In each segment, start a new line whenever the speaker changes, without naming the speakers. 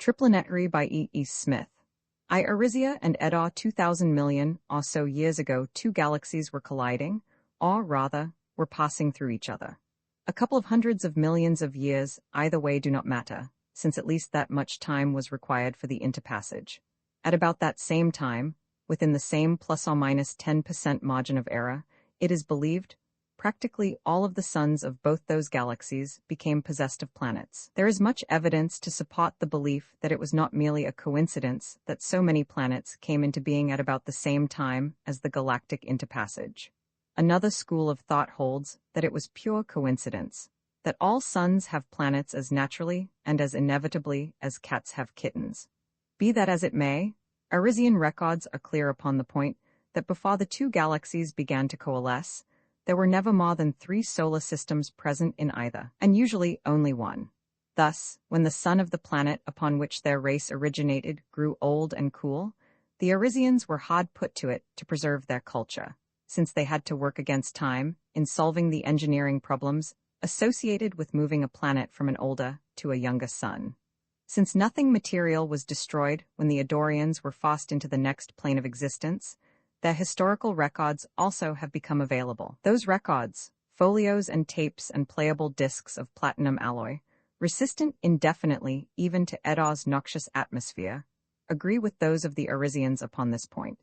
Triplanetary by E. Smith. Arisia and Edda 2000 million or so years ago, two galaxies were colliding, or rather, were passing through each other. A couple of hundreds of millions of years, either way do not matter, since at least that much time was required for the interpassage. At about that same time, within the same plus or minus 10% margin of error, it is believed, practically all of the suns of both those galaxies became possessed of planets. There is much evidence to support the belief that it was not merely a coincidence that so many planets came into being at about the same time as the galactic interpassage. Another school of thought holds that it was pure coincidence, that all suns have planets as naturally and as inevitably as cats have kittens. Be that as it may, Arisian records are clear upon the point that before the two galaxies began to coalesce, there were never more than 3 solar systems present in either, and usually only one. Thus, when the sun of the planet upon which their race originated grew old and cool, the Arisians were hard put to it to preserve their culture, since they had to work against time in solving the engineering problems associated with moving a planet from an older to a younger sun. Since nothing material was destroyed when the Adorians were forced into the next plane of existence, their historical records also have become available. Those records, folios and tapes and playable discs of platinum alloy, resistant indefinitely even to Edda's noxious atmosphere, agree with those of the Arisians upon this point.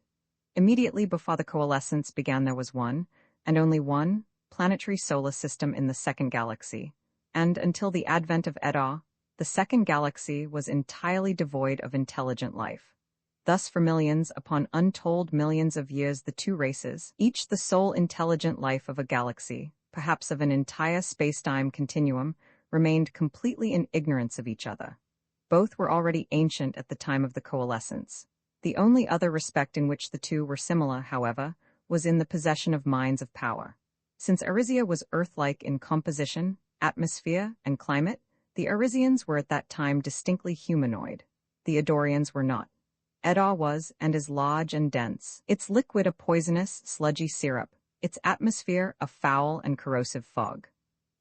Immediately before the coalescence began, there was one, and only one, planetary solar system in the second galaxy, and until the advent of Edda, the second galaxy was entirely devoid of intelligent life. Thus for millions upon untold millions of years the two races, each the sole intelligent life of a galaxy, perhaps of an entire space-time continuum, remained completely in ignorance of each other. Both were already ancient at the time of the coalescence. The only other respect in which the two were similar, however, was in the possession of minds of power. Since Arisia was Earth-like in composition, atmosphere, and climate, the Arisians were at that time distinctly humanoid. The Adorians were not. Edda was and is large and dense, its liquid a poisonous, sludgy syrup, its atmosphere a foul and corrosive fog.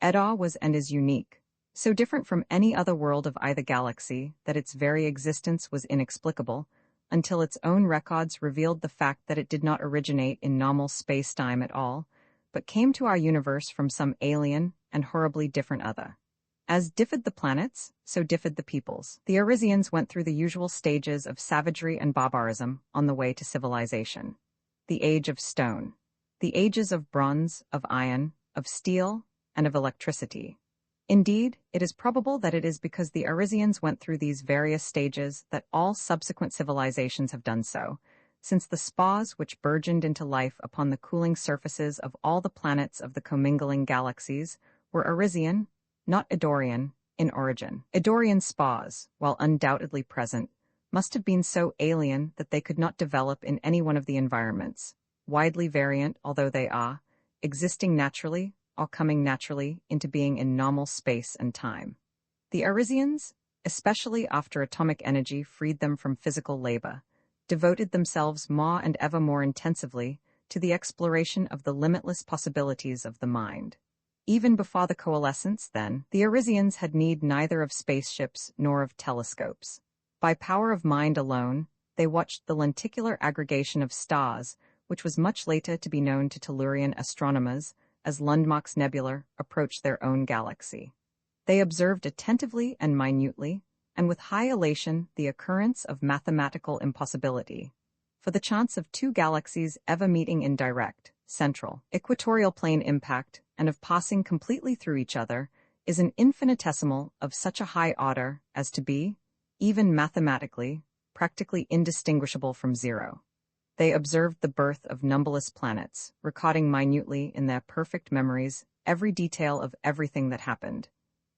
Edda was and is unique, so different from any other world of either galaxy that its very existence was inexplicable, until its own records revealed the fact that it did not originate in normal space-time at all, but came to our universe from some alien and horribly different other. As differed the planets, so differed the peoples. The Arisians went through the usual stages of savagery and barbarism on the way to civilization. The Age of Stone. The ages of bronze, of iron, of steel, and of electricity. Indeed, it is probable that it is because the Arisians went through these various stages that all subsequent civilizations have done so, since the spores which burgeoned into life upon the cooling surfaces of all the planets of the commingling galaxies were Arisian, not Edorian, in origin. Edorian spores, while undoubtedly present, must have been so alien that they could not develop in any one of the environments, widely variant although they are, existing naturally or coming naturally into being in normal space and time. The Arisians, especially after atomic energy freed them from physical labor, devoted themselves more and ever more intensively to the exploration of the limitless possibilities of the mind. Even before the coalescence, then, the Arisians had need neither of spaceships nor of telescopes. By power of mind alone, they watched the lenticular aggregation of stars, which was much later to be known to Tellurian astronomers as Lundmark's nebula, approach their own galaxy. They observed attentively and minutely, and with high elation, the occurrence of mathematical impossibility. For the chance of two galaxies ever meeting in direct, central, equatorial plane impact, and of passing completely through each other, is an infinitesimal of such a high order as to be, even mathematically, practically indistinguishable from zero. They observed the birth of numberless planets, recording minutely in their perfect memories every detail of everything that happened,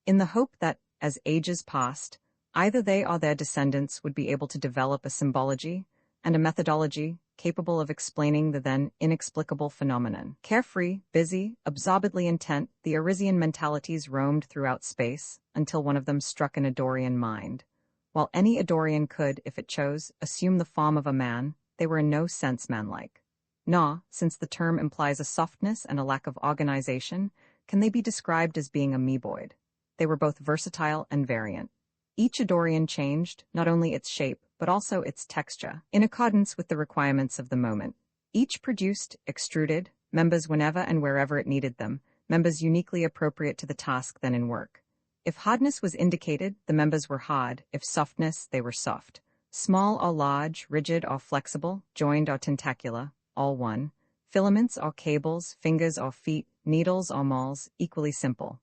in the hope that, as ages passed, either they or their descendants would be able to develop a symbology and a methodology capable of explaining the then inexplicable phenomenon. Carefree, busy, absorbedly intent, the Arisian mentalities roamed throughout space until one of them struck an Edorian mind. While any Edorian could, if it chose, assume the form of a man, they were in no sense manlike. Nor, since the term implies a softness and a lack of organization, can they be described as being amoeboid. They were both versatile and variant. Each Adorian changed, not only its shape, but also its texture, in accordance with the requirements of the moment. Each produced, extruded, members whenever and wherever it needed them, members uniquely appropriate to the task then in work. If hardness was indicated, the members were hard; if softness, they were soft. Small or large, rigid or flexible, joined or tentacular, all one. Filaments or cables, fingers or feet, needles or mauls, equally simple.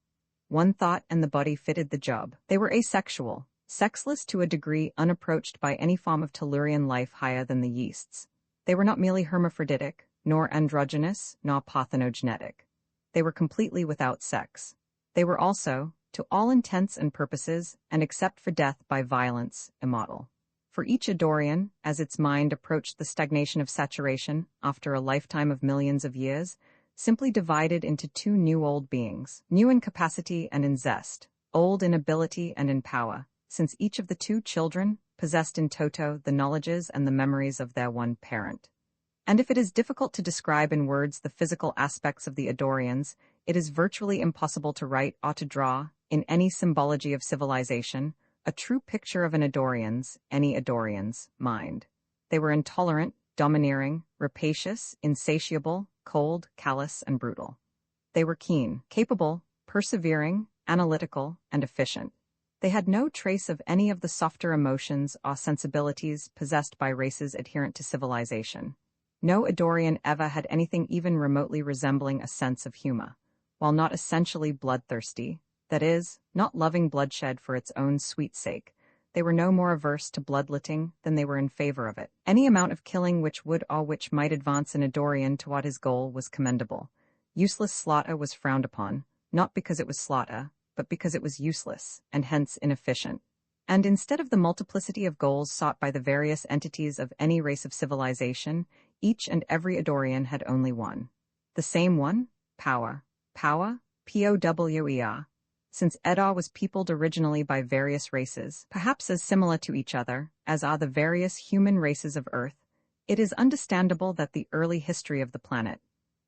One thought and the body fitted the job. They were asexual, sexless to a degree unapproached by any form of tellurian life higher than the yeasts. They were not merely hermaphroditic, nor androgynous, nor parthenogenetic. They were completely without sex. They were also, to all intents and purposes, and except for death by violence, immortal. For each Adorian, as its mind approached the stagnation of saturation after a lifetime of millions of years, simply divided into two new old beings, new in capacity and in zest, old in ability and in power, since each of the two children possessed in toto the knowledges and the memories of their one parent. And if it is difficult to describe in words the physical aspects of the Adorians, it is virtually impossible to write or to draw, in any symbology of civilization, a true picture of any Adorian's, mind. They were intolerant, domineering, rapacious, insatiable, cold, callous, and brutal. They were keen, capable, persevering, analytical, and efficient. They had no trace of any of the softer emotions or sensibilities possessed by races adherent to civilization. No Adorian ever had anything even remotely resembling a sense of humor. While not essentially bloodthirsty, that is, not loving bloodshed for its own sweet sake, they were no more averse to bloodletting than they were in favor of it. Any amount of killing which would or which might advance an Adorian toward his goal was commendable. Useless slaughter was frowned upon, not because it was slaughter, but because it was useless, and hence inefficient. And instead of the multiplicity of goals sought by the various entities of any race of civilization, each and every Adorian had only one. The same one? Power. Power? Power. Since Edar was peopled originally by various races, perhaps as similar to each other as are the various human races of Earth, it is understandable that the early history of the planet,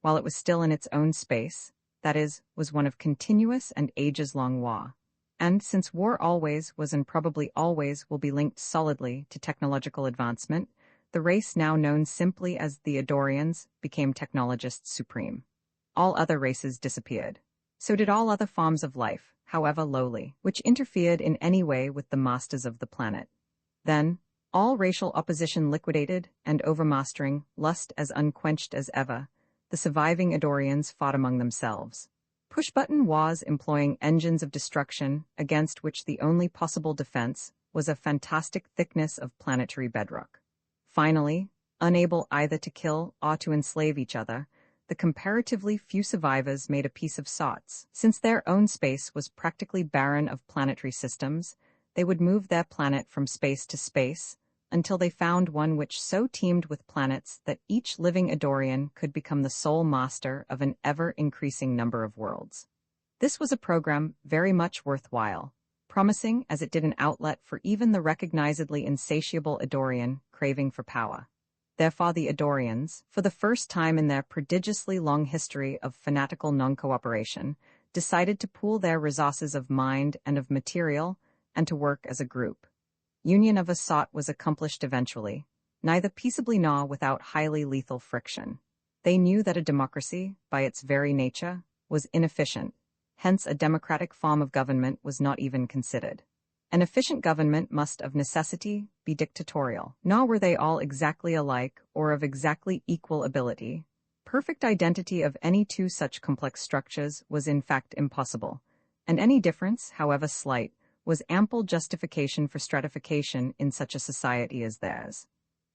while it was still in its own space, that is, was one of continuous and ages-long war. And since war always was and probably always will be linked solidly to technological advancement, the race now known simply as the Adorians became technologists supreme. All other races disappeared. So did all other forms of life, however lowly, which interfered in any way with the masters of the planet. Then, all racial opposition liquidated, and overmastering, lust as unquenched as ever, the surviving Adorians fought among themselves. Push-button wars employing engines of destruction against which the only possible defense was a fantastic thickness of planetary bedrock. Finally, unable either to kill or to enslave each other, the comparatively few survivors made a peace of sorts. Since their own space was practically barren of planetary systems, they would move their planet from space to space until they found one which so teemed with planets that each living Adorian could become the sole master of an ever-increasing number of worlds. This was a program very much worthwhile, promising as it did an outlet for even the recognizedly insatiable Adorian craving for power. Therefore the Adorians, for the first time in their prodigiously long history of fanatical non-cooperation, decided to pool their resources of mind and of material, and to work as a group. Union of a sort was accomplished eventually, neither peaceably nor without highly lethal friction. They knew that a democracy, by its very nature, was inefficient, hence a democratic form of government was not even considered. An efficient government must of necessity be dictatorial, nor were they all exactly alike or of exactly equal ability. Perfect identity of any two such complex structures was in fact impossible, and any difference, however slight, was ample justification for stratification in such a society as theirs.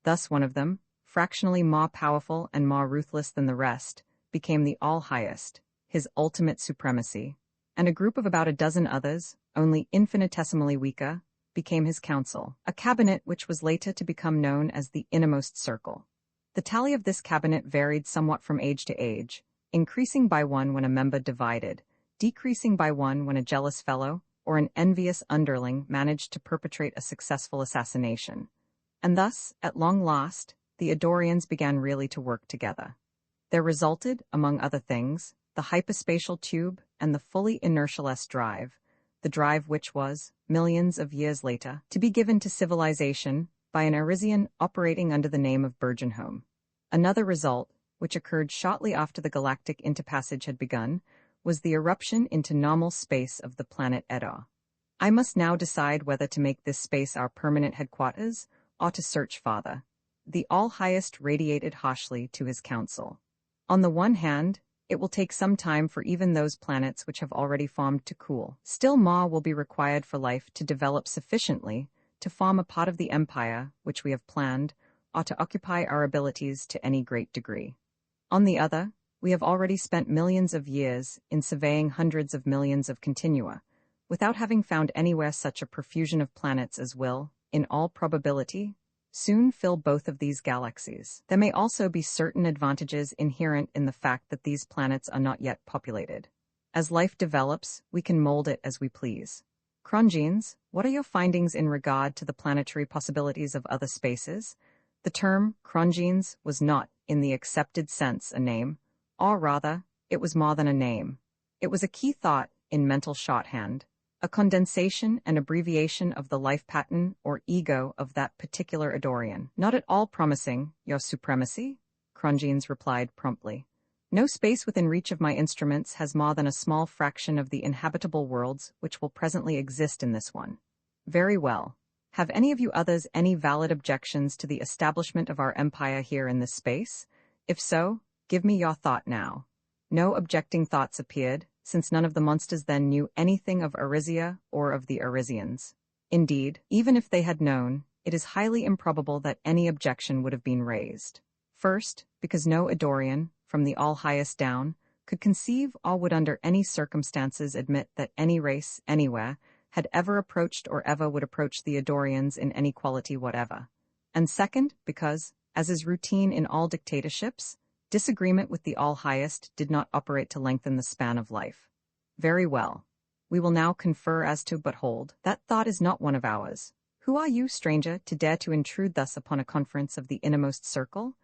Thus one of them, fractionally more powerful and more ruthless than the rest, became the all-highest, his ultimate supremacy, and a group of about a dozen others, only infinitesimally weaker, became his council, a cabinet which was later to become known as the innermost circle. The tally of this cabinet varied somewhat from age to age, increasing by one when a member divided, decreasing by one when a jealous fellow or an envious underling managed to perpetrate a successful assassination. And thus, at long last, the Adorians began really to work together. There resulted, among other things, the hypospatial tube and the fully inertial S drive, the drive which was, millions of years later, to be given to civilization by an Arisian operating under the name of Burgenholm. Another result, which occurred shortly after the galactic interpassage had begun, was the eruption into normal space of the planet Edda. I must now decide whether to make this space our permanent headquarters, or to search farther. The All-Highest radiated harshly to his council. On the one hand, it will take some time for even those planets which have already formed to cool. Still more will be required for life to develop sufficiently to form a part of the empire which we have planned, or to occupy our abilities to any great degree. On the other, we have already spent millions of years in surveying hundreds of millions of continua, without having found anywhere such a profusion of planets as will, in all probability, soon fill both of these galaxies. There may also be certain advantages inherent in the fact that these planets are not yet populated. As life develops, we can mold it as we please. Crongenes, what are your findings in regard to the planetary possibilities of other spaces? The term Crongenes was not, in the accepted sense, a name, or rather, it was more than a name. It was a key thought in mental shorthand, a condensation and abbreviation of the life pattern or ego of that particular Adorian. Not at all promising, your supremacy? Crongenes replied promptly. No space within reach of my instruments has more than a small fraction of the inhabitable worlds which will presently exist in this one. Very well. Have any of you others any valid objections to the establishment of our empire here in this space? If so, give me your thought now. No objecting thoughts appeared, since none of the monsters then knew anything of Arisia or of the Arisians. Indeed, even if they had known, it is highly improbable that any objection would have been raised. First, because no Adorian, from the All-Highest down, could conceive or would under any circumstances admit that any race, anywhere, had ever approached or ever would approach the Adorians in any quality whatever. And second, because, as is routine in all dictatorships, disagreement with the All-Highest did not operate to lengthen the span of life. Very well. We will now confer as to, but hold, that thought is not one of ours. Who are you, stranger, to dare to intrude thus upon a conference of the innermost circle?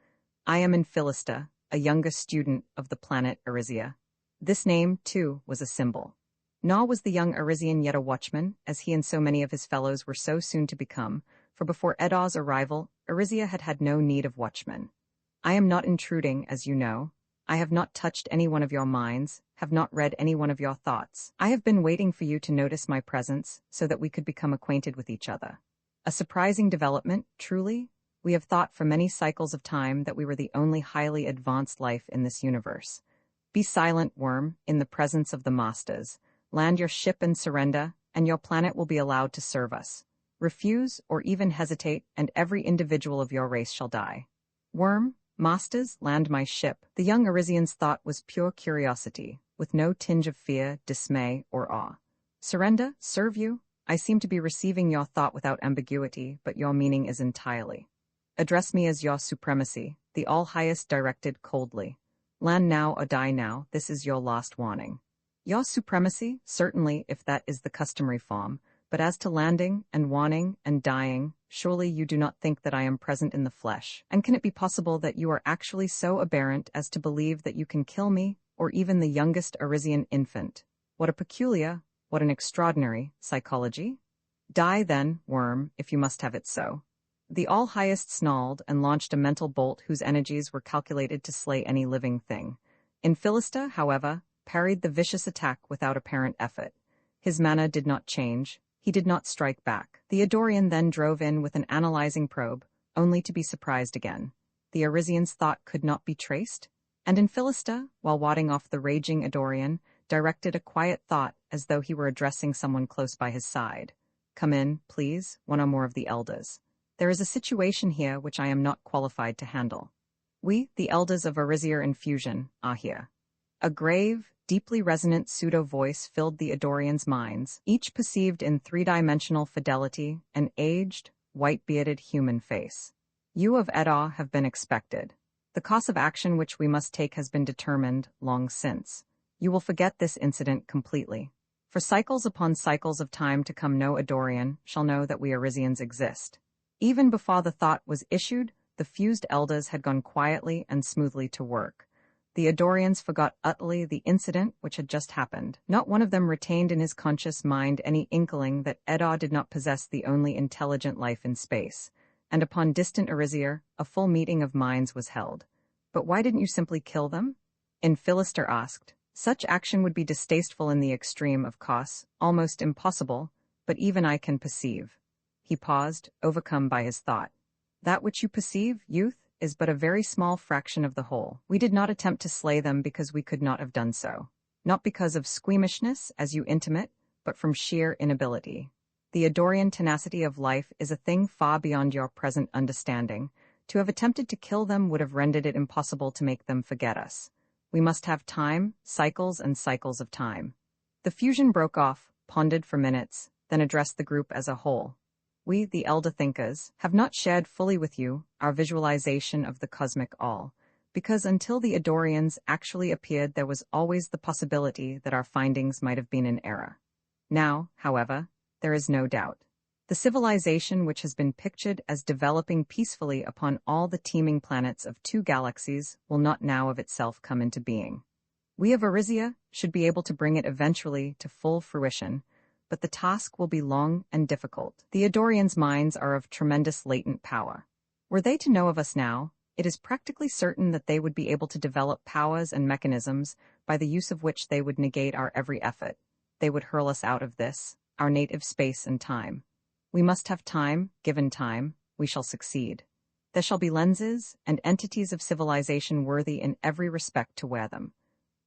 I am Infilista, a younger student of the planet Arisia. This name, too, was a symbol. Nor was the young Arisian yet a watchman, as he and so many of his fellows were so soon to become, for before Edda's arrival, Arisia had had no need of watchmen. I am not intruding, as you know. I have not touched any one of your minds, have not read any one of your thoughts. I have been waiting for you to notice my presence, so that we could become acquainted with each other. A surprising development, truly. We have thought for many cycles of time that we were the only highly advanced life in this universe. Be silent, worm, in the presence of the masters. Land your ship and surrender, and your planet will be allowed to serve us. Refuse, or even hesitate, and every individual of your race shall die. Worm, masters, land my ship. The young Arisian's thought was pure curiosity, with no tinge of fear, dismay, or awe. Surrender, serve you? I seem to be receiving your thought without ambiguity, but your meaning is entirely. Address me as your supremacy, the All-Highest directed coldly. Land now or die now, this is your last warning. Your supremacy, certainly, if that is the customary form, but as to landing, and warning, and dying, surely you do not think that I am present in the flesh, and can it be possible that you are actually so aberrant as to believe that you can kill me, or even the youngest Arisian infant? What a peculiar, what an extraordinary, psychology? Die then, worm, if you must have it so. The All-Highest snarled and launched a mental bolt whose energies were calculated to slay any living thing. Infilista, however, parried the vicious attack without apparent effort. His manner did not change. He did not strike back. The Adorian then drove in with an analyzing probe, only to be surprised again. The Arisian's thought could not be traced, and Infilista, while warding off the raging Adorian, directed a quiet thought as though he were addressing someone close by his side. Come in, please, one or more of the elders. There is a situation here which I am not qualified to handle. We, the elders of Arisia Infusion, are here. A grave, deeply resonant pseudo-voice filled the Adorians' minds, each perceived in three-dimensional fidelity an aged, white-bearded human face. You of Edda have been expected. The course of action which we must take has been determined long since. You will forget this incident completely. For cycles upon cycles of time to come, no Adorian shall know that we Arisians exist. Even before the thought was issued, the fused elders had gone quietly and smoothly to work. The Adorians forgot utterly the incident which had just happened. Not one of them retained in his conscious mind any inkling that Edda did not possess the only intelligent life in space, and upon distant Arisier, a full meeting of minds was held. But why didn't you simply kill them? In Philister asked. Such action would be distasteful in the extreme of costs, almost impossible, but even I can perceive. He paused, overcome by his thought. That which you perceive, youth, is but a very small fraction of the whole. We did not attempt to slay them because we could not have done so. Not because of squeamishness, as you intimate, but from sheer inability. The Adorian tenacity of life is a thing far beyond your present understanding. To have attempted to kill them would have rendered it impossible to make them forget us. We must have time, cycles and cycles of time. The fusion broke off, pondered for minutes, then addressed the group as a whole. We, the elder thinkers, have not shared fully with you our visualization of the cosmic all, because until the Adorians actually appeared there was always the possibility that our findings might have been in error. Now, however, there is no doubt. The civilization which has been pictured as developing peacefully upon all the teeming planets of 2 galaxies will not now of itself come into being. We of Arisia should be able to bring it eventually to full fruition, but the task will be long and difficult. The Adorians' minds are of tremendous latent power. Were they to know of us now, it is practically certain that they would be able to develop powers and mechanisms by the use of which they would negate our every effort. They would hurl us out of this, our native space and time. We must have time, given time, we shall succeed. There shall be lenses and entities of civilization worthy in every respect to wear them.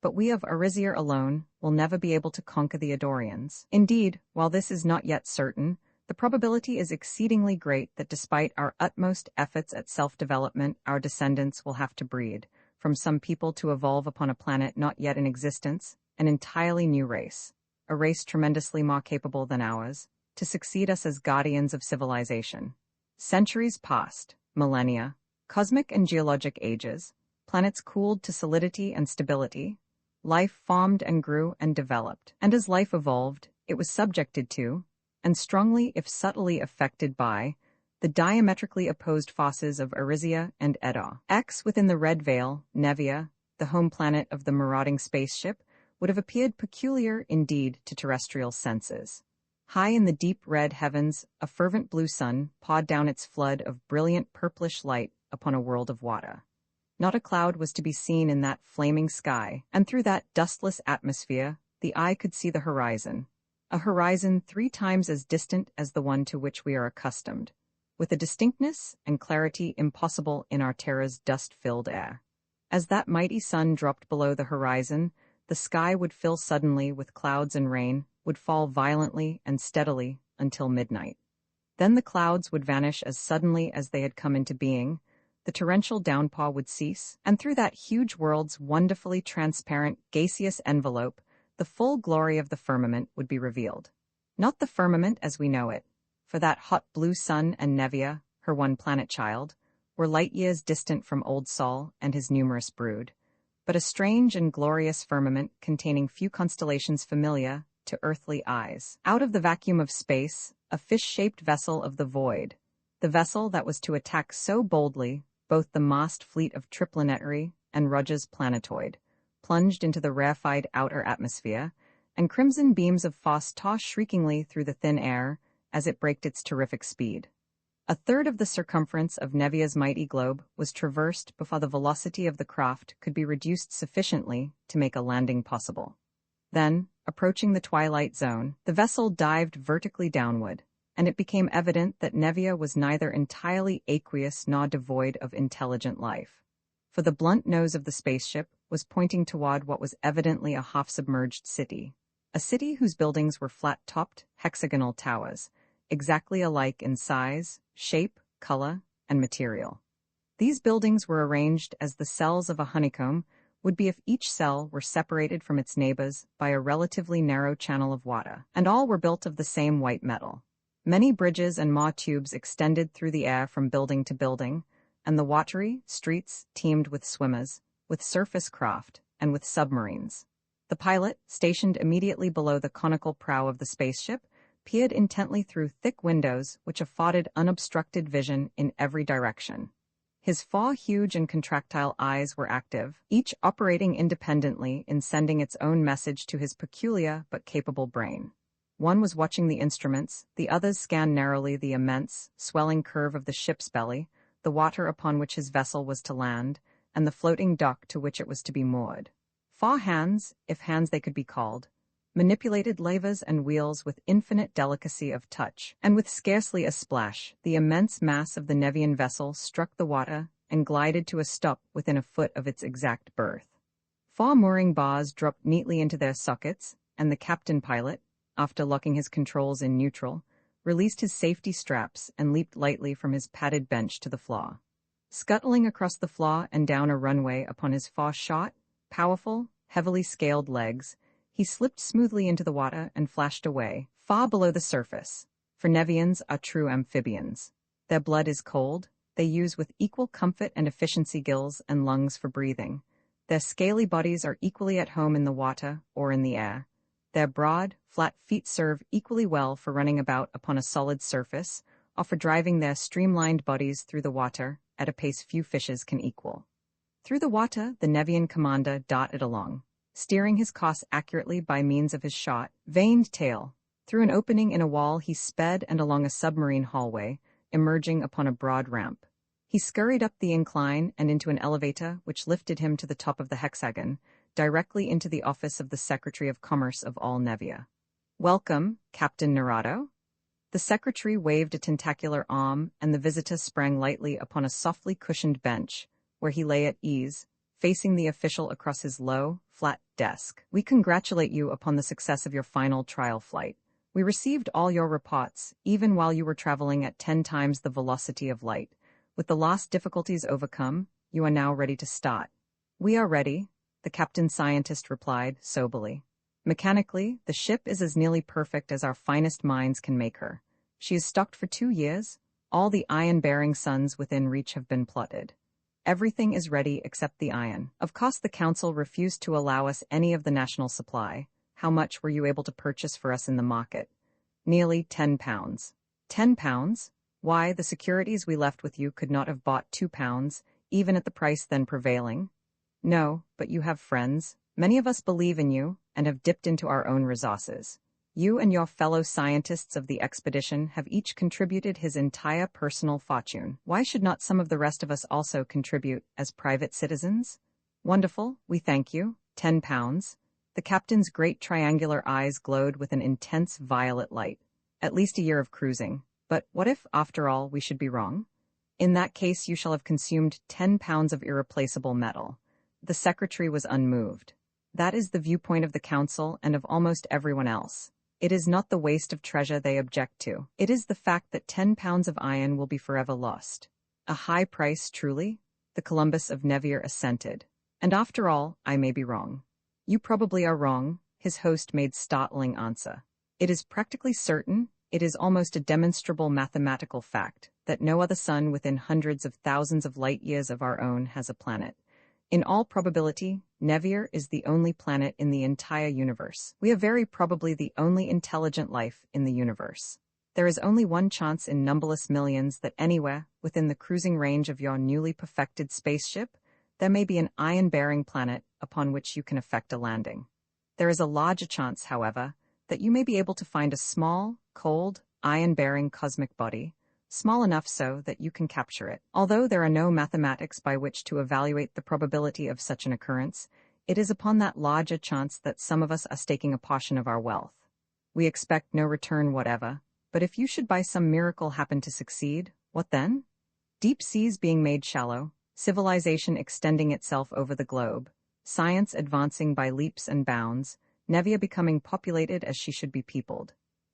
But we of Arisier alone will never be able to conquer the Adorians. Indeed, while this is not yet certain, the probability is exceedingly great that despite our utmost efforts at self-development, our descendants will have to breed, from some people to evolve upon a planet not yet in existence, an entirely new race, a race tremendously more capable than ours, to succeed us as guardians of civilization. Centuries passed, millennia, cosmic and geologic ages, planets cooled to solidity and stability, life formed and grew and developed, and as life evolved, it was subjected to, and strongly if subtly affected by, the diametrically opposed forces of Arisia and Edda. X within the Red Veil, Nevia, the home planet of the marauding spaceship, would have appeared peculiar indeed to terrestrial senses. High in the deep red heavens, a fervent blue sun poured down its flood of brilliant purplish light upon a world of water. Not a cloud was to be seen in that flaming sky, and through that dustless atmosphere, the eye could see the horizon, a horizon 3 times as distant as the one to which we are accustomed, with a distinctness and clarity impossible in our Terra's dust-filled air. As that mighty sun dropped below the horizon, the sky would fill suddenly with clouds and rain, would fall violently and steadily until midnight. Then the clouds would vanish as suddenly as they had come into being, the torrential downpour would cease, and through that huge world's wonderfully transparent gaseous envelope, the full glory of the firmament would be revealed. Not the firmament as we know it, for that hot blue sun and Nevia, her one planet child, were light years distant from old Sol and his numerous brood, but a strange and glorious firmament containing few constellations familiar to earthly eyes. Out of the vacuum of space, a fish-shaped vessel of the void, the vessel that was to attack so boldly both the massed fleet of Triplanetary and Rudge's planetoid, plunged into the rarefied outer atmosphere, and crimson beams of force tossed shriekingly through the thin air as it braked its terrific speed. A third of the circumference of Nevia's mighty globe was traversed before the velocity of the craft could be reduced sufficiently to make a landing possible. Then, approaching the twilight zone, the vessel dived vertically downward, and it became evident that Nevia was neither entirely aqueous nor devoid of intelligent life. For the blunt nose of the spaceship was pointing toward what was evidently a half-submerged city, a city whose buildings were flat-topped, hexagonal towers, exactly alike in size, shape, color, and material. These buildings were arranged as the cells of a honeycomb would be if each cell were separated from its neighbors by a relatively narrow channel of water, and all were built of the same white metal. Many bridges and maw tubes extended through the air from building to building, and the watery streets teemed with swimmers, with surface craft, and with submarines. The pilot, stationed immediately below the conical prow of the spaceship, peered intently through thick windows which afforded unobstructed vision in every direction. His four huge and contractile eyes were active, each operating independently in sending its own message to his peculiar but capable brain. One was watching the instruments, the others scanned narrowly the immense, swelling curve of the ship's belly, the water upon which his vessel was to land, and the floating dock to which it was to be moored. Four hands, if hands they could be called, manipulated levers and wheels with infinite delicacy of touch, and with scarcely a splash, the immense mass of the Nevian vessel struck the water and glided to a stop within a foot of its exact berth. Four mooring bars dropped neatly into their sockets, and the captain pilot, after locking his controls in neutral, released his safety straps and leaped lightly from his padded bench to the floor. Scuttling across the floor and down a runway upon his four short, powerful, heavily scaled legs, he slipped smoothly into the water and flashed away, far below the surface. For Nevians are true amphibians. Their blood is cold, they use with equal comfort and efficiency gills and lungs for breathing. Their scaly bodies are equally at home in the water or in the air. Their broad, flat feet serve equally well for running about upon a solid surface, or for driving their streamlined bodies through the water at a pace few fishes can equal. Through the water, the Nevian commander darted along, steering his course accurately by means of his short, vaned tail. Through an opening in a wall he sped and along a submarine hallway, emerging upon a broad ramp. He scurried up the incline and into an elevator which lifted him to the top of the hexagon, directly into the office of the Secretary of Commerce of all Nevia. "Welcome, Captain Nerado." The secretary waved a tentacular arm, and the visitor sprang lightly upon a softly cushioned bench, where he lay at ease, facing the official across his low, flat desk. "We congratulate you upon the success of your final trial flight. We received all your reports, even while you were traveling at 10 times the velocity of light. With the last difficulties overcome, you are now ready to start." "We are ready," the captain scientist replied, soberly. "Mechanically, the ship is as nearly perfect as our finest minds can make her. She is stocked for 2 years. All the iron-bearing suns within reach have been plotted. Everything is ready except the iron. Of course, the Council refused to allow us any of the national supply. How much were you able to purchase for us in the market?" "Nearly 10 pounds. 10 pounds? Why, the securities we left with you could not have bought 2 pounds, even at the price then prevailing." "No, but you have friends. Many of us believe in you, and have dipped into our own resources. You and your fellow scientists of the expedition have each contributed his entire personal fortune. Why should not some of the rest of us also contribute as private citizens?" "Wonderful, we thank you. 10 pounds. The captain's great triangular eyes glowed with an intense violet light. "At least a year of cruising. But what if, after all, we should be wrong? In that case, you shall have consumed 10 pounds of irreplaceable metal." The secretary was unmoved. "That is the viewpoint of the Council and of almost everyone else. It is not the waste of treasure they object to. It is the fact that 10 pounds of iron will be forever lost." "A high price, truly?" The Columbus of Nevier assented. "And after all, I may be wrong." "You probably are wrong," his host made startling answer. "It is practically certain, it is almost a demonstrable mathematical fact, that no other sun within hundreds of thousands of light-years of our own has a planet. In all probability, Nevier is the only planet in the entire universe. We are very probably the only intelligent life in the universe. There is only one chance in numberless millions that anywhere, within the cruising range of your newly perfected spaceship, there may be an iron-bearing planet upon which you can effect a landing. There is a larger chance, however, that you may be able to find a small, cold, iron-bearing cosmic body, small enough so that you can capture it. Although there are no mathematics by which to evaluate the probability of such an occurrence, it is upon that larger chance that some of us are staking a portion of our wealth. We expect no return whatever, but if you should by some miracle happen to succeed, what then? Deep seas being made shallow, civilization extending itself over the globe, science advancing by leaps and bounds, Nevia becoming populated as she should be peopled.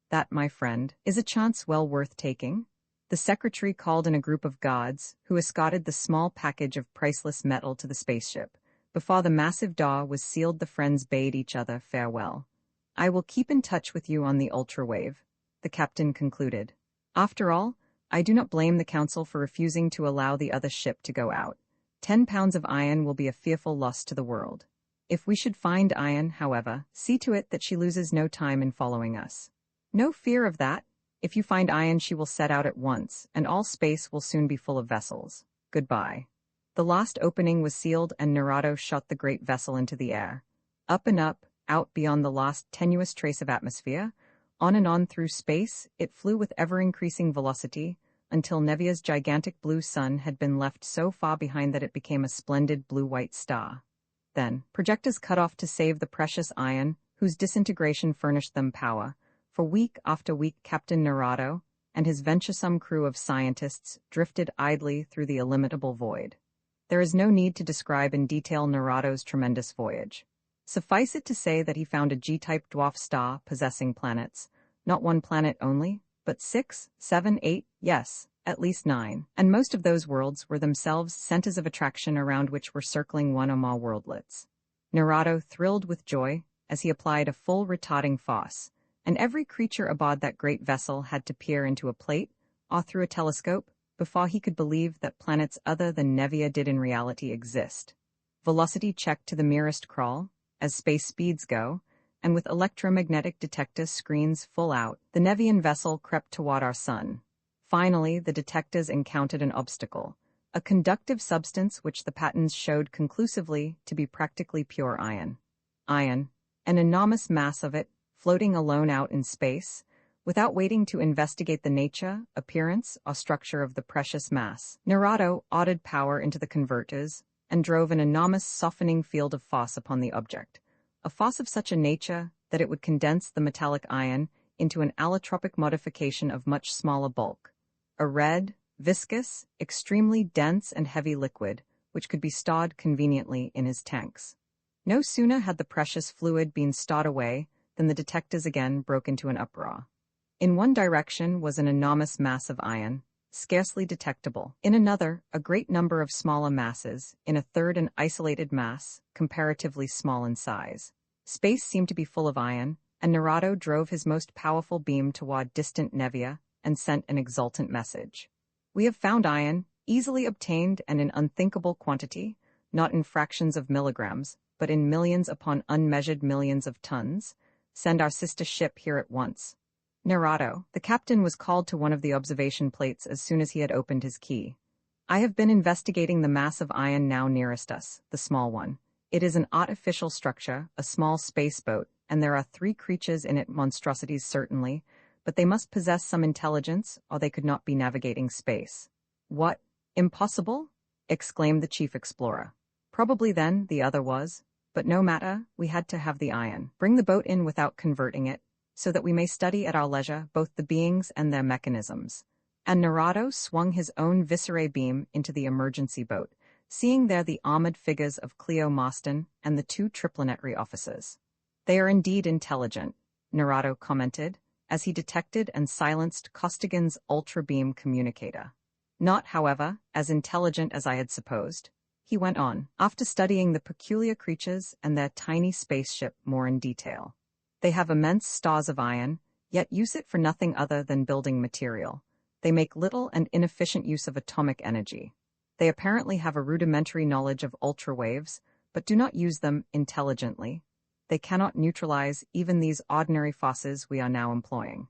That, my friend, is a chance well worth taking." The secretary called in a group of guards, who escorted the small package of priceless metal to the spaceship. Before the massive door was sealed, the friends bade each other farewell. "I will keep in touch with you on the ultrawave," the captain concluded. "After all, I do not blame the Council for refusing to allow the other ship to go out. 10 pounds of iron will be a fearful loss to the world. If we should find iron, however, see to it that she loses no time in following us." "No fear of that. If you find iron, she will set out at once, and all space will soon be full of vessels." goodbye. The last opening was sealed and Narado shot the great vessel into the air. Up and up, out beyond the last tenuous trace of atmosphere, on and on through space, it flew with ever-increasing velocity, until Nevia's gigantic blue sun had been left so far behind that it became a splendid blue-white star. Then, projectors cut off to save the precious iron, whose disintegration furnished them power. For week after week Captain Narado and his venturesome crew of scientists drifted idly through the illimitable void. There is no need to describe in detail Narado's tremendous voyage. Suffice it to say that he found a G-type dwarf star possessing planets, not one planet only, but 6, 7, 8, yes, at least 9, and most of those worlds were themselves centers of attraction around which were circling one or more worldlets. Narado thrilled with joy as he applied a full retarding force, and every creature aboard that great vessel had to peer into a plate or through a telescope before he could believe that planets other than Nevia did in reality exist. Velocity checked to the merest crawl, as space speeds go, and with electromagnetic detector screens full out, the Nevian vessel crept toward our sun. Finally, the detectors encountered an obstacle, a conductive substance which the patterns showed conclusively to be practically pure iron. Iron, an enormous mass of it, floating alone out in space, without waiting to investigate the nature, appearance, or structure of the precious mass. Narado ordered power into the converters and drove an enormous softening field of force upon the object, a force of such a nature that it would condense the metallic iron into an allotropic modification of much smaller bulk, a red, viscous, extremely dense and heavy liquid, which could be stored conveniently in his tanks. No sooner had the precious fluid been stowed away than the detectors again broke into an uproar. In one direction was an enormous mass of iron, scarcely detectable. In another, a great number of smaller masses. In a third, an isolated mass, comparatively small in size. Space seemed to be full of iron, and Narado drove his most powerful beam toward distant Nevia and sent an exultant message. We have found iron, easily obtained and in unthinkable quantity, not in fractions of milligrams, but in millions upon unmeasured millions of tons. Send our sister ship here at once. Narado, the captain, was called to one of the observation plates as soon as he had opened his key. I have been investigating the mass of iron now nearest us, the small one. It is an artificial structure, a small space boat, and there are 3 creatures in it, monstrosities certainly, but they must possess some intelligence or they could not be navigating space. What? Impossible? Exclaimed the chief explorer. Probably then the other was, but no matter, we had to have the iron. Bring the boat in without converting it, so that we may study at our leisure both the beings and their mechanisms. And Narado swung his own viscerae beam into the emergency boat, seeing there the armored figures of Cleo Marston and the 2 Triplanetary officers. They are indeed intelligent, Narado commented, as he detected and silenced Costigan's ultra-beam communicator. Not, however, as intelligent as I had supposed. He went on, after studying the peculiar creatures and their tiny spaceship more in detail. They have immense stores of iron, yet use it for nothing other than building material. They make little and inefficient use of atomic energy. They apparently have a rudimentary knowledge of ultrawaves, but do not use them intelligently. They cannot neutralize even these ordinary forces we are now employing.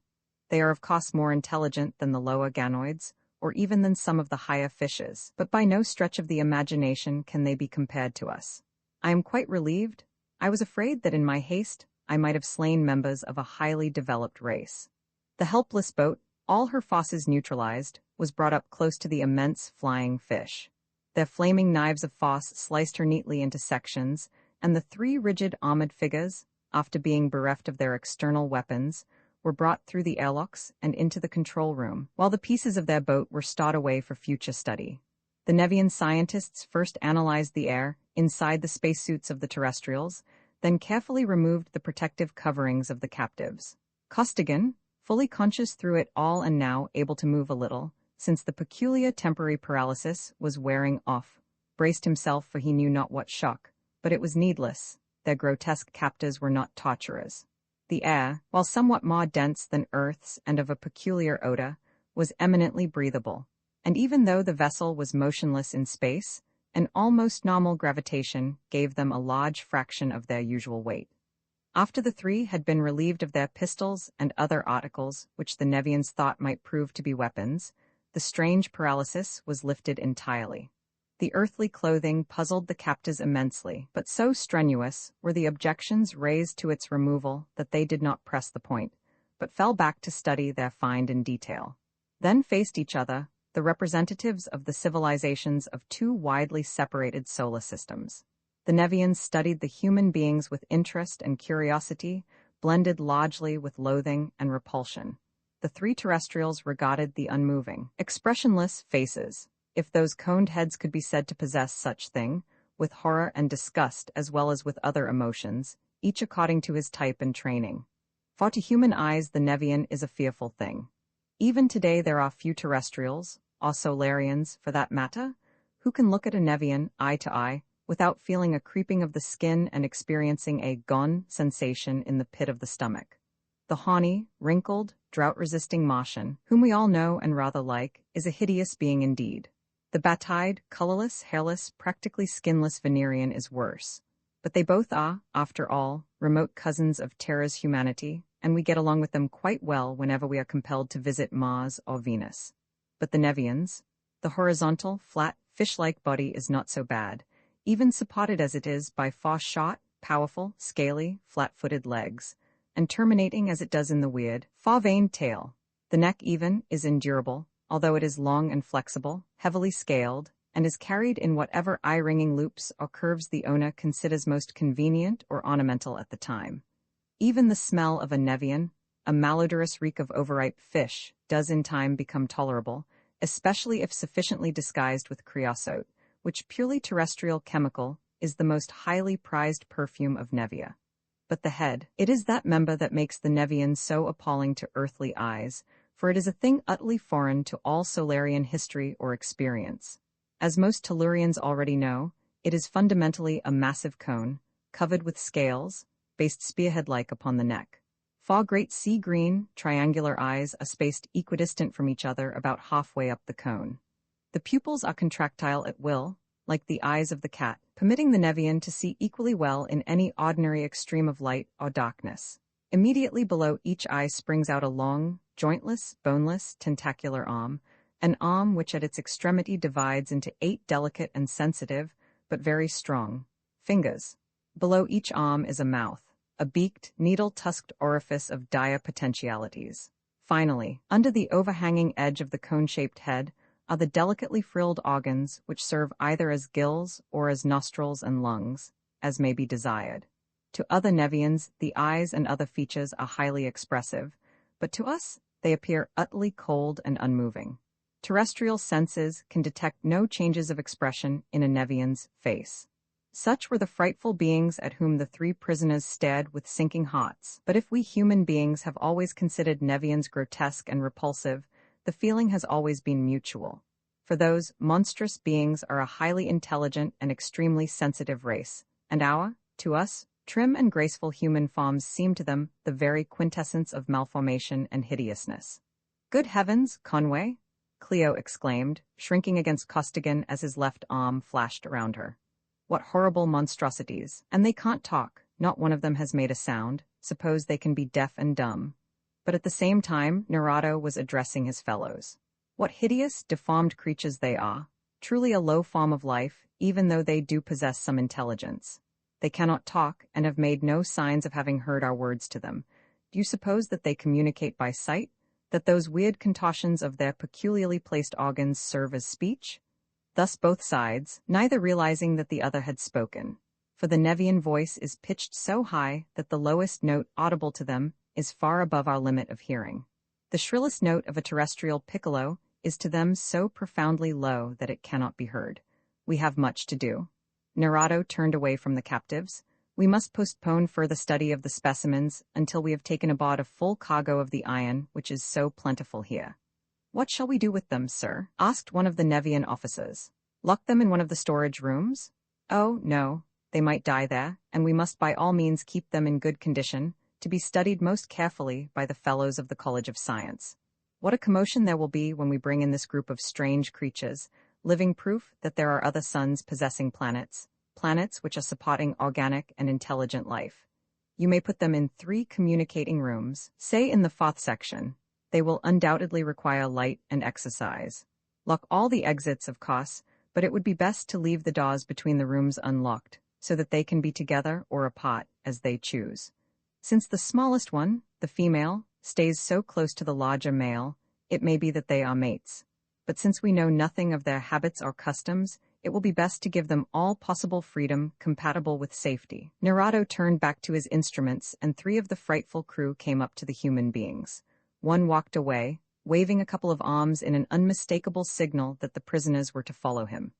They are of course more intelligent than the lower ganoids, or even than some of the higher fishes, but by no stretch of the imagination can they be compared to us. I am quite relieved. I was afraid that in my haste I might have slain members of a highly developed race. The helpless boat, all her forces neutralized, was brought up close to the immense flying fish. Their flaming knives of force sliced her neatly into sections, and the 3 rigid armored figures, after being bereft of their external weapons, were brought through the airlocks and into the control room, while the pieces of their boat were stowed away for future study. The Nevian scientists first analyzed the air inside the spacesuits of the terrestrials, then carefully removed the protective coverings of the captives. Costigan, fully conscious through it all and now able to move a little, since the peculiar temporary paralysis was wearing off, braced himself for he knew not what shock, but it was needless. Their grotesque captors were not torturers. The air, while somewhat more dense than Earth's and of a peculiar odor, was eminently breathable, and even though the vessel was motionless in space, an almost normal gravitation gave them a large fraction of their usual weight. After the 3 had been relieved of their pistols and other articles which the Nevians thought might prove to be weapons, The strange paralysis was lifted entirely. The earthly clothing puzzled the captors immensely, but so strenuous were the objections raised to its removal that they did not press the point, but fell back to study their find in detail. Then faced each other the representatives of the civilizations of two widely separated solar systems. The Nevians studied the human beings with interest and curiosity, blended largely with loathing and repulsion. The three terrestrials regarded the unmoving, expressionless faces, if those coned heads could be said to possess such thing, with horror and disgust as well as with other emotions, each according to his type and training. For to human eyes the Nevian is a fearful thing. Even today there are few terrestrials, or Solarians for that matter, who can look at a Nevian eye to eye without feeling a creeping of the skin and experiencing a gone sensation in the pit of the stomach. The horny, wrinkled, drought-resisting Martian, whom we all know and rather like, is a hideous being indeed. The bat-eyed, colorless, hairless, practically skinless Venerian is worse. But they both are, after all, remote cousins of Terra's humanity, and we get along with them quite well whenever we are compelled to visit Mars or Venus. But the Nevians, the horizontal, flat, fish-like body is not so bad, even supported as it is by far short, powerful, scaly, flat-footed legs, and terminating as it does in the weird, far-veined tail. The neck even is endurable, although it is long and flexible, heavily scaled, and is carried in whatever eye-wringing loops or curves the owner considers most convenient or ornamental at the time. Even the smell of a Nevian, a malodorous reek of overripe fish, does in time become tolerable, especially if sufficiently disguised with creosote, which purely terrestrial chemical is the most highly prized perfume of Nevia. But the head, it is that member that makes the Nevian so appalling to earthly eyes, for it is a thing utterly foreign to all Solarian history or experience. As most Tellurians already know, it is fundamentally a massive cone, covered with scales, based spearhead-like upon the neck. Four great sea-green, triangular eyes are spaced equidistant from each other about halfway up the cone. The pupils are contractile at will, like the eyes of the cat, permitting the Nevian to see equally well in any ordinary extreme of light or darkness. Immediately below each eye springs out a long, jointless, boneless, tentacular arm, an arm which at its extremity divides into 8 delicate and sensitive, but very strong, fingers. Below each arm is a mouth, a beaked, needle-tusked orifice of dire potentialities. Finally, under the overhanging edge of the cone-shaped head are the delicately frilled organs which serve either as gills or as nostrils and lungs, as may be desired. To other Nevians, the eyes and other features are highly expressive, but to us they appear utterly cold and unmoving. Terrestrial senses can detect no changes of expression in a Nevian's face. Such were the frightful beings at whom the three prisoners stared with sinking hearts. But if we human beings have always considered Nevians grotesque and repulsive, the feeling has always been mutual. For those monstrous beings are a highly intelligent and extremely sensitive race, and to us, trim and graceful human forms seem to them the very quintessence of malformation and hideousness. "Good heavens, Conway!" Cleo exclaimed, shrinking against Costigan as his left arm flashed around her. "What horrible monstrosities! And they can't talk, not one of them has made a sound. Suppose they can be deaf and dumb." But at the same time, Narado was addressing his fellows. "What hideous, deformed creatures they are! Truly a low form of life, even though they do possess some intelligence. They cannot talk, and have made no signs of having heard our words to them. Do you suppose that they communicate by sight? That those weird contortions of their peculiarly placed organs serve as speech?" Thus both sides, neither realizing that the other had spoken. For the Nevian voice is pitched so high that the lowest note audible to them is far above our limit of hearing. The shrillest note of a terrestrial piccolo is to them so profoundly low that it cannot be heard. We have much to do. Narado turned away from the captives. We must postpone further study of the specimens until we have taken aboard a full cargo of the iron which is so plentiful here. "What shall we do with them, sir?" asked one of the Nevian officers. "Lock them in one of the storage rooms?" "Oh, no. They might die there, and we must by all means keep them in good condition, to be studied most carefully by the fellows of the College of Science. What a commotion there will be when we bring in this group of strange creatures, living proof that there are other suns possessing planets which are supporting organic and intelligent life. You may put them in 3 communicating rooms, say in the 4th section. They will undoubtedly require light and exercise. Lock all the exits, of course, but it would be best to leave the doors between the rooms unlocked, so that they can be together or apart as they choose. Since the smallest one, the female, stays so close to the larger male, it may be that they are mates. But since we know nothing of their habits or customs, it will be best to give them all possible freedom compatible with safety. Narado turned back to his instruments, and 3 of the frightful crew came up to the human beings. One walked away, waving a couple of arms in an unmistakable signal that the prisoners were to follow him.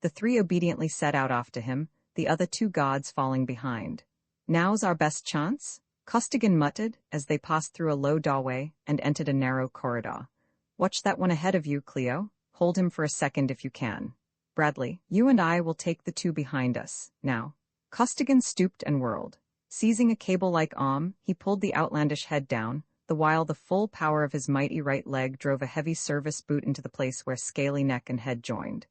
The 3 obediently set out after him, the other 2 guards falling behind. "Now's our best chance?" Costigan muttered as they passed through a low doorway and entered a narrow corridor. "Watch that one ahead of you, Cleo. Hold him for a second if you can. Bradley, you and I will take the 2 behind us, now." Costigan stooped and whirled. Seizing a cable-like arm, he pulled the outlandish head down, the while the full power of his mighty right leg drove a heavy service boot into the place where scaly neck and head joined.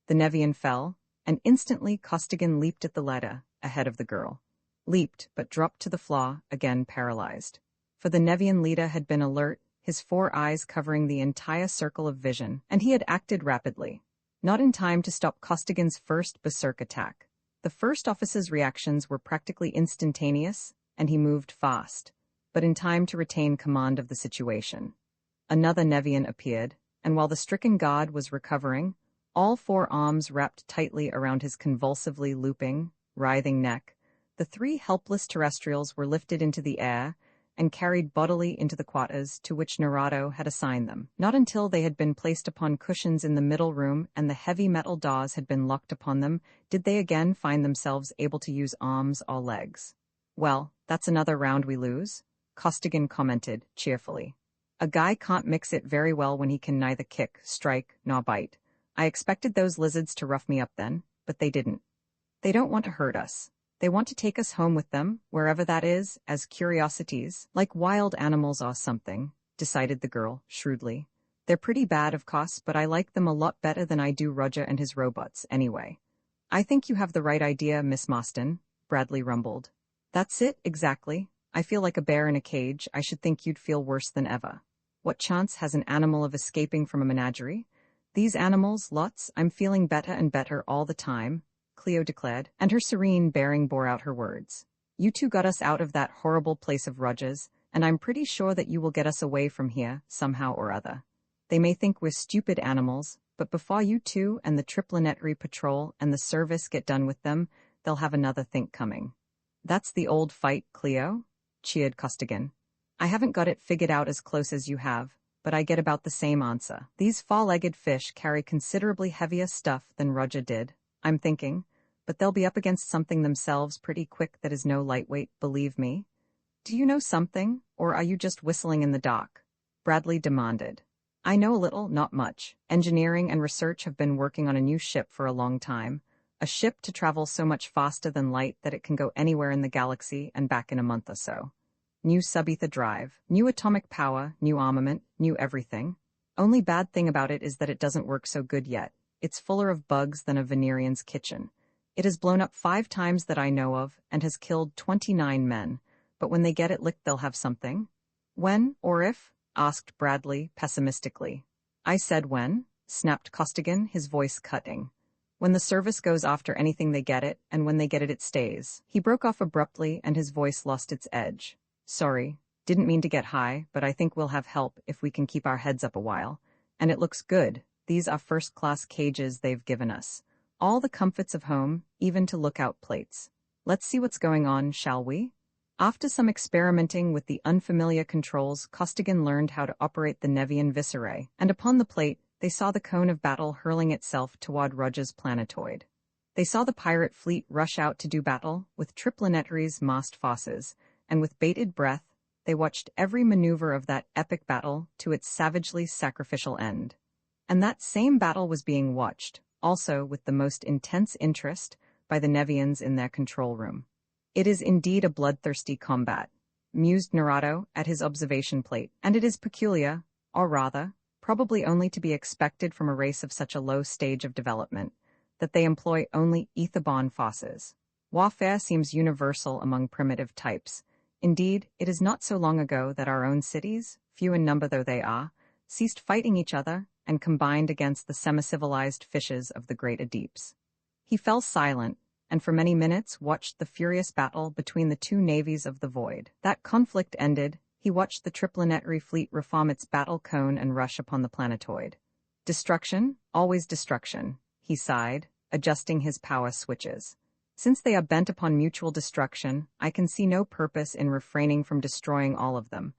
The Nevian fell, and instantly Costigan leaped at the ladder, ahead of the girl. Leaped, but dropped to the floor, again paralyzed. For the Nevian leader had been alert, his 4 eyes covering the entire circle of vision, and he had acted rapidly. Not in time to stop Costigan's first berserk attack. The first officer's reactions were practically instantaneous, and he moved fast, but in time to retain command of the situation. Another Nevian appeared, and while the stricken god was recovering, all 4 arms wrapped tightly around his convulsively looping, writhing neck, the 3 helpless terrestrials were lifted into the air and carried bodily into the quarters to which Narado had assigned them. Not until they had been placed upon cushions in the middle room and the heavy metal doors had been locked upon them did they again find themselves able to use arms or legs. "Well, that's another round we lose," Costigan commented, cheerfully. "A guy can't mix it very well when he can neither kick, strike, nor bite. I expected those lizards to rough me up then, but they didn't. They don't want to hurt us. They want to take us home with them, wherever that is, as curiosities, like wild animals or something," decided the girl, shrewdly. "They're pretty bad, of course, but I like them a lot better than I do Roger and his robots, anyway." "I think you have the right idea, Miss Marston," Bradley rumbled. "That's it, exactly. I feel like a bear in a cage. I should think you'd feel worse than ever. What chance has an animal of escaping from a menagerie? These animals, lots. I'm feeling better and better all the time," Cleo declared, and her serene bearing bore out her words. "You 2 got us out of that horrible place of Roger's, and I'm pretty sure that you will get us away from here, somehow or other. They may think we're stupid animals, but before you 2 and the Triplanetary patrol and the service get done with them, they'll have another think coming." "That's the old fight, Cleo," cheered Costigan. "I haven't got it figured out as close as you have, but I get about the same answer. These 4-legged fish carry considerably heavier stuff than Roger did, I'm thinking, but they'll be up against something themselves pretty quick that is no lightweight, believe me." "Do you know something, or are you just whistling in the dark?" Bradley demanded. "I know a little, not much. Engineering and research have been working on a new ship for a long time, a ship to travel so much faster than light that it can go anywhere in the galaxy and back in a month or so. New subether drive, new atomic power, new armament, new everything. Only bad thing about it is that it doesn't work so good yet. It's fuller of bugs than a Venerian's kitchen. It has blown up 5 times that I know of and has killed 29 men, but when they get it licked they'll have something." "When, or if?" asked Bradley pessimistically. "I said when," snapped Costigan, his voice cutting. "When the service goes after anything they get it, and when they get it it stays." He broke off abruptly and his voice lost its edge. "Sorry, didn't mean to get high, but I think we'll have help if we can keep our heads up a while. And it looks good. These are first-class cages they've given us. All the comforts of home, even to lookout plates. Let's see what's going on, shall we?" After some experimenting with the unfamiliar controls, Costigan learned how to operate the Nevian viscerae, and upon the plate, they saw the cone of battle hurling itself toward Roger's planetoid. They saw the pirate fleet rush out to do battle with Triplanetary's massed forces, and with bated breath, they watched every maneuver of that epic battle to its savagely sacrificial end. And that same battle was being watched, also with the most intense interest, by the Nevians in their control room. "It is indeed a bloodthirsty combat," mused Narado at his observation plate, "and it is peculiar, or rather, probably only to be expected from a race of such a low stage of development, that they employ only ether-borne forces. Warfare seems universal among primitive types. Indeed, it is not so long ago that our own cities, few in number though they are, ceased fighting each other and combined against the semi-civilized fishes of the great deeps. He fell silent, and for many minutes watched the furious battle between the two navies of the void. That conflict ended, he watched the Triplanetary fleet reform its battle cone and rush upon the planetoid. Destruction, always destruction, he sighed, adjusting his power switches. Since they are bent upon mutual destruction, I can see no purpose in refraining from destroying all of them.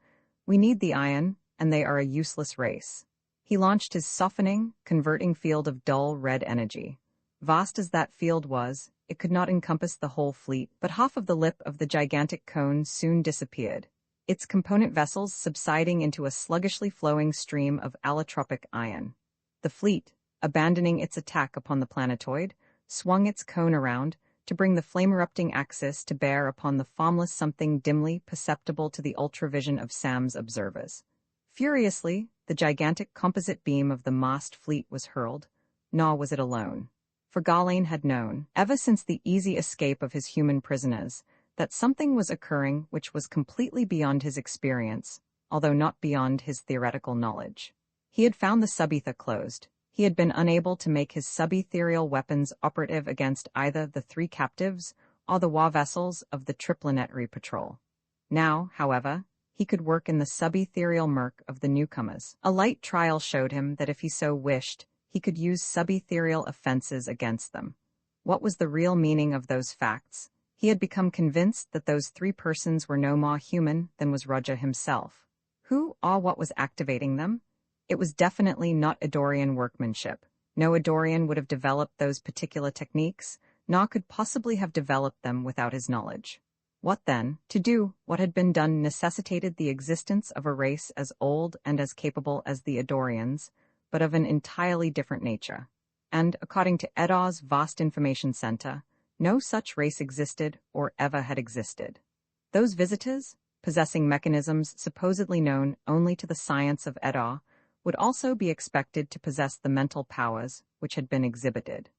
We need the iron, and they are a useless race. He launched his softening, converting field of dull red energy. Vast as that field was, it could not encompass the whole fleet, but half of the lip of the gigantic cone soon disappeared, its component vessels subsiding into a sluggishly flowing stream of allotropic iron. The fleet, abandoning its attack upon the planetoid, swung its cone around to bring the flame-erupting axis to bear upon the formless something dimly perceptible to the ultravision of Sam's observers. Furiously, the gigantic composite beam of the massed fleet was hurled, nor was it alone. For Galen had known, ever since the easy escape of his human prisoners, that something was occurring which was completely beyond his experience, although not beyond his theoretical knowledge. He had found the subether closed. He had been unable to make his subethereal weapons operative against either the three captives or the war vessels of the Triplanetary patrol. Now, however, he could work in the subethereal murk of the newcomers. A light trial showed him that if he so wished, he could use subethereal offenses against them. What was the real meaning of those facts? He had become convinced that those three persons were no more human than was Roger himself. Who or what was activating them? It was definitely not Adorian workmanship. No Adorian would have developed those particular techniques, nor could possibly have developed them without his knowledge. What then? To do what had been done necessitated the existence of a race as old and as capable as the Adorians, but of an entirely different nature. And, according to Edaw's vast information center, no such race existed or ever had existed. Those visitors, possessing mechanisms supposedly known only to the science of Edaw, would also be expected to possess the mental powers which had been exhibited.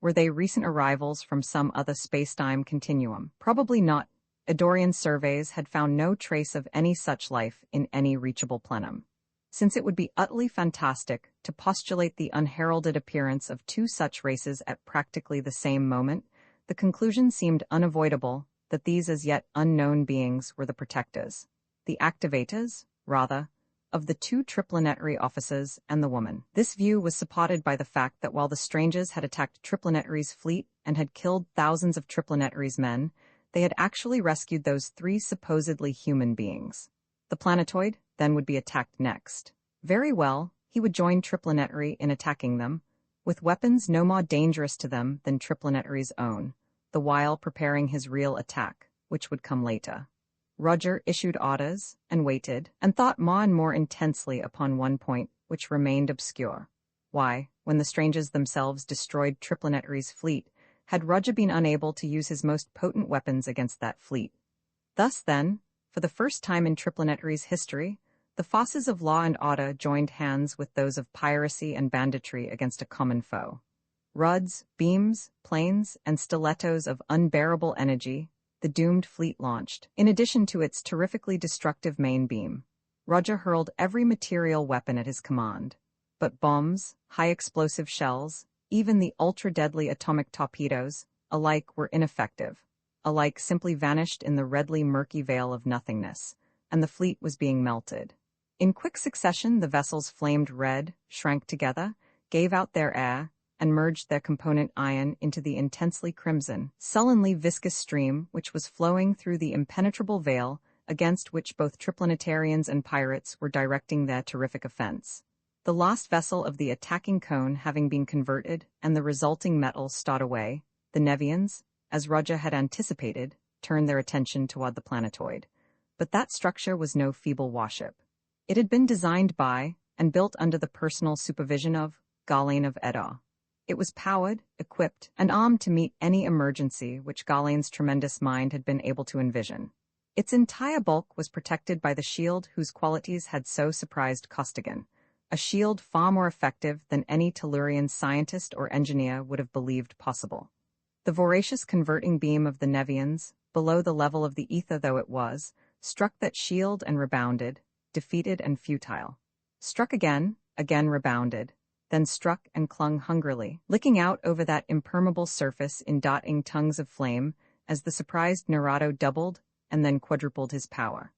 Were they recent arrivals from some other spacetime continuum? Probably not. Adorian surveys had found no trace of any such life in any reachable plenum. Since it would be utterly fantastic to postulate the unheralded appearance of two such races at practically the same moment, the conclusion seemed unavoidable that these as yet unknown beings were the protectors, the activators, rather, of the two Triplanetary officers and the woman. This view was supported by the fact that while the strangers had attacked Triplanetary's fleet and had killed thousands of Triplanetary's men, they had actually rescued those three supposedly human beings. The planetoid then would be attacked next. Very well, he would join Triplanetary in attacking them, with weapons no more dangerous to them than Triplanetary's own, the while preparing his real attack, which would come later. Roger issued orders, and waited, and thought more and more intensely upon one point which remained obscure. Why, when the strangers themselves destroyed Triplanetary's fleet, had Roger been unable to use his most potent weapons against that fleet? Thus, then, for the first time in Triplanetary's history, the forces of law and order joined hands with those of piracy and banditry against a common foe. Rods, beams, planes, and stilettos of unbearable energy, the doomed fleet launched. In addition to its terrifically destructive main beam, Roger hurled every material weapon at his command. But bombs, high-explosive shells, even the ultra-deadly atomic torpedoes, alike were ineffective, alike simply vanished in the redly murky veil of nothingness, and the fleet was being melted. In quick succession the vessels flamed red, shrank together, gave out their air, and merged their component iron into the intensely crimson, sullenly viscous stream which was flowing through the impenetrable veil against which both Triplanetarians and pirates were directing their terrific offense. The lost vessel of the attacking cone having been converted and the resulting metal stowed away, the Nevians, as Roger had anticipated, turned their attention toward the planetoid. But that structure was no feeble warship. It had been designed by, and built under the personal supervision of, Galen of Edaw. It was powered, equipped, and armed to meet any emergency which Galen's tremendous mind had been able to envision. Its entire bulk was protected by the shield whose qualities had so surprised Costigan, a shield far more effective than any Tellurian scientist or engineer would have believed possible. The voracious converting beam of the Nevians, below the level of the ether though it was, struck that shield and rebounded, defeated and futile. Struck again, again rebounded, then struck and clung hungrily, licking out over that impermeable surface in dotting tongues of flame as the surprised Narado doubled and then quadrupled his power.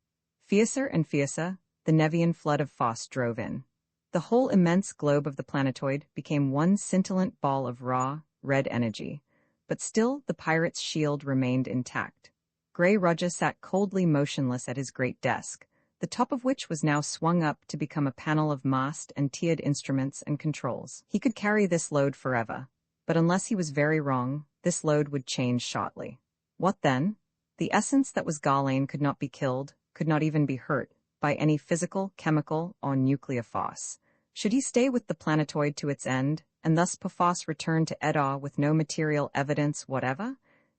Fiercer and fiercer, the Nevian flood of Phos drove in. The whole immense globe of the planetoid became one scintillant ball of raw, red energy, but still the pirate's shield remained intact. Grey Roger sat coldly motionless at his great desk, the top of which was now swung up to become a panel of massed and tiered instruments and controls. He could carry this load forever, but unless he was very wrong, this load would change shortly. What then? The essence that was Garlane could not be killed, could not even be hurt, by any physical, chemical, or nuclear force. Should he stay with the planetoid to its end, and thus perforce return to Edar with no material evidence whatever?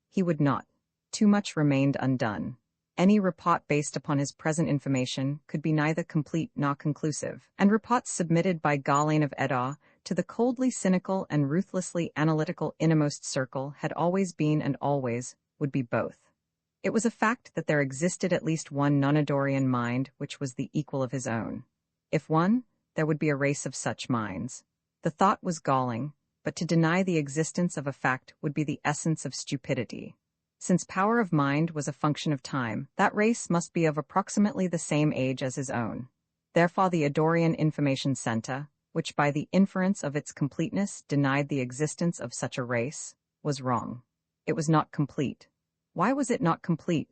He would not. Too much remained undone. Any report based upon his present information could be neither complete nor conclusive, and reports submitted by Garlane of Edar to the coldly cynical and ruthlessly analytical innermost circle had always been and always would be both. It was a fact that there existed at least one non-Edorian mind which was the equal of his own. If one, there would be a race of such minds. The thought was galling, but to deny the existence of a fact would be the essence of stupidity. Since power of mind was a function of time, that race must be of approximately the same age as his own. Therefore the Edorian Information Center, which by the inference of its completeness denied the existence of such a race, was wrong. It was not complete. Why was it not complete?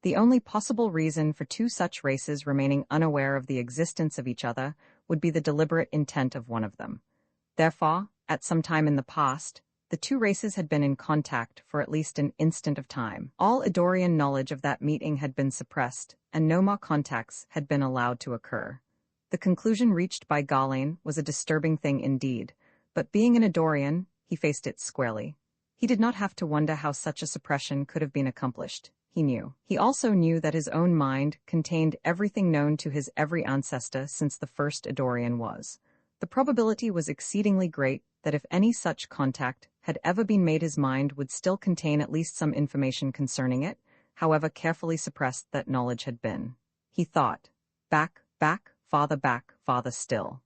The only possible reason for two such races remaining unaware of the existence of each other would be the deliberate intent of one of them. Therefore, at some time in the past, the two races had been in contact for at least an instant of time. All Edorian knowledge of that meeting had been suppressed, and no more contacts had been allowed to occur. The conclusion reached by Garlane was a disturbing thing indeed, but being an Edorian, he faced it squarely. He did not have to wonder how such a suppression could have been accomplished. He knew. He also knew that his own mind contained everything known to his every ancestor since the first Edorian was. The probability was exceedingly great that if any such contact had ever been made, his mind would still contain at least some information concerning it, however carefully suppressed that knowledge had been. He thought, back, farther still.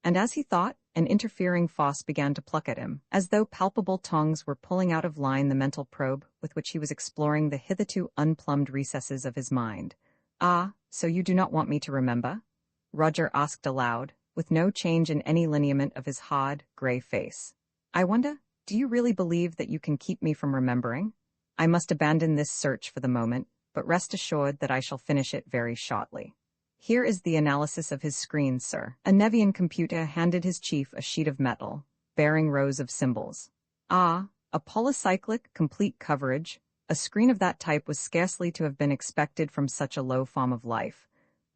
And as he thought, an interfering force began to pluck at him, as though palpable tongs were pulling out of line the mental probe with which he was exploring the hitherto unplumbed recesses of his mind. "Ah, so you do not want me to remember?" Roger asked aloud, with no change in any lineament of his hard, gray face. "I wonder, do you really believe that you can keep me from remembering? I must abandon this search for the moment, but rest assured that I shall finish it very shortly. Here is the analysis of his screen, sir." A Nevian computer handed his chief a sheet of metal, bearing rows of symbols. "Ah, a polycyclic, complete coverage. A screen of that type was scarcely to have been expected from such a low form of life,"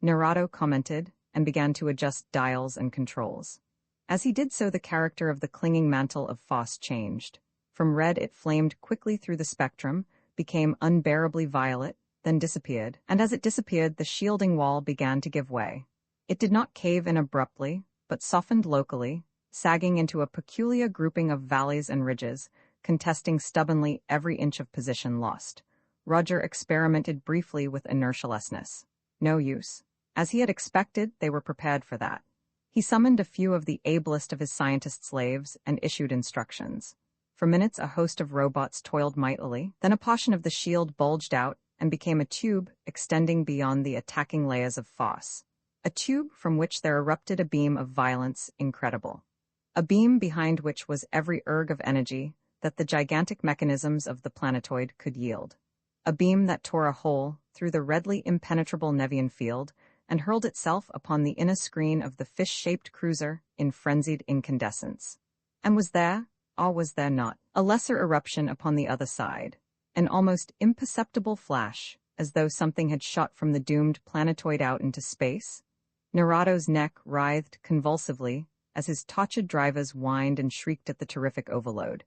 Narado commented, and began to adjust dials and controls. As he did so, the character of the clinging mantle of Phos changed. From red it flamed quickly through the spectrum, became unbearably violet, then disappeared, and as it disappeared the shielding wall began to give way. It did not cave in abruptly, but softened locally, sagging into a peculiar grouping of valleys and ridges, contesting stubbornly every inch of position lost. Roger experimented briefly with inertialessness. No use. As he had expected, they were prepared for that. He summoned a few of the ablest of his scientist slaves and issued instructions. For minutes a host of robots toiled mightily, then a portion of the shield bulged out and became a tube extending beyond the attacking layers of Phos. A tube from which there erupted a beam of violence incredible. A beam behind which was every erg of energy that the gigantic mechanisms of the planetoid could yield. A beam that tore a hole through the redly impenetrable Nevian field and hurled itself upon the inner screen of the fish-shaped cruiser in frenzied incandescence. And was there, or was there not, a lesser eruption upon the other side? An almost imperceptible flash, as though something had shot from the doomed planetoid out into space? Narado's neck writhed convulsively as his tortured drivers whined and shrieked at the terrific overload,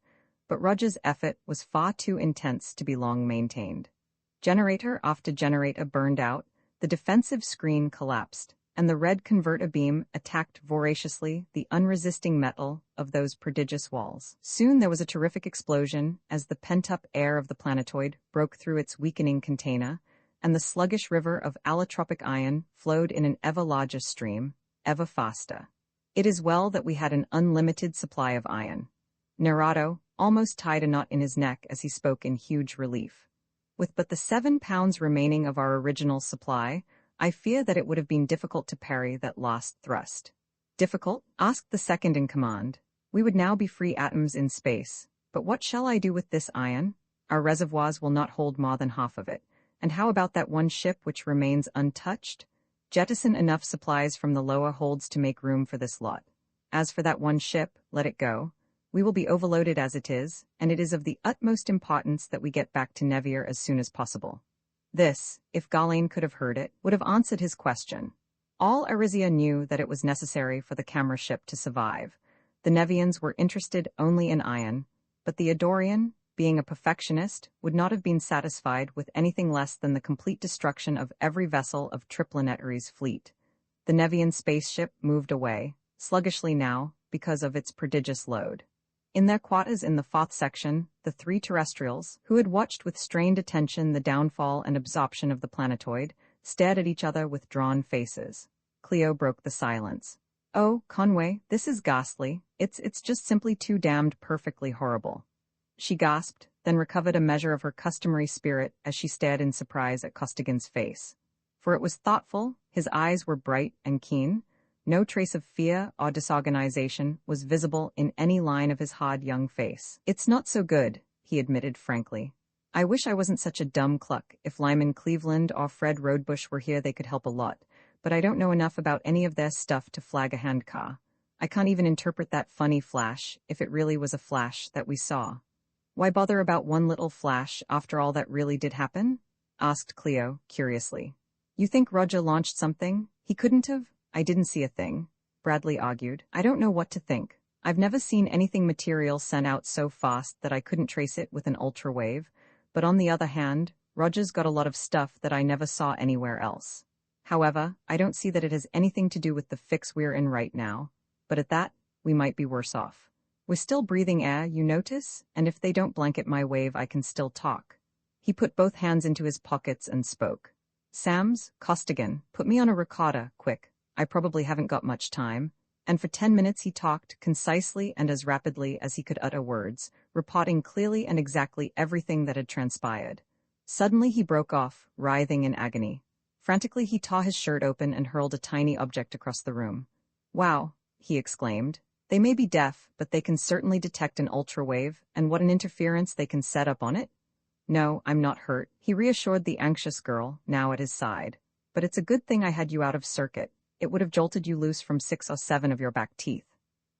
but Roger's effort was far too intense to be long maintained. Generator after generator burned out, the defensive screen collapsed, and the red converter beam attacked voraciously the unresisting metal of those prodigious walls. Soon there was a terrific explosion as the pent-up air of the planetoid broke through its weakening container, and the sluggish river of allotropic iron flowed in an ever larger stream, ever faster. It is well that we had an unlimited supply of iron. Nerado almost tied a knot in his neck as he spoke in huge relief. With but the 7 pounds remaining of our original supply, I fear that it would have been difficult to parry that last thrust. Difficult? Asked the second in command. We would now be free atoms in space. But what shall I do with this iron? Our reservoirs will not hold more than half of it. And how about that one ship which remains untouched? Jettison enough supplies from the lower holds to make room for this lot. As for that one ship, let it go. We will be overloaded as it is, and it is of the utmost importance that we get back to Nevier as soon as possible. This, if Galen could have heard it, would have answered his question. All Arisia knew that it was necessary for the camera ship to survive. The Nevians were interested only in iron, but the Adorian, being a perfectionist, would not have been satisfied with anything less than the complete destruction of every vessel of Triplanary's fleet. The Nevian spaceship moved away, sluggishly now, because of its prodigious load. In their quarters in the fourth section, the 3 terrestrials, who had watched with strained attention the downfall and absorption of the planetoid, stared at each other with drawn faces. Cleo broke the silence. "Oh, Conway, this is ghastly. It's just simply too damned perfectly horrible." She gasped, then recovered a measure of her customary spirit as she stared in surprise at Costigan's face. For it was thoughtful, his eyes were bright and keen. No trace of fear or disorganization was visible in any line of his hard young face. "It's not so good," he admitted frankly. "I wish I wasn't such a dumb cluck. If Lyman Cleveland or Fred Roadbush were here they could help a lot, but I don't know enough about any of their stuff to flag a handcar. I can't even interpret that funny flash, if it really was a flash, that we saw." "Why bother about one little flash after all that really did happen?" asked Cleo, curiously. "You think Roger launched something? He couldn't have?" "I didn't see a thing," Bradley argued. "I don't know what to think. I've never seen anything material sent out so fast that I couldn't trace it with an ultrawave, but on the other hand, Roger's got a lot of stuff that I never saw anywhere else. However, I don't see that it has anything to do with the fix we're in right now, but at that, we might be worse off. We're still breathing air, you notice, and if they don't blanket my wave I can still talk." He put both hands into his pockets and spoke. "Sams, Costigan, put me on a recorder, quick. I probably haven't got much time." And for 10 minutes he talked, concisely and as rapidly as he could utter words, reporting clearly and exactly everything that had transpired. Suddenly he broke off, writhing in agony. Frantically he tore his shirt open and hurled a tiny object across the room. "Wow," he exclaimed. "They may be deaf, but they can certainly detect an ultrawave, and what an interference they can set up on it." "No, I'm not hurt," he reassured the anxious girl, now at his side. "But it's a good thing I had you out of circuit. It would have jolted you loose from 6 or 7 of your back teeth."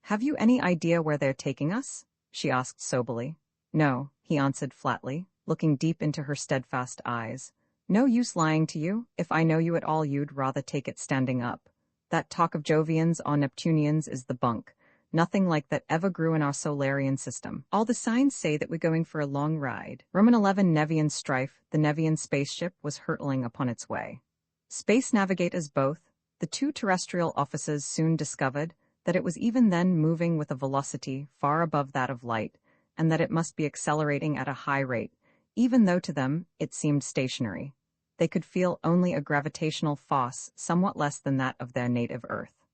"Have you any idea where they're taking us?" she asked soberly. "No," he answered flatly, looking deep into her steadfast eyes. "No use lying to you. If I know you at all you'd rather take it standing up. That talk of Jovians or Neptunians is the bunk. Nothing like that ever grew in our Solarian system. All the signs say that we're going for a long ride." Roman 11 Nevian Strife, the Nevian spaceship, was hurtling upon its way. Space navigators both, the 2 terrestrial officers soon discovered that it was even then moving with a velocity far above that of light, and that it must be accelerating at a high rate, even though to them it seemed stationary. They could feel only a gravitational force somewhat less than that of their native Earth.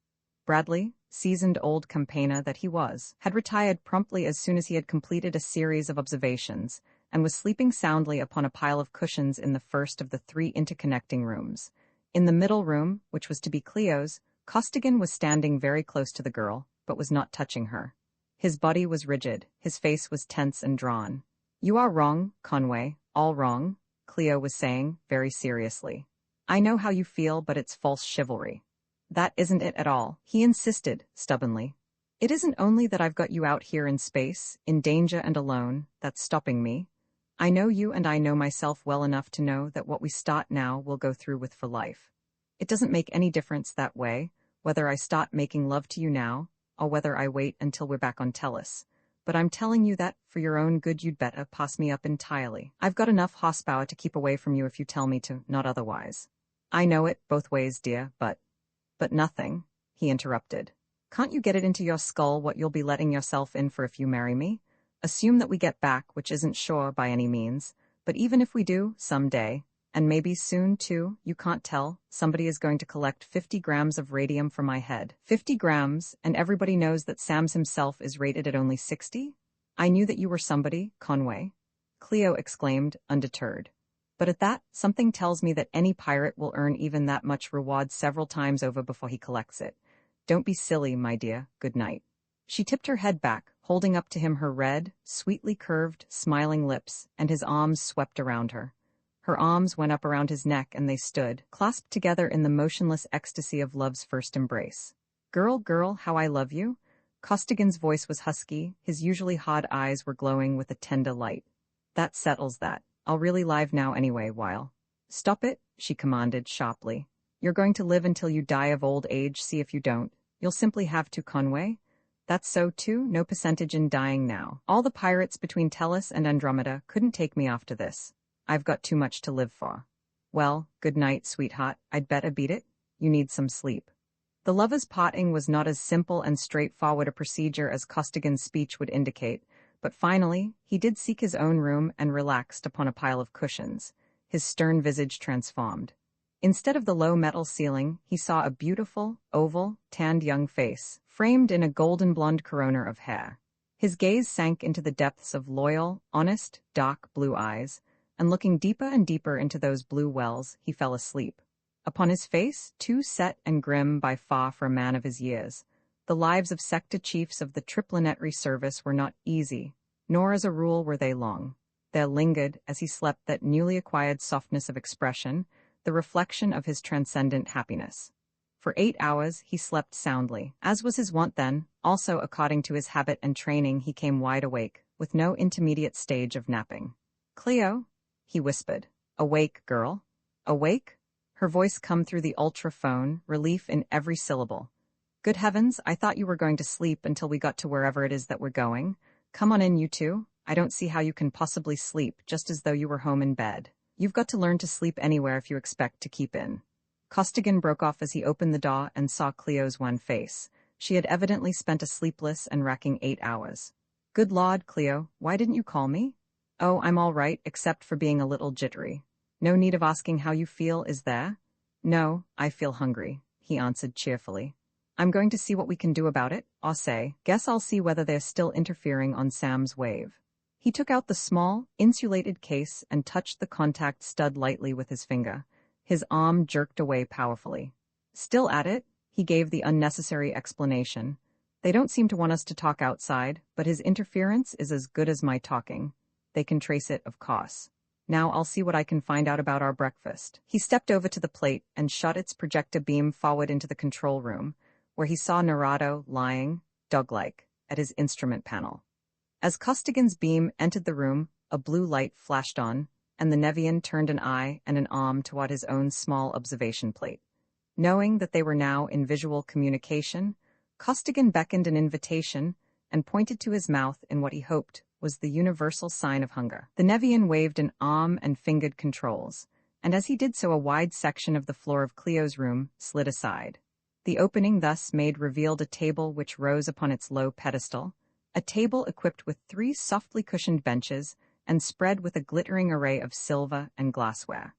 Bradley, seasoned old campaigner that he was, had retired promptly as soon as he had completed a series of observations, and was sleeping soundly upon a pile of cushions in the first of the 3 interconnecting rooms. In the middle room, which was to be Cleo's, Costigan was standing very close to the girl, but was not touching her. His body was rigid, his face was tense and drawn. "You are wrong, Conway, all wrong," Cleo was saying, very seriously. "I know how you feel, but it's false chivalry." "That isn't it at all," he insisted, stubbornly. "It isn't only that I've got you out here in space, in danger and alone, that's stopping me. I know you and I know myself well enough to know that what we start now we'll go through with for life. It doesn't make any difference that way, whether I start making love to you now, or whether I wait until we're back on Tellus. But I'm telling you that, for your own good, you'd better pass me up entirely. I've got enough horsepower to keep away from you if you tell me to, not otherwise." "I know it, both ways, dear, but nothing," he interrupted. "Can't you get it into your skull what you'll be letting yourself in for if you marry me? Assume that we get back, which isn't sure by any means, but even if we do, someday, And maybe soon, too, you can't tell, somebody is going to collect 50 grams of radium from my head. 50 grams, and everybody knows that Sam's himself is rated at only 60? I knew that you were somebody, Conway, Cleo exclaimed, undeterred. But at that, something tells me that any pirate will earn even that much reward several times over before he collects it. Don't be silly, my dear. Good night. She tipped her head back, holding up to him her red, sweetly curved, smiling lips, and his arms swept around her. Her arms went up around his neck and they stood, clasped together in the motionless ecstasy of love's first embrace. Girl, girl, how I love you. Costigan's voice was husky, his usually hard eyes were glowing with a tender light. That settles that. I'll really live now anyway, while. Stop it, she commanded sharply. You're going to live until you die of old age, see if you don't. You'll simply have to, Conway. That's so too, no percentage in dying now. All the pirates between Tellus and Andromeda couldn't take me after this. I've got too much to live for. Well, good night, sweetheart. I'd better beat it. You need some sleep. The lovers' parting was not as simple and straightforward a procedure as Costigan's speech would indicate, but finally, he did seek his own room and relaxed upon a pile of cushions, his stern visage transformed. Instead of the low metal ceiling, he saw a beautiful, oval, tanned young face, framed in a golden blonde corona of hair. His gaze sank into the depths of loyal, honest, dark blue eyes, and looking deeper and deeper into those blue wells, he fell asleep. Upon his face, too set and grim by far for a man of his years, the lives of sector chiefs of the Triplanetary service were not easy, nor as a rule were they long. There lingered, as he slept, that newly acquired softness of expression, the reflection of his transcendent happiness. For 8 hours he slept soundly. As was his wont then, also according to his habit and training, he came wide awake, with no intermediate stage of napping. "Cleo," he whispered. "Awake, girl. Awake?" Her voice come through the ultra-phone, relief in every syllable. "Good heavens, I thought you were going to sleep until we got to wherever it is that we're going. Come on in, you two. I don't see how you can possibly sleep, just as though you were home in bed. You've got to learn to sleep anywhere if you expect to keep in." Costigan broke off as he opened the door and saw Cleo's wan face. She had evidently spent a sleepless and racking 8 hours. "Good Lord, Cleo, why didn't you call me?" "Oh, I'm all right, except for being a little jittery." "No need of asking how you feel, is there?" "No, I feel hungry," he answered cheerfully. "I'm going to see what we can do about it, I'll say. Guess I'll see whether they're still interfering on Sam's wave." He took out the small, insulated case and touched the contact stud lightly with his finger. His arm jerked away powerfully. "Still at it?" He gave the unnecessary explanation. "They don't seem to want us to talk outside, but his interference is as good as my talking. They can trace it, of course. Now I'll see what I can find out about our breakfast." He stepped over to the plate and shot its projector beam forward into the control room, where he saw Narado lying, dog-like, at his instrument panel. As Costigan's beam entered the room, a blue light flashed on, and the Nevian turned an eye and an arm toward his own small observation plate. Knowing that they were now in visual communication, Costigan beckoned an invitation and pointed to his mouth in what he hoped was the universal sign of hunger. The Nevian waved an arm and fingered controls, and as he did so a wide section of the floor of Cleo's room slid aside. The opening thus made revealed a table which rose upon its low pedestal, a table equipped with 3 softly cushioned benches and spread with a glittering array of silver and glassware.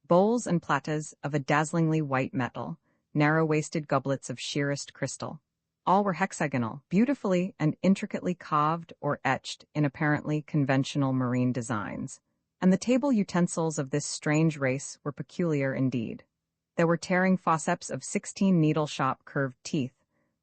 Bowls and platters of a dazzlingly white metal, narrow-waisted goblets of sheerest crystal. All were hexagonal, beautifully and intricately carved or etched in apparently conventional marine designs, and the table utensils of this strange race were peculiar indeed. There were tearing forceps of 16 needle-sharp curved teeth,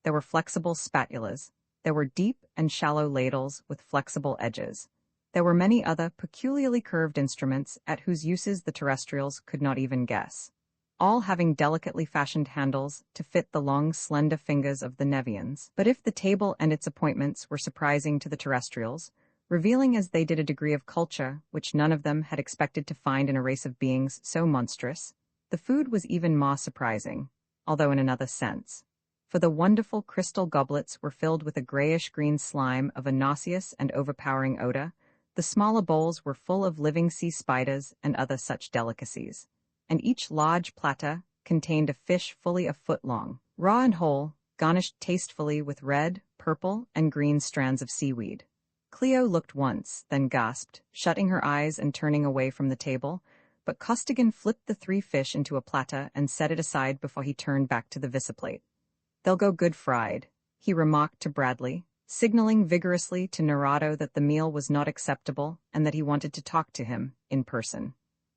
there were flexible spatulas, there were deep and shallow ladles with flexible edges. There were many other peculiarly curved instruments at whose uses the terrestrials could not even guess, all having delicately fashioned handles to fit the long, slender fingers of the Nevians. But if the table and its appointments were surprising to the terrestrials, revealing as they did a degree of culture which none of them had expected to find in a race of beings so monstrous, the food was even more surprising, although in another sense. For the wonderful crystal goblets were filled with a grayish-green slime of a nauseous and overpowering odor. The smaller bowls were full of living sea spiders and other such delicacies, and each large platter contained a fish fully a foot long, raw and whole, garnished tastefully with red, purple, and green strands of seaweed. Cleo looked once, then gasped, shutting her eyes and turning away from the table, but Costigan flipped the 3 fish into a platter and set it aside before he turned back to the visiplate. "They'll go good fried," he remarked to Bradley, signaling vigorously to Narado that the meal was not acceptable and that he wanted to talk to him in person.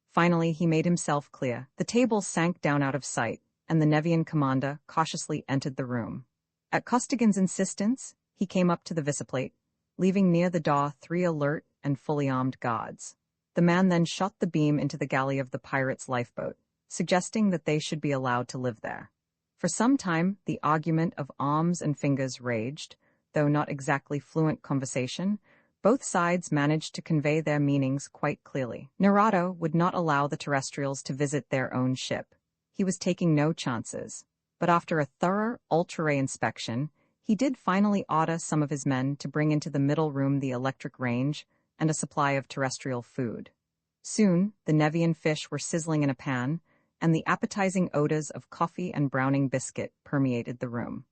Finally, he made himself clear. The table sank down out of sight, and the Nevian commander cautiously entered the room. At Costigan's insistence, he came up to the visiplate, leaving near the door 3 alert and fully armed guards. The man then shot the beam into the galley of the pirate's lifeboat, suggesting that they should be allowed to live there. For some time, the argument of arms and fingers raged, though not exactly fluent conversation. Both sides managed to convey their meanings quite clearly. Narado would not allow the terrestrials to visit their own ship. He was taking no chances. But after a thorough ultra-ray inspection, he did finally order some of his men to bring into the middle room the electric range and a supply of terrestrial food. Soon, the Nevian fish were sizzling in a pan, and the appetizing odors of coffee and browning biscuit permeated the room.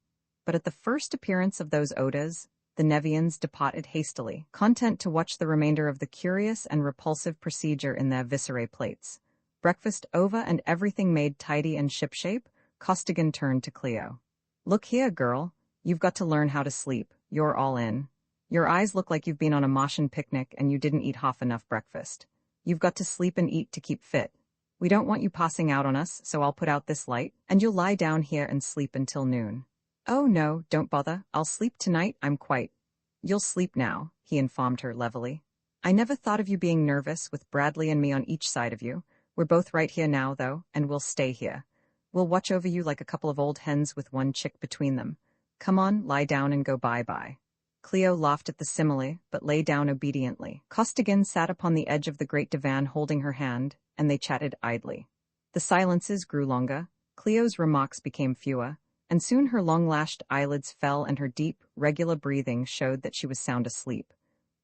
But at the first appearance of those odors, the Nevians departed hastily, content to watch the remainder of the curious and repulsive procedure in their viscerae plates. Breakfast over and everything made tidy and shipshape, Costigan turned to Cleo. "Look here, girl. You've got to learn how to sleep. You're all in. Your eyes look like you've been on a Martian picnic and you didn't eat half enough breakfast. You've got to sleep and eat to keep fit. We don't want you passing out on us, so I'll put out this light, and you'll lie down here and sleep until noon." "Oh no, don't bother. I'll sleep tonight, I'm quite." "You'll sleep now," he informed her levelly. "I never thought of you being nervous with Bradley and me on each side of you. We're both right here now, though, and we'll stay here. We'll watch over you like a couple of old hens with one chick between them. Come on, lie down and go bye-bye." Cleo laughed at the simile, but lay down obediently. Costigan sat upon the edge of the great divan holding her hand, and they chatted idly. The silences grew longer, Cleo's remarks became fewer, and soon her long-lashed eyelids fell and her deep, regular breathing showed that she was sound asleep.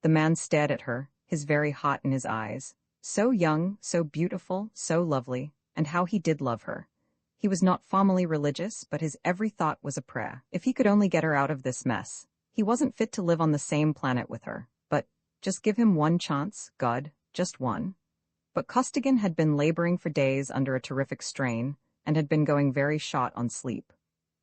The man stared at her, his very heart in his eyes. So young, so beautiful, so lovely, and how he did love her. He was not formally religious, but his every thought was a prayer. If he could only get her out of this mess. He wasn't fit to live on the same planet with her, but just give him one chance, God, just one. But Costigan had been laboring for days under a terrific strain, and had been going very short on sleep.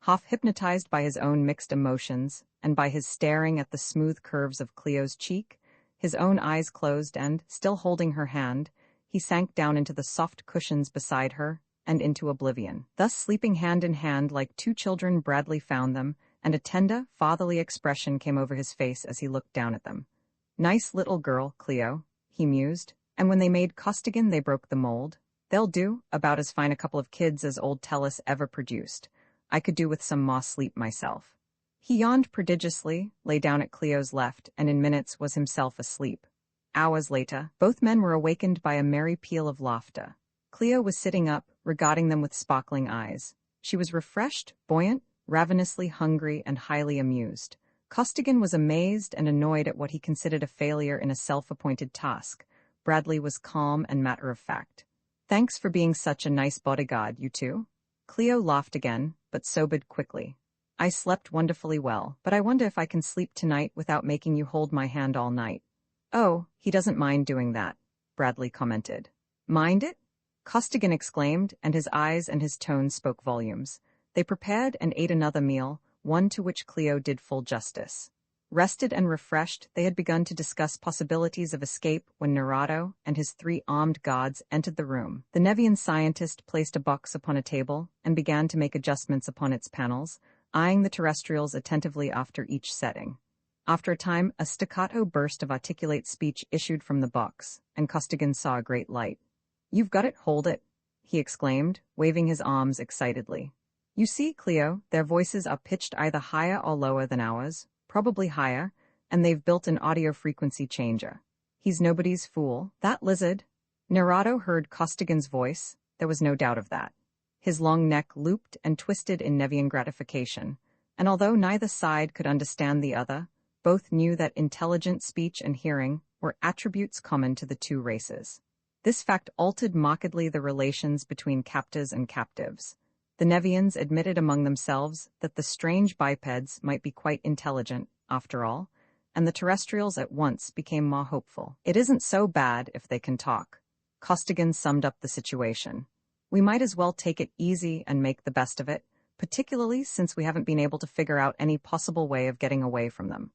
Half hypnotized by his own mixed emotions, and by his staring at the smooth curves of Cleo's cheek, his own eyes closed and, still holding her hand, he sank down into the soft cushions beside her, and into oblivion. Thus sleeping hand in hand like 2 children, Bradley found them, and a tender, fatherly expression came over his face as he looked down at them. "Nice little girl, Cleo," he mused, "and when they made Costigan they broke the mold. They'll do, about as fine a couple of kids as old Tellus ever produced. I could do with some more sleep myself." He yawned prodigiously, lay down at Cleo's left, and in minutes was himself asleep. Hours later, both men were awakened by a merry peal of laughter. Cleo was sitting up, regarding them with sparkling eyes. She was refreshed, buoyant, ravenously hungry, and highly amused. Costigan was amazed and annoyed at what he considered a failure in a self-appointed task. Bradley was calm and matter-of-fact. "Thanks for being such a nice bodyguard, you two." Cleo laughed again, but sobered quickly. "I slept wonderfully well, but I wonder if I can sleep tonight without making you hold my hand all night." "Oh, he doesn't mind doing that," Bradley commented. "Mind it?" Costigan exclaimed, and his eyes and his tone spoke volumes. They prepared and ate another meal, one to which Cleo did full justice. Rested and refreshed, they had begun to discuss possibilities of escape when Narado and his 3 armed guards entered the room. The Nevian scientist placed a box upon a table and began to make adjustments upon its panels, eyeing the terrestrials attentively after each setting. After a time, a staccato burst of articulate speech issued from the box, and Costigan saw a great light. "You've got it, hold it," he exclaimed, waving his arms excitedly. "You see, Cleo, their voices are pitched either higher or lower than ours, probably higher, and they've built an audio frequency changer. He's nobody's fool, that lizard." Narado heard Costigan's voice, there was no doubt of that. His long neck looped and twisted in Nevian gratification, and although neither side could understand the other, both knew that intelligent speech and hearing were attributes common to the 2 races. This fact altered markedly the relations between captors and captives. The Nevians admitted among themselves that the strange bipeds might be quite intelligent, after all, and the terrestrials at once became more hopeful. "It isn't so bad if they can talk." Costigan summed up the situation. We might as well take it easy and make the best of it, particularly since we haven't been able to figure out any possible way of getting away from them.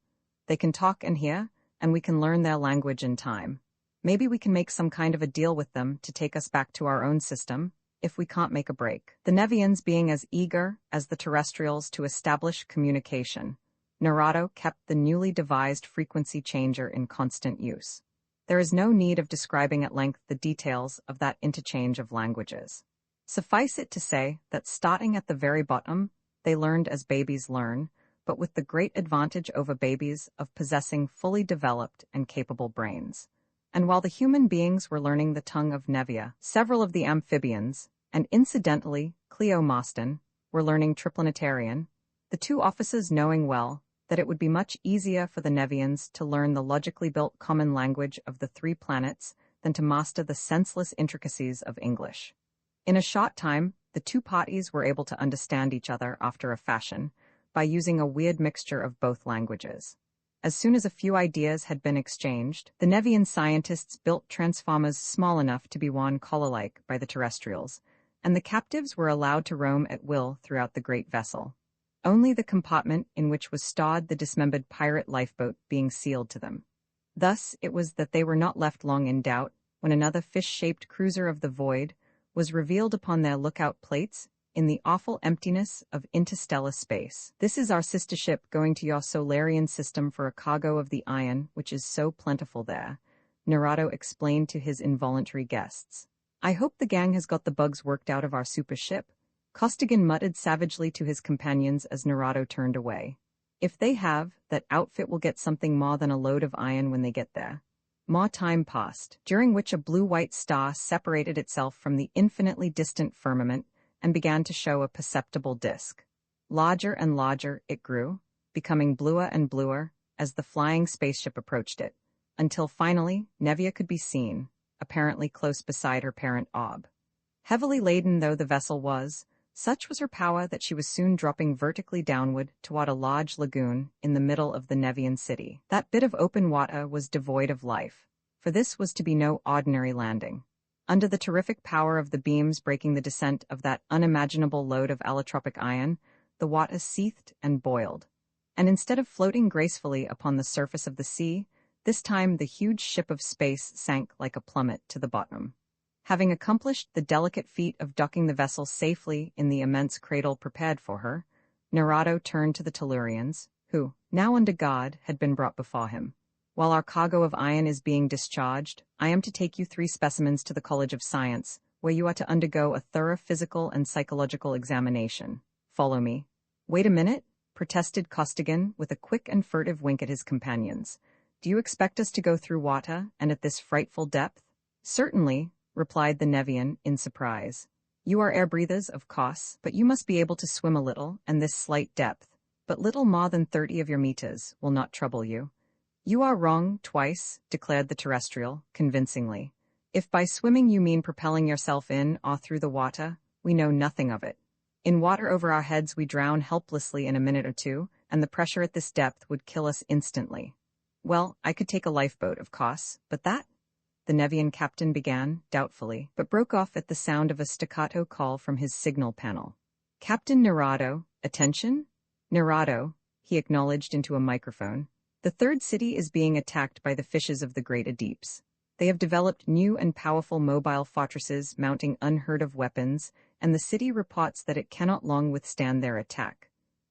They can talk and hear, and we can learn their language in time. Maybe we can make some kind of a deal with them to take us back to our own system, if we can't make a break. The Nevians being as eager as the terrestrials to establish communication, Narado kept the newly devised frequency changer in constant use. There is no need of describing at length the details of that interchange of languages. Suffice it to say that starting at the very bottom, they learned as babies learn, but with the great advantage over babies of possessing fully developed and capable brains. And while the human beings were learning the tongue of Nevia, several of the amphibians, and incidentally Cleo Marston, were learning Triplanetarian, the two officers knowing well that it would be much easier for the Nevians to learn the logically built common language of the 3 planets than to master the senseless intricacies of English. In a short time, the two parties were able to understand each other after a fashion, by using a weird mixture of both languages. As soon as a few ideas had been exchanged, the Nevian scientists built transformers small enough to be worn collar-like by the terrestrials, and the captives were allowed to roam at will throughout the great vessel. Only the compartment in which was stored the dismembered pirate lifeboat being sealed to them. Thus it was that they were not left long in doubt when another fish-shaped cruiser of the void was revealed upon their lookout plates in the awful emptiness of interstellar space. "This is our sister ship going to your Solarian system for a cargo of the iron which is so plentiful there," Narado explained to his involuntary guests. "I hope the gang has got the bugs worked out of our super ship," Costigan muttered savagely to his companions as Narado turned away. "If they have, that outfit will get something more than a load of iron when they get there." More time passed, during which a blue-white star separated itself from the infinitely distant firmament and began to show a perceptible disk. Larger and larger it grew, becoming bluer and bluer as the flying spaceship approached it, until finally Nevia could be seen, apparently close beside her parent Ob. Heavily laden though the vessel was, such was her power that she was soon dropping vertically downward toward a large lagoon in the middle of the Nevian city. That bit of open water was devoid of life, for this was to be no ordinary landing. Under the terrific power of the beams breaking the descent of that unimaginable load of allotropic iron, the water seethed and boiled. And instead of floating gracefully upon the surface of the sea, this time the huge ship of space sank like a plummet to the bottom. Having accomplished the delicate feat of docking the vessel safely in the immense cradle prepared for her, Narado turned to the Tellurians, who, now under guard, had been brought before him. "While our cargo of iron is being discharged, I am to take you 3 specimens to the College of Science, where you are to undergo a thorough physical and psychological examination. Follow me." "Wait a minute," protested Costigan with a quick and furtive wink at his companions. "Do you expect us to go through water, and at this frightful depth?" "Certainly," replied the Nevian in surprise. "You are air breathers, of course, but you must be able to swim a little, and this slight depth, but little more than 30 of your meters, will not trouble you." "You are wrong twice," declared the terrestrial, convincingly. "If by swimming you mean propelling yourself in or through the water, we know nothing of it. In water over our heads we drown helplessly in a minute or two, and the pressure at this depth would kill us instantly." "Well, I could take a lifeboat, of course, but that—" the Nevian captain began, doubtfully, but broke off at the sound of a staccato call from his signal panel. "Captain Narado, attention?" "Narado," he acknowledged into a microphone. "The third city is being attacked by the fishes of the great Adeeps. They have developed new and powerful mobile fortresses mounting unheard-of weapons, and the city reports that it cannot long withstand their attack.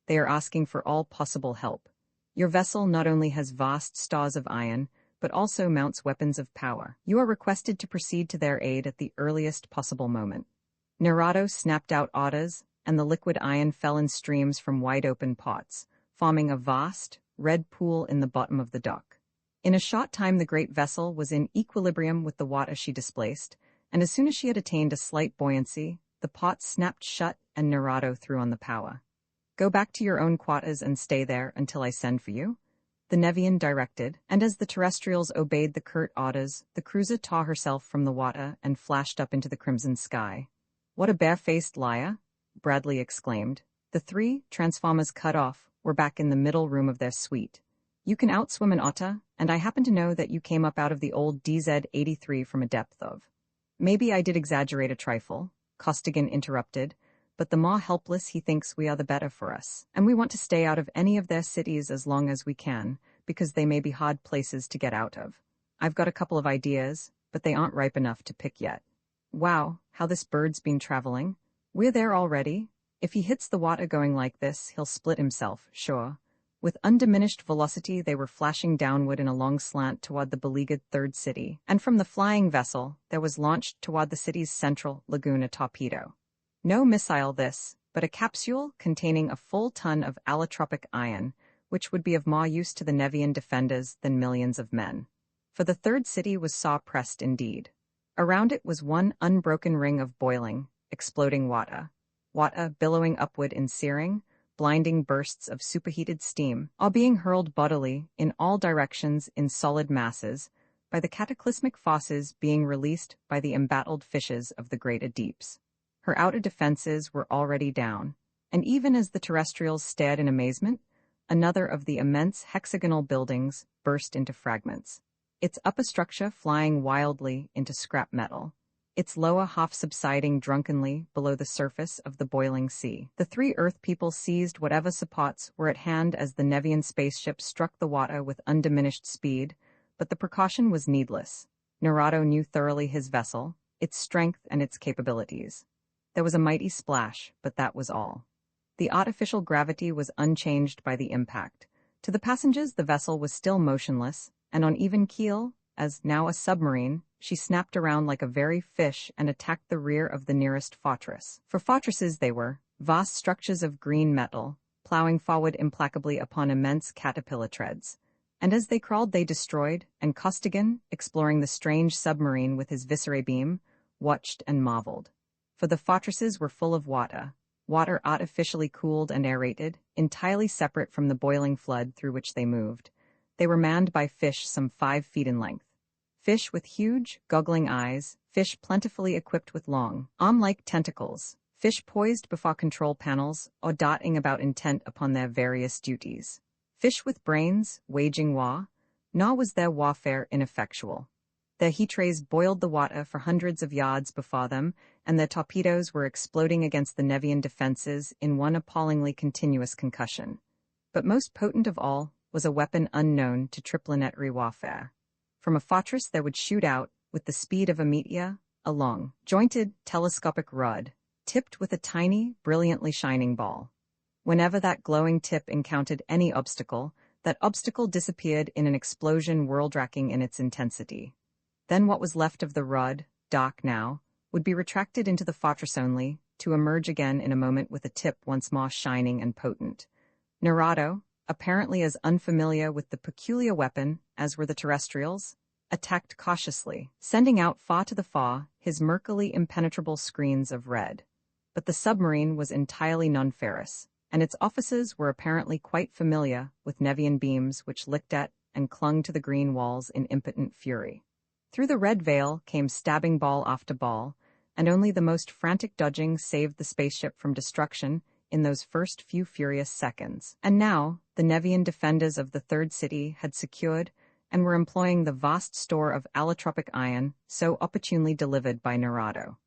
They are asking for all possible help. Your vessel not only has vast stores of iron, but also mounts weapons of power. You are requested to proceed to their aid at the earliest possible moment." Narado snapped out orders, and the liquid iron fell in streams from wide-open pots, forming a vast, red pool in the bottom of the dock. In a short time the great vessel was in equilibrium with the water she displaced, and as soon as she had attained a slight buoyancy, the pots snapped shut and Narado threw on the power. "Go back to your own quarters and stay there until I send for you," the Nevian directed, and as the terrestrials obeyed the curt orders, the cruiser tore herself from the water and flashed up into the crimson sky. "What a barefaced liar!" Bradley exclaimed. The 3, transformers cut off, were back in the middle room of their suite. "You can outswim an otter, and I happen to know that you came up out of the old DZ-83 from a depth of Maybe I did exaggerate a trifle, Costigan interrupted, but the more helpless he thinks we are the better for us, and we want to stay out of any of their cities as long as we can, because they may be hard places to get out of. I've got a couple of ideas, but they aren't ripe enough to pick yet. Wow, how this bird's been traveling. We're there already. If he hits the water going like this, he'll split himself, sure. With undiminished velocity, they were flashing downward in a long slant toward the beleaguered third city, and from the flying vessel, there was launched toward the city's central lagoon a torpedo. No missile this, but a capsule containing a full ton of allotropic iron, which would be of more use to the Nevian defenders than millions of men. For the third city was saw-pressed indeed. Around it was one unbroken ring of boiling, exploding water billowing upward in searing, blinding bursts of superheated steam, all being hurled bodily in all directions in solid masses, by the cataclysmic forces being released by the embattled fishes of the greater deeps. Her outer defenses were already down, and even as the terrestrials stared in amazement, another of the immense hexagonal buildings burst into fragments, its upper structure flying wildly into scrap metal, its lower half subsiding drunkenly below the surface of the boiling sea. The three Earth people seized whatever supports were at hand as the Nevian spaceship struck the water with undiminished speed, but the precaution was needless. Narado knew thoroughly his vessel, its strength and its capabilities. There was a mighty splash, but that was all. The artificial gravity was unchanged by the impact. To the passengers, the vessel was still motionless, and on even keel, as now a submarine, she snapped around like a very fish and attacked the rear of the nearest fortress. For fortresses they were, vast structures of green metal, plowing forward implacably upon immense caterpillar treads. And as they crawled they destroyed, and Costigan, exploring the strange submarine with his viscera beam, watched and marveled. For the fortresses were full of water artificially cooled and aerated, entirely separate from the boiling flood through which they moved. They were manned by fish some 5 feet in length. Fish with huge, goggling eyes, fish plentifully equipped with long, arm-like tentacles, fish poised before control panels or darting about intent upon their various duties. Fish with brains, waging war, nor was their warfare ineffectual. Their heat rays boiled the water for hundreds of yards before them, and their torpedoes were exploding against the Nevian defenses in one appallingly continuous concussion. But most potent of all was a weapon unknown to Triplanetary warfare. From a fortress there would shoot out, with the speed of a meteor, a long, jointed, telescopic rod, tipped with a tiny, brilliantly shining ball. Whenever that glowing tip encountered any obstacle, that obstacle disappeared in an explosion world-racking in its intensity. Then what was left of the rod, dark now, would be retracted into the fortress only, to emerge again in a moment with a tip once more shining and potent. Narado, apparently as unfamiliar with the peculiar weapon as were the terrestrials, attacked cautiously, sending out far to the far his murkily impenetrable screens of red. But the submarine was entirely non-ferrous, and its officers were apparently quite familiar with Nevian beams which licked at and clung to the green walls in impotent fury. Through the red veil came stabbing ball after ball, and only the most frantic dodging saved the spaceship from destruction in those first few furious seconds. And now, the Nevian defenders of the third city had secured and were employing the vast store of allotropic iron so opportunely delivered by Narado.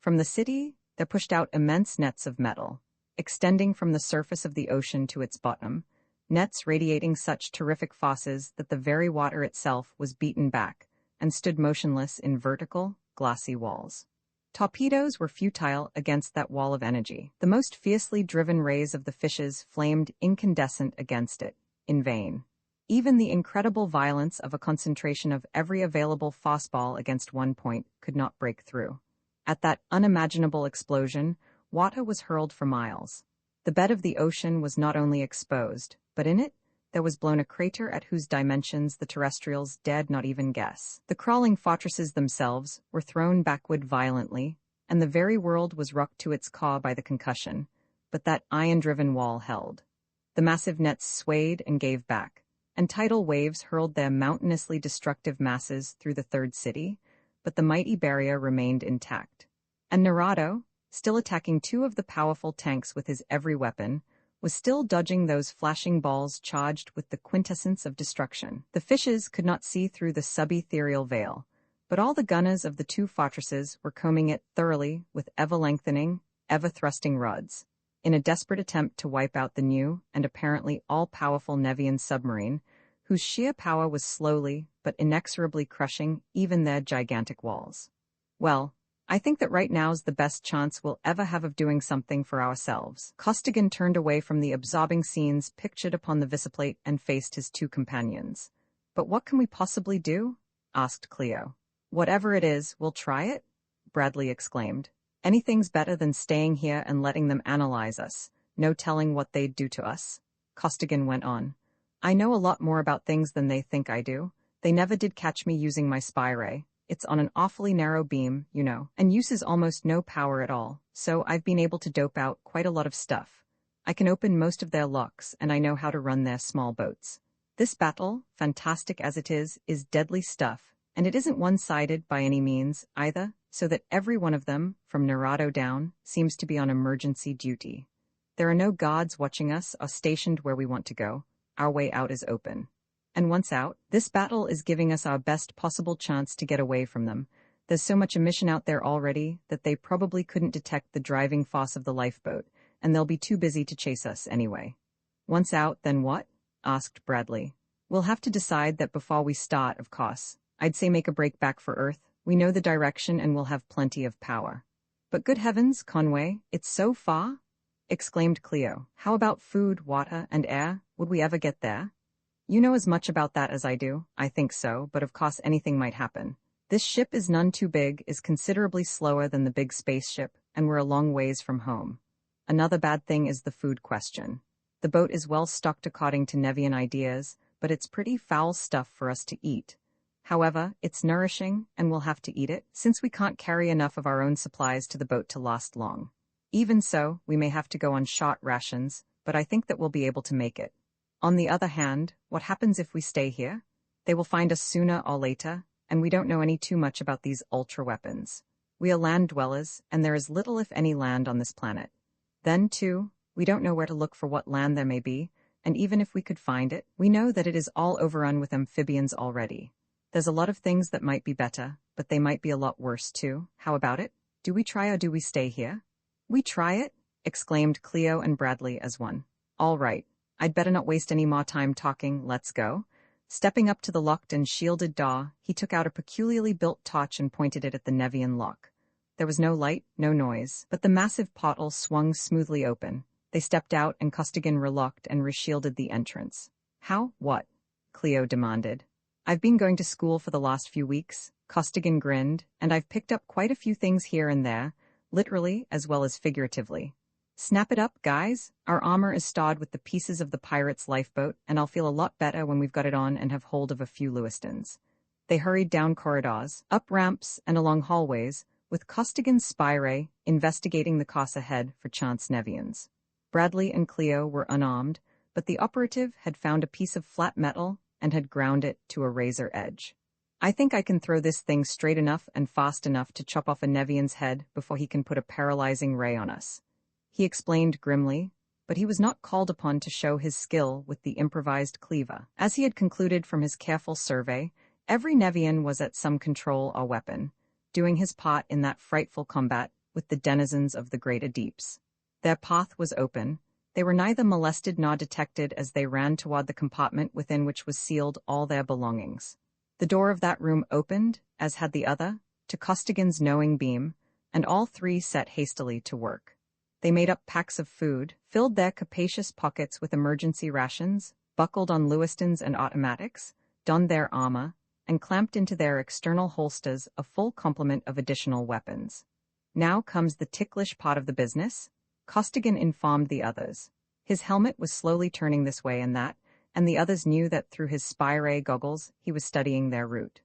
From the city, there pushed out immense nets of metal, extending from the surface of the ocean to its bottom, nets radiating such terrific forces that the very water itself was beaten back and stood motionless in vertical, glassy walls. Torpedoes were futile against that wall of energy. The most fiercely driven rays of the fishes flamed incandescent against it, in vain. Even the incredible violence of a concentration of every available fastball against one point could not break through. At that unimaginable explosion, water was hurled for miles. The bed of the ocean was not only exposed, but in it, there was blown a crater at whose dimensions the terrestrials dared not even guess. The crawling fortresses themselves were thrown backward violently, and the very world was rocked to its core by the concussion, but that iron-driven wall held. The massive nets swayed and gave back, and tidal waves hurled their mountainously destructive masses through the third city, but the mighty barrier remained intact. And Narado, still attacking 2 of the powerful tanks with his every weapon, was still dodging those flashing balls charged with the quintessence of destruction. The fishes could not see through the sub-ethereal veil, But all the gunners of the two fortresses were combing it thoroughly with ever-lengthening, ever-thrusting rods. In a desperate attempt to wipe out the new and apparently all-powerful Nevian submarine, whose sheer power was slowly but inexorably crushing even their gigantic walls. Well, I think that right now's the best chance we'll ever have of doing something for ourselves. Costigan turned away from the absorbing scenes pictured upon the visiplate and faced his two companions. But what can we possibly do? Asked Cleo. Whatever it is, we'll try it? Bradley exclaimed. Anything's better than staying here and letting them analyze us. No telling what they'd do to us. Costigan went on. I know a lot more about things than they think I do. They never did catch me using my spy ray. It's on an awfully narrow beam, you know, and uses almost no power at all, so I've been able to dope out quite a lot of stuff. I can open most of their locks, and I know how to run their small boats. This battle, fantastic as it is deadly stuff, and it isn't one-sided by any means, either, so that every one of them, from Narado down, seems to be on emergency duty. There are no guards watching us or stationed where we want to go. Our way out is open. And once out, this battle is giving us our best possible chance to get away from them. There's so much emission out there already that they probably couldn't detect the driving force of the lifeboat, and they'll be too busy to chase us anyway. Once out, then what? Asked Bradley. We'll have to decide that before we start, of course. I'd say make a break back for Earth. We know the direction and we'll have plenty of power. But good heavens, Conway, it's so far? Exclaimed Cleo. How about food, water, and air? Would we ever get there? You know as much about that as I do. I think so, but of course anything might happen. This ship is none too big, is considerably slower than the big spaceship, and we're a long ways from home. Another bad thing is the food question. The boat is well stocked according to Nevian ideas, but it's pretty foul stuff for us to eat. However, it's nourishing, and we'll have to eat it, since we can't carry enough of our own supplies to the boat to last long. Even so, we may have to go on short rations, but I think that we'll be able to make it. On the other hand, what happens if we stay here? They will find us sooner or later, and we don't know any too much about these ultra-weapons. We are land dwellers, and there is little if any land on this planet. Then, too, we don't know where to look for what land there may be, and even if we could find it, we know that it is all overrun with amphibians already. There's a lot of things that might be better, but they might be a lot worse too. How about it? Do we try or do we stay here? We try it? Exclaimed Cleo and Bradley as one. All right. I'd better not waste any more time talking. Let's go. Stepping up to the locked and shielded door, he took out a peculiarly built torch and pointed it at the Nevian lock. There was no light, no noise, but the massive portal swung smoothly open. They stepped out and Costigan relocked and reshielded the entrance. How? What? Cleo demanded. I've been going to school for the last few weeks. Costigan grinned, and I've picked up quite a few things here and there, literally as well as figuratively. Snap it up, guys. Our armor is stowed with the pieces of the pirate's lifeboat, and I'll feel a lot better when we've got it on and have hold of a few Lewistons. They hurried down corridors, up ramps, and along hallways, with Costigan's spy ray investigating the course ahead for chance Nevians. Bradley and Cleo were unarmed, but the operative had found a piece of flat metal and had ground it to a razor edge. I think I can throw this thing straight enough and fast enough to chop off a Nevian's head before he can put a paralyzing ray on us. He explained grimly, but he was not called upon to show his skill with the improvised cleaver. As he had concluded from his careful survey, every Nevian was at some control or weapon, doing his part in that frightful combat with the denizens of the greater deeps. Their path was open. They were neither molested nor detected as they ran toward the compartment within which was sealed all their belongings. The door of that room opened, as had the other, to Costigan's knowing beam, and all three set hastily to work. They made up packs of food, filled their capacious pockets with emergency rations, buckled on Lewistons and automatics, donned their armor, and clamped into their external holsters a full complement of additional weapons. Now comes the ticklish part of the business, Costigan informed the others. His helmet was slowly turning this way and that, and the others knew that through his spy ray goggles he was studying their route.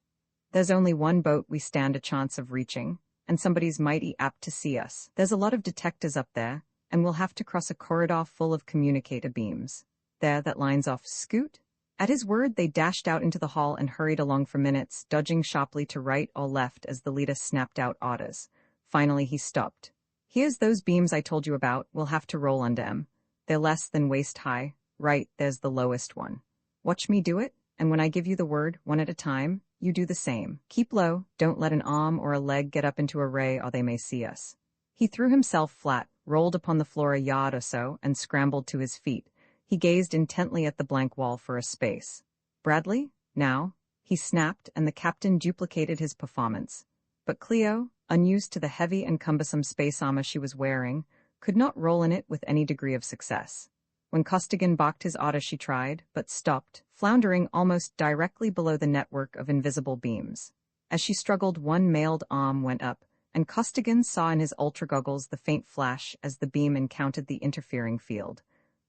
There's only one boat we stand a chance of reaching, and somebody's mighty apt to see us. There's a lot of detectors up there, and we'll have to cross a corridor full of communicator beams. There, that lines off Scoot. At his word, they dashed out into the hall and hurried along for minutes, dodging sharply to right or left as the leader snapped out orders. Finally, he stopped. Here's those beams I told you about. We'll have to roll under 'em. They're less than waist high. Right, there's the lowest one. Watch me do it, and when I give you the word, one at a time, you do the same. Keep low, don't let an arm or a leg get up into a ray or they may see us. He threw himself flat, rolled upon the floor a yard or so, and scrambled to his feet. He gazed intently at the blank wall for a space. Bradley? Now? He snapped, and the captain duplicated his performance. But Cleo, unused to the heavy and cumbersome space armor she was wearing, could not roll in it with any degree of success. When Costigan balked his order she tried, but stopped, floundering almost directly below the network of invisible beams. As she struggled, one mailed arm went up, and Costigan saw in his ultra-goggles the faint flash as the beam encountered the interfering field.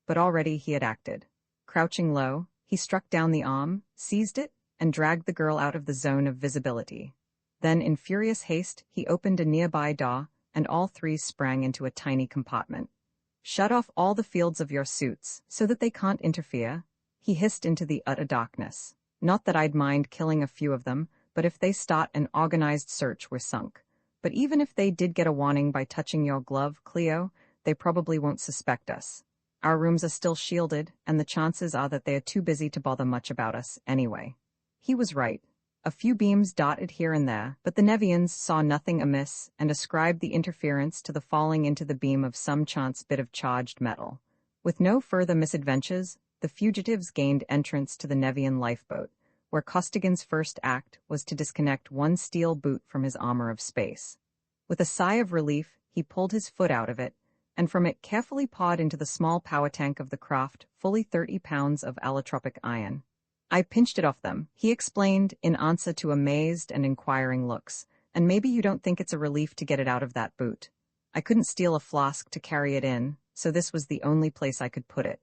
But already he had acted. Crouching low, he struck down the arm, seized it, and dragged the girl out of the zone of visibility. Then, in furious haste, he opened a nearby door, and all three sprang into a tiny compartment. "Shut off all the fields of your suits, so that they can't interfere," he hissed into the utter darkness. "Not that I'd mind killing a few of them, but if they start an organized search, we're sunk. But even if they did get a warning by touching your glove, Cleo, they probably won't suspect us. Our rooms are still shielded, and the chances are that they are too busy to bother much about us anyway." He was right. A few beams dotted here and there, but the Nevians saw nothing amiss and ascribed the interference to the falling into the beam of some chance bit of charged metal. With no further misadventures, the fugitives gained entrance to the Nevian lifeboat, where Costigan's first act was to disconnect one steel boot from his armor of space. With a sigh of relief, he pulled his foot out of it, and from it carefully pawed into the small power tank of the craft, fully 30 pounds of allotropic iron. "I pinched it off them," he explained in answer to amazed and inquiring looks, "and maybe you don't think it's a relief to get it out of that boot. I couldn't steal a flask to carry it in, so this was the only place I could put it.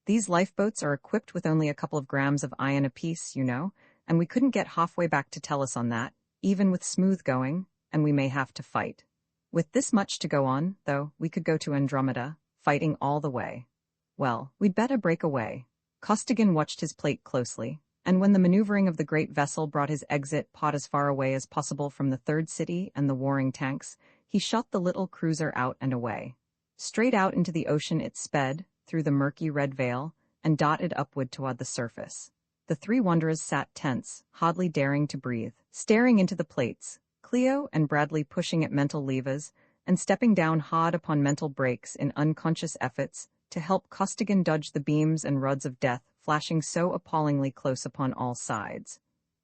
These lifeboats are equipped with only a couple of grams of iron apiece, you know, and we couldn't get halfway back to Tellus on that, even with smooth going, and we may have to fight. With this much to go on, though, we could go to Andromeda, fighting all the way. Well, we'd better break away." Costigan watched his plate closely, and when the maneuvering of the great vessel brought his exit pod as far away as possible from the third city and the warring tanks, he shot the little cruiser out and away. Straight out into the ocean it sped, through the murky red veil, and dotted upward toward the surface. The three wanderers sat tense, hardly daring to breathe, staring into the plates, Cleo and Bradley pushing at mental levers, and stepping down hard upon mental brakes in unconscious efforts to help Costigan dodge the beams and rods of death flashing so appallingly close upon all sides.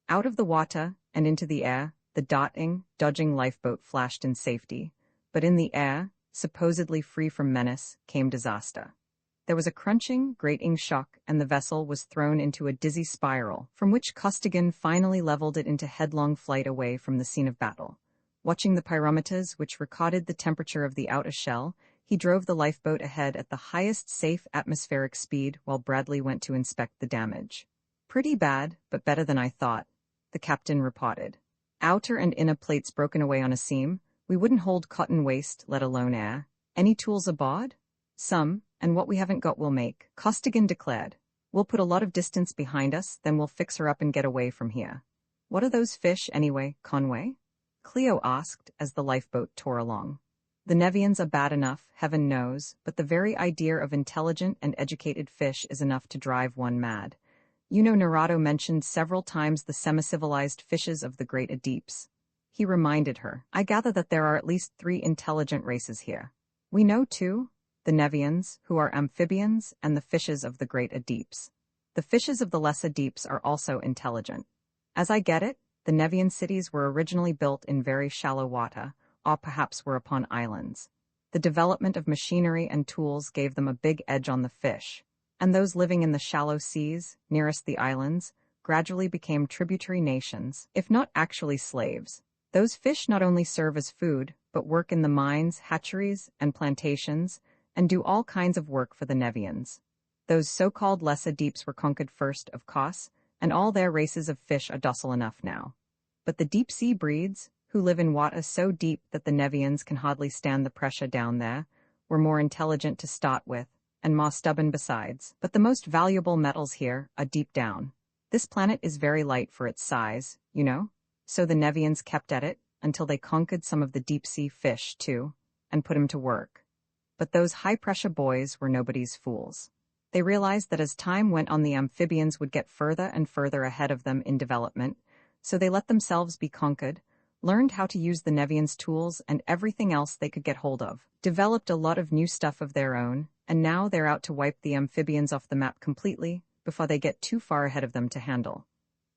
Out of the water and into the air, the dodging lifeboat flashed in safety, but in the air, supposedly free from menace, came disaster. There was a crunching, grating shock, and the vessel was thrown into a dizzy spiral, from which Costigan finally leveled it into headlong flight away from the scene of battle. Watching the pyrometers, which recorded the temperature of the outer shell, he drove the lifeboat ahead at the highest safe atmospheric speed while Bradley went to inspect the damage. "Pretty bad, but better than I thought," the captain reported. "Outer and inner plates broken away on a seam. We wouldn't hold cotton waste, let alone air. Any tools aboard?" "Some, and what we haven't got we'll make," Costigan declared. "We'll put a lot of distance behind us, then we'll fix her up and get away from here." "What are those fish, anyway, Conway?" Cleo asked as the lifeboat tore along. "The Nevians are bad enough, heaven knows, but the very idea of intelligent and educated fish is enough to drive one mad. You know Narado mentioned several times the semi-civilized fishes of the great Adeeps." He reminded her, "I gather that there are at least 3 intelligent races here. We know 2, the Nevians, who are amphibians, and the fishes of the great Adeeps. The fishes of the lesser deeps are also intelligent. As I get it, the Nevian cities were originally built in very shallow water, or perhaps were upon islands. The development of machinery and tools gave them a big edge on the fish, and those living in the shallow seas, nearest the islands, gradually became tributary nations, if not actually slaves. Those fish not only serve as food, but work in the mines, hatcheries, and plantations, and do all kinds of work for the Nevians. Those so-called lesser deeps were conquered first, of course, and all their races of fish are docile enough now. But the deep-sea breeds, who live in water so deep that the Nevians can hardly stand the pressure down there, were more intelligent to start with, and more stubborn besides. But the most valuable metals here are deep down. This planet is very light for its size, you know? So the Nevians kept at it, until they conquered some of the deep-sea fish, too, and put 'em to work. But those high-pressure boys were nobody's fools. They realized that as time went on the amphibians would get further and further ahead of them in development, so they let themselves be conquered, learned how to use the Nevians' tools and everything else they could get hold of, developed a lot of new stuff of their own, and now they're out to wipe the amphibians off the map completely before they get too far ahead of them to handle.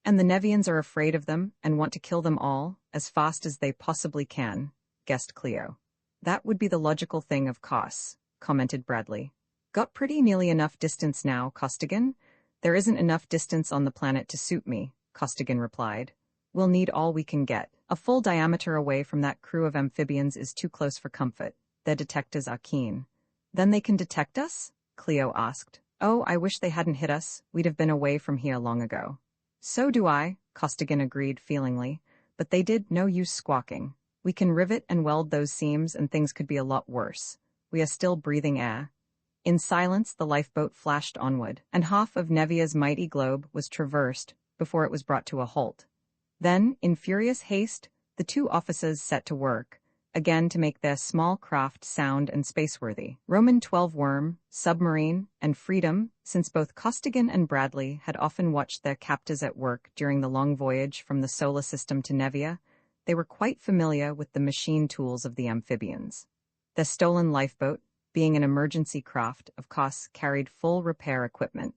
And the Nevians are afraid of them and want to kill them all as fast as they possibly can, guessed Cleo. That would be the logical thing, of course, commented Bradley. Got pretty nearly enough distance now, Costigan. There isn't enough distance on the planet to suit me, Costigan replied. We'll need all we can get. A full diameter away from that crew of amphibians is too close for comfort. Their detectors are keen. Then they can detect us? Cleo asked. Oh, I wish they hadn't hit us. We'd have been away from here long ago. So do I, Costigan agreed feelingly, but they did no use squawking. We can rivet and weld those seams and things could be a lot worse. We are still breathing air. In silence, the lifeboat flashed onward, and half of Nevia's mighty globe was traversed before it was brought to a halt. Then, in furious haste, the two officers set to work, again to make their small craft sound and spaceworthy. Roman 12 worm, submarine, and freedom, since both Costigan and Bradley had often watched their captors at work during the long voyage from the solar system to Nevia, they were quite familiar with the machine tools of the amphibians. The stolen lifeboat, being an emergency craft, of course, carried full repair equipment,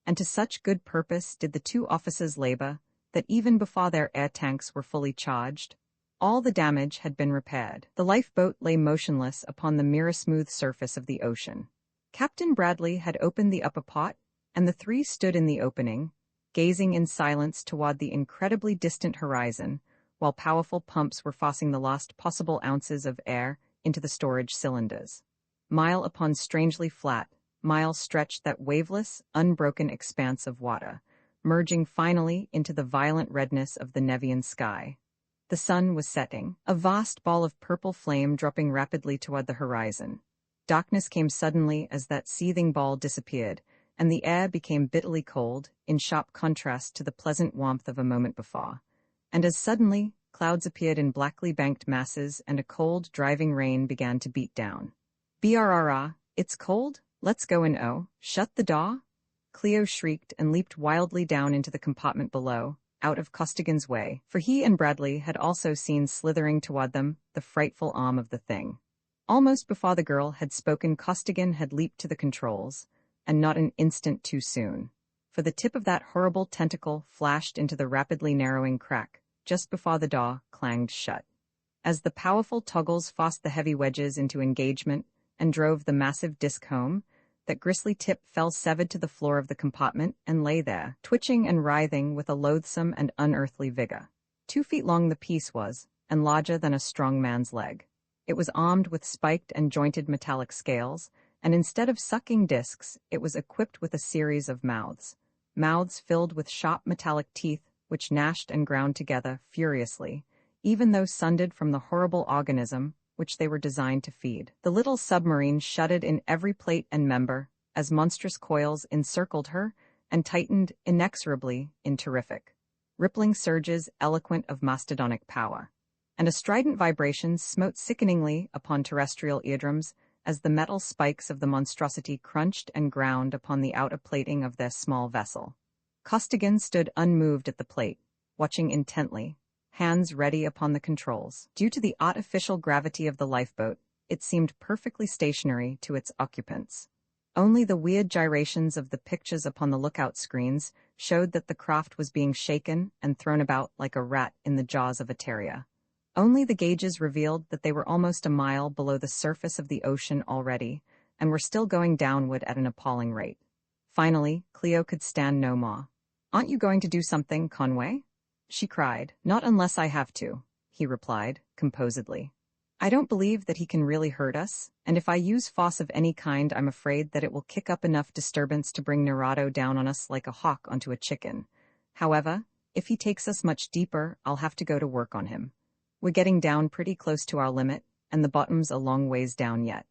and to such good purpose did the two officers labor that even before their air tanks were fully charged, all the damage had been repaired. The lifeboat lay motionless upon the mirror-smooth surface of the ocean. Captain Bradley had opened the upper pot, and the three stood in the opening, gazing in silence toward the incredibly distant horizon, while powerful pumps were forcing the last possible ounces of air into the storage cylinders. Mile upon strangely flat, mile stretched that waveless, unbroken expanse of water, merging finally into the violent redness of the Nevian sky. The sun was setting, a vast ball of purple flame dropping rapidly toward the horizon. Darkness came suddenly as that seething ball disappeared, and the air became bitterly cold, in sharp contrast to the pleasant warmth of a moment before. And as suddenly, clouds appeared in blackly banked masses and a cold, driving rain began to beat down. "Brrrr, it's cold? Let's go in. Oh, shut the door!" Cleo shrieked and leaped wildly down into the compartment below, out of Costigan's way, for he and Bradley had also seen slithering toward them the frightful arm of the thing. Almost before the girl had spoken, Costigan had leaped to the controls, and not an instant too soon, for the tip of that horrible tentacle flashed into the rapidly narrowing crack, just before the door clanged shut. As the powerful toggles forced the heavy wedges into engagement and drove the massive disc home, that grisly tip fell severed to the floor of the compartment and lay there, twitching and writhing with a loathsome and unearthly vigor. 2 feet long the piece was, and larger than a strong man's leg. It was armed with spiked and jointed metallic scales, and instead of sucking discs, it was equipped with a series of mouths filled with sharp metallic teeth which gnashed and ground together furiously, even though sundered from the horrible organism which they were designed to feed. The little submarine shuddered in every plate and member as monstrous coils encircled her and tightened inexorably in terrific, rippling surges eloquent of mastodonic power. And a strident vibration smote sickeningly upon terrestrial eardrums as the metal spikes of the monstrosity crunched and ground upon the outer plating of their small vessel. Costigan stood unmoved at the plate, watching intently, hands ready upon the controls. Due to the artificial gravity of the lifeboat, it seemed perfectly stationary to its occupants. Only the weird gyrations of the pictures upon the lookout screens showed that the craft was being shaken and thrown about like a rat in the jaws of a terrier. Only the gauges revealed that they were almost a mile below the surface of the ocean already, and were still going downward at an appalling rate. Finally, Cleo could stand no more. "Aren't you going to do something, Conway?" she cried. "Not unless I have to," he replied, composedly. "I don't believe that he can really hurt us, and if I use force of any kind, I'm afraid that it will kick up enough disturbance to bring Nerado down on us like a hawk onto a chicken. However, if he takes us much deeper, I'll have to go to work on him. We're getting down pretty close to our limit, and the bottom's a long ways down yet."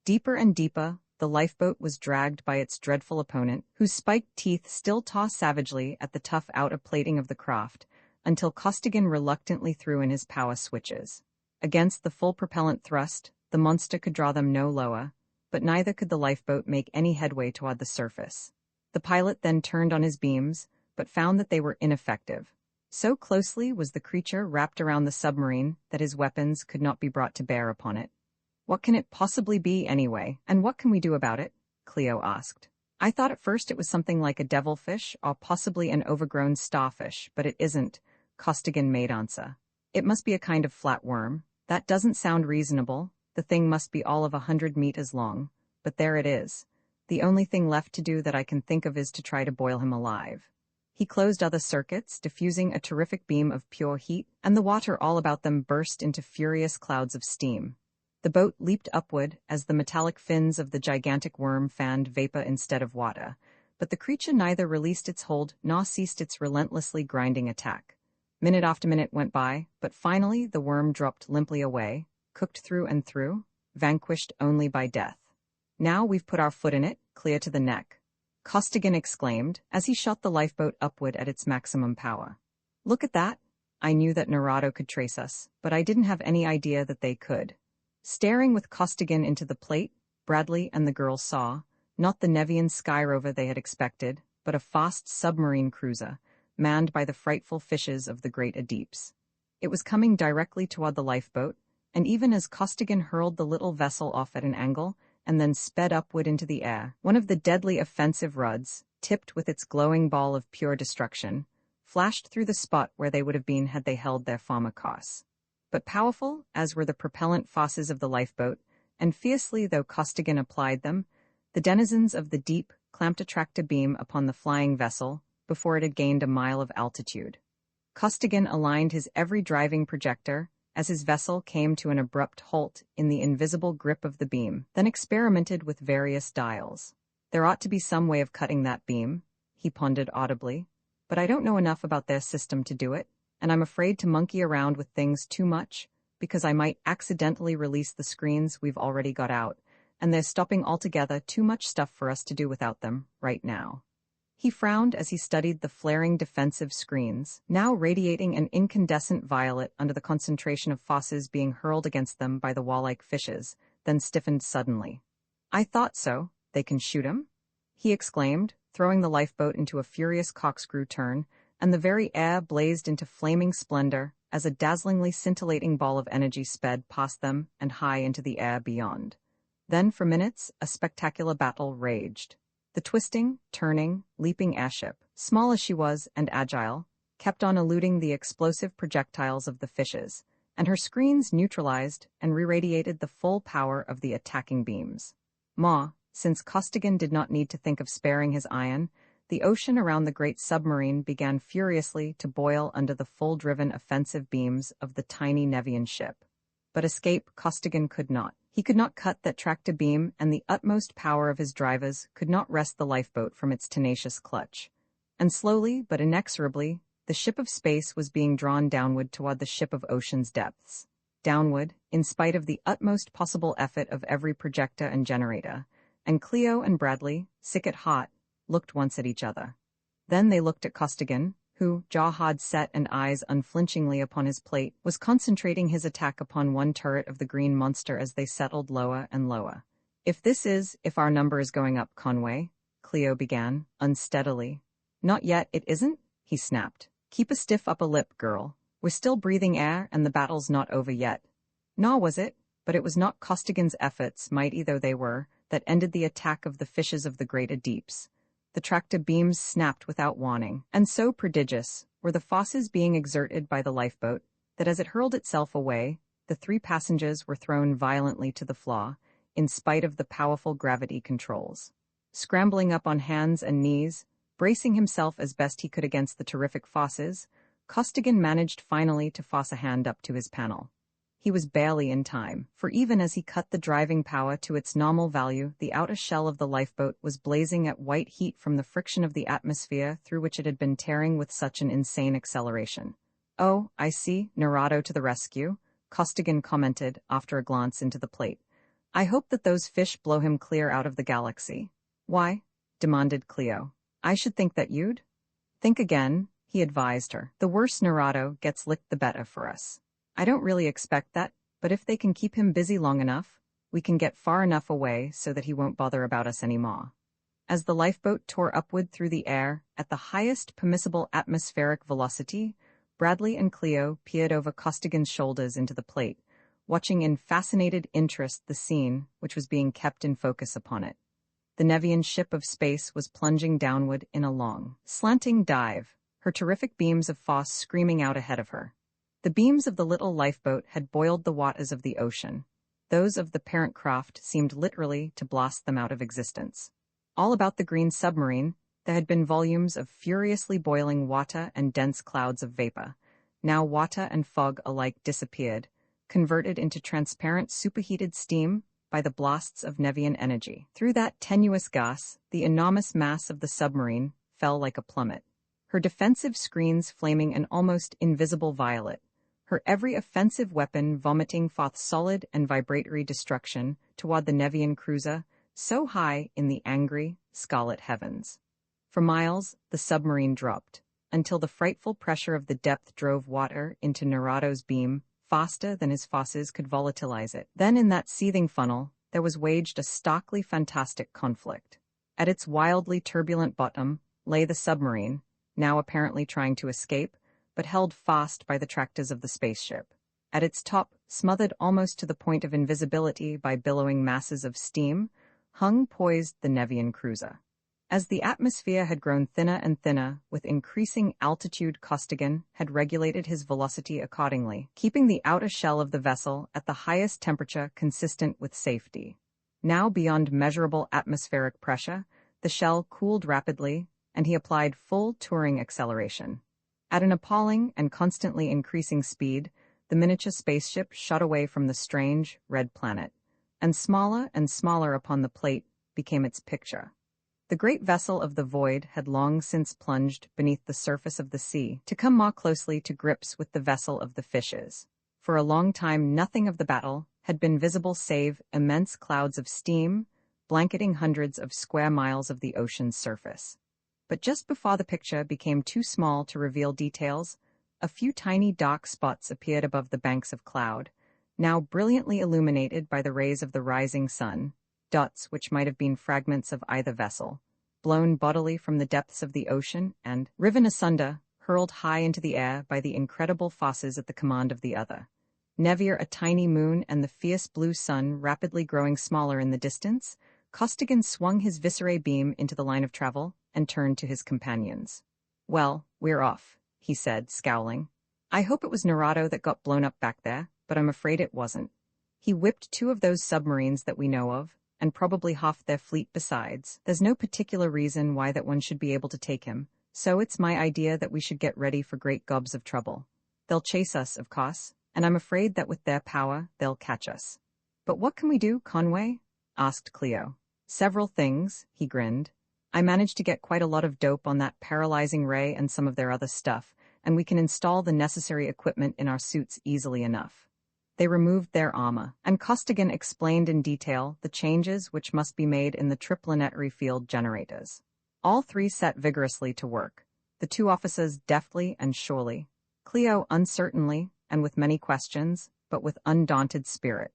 Deeper and deeper, the lifeboat was dragged by its dreadful opponent, whose spiked teeth still tossed savagely at the tough outer plating of the craft, until Costigan reluctantly threw in his power switches. Against the full propellant thrust, the monster could draw them no lower, but neither could the lifeboat make any headway toward the surface. The pilot then turned on his beams, but found that they were ineffective. So closely was the creature wrapped around the submarine that his weapons could not be brought to bear upon it. "What can it possibly be anyway, and what can we do about it?" Cleo asked. "I thought at first it was something like a devilfish or possibly an overgrown starfish, but it isn't," Costigan made answer. "It must be a kind of flatworm. That doesn't sound reasonable. The thing must be all of 100 meters long, but there it is. The only thing left to do that I can think of is to try to boil him alive." He closed other circuits, diffusing a terrific beam of pure heat, and the water all about them burst into furious clouds of steam. The boat leaped upward as the metallic fins of the gigantic worm fanned vapor instead of water, but the creature neither released its hold nor ceased its relentlessly grinding attack. Minute after minute went by, but finally the worm dropped limply away, cooked through and through, vanquished only by death. "Now we've put our foot in it, clear to the neck," Costigan exclaimed as he shot the lifeboat upward at its maximum power. "Look at that! I knew that Narado could trace us, but I didn't have any idea that they could." Staring with Costigan into the plate, Bradley and the girls saw, not the Nevian sky rover they had expected, but a fast submarine cruiser, manned by the frightful fishes of the great deeps. It was coming directly toward the lifeboat, and even as Costigan hurled the little vessel off at an angle and then sped upward into the air, one of the deadly offensive rods, tipped with its glowing ball of pure destruction, flashed through the spot where they would have been had they held their former course. But powerful, as were the propellant fauces of the lifeboat, and fiercely though Costigan applied them, the denizens of the deep clamped a tractor beam upon the flying vessel before it had gained a mile of altitude. Costigan aligned his every driving projector as his vessel came to an abrupt halt in the invisible grip of the beam, then experimented with various dials. "There ought to be some way of cutting that beam," he pondered audibly, "but I don't know enough about their system to do it, and I'm afraid to monkey around with things too much, because I might accidentally release the screens we've already got out, and they're stopping altogether too much stuff for us to do without them, right now." He frowned as he studied the flaring defensive screens, now radiating an incandescent violet under the concentration of fauces being hurled against them by the wall-like fishes, then stiffened suddenly. "I thought so. They can shoot 'em?" he exclaimed, throwing the lifeboat into a furious corkscrew turn, and the very air blazed into flaming splendor as a dazzlingly scintillating ball of energy sped past them and high into the air beyond. Then for minutes a spectacular battle raged. The twisting, turning, leaping airship, small as she was and agile, kept on eluding the explosive projectiles of the fishes, and her screens neutralized and re-radiated the full power of the attacking beams. Since Costigan did not need to think of sparing his iron, the ocean around the great submarine began furiously to boil under the full-driven offensive beams of the tiny Nevian ship. But escape Costigan could not. He could not cut that tractor beam, and the utmost power of his drivers could not wrest the lifeboat from its tenacious clutch. And slowly but inexorably, the ship of space was being drawn downward toward the ship of ocean's depths. Downward, in spite of the utmost possible effort of every projector and generator, and Cleo and Bradley, sick at heart, looked once at each other. Then they looked at Costigan, who, jaw-hard set and eyes unflinchingly upon his plate, was concentrating his attack upon one turret of the green monster as they settled lower and lower. If our number is going up, Conway," Cleo began, unsteadily. "Not yet, it isn't?" he snapped. "Keep a stiff upper lip, girl. We're still breathing air, and the battle's not over yet." Nor was it, but it was not Costigan's efforts, mighty though they were, that ended the attack of the fishes of the great deeps. The tractor beams snapped without warning, and so prodigious were the fauces being exerted by the lifeboat that as it hurled itself away, the 3 passengers were thrown violently to the floor, in spite of the powerful gravity controls. Scrambling up on hands and knees, bracing himself as best he could against the terrific fauces, Costigan managed finally to force a hand up to his panel. He was barely in time, for even as he cut the driving power to its normal value, the outer shell of the lifeboat was blazing at white heat from the friction of the atmosphere through which it had been tearing with such an insane acceleration. "Oh, I see, Narado to the rescue," Costigan commented after a glance into the plate. "I hope that those fish blow him clear out of the galaxy." "Why?" demanded Cleo. "I should think that you'd." "Think again," he advised her. "The worse Narado gets licked the better for us. I don't really expect that, but if they can keep him busy long enough, we can get far enough away so that he won't bother about us anymore." As the lifeboat tore upward through the air at the highest permissible atmospheric velocity, Bradley and Cleo peered over Costigan's shoulders into the plate, watching in fascinated interest the scene which was being kept in focus upon it. The Nevian ship of space was plunging downward in a long, slanting dive, her terrific beams of force screaming out ahead of her. The beams of the little lifeboat had boiled the waters of the ocean. Those of the parent craft seemed literally to blast them out of existence. All about the green submarine, there had been volumes of furiously boiling water and dense clouds of vapor. Now water and fog alike disappeared, converted into transparent superheated steam by the blasts of Nevian energy. Through that tenuous gas, the enormous mass of the submarine fell like a plummet, her defensive screens flaming an almost invisible violet, her every offensive weapon vomiting forth solid and vibratory destruction toward the Nevian cruiser, so high in the angry, scarlet heavens. For miles, the submarine dropped, until the frightful pressure of the depth drove water into Nerado's beam faster than his forces could volatilize it. Then in that seething funnel, there was waged a starkly fantastic conflict. At its wildly turbulent bottom lay the submarine, now apparently trying to escape, but held fast by the tractors of the spaceship. At its top, smothered almost to the point of invisibility by billowing masses of steam, hung poised the Nevian cruiser. As the atmosphere had grown thinner and thinner, with increasing altitude, Costigan had regulated his velocity accordingly, keeping the outer shell of the vessel at the highest temperature consistent with safety. Now beyond measurable atmospheric pressure, the shell cooled rapidly, and he applied full touring acceleration. At an appalling and constantly increasing speed, the miniature spaceship shot away from the strange, red planet, and smaller upon the plate became its picture. The great vessel of the void had long since plunged beneath the surface of the sea to come more closely to grips with the vessel of the fishes. For a long time nothing of the battle had been visible save immense clouds of steam, blanketing hundreds of square miles of the ocean's surface. But just before the picture became too small to reveal details, a few tiny dark spots appeared above the banks of cloud, now brilliantly illuminated by the rays of the rising sun, dots which might have been fragments of either vessel, blown bodily from the depths of the ocean and, riven asunder, hurled high into the air by the incredible forces at the command of the other. Nevier, a tiny moon, and the fierce blue sun rapidly growing smaller in the distance, Costigan swung his viscerae beam into the line of travel and turned to his companions. "Well, we're off," he said, scowling. "I hope it was Nerado that got blown up back there, but I'm afraid it wasn't. He whipped 2 of those submarines that we know of, and probably half their fleet besides. There's no particular reason why that one should be able to take him, so it's my idea that we should get ready for great gobs of trouble. They'll chase us, of course, and I'm afraid that with their power, they'll catch us." "But what can we do, Conway?" asked Cleo. "Several things," he grinned. "I managed to get quite a lot of dope on that paralyzing ray and some of their other stuff, and we can install the necessary equipment in our suits easily enough." They removed their armor, and Costigan explained in detail the changes which must be made in the Triplanetary field generators. All 3 set vigorously to work, the 2 officers deftly and surely, Cleo uncertainly and with many questions, but with undaunted spirit.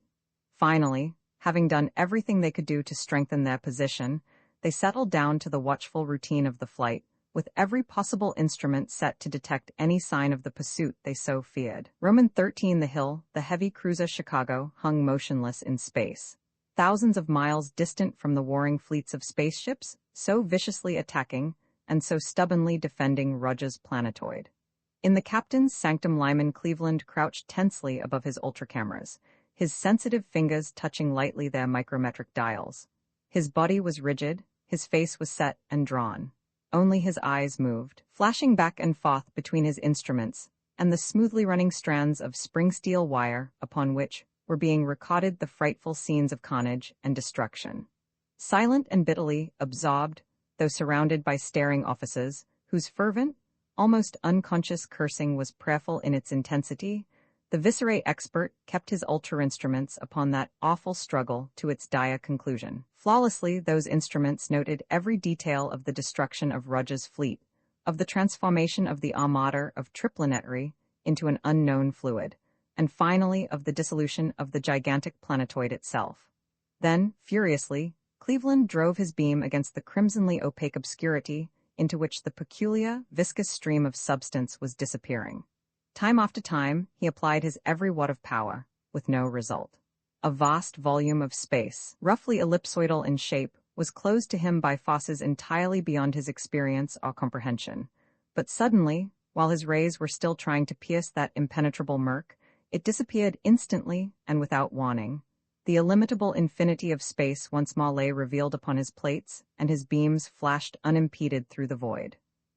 Finally, having done everything they could do to strengthen their position, they settled down to the watchful routine of the flight, with every possible instrument set to detect any sign of the pursuit they so feared. Roman 13 The Hill, the heavy cruiser Chicago, hung motionless in space, thousands of miles distant from the warring fleets of spaceships, so viciously attacking and so stubbornly defending Rogers' planetoid. In the captain's sanctum, Lyman Cleveland crouched tensely above his ultracameras, his sensitive fingers touching lightly their micrometric dials. His body was rigid, his face was set and drawn. Only his eyes moved, flashing back and forth between his instruments and the smoothly running strands of spring steel wire upon which were being recorded the frightful scenes of carnage and destruction. Silent and bitterly absorbed, though surrounded by staring officers, whose fervent, almost unconscious cursing was prayerful in its intensity, the viscerae expert kept his ultra-instruments upon that awful struggle to its dire conclusion. Flawlessly, those instruments noted every detail of the destruction of Rogers' fleet, of the transformation of the armada of Triplanetary into an unknown fluid, and finally of the dissolution of the gigantic planetoid itself. Then, furiously, Cleveland drove his beam against the crimsonly opaque obscurity into which the peculiar, viscous stream of substance was disappearing. Time after time, he applied his every watt of power, with no result. A vast volume of space, roughly ellipsoidal in shape, was closed to him by forces entirely beyond his experience or comprehension. But suddenly, while his rays were still trying to pierce that impenetrable murk, it disappeared instantly and without warning. The illimitable infinity of space once more lay revealed upon his plates, and his beams flashed unimpeded through the void.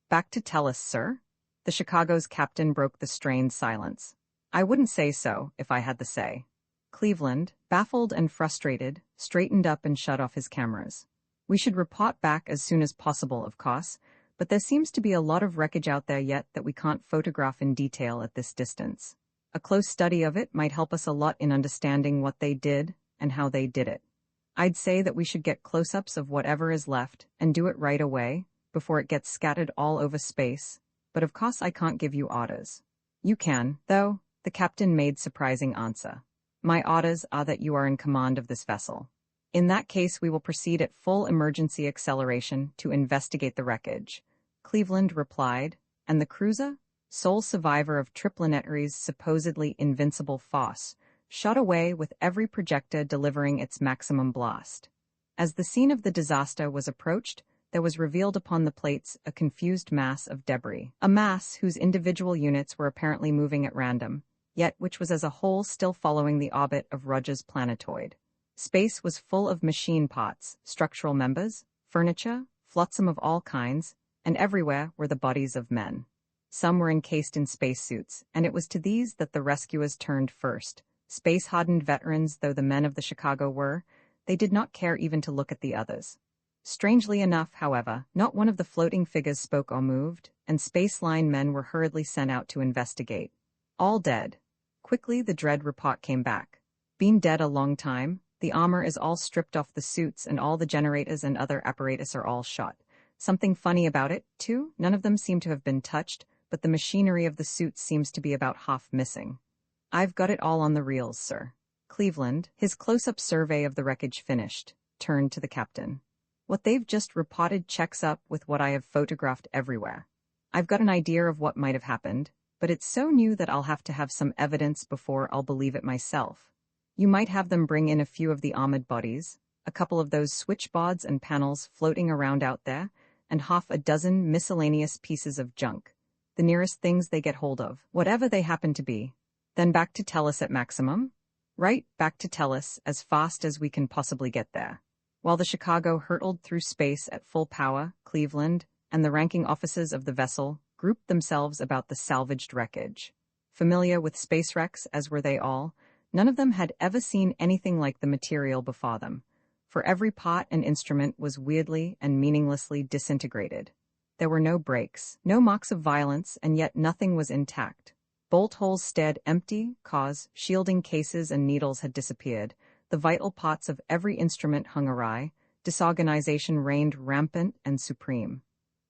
"Back to Tellus, sir?" The Chicago's captain broke the strained silence. "I wouldn't say so, if I had the say." Cleveland, baffled and frustrated, straightened up and shut off his cameras. "We should report back as soon as possible, of course, but there seems to be a lot of wreckage out there yet that we can't photograph in detail at this distance. A close study of it might help us a lot in understanding what they did and how they did it. I'd say that we should get close-ups of whatever is left and do it right away, before it gets scattered all over space, but of course I can't give you orders." "You can, though," the captain made surprising answer. "My orders are that you are in command of this vessel. In that case, we will proceed at full emergency acceleration to investigate the wreckage," Cleveland replied, and the cruiser, sole survivor of Triplanary's supposedly invincible force, shot away with every projector delivering its maximum blast. As the scene of the disaster was approached, there was revealed upon the plates a confused mass of debris, a mass whose individual units were apparently moving at random, yet which was as a whole still following the orbit of Roger's planetoid. Space was full of machine parts, structural members, furniture, flotsam of all kinds, and everywhere were the bodies of men. Some were encased in spacesuits, and it was to these that the rescuers turned first. Space-hardened veterans though the men of the Chicago were, they did not care even to look at the others. Strangely enough, however, not one of the floating figures spoke or moved, and space line men were hurriedly sent out to investigate. "All dead." Quickly the dread report came back. "Been dead a long time. The armor is all stripped off the suits and all the generators and other apparatus are all shot. Something funny about it, too, none of them seem to have been touched, but the machinery of the suits seems to be about half missing. I've got it all on the reels, sir." Cleveland, his close-up survey of the wreckage finished, turned to the captain. "What they've just reported checks up with what I have photographed everywhere. I've got an idea of what might have happened, but it's so new that I'll have to have some evidence before I'll believe it myself. You might have them bring in a few of the armored bodies, a couple of those switchboards and panels floating around out there, and half a dozen miscellaneous pieces of junk, the nearest things they get hold of, whatever they happen to be. Then back to Tellus at maximum?" "Right, back to Tellus, as fast as we can possibly get there." While the Chicago hurtled through space at full power, Cleveland and the ranking officers of the vessel grouped themselves about the salvaged wreckage. Familiar with space wrecks as were they all, none of them had ever seen anything like the material before them, for every part and instrument was weirdly and meaninglessly disintegrated. There were no breaks, no marks of violence, and yet nothing was intact. Bolt holes stared empty, cause, shielding cases and needles had disappeared, the vital parts of every instrument hung awry, disorganization reigned rampant and supreme.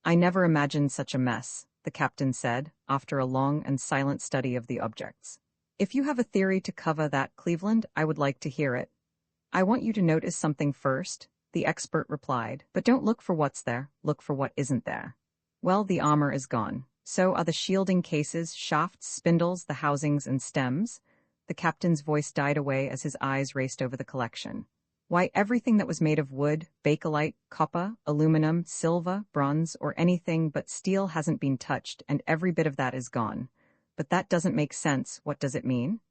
"I never imagined such a mess," the captain said, after a long and silent study of the objects. "If you have a theory to cover that, Cleveland, I would like to hear it." "I want you to notice something first," the expert replied, "but don't look for what's there, look for what isn't there. Well, the armor is gone. So are the shielding cases, shafts, spindles, the housings and stems." The captain's voice died away as his eyes raced over the collection. "Why, everything that was made of wood, bakelite, copper, aluminum, silver, bronze, or anything but steel hasn't been touched, and every bit of that is gone. But that doesn't make sense. What does it mean?"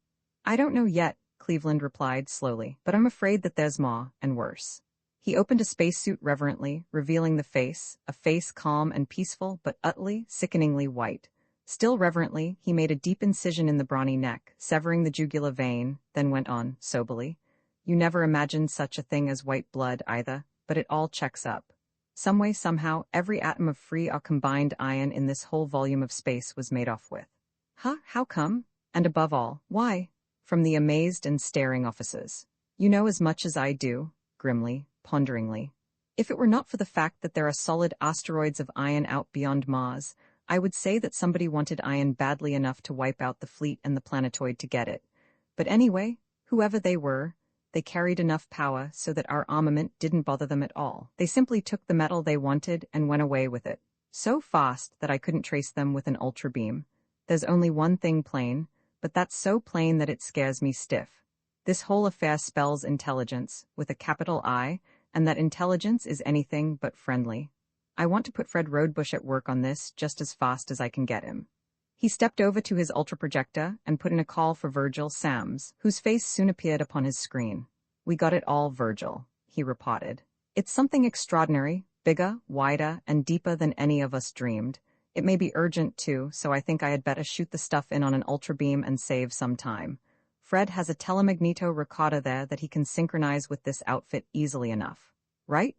"I don't know yet," Cleveland replied slowly, "but I'm afraid that there's more, and worse." He opened a spacesuit reverently, revealing the face, a face calm and peaceful but utterly, sickeningly white. Still reverently, he made a deep incision in the brawny neck, severing the jugular vein, then went on, soberly. "You never imagined such a thing as white blood, either, but it all checks up. Some way, somehow, every atom of free or combined iron in this whole volume of space was made off with." "Huh? How come? And above all, why?" From the amazed and staring officers. "You know as much as I do," grimly, ponderingly. "If it were not for the fact that there are solid asteroids of iron out beyond Mars, I would say that somebody wanted iron badly enough to wipe out the fleet and the planetoid to get it. But anyway, whoever they were, they carried enough power so that our armament didn't bother them at all. They simply took the metal they wanted and went away with it, so fast that I couldn't trace them with an ultra beam. There's only one thing plain, but that's so plain that it scares me stiff. This whole affair spells intelligence, with a capital I, and that intelligence is anything but friendly. I want to put Fred Roadbush at work on this just as fast as I can get him." He stepped over to his ultraprojector and put in a call for Virgil Sams, whose face soon appeared upon his screen. "We got it all, Virgil," he reported. "It's something extraordinary, bigger, wider, and deeper than any of us dreamed. It may be urgent, too, so I think I had better shoot the stuff in on an ultrabeam and save some time. Fred has a telemagneto recorder there that he can synchronize with this outfit easily enough. Right?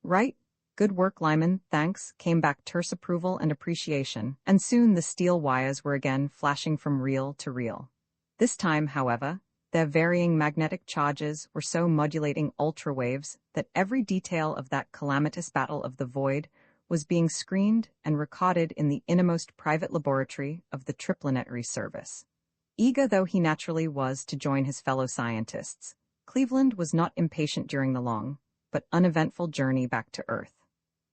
Right? Good work, Lyman, thanks," came back terse approval and appreciation, and soon the steel wires were again flashing from reel to reel. This time, however, their varying magnetic charges were so modulating ultrawaves that every detail of that calamitous battle of the void was being screened and recorded in the innermost private laboratory of the Triplanetary service. Eager though he naturally was to join his fellow scientists, Cleveland was not impatient during the long, but uneventful journey back to Earth.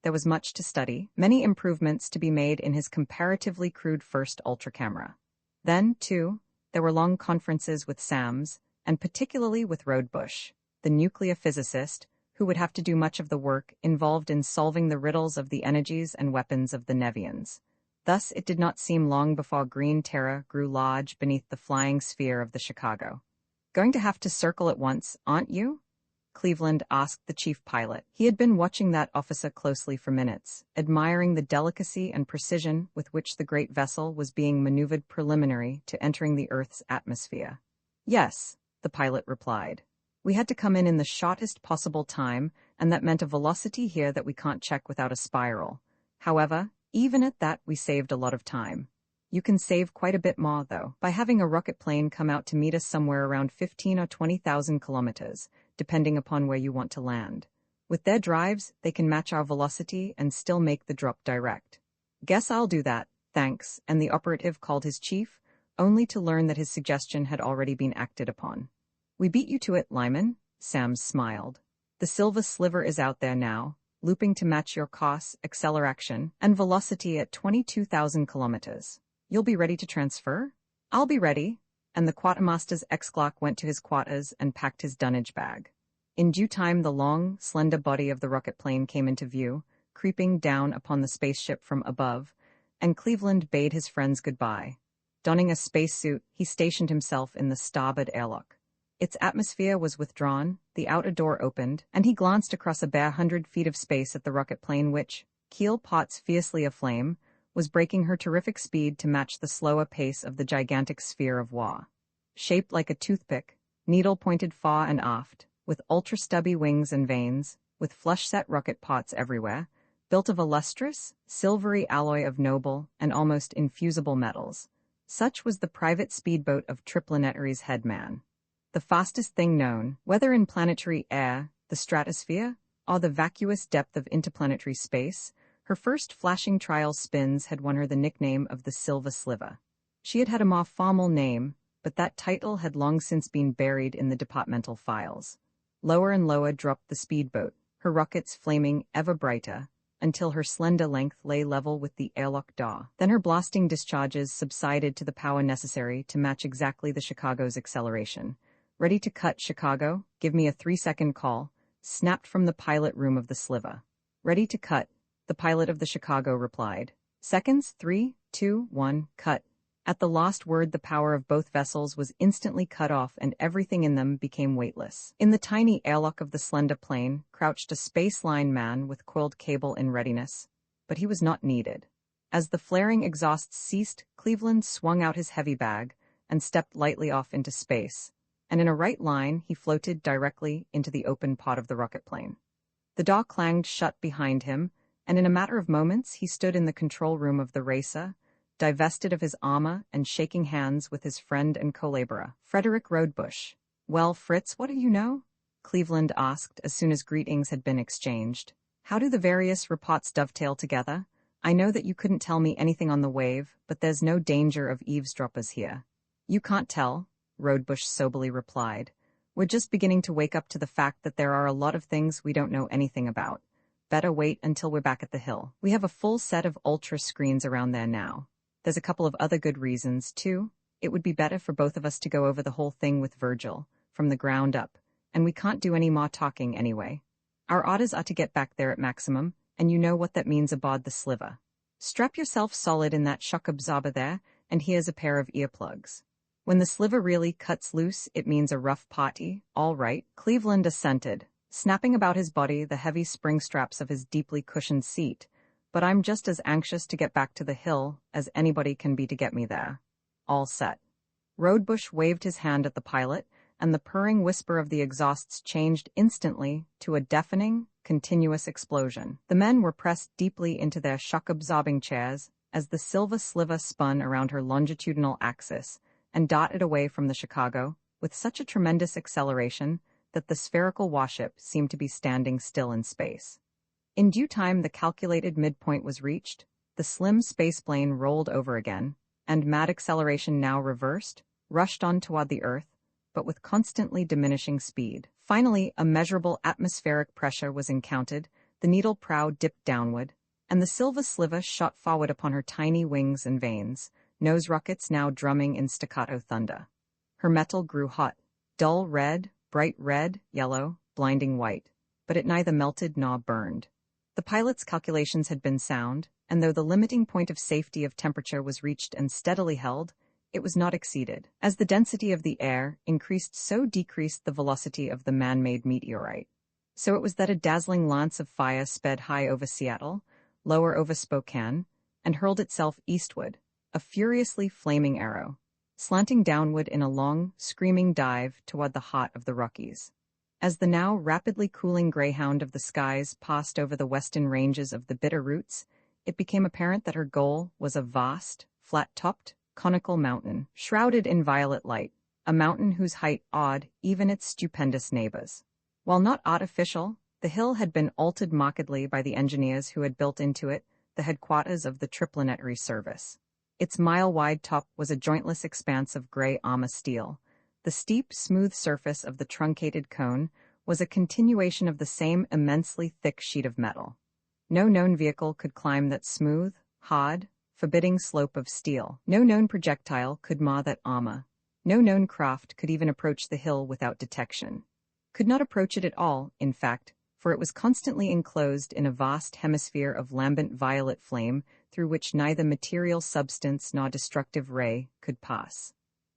There was much to study, many improvements to be made in his comparatively crude first ultracamera. Then, too, there were long conferences with Sams, and particularly with Roadbush, the nuclear physicist, who would have to do much of the work involved in solving the riddles of the energies and weapons of the Nevians. Thus, it did not seem long before Green Terra grew large beneath the flying sphere of the Chicago. "Going to have to circle at once, aren't you?" Cleveland asked the chief pilot. He had been watching that officer closely for minutes, admiring the delicacy and precision with which the great vessel was being maneuvered preliminary to entering the Earth's atmosphere. "Yes," the pilot replied. "We had to come in the shortest possible time, and that meant a velocity here that we can't check without a spiral. However, even at that, we saved a lot of time. You can save quite a bit more, though, by having a rocket plane come out to meet us somewhere around 15 or 20,000 kilometers, depending upon where you want to land. With their drives, they can match our velocity and still make the drop direct." "Guess I'll do that, thanks," and the operative called his chief, only to learn that his suggestion had already been acted upon. "We beat you to it, Lyman," Sams smiled. "The Silver Sliver is out there now, looping to match your course, acceleration, and velocity at 22,000 kilometers. You'll be ready to transfer?" "I'll be ready," and the quartermaster's ex-clerk went to his quarters and packed his dunnage bag. In due time the long, slender body of the rocket plane came into view, creeping down upon the spaceship from above, and Cleveland bade his friends goodbye. Donning a spacesuit, he stationed himself in the starboard airlock. Its atmosphere was withdrawn, the outer door opened, and he glanced across a bare 100 feet of space at the rocket plane which, keel pots fiercely aflame, was breaking her terrific speed to match the slower pace of the gigantic sphere of war. Shaped like a toothpick, needle pointed far and aft, with ultra-stubby wings and vanes, with flush-set rocket pots everywhere, built of a lustrous, silvery alloy of noble and almost infusible metals. Such was the private speedboat of Triplanetary's head man. The fastest thing known, whether in planetary air, the stratosphere, or the vacuous depth of interplanetary space, her first flashing trial spins had won her the nickname of the Silver Sliver. She had had a more formal name, but that title had long since been buried in the departmental files. Lower and lower dropped the speedboat, her rockets flaming ever brighter, until her slender length lay level with the airlock door. Then her blasting discharges subsided to the power necessary to match exactly the Chicago's acceleration. "Ready to cut, Chicago? Give me a 3-second call," snapped from the pilot room of the Sliver. "Ready to cut," the pilot of the Chicago replied. "Seconds, 3, 2, 1, cut." At the last word the power of both vessels was instantly cut off and everything in them became weightless. In the tiny airlock of the slender plane crouched a spaceline man with coiled cable in readiness, but he was not needed. As the flaring exhausts ceased, Cleveland swung out his heavy bag and stepped lightly off into space, and in a right line he floated directly into the open pod of the rocket plane. The door clanged shut behind him, and in a matter of moments he stood in the control room of the racer, divested of his armor and shaking hands with his friend and co-laborer, Frederick Roadbush. "Well, Fritz, what do you know?" Cleveland asked as soon as greetings had been exchanged. "How do the various reports dovetail together? I know that you couldn't tell me anything on the wave, but there's no danger of eavesdroppers here." "You can't tell," Roadbush soberly replied. "We're just beginning to wake up to the fact that there are a lot of things we don't know anything about. Better wait until we're back at the Hill. We have a full set of ultra screens around there now." There's a couple of other good reasons, too. It would be better for both of us to go over the whole thing with Virgil, from the ground up, and we can't do any more talking anyway. Our orders are to get back there at maximum, and you know what that means aboard the Sliver. Strap yourself solid in that shock absorber there, and here's a pair of earplugs. When the Sliver really cuts loose, it means a rough party, all right, Cleveland assented, snapping about his body the heavy spring straps of his deeply cushioned seat. But I'm just as anxious to get back to the hill as anybody can be to get me there. All set. Rodebush waved his hand at the pilot, and the purring whisper of the exhausts changed instantly to a deafening, continuous explosion. The men were pressed deeply into their shock-absorbing chairs as the Silver Sliver spun around her longitudinal axis and darted away from the Chicago with such a tremendous acceleration that the spherical warship seemed to be standing still in space. In due time, the calculated midpoint was reached, the slim spaceplane rolled over again, and mad acceleration now reversed, rushed on toward the Earth, but with constantly diminishing speed. Finally, a measurable atmospheric pressure was encountered, the needle prow dipped downward, and the Silver Sliver shot forward upon her tiny wings and vanes, nose rockets now drumming in staccato thunder. Her metal grew hot, dull red, bright red, yellow, blinding white, but it neither melted nor burned. The pilot's calculations had been sound, and though the limiting point of safety of temperature was reached and steadily held, it was not exceeded. As the density of the air increased, so decreased the velocity of the man-made meteorite. So it was that a dazzling lance of fire sped high over Seattle, lower over Spokane, and hurled itself eastward, a furiously flaming arrow, slanting downward in a long, screaming dive toward the heart of the Rockies. As the now rapidly cooling greyhound of the skies passed over the western ranges of the Bitter Roots, it became apparent that her goal was a vast, flat-topped, conical mountain, shrouded in violet light, a mountain whose height awed even its stupendous neighbors. While not artificial, the hill had been altered markedly by the engineers who had built into it the headquarters of the Triplanetary service. Its mile-wide top was a jointless expanse of gray armor steel. The steep, smooth surface of the truncated cone was a continuation of the same immensely thick sheet of metal. No known vehicle could climb that smooth, hard, forbidding slope of steel. No known projectile could mar that armor. No known craft could even approach the hill without detection. Could not approach it at all, in fact, for it was constantly enclosed in a vast hemisphere of lambent violet flame through which neither material substance nor destructive ray could pass.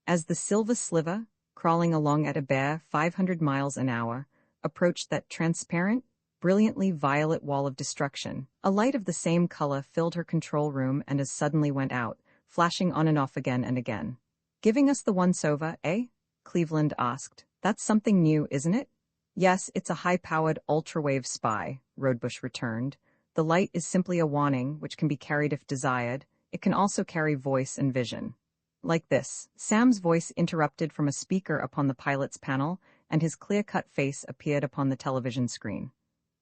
As the Silver Sliver, crawling along at a bare 500 miles an hour, approached that transparent, brilliantly violet wall of destruction, a light of the same color filled her control room and as suddenly went out, flashing on and off again and again. "Giving us the once-over, eh?" Cleveland asked. "That's something new, isn't it?" "Yes, it's a high-powered ultrawave spy," Rodebush returned. "The light is simply a warning, which can be carried if desired. It can also carry voice and vision." Like this, Sam's voice interrupted from a speaker upon the pilot's panel, and his clear-cut face appeared upon the television screen.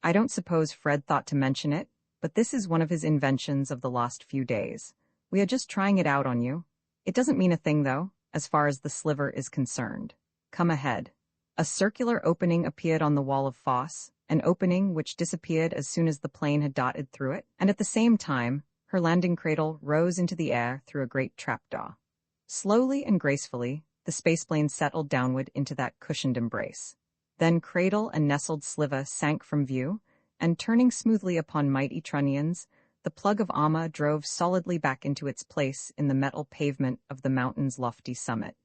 "I don't suppose Fred thought to mention it, but this is one of his inventions of the last few days. We are just trying it out on you. It doesn't mean a thing, though, as far as the Sliver is concerned. Come ahead." A circular opening appeared on the wall of Foss, an opening which disappeared as soon as the plane had darted through it, and at the same time, her landing cradle rose into the air through a great trapdoor. Slowly and gracefully, the spaceplane settled downward into that cushioned embrace. Then cradle and nestled Sliver sank from view, and turning smoothly upon mighty trunnions, the plug of armor drove solidly back into its place in the metal pavement of the mountain's lofty summit.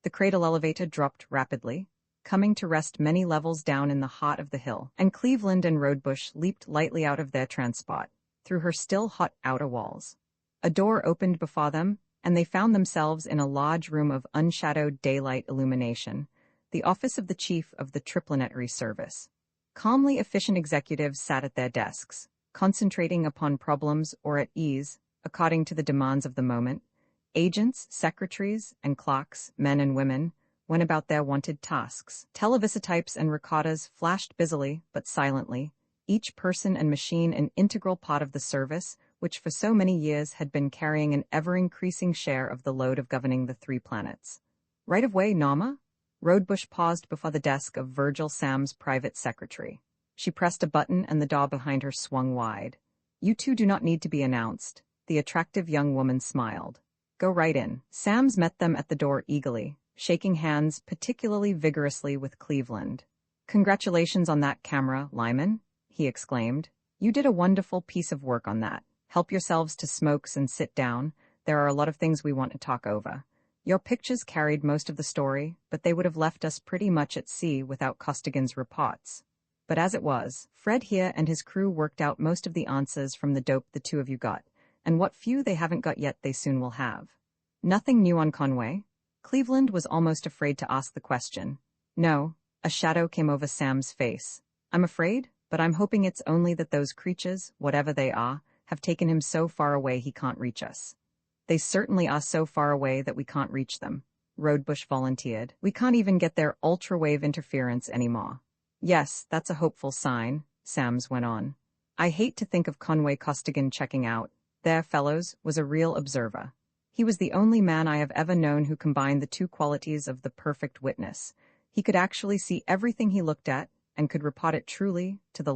The cradle elevator dropped rapidly, coming to rest many levels down in the heart of the hill, and Cleveland and Rodebush leaped lightly out of their transport, through her still-hot outer walls. A door opened before them, and they found themselves in a large room of unshadowed daylight illumination, the office of the chief of the Triplanetary service. Calmly efficient executives sat at their desks, concentrating upon problems or at ease, according to the demands of the moment. Agents, secretaries, and clerks, men and women, went about their wonted tasks. Televisotypes and recorders flashed busily, but silently, each person and machine an integral part of the service, which for so many years had been carrying an ever-increasing share of the load of governing the 3 planets. "Right of way, Norma?" Rodebush paused before the desk of Virgil Sam's private secretary. She pressed a button and the door behind her swung wide. "You two do not need to be announced." The attractive young woman smiled. Go right in. Sams met them at the door eagerly, shaking hands particularly vigorously with Cleveland. Congratulations on that camera, Lyman, he exclaimed. You did a wonderful piece of work on that. Help yourselves to smokes and sit down. There are a lot of things we want to talk over. Your pictures carried most of the story, but they would have left us pretty much at sea without Costigan's reports. But as it was, Fred here and his crew worked out most of the answers from the dope the two of you got, and what few they haven't got yet they soon will have. Nothing new on Conway? Cleveland was almost afraid to ask the question. No, a shadow came over Sam's face. I'm afraid, but I'm hoping it's only that those creatures, whatever they are, have taken him so far away he can't reach us. They certainly are so far away that we can't reach them, Rodebush volunteered. We can't even get their ultra-wave interference anymore. Yes, that's a hopeful sign, Sams went on. I hate to think of Conway Costigan checking out. There, fellows, was a real observer. He was the only man I have ever known who combined the two qualities of the perfect witness. He could actually see everything he looked at, and could report it truly, to the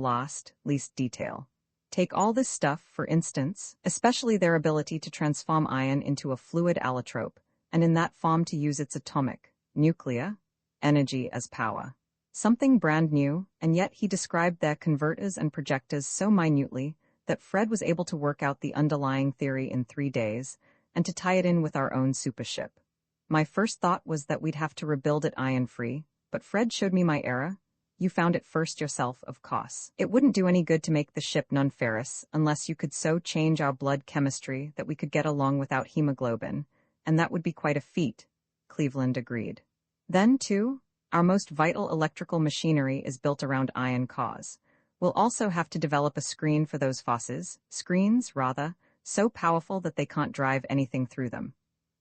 least detail. Take all this stuff, for instance, especially their ability to transform iron into a fluid allotrope, and in that form to use its atomic, nuclear, energy as power. Something brand new, and yet he described their converters and projectors so minutely that Fred was able to work out the underlying theory in 3 days, and to tie it in with our own supership. My first thought was that we'd have to rebuild it iron-free, but Fred showed me my error. You found it first yourself, of course. It wouldn't do any good to make the ship non-ferrous unless you could so change our blood chemistry that we could get along without hemoglobin, and that would be quite a feat, Cleveland agreed. Then, too, our most vital electrical machinery is built around iron cores. We'll also have to develop a screen for those screens, so powerful that they can't drive anything through them.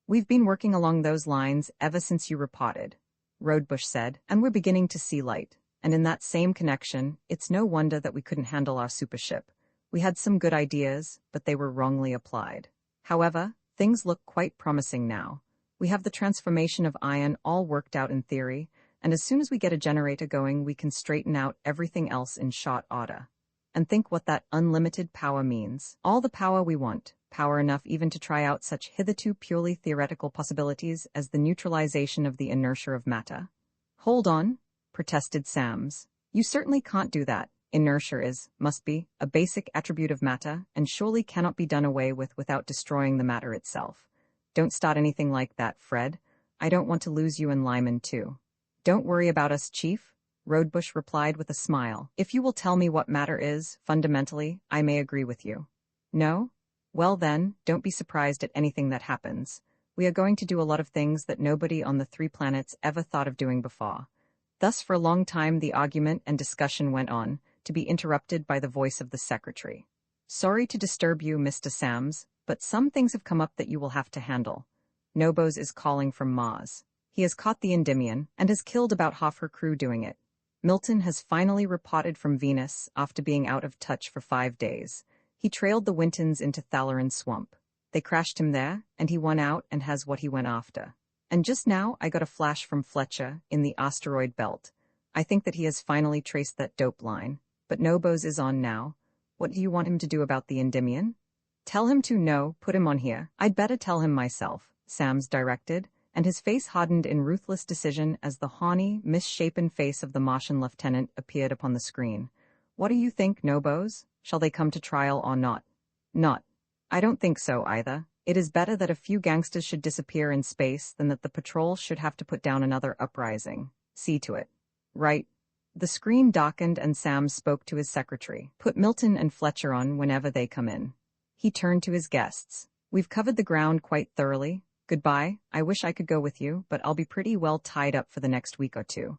We've been working along those lines ever since you reported, Rodebush said, and we're beginning to see light. And in that same connection, it's no wonder that we couldn't handle our supership. We had some good ideas, but they were wrongly applied. However, things look quite promising now. We have the transformation of iron all worked out in theory, and as soon as we get a generator going, we can straighten out everything else in short order. And think what that unlimited power means. All the power we want, power enough even to try out such hitherto purely theoretical possibilities as the neutralization of the inertia of matter. Hold on, protested Sams. You certainly can't do that. Inertia must be, a basic attribute of matter, and surely cannot be done away with without destroying the matter itself. Don't start anything like that, Fred. I don't want to lose you and Lyman, too. Don't worry about us, Chief, Rodebush replied with a smile. If you will tell me what matter is, fundamentally, I may agree with you. No? Well then, don't be surprised at anything that happens. We are going to do a lot of things that nobody on the 3 planets ever thought of doing before. Thus for a long time the argument and discussion went on, to be interrupted by the voice of the secretary. Sorry to disturb you, Mr. Sams, but some things have come up that you will have to handle. Nobos is calling from Mars. He has caught the Endymion, and has killed about half her crew doing it. Milton has finally reported from Venus after being out of touch for 5 days. He trailed the Wintons into Thalaran Swamp. They crashed him there, and he won out and has what he went after. And just now I got a flash from Fletcher in the asteroid belt. I think that he has finally traced that dope line. But Nobos is on now. What do you want him to do about the Endymion? Tell him to no, put him on here. I'd better tell him myself, Sams directed, and his face hardened in ruthless decision as the haughty, misshapen face of the Martian lieutenant appeared upon the screen. What do you think, Nobos? Shall they come to trial or not? Not. I don't think so either. It is better that a few gangsters should disappear in space than that the patrol should have to put down another uprising. See to it. Right. The screen darkened and Sam spoke to his secretary. Put Milton and Fletcher on whenever they come in. He turned to his guests. We've covered the ground quite thoroughly. Goodbye. I wish I could go with you, but I'll be pretty well tied up for the next week or two.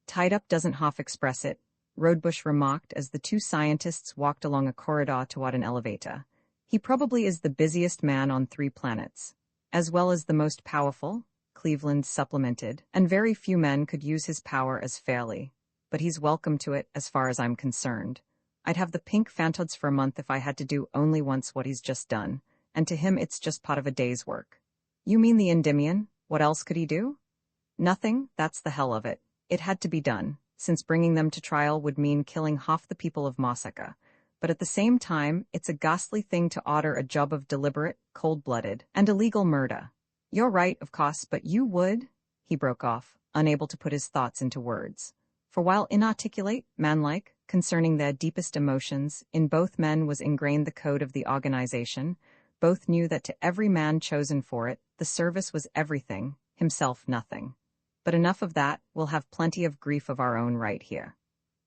Tied up doesn't half express it, Rodebush remarked as the 2 scientists walked along a corridor toward an elevator. He probably is the busiest man on 3 planets. As well as the most powerful, Cleveland supplemented, and very few men could use his power as fairly. But he's welcome to it as far as I'm concerned. I'd have the pink phantods for a month if I had to do only once what he's just done, and to him it's just part of a day's work. You mean the Endymion? What else could he do? Nothing, that's the hell of it. It had to be done, since bringing them to trial would mean killing half the people of Mosaka. But at the same time, it's a ghastly thing to order a job of deliberate, cold-blooded, and illegal murder. You're right, of course, but you would, he broke off, unable to put his thoughts into words. For while inarticulate, manlike, concerning their deepest emotions, in both men was ingrained the code of the organization, both knew that to every man chosen for it, the service was everything, himself nothing. But enough of that, we'll have plenty of grief of our own right here.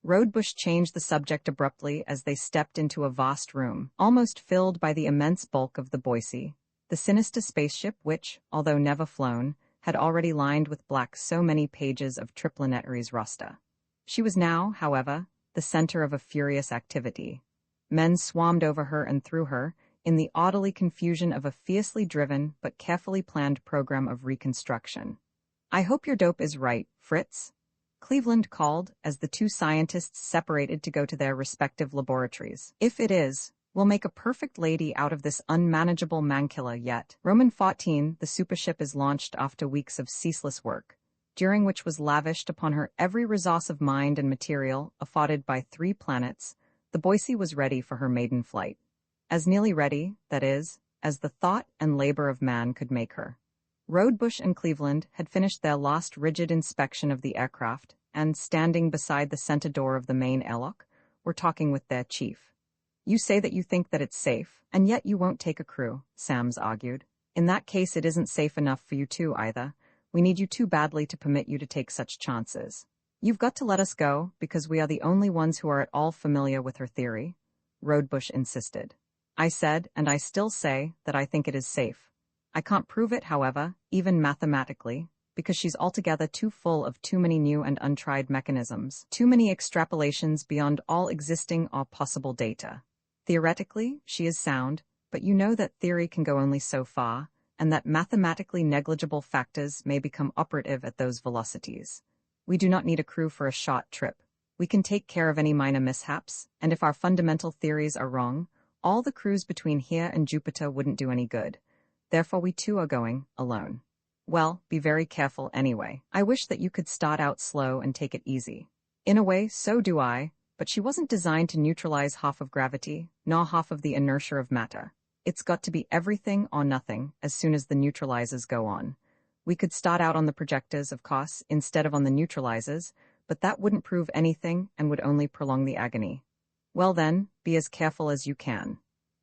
Rodebush changed the subject abruptly as they stepped into a vast room, almost filled by the immense bulk of the Boise, the sinister spaceship which, although never flown, had already lined with black so many pages of Triplanetary's roster. She was now, however, the center of a furious activity. Men swarmed over her and through her, in the orderly confusion of a fiercely driven but carefully planned program of reconstruction. I hope your dope is right, Fritz, Cleveland called as the two scientists separated to go to their respective laboratories. If it is, we'll make a perfect lady out of this unmanageable mankiller yet. Roman 14, the supership is launched after weeks of ceaseless work, during which was lavished upon her every resource of mind and material afforded by 3 planets. The Boise was ready for her maiden flight. As nearly ready, that is, as the thought and labor of man could make her. Rodebush and Cleveland had finished their last rigid inspection of the aircraft and, standing beside the center door of the main airlock, were talking with their chief. You say that you think that it's safe, and yet you won't take a crew, Sams argued. In that case it isn't safe enough for you two either. We need you too badly to permit you to take such chances. You've got to let us go, because we are the only ones who are at all familiar with her theory, Rodebush insisted. I said, and I still say, that I think it is safe. I can't prove it, however, even mathematically, because she's altogether too full of too many new and untried mechanisms, too many extrapolations beyond all existing or possible data. Theoretically, she is sound, but you know that theory can go only so far, and that mathematically negligible factors may become operative at those velocities. We do not need a crew for a short trip. We can take care of any minor mishaps, and if our fundamental theories are wrong, all the crews between here and Jupiter wouldn't do any good. Therefore we too are going, alone. Well, be very careful anyway. I wish that you could start out slow and take it easy. In a way, so do I, but she wasn't designed to neutralize half of gravity, nor half of the inertia of matter. It's got to be everything or nothing as soon as the neutralizers go on. We could start out on the projectors, of course, instead of on the neutralizers, but that wouldn't prove anything and would only prolong the agony. Well then, be as careful as you can.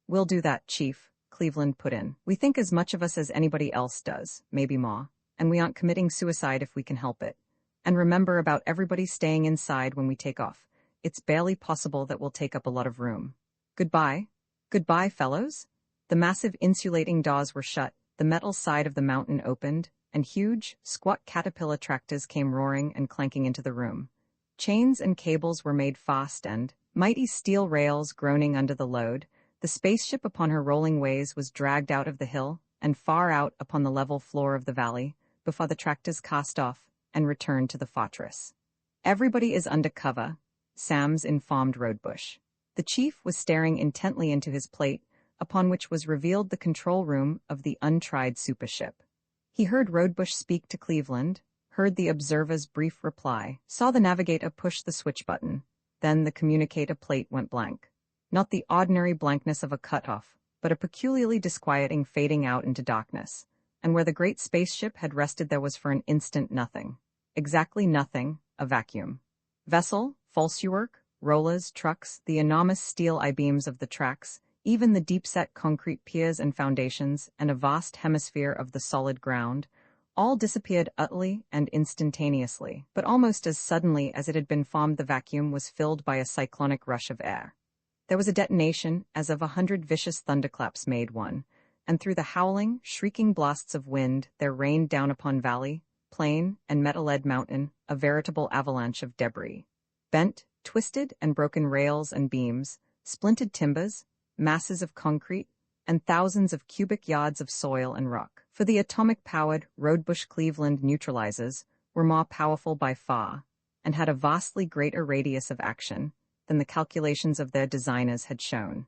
We'll do that, Chief, Cleveland put in. We think as much of us as anybody else does, maybe more, and we aren't committing suicide if we can help it. And remember about everybody staying inside when we take off. It's barely possible that we'll take up a lot of room. Goodbye. Goodbye, fellows. The massive insulating doors were shut, the metal side of the mountain opened, and huge, squat caterpillar tractors came roaring and clanking into the room. Chains and cables were made fast and, mighty steel rails groaning under the load, the spaceship upon her rolling ways was dragged out of the hill and far out upon the level floor of the valley before the tractors cast off and returned to the fortress. Everybody is under cover, Sams informed Rodebush. The chief was staring intently into his plate, upon which was revealed the control room of the untried supership. He heard Rodebush speak to Cleveland, heard the observer's brief reply, saw the navigator push the switch button. Then the communicator plate went blank. Not the ordinary blankness of a cutoff, but a peculiarly disquieting fading out into darkness, and where the great spaceship had rested there was for an instant nothing. Exactly nothing, a vacuum. Vessel, false work, rollers, trucks, the enormous steel I-beams of the tracks, even the deep-set concrete piers and foundations, and a vast hemisphere of the solid ground, all disappeared utterly and instantaneously, but almost as suddenly as it had been formed the vacuum was filled by a cyclonic rush of air. There was a detonation, as of 100 vicious thunderclaps made one, and through the howling, shrieking blasts of wind there rained down upon valley, plain, and metal-led mountain a veritable avalanche of debris. Bent, twisted, and broken rails and beams, splintered timbers, masses of concrete, and thousands of cubic yards of soil and rock. For the atomic-powered Rodebush Cleveland neutralizers were more powerful by far, and had a vastly greater radius of action than the calculations of their designers had shown.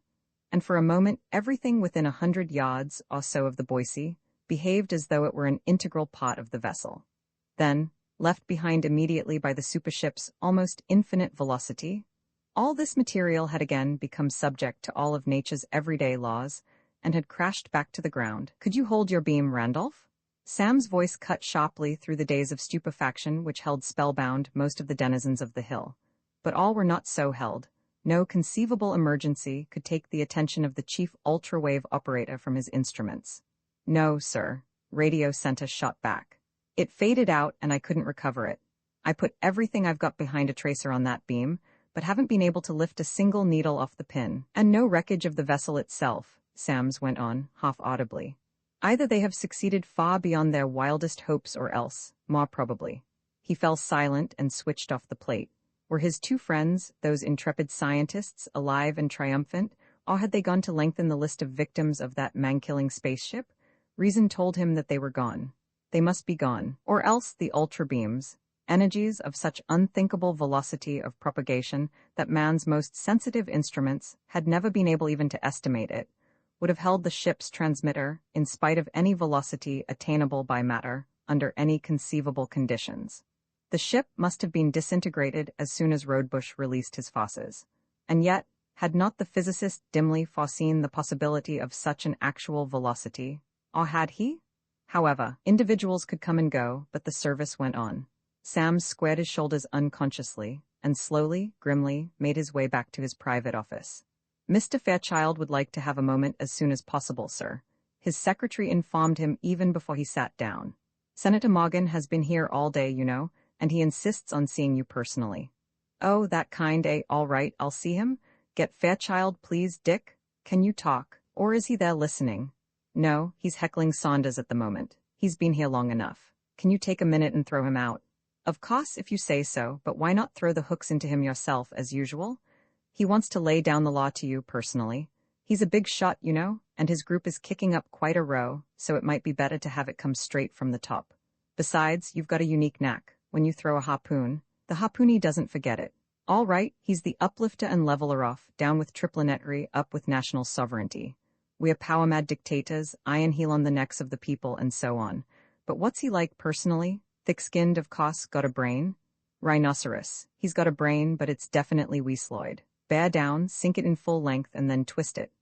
And for a moment everything within 100 yards or so of the Boise behaved as though it were an integral part of the vessel. Then, left behind immediately by the supership's almost infinite velocity, all this material had again become subject to all of nature's everyday laws and had crashed back to the ground. Could you hold your beam, Randolph? Sam's voice cut sharply through the days of stupefaction which held spellbound most of the denizens of the hill. But all were not so held. No conceivable emergency could take the attention of the chief ultrawave operator from his instruments. No, sir, Radio Center shot back. It faded out and I couldn't recover it. I put everything I've got behind a tracer on that beam, but haven't been able to lift a single needle off the pin. And no wreckage of the vessel itself, Sams went on, half-audibly. Either they have succeeded far beyond their wildest hopes or else, more probably. He fell silent and switched off the plate. Were his two friends, those intrepid scientists, alive and triumphant, or had they gone to lengthen the list of victims of that man-killing spaceship? Reason told him that they were gone. They must be gone, or else the ultrabeams, energies of such unthinkable velocity of propagation that man's most sensitive instruments had never been able even to estimate it, would have held the ship's transmitter in spite of any velocity attainable by matter under any conceivable conditions. The ship must have been disintegrated as soon as Rodebush released his forces. And yet, had not the physicist dimly foreseen the possibility of such an actual velocity? Or had he? However, individuals could come and go, but the service went on. Sam squared his shoulders unconsciously, and slowly, grimly, made his way back to his private office. Mr. Fairchild would like to have a moment as soon as possible, sir. His secretary informed him even before he sat down. Senator Morgan has been here all day, you know, and he insists on seeing you personally. Oh, that kind, eh? All right, I'll see him. Get Fairchild, please, Dick. Can you talk? Or is he there listening? No, he's heckling Saunders at the moment. He's been here long enough. Can you take a minute and throw him out? Of course, if you say so, but why not throw the hooks into him yourself, as usual? He wants to lay down the law to you personally. He's a big shot, you know, and his group is kicking up quite a row, so it might be better to have it come straight from the top. Besides, you've got a unique knack. When you throw a harpoon, the harpoonee doesn't forget it. All right, he's the uplifter and leveler off, down with Triplanetary, up with national sovereignty. We are power-mad dictators, iron heel on the necks of the people, and so on. But what's he like personally? Thick-skinned, of course, got a brain? Rhinoceros. He's got a brain, but it's definitely weasloid. Bear down, sink it in full length, and then twist it.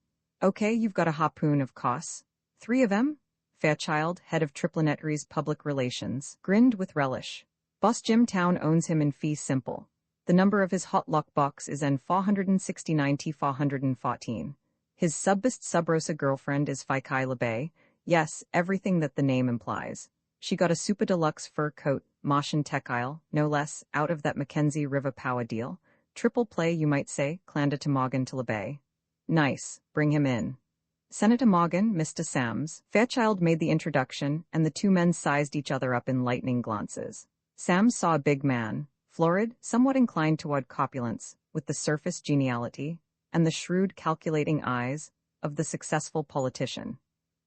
Okay, you've got a harpoon, of course. 3 of them? Fairchild, head of Triplanetary's public relations, grinned with relish. Boss Jim Town owns him in fee simple. The number of his hot lock box is N469T414. His subbest sub-rosa girlfriend is Phykai LeBay. Yes, everything that the name implies. She got a super deluxe fur coat, Martian Techile, no less, out of that Mackenzie River power deal. Triple play, you might say, Clander to Morgan to LeBay. Nice, bring him in. Senator Morgan, Mr. Sams. Fairchild made the introduction, and the two men sized each other up in lightning glances. Sams saw a big man, florid, somewhat inclined toward corpulence, with the surface geniality, and the shrewd, calculating eyes of the successful politician.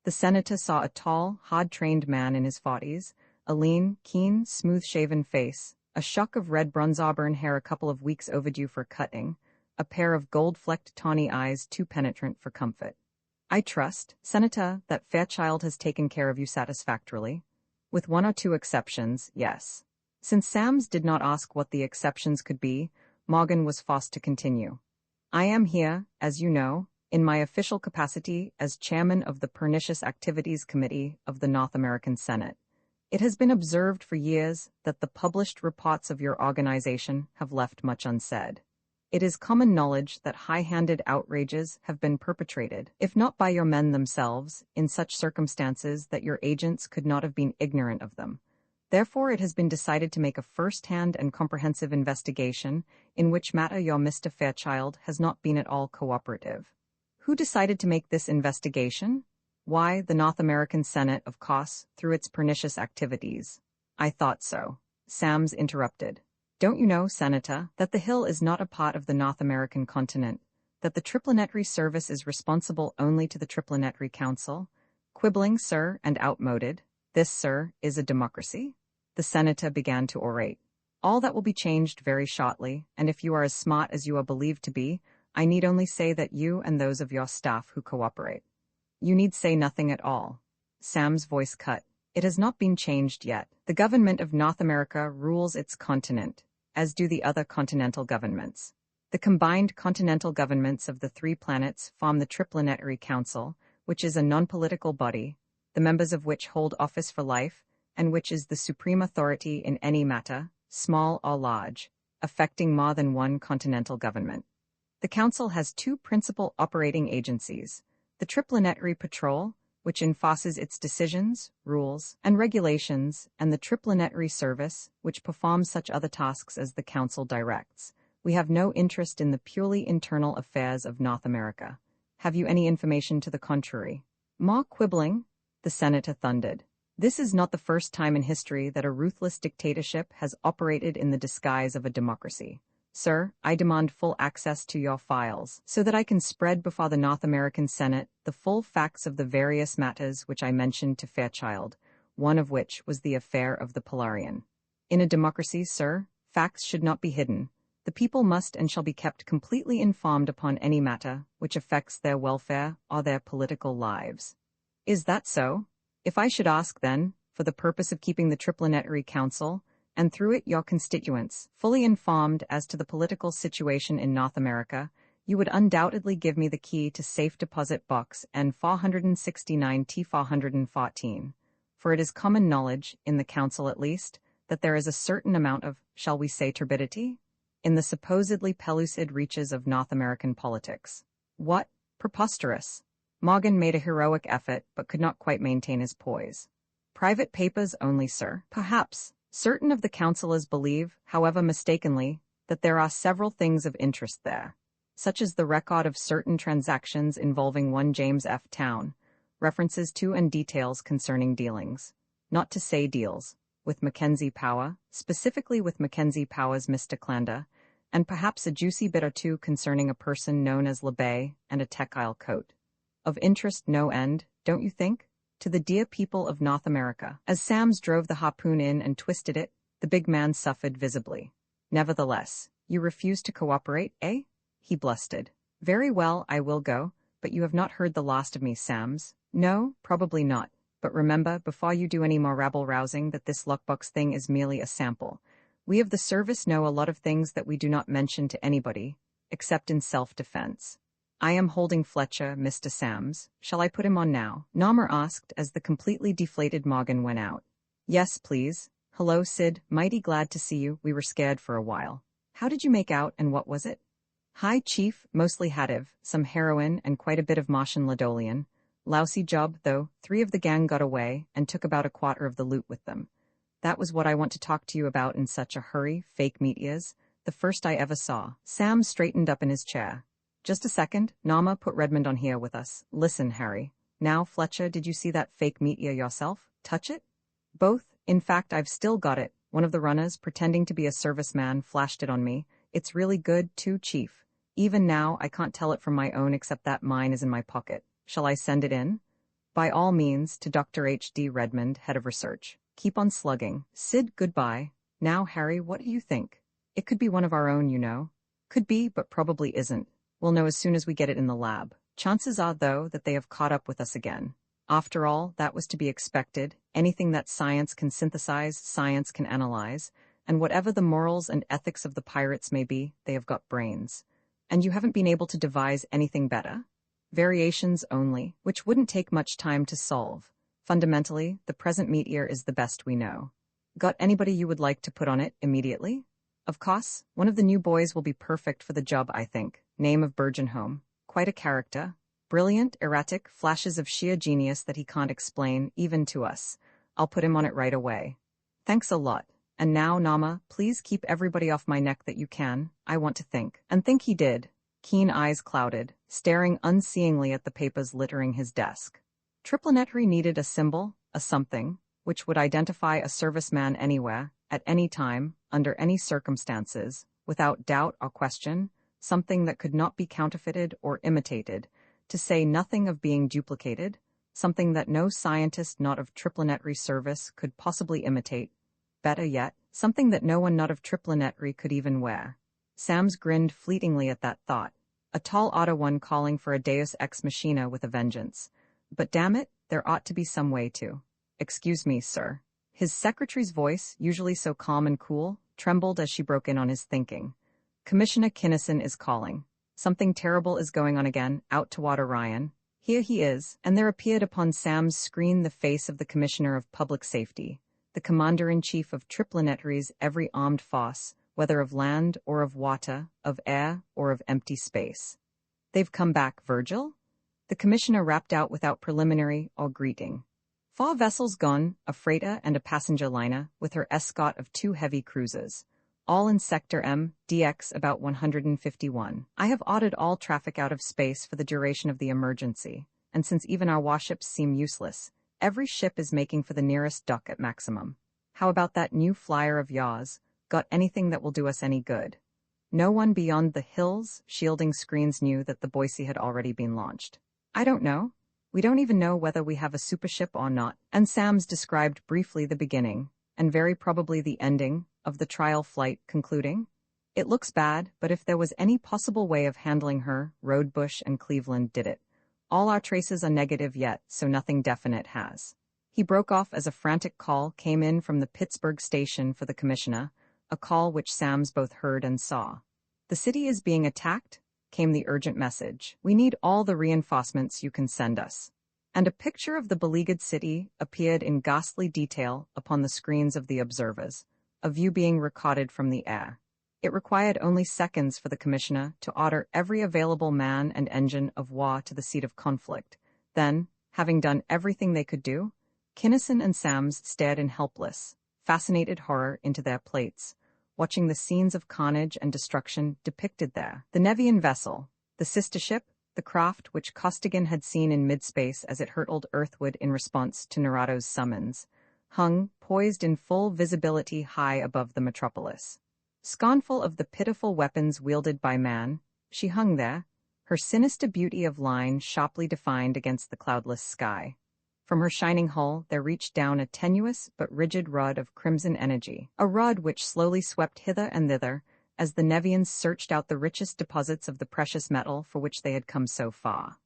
The senator saw a tall, hard-trained man in his 40s, a lean, keen, smooth-shaven face, a shock of red bronze auburn hair a couple of weeks overdue for cutting, a pair of gold-flecked tawny eyes too penetrant for comfort. I trust, Senator, that Fairchild has taken care of you satisfactorily. With 1 or 2 exceptions, yes. Since Sams did not ask what the exceptions could be, Morgan was forced to continue. I am here, as you know, in my official capacity as chairman of the Pernicious Activities Committee of the North American Senate. It has been observed for years that the published reports of your organization have left much unsaid. It is common knowledge that high-handed outrages have been perpetrated, if not by your men themselves, in such circumstances that your agents could not have been ignorant of them. Therefore, it has been decided to make a first-hand and comprehensive investigation, in which matter your Mr. Fairchild has not been at all cooperative. Who decided to make this investigation? Why, the North American Senate, of course, through its pernicious activities. I thought so. Sams interrupted. Don't you know, Senator, that the Hill is not a part of the North American continent, that the Triplanetary Service is responsible only to the Triplanetary Council? Quibbling, sir, and outmoded. This, sir, is a democracy? The senator began to orate. All that will be changed very shortly, and if you are as smart as you are believed to be, I need only say that you and those of your staff who cooperate. You need say nothing at all. Sam's voice cut. It has not been changed yet. The government of North America rules its continent, as do the other continental governments. The combined continental governments of the 3 planets form the Triplanetary Council, which is a non-political body. the members of which hold office for life, and which is the supreme authority in any matter, small or large, affecting more than one continental government. The Council has two principal operating agencies: the Triplanetary Patrol, which enforces its decisions, rules, and regulations, and the Triplanetary Service, which performs such other tasks as the Council directs. We have no interest in the purely internal affairs of North America. Have you any information to the contrary? More quibbling? The senator thundered. This is not the first time in history that a ruthless dictatorship has operated in the disguise of a democracy. Sir, I demand full access to your files, so that I can spread before the North American Senate the full facts of the various matters which I mentioned to Fairchild, one of which was the affair of the Polarian. In a democracy, sir, facts should not be hidden. The people must and shall be kept completely informed upon any matter which affects their welfare or their political lives. Is that so? If I should ask, then, for the purpose of keeping the Triplanetary Council, and through it your constituents, fully informed as to the political situation in North America, you would undoubtedly give me the key to Safe Deposit Box N469 T414, for it is common knowledge, in the Council at least, that there is a certain amount of, shall we say, turbidity in the supposedly pellucid reaches of North American politics. What? Preposterous! Morgan made a heroic effort, but could not quite maintain his poise. Private papers only, sir. Perhaps. Certain of the councillors believe, however mistakenly, that there are several things of interest there, such as the record of certain transactions involving one James F. Town, references to and details concerning dealings, not to say deals, with Mackenzie Power, specifically with Mackenzie Power's Mr. Clander, and perhaps a juicy bit or two concerning a person known as LeBay and a Techile coat. Of interest no end, don't you think? To the dear people of North America. As Sams drove the harpoon in and twisted it, the big man suffered visibly. Nevertheless, you refuse to cooperate, eh? He blustered. Very well, I will go, but you have not heard the last of me, Sams. No, probably not. But remember, before you do any more rabble-rousing, that this lockbox thing is merely a sample. We of the service know a lot of things that we do not mention to anybody, except in self-defense. I am holding Fletcher, Mr. Sams. Shall I put him on now? Naumer asked as the completely deflated Morgan went out. Yes, please. Hello, Sid. Mighty glad to see you. We were scared for a while. How did you make out, and what was it? Hi, Chief. Mostly Hativ, some heroin, and quite a bit of Martian Ladolian. Lousy job, though. 3 of the gang got away, and took about a quarter of the loot with them. That was what I want to talk to you about in such a hurry, fake meteors. The first I ever saw. Sam straightened up in his chair. Just a second. Nama, put Redmond on here with us. Listen, Harry. Now, Fletcher, did you see that fake meteor yourself? Touch it? Both. In fact, I've still got it. One of the runners, pretending to be a serviceman, flashed it on me. It's really good, too, Chief. Even now, I can't tell it from my own except that mine is in my pocket. Shall I send it in? By all means, to Dr. H.D. Redmond, head of research. Keep on slugging. Sid, goodbye. Now, Harry, what do you think? It could be one of our own, you know. Could be, but probably isn't. We'll know as soon as we get it in the lab. Chances are, though, that they have caught up with us again. After all, that was to be expected. Anything that science can synthesize, science can analyze. And whatever the morals and ethics of the pirates may be, they have got brains. And you haven't been able to devise anything better? Variations only, which wouldn't take much time to solve. Fundamentally, the present meteor is the best we know. Got anybody you would like to put on it immediately? Of course, one of the new boys will be perfect for the job, I think. Name of Burgenholm. Quite a character. Brilliant, erratic, flashes of sheer genius that he can't explain, even to us. I'll put him on it right away. Thanks a lot. And now, Nama, please keep everybody off my neck that you can. I want to think. And think he did. Keen eyes clouded, staring unseeingly at the papers littering his desk. Triplanetary needed a symbol, a something, which would identify a serviceman anywhere, at any time, under any circumstances, without doubt or question, something that could not be counterfeited or imitated, to say nothing of being duplicated, something that no scientist not of Triplanetary service could possibly imitate, better yet, something that no one not of Triplanetary could even wear. Sams grinned fleetingly at that thought, a tall Ottawan calling for a deus ex machina with a vengeance. But damn it, there ought to be some way to. Excuse me, sir. His secretary's voice, usually so calm and cool, trembled as she broke in on his thinking. Commissioner Kinnison is calling. Something terrible is going on again, out to water Ryan. Here he is, and there appeared upon Sam's screen the face of the Commissioner of Public Safety, the Commander-in-Chief of Triplanary's every armed force, whether of land or of water, of air or of empty space. They've come back, Virgil? The Commissioner rapped out without preliminary or greeting. 4 vessels gone, a freighter and a passenger liner, with her escort of 2 heavy cruisers. All in Sector M, DX about 151. I have ordered all traffic out of space for the duration of the emergency, and since even our warships seem useless, every ship is making for the nearest dock at maximum. How about that new flyer of yours? Got anything that will do us any good? No one beyond the hills shielding screens knew that the Boise had already been launched. I don't know. We don't even know whether we have a supership or not, and Sam's described briefly the beginning, and very probably the ending, of the trial flight, concluding, "It looks bad, but if there was any possible way of handling her, Rodebush and Cleveland did it. All our traces are negative yet, so nothing definite has." He broke off as a frantic call came in from the Pittsburgh station for the Commissioner, a call which Sam's both heard and saw. "The city is being attacked," came the urgent message. "We need all the reinforcements you can send us." And a picture of the beleaguered city appeared in ghastly detail upon the screens of the observers, a view being recorded from the air. It required only seconds for the Commissioner to order every available man and engine of war to the seat of conflict. Then, having done everything they could do, Kinnison and Sams stared in helpless, fascinated horror into their plates, watching the scenes of carnage and destruction depicted there. The Nevian vessel, the sister ship, the craft which Costigan had seen in midspace as it hurtled earthward in response to Nerado's summons, hung, poised in full visibility high above the metropolis. Scornful of the pitiful weapons wielded by man, she hung there, her sinister beauty of line sharply defined against the cloudless sky. From her shining hull there reached down a tenuous but rigid rod of crimson energy, a rod which slowly swept hither and thither as the Nevians searched out the richest deposits of the precious metal for which they had come so far.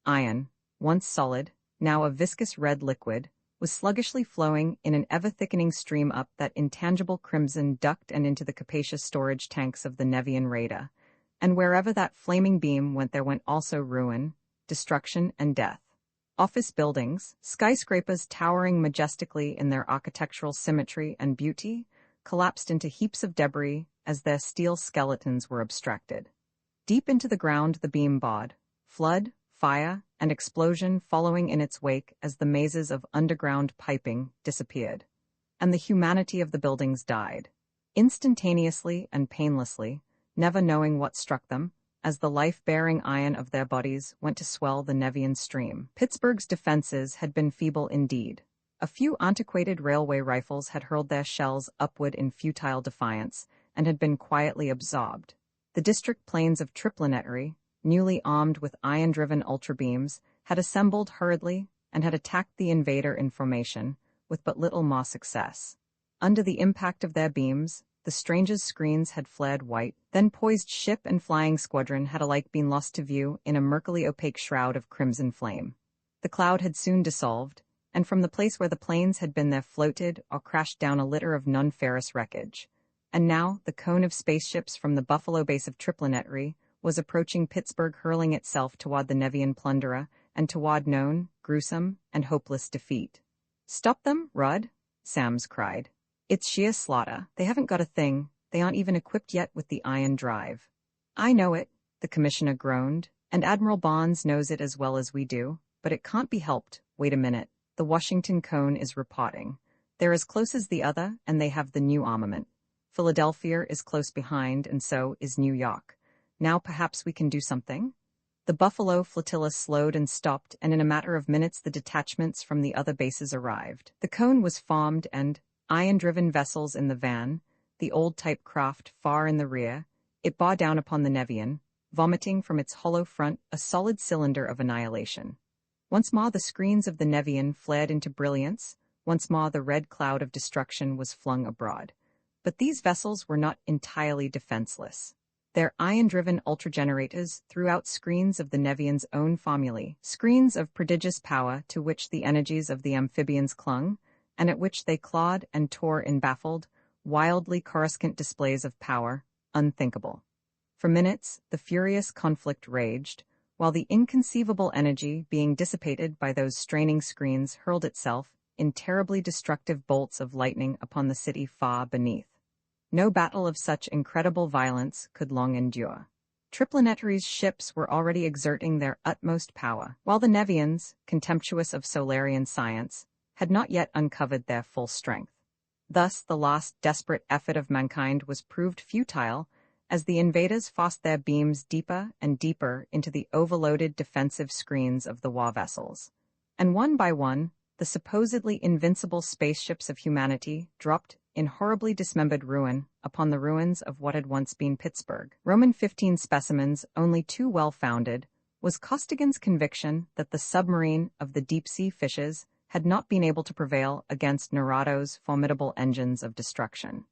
Iron, once solid, now a viscous red liquid, was sluggishly flowing in an ever-thickening stream up that intangible crimson duct and into the capacious storage tanks of the Nevian raider, and wherever that flaming beam went there went also ruin, destruction, and death. Office buildings, skyscrapers towering majestically in their architectural symmetry and beauty, collapsed into heaps of debris as their steel skeletons were abstracted. Deep into the ground the beam bowed, flood, fire, and explosion following in its wake as the mazes of underground piping disappeared, and the humanity of the buildings died, instantaneously and painlessly, never knowing what struck them, as the life-bearing iron of their bodies went to swell the Nevian stream. Pittsburgh's defenses had been feeble indeed. A few antiquated railway rifles had hurled their shells upward in futile defiance, and had been quietly absorbed. The district planes of Triplanetary, newly armed with ion-driven ultrabeams, had assembled hurriedly and had attacked the invader in formation, with but little more success. Under the impact of their beams, the strangers' screens had flared white, then poised ship and flying squadron had alike been lost to view in a murkily opaque shroud of crimson flame. The cloud had soon dissolved, and from the place where the planes had been there floated or crashed down a litter of non-ferrous wreckage. And now the cone of spaceships from the Buffalo base of Triplanetary was approaching Pittsburgh, hurling itself toward the Nevian plunderer and toward known, gruesome, and hopeless defeat. "Stop them, Rudd!" Sams cried. "It's sheer slaughter. They haven't got a thing. They aren't even equipped yet with the ion drive." "I know it," the Commissioner groaned, "and Admiral Barnes knows it as well as we do, but it can't be helped. Wait a minute. The Washington cone is reporting. They're as close as the other, and they have the new armament. Philadelphia is close behind, and so is New York. Now perhaps we can do something?" The Buffalo flotilla slowed and stopped, and in a matter of minutes the detachments from the other bases arrived. The cone was formed, and, ion-driven vessels in the van, the old-type craft far in the rear, it bore down upon the Nevian, vomiting from its hollow front a solid cylinder of annihilation. Once more the screens of the Nevian flared into brilliance, once more the red cloud of destruction was flung abroad. But these vessels were not entirely defenseless. Their ion-driven ultragenerators threw out screens of the Nevians' own formulae, screens of prodigious power to which the energies of the amphibians clung, and at which they clawed and tore in baffled, wildly coruscant displays of power, unthinkable. For minutes, the furious conflict raged, while the inconceivable energy being dissipated by those straining screens hurled itself in terribly destructive bolts of lightning upon the city far beneath. No battle of such incredible violence could long endure. Triplanary's ships were already exerting their utmost power, while the Nevians, contemptuous of Solarian science, had not yet uncovered their full strength. Thus, the last desperate effort of mankind was proved futile as the invaders forced their beams deeper and deeper into the overloaded defensive screens of the war vessels. And one by one, the supposedly invincible spaceships of humanity dropped in horribly dismembered ruin upon the ruins of what had once been Pittsburgh. Roman 15 specimens, only too well-founded, was Costigan's conviction that the submarine of the deep-sea fishes had not been able to prevail against Nerado's formidable engines of destruction.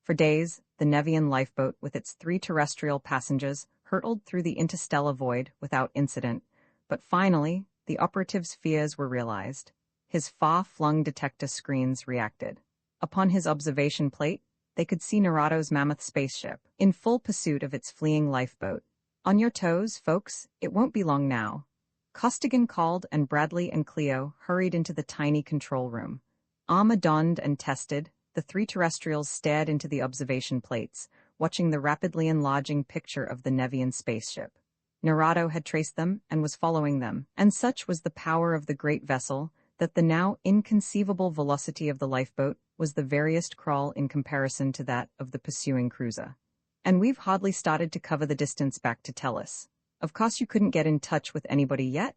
For days, the Nevian lifeboat with its 3 terrestrial passengers hurtled through the interstellar void without incident, but finally, the operative's fears were realized. His far-flung detector screens reacted. Upon his observation plate, they could see Nerado's mammoth spaceship, in full pursuit of its fleeing lifeboat. "On your toes, folks, it won't be long now." Costigan called, and Bradley and Cleo hurried into the tiny control room. Armor donned and tested, the 3 terrestrials stared into the observation plates, watching the rapidly enlarging picture of the Nevian spaceship. Nerado had traced them and was following them, and such was the power of the great vessel that the now inconceivable velocity of the lifeboat was the veriest crawl in comparison to that of the pursuing cruiser. "And we've hardly started to cover the distance back to Tellus. Of course you couldn't get in touch with anybody yet?"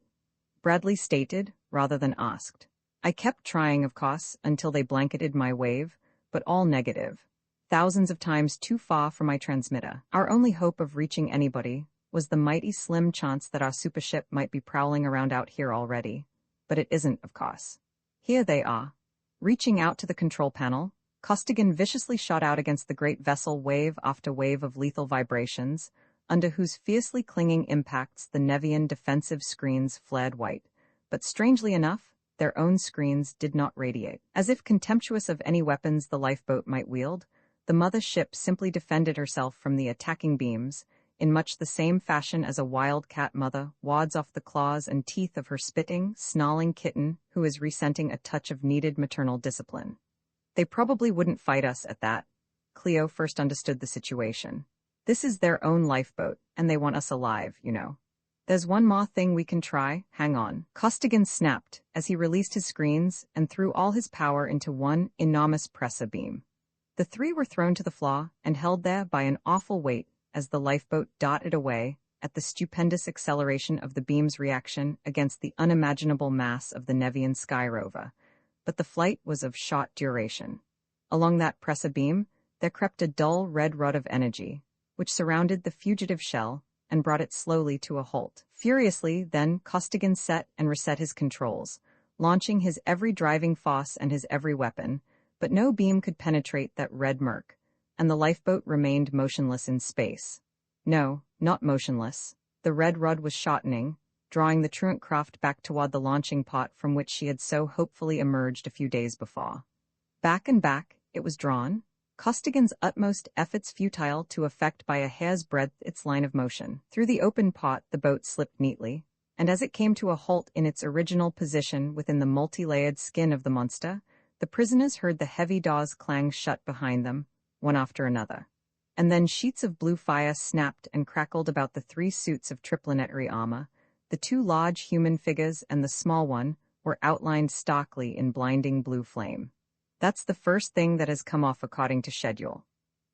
Bradley stated, rather than asked. "I kept trying, of course, until they blanketed my wave, but all negative. Thousands of times too far from my transmitter. Our only hope of reaching anybody was the mighty slim chance that our supership might be prowling around out here already. But it isn't, of course. Here they are." Reaching out to the control panel, Costigan viciously shot out against the great vessel wave after wave of lethal vibrations, under whose fiercely clinging impacts the Nevian defensive screens flared white. But strangely enough, their own screens did not radiate. As if contemptuous of any weapons the lifeboat might wield, the mother ship simply defended herself from the attacking beams, in much the same fashion as a wildcat mother wards off the claws and teeth of her spitting, snarling kitten who is resenting a touch of needed maternal discipline. "They probably wouldn't fight us at that." Cleo first understood the situation. "This is their own lifeboat, and they want us alive, you know. There's one more thing we can try, hang on." Costigan snapped as he released his screens and threw all his power into one enormous pressa beam. The 3 were thrown to the floor and held there by an awful weight as the lifeboat darted away at the stupendous acceleration of the beam's reaction against the unimaginable mass of the Nevian sky rover. But the flight was of short duration. Along that pressa beam, there crept a dull red rod of energy, which surrounded the fugitive shell and brought it slowly to a halt. Furiously, then, Costigan set and reset his controls, launching his every driving force and his every weapon, but no beam could penetrate that red murk, and the lifeboat remained motionless in space. No, not motionless. The red rod was shortening, drawing the truant craft back toward the launching pot from which she had so hopefully emerged a few days before. Back and back, it was drawn, Costigan's utmost efforts futile to effect by a hair's breadth its line of motion. Through the open pot the boat slipped neatly, and as it came to a halt in its original position within the multi-layered skin of the monster, the prisoners heard the heavy doors clang shut behind them, one after another. And then sheets of blue fire snapped and crackled about the 3 suits of Triplanetary armor. The 2 large human figures and the small one were outlined starkly in blinding blue flame. "That's the first thing that has come off according to schedule."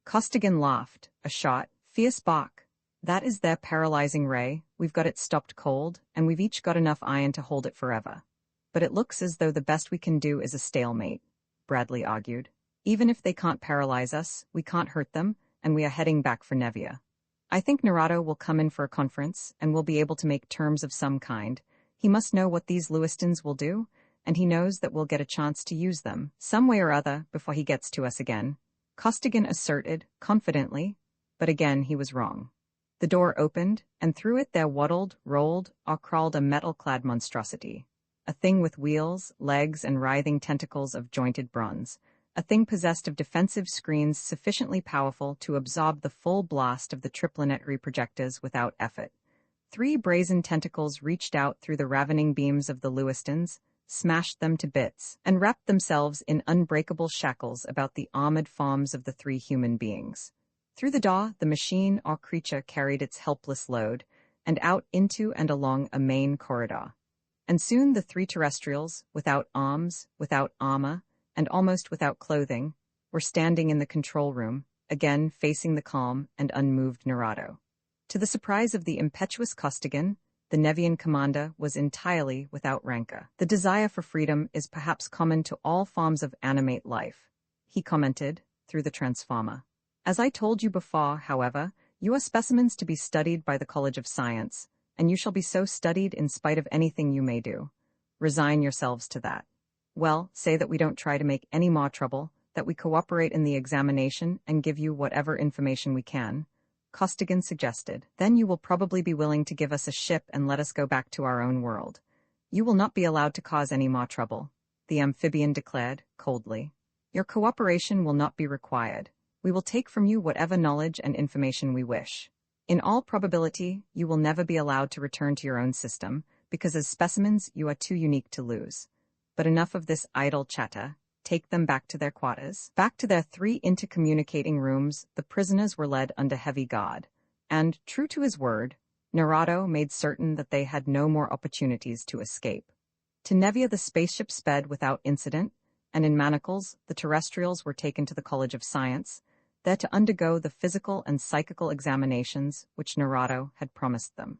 Costigan laughed, a shot, fierce bark. "That is their paralyzing ray. We've got it stopped cold, and we've each got enough iron to hold it forever. But it looks as though the best we can do is a stalemate," Bradley argued. "Even if they can't paralyze us, we can't hurt them, and we are heading back for Nevia. I think Nerado will come in for a conference, and we'll be able to make terms of some kind. He must know what these Lewistons will do, and he knows that we'll get a chance to use them, some way or other, before he gets to us again," Costigan asserted, confidently, but again he was wrong. The door opened, and through it there waddled, rolled, or crawled a metal-clad monstrosity. A thing with wheels, legs, and writhing tentacles of jointed bronze. A thing possessed of defensive screens sufficiently powerful to absorb the full blast of the Triplanetary projectors without effort. 3 brazen tentacles reached out through the ravening beams of the Lewistons, smashed them to bits, and wrapped themselves in unbreakable shackles about the armored forms of the 3 human beings. Through the door, the machine or creature carried its helpless load, and out into and along a main corridor. And soon the 3 terrestrials, without arms, without armor, and almost without clothing, were standing in the control room, again facing the calm and unmoved Narado. To the surprise of the impetuous Costigan, the Nevian commander was entirely without rancor. "The desire for freedom is perhaps common to all forms of animate life," he commented through the transformer. "As I told you before, however, you are specimens to be studied by the College of Science, and you shall be so studied in spite of anything you may do. Resign yourselves to that. Well, say that we don't try to make any more trouble, that we cooperate in the examination and give you whatever information we can," Costigan suggested. "Then you will probably be willing to give us a ship and let us go back to our own world. You will not be allowed to cause any more trouble," the amphibian declared, coldly. "Your cooperation will not be required. We will take from you whatever knowledge and information we wish. In all probability, you will never be allowed to return to your own system, because as specimens you are too unique to lose. But enough of this idle chatter. Take them back to their quarters." Back to their 3 intercommunicating rooms, the prisoners were led under heavy guard, and, true to his word, Narado made certain that they had no more opportunities to escape. To Nevia the spaceship sped without incident, and in manacles the terrestrials were taken to the College of Science, there to undergo the physical and psychical examinations which Narado had promised them.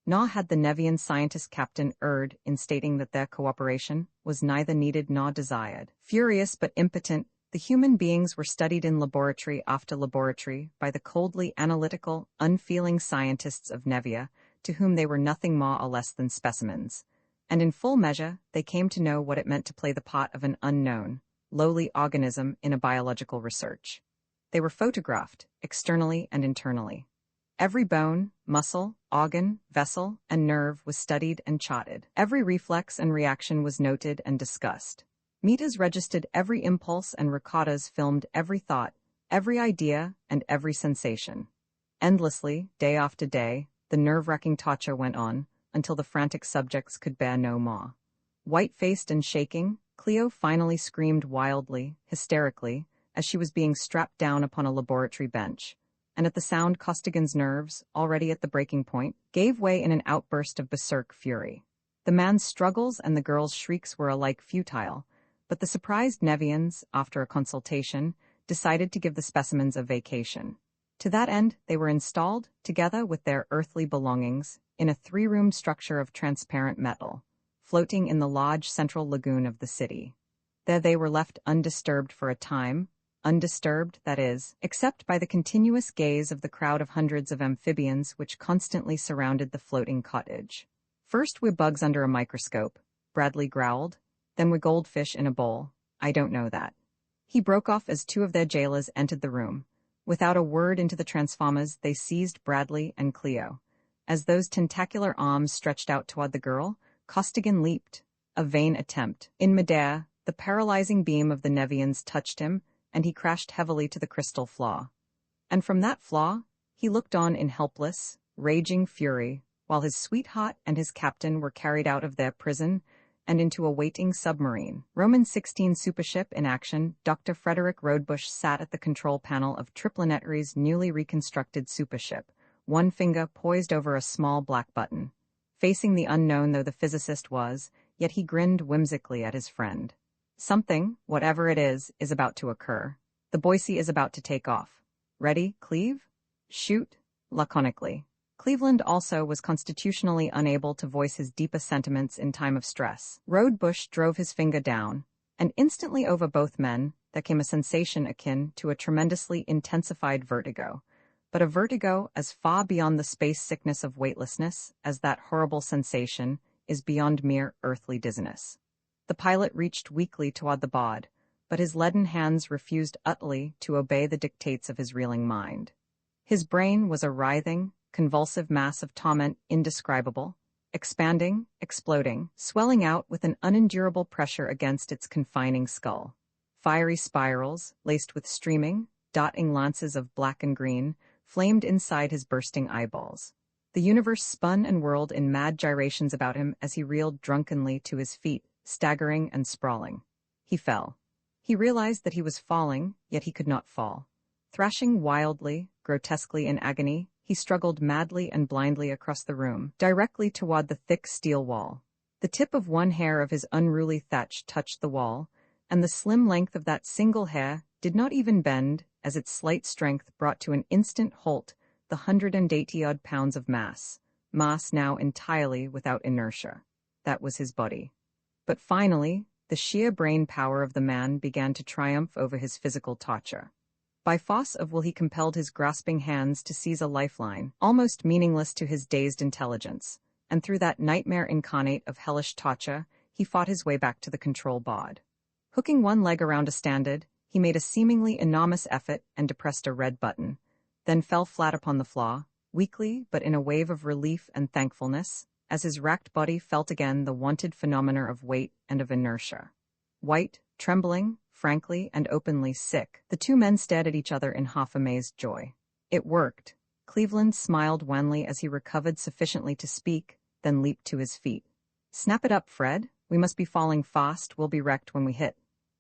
Nor had the Nevian scientist captain erred in stating that their cooperation was neither needed nor desired. Furious but impotent, the human beings were studied in laboratory after laboratory by the coldly analytical, unfeeling scientists of Nevia, to whom they were nothing more or less than specimens, and in full measure they came to know what it meant to play the part of an unknown, lowly organism in a biological research. They were photographed, externally and internally. Every bone, muscle, organ, vessel, and nerve was studied and charted. Every reflex and reaction was noted and discussed. Meters registered every impulse and recorders filmed every thought, every idea, and every sensation. Endlessly, day after day, the nerve-wracking torture went on, until the frantic subjects could bear no more. White-faced and shaking, Cleo finally screamed wildly, hysterically, as she was being strapped down upon a laboratory bench, and at the sound Costigan's nerves, already at the breaking point, gave way in an outburst of berserk fury. The man's struggles and the girl's shrieks were alike futile, but the surprised Nevians, after a consultation, decided to give the specimens a vacation. To that end, they were installed, together with their earthly belongings, in a 3-room structure of transparent metal, floating in the large central lagoon of the city. There they were left undisturbed for a time, undisturbed, that is, except by the continuous gaze of the crowd of hundreds of amphibians which constantly surrounded the floating cottage. "First we're bugs under a microscope," Bradley growled. "Then we're goldfish in a bowl. I don't know that." He broke off as 2 of their jailers entered the room. Without a word into the transformers, they seized Bradley and Cleo. As those tentacular arms stretched out toward the girl, Costigan leaped. A vain attempt. In midair, the paralyzing beam of the Nevians touched him, and he crashed heavily to the crystal floor. And from that floor, he looked on in helpless, raging fury, while his sweetheart and his captain were carried out of their prison and into a waiting submarine. Roman 16 supership in action, Dr. Frederick Rodebush sat at the control panel of Triplanary's newly reconstructed supership, one finger poised over a small black button. Facing the unknown though the physicist was, yet he grinned whimsically at his friend. "Something, whatever it is about to occur. The Boise is about to take off. Ready, Cleve?" "Shoot," laconically. Cleveland also was constitutionally unable to voice his deepest sentiments in time of stress. Rodebush drove his finger down, and instantly over both men there came a sensation akin to a tremendously intensified vertigo, but a vertigo as far beyond the space sickness of weightlessness as that horrible sensation is beyond mere earthly dizziness. The pilot reached weakly toward the bod, but his leaden hands refused utterly to obey the dictates of his reeling mind. His brain was a writhing, convulsive mass of torment indescribable, expanding, exploding, swelling out with an unendurable pressure against its confining skull. Fiery spirals, laced with streaming, dotting lances of black and green, flamed inside his bursting eyeballs. The universe spun and whirled in mad gyrations about him as he reeled drunkenly to his feet, staggering and sprawling. He fell. He realized that he was falling, yet he could not fall. Thrashing wildly, grotesquely in agony, he struggled madly and blindly across the room, directly toward the thick steel wall. The tip of one hair of his unruly thatch touched the wall, and the slim length of that single hair did not even bend, as its slight strength brought to an instant halt the 180-odd pounds of mass now entirely without inertia. That was his body. But finally, the sheer brain power of the man began to triumph over his physical torture. By force of will he compelled his grasping hands to seize a lifeline, almost meaningless to his dazed intelligence, and through that nightmare incarnate of hellish torture, he fought his way back to the control board. Hooking one leg around a standard, he made a seemingly enormous effort and depressed a red button, then fell flat upon the floor, weakly but in a wave of relief and thankfulness, as his racked body felt again the wonted phenomena of weight and of inertia. White, trembling, frankly and openly sick, the two men stared at each other in half-amazed joy. It worked. Cleveland smiled wanly as he recovered sufficiently to speak, then leaped to his feet. "Snap it up, Fred. We must be falling fast. We'll be wrecked when we hit."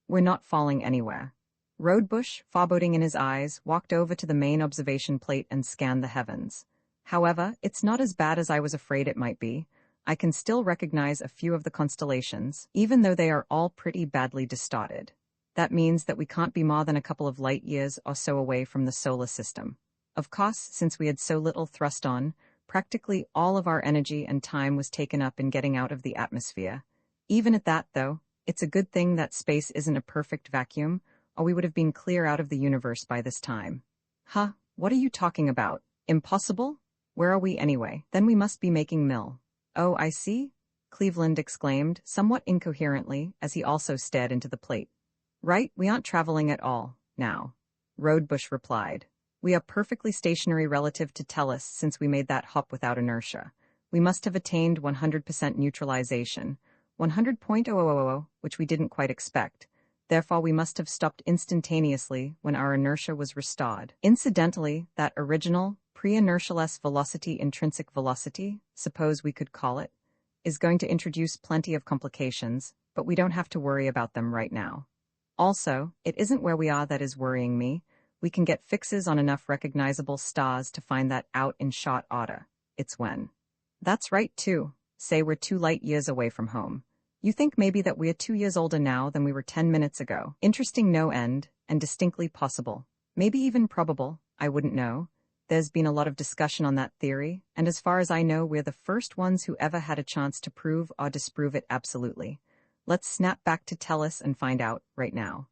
"We're not falling anywhere." Rodebush, foreboding in his eyes, walked over to the main observation plate and scanned the heavens. "However, it's not as bad as I was afraid it might be. I can still recognize a few of the constellations, even though they are all pretty badly distorted. That means that we can't be more than a couple of light years or so away from the solar system. Of course, since we had so little thrust on, practically all of our energy and time was taken up in getting out of the atmosphere. Even at that, though, it's a good thing that space isn't a perfect vacuum, or we would have been clear out of the universe by this time." "Huh, what are you talking about? Impossible? Where are we anyway? Then we must be making mill." "Oh, I see," Cleveland exclaimed, somewhat incoherently, as he also stared into the plate. "Right, we aren't traveling at all, now," Rodebush replied. "We are perfectly stationary relative to Tellus since we made that hop without inertia. We must have attained 100% neutralization, 100.000, which we didn't quite expect. Therefore, we must have stopped instantaneously when our inertia was restored. Incidentally, that original, pre-inertialess velocity, intrinsic velocity, suppose we could call it, is going to introduce plenty of complications, but we don't have to worry about them right now. Also, it isn't where we are that is worrying me. We can get fixes on enough recognizable stars to find that out in short order. It's when." "That's right, too. Say we're 2 light years away from home. You think maybe that we are 2 years older now than we were 10 minutes ago. Interesting no end, and distinctly possible. Maybe even probable, I wouldn't know. There's been a lot of discussion on that theory, and as far as I know, we're the first ones who ever had a chance to prove or disprove it absolutely. Let's snap back to Tellus and find out, right now."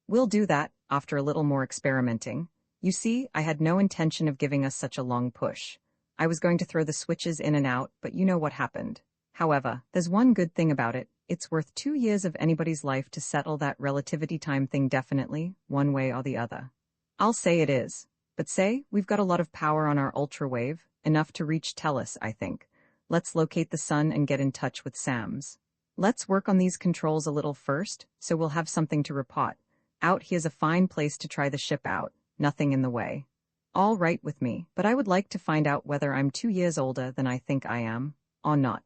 "We'll do that, after a little more experimenting. You see, I had no intention of giving us such a long push. I was going to throw the switches in and out, but you know what happened. However, there's one good thing about it. It's worth 2 years of anybody's life to settle that relativity time thing definitely, one way or the other." "I'll say it is. But say, we've got a lot of power on our ultrawave, enough to reach Tellus, I think. Let's locate the sun and get in touch with Sams. Let's work on these controls a little first, so we'll have something to report. Out here's a fine place to try the ship out, nothing in the way. All right with me, but I would like to find out whether I'm 2 years older than I think I am, or not."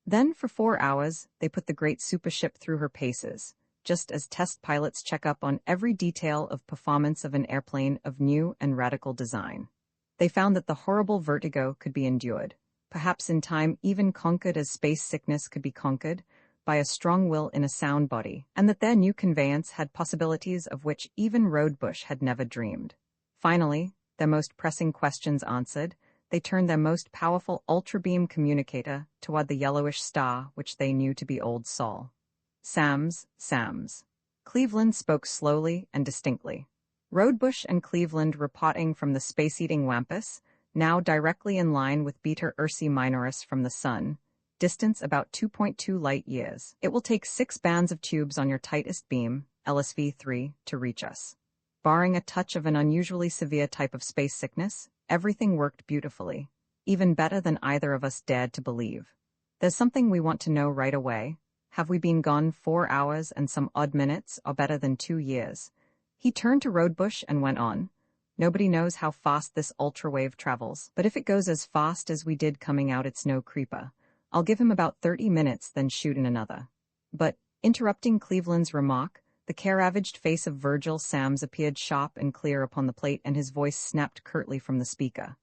Then for 4 hours, they put the great supership through her paces, just as test pilots check up on every detail of performance of an airplane of new and radical design. They found that the horrible vertigo could be endured, perhaps in time even conquered as space sickness could be conquered, by a strong will in a sound body, and that their new conveyance had possibilities of which even Rodebush had never dreamed. Finally, their most pressing questions answered, they turned their most powerful ultrabeam communicator toward the yellowish star which they knew to be Old Sol. "Sams, Sams." Cleveland spoke slowly and distinctly. Rodebush and Cleveland reporting from the space-eating Wampus, now directly in line with Beta Ursae Minoris from the Sun, distance about 2.2 light years. "It will take 6 bands of tubes on your tightest beam, LSV-3, to reach us. Barring a touch of an unusually severe type of space sickness, everything worked beautifully, even better than either of us dared to believe. There's something we want to know right away. Have we been gone 4 hours and some odd minutes, or better than 2 years?" He turned to Rodebush and went on, Nobody knows how fast this ultrawave travels, but if it goes as fast as we did coming out, it's no creeper. I'll give him about 30 minutes, then shoot in another. But, interrupting Cleveland's remark, the care-ravaged face of Virgil Sams appeared sharp and clear upon the plate, and his voice snapped curtly from the speaker.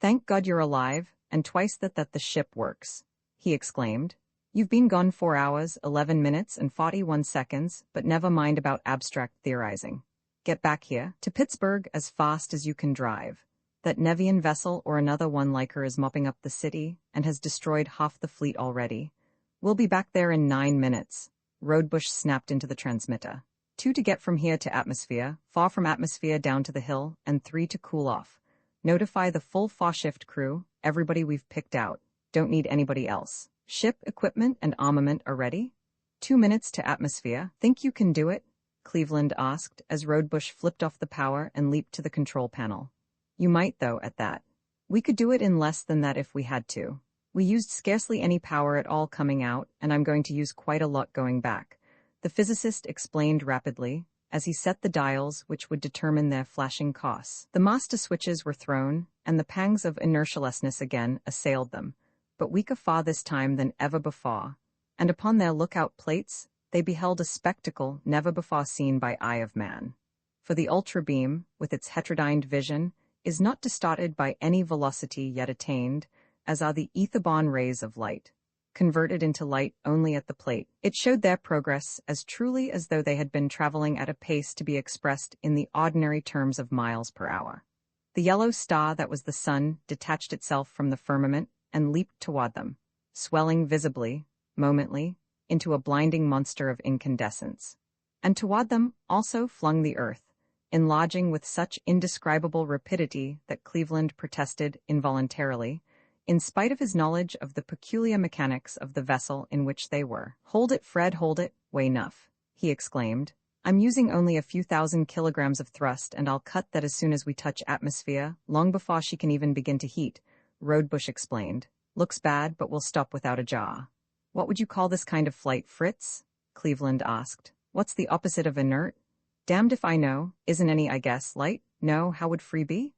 "Thank God you're alive, and twice that the ship works," he exclaimed. "You've been gone 4 hours, 11 minutes, and 41 seconds, but never mind about abstract theorizing. Get back here, to Pittsburgh, as fast as you can drive. That Nevian vessel or another one like her is mopping up the city, and has destroyed half the fleet already. We'll be back there in 9 minutes. Roadbush snapped into the transmitter. 2 to get from here to atmosphere, far from atmosphere down to the hill, and 3 to cool off. Notify the full far-shift crew, everybody we've picked out. Don't need anybody else. Ship, equipment, and armament are ready? 2 minutes to atmosphere. Think you can do it?" Cleveland asked, as Roadbush flipped off the power and leaped to the control panel. "You might, though, at that. We could do it in less than that if we had to. We used scarcely any power at all coming out, and I'm going to use quite a lot going back," the physicist explained rapidly, as he set the dials which would determine their flashing course. The master switches were thrown, and the pangs of inertialessness again assailed them, but weaker far this time than ever before, and upon their lookout plates they beheld a spectacle never before seen by eye of man. For the ultra-beam, with its heterodyned vision, is not distorted by any velocity yet attained, as are the ether-borne rays of light, converted into light only at the plate. It showed their progress as truly as though they had been traveling at a pace to be expressed in the ordinary terms of miles per hour. The yellow star that was the sun detached itself from the firmament and leaped toward them, swelling visibly, momently, into a blinding monster of incandescence. And toward them also flung the earth, enlarging with such indescribable rapidity that Cleveland protested involuntarily, in spite of his knowledge of the peculiar mechanics of the vessel in which they were. "Hold it, Fred, hold it, way enough," he exclaimed. "I'm using only a few thousand kilograms of thrust, and I'll cut that as soon as we touch atmosphere, long before she can even begin to heat," Roadbush explained. "Looks bad, but we'll stop without a jar." "What would you call this kind of flight, Fritz?" Cleveland asked. "What's the opposite of inert?" "Damned if I know. Isn't any, I guess. Light? No, how would free be?"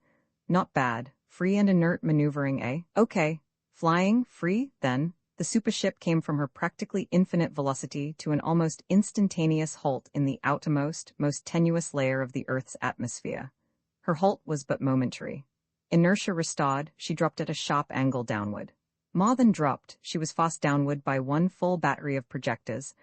"Not bad. Free and inert maneuvering, eh? Okay. Flying, free, then." The supership came from her practically infinite velocity to an almost instantaneous halt in the outermost, most tenuous layer of the Earth's atmosphere. Her halt was but momentary. Inertia restored, she dropped at a sharp angle downward. More than dropped, she was forced downward by one full battery of projectors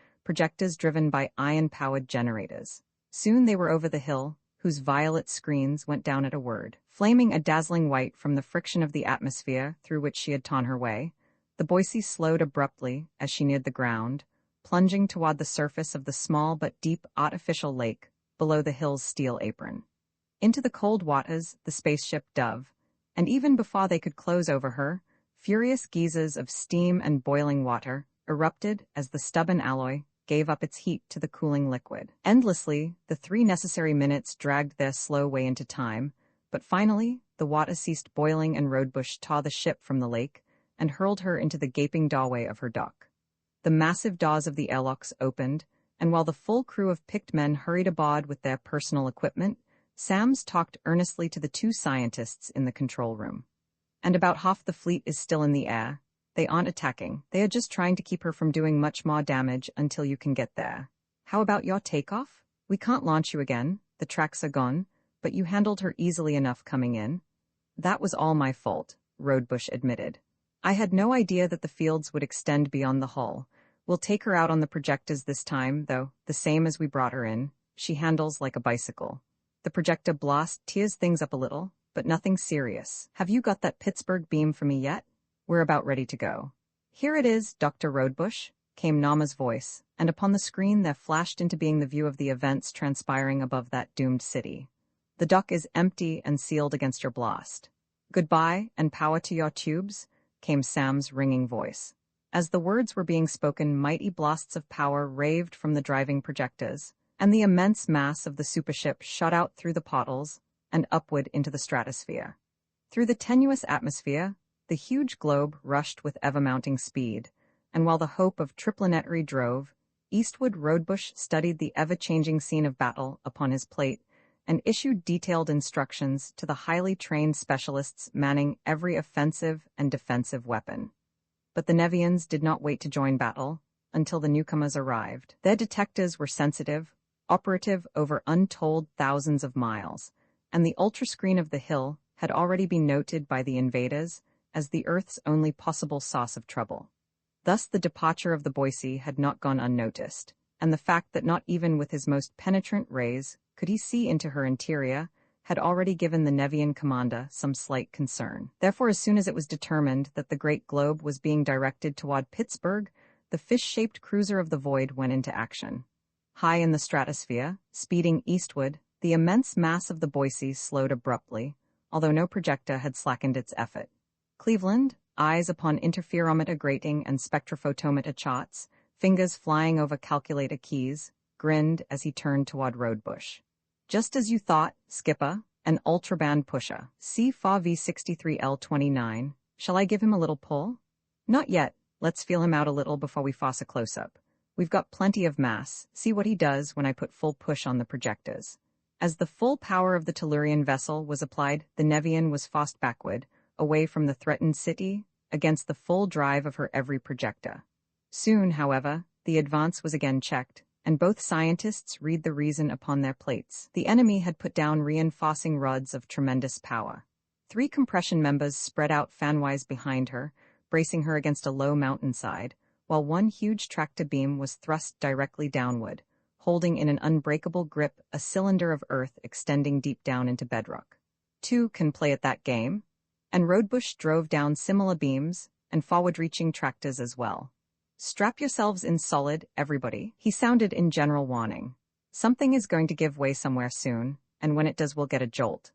driven by iron-powered generators. Soon they were over the hill, whose violet screens went down at a word, flaming a dazzling white from the friction of the atmosphere through which she had torn her way. The Boise slowed abruptly as she neared the ground, plunging toward the surface of the small but deep artificial lake below the hill's steel apron. Into the cold waters the spaceship dove, and even before they could close over her, furious geysers of steam and boiling water erupted as the stubborn alloy gave up its heat to the cooling liquid. Endlessly, the 3 necessary minutes dragged their slow way into time, but finally, the water ceased boiling and Roadbush tore the ship from the lake and hurled her into the gaping doorway of her dock. The massive doors of the airlocks opened, and while the full crew of picked men hurried aboard with their personal equipment, Sams talked earnestly to the 2 scientists in the control room. "And about half the fleet is still in the air. They aren't attacking. They are just trying to keep her from doing much more damage until you can get there. How about your takeoff? We can't launch you again. The tracks are gone, but you handled her easily enough coming in." "That was all my fault," Roadbush admitted. "I had no idea that the fields would extend beyond the hull. We'll take her out on the projectors this time, though, the same as we brought her in. She handles like a bicycle. The projector blast tears things up a little, but nothing serious. Have you got that Pittsburgh beam for me yet? We're about ready to go." "Here it is, Dr. Roadbush," came Nama's voice, and upon the screen there flashed into being the view of the events transpiring above that doomed city. "The dock is empty and sealed against your blast. Goodbye, and power to your tubes," came Sam's ringing voice. As the words were being spoken, mighty blasts of power raved from the driving projectors, and the immense mass of the supership shot out through the portals and upward into the stratosphere. Through the tenuous atmosphere, the huge globe rushed with ever-mounting speed, and while the hope of Triplanetary drove, eastward Roadbush studied the ever-changing scene of battle upon his plate and issued detailed instructions to the highly trained specialists manning every offensive and defensive weapon. But the Nevians did not wait to join battle until the newcomers arrived. Their detectors were sensitive, operative over untold thousands of miles, and the ultrascreen of the hill had already been noted by the invaders as the Earth's only possible source of trouble. Thus the departure of the Boise had not gone unnoticed, and the fact that not even with his most penetrant rays could he see into her interior had already given the Nevian commander some slight concern. Therefore, as soon as it was determined that the great globe was being directed toward Pittsburgh, the fish-shaped cruiser of the void went into action. High in the stratosphere, speeding eastward, the immense mass of the Boise slowed abruptly, although no projector had slackened its effort. Cleveland, eyes upon interferometer grating and spectrophotometer charts, fingers flying over calculator keys, grinned as he turned toward Roadbush. "Just as you thought, Skipper, an ultraband pusher. C-FA V63L29. Shall I give him a little pull?" "Not yet. Let's feel him out a little before we force a close-up. We've got plenty of mass. See what he does when I put full push on the projectors." As the full power of the Tellurian vessel was applied, the Nevian was forced backward, away from the threatened city, against the full drive of her every projector. Soon, however, the advance was again checked, and both scientists read the reason upon their plates. The enemy had put down reinforcing rods of tremendous power. 3 compression members spread out fanwise behind her, bracing her against a low mountainside, while 1 huge tractor beam was thrust directly downward, holding in an unbreakable grip a cylinder of earth extending deep down into bedrock. 2 can play at that game, and Roadbush drove down similar beams and forward-reaching tractors as well. "Strap yourselves in solid, everybody," he sounded in general warning. "Something is going to give way somewhere soon, and when it does we'll get a jolt."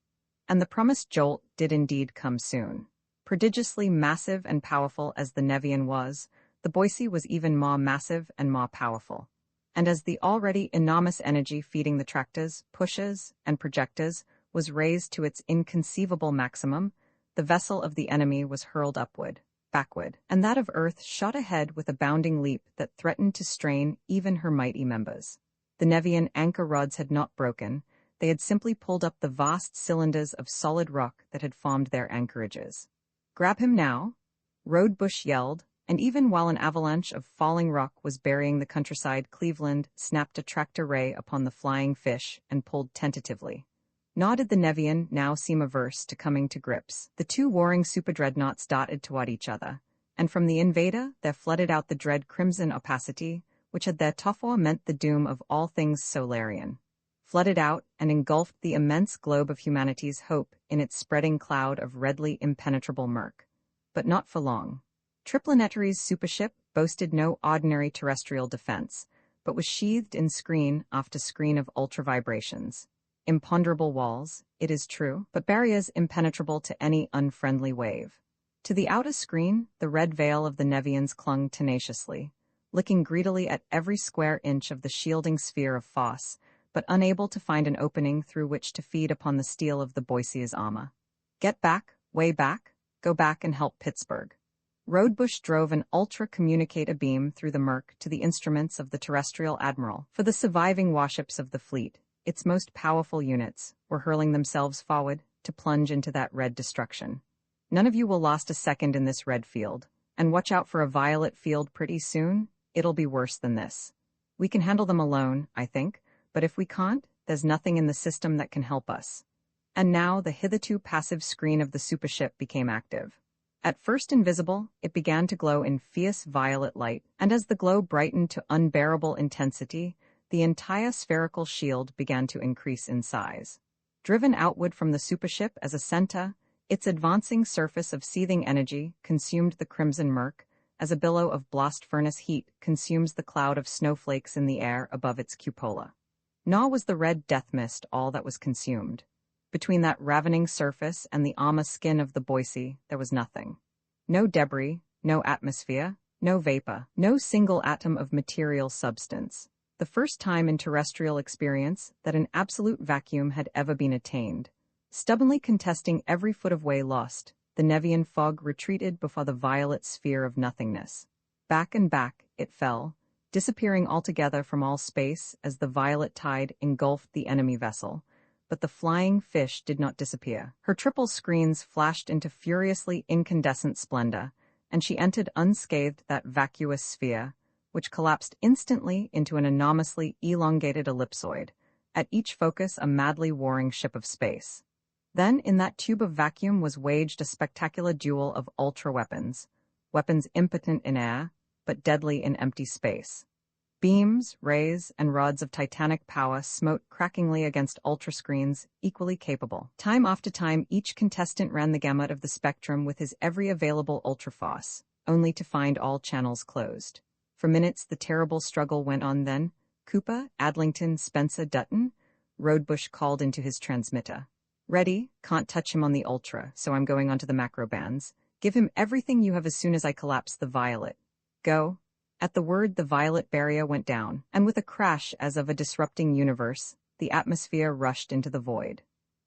And the promised jolt did indeed come soon. Prodigiously massive and powerful as the Nevian was, the Boise was even more massive and more powerful. And as the already enormous energy feeding the tractors, pushers, and projectors was raised to its inconceivable maximum, the vessel of the enemy was hurled upward, backward, and that of Earth shot ahead with a bounding leap that threatened to strain even her mighty members. The Nevian anchor rods had not broken, they had simply pulled up the vast cylinders of solid rock that had formed their anchorages. "Grab him now," Roadbush yelled, and even while an avalanche of falling rock was burying the countryside, Cleveland snapped a tractor ray upon the flying fish and pulled tentatively. Nor did the Nevian now seem averse to coming to grips. The 2 warring superdreadnoughts darted toward each other, and from the invader there flooded out the dread crimson opacity, which had theretofore meant the doom of all things Solarian. Flooded out and engulfed the immense globe of humanity's hope in its spreading cloud of redly impenetrable murk. But not for long. Triplanetary's supership boasted no ordinary terrestrial defense, but was sheathed in screen after screen of ultra-vibrations. Imponderable walls, it is true, but barriers impenetrable to any unfriendly wave. To the outer screen, the red veil of the Nevians clung tenaciously, licking greedily at every square inch of the shielding sphere of force, but unable to find an opening through which to feed upon the steel of the Boise's armor. "Get back, way back, go back and help Pittsburgh." Roadbush drove an ultra-communicator beam through the murk to the instruments of the terrestrial admiral. For the surviving warships of the fleet, its most powerful units were hurling themselves forward to plunge into that red destruction. "None of you will last a second in this red field, and watch out for a violet field pretty soon. It'll be worse than this. We can handle them alone, I think, but if we can't, there's nothing in the system that can help us." And now the hitherto passive screen of the supership became active. At first invisible, it began to glow in fierce violet light, and as the glow brightened to unbearable intensity, the entire spherical shield began to increase in size. Driven outward from the supership as a center, its advancing surface of seething energy consumed the crimson murk, as a billow of blast furnace heat consumes the cloud of snowflakes in the air above its cupola. Nor was the red death mist all that was consumed. Between that ravening surface and the armor skin of the Boise, there was nothing. No debris, no atmosphere, no vapor, no single atom of material substance. The first time in terrestrial experience that an absolute vacuum had ever been attained. Stubbornly contesting every foot of way lost, the Nevian fog retreated before the violet sphere of nothingness. Back and back it fell, disappearing altogether from all space as the violet tide engulfed the enemy vessel, but the flying fish did not disappear. Her triple screens flashed into furiously incandescent splendor, and she entered unscathed that vacuous sphere, which collapsed instantly into an enormously elongated ellipsoid, at each focus a madly warring ship of space. Then, in that tube of vacuum was waged a spectacular duel of ultra-weapons, weapons impotent in air, but deadly in empty space. Beams, rays, and rods of titanic power smote crackingly against ultrascreens equally capable. Time after time, each contestant ran the gamut of the spectrum with his every available ultraforce, only to find all channels closed. For minutes, the terrible struggle went on. Then, Cooper, Adlington, Spencer, Dutton, Rodebush called into his transmitter. Ready, can't touch him on the ultra, so I'm going onto the macro bands. Give him everything you have as soon as I collapse the violet. Go. At the word, the violet barrier went down, and with a crash as of a disrupting universe, the atmosphere rushed into the void.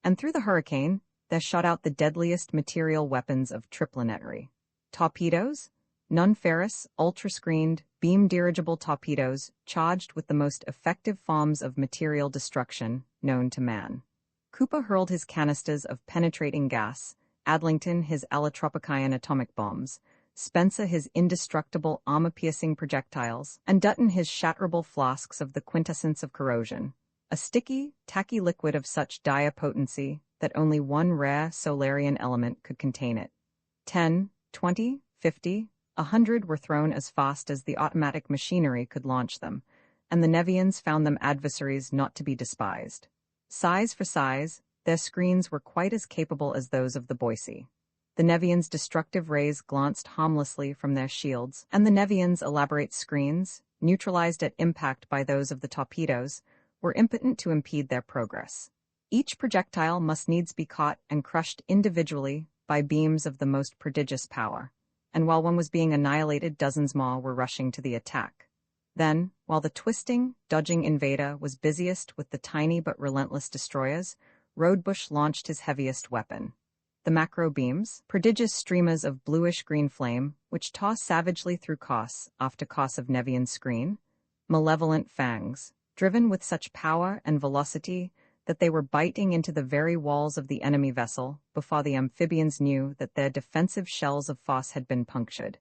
And through the hurricane, there shot out the deadliest material weapons of Triplanetary. Torpedoes? Non-ferrous, ultra-screened, beam-dirigible torpedoes charged with the most effective forms of material destruction known to man. Cooper hurled his canisters of penetrating gas, Adlington his allotropikion atomic bombs, Spencer his indestructible armor-piercing projectiles, and Dutton his shatterable flasks of the quintessence of corrosion, a sticky, tacky liquid of such dire potency that only one rare Solarian element could contain it. 10, 20, 50, 100 were thrown as fast as the automatic machinery could launch them, and the Nevians found them adversaries not to be despised. Size for size, their screens were quite as capable as those of the Boise. The Nevians' destructive rays glanced harmlessly from their shields, and the Nevians' elaborate screens, neutralized at impact by those of the torpedoes, were impotent to impede their progress. Each projectile must needs be caught and crushed individually by beams of the most prodigious power, and while one was being annihilated, dozens more were rushing to the attack. Then, while the twisting, dodging invader was busiest with the tiny but relentless destroyers, Rodebush launched his heaviest weapon. The macro beams, prodigious streamers of bluish-green flame, which toss savagely through coss after coss of Nevian screen, malevolent fangs, driven with such power and velocity that they were biting into the very walls of the enemy vessel before the amphibians knew that their defensive shells of force had been punctured,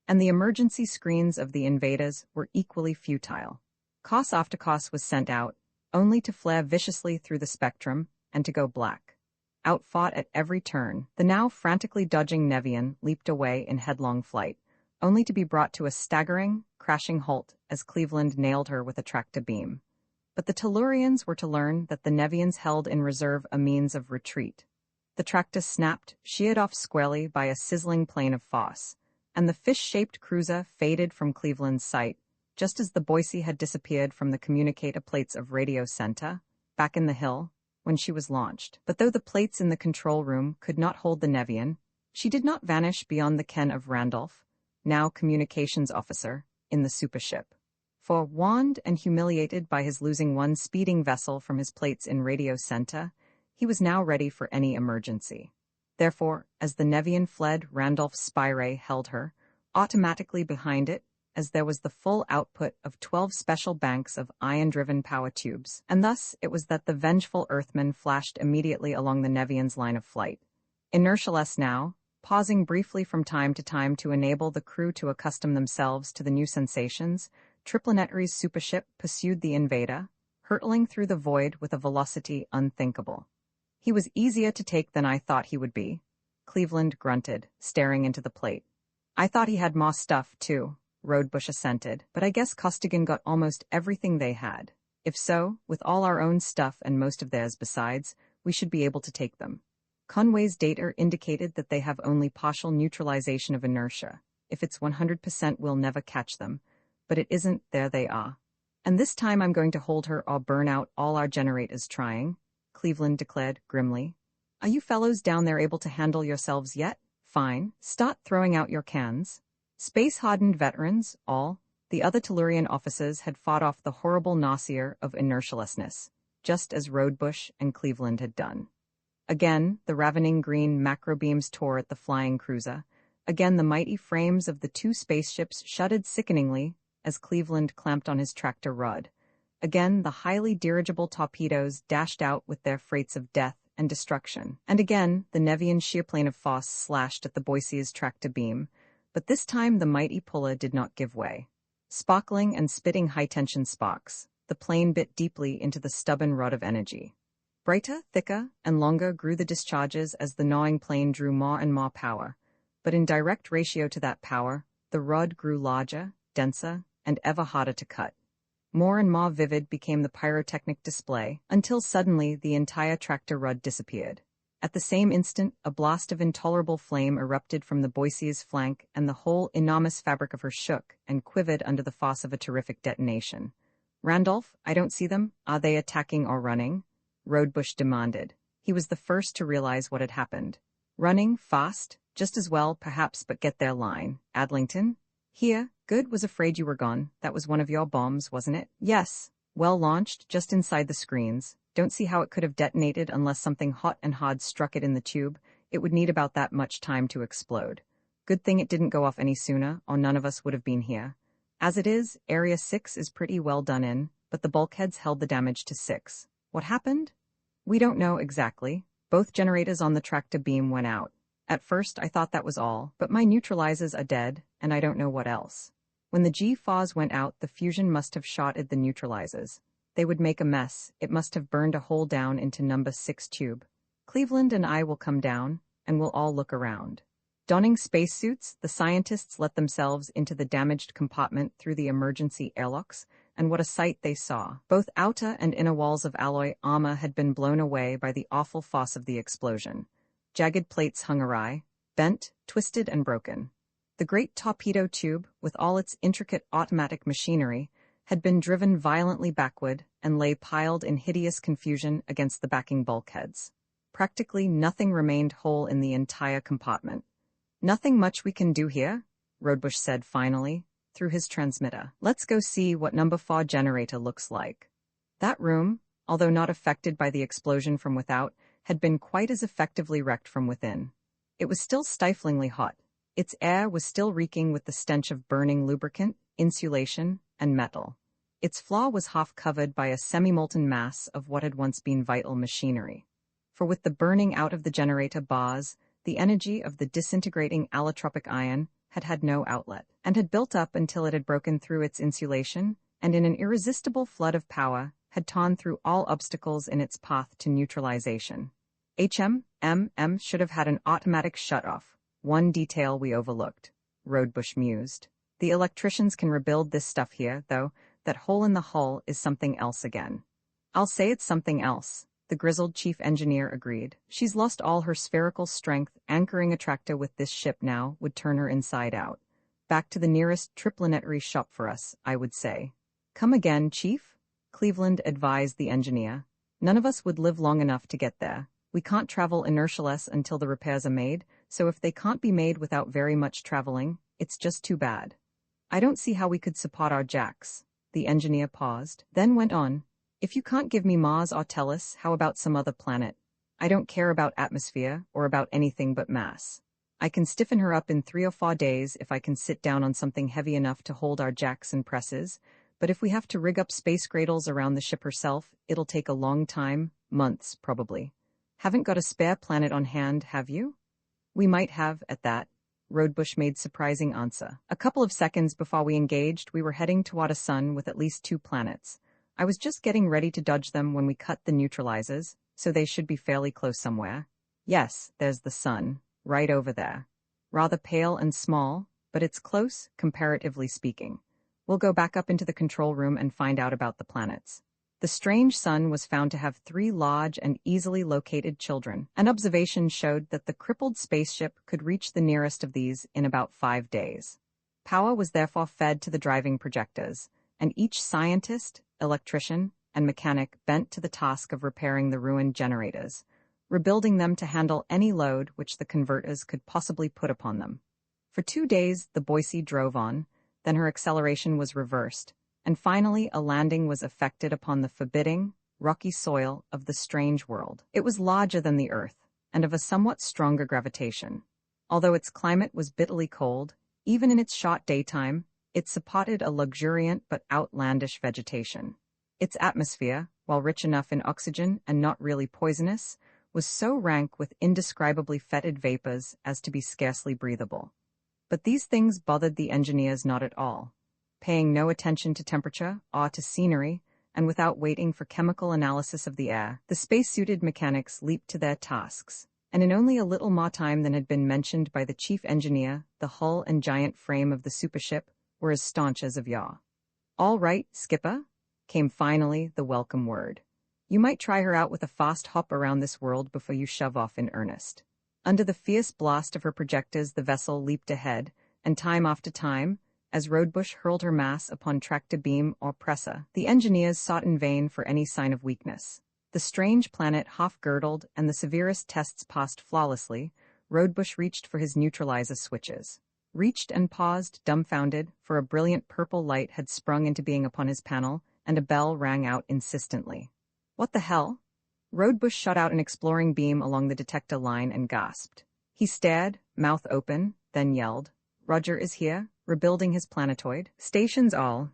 and the emergency screens of the invaders were equally futile. Coss after coss was sent out, only to flare viciously through the spectrum and to go black. Outfought at every turn, the now frantically dodging Nevian leaped away in headlong flight, only to be brought to a staggering, crashing halt as Cleveland nailed her with a tractor beam. But the Tellurians were to learn that the Nevians held in reserve a means of retreat. The tractor snapped, sheared off squarely by a sizzling plane of force, and the fish-shaped cruiser faded from Cleveland's sight, just as the Boise had disappeared from the communicator plates of Radio Center, back in the hill, when she was launched. But though the plates in the control room could not hold the Nevian, she did not vanish beyond the ken of Randolph, now communications officer, in the supership. For, warned and humiliated by his losing one speeding vessel from his plates in Radio Center, he was now ready for any emergency. Therefore, as the Nevian fled, Randolph's spy ray held her, automatically behind it, as there was the full output of 12 special banks of ion-driven power tubes, and thus it was that the vengeful Earthman flashed immediately along the Nevian's line of flight. Inertialess now, pausing briefly from time to time to enable the crew to accustom themselves to the new sensations, Triplanetary's supership pursued the invader, hurtling through the void with a velocity unthinkable. "He was easier to take than I thought he would be," Cleveland grunted, staring into the plate. "I thought he had more stuff, too," Rodebush assented, "but I guess Costigan got almost everything they had. If so, with all our own stuff and most of theirs besides, we should be able to take them. Conway's data indicated that they have only partial neutralization of inertia. If it's 100%, we'll never catch them. But it isn't, there they are. And this time I'm going to hold her or burn out all our generators trying," Cleveland declared grimly. "Are you fellows down there able to handle yourselves yet? Fine, start throwing out your cans." Space-hardened veterans, all, the other Tellurian officers had fought off the horrible nausea of inertialessness, just as Rodebush and Cleveland had done. Again, the ravening green macrobeams tore at the flying cruiser. Again, the mighty frames of the two spaceships shuddered sickeningly as Cleveland clamped on his tractor rod, Again, the highly dirigible torpedoes dashed out with their freights of death and destruction. And again, the Nevian shearplane of Foss slashed at the Boise's tractor beam, but this time the mighty puller did not give way. Sparkling and spitting high-tension sparks, the plane bit deeply into the stubborn rod of energy. Brighter, thicker, and longer grew the discharges as the gnawing plane drew more and more power, but in direct ratio to that power, the rod grew larger, denser, and ever harder to cut. More and more vivid became the pyrotechnic display, until suddenly the entire tractor rod disappeared. At the same instant, a blast of intolerable flame erupted from the Boise's flank, and the whole enormous fabric of her shook and quivered under the force of a terrific detonation. "Randolph, I don't see them. Are they attacking or running?" Rodebush demanded. He was the first to realize what had happened. "Running, fast, just as well, perhaps, but get their line. Adlington? Here, good, was afraid you were gone. That was one of your bombs, wasn't it?" "Yes. Well launched, just inside the screens. Don't see how it could have detonated unless something hot and hard struck it in the tube. It would need about that much time to explode. Good thing it didn't go off any sooner, or none of us would have been here. As it is, Area 6 is pretty well done in, but the bulkheads held the damage to 6. What happened? We don't know exactly. Both generators on the tractor beam went out. At first I thought that was all, but my neutralizers are dead, and I don't know what else. When the G-FAWs went out, the fusion must have shotted the neutralizers. They would make a mess. It must have burned a hole down into number 6 tube. Cleveland and I will come down, and we'll all look around." Donning spacesuits, the scientists let themselves into the damaged compartment through the emergency airlocks, and what a sight they saw. Both outer and inner walls of alloy armor had been blown away by the awful force of the explosion. Jagged plates hung awry, bent, twisted, and broken. The great torpedo tube, with all its intricate automatic machinery, had been driven violently backward and lay piled in hideous confusion against the backing bulkheads. Practically nothing remained whole in the entire compartment. "Nothing much we can do here," Rodebush said finally, through his transmitter. "Let's go see what number 4 generator looks like." That room, although not affected by the explosion from without, had been quite as effectively wrecked from within. It was still stiflingly hot. Its air was still reeking with the stench of burning lubricant, insulation, and metal. Its floor was half covered by a semi-molten mass of what had once been vital machinery. For with the burning out of the generator bars, the energy of the disintegrating allotropic ion had had no outlet, and had built up until it had broken through its insulation, and in an irresistible flood of power, had torn through all obstacles in its path to neutralization. HM should have had an automatic shut-off. One detail we overlooked, Rodebush mused. The electricians can rebuild this stuff here, though. That hole in the hull is something else again. I'll say it's something else, the grizzled chief engineer agreed. She's lost all her spherical strength. Anchoring a tractor with this ship now would turn her inside out. Back to the nearest Triplanetary shop for us, I would say. Come again, Chief? Cleveland advised the engineer. None of us would live long enough to get there. We can't travel inertialess until the repairs are made, so if they can't be made without very much traveling, it's just too bad. I don't see how we could support our jacks. The engineer paused, then went on. If you can't give me Mars or Tellus, how about some other planet? I don't care about atmosphere or about anything but mass. I can stiffen her up in 3 or 4 days if I can sit down on something heavy enough to hold our jacks and presses, but if we have to rig up space cradles around the ship herself, it'll take a long time, months probably. Haven't got a spare planet on hand, have you? We might have, at that. Rodebush made surprising answer. A couple of seconds before we engaged, we were heading toward a sun with at least 2 planets. I was just getting ready to dodge them when we cut the neutralizers, so they should be fairly close somewhere. Yes, there's the sun, right over there. Rather pale and small, but it's close, comparatively speaking. We'll go back up into the control room and find out about the planets. The strange sun was found to have 3 large and easily located children. An observation showed that the crippled spaceship could reach the nearest of these in about 5 days. Power was therefore fed to the driving projectors, and each scientist, electrician, and mechanic bent to the task of repairing the ruined generators, rebuilding them to handle any load which the converters could possibly put upon them. For 2 days the Boise drove on, then her acceleration was reversed, and finally a landing was effected upon the forbidding, rocky soil of the strange world. It was larger than the Earth, and of a somewhat stronger gravitation. Although its climate was bitterly cold, even in its short daytime, it supported a luxuriant but outlandish vegetation. Its atmosphere, while rich enough in oxygen and not really poisonous, was so rank with indescribably fetid vapors as to be scarcely breathable. But these things bothered the engineers not at all. Paying no attention to temperature or to scenery, and without waiting for chemical analysis of the air, the space-suited mechanics leaped to their tasks. And in only a little more time than had been mentioned by the chief engineer, the hull and giant frame of the supership were as staunch as of yore. "All right, Skipper," came finally the welcome word. "You might try her out with a fast hop around this world before you shove off in earnest." Under the fierce blast of her projectors the vessel leaped ahead, and time after time, as Rodebush hurled her mass upon tractor beam or pressor, the engineers sought in vain for any sign of weakness. The strange planet half-girdled and the severest tests passed flawlessly, Rodebush reached for his neutralizer switches. Reached and paused, dumbfounded, for a brilliant purple light had sprung into being upon his panel, and a bell rang out insistently. "What the hell?" Rodebush shot out an exploring beam along the detector line and gasped. He stared, mouth open, then yelled, "Roger is here, rebuilding his planetoid. Stations all.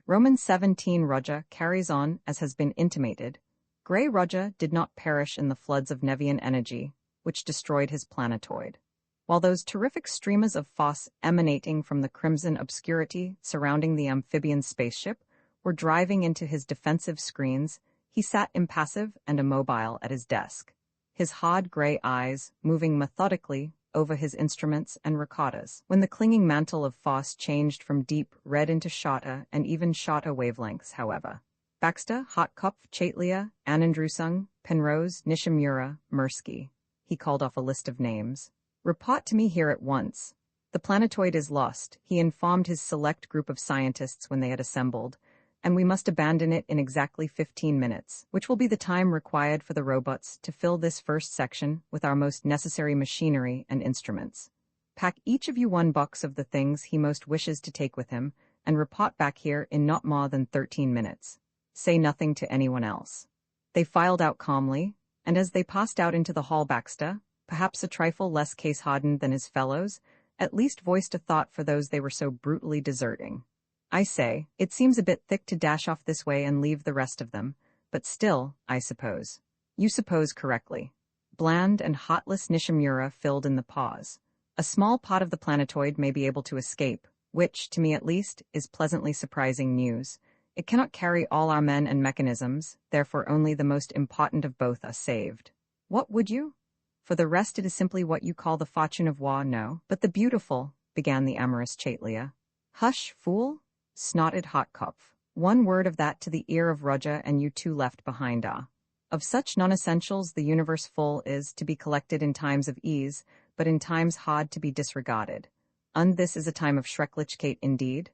Roman 17 Roger carries on as has been intimated. Gray Roger did not perish in the floods of Nevian energy, which destroyed his planetoid. While those terrific streamers of phos emanating from the crimson obscurity surrounding the amphibian spaceship were driving into his defensive screens, he sat impassive and immobile at his desk, his hard gray eyes moving methodically over his instruments and recorders. When the clinging mantle of phos changed from deep red into shorter and even shorter wavelengths, however. "Baxter, Hotkopf, Chaitlia, Anandrusung, Penrose, Nishimura, Mirsky," he called off a list of names. "Report to me here at once. The planetoid is lost," he informed his select group of scientists when they had assembled, "and we must abandon it in exactly 15 minutes, which will be the time required for the robots to fill this first section with our most necessary machinery and instruments. Pack each of you one box of the things he most wishes to take with him, and report back here in not more than 13 minutes. Say nothing to anyone else." They filed out calmly, and as they passed out into the hall, Baxter, perhaps a trifle less case-hardened than his fellows, at least voiced a thought for those they were so brutally deserting. "I say, it seems a bit thick to dash off this way and leave the rest of them, but still, I suppose." "You suppose correctly." Bland and hotless Nishimura filled in the pause. "A small part of the planetoid may be able to escape, which, to me at least, is pleasantly surprising news. It cannot carry all our men and mechanisms, therefore only the most important of both are saved. What would you? For the rest it is simply what you call the fortune of war, no?" "But the beautiful," began the amorous Chaitlia. "Hush, fool," snorted Hotkopf. "One word of that to the ear of Roger and you two left behind are. Of such non-essentials the universe full is to be collected in times of ease, but in times hard to be disregarded. And this is a time of Schrecklichkeit indeed."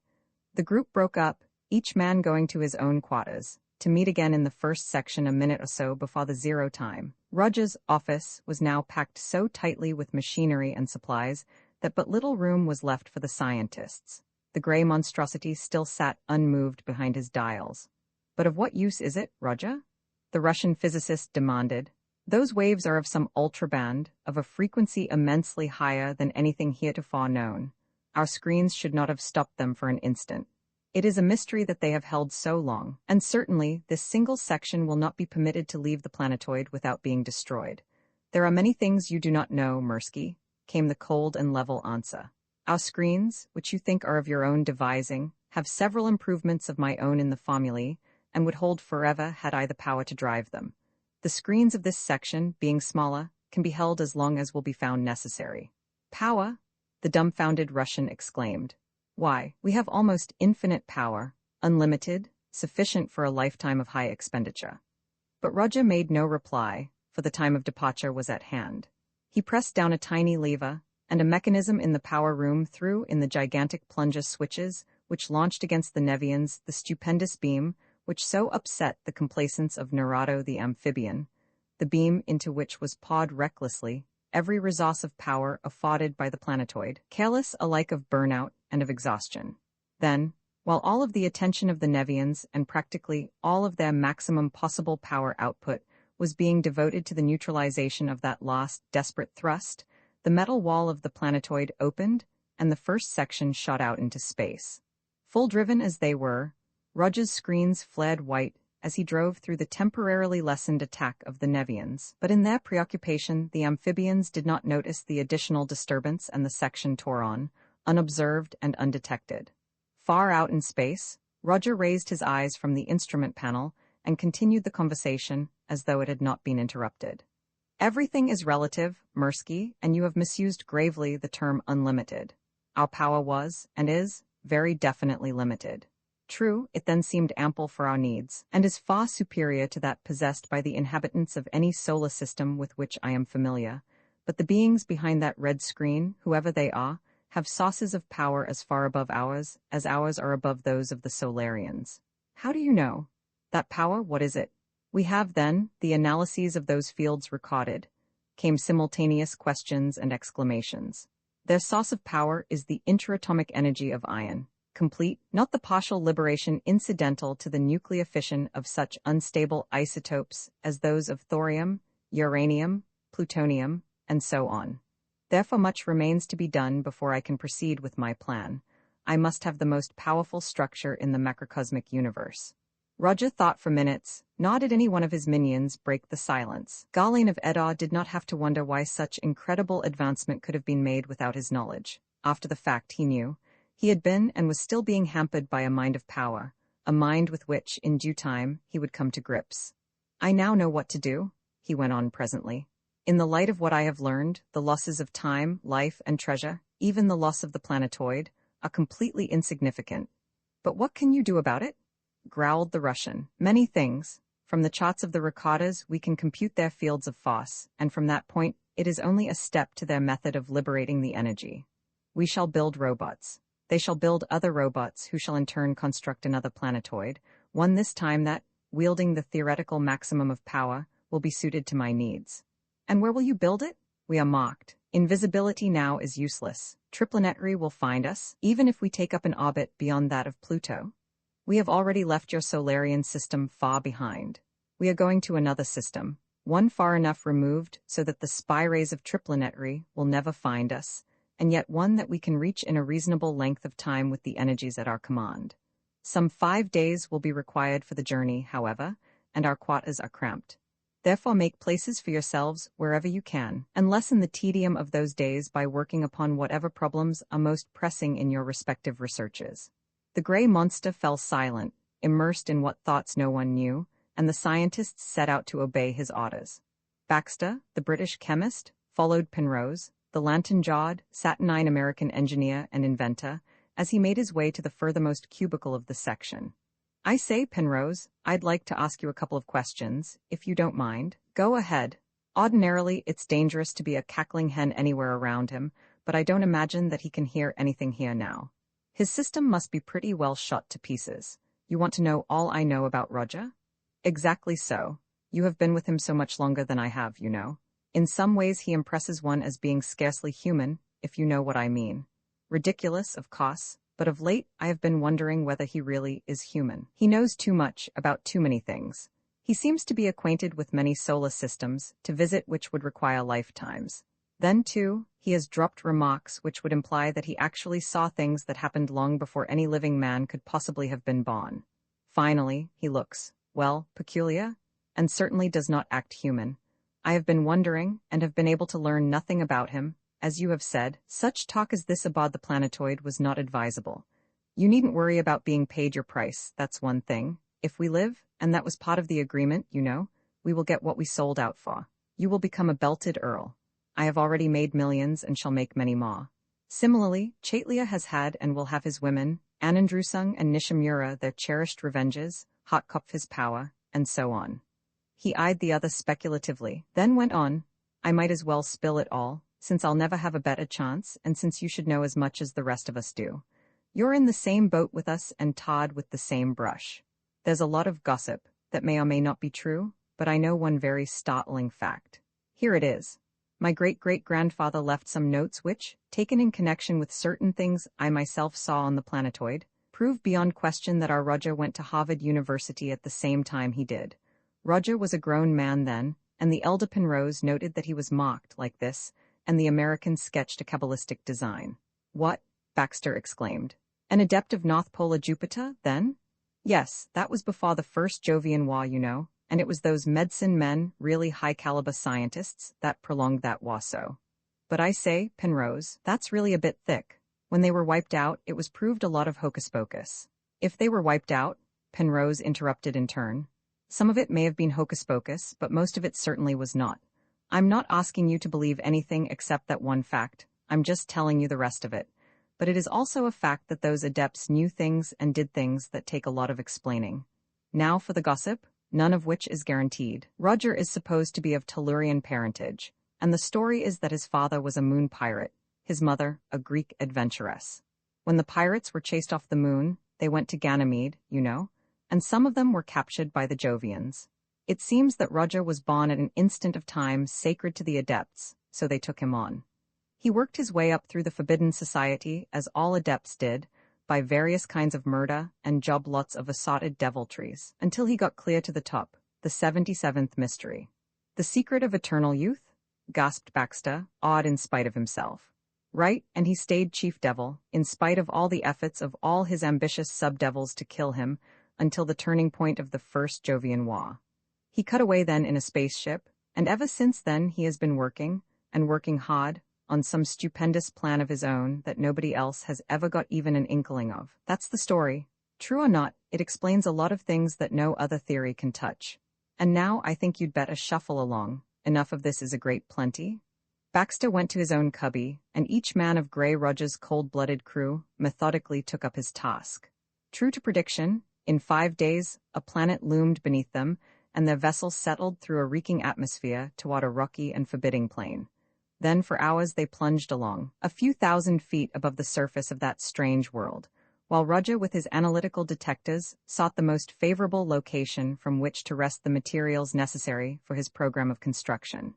The group broke up, each man going to his own quarters, to meet again in the first section a minute or so before the zero time. Roger's office was now packed so tightly with machinery and supplies that but little room was left for the scientists. The gray monstrosity still sat unmoved behind his dials. "But of what use is it, Roger?" the Russian physicist demanded. "Those waves are of some ultraband, of a frequency immensely higher than anything heretofore known. Our screens should not have stopped them for an instant. It is a mystery that they have held so long, and certainly this single section will not be permitted to leave the planetoid without being destroyed. There are many things you do not know, Mirsky," came the cold and level answer. "Our screens, which you think are of your own devising, have several improvements of my own in the formulae, and would hold forever had I the power to drive them. The screens of this section, being smaller, can be held as long as will be found necessary." "Power?" the dumbfounded Russian exclaimed. "Why, we have almost infinite power, unlimited, sufficient for a lifetime of high expenditure." But Roger made no reply, for the time of departure was at hand. He pressed down a tiny lever, and a mechanism in the power room threw in the gigantic plunger switches, which launched against the Nevians the stupendous beam which so upset the complacence of Narado the amphibian, the beam into which was poured recklessly every resource of power afforded by the planetoid, careless alike of burnout and of exhaustion. Then, while all of the attention of the Nevians and practically all of their maximum possible power output was being devoted to the neutralization of that last desperate thrust, the metal wall of the planetoid opened, and the first section shot out into space. Full driven as they were, Roger's screens flared white as he drove through the temporarily lessened attack of the Nevians. But in their preoccupation, the amphibians did not notice the additional disturbance and the section tore on, unobserved and undetected. Far out in space, Roger raised his eyes from the instrument panel and continued the conversation as though it had not been interrupted. Everything is relative, Mirsky, and you have misused gravely the term unlimited. Our power was, and is, very definitely limited. True, it then seemed ample for our needs, and is far superior to that possessed by the inhabitants of any solar system with which I am familiar, but the beings behind that red screen, whoever they are, have sources of power as far above ours as ours are above those of the Solarians. How do you know? That power, what is it? We have, then, the analyses of those fields recorded. Came simultaneous questions and exclamations. Their source of power is the intraatomic energy of iron, complete, not the partial liberation incidental to the nuclear fission of such unstable isotopes as those of thorium, uranium, plutonium, and so on. Therefore much remains to be done before I can proceed with my plan. I must have the most powerful structure in the macrocosmic universe. Roger thought for minutes, nor did any one of his minions break the silence. Garlane of Eddar did not have to wonder why such incredible advancement could have been made without his knowledge. After the fact, he knew. He had been and was still being hampered by a mind of power, a mind with which, in due time, he would come to grips. I now know what to do, he went on presently. In the light of what I have learned, the losses of time, life, and treasure, even the loss of the planetoid, are completely insignificant. But what can you do about it? Growled the Russian. Many things. From the charts of the recorders, we can compute their fields of force, and from that point, it is only a step to their method of liberating the energy. We shall build robots. They shall build other robots who shall in turn construct another planetoid, one this time that, wielding the theoretical maximum of power, will be suited to my needs. And where will you build it? We are mocked. Invisibility now is useless. Triplanetary will find us, even if we take up an orbit beyond that of Pluto. We have already left your Solarian system far behind. We are going to another system, one far enough removed so that the spy rays of Triplanetary will never find us, and yet one that we can reach in a reasonable length of time with the energies at our command. Some 5 days will be required for the journey, however, and our quarters are cramped. Therefore make places for yourselves wherever you can, and lessen the tedium of those days by working upon whatever problems are most pressing in your respective researches. The gray monster fell silent, immersed in what thoughts no one knew, and the scientists set out to obey his orders. Baxter, the British chemist, followed Penrose, the lantern-jawed, saturnine American engineer and inventor, as he made his way to the furthermost cubicle of the section. I say, Penrose, I'd like to ask you a couple of questions, if you don't mind. Go ahead. Ordinarily, it's dangerous to be a cackling hen anywhere around him, but I don't imagine that he can hear anything here now. His system must be pretty well shot to pieces. You want to know all I know about Roger? Exactly so. You have been with him so much longer than I have, you know. In some ways he impresses one as being scarcely human, if you know what I mean. Ridiculous, of course, but of late I have been wondering whether he really is human. He knows too much about too many things. He seems to be acquainted with many solar systems, to visit which would require lifetimes. Then, too, he has dropped remarks which would imply that he actually saw things that happened long before any living man could possibly have been born. Finally, he looks, well, peculiar, and certainly does not act human. I have been wondering, and have been able to learn nothing about him. As you have said, such talk as this aboard the planetoid was not advisable. You needn't worry about being paid your price, that's one thing. If we live, and that was part of the agreement, you know, we will get what we sold out for. You will become a belted earl. I have already made millions and shall make many more. Similarly, Chaitlia has had and will have his women, Anandrusung and Nishimura their cherished revenges, Hotkopf his power, and so on. He eyed the other speculatively, then went on, I might as well spill it all, since I'll never have a better chance, and since you should know as much as the rest of us do. You're in the same boat with us and tarred with the same brush. There's a lot of gossip that may or may not be true, but I know one very startling fact. Here it is. My great-great-grandfather left some notes which, taken in connection with certain things I myself saw on the planetoid, prove beyond question that our Roger went to Harvard University at the same time he did. Roger was a grown man then, and the elder Penrose noted that he was mocked like this, and the American sketched a Kabbalistic design. What? Baxter exclaimed. An adept of North Polar Jupiter, then? Yes, that was before the first Jovian War, and it was those medicine men, really high-caliber scientists, that prolonged that war so. But I say, Penrose, that's really a bit thick. When they were wiped out, it was proved a lot of hocus-pocus. If they were wiped out, Penrose interrupted in turn. Some of it may have been hocus-pocus, but most of it certainly was not. I'm not asking you to believe anything except that one fact. I'm just telling you the rest of it. But it is also a fact that those adepts knew things and did things that take a lot of explaining. Now for the gossip, none of which is guaranteed. Roger is supposed to be of Tellurian parentage, and the story is that his father was a moon pirate, his mother a Greek adventuress. When the pirates were chased off the moon, they went to Ganymede, and some of them were captured by the Jovians. It seems that Roger was born at an instant of time sacred to the adepts, so they took him on. He worked his way up through the Forbidden Society, as all adepts did, by various kinds of murder and job lots of assorted deviltries, until he got clear to the top, the 77th mystery. The secret of eternal youth? Gasped Baxter, awed in spite of himself. Right, and he stayed chief devil, in spite of all the efforts of all his ambitious sub-devils to kill him, until the turning point of the First Jovian War. He cut away then in a spaceship, and ever since then he has been working, and working hard, on some stupendous plan of his own that nobody else has ever got even an inkling of. That's the story. True or not, it explains a lot of things that no other theory can touch. And now I think you'd better shuffle along. Enough of this is a great plenty. Baxter went to his own cubby, and each man of Grey Roger's cold-blooded crew methodically took up his task. True to prediction, in 5 days, a planet loomed beneath them, and their vessel settled through a reeking atmosphere toward a rocky and forbidding plain. Then for hours they plunged along, a few thousand feet above the surface of that strange world, while Roger with his analytical detectors sought the most favorable location from which to wrest the materials necessary for his program of construction.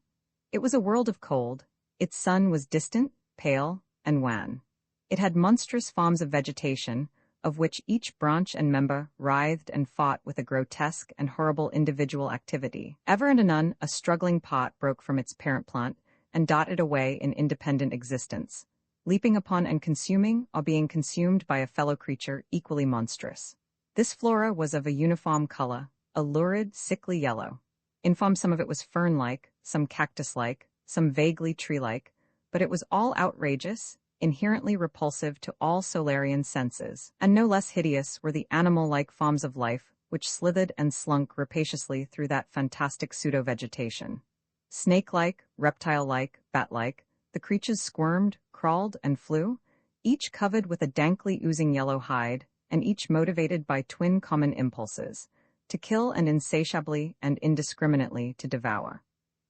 It was a world of cold. Its sun was distant, pale, and wan. It had monstrous forms of vegetation, of which each branch and member writhed and fought with a grotesque and horrible individual activity. Ever and anon, a struggling pot broke from its parent plant, and dotted away in independent existence, leaping upon and consuming or being consumed by a fellow creature equally monstrous. This flora was of a uniform color, a lurid, sickly yellow. In form some of it was fern-like, some cactus-like, some vaguely tree-like, but it was all outrageous, inherently repulsive to all Solarian senses, and no less hideous were the animal-like forms of life which slithered and slunk rapaciously through that fantastic pseudo-vegetation. Snake-like, reptile-like, bat-like, the creatures squirmed, crawled, and flew, each covered with a dankly oozing yellow hide, and each motivated by twin common impulses, to kill and insatiably and indiscriminately to devour.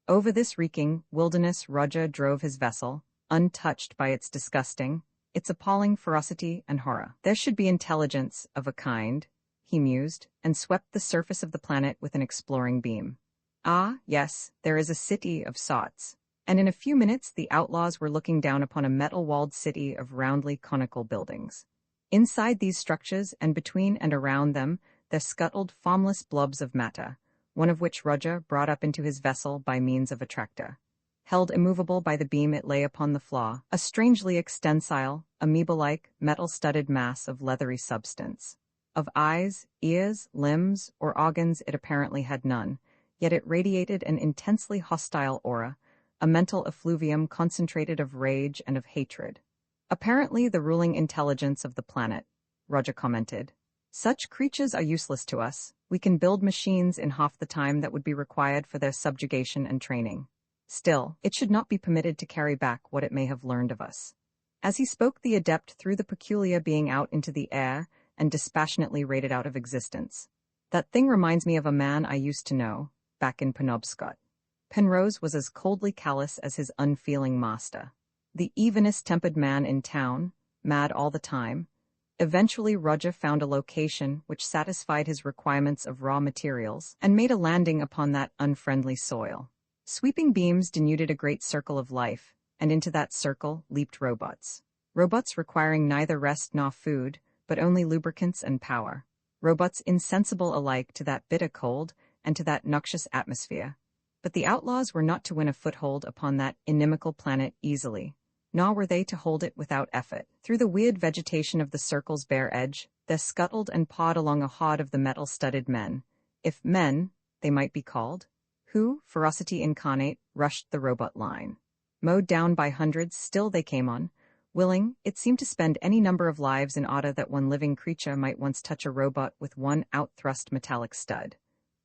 Over this reeking wilderness Roger drove his vessel, untouched by its disgusting, its appalling ferocity and horror. There should be intelligence of a kind, he mused, and swept the surface of the planet with an exploring beam. Ah, yes, there is a city of sorts. And in a few minutes the outlaws were looking down upon a metal-walled city of roundly conical buildings. Inside these structures and between and around them there scuttled formless blobs of matter, one of which Roger brought up into his vessel by means of a tractor. Held immovable by the beam it lay upon the floor, a strangely extensile, amoeba-like, metal-studded mass of leathery substance. Of eyes, ears, limbs, or organs it apparently had none, yet it radiated an intensely hostile aura, a mental effluvium concentrated of rage and of hatred. Apparently the ruling intelligence of the planet, Roger commented. Such creatures are useless to us. We can build machines in half the time that would be required for their subjugation and training. Still, it should not be permitted to carry back what it may have learned of us. As he spoke, the adept threw the peculiar being out into the air and dispassionately rated out of existence. That thing reminds me of a man I used to know, back in Penobscot. Penrose was as coldly callous as his unfeeling master. The evenest-tempered man in town, mad all the time. Eventually Roger found a location which satisfied his requirements of raw materials and made a landing upon that unfriendly soil. Sweeping beams denuded a great circle of life, and into that circle leaped robots. Robots requiring neither rest nor food, but only lubricants and power. Robots insensible alike to that bitter cold and to that noxious atmosphere. But the outlaws were not to win a foothold upon that inimical planet easily, nor were they to hold it without effort. Through the weird vegetation of the circle's bare edge, there scuttled and pawed along a horde of the metal-studded men, if men, they might be called, who, ferocity incarnate, rushed the robot line. Mowed down by hundreds, still they came on, willing, it seemed, to spend any number of lives in order that one living creature might once touch a robot with one out-thrust metallic stud.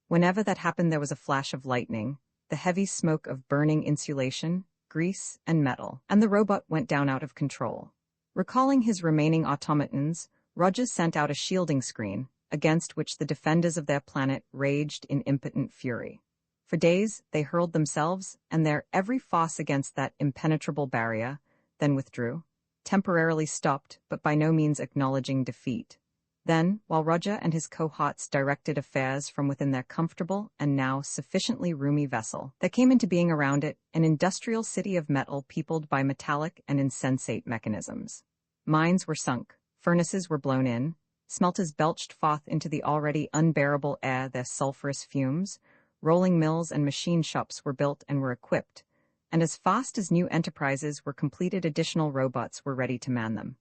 Whenever that happened, there was a flash of lightning, the heavy smoke of burning insulation, grease, and metal, and the robot went down out of control. Recalling his remaining automatons, Rogers sent out a shielding screen, against which the defenders of their planet raged in impotent fury. For days, they hurled themselves and their every force against that impenetrable barrier, then withdrew, temporarily stopped, but by no means acknowledging defeat. Then, while Roger and his cohorts directed affairs from within their comfortable and now sufficiently roomy vessel, there came into being around it an industrial city of metal peopled by metallic and insensate mechanisms. Mines were sunk, furnaces were blown in, smelters belched forth into the already unbearable air their sulphurous fumes, rolling mills and machine shops were built and were equipped, and as fast as new enterprises were completed, additional robots were ready to man them.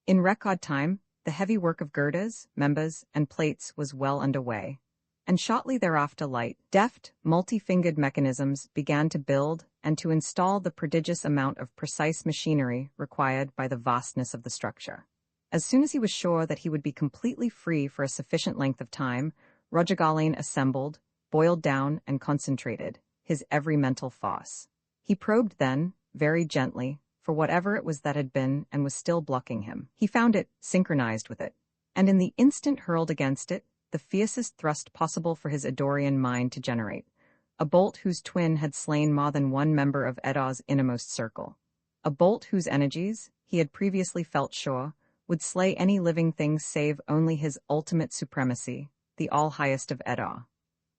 In record time, the heavy work of girders, members, and plates was well underway, and shortly thereafter light, deft, multi-fingered mechanisms began to build and to install the prodigious amount of precise machinery required by the vastness of the structure. As soon as he was sure that he would be completely free for a sufficient length of time, Roger Gawain assembled, boiled down, and concentrated his every mental force. He probed then, very gently, for whatever it was that had been and was still blocking him. He found it, synchronized with it, and in the instant hurled against it the fiercest thrust possible for his Eddorian mind to generate, a bolt whose twin had slain more than one member of Eddor's innermost circle, a bolt whose energies, he had previously felt sure, would slay any living thing save only his ultimate supremacy, the all-highest of Eddor.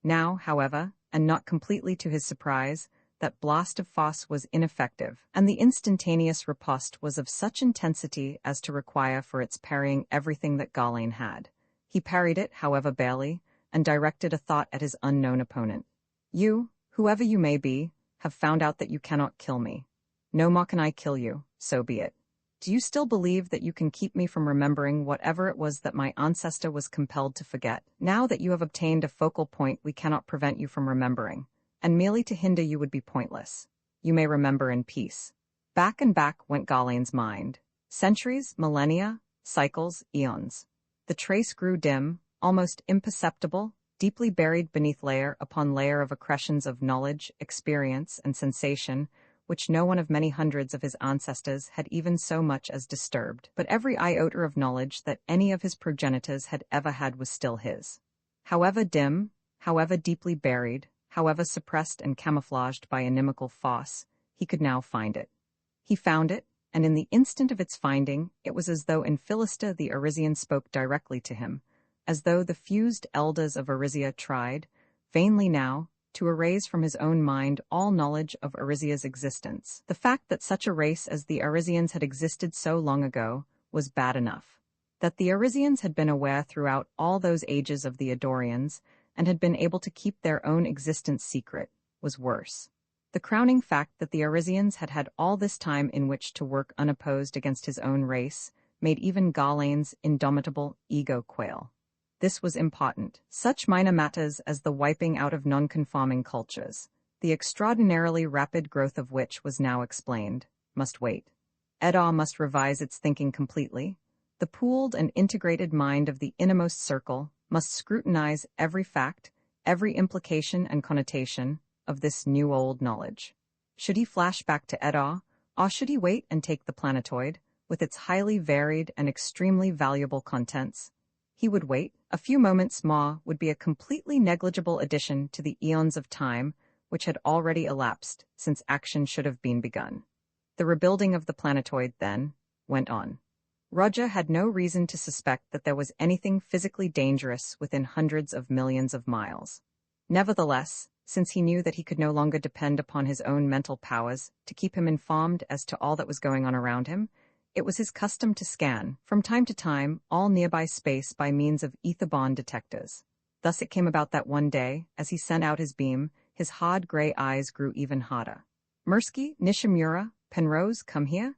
Now, however, and not completely to his surprise, that blast of force was ineffective, and the instantaneous riposte was of such intensity as to require for its parrying everything that Gawain had. He parried it, however, barely, and directed a thought at his unknown opponent. You, whoever you may be, have found out that you cannot kill me. No more can I kill you, so be it. Do you still believe that you can keep me from remembering whatever it was that my ancestor was compelled to forget? Now that you have obtained a focal point, we cannot prevent you from remembering, and merely to hinder you would be pointless. You may remember in peace. Back and back went Gawain's mind. Centuries, millennia, cycles, eons. The trace grew dim, almost imperceptible, deeply buried beneath layer upon layer of accretions of knowledge, experience, and sensation, which no one of many hundreds of his ancestors had even so much as disturbed. But every iota of knowledge that any of his progenitors had ever had was still his. However dim, however deeply buried, however suppressed and camouflaged by inimical force, he could now find it. He found it, and in the instant of its finding, it was as though in Philistia the Arisian spoke directly to him, as though the fused elders of Arisia tried, vainly now, to erase from his own mind all knowledge of Arisia's existence. The fact that such a race as the Arisians had existed so long ago was bad enough. That the Arisians had been aware throughout all those ages of the Eddorians, and had been able to keep their own existence secret, was worse. The crowning fact that the Arisians had had all this time in which to work unopposed against his own race made even Gawain's indomitable ego quail. This was important. Such minor matters as the wiping out of non-conforming cultures, the extraordinarily rapid growth of which was now explained, must wait. Eddor must revise its thinking completely. The pooled and integrated mind of the innermost circle must scrutinize every fact, every implication and connotation of this new old knowledge. Should he flash back to Eddor, or should he wait and take the planetoid, with its highly varied and extremely valuable contents? He would wait. A few moments more would be a completely negligible addition to the eons of time which had already elapsed since action should have been begun. The rebuilding of the planetoid, then, went on. Roger had no reason to suspect that there was anything physically dangerous within hundreds of millions of miles. Nevertheless, since he knew that he could no longer depend upon his own mental powers to keep him informed as to all that was going on around him, it was his custom to scan, from time to time, all nearby space by means of ether-bond detectors. Thus it came about that one day, as he sent out his beam, his hard gray eyes grew even harder. "Mirsky, Nishimura, Penrose, come here?"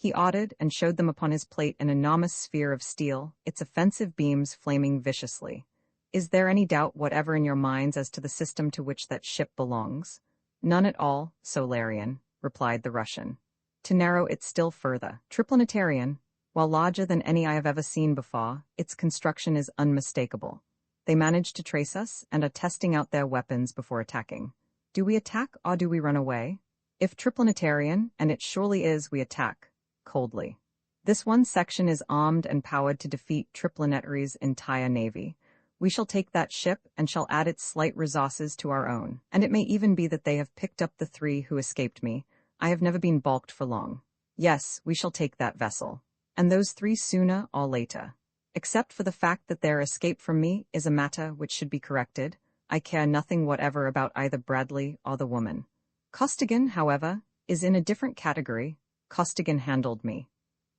He auded and showed them upon his plate an enormous sphere of steel, its offensive beams flaming viciously. Is there any doubt whatever in your minds as to the system to which that ship belongs? None at all, Solarian, replied the Russian. To narrow it still further, Triplanetarian, while larger than any I have ever seen before, its construction is unmistakable. They managed to trace us and are testing out their weapons before attacking. Do we attack or do we run away? If Triplanetarian, and it surely is, we attack. Coldly. This one section is armed and powered to defeat Triplanetary's entire navy. We shall take that ship and shall add its slight resources to our own, and it may even be that they have picked up the 3 who escaped me. I have never been balked for long. Yes, we shall take that vessel. And those 3 sooner or later. Except for the fact that their escape from me is a matter which should be corrected, I care nothing whatever about either Bradley or the woman. Costigan, however, is in a different category. Costigan handled me.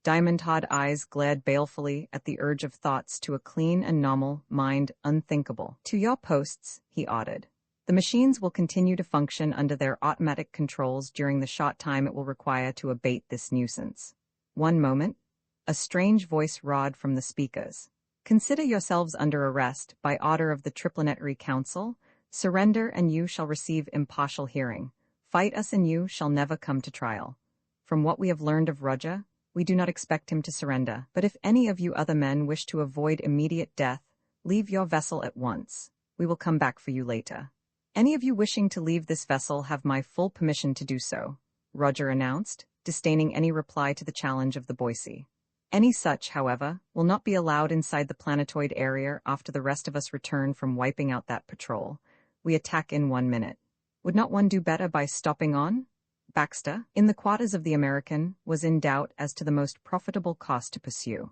Diamond-hard eyes glared balefully at the urge of thoughts to a clean and normal mind unthinkable. To your posts, he ordered. The machines will continue to function under their automatic controls during the short time it will require to abate this nuisance. One moment. A strange voice roared from the speakers. Consider yourselves under arrest by order of the Triplanetary Council. Surrender and you shall receive impartial hearing. Fight us and you shall never come to trial. From what we have learned of Roger, we do not expect him to surrender, but if any of you other men wish to avoid immediate death, leave your vessel at once. We will come back for you later. Any of you wishing to leave this vessel have my full permission to do so, Roger announced, disdaining any reply to the challenge of the Boise. Any such, however, will not be allowed inside the planetoid area after the rest of us return from wiping out that patrol. We attack in 1 minute. Would not one do better by stopping on? Baxter, in the quarters of the American, was in doubt as to the most profitable course to pursue.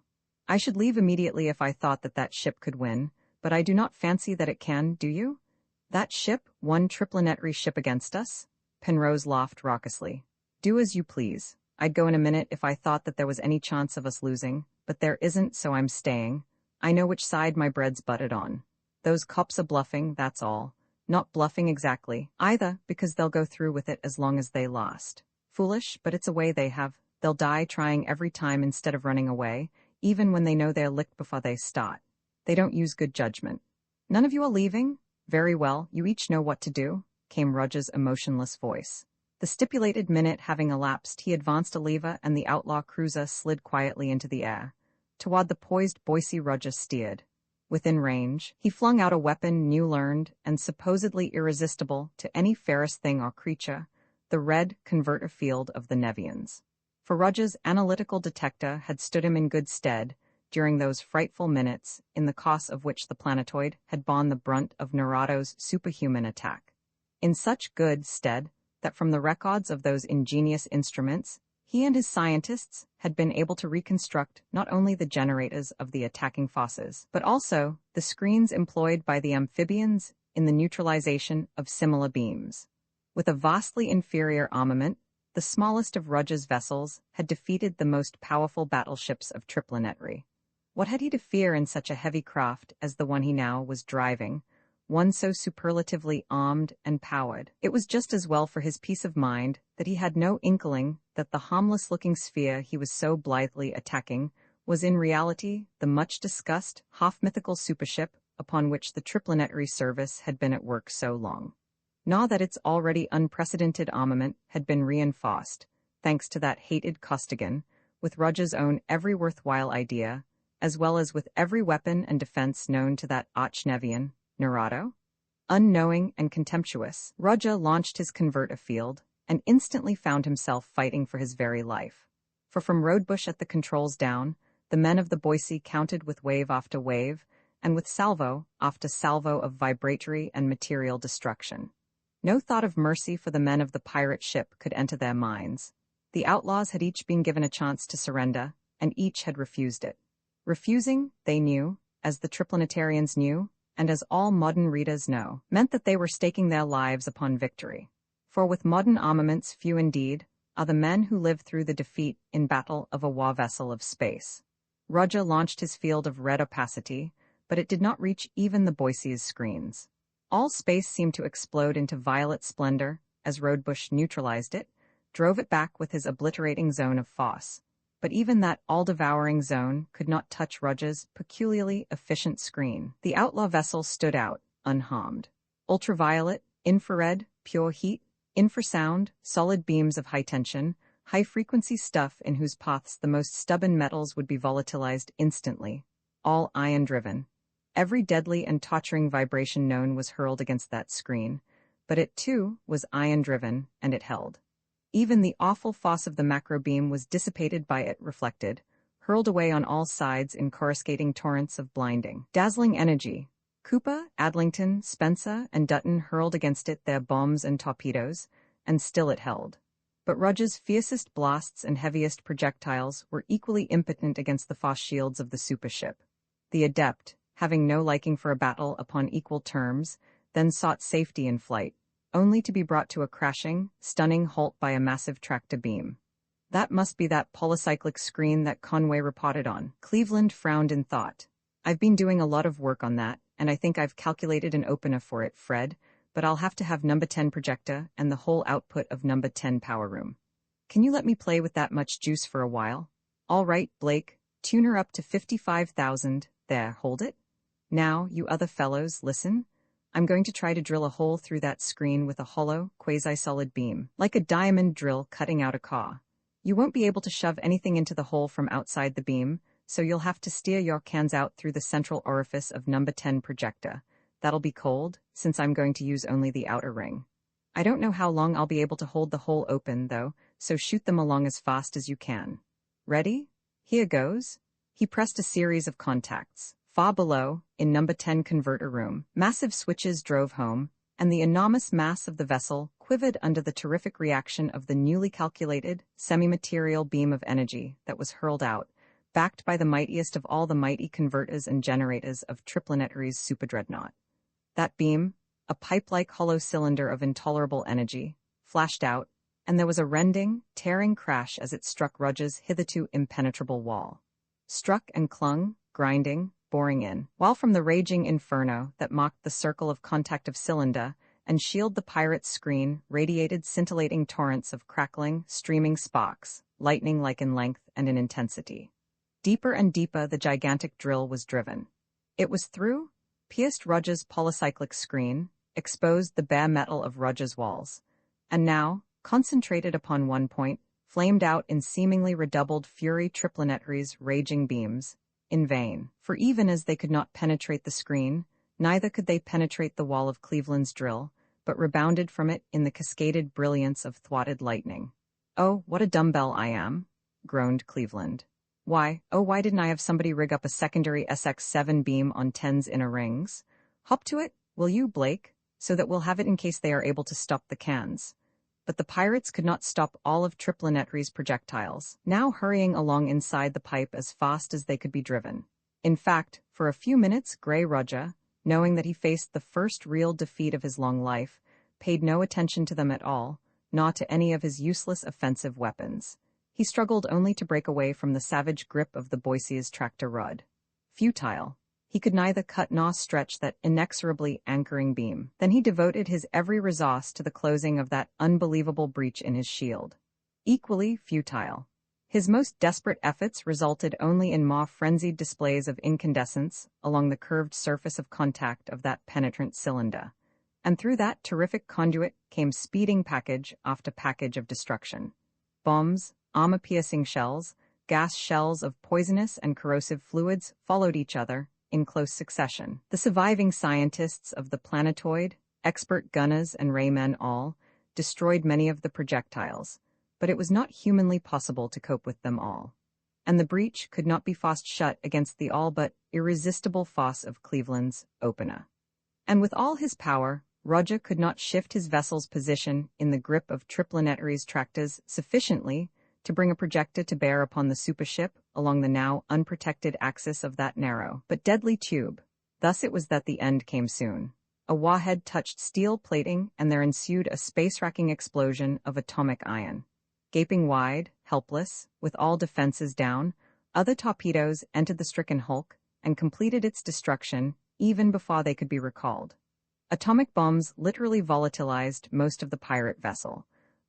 I should leave immediately if I thought that that ship could win, but I do not fancy that it can, do you? That ship, one Triplanetary ship against us? Penrose laughed raucously. Do as you please. I'd go in a minute if I thought that there was any chance of us losing, but there isn't, so I'm staying. I know which side my bread's buttered on. Those cops are bluffing, that's all. Not bluffing exactly, either, because they'll go through with it as long as they lost. Foolish, but it's a way they have. They'll die trying every time instead of running away, even when they know they're licked before they start. They don't use good judgment. None of you are leaving? Very well, you each know what to do, came Roger's emotionless voice. The stipulated minute having elapsed, he advanced a lever and the outlaw cruiser slid quietly into the air. Toward the poised Boise Roger steered. Within range, he flung out a weapon new learned and supposedly irresistible to any fairest thing or creature, the red converter field of the Nevians. For Roger's analytical detector had stood him in good stead during those frightful minutes in the course of which the planetoid had borne the brunt of Nerado's superhuman attack. In such good stead that from the records of those ingenious instruments, he and his scientists had been able to reconstruct not only the generators of the attacking forces, but also the screens employed by the amphibians in the neutralization of similar beams. With a vastly inferior armament, the smallest of Roger's vessels had defeated the most powerful battleships of Triplanetary. What had he to fear in such a heavy craft as the one he now was driving, one so superlatively armed and powered? It was just as well for his peace of mind that he had no inkling that the harmless-looking sphere he was so blithely attacking was in reality the much-discussed, half-mythical supership upon which the Triplanetary service had been at work so long. Nor that its already unprecedented armament had been reinforced, thanks to that hated Costigan, with Roger's own every worthwhile idea, as well as with every weapon and defense known to that arch-Nevian, Nerado? Unknowing and contemptuous, Roger launched his converter field and instantly found himself fighting for his very life. For from Rodebush at the controls down, the men of the Boise counted with wave after wave, and with salvo after salvo of vibratory and material destruction. No thought of mercy for the men of the pirate ship could enter their minds. The outlaws had each been given a chance to surrender, and each had refused it. Refusing, they knew, as the Triplanetarians knew, and as all modern readers know, meant that they were staking their lives upon victory. For with modern armaments few indeed are the men who live through the defeat in battle of a war vessel of space. Roger launched his field of red opacity, but it did not reach even the Boise's screens. All space seemed to explode into violet splendor as Rodebush neutralized it, drove it back with his obliterating zone of force. But even that all-devouring zone could not touch Rudge's peculiarly efficient screen. The outlaw vessel stood out, unharmed. Ultraviolet, infrared, pure heat, infrasound, solid beams of high tension, high-frequency stuff in whose paths the most stubborn metals would be volatilized instantly. All ion-driven. Every deadly and torturing vibration known was hurled against that screen, but it too was ion-driven, and it held. Even the awful force of the macro beam was dissipated by it reflected, hurled away on all sides in coruscating torrents of blinding, dazzling energy. Cooper, Adlington, Spencer, and Dutton hurled against it their bombs and torpedoes, and still it held. But Rudge's fiercest blasts and heaviest projectiles were equally impotent against the force shields of the supership. The adept, having no liking for a battle upon equal terms, then sought safety in flight, only to be brought to a crashing, stunning halt by a massive tractor beam. That must be that polycyclic screen that Conway reported on. Cleveland frowned in thought. I've been doing a lot of work on that, and I think I've calculated an opener for it, Fred, but I'll have to have number 10 projector and the whole output of number 10 power room. Can you let me play with that much juice for a while? All right, Blake, tune her up to 55,000. There, hold it. Now, you other fellows, listen. I'm going to try to drill a hole through that screen with a hollow, quasi-solid beam, like a diamond drill cutting out a car. You won't be able to shove anything into the hole from outside the beam, so you'll have to steer your cans out through the central orifice of number 10 projector. That'll be cold, since I'm going to use only the outer ring. I don't know how long I'll be able to hold the hole open, though, so shoot them along as fast as you can. Ready? Here goes. He pressed a series of contacts. Far below, in number 10 converter room, massive switches drove home, and the enormous mass of the vessel quivered under the terrific reaction of the newly calculated, semi-material beam of energy that was hurled out, backed by the mightiest of all the mighty converters and generators of Triplanary's superdreadnought. That beam, a pipe-like hollow cylinder of intolerable energy, flashed out, and there was a rending, tearing crash as it struck Rudge's hitherto impenetrable wall. Struck and clung, grinding, boring in, while from the raging inferno that mocked the circle of contact of cylinder and shielded the pirate's screen radiated scintillating torrents of crackling, streaming sparks, lightning-like in length and in intensity. Deeper and deeper the gigantic drill was driven. It was through, pierced Rudge's polycyclic screen, exposed the bare metal of Rudge's walls, and now, concentrated upon one point, flamed out in seemingly redoubled fury Triplanetary's raging beams. In vain, for even as they could not penetrate the screen, neither could they penetrate the wall of Cleveland's drill, but rebounded from it in the cascaded brilliance of thwarted lightning. "Oh, what a dumbbell I am," groaned Cleveland. Why didn't I have somebody rig up a secondary SX-7 beam on 10's inner rings? Hop to it, will you, Blake, so that we'll have it in case they are able to stop the cans. But the pirates could not stop all of Triplanetary's projectiles, now hurrying along inside the pipe as fast as they could be driven. In fact, for a few minutes Grey Rudge, knowing that he faced the first real defeat of his long life, paid no attention to them at all, nor to any of his useless offensive weapons. He struggled only to break away from the savage grip of the Boise's tractor rod. Futile. He could neither cut nor stretch that inexorably anchoring beam. Then he devoted his every resource to the closing of that unbelievable breach in his shield. Equally futile. His most desperate efforts resulted only in more frenzied displays of incandescence along the curved surface of contact of that penetrant cylinder. And through that terrific conduit came speeding package after package of destruction. Bombs, armor-piercing shells, gas shells of poisonous and corrosive fluids followed each other in close succession. The surviving scientists of the planetoid, expert gunners and raymen all, destroyed many of the projectiles, but it was not humanly possible to cope with them all. And the breach could not be forced shut against the all but irresistible force of Cleveland's opener. And with all his power, Rudge could not shift his vessel's position in the grip of Triplanetary's tractors sufficiently to bring a projector to bear upon the supership along the now unprotected axis of that narrow but deadly tube. Thus it was that the end came soon. A warhead touched steel plating, and there ensued a space-racking explosion of atomic iron. Gaping wide, helpless, with all defenses down, other torpedoes entered the stricken hulk and completed its destruction even before they could be recalled. Atomic bombs literally volatilized most of the pirate vessel,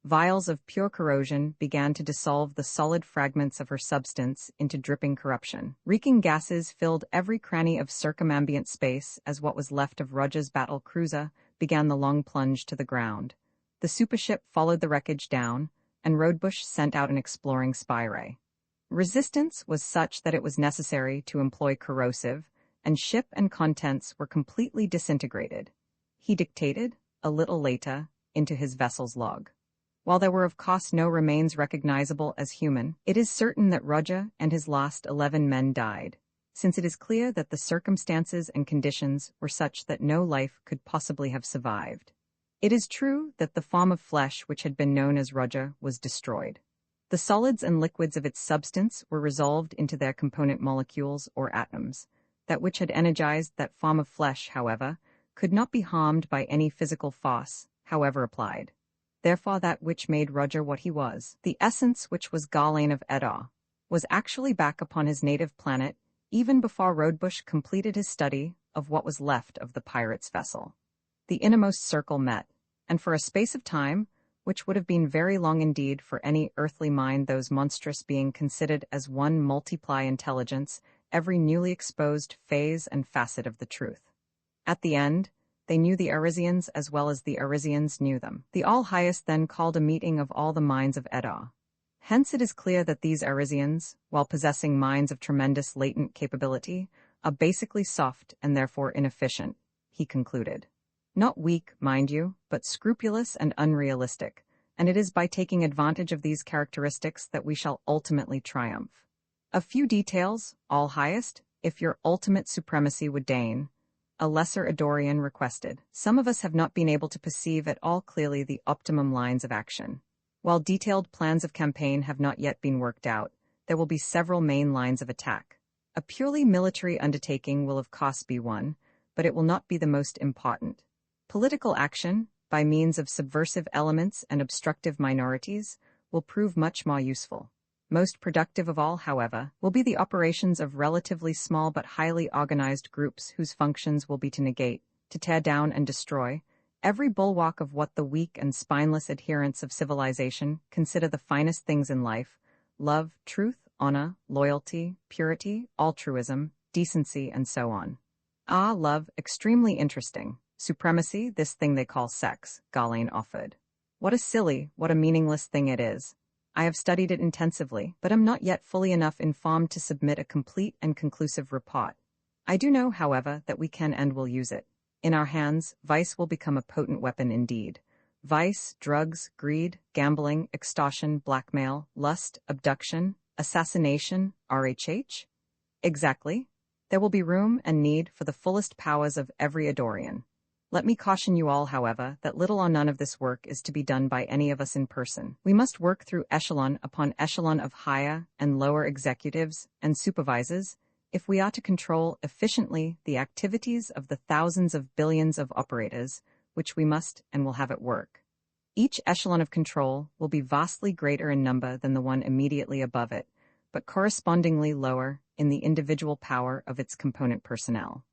Vials of pure corrosion began to dissolve the solid fragments of her substance into dripping corruption. Reeking gases filled every cranny of circumambient space as what was left of Roger's battle cruiser began the long plunge to the ground. The supership followed the wreckage down, and Rodebush sent out an exploring spy ray. Resistance was such that it was necessary to employ corrosive, and ship and contents were completely disintegrated. He dictated, a little later, into his vessel's log. While there were of course no remains recognizable as human, it is certain that Roger and his last 11 men died, since it is clear that the circumstances and conditions were such that no life could possibly have survived. It is true that the form of flesh which had been known as Roger was destroyed. The solids and liquids of its substance were resolved into their component molecules or atoms. That which had energized that form of flesh, however, could not be harmed by any physical force, however applied. Therefore that which made Roger what he was, the essence which was Garlane of Edar, was actually back upon his native planet even before Rodebush completed his study of what was left of the pirate's vessel. The innermost circle met, and for a space of time, which would have been very long indeed for any earthly mind, those monstrous being considered as one multiply intelligence, every newly exposed phase and facet of the truth. At the end, they knew the Arisians as well as the Arisians knew them. The All-Highest then called a meeting of all the minds of Edar. Hence it is clear that these Arisians, while possessing minds of tremendous latent capability, are basically soft and therefore inefficient, he concluded. Not weak, mind you, but scrupulous and unrealistic, and it is by taking advantage of these characteristics that we shall ultimately triumph. A few details, All-Highest, if your ultimate supremacy would deign, a lesser Adorian requested. Some of us have not been able to perceive at all clearly the optimum lines of action. While detailed plans of campaign have not yet been worked out, there will be several main lines of attack. A purely military undertaking will of course be one, but it will not be the most important. Political action, by means of subversive elements and obstructive minorities, will prove much more useful. Most productive of all, however, will be the operations of relatively small but highly organized groups whose functions will be to negate, to tear down and destroy, every bulwark of what the weak and spineless adherents of civilization consider the finest things in life: love, truth, honor, loyalty, purity, altruism, decency, and so on. Love, extremely interesting. Supremacy, this thing they call sex, Garlane offered. What a silly, what a meaningless thing it is. I have studied it intensively, but am not yet fully enough informed to submit a complete and conclusive report. I do know, however, that we can and will use it. In our hands, vice will become a potent weapon indeed. Vice, drugs, greed, gambling, extortion, blackmail, lust, abduction, assassination, RHH? Exactly. There will be room and need for the fullest powers of every Adorian. Let me caution you all, however, that little or none of this work is to be done by any of us in person. We must work through echelon upon echelon of higher and lower executives and supervisors if we are to control efficiently the activities of the thousands of billions of operators, which we must and will have at work. Each echelon of control will be vastly greater in number than the one immediately above it, but correspondingly lower in the individual power of its component personnel.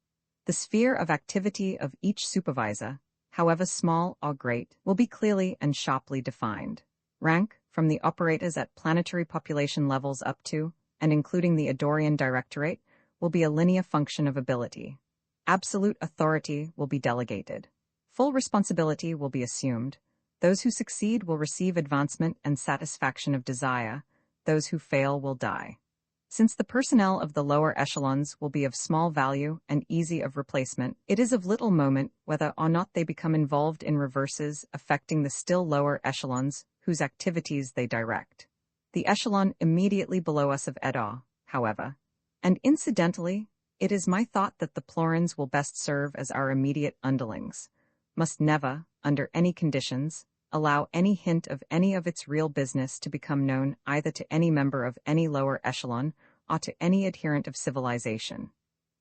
The sphere of activity of each supervisor, however small or great, will be clearly and sharply defined. Rank, from the operators at planetary population levels up to, and including the Adorian Directorate, will be a linear function of ability. Absolute authority will be delegated. Full responsibility will be assumed. Those who succeed will receive advancement and satisfaction of desire. Those who fail will die. Since the personnel of the lower echelons will be of small value and easy of replacement, it is of little moment whether or not they become involved in reverses affecting the still lower echelons whose activities they direct. The echelon immediately below us of Edar, however, and incidentally, it is my thought that the Plorans will best serve as our immediate underlings, must never, under any conditions, allow any hint of any of its real business to become known either to any member of any lower echelon or to any adherent of civilization.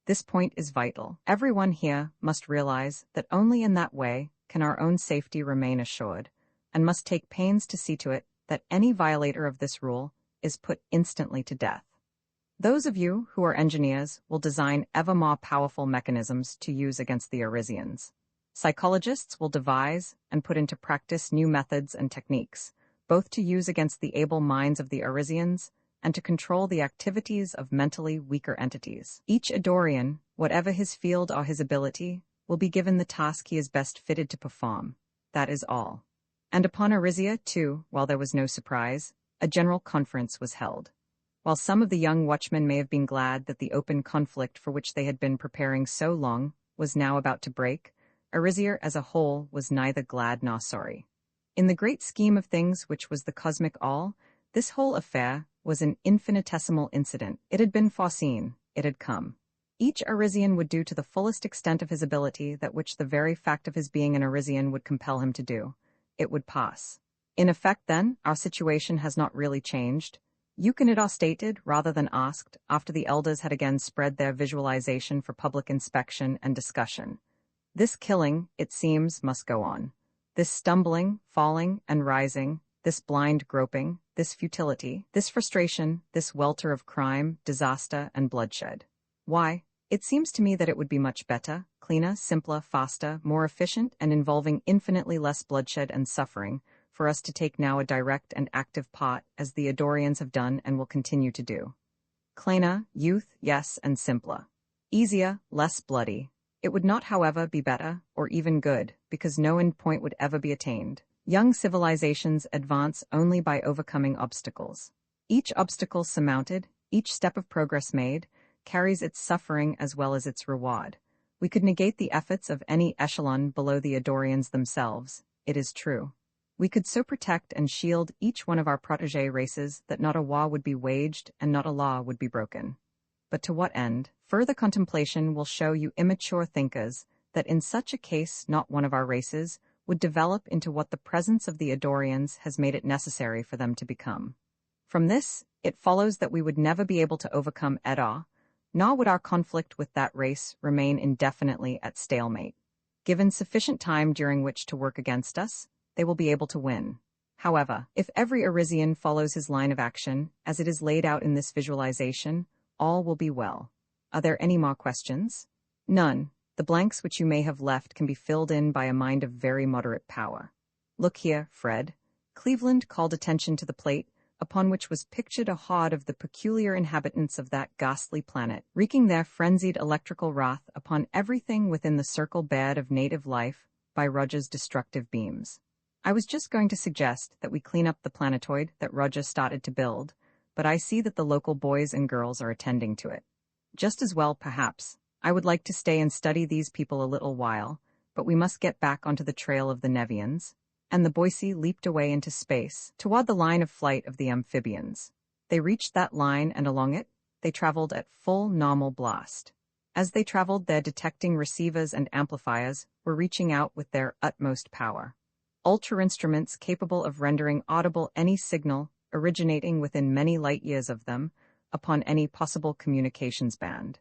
This point is vital. Everyone here must realize that only in that way can our own safety remain assured, and must take pains to see to it that any violator of this rule is put instantly to death. Those of you who are engineers will design ever more powerful mechanisms to use against the Arisians. Psychologists will devise and put into practice new methods and techniques, both to use against the able minds of the Arisians and to control the activities of mentally weaker entities. Each Adorian, whatever his field or his ability, will be given the task he is best fitted to perform. That is all. And upon Arisia, too, while there was no surprise, a general conference was held. While some of the young watchmen may have been glad that the open conflict for which they had been preparing so long was now about to break, Arisia as a whole was neither glad nor sorry. In the great scheme of things which was the cosmic all, this whole affair was an infinitesimal incident. It had been foreseen. It had come. Each Arisian would do to the fullest extent of his ability that which the very fact of his being an Arisian would compel him to do. It would pass. In effect, then, our situation has not really changed. Euclid stated, rather than asked, after the elders had again spread their visualization for public inspection and discussion. This killing, it seems, must go on. This stumbling, falling, and rising, this blind groping, this futility, this frustration, this welter of crime, disaster, and bloodshed. Why? It seems to me that it would be much better, cleaner, simpler, faster, more efficient, and involving infinitely less bloodshed and suffering, for us to take now a direct and active part, as the Adorians have done and will continue to do. Cleaner, youth, yes, and simpler. Easier, less bloody. It would not, however, be better, or even good, because no end point would ever be attained. Young civilizations advance only by overcoming obstacles. Each obstacle surmounted, each step of progress made, carries its suffering as well as its reward. We could negate the efforts of any echelon below the Adorians themselves, it is true. We could so protect and shield each one of our protégé races that not a war would be waged and not a law would be broken. But to what end? Further contemplation will show you immature thinkers that in such a case not one of our races would develop into what the presence of the Adorians has made it necessary for them to become. From this, it follows that we would never be able to overcome Edda, nor would our conflict with that race remain indefinitely at stalemate. Given sufficient time during which to work against us, they will be able to win. However, if every Arisian follows his line of action, as it is laid out in this visualization, all will be well. Are there any more questions? None. The blanks which you may have left can be filled in by a mind of very moderate power. Look here, Fred. Cleveland called attention to the plate, upon which was pictured a horde of the peculiar inhabitants of that ghastly planet, wreaking their frenzied electrical wrath upon everything within the circle bed of native life by Roger's destructive beams. I was just going to suggest that we clean up the planetoid that Roger started to build, but I see that the local boys and girls are attending to it. Just as well, perhaps. I would like to stay and study these people a little while, but we must get back onto the trail of the Nevians. And the Boise leaped away into space, toward the line of flight of the amphibians. They reached that line, and along it, they traveled at full normal blast. As they traveled, their detecting receivers and amplifiers were reaching out with their utmost power. Ultra instruments capable of rendering audible any signal originating within many light years of them upon any possible communications band.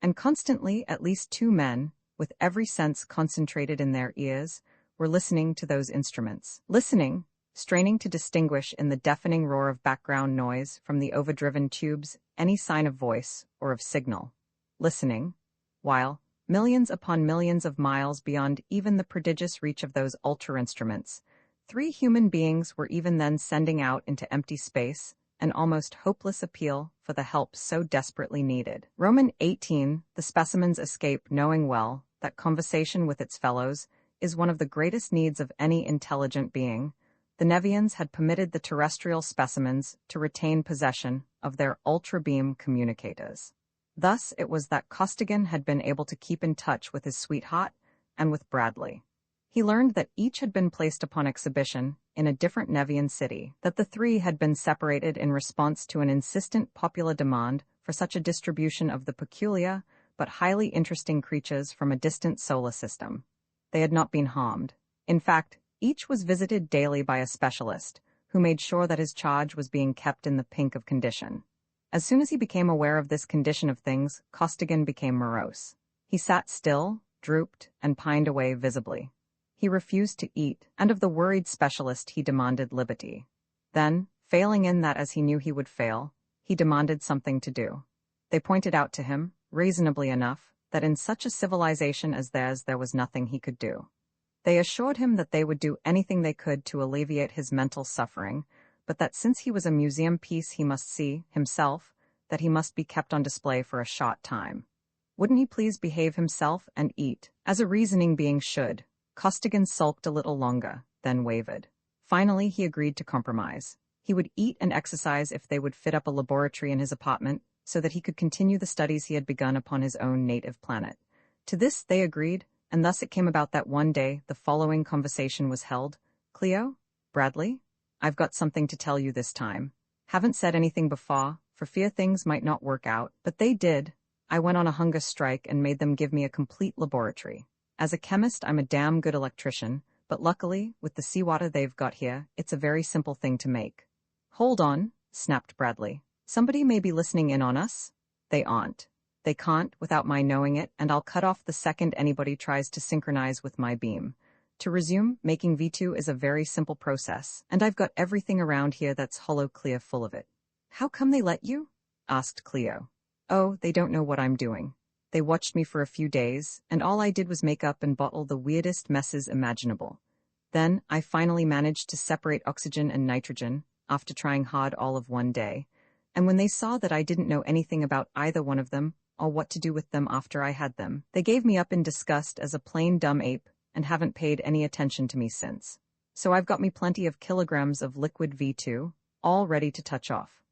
And constantly at least two men, with every sense concentrated in their ears, were listening to those instruments. Listening, straining to distinguish in the deafening roar of background noise from the overdriven tubes any sign of voice or of signal. Listening, while, millions upon millions of miles beyond even the prodigious reach of those ultra-instruments, 3 human beings were even then sending out into empty space an almost hopeless appeal for the help so desperately needed. Roman 18, the specimens escape knowing well that conversation with its fellows is one of the greatest needs of any intelligent being. The Nevians had permitted the terrestrial specimens to retain possession of their ultra-beam communicators. Thus it was that Costigan had been able to keep in touch with his sweetheart and with Bradley. He learned that each had been placed upon exhibition in a different Nevian city, that the 3 had been separated in response to an insistent popular demand for such a distribution of the peculiar but highly interesting creatures from a distant solar system. They had not been harmed. In fact, each was visited daily by a specialist, who made sure that his charge was being kept in the pink of condition. As soon as he became aware of this condition of things, Costigan became morose. He sat still, drooped, and pined away visibly. He refused to eat, and of the worried specialist he demanded liberty. Then, failing in that as he knew he would fail, he demanded something to do. They pointed out to him, reasonably enough, that in such a civilization as theirs there was nothing he could do. They assured him that they would do anything they could to alleviate his mental suffering, but that since he was a museum piece he must see, himself, that he must be kept on display for a short time. Wouldn't he please behave himself and eat, as a reasoning being should? Costigan sulked a little longer, then wavered. Finally, he agreed to compromise. He would eat and exercise if they would fit up a laboratory in his apartment, so that he could continue the studies he had begun upon his own native planet. To this they agreed, and thus it came about that one day the following conversation was held. "Cleo? Bradley? I've got something to tell you this time. Haven't said anything before, for fear things might not work out, but they did. I went on a hunger strike and made them give me a complete laboratory. As a chemist, I'm a damn good electrician, but luckily, with the seawater they've got here, it's a very simple thing to make." "Hold on," snapped Bradley. "Somebody may be listening in on us." "They aren't. They can't without my knowing it, and I'll cut off the second anybody tries to synchronize with my beam. To resume, making V2 is a very simple process, and I've got everything around here that's hollow clear full of it." "How come they let you?" asked Cleo. "Oh, they don't know what I'm doing. They watched me for a few days, and all I did was make up and bottle the weirdest messes imaginable. Then I finally managed to separate oxygen and nitrogen, after trying hard all of one day, and when they saw that I didn't know anything about either one of them, or what to do with them after I had them, they gave me up in disgust as a plain dumb ape, and haven't paid any attention to me since. So I've got me plenty of kilograms of liquid V2, all ready to touch off.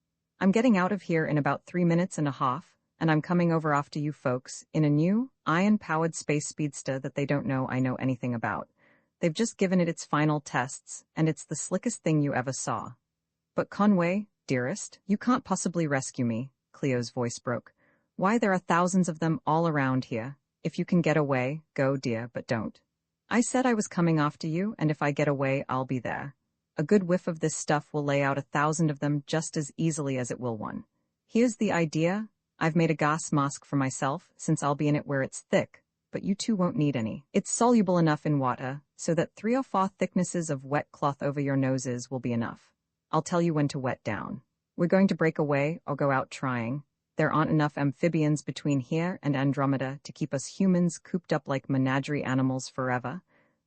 I'm getting out of here in about 3 minutes and a half, and I'm coming over after you folks, in a new, ion-powered space speedster that they don't know I know anything about. They've just given it its final tests, and it's the slickest thing you ever saw." "But Conway, dearest, you can't possibly rescue me," Cleo's voice broke. "Why, there are thousands of them all around here. If you can get away, go, dear, but don't. I said I was coming after you, and if I get away, I'll be there. A good whiff of this stuff will lay out 1,000 of them just as easily as it will one. Here's the idea. I've made a gas mask for myself, since I'll be in it where it's thick, but you two won't need any. It's soluble enough in water, so that 3 or 4 thicknesses of wet cloth over your noses will be enough. I'll tell you when to wet down. We're going to break away or go out trying. There aren't enough amphibians between here and Andromeda to keep us humans cooped up like menagerie animals forever.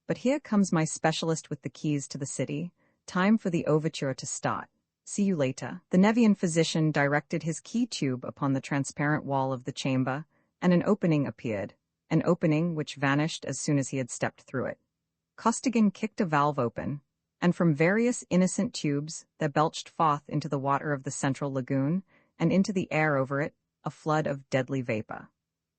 But here comes my specialist with the keys to the city. Time for the overture to start. See you later." The Nevian physician directed his key tube upon the transparent wall of the chamber, and an opening appeared, an opening which vanished as soon as he had stepped through it. Costigan kicked a valve open, and from various innocent tubes there belched forth into the water of the central lagoon, and into the air over it, a flood of deadly vapor.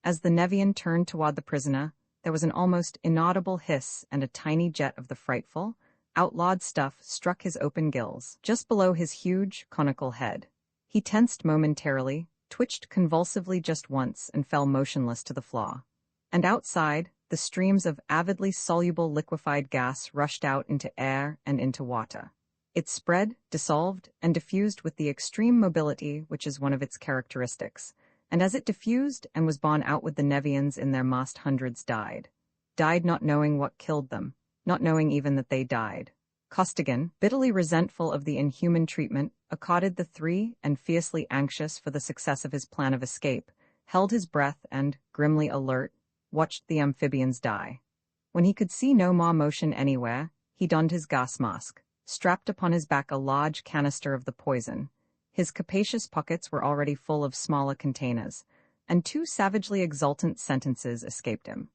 As the Nevian turned toward the prisoner, there was an almost inaudible hiss, and a tiny jet of the frightful, outlawed stuff struck his open gills, just below his huge, conical head. He tensed momentarily, twitched convulsively just once, and fell motionless to the floor. And outside, the streams of avidly soluble liquefied gas rushed out into air and into water. It spread, dissolved, and diffused with the extreme mobility which is one of its characteristics, and as it diffused and was borne out with the Nevians in their massed hundreds died not knowing what killed them, not knowing even that they died. Costigan, bitterly resentful of the inhuman treatment, accosted the 3 and fiercely anxious for the success of his plan of escape, held his breath and, grimly alert, watched the amphibians die. When he could see no more motion anywhere, he donned his gas mask, strapped upon his back a large canister of the poison. His capacious pockets were already full of smaller containers, and 2 savagely exultant sentences escaped him.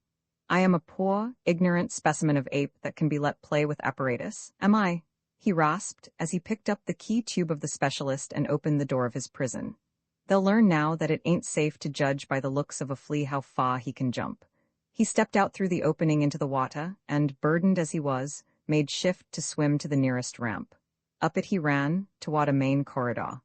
"I am a poor, ignorant specimen of ape that can be let play with apparatus, am I?" he rasped as he picked up the key tube of the specialist and opened the door of his prison. "They'll learn now that it ain't safe to judge by the looks of a flea how far he can jump." He stepped out through the opening into the water, and, burdened as he was, made shift to swim to the nearest ramp. Up it he ran, toward a main corridor.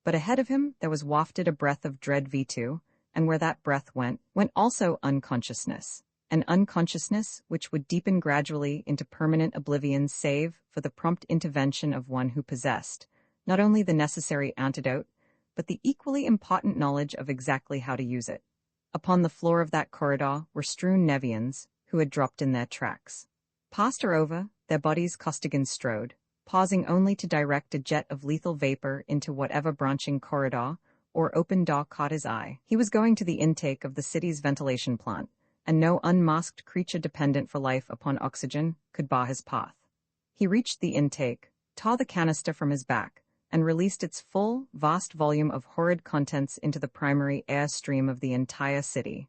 But ahead of him there was wafted a breath of dread V2, and where that breath went also unconsciousness. An unconsciousness which would deepen gradually into permanent oblivion save for the prompt intervention of one who possessed, not only the necessary antidote, but the equally important knowledge of exactly how to use it. Upon the floor of that corridor were strewn Nevians, who had dropped in their tracks. Past or over, their bodies Costigan strode, pausing only to direct a jet of lethal vapor into whatever branching corridor or open door caught his eye. He was going to the intake of the city's ventilation plant, and no unmasked creature dependent for life upon oxygen could bar his path. He reached the intake, tore the canister from his back, and released its full, vast volume of horrid contents into the primary air stream of the entire city.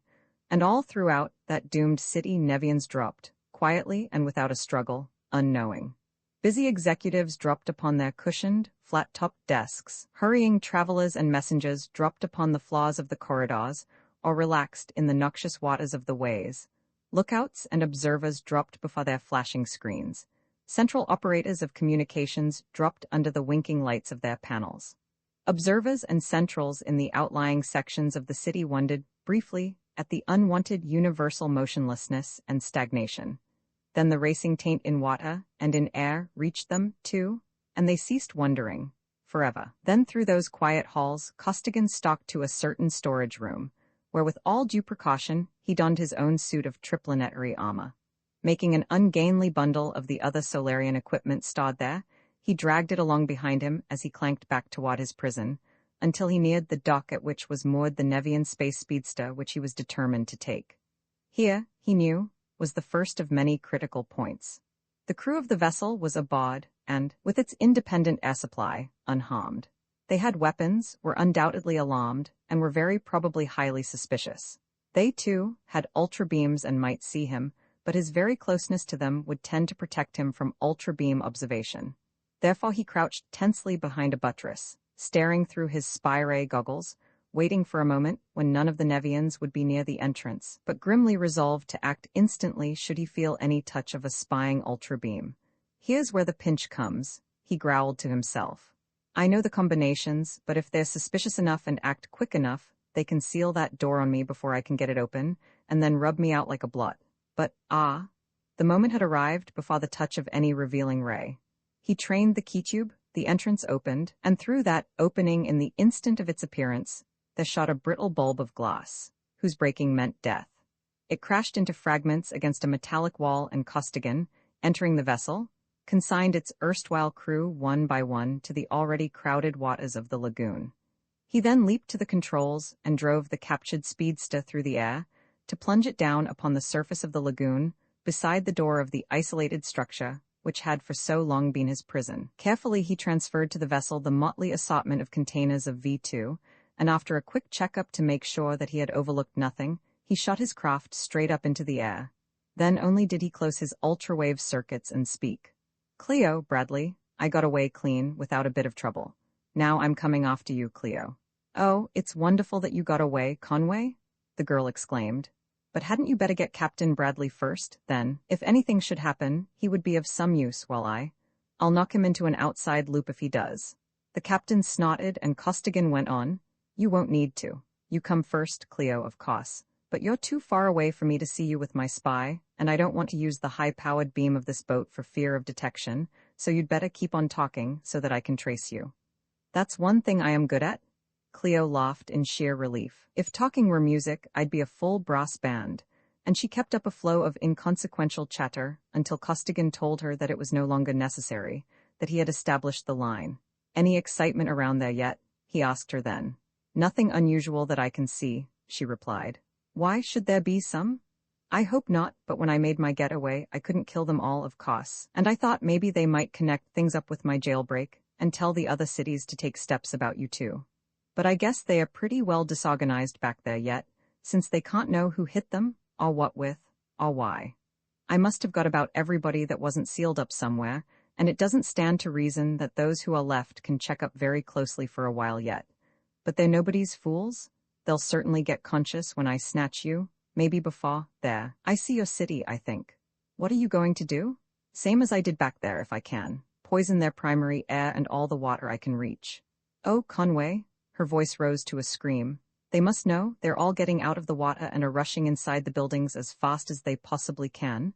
And all throughout that doomed city Nevians dropped, quietly and without a struggle, unknowing. Busy executives dropped upon their cushioned, flat-topped desks, hurrying travelers and messengers dropped upon the floors of the corridors, or relaxed in the noxious waters of the ways. Lookouts and observers dropped before their flashing screens. Central operators of communications dropped under the winking lights of their panels. Observers and centrals in the outlying sections of the city wondered, briefly, at the unwanted universal motionlessness and stagnation. Then the racing taint in water and in air reached them, too, and they ceased wondering, forever. Then through those quiet halls, Costigan stalked to a certain storage room, where with all due precaution he donned his own suit of Triplanetary armor. Making an ungainly bundle of the other Solarian equipment stored there, he dragged it along behind him as he clanked back toward his prison, until he neared the dock at which was moored the Nevian space speedster which he was determined to take. Here, he knew, was the first of many critical points. The crew of the vessel was aboard, and, with its independent air supply, unharmed. They had weapons, were undoubtedly alarmed, and were very probably highly suspicious. They, too, had ultra-beams and might see him, but his very closeness to them would tend to protect him from ultra-beam observation. Therefore he crouched tensely behind a buttress, staring through his spy-ray goggles, waiting for a moment when none of the Nevians would be near the entrance, but grimly resolved to act instantly should he feel any touch of a spying ultra-beam. "Here's where the pinch comes," he growled to himself. "I know the combinations, but if they're suspicious enough and act quick enough, they can seal that door on me before I can get it open, and then rub me out like a blot." But, the moment had arrived before the touch of any revealing ray. He trained the keytube, the entrance opened, and through that opening in the instant of its appearance, there shot a brittle bulb of glass, whose breaking meant death. It crashed into fragments against a metallic wall, and Costigan, entering the vessel, consigned its erstwhile crew one by one to the already crowded waters of the lagoon. He then leaped to the controls and drove the captured speedster through the air, to plunge it down upon the surface of the lagoon, beside the door of the isolated structure which had for so long been his prison. Carefully he transferred to the vessel the motley assortment of containers of V2, and after a quick checkup to make sure that he had overlooked nothing, he shot his craft straight up into the air. Then only did he close his ultra-wave circuits and speak. "Cleo, Bradley, I got away clean, without a bit of trouble. Now I'm coming after you, Cleo." "Oh, it's wonderful that you got away, Conway," the girl exclaimed. "But hadn't you better get Captain Bradley first, then? If anything should happen, he would be of some use while I'll knock him into an outside loop if he does." The captain snorted, and Costigan went on, "You won't need to. You come first, Cleo, of course. But you're too far away for me to see you with my spy, and I don't want to use the high-powered beam of this boat for fear of detection, so you'd better keep on talking so that I can trace you." "That's one thing I am good at," Cleo laughed in sheer relief. "If talking were music, I'd be a full brass band." And she kept up a flow of inconsequential chatter until Costigan told her that it was no longer necessary, that he had established the line. "Any excitement around there yet?" he asked her then. "Nothing unusual that I can see," she replied. "Why should there be some?" "I hope not, but when I made my getaway, I couldn't kill them all, of course, and I thought maybe they might connect things up with my jailbreak and tell the other cities to take steps about you too. But I guess they are pretty well disorganized back there yet, since they can't know who hit them, or what with, or why. I must have got about everybody that wasn't sealed up somewhere, and it doesn't stand to reason that those who are left can check up very closely for a while yet. But they're nobody's fools. They'll certainly get conscious when I snatch you, maybe before. There. I see your city, I think. What are you going to do?" "Same as I did back there, if I can. Poison their primary air and all the water I can reach." "Oh, Conway," her voice rose to a scream. "They must know they're all getting out of the water and are rushing inside the buildings as fast as they possibly can."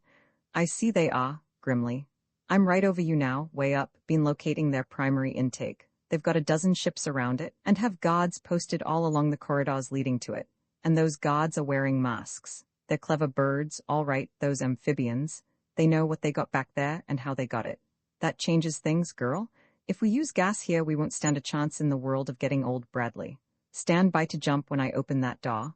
"I see they are," grimly. "I'm right over you now, way up, been locating their primary intake. They've got a dozen ships around it, and have guards posted all along the corridors leading to it. And those guards are wearing masks. They're clever birds, all right, those amphibians. They know what they got back there and how they got it. That changes things, girl. If we use gas here, we won't stand a chance in the world of getting old Bradley. Stand by to jump when I open that door."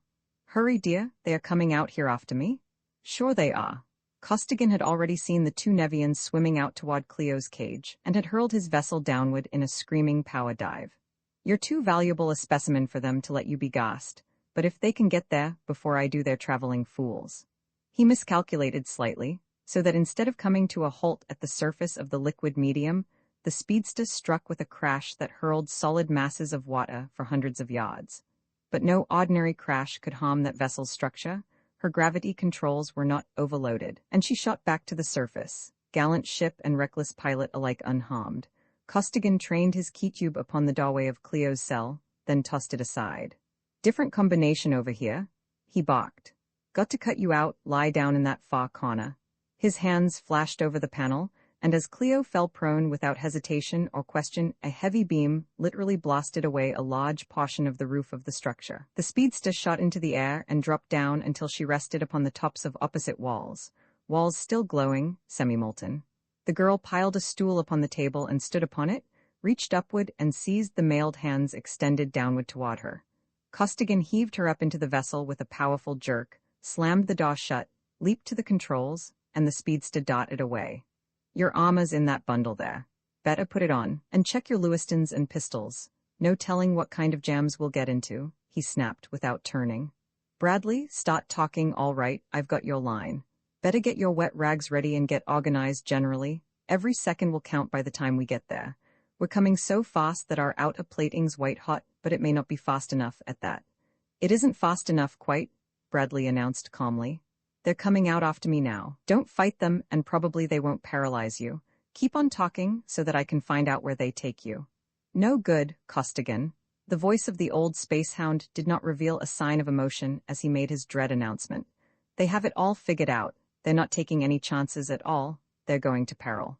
Hurry, dear, they are coming out here after me. Sure they are. Costigan had already seen the two Nevians swimming out toward Cleo's cage, and had hurled his vessel downward in a screaming power dive. You're too valuable a specimen for them to let you be gassed, but if they can get there before I do, they're traveling fools. He miscalculated slightly, so that instead of coming to a halt at the surface of the liquid medium, the speedster struck with a crash that hurled solid masses of water for hundreds of yards. But no ordinary crash could harm that vessel's structure. Her gravity controls were not overloaded, and she shot back to the surface, gallant ship and reckless pilot alike unharmed. Costigan trained his key tube upon the doorway of Cleo's cell, then tossed it aside. Different combination over here, he barked. Got to cut you out, lie down in that far corner. His hands flashed over the panel, and as Cleo fell prone without hesitation or question, a heavy beam literally blasted away a large portion of the roof of the structure. The speedster shot into the air and dropped down until she rested upon the tops of opposite walls still glowing, semi-molten. The girl piled a stool upon the table and stood upon it, reached upward and seized the mailed hands extended downward toward her. Costigan heaved her up into the vessel with a powerful jerk, slammed the door shut, leaped to the controls, and the speedster darted away. Your armor's in that bundle there. Better put it on, and check your Lewistons and pistols. No telling what kind of jams we'll get into, he snapped without turning. Bradley, start talking, all right, I've got your line. Better get your wet rags ready and get organized generally. Every second will count by the time we get there. We're coming so fast that our outer plating's white hot, but it may not be fast enough at that. It isn't fast enough quite, Bradley announced calmly. They're coming out after me now. Don't fight them, and probably they won't paralyze you. Keep on talking so that I can find out where they take you. No good, Costigan. The voice of the old space hound did not reveal a sign of emotion as he made his dread announcement. They have it all figured out. They're not taking any chances at all. They're going to peril.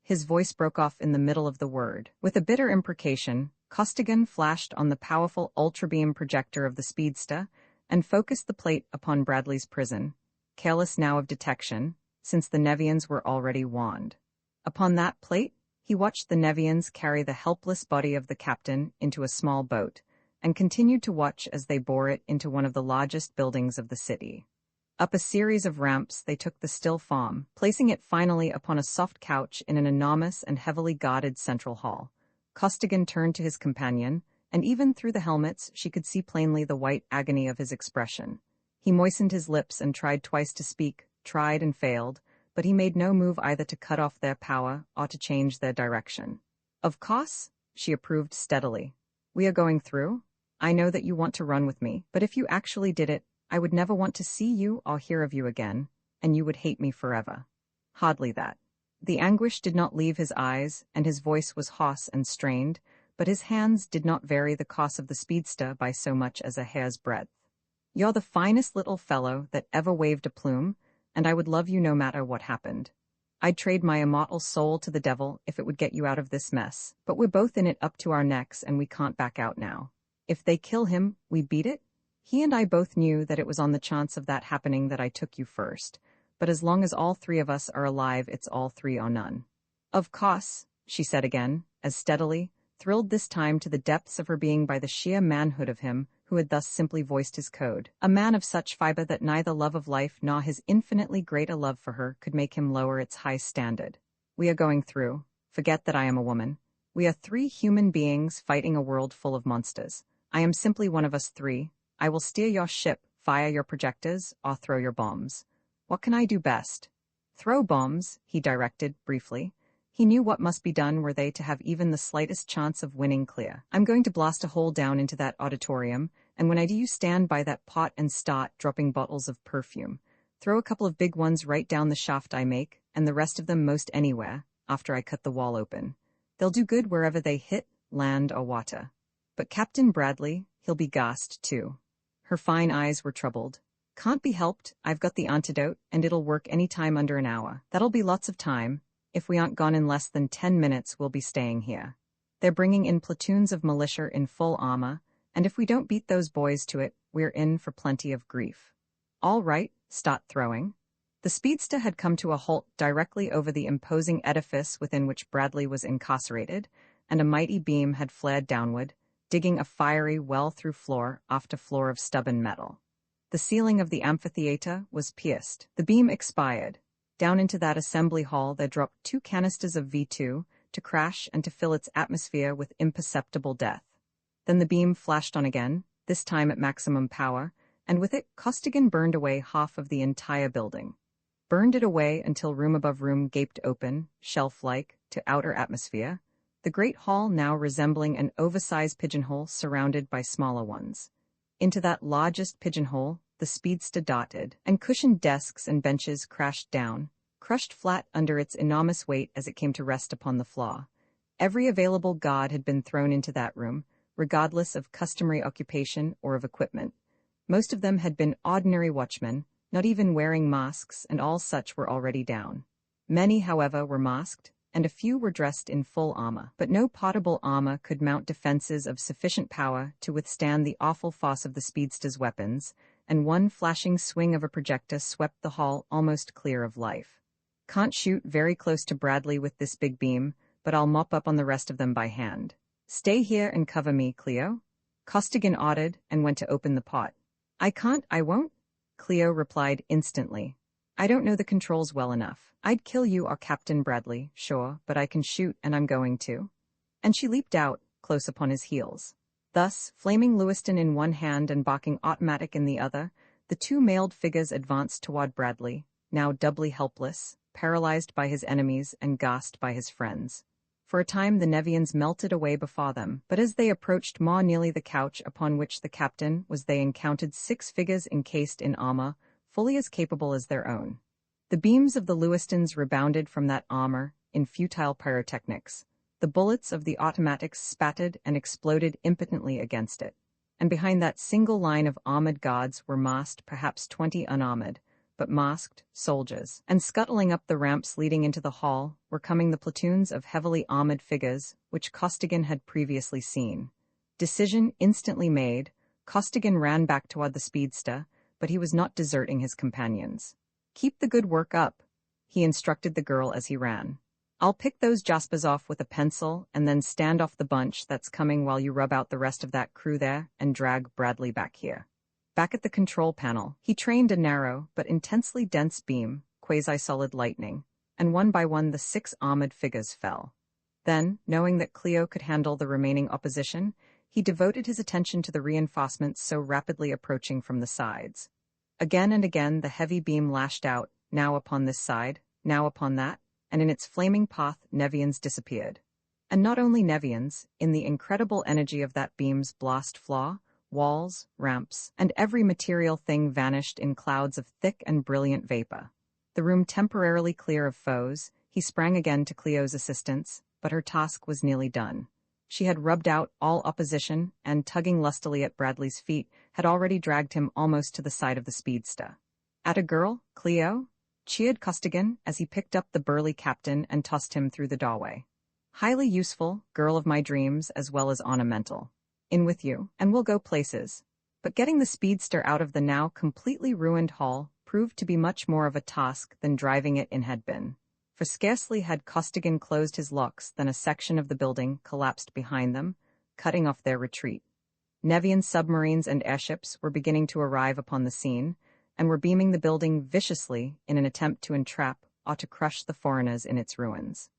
His voice broke off in the middle of the word. With a bitter imprecation, Costigan flashed on the powerful ultrabeam projector of the speedster and focused the plate upon Bradley's prison, careless now of detection, since the Nevians were already warned. Upon that plate, he watched the Nevians carry the helpless body of the captain into a small boat, and continued to watch as they bore it into one of the largest buildings of the city. Up a series of ramps they took the still form, placing it finally upon a soft couch in an enormous and heavily guarded central hall. Costigan turned to his companion, and even through the helmets she could see plainly the white agony of his expression. He moistened his lips and tried twice to speak, tried and failed, but he made no move either to cut off their power or to change their direction. Of course, she approved steadily. We are going through. I know that you want to run with me, but if you actually did it, I would never want to see you or hear of you again, and you would hate me forever. Hardly that. The anguish did not leave his eyes, and his voice was hoarse and strained, but his hands did not vary the course of the speedster by so much as a hair's breadth. You're the finest little fellow that ever waved a plume, and I would love you no matter what happened. I'd trade my immortal soul to the devil if it would get you out of this mess, but we're both in it up to our necks and we can't back out now. If they kill him, we beat it? He and I both knew that it was on the chance of that happening that I took you first, but as long as all three of us are alive, it's all three or none. Of course, she said again, as steadily, thrilled this time to the depths of her being by the sheer manhood of him who had thus simply voiced his code, a man of such fiber that neither love of life nor his infinitely greater love for her could make him lower its high standard. We are going through. Forget that I am a woman. We are three human beings fighting a world full of monsters. I am simply one of us three. I will steer your ship, fire your projectors, or throw your bombs. What can I do best? Throw bombs, he directed, briefly. He knew what must be done were they to have even the slightest chance of winning clear. I'm going to blast a hole down into that auditorium, and when I do, you stand by that pot and start dropping bottles of perfume. Throw a couple of big ones right down the shaft I make, and the rest of them most anywhere, after I cut the wall open. They'll do good wherever they hit, land or water. But Captain Bradley, he'll be gassed too. Her fine eyes were troubled. Can't be helped, I've got the antidote, and it'll work any time under an hour. That'll be lots of time. If we aren't gone in less than 10 minutes, we'll be staying here. They're bringing in platoons of militia in full armor, and if we don't beat those boys to it, we're in for plenty of grief. All right, start throwing. The speedster had come to a halt directly over the imposing edifice within which Bradley was incarcerated, and a mighty beam had flared downward, digging a fiery well-through floor after floor of stubborn metal. The ceiling of the amphitheater was pierced. The beam expired. Down into that assembly hall there dropped 2 canisters of V2 to crash and to fill its atmosphere with imperceptible death. Then the beam flashed on again, this time at maximum power, and with it Costigan burned away half of the entire building. Burned it away until room above room gaped open, shelf-like, to outer atmosphere, the great hall now resembling an oversized pigeonhole surrounded by smaller ones. Into that largest pigeonhole, the speedster darted, and cushioned desks and benches crashed down, crushed flat under its enormous weight as it came to rest upon the floor. Every available guard had been thrown into that room, regardless of customary occupation or of equipment. Most of them had been ordinary watchmen, not even wearing masks, and all such were already down. Many, however, were masked, and a few were dressed in full armor, but no portable armor could mount defenses of sufficient power to withstand the awful force of the speedster's weapons, and one flashing swing of a projector swept the hall almost clear of life. Can't shoot very close to Bradley with this big beam, but I'll mop up on the rest of them by hand. Stay here and cover me, Cleo. Costigan ordered and went to open the pot. I can't, I won't, Cleo replied instantly. I don't know the controls well enough. I'd kill you or Captain Bradley, sure, but I can shoot and I'm going to. And she leaped out, close upon his heels. Thus, flaming Lewiston in one hand and barking automatic in the other, the 2 mailed figures advanced toward Bradley, now doubly helpless, paralyzed by his enemies and gassed by his friends. For a time the Nevians melted away before them, but as they approached more nearly the couch upon which the captain was they encountered 6 figures encased in armor, fully as capable as their own. The beams of the Lewistons rebounded from that armor in futile pyrotechnics. The bullets of the automatics spattered and exploded impotently against it. And behind that single line of armored guards were massed perhaps 20 unarmored, but masked, soldiers. And scuttling up the ramps leading into the hall were coming the platoons of heavily armored figures, which Costigan had previously seen. Decision instantly made, Costigan ran back toward the speedster, but he was not deserting his companions. Keep the good work up, he instructed the girl as he ran. I'll pick those jaspers off with a pencil and then stand off the bunch that's coming while you rub out the rest of that crew there and drag Bradley back here. Back at the control panel, he trained a narrow but intensely dense beam, quasi-solid lightning, and one by one the 6 armored figures fell. Then, knowing that Cleo could handle the remaining opposition, he devoted his attention to the reinforcements so rapidly approaching from the sides. Again and again the heavy beam lashed out, now upon this side, now upon that, and in its flaming path Nevians disappeared. And not only Nevians, in the incredible energy of that beam's blast flaw, walls, ramps, and every material thing vanished in clouds of thick and brilliant vapor. The room temporarily clear of foes, he sprang again to Cleo's assistance, but her task was nearly done. She had rubbed out all opposition and, tugging lustily at Bradley's feet, had already dragged him almost to the side of the speedster. "At a girl, Cleo?" cheered Costigan as he picked up the burly captain and tossed him through the doorway. "Highly useful, girl of my dreams as well as ornamental. In with you, and we'll go places." But getting the speedster out of the now completely ruined hall proved to be much more of a task than driving it in had been. For scarcely had Costigan closed his locks than a section of the building collapsed behind them, cutting off their retreat. Nevian submarines and airships were beginning to arrive upon the scene, and were beaming the building viciously in an attempt to entrap or to crush the foreigners in its ruins.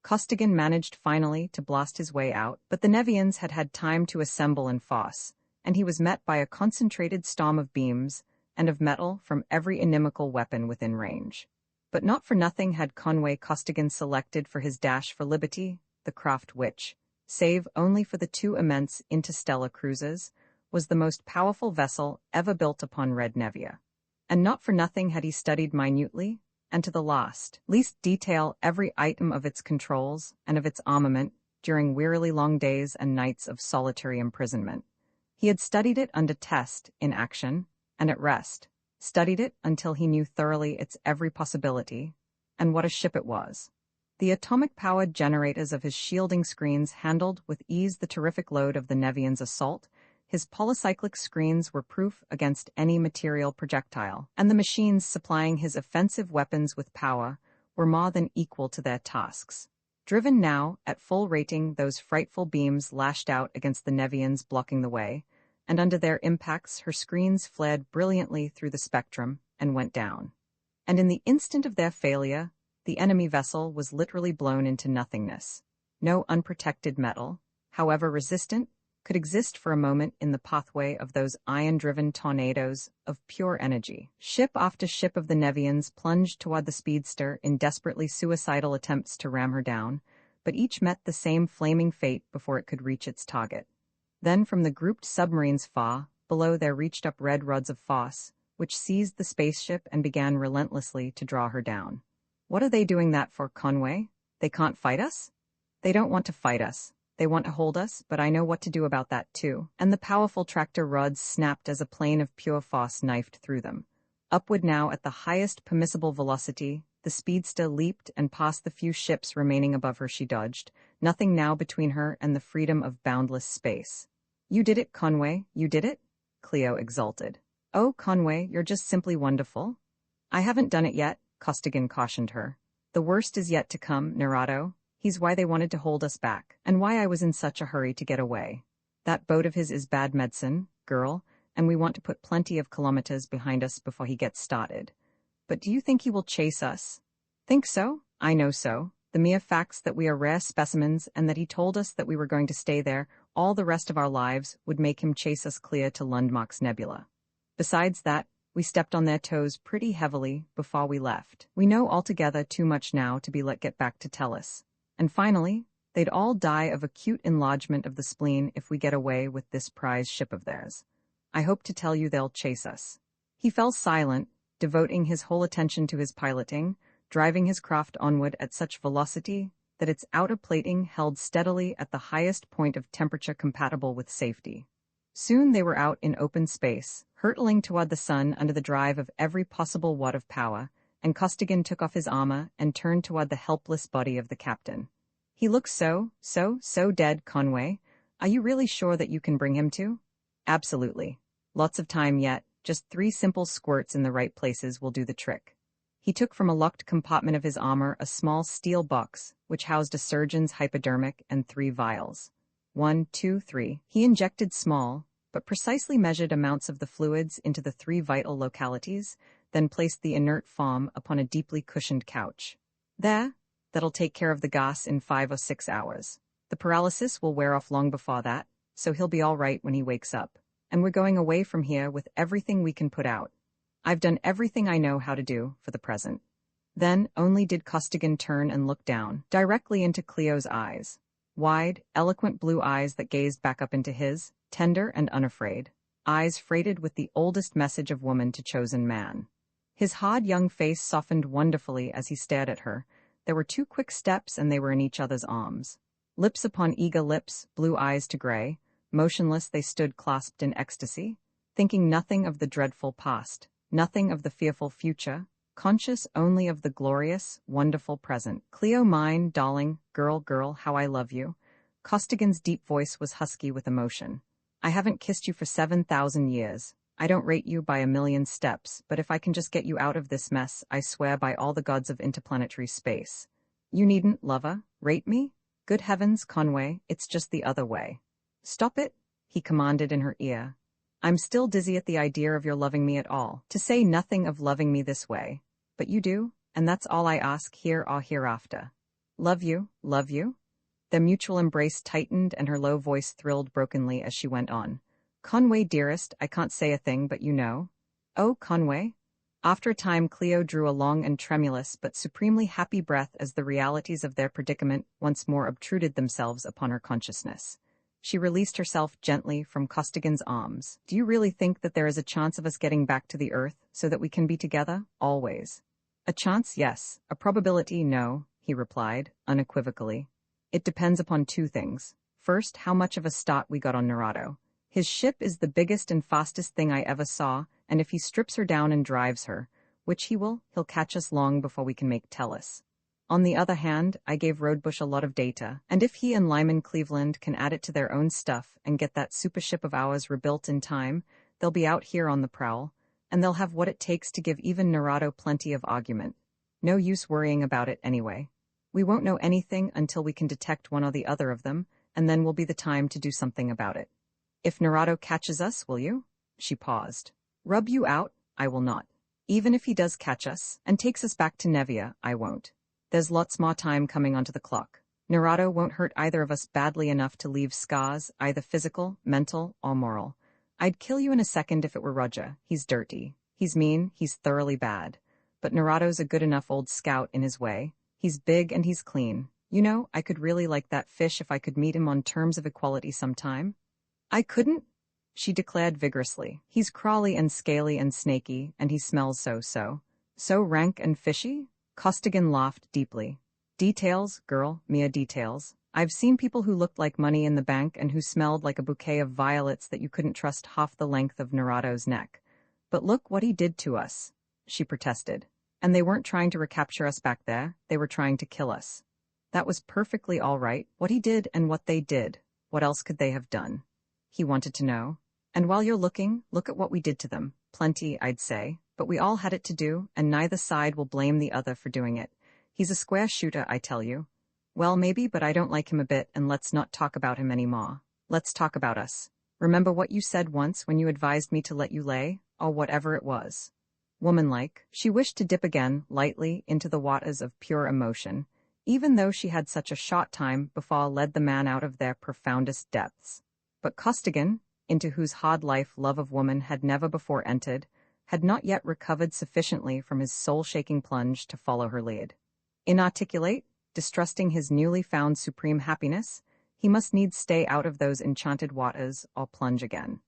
Costigan managed finally to blast his way out, but the Nevians had had time to assemble and force, and he was met by a concentrated storm of beams and of metal from every inimical weapon within range. But not for nothing had Conway Costigan selected for his dash for liberty the craft which, save only for the 2 immense interstellar cruises, was the most powerful vessel ever built upon Red Nevia. And not for nothing had he studied minutely, and to the last, least detail every item of its controls and of its armament during wearily long days and nights of solitary imprisonment. He had studied it under test, in action, and at rest, studied it until he knew thoroughly its every possibility, and what a ship it was. The atomic-powered generators of his shielding screens handled with ease the terrific load of the Nevians' assault. His polycyclic screens were proof against any material projectile, and the machines supplying his offensive weapons with power were more than equal to their tasks. Driven now, at full rating, those frightful beams lashed out against the Nevians blocking the way, and under their impacts her screens flared brilliantly through the spectrum and went down. And in the instant of their failure, the enemy vessel was literally blown into nothingness. No unprotected metal, however resistant, could exist for a moment in the pathway of those iron-driven tornadoes of pure energy. Ship after ship of the Nevians plunged toward the speedster in desperately suicidal attempts to ram her down, but each met the same flaming fate before it could reach its target. Then from the grouped submarines far below there reached up red rods of force, which seized the spaceship and began relentlessly to draw her down. What are they doing that for, Conway? They can't fight us? They don't want to fight us. They want to hold us, but I know what to do about that too. And the powerful tractor rods snapped as a plane of pure force knifed through them. Upward now at the highest permissible velocity, the speedster leaped and past the few ships remaining above her she dodged, nothing now between her and the freedom of boundless space. You did it, Conway, you did it? Cleo exulted. Oh, Conway, you're just simply wonderful. I haven't done it yet, Costigan cautioned her. The worst is yet to come, Narado. He's why they wanted to hold us back, and why I was in such a hurry to get away. That boat of his is bad medicine, girl, and we want to put plenty of kilometers behind us before he gets started. But do you think he will chase us? Think so? I know so. The mere facts that we are rare specimens and that he told us that we were going to stay there all the rest of our lives would make him chase us clear to Lundmark's nebula. Besides that, we stepped on their toes pretty heavily before we left. We know altogether too much now to be let get back to Tellus. And finally, they'd all die of acute enlargement of the spleen if we get away with this prize ship of theirs. I hope to tell you they'll chase us. He fell silent, devoting his whole attention to his piloting, driving his craft onward at such velocity that its outer plating held steadily at the highest point of temperature compatible with safety. Soon they were out in open space, hurtling toward the sun under the drive of every possible watt of power, and Costigan took off his armor and turned toward the helpless body of the captain. He looks so dead, Conway. Are you really sure that you can bring him to? Absolutely. Lots of time yet, just 3 simple squirts in the right places will do the trick. He took from a locked compartment of his armor a small steel box, which housed a surgeon's hypodermic and 3 vials. 1, 2, 3. He injected small, but precisely measured amounts of the fluids into the 3 vital localities, then placed the inert form upon a deeply cushioned couch. That'll take care of the gas in 5 or 6 hours. The paralysis will wear off long before that, so he'll be all right when he wakes up. And we're going away from here with everything we can put out. I've done everything I know how to do for the present. Then only did Costigan turn and look down, directly into Cleo's eyes. Wide, eloquent blue eyes that gazed back up into his, tender and unafraid. Eyes freighted with the oldest message of woman to chosen man. His hard young face softened wonderfully as he stared at her. There were 2 quick steps and they were in each other's arms. Lips upon eager lips, blue eyes to gray. Motionless they stood clasped in ecstasy, thinking nothing of the dreadful past, nothing of the fearful future, conscious only of the glorious, wonderful present. Cleo mine, darling, girl, how I love you. Costigan's deep voice was husky with emotion. I haven't kissed you for 7,000 years. I don't rate you by 1,000,000 steps, but if I can just get you out of this mess, I swear by all the gods of interplanetary space. You needn't, lover, rate me? Good heavens, Conway, it's just the other way. Stop it, he commanded in her ear. I'm still dizzy at the idea of your loving me at all, to say nothing of loving me this way. But you do, and that's all I ask here or hereafter. Love you, love you? Their mutual embrace tightened and her low voice thrilled brokenly as she went on. Conway, dearest, I can't say a thing, but you know. Oh, Conway. After a time Cleo drew a long and tremulous but supremely happy breath as the realities of their predicament once more obtruded themselves upon her consciousness. She released herself gently from Costigan's arms. Do you really think that there is a chance of us getting back to the Earth so that we can be together, always? A chance, yes. A probability, no, he replied, unequivocally. It depends upon 2 things. First, how much of a start we got on Narado. His ship is the biggest and fastest thing I ever saw, and if he strips her down and drives her, which he will, he'll catch us long before we can make Tellus. On the other hand, I gave Roadbush a lot of data, and if he and Lyman Cleveland can add it to their own stuff and get that supership of ours rebuilt in time, they'll be out here on the prowl, and they'll have what it takes to give even Narado plenty of argument. No use worrying about it anyway. We won't know anything until we can detect one or the other of them, and then will be the time to do something about it. If Narado catches us, will you? She paused. Rub you out? I will not. Even if he does catch us and takes us back to Nevia, I won't. There's lots more time coming onto the clock. Narado won't hurt either of us badly enough to leave scars, either physical, mental, or moral. I'd kill you in a second if it were Roger. He's dirty. He's mean. He's thoroughly bad. But Narado's a good enough old scout in his way. He's big and he's clean. You know, I could really like that fish if I could meet him on terms of equality sometime. I couldn't, she declared vigorously. He's crawly and scaly and snaky, and he smells so. So rank and fishy? Costigan laughed deeply. Details, girl, mere details. I've seen people who looked like money in the bank and who smelled like a bouquet of violets that you couldn't trust half the length of Narado's neck. But look what he did to us, she protested. And they weren't trying to recapture us back there, they were trying to kill us. That was perfectly all right, what he did and what they did. What else could they have done? He wanted to know. And while you're looking, look at what we did to them. Plenty, I'd say, but we all had it to do, and neither side will blame the other for doing it. He's a square shooter, I tell you. Well, maybe, but I don't like him a bit, and let's not talk about him anymore. Let's talk about us. Remember what you said once when you advised me to let you lay, or whatever it was. Womanlike, she wished to dip again, lightly, into the waters of pure emotion, even though she had such a short time before led the man out of their profoundest depths. But Costigan, into whose hard life love of woman had never before entered, had not yet recovered sufficiently from his soul-shaking plunge to follow her lead. Inarticulate, distrusting his newly found supreme happiness, he must needs stay out of those enchanted waters or plunge again.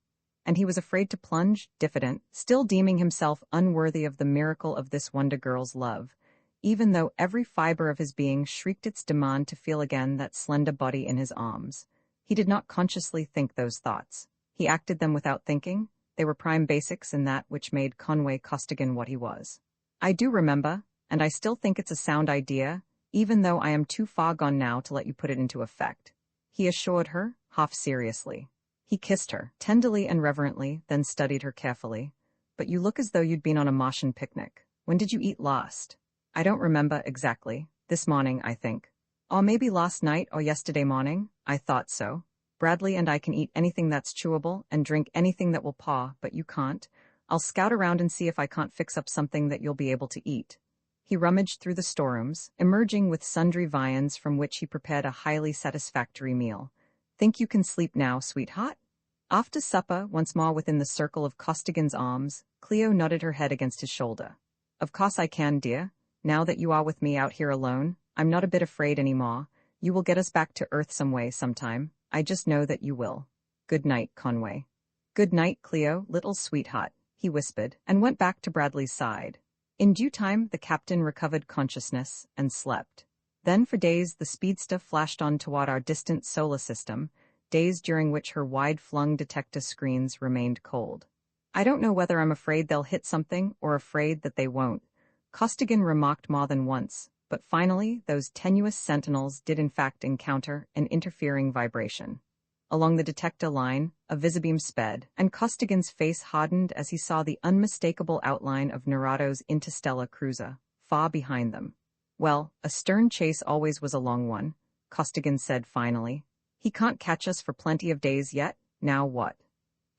And he was afraid to plunge, diffident, still deeming himself unworthy of the miracle of this wonder girl's love, even though every fiber of his being shrieked its demand to feel again that slender body in his arms. He did not consciously think those thoughts. He acted them without thinking. They were prime basics in that which made Conway Costigan what he was. I do remember, and I still think it's a sound idea, even though I am too far gone now to let you put it into effect, he assured her, half seriously. He kissed her, tenderly and reverently, then studied her carefully. But you look as though you'd been on a Martian picnic. When did you eat last? I don't remember exactly. This morning, I think. Or maybe last night or yesterday morning. I thought so. Bradley and I can eat anything that's chewable and drink anything that will paw, but you can't. I'll scout around and see if I can't fix up something that you'll be able to eat. He rummaged through the storerooms, emerging with sundry viands from which he prepared a highly satisfactory meal. Think you can sleep now, sweetheart? After supper, once more within the circle of Costigan's arms, Cleo nodded her head against his shoulder. Of course I can, dear. Now that you are with me out here alone, I'm not a bit afraid anymore. You will get us back to Earth some way, sometime. I just know that you will. Good night, Conway. Good night, Cleo, little sweetheart, he whispered, and went back to Bradley's side. In due time, the captain recovered consciousness and slept. Then for days the speedster flashed on toward our distant solar system, days during which her wide-flung detector screens remained cold. I don't know whether I'm afraid they'll hit something or afraid that they won't, Costigan remarked more than once, but finally those tenuous sentinels did in fact encounter an interfering vibration. Along the detector line, a visibeam sped, and Costigan's face hardened as he saw the unmistakable outline of Narado's interstellar cruiser, far behind them. Well, a stern chase always was a long one, Costigan said finally. He can't catch us for plenty of days yet, now what?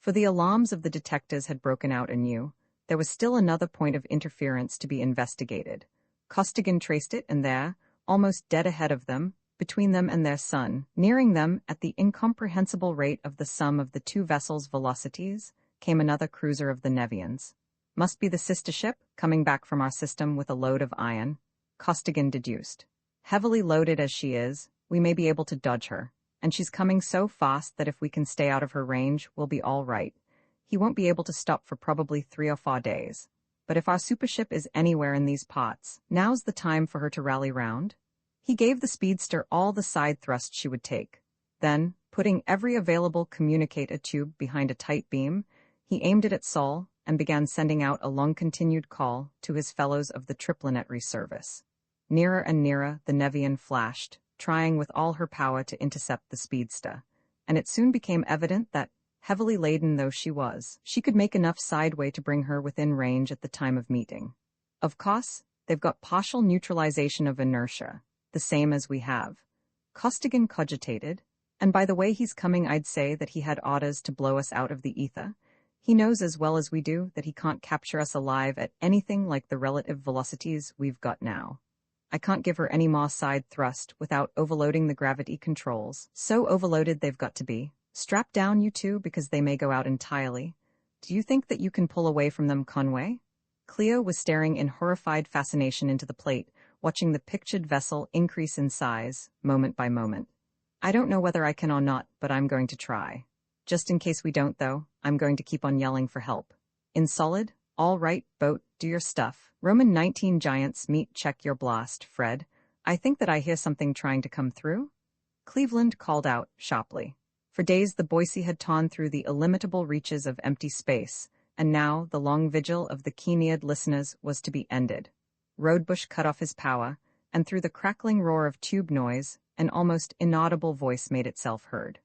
For the alarms of the detectors had broken out anew. There was still another point of interference to be investigated. Costigan traced it, and there, almost dead ahead of them, between them and their sun, nearing them at the incomprehensible rate of the sum of the two vessels' velocities, came another cruiser of the Nevians. Must be the sister ship, coming back from our system with a load of iron, Costigan deduced. Heavily loaded as she is, we may be able to dodge her, and she's coming so fast that if we can stay out of her range, we'll be all right. He won't be able to stop for probably 3 or 4 days. But if our supership is anywhere in these parts, now's the time for her to rally round. He gave the speedster all the side thrust she would take. Then, putting every available communicator tube behind a tight beam, he aimed it at Sol and began sending out a long-continued call to his fellows of the Triplanetary service. Nearer and nearer the Nevian flashed, trying with all her power to intercept the speedster, and it soon became evident that, heavily laden though she was, she could make enough sideway to bring her within range at the time of meeting. Of course, they've got partial neutralization of inertia, the same as we have. Costigan cogitated. And by the way he's coming, I'd say that he had orders to blow us out of the ether. He knows as well as we do that he can't capture us alive at anything like the relative velocities we've got now. I can't give her any more side thrust without overloading the gravity controls. So overloaded they've got to be. Strap down, you two, because they may go out entirely. Do you think that you can pull away from them, Conway? Cleo was staring in horrified fascination into the plate, watching the pictured vessel increase in size, moment by moment. I don't know whether I can or not, but I'm going to try. Just in case we don't, though, I'm going to keep on yelling for help. In solid? All right, boat, do your stuff. Roman 19 giants meet, check your blast, Fred. I think that I hear something trying to come through. Cleveland called out, sharply. For days the Boise had torn through the illimitable reaches of empty space, and now the long vigil of the keen-eared listeners was to be ended. Roadbush cut off his power, and through the crackling roar of tube noise, an almost inaudible voice made itself heard.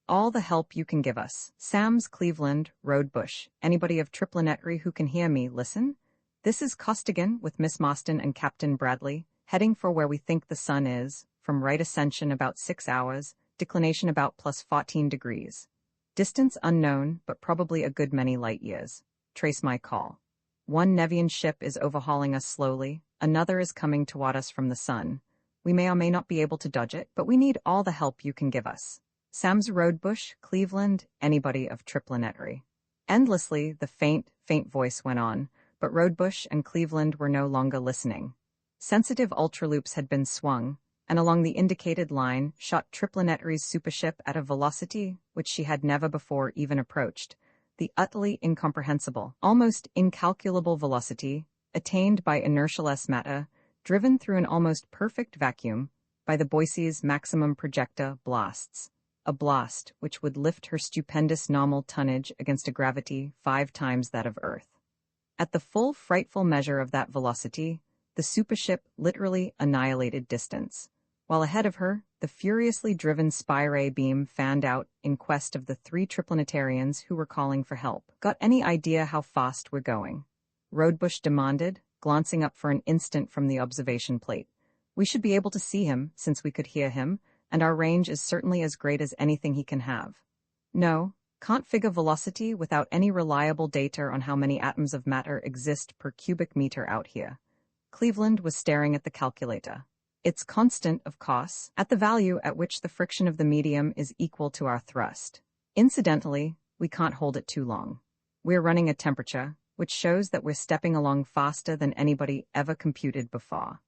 All the help you can give us. Sam's Cleveland, Roadbush. Anybody of Triplanetary who can hear me, listen? This is Costigan with Miss Marston and Captain Bradley, heading for where we think the sun is, from right ascension about 6 hours, declination about plus 14 degrees. Distance unknown, but probably a good many light years. Trace my call. One Nevian ship is overhauling us slowly, another is coming toward us from the sun. We may or may not be able to dodge it, but we need all the help you can give us. Sam's Roadbush, Cleveland, anybody of Triplanetary. Endlessly, the faint voice went on, but Roadbush and Cleveland were no longer listening. Sensitive ultraloops had been swung, and along the indicated line shot Triplanetary's supership at a velocity which she had never before even approached, the utterly incomprehensible, almost incalculable velocity, attained by inertialess matter, driven through an almost perfect vacuum by the Boise's maximum projector blasts. A blast which would lift her stupendous normal tonnage against a gravity 5 times that of Earth. At the full frightful measure of that velocity, the supership literally annihilated distance, while ahead of her, the furiously driven spy-ray beam fanned out in quest of the 3 Triplanetarians who were calling for help. Got any idea how fast we're going? Roadbush demanded, glancing up for an instant from the observation plate. We should be able to see him, since we could hear him, and our range is certainly as great as anything he can have. No, can't figure velocity without any reliable data on how many atoms of matter exist per cubic meter out here. Cleveland was staring at the calculator. It's constant, of course, at the value at which the friction of the medium is equal to our thrust. Incidentally, we can't hold it too long. We're running a temperature, which shows that we're stepping along faster than anybody ever computed before.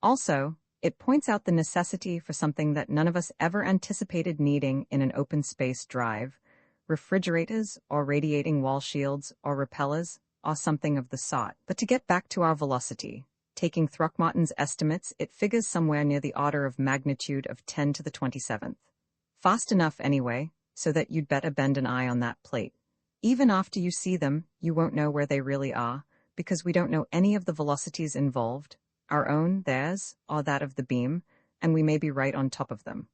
Also, it points out the necessity for something that none of us ever anticipated needing in an open space drive, refrigerators or radiating wall shields or repellers or something of the sort. But to get back to our velocity, taking Throckmorton's estimates, it figures somewhere near the order of magnitude of 10 to the 27th. Fast enough anyway, so that you'd better bend an eye on that plate. Even after you see them, you won't know where they really are, because we don't know any of the velocities involved, our own, theirs, or that of the beam, and we may be right on top of them.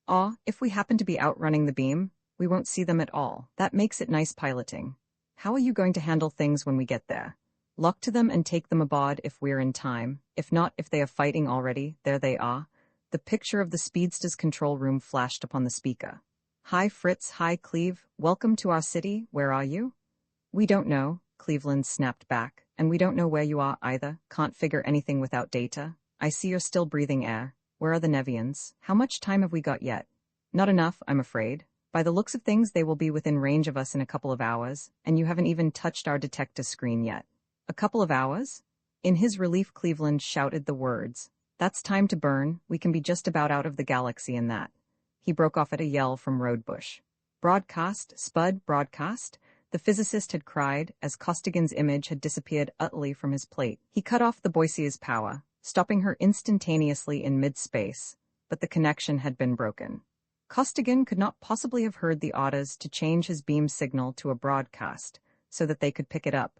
Or, if we happen to be outrunning the beam, we won't see them at all. That makes it nice piloting. How are you going to handle things when we get there? Lock to them and take them aboard if we're in time. If not, if they are fighting already, there they are. The picture of the Speedster's control room flashed upon the speaker. Hi Fritz, hi Cleve, welcome to our city, where are you? We don't know, Cleveland snapped back, and we don't know where you are either, can't figure anything without data. I see you're still breathing air. Where are the Nevians? How much time have we got yet? Not enough, I'm afraid. By the looks of things, they will be within range of us in a couple of hours, and you haven't even touched our detector screen yet. A couple of hours? In his relief, Cleveland shouted the words. That's time to burn, we can be just about out of the galaxy in that. He broke off at a yell from Roadbush. Broadcast, Spud, broadcast? The physicist had cried, as Costigan's image had disappeared utterly from his plate. He cut off the Boise's power, stopping her instantaneously in mid-space, but the connection had been broken. Costigan could not possibly have heard the orders to change his beam signal to a broadcast, so that they could pick it up.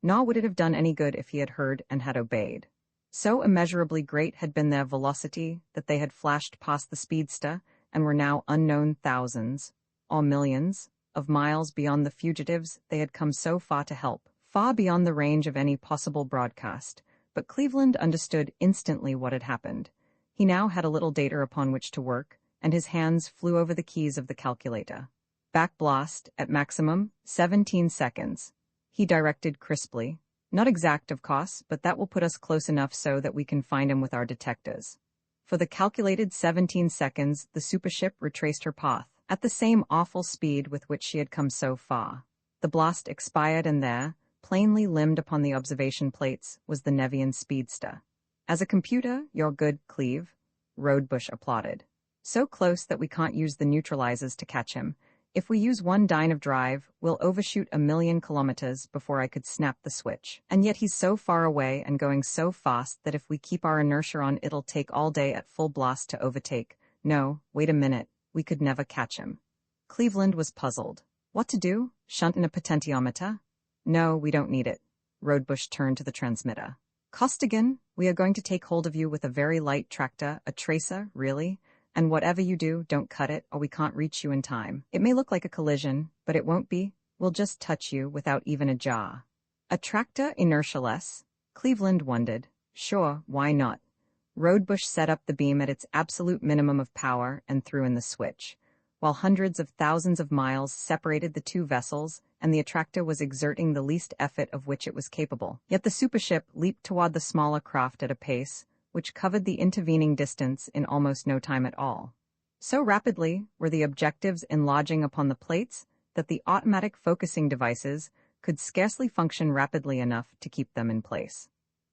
Nor would it have done any good if he had heard and had obeyed. So immeasurably great had been their velocity that they had flashed past the Speedster and were now unknown thousands, or millions, of miles beyond the fugitives they had come so far to help, far beyond the range of any possible broadcast. But Cleveland understood instantly what had happened. He now had a little data upon which to work, and his hands flew over the keys of the calculator. Back blast, at maximum, 17 seconds. He directed crisply. Not exact, of course, but that will put us close enough so that we can find him with our detectors. For the calculated 17 seconds, the supership retraced her path, at the same awful speed with which she had come so far. The blast expired, and there, plainly limned upon the observation plates, was the Nevian speedster. As a computer, you're good, Cleve, Rodebush applauded. So close that we can't use the neutralizers to catch him. If we use one dyne of drive, we'll overshoot 1,000,000 kilometers before I could snap the switch. And yet he's so far away and going so fast that if we keep our inertia on, it'll take all day at full blast to overtake. No, wait a minute, we could never catch him. Cleveland was puzzled. What to do? Shunt in a potentiometer? No, we don't need it. Rodebush turned to the transmitter. Costigan, we are going to take hold of you with a very light tractor, a tracer, really? And whatever you do, don't cut it, or we can't reach you in time. It may look like a collision, but it won't be. We'll just touch you without even a jar. A tractor inertialess? Cleveland wondered. Sure, why not? Rodebush set up the beam at its absolute minimum of power and threw in the switch. While hundreds of thousands of miles separated the two vessels, and the attractor was exerting the least effort of which it was capable. Yet the supership leaped toward the smaller craft at a pace which covered the intervening distance in almost no time at all. So rapidly were the objectives enlarging upon the plates that the automatic focusing devices could scarcely function rapidly enough to keep them in place.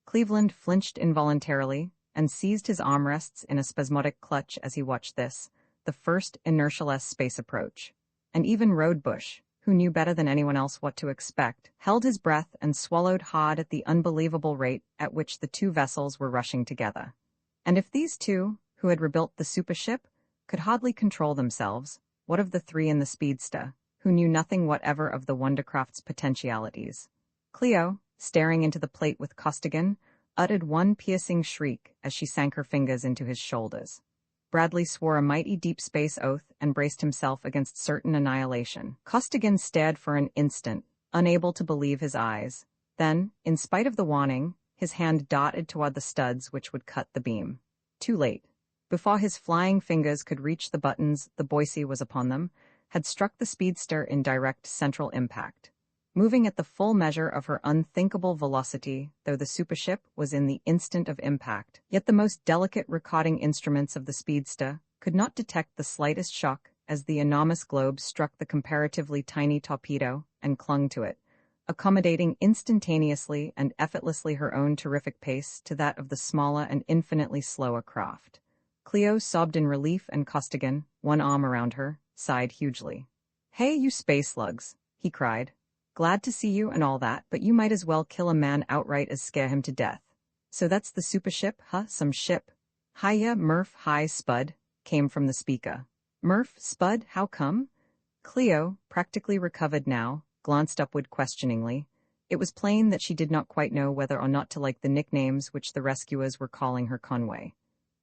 Cleveland flinched involuntarily and seized his armrests in a spasmodic clutch as he watched this, the first inertialess space approach. And even Rodebush, who knew better than anyone else what to expect, held his breath and swallowed hard at the unbelievable rate at which the two vessels were rushing together. And if these two, who had rebuilt the supership, could hardly control themselves, what of the three in the speedster, who knew nothing whatever of the Wondercraft's potentialities? Cleo, staring into the plate with Costigan, uttered one piercing shriek as she sank her fingers into his shoulders. Bradley swore a mighty deep space oath and braced himself against certain annihilation. Costigan stared for an instant, unable to believe his eyes. Then, in spite of the warning, his hand darted toward the studs which would cut the beam. Too late. Before his flying fingers could reach the buttons, the Boise was upon them, had struck the speedster in direct central impact. Moving at the full measure of her unthinkable velocity, though the supership was in the instant of impact, yet the most delicate recording instruments of the speedster could not detect the slightest shock as the enormous globe struck the comparatively tiny torpedo and clung to it, accommodating instantaneously and effortlessly her own terrific pace to that of the smaller and infinitely slower craft. Cleo sobbed in relief, and Costigan, one arm around her, sighed hugely. "Hey, you space slugs," he cried. "Glad to see you and all that, but you might as well kill a man outright as scare him to death. So that's the supership, huh? Some ship?" "Hiya, Murph, hi, Spud," came from the speaker. "Murph, Spud, how come?" Cleo, practically recovered now, glanced upward questioningly. It was plain that she did not quite know whether or not to like the nicknames which the rescuers were calling her Conway.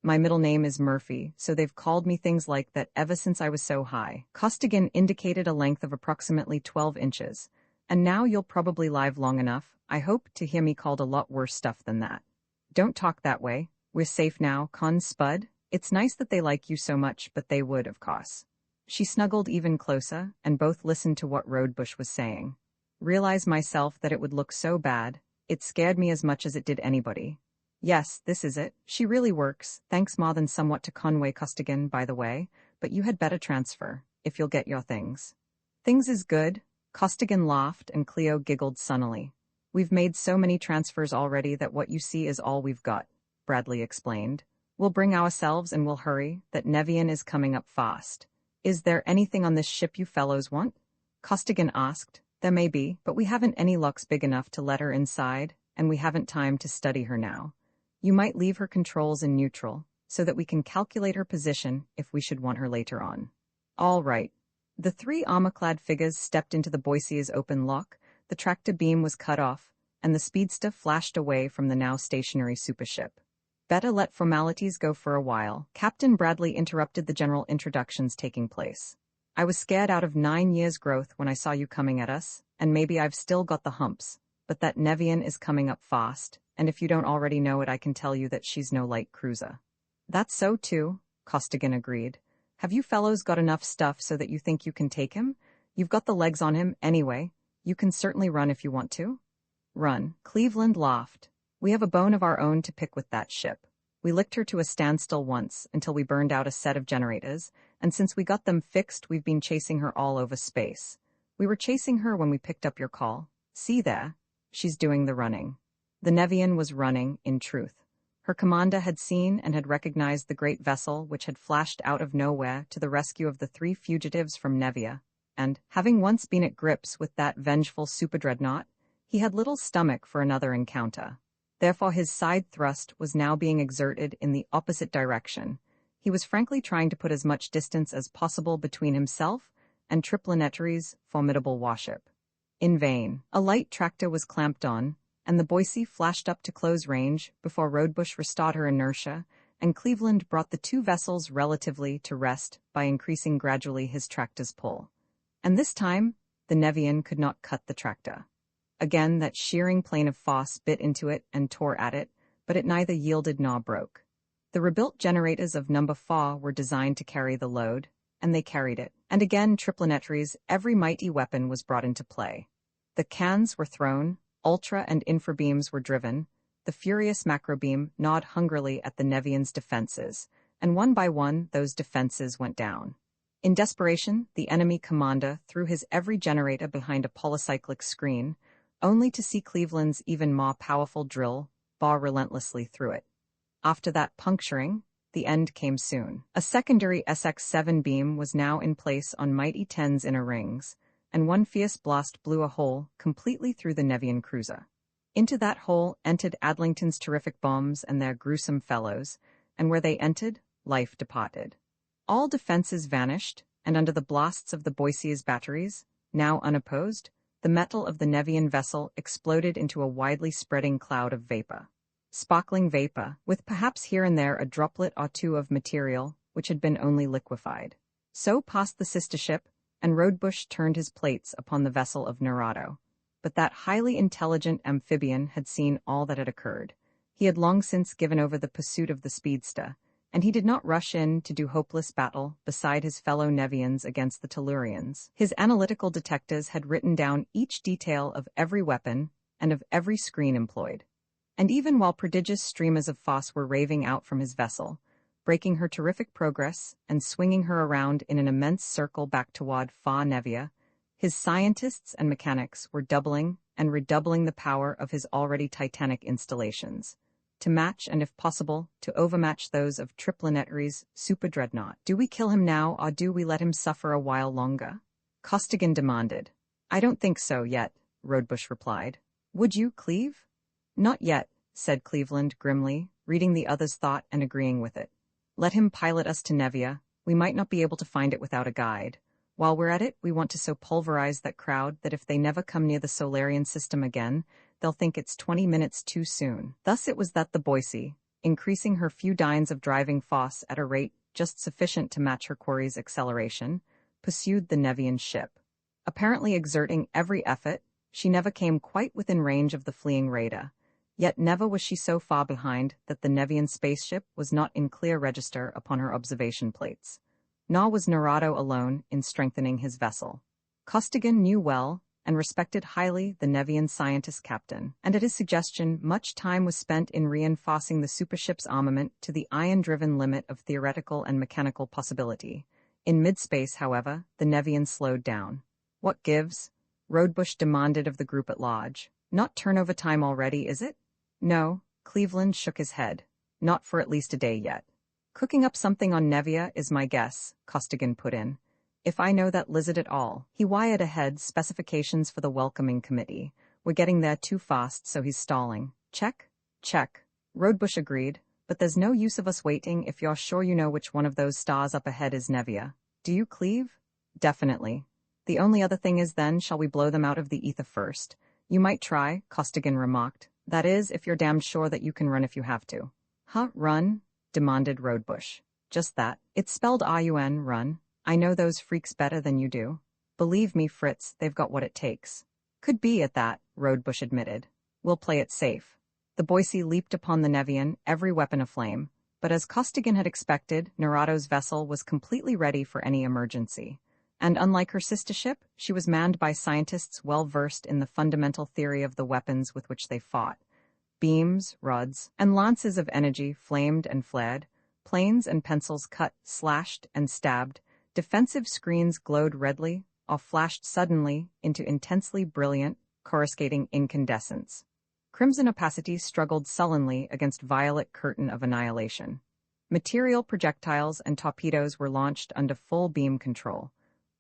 "My middle name is Murphy, so they've called me things like that ever since I was so high." Costigan indicated a length of approximately 12 inches. "And now you'll probably live long enough, I hope, to hear me called a lot worse stuff than that." "Don't talk that way. We're safe now, Spud. It's nice that they like you so much, but they would, of course." She snuggled even closer, and both listened to what Rodebush was saying. "Realize myself that it would look so bad. It scared me as much as it did anybody. Yes, this is it. She really works. Thanks more than somewhat to Conway Costigan, by the way, but you had better transfer, if you'll get your things." "Things is good." Costigan laughed and Cleo giggled sunnily. "We've made so many transfers already that what you see is all we've got," Bradley explained. "We'll bring ourselves and we'll hurry, that Nevian is coming up fast." "Is there anything on this ship you fellows want?" Costigan asked. "There may be, but we haven't any locks big enough to let her inside, and we haven't time to study her now. You might leave her controls in neutral, so that we can calculate her position if we should want her later on." "All right." The three armor-clad figures stepped into the Boise's open lock, the tractor beam was cut off, and the speedster flashed away from the now stationary supership. "Better let formalities go for a while." Captain Bradley interrupted the general introductions taking place. "I was scared out of 9 years' growth when I saw you coming at us, and maybe I've still got the humps, but that Nevian is coming up fast, and if you don't already know it, I can tell you that she's no light cruiser." "That's so too," Costigan agreed. Have you fellows got enough stuff so that you think you can take him? You've got the legs on him anyway. You can certainly run if you want to. Run. Cleveland laughed. We have a bone of our own to pick with that ship. We licked her to a standstill once until we burned out a set of generators, and since we got them fixed, we've been chasing her all over space. We were chasing her when we picked up your call. See there? She's doing the running. The Nevian was running, in truth. Her commander had seen and had recognized the great vessel which had flashed out of nowhere to the rescue of the 3 fugitives from Nevia, and, having once been at grips with that vengeful superdreadnought, he had little stomach for another encounter. Therefore his side thrust was now being exerted in the opposite direction. He was frankly trying to put as much distance as possible between himself and Triplanetary's formidable warship. In vain. A light tractor was clamped on, and the Boise flashed up to close range before Rodebush restored her inertia, and Cleveland brought the 2 vessels relatively to rest by increasing gradually his tractor's pull. And this time, the Nevian could not cut the tractor. Again that shearing plane of Foss bit into it and tore at it, but it neither yielded nor broke. The rebuilt generators of No. 4 were designed to carry the load, and they carried it. And again Triplanetary's every mighty weapon was brought into play. The cans were thrown, ultra and infrabeams were driven, the furious macrobeam gnawed hungrily at the Nevian's defenses, and one by one those defenses went down. In desperation, the enemy commander threw his every generator behind a polycyclic screen, only to see Cleveland's even more powerful drill bar relentlessly through it. After that puncturing, the end came soon. A secondary SX-7 beam was now in place on Mighty 10's inner rings, and one fierce blast blew a hole completely through the Nevian cruiser. Into that hole entered Adlington's terrific bombs and their gruesome fellows, and where they entered, life departed. All defenses vanished, and under the blasts of the Boise's batteries, now unopposed, the metal of the Nevian vessel exploded into a widely spreading cloud of vapor. Sparkling vapor, with perhaps here and there a droplet or 2 of material which had been only liquefied. So passed the sister ship, and Rodebush turned his plates upon the vessel of Nerado. But that highly intelligent amphibian had seen all that had occurred. He had long since given over the pursuit of the speedster, and he did not rush in to do hopeless battle beside his fellow Nevians against the Tellurians. His analytical detectives had written down each detail of every weapon and of every screen employed. And even while prodigious streamers of Foss were raving out from his vessel, breaking her terrific progress and swinging her around in an immense circle back toward Fa Nevia, his scientists and mechanics were doubling and redoubling the power of his already titanic installations, to match and, if possible, to overmatch those of Triplanetary's superdreadnought. Do we kill him now, or do we let him suffer a while longer? Costigan demanded. I don't think so yet, Rodebush replied. Would you, Cleve? Not yet, said Cleveland grimly, reading the other's thought and agreeing with it. Let him pilot us to Nevia. We might not be able to find it without a guide. While we're at it, we want to so pulverize that crowd that if they never come near the Solarian system again, they'll think it's 20 minutes too soon. Thus it was that the Boise, increasing her few dynes of driving Foss at a rate just sufficient to match her quarry's acceleration, pursued the Nevian ship. Apparently exerting every effort, she never came quite within range of the fleeing raider. Yet never was she so far behind that the Nevian spaceship was not in clear register upon her observation plates. Nor was Nerado alone in strengthening his vessel. Costigan knew well and respected highly the Nevian scientist captain, and at his suggestion much time was spent in reinforcing the supership's armament to the ion-driven limit of theoretical and mechanical possibility. In mid-space, however, the Nevian slowed down. What gives? Rodebush demanded of the group at large. Not turnover time already, is it? No, Cleveland shook his head. Not for at least a day yet. Cooking up something on Nevia is my guess, Costigan put in. If I know that lizard at all. He wired ahead specifications for the welcoming committee. We're getting there too fast, so he's stalling. Check? Check. Rodebush agreed, but there's no use of us waiting if you're sure you know which one of those stars up ahead is Nevia. Do you, Cleve? Definitely. The only other thing is then, shall we blow them out of the ether first? You might try, Costigan remarked. That is, if you're damned sure that you can run if you have to. Huh, run? Demanded Rodebush. Just that. It's spelled R-U-N, run. I know those freaks better than you do. Believe me, Fritz, they've got what it takes. Could be at that, Rodebush admitted. We'll play it safe. The Boise leaped upon the Nevian, every weapon aflame, But as Costigan had expected, Nerado's vessel was completely ready for any emergency. And unlike her sister ship, she was manned by scientists well-versed in the fundamental theory of the weapons with which they fought. Beams, rods, and lances of energy flamed and flared, planes and pencils cut, slashed, and stabbed, defensive screens glowed redly, or flashed suddenly into intensely brilliant, coruscating incandescence. Crimson opacity struggled sullenly against violet curtain of annihilation. Material projectiles and torpedoes were launched under full beam control,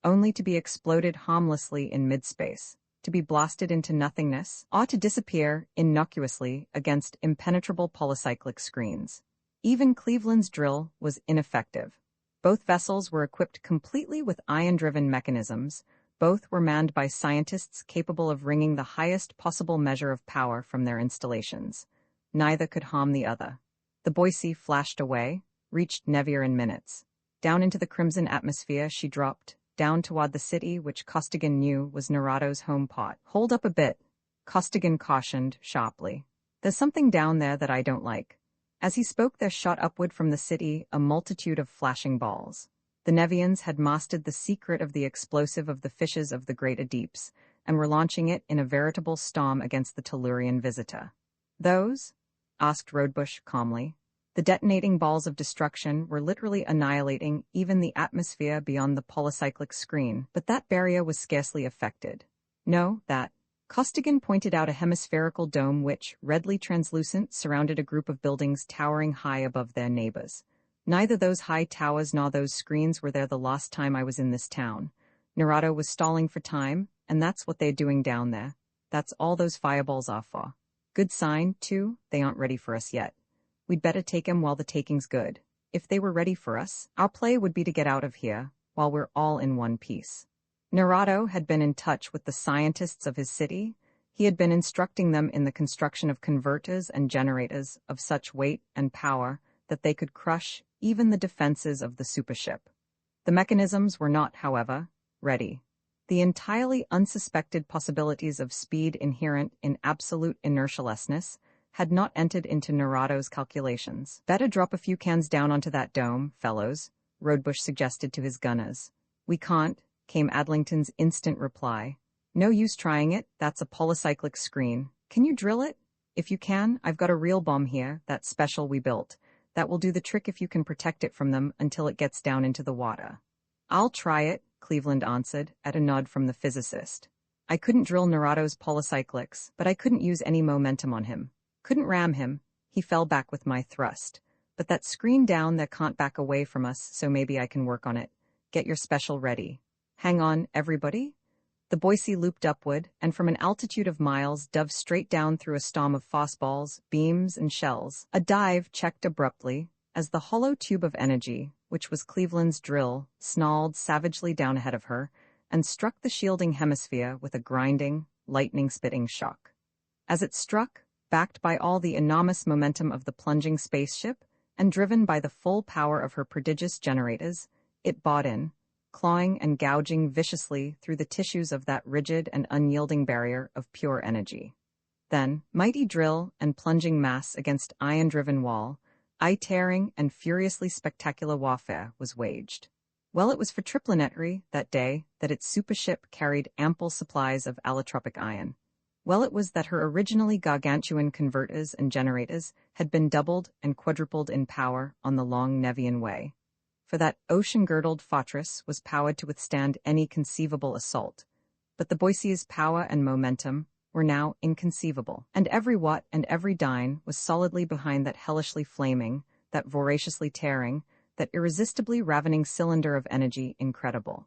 only to be exploded harmlessly in mid-space, to be blasted into nothingness, or to disappear innocuously against impenetrable polycyclic screens. Even Cleveland's drill was ineffective. Both vessels were equipped completely with ion-driven mechanisms. Both were manned by scientists capable of wringing the highest possible measure of power from their installations. Neither could harm the other. The Boise flashed away, reached Nevier in minutes. Down into the crimson atmosphere she dropped, down toward the city which Costigan knew was Nerado's home pot. "Hold up a bit," Costigan cautioned sharply. "There's something down there that I don't like." As he spoke, there shot upward from the city a multitude of flashing balls. The Nevians had mastered the secret of the explosive of the fishes of the great deeps, and were launching it in a veritable storm against the Tellurian visitor. "Those?" asked Rodebush calmly. The detonating balls of destruction were literally annihilating even the atmosphere beyond the polycyclic screen, but that barrier was scarcely affected. "No, that." Costigan pointed out a hemispherical dome which, redly translucent, surrounded a group of buildings towering high above their neighbors. "Neither those high towers nor those screens were there the last time I was in this town. Nerado was stalling for time, and that's what they're doing down there. That's all those fireballs are for. Good sign, too, they aren't ready for us yet. We'd better take 'em while the taking's good. If they were ready for us, our play would be to get out of here, while we're all in one piece." Nerado had been in touch with the scientists of his city. He had been instructing them in the construction of converters and generators of such weight and power that they could crush even the defenses of the supership. The mechanisms were not, however, ready. The entirely unsuspected possibilities of speed inherent in absolute inertialessness had not entered into Nerado's calculations. "Better drop a few cans down onto that dome, fellows," Rodebush suggested to his gunners. "We can't," came Adlington's instant reply. "No use trying it, that's a polycyclic screen. Can you drill it? If you can, I've got a real bomb here, that special we built. That will do the trick if you can protect it from them until it gets down into the water." "I'll try it," Cleveland answered, at a nod from the physicist. "I couldn't drill Nerado's polycyclics, but I couldn't use any momentum on him. Couldn't ram him. He fell back with my thrust. But that screen down there can't back away from us, so maybe I can work on it. Get your special ready. Hang on, everybody." The Boise looped upward, and from an altitude of miles dove straight down through a storm of fastballs, beams, and shells. A dive checked abruptly, as the hollow tube of energy, which was Cleveland's drill, snarled savagely down ahead of her, and struck the shielding hemisphere with a grinding, lightning-spitting shock. As it struck, backed by all the enormous momentum of the plunging spaceship, and driven by the full power of her prodigious generators, it bought in, clawing and gouging viciously through the tissues of that rigid and unyielding barrier of pure energy. Then, mighty drill and plunging mass against ion-driven wall, eye-tearing and furiously spectacular warfare was waged. Well, it was for Triplanetary, that day, that its supership carried ample supplies of allotropic ion. Well, it was that her originally gargantuan converters and generators had been doubled and quadrupled in power on the long Nevian way. For that ocean-girdled fortress was powered to withstand any conceivable assault. But the Boise's power and momentum were now inconceivable, and every watt and every dyne was solidly behind that hellishly flaming, that voraciously tearing, that irresistibly ravening cylinder of energy incredible.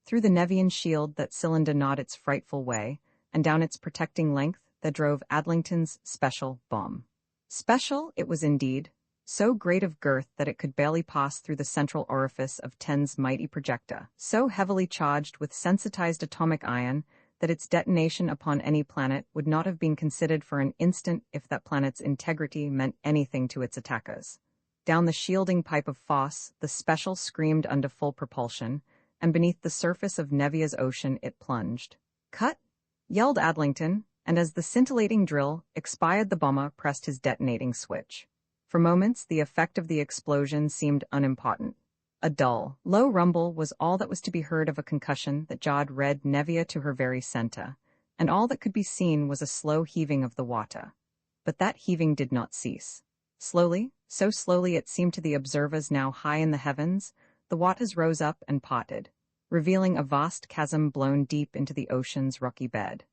Through the Nevian shield that cylinder gnawed its frightful way, and down its protecting length there drove Adlington's special bomb. Special it was indeed, so great of girth that it could barely pass through the central orifice of Ten's mighty projector, so heavily charged with sensitized atomic ion that its detonation upon any planet would not have been considered for an instant if that planet's integrity meant anything to its attackers. Down the shielding pipe of Foss, the special screamed under full propulsion, and beneath the surface of Nevia's ocean it plunged. "Cut!" yelled Adlington, and as the scintillating drill expired the bomber pressed his detonating switch. For moments, the effect of the explosion seemed unimportant. A dull, low rumble was all that was to be heard of a concussion that jarred red Nevia to her very center, and all that could be seen was a slow heaving of the water. But that heaving did not cease. Slowly, so slowly it seemed to the observers now high in the heavens, the waters rose up and parted, revealing a vast chasm blown deep into the ocean's rocky bed.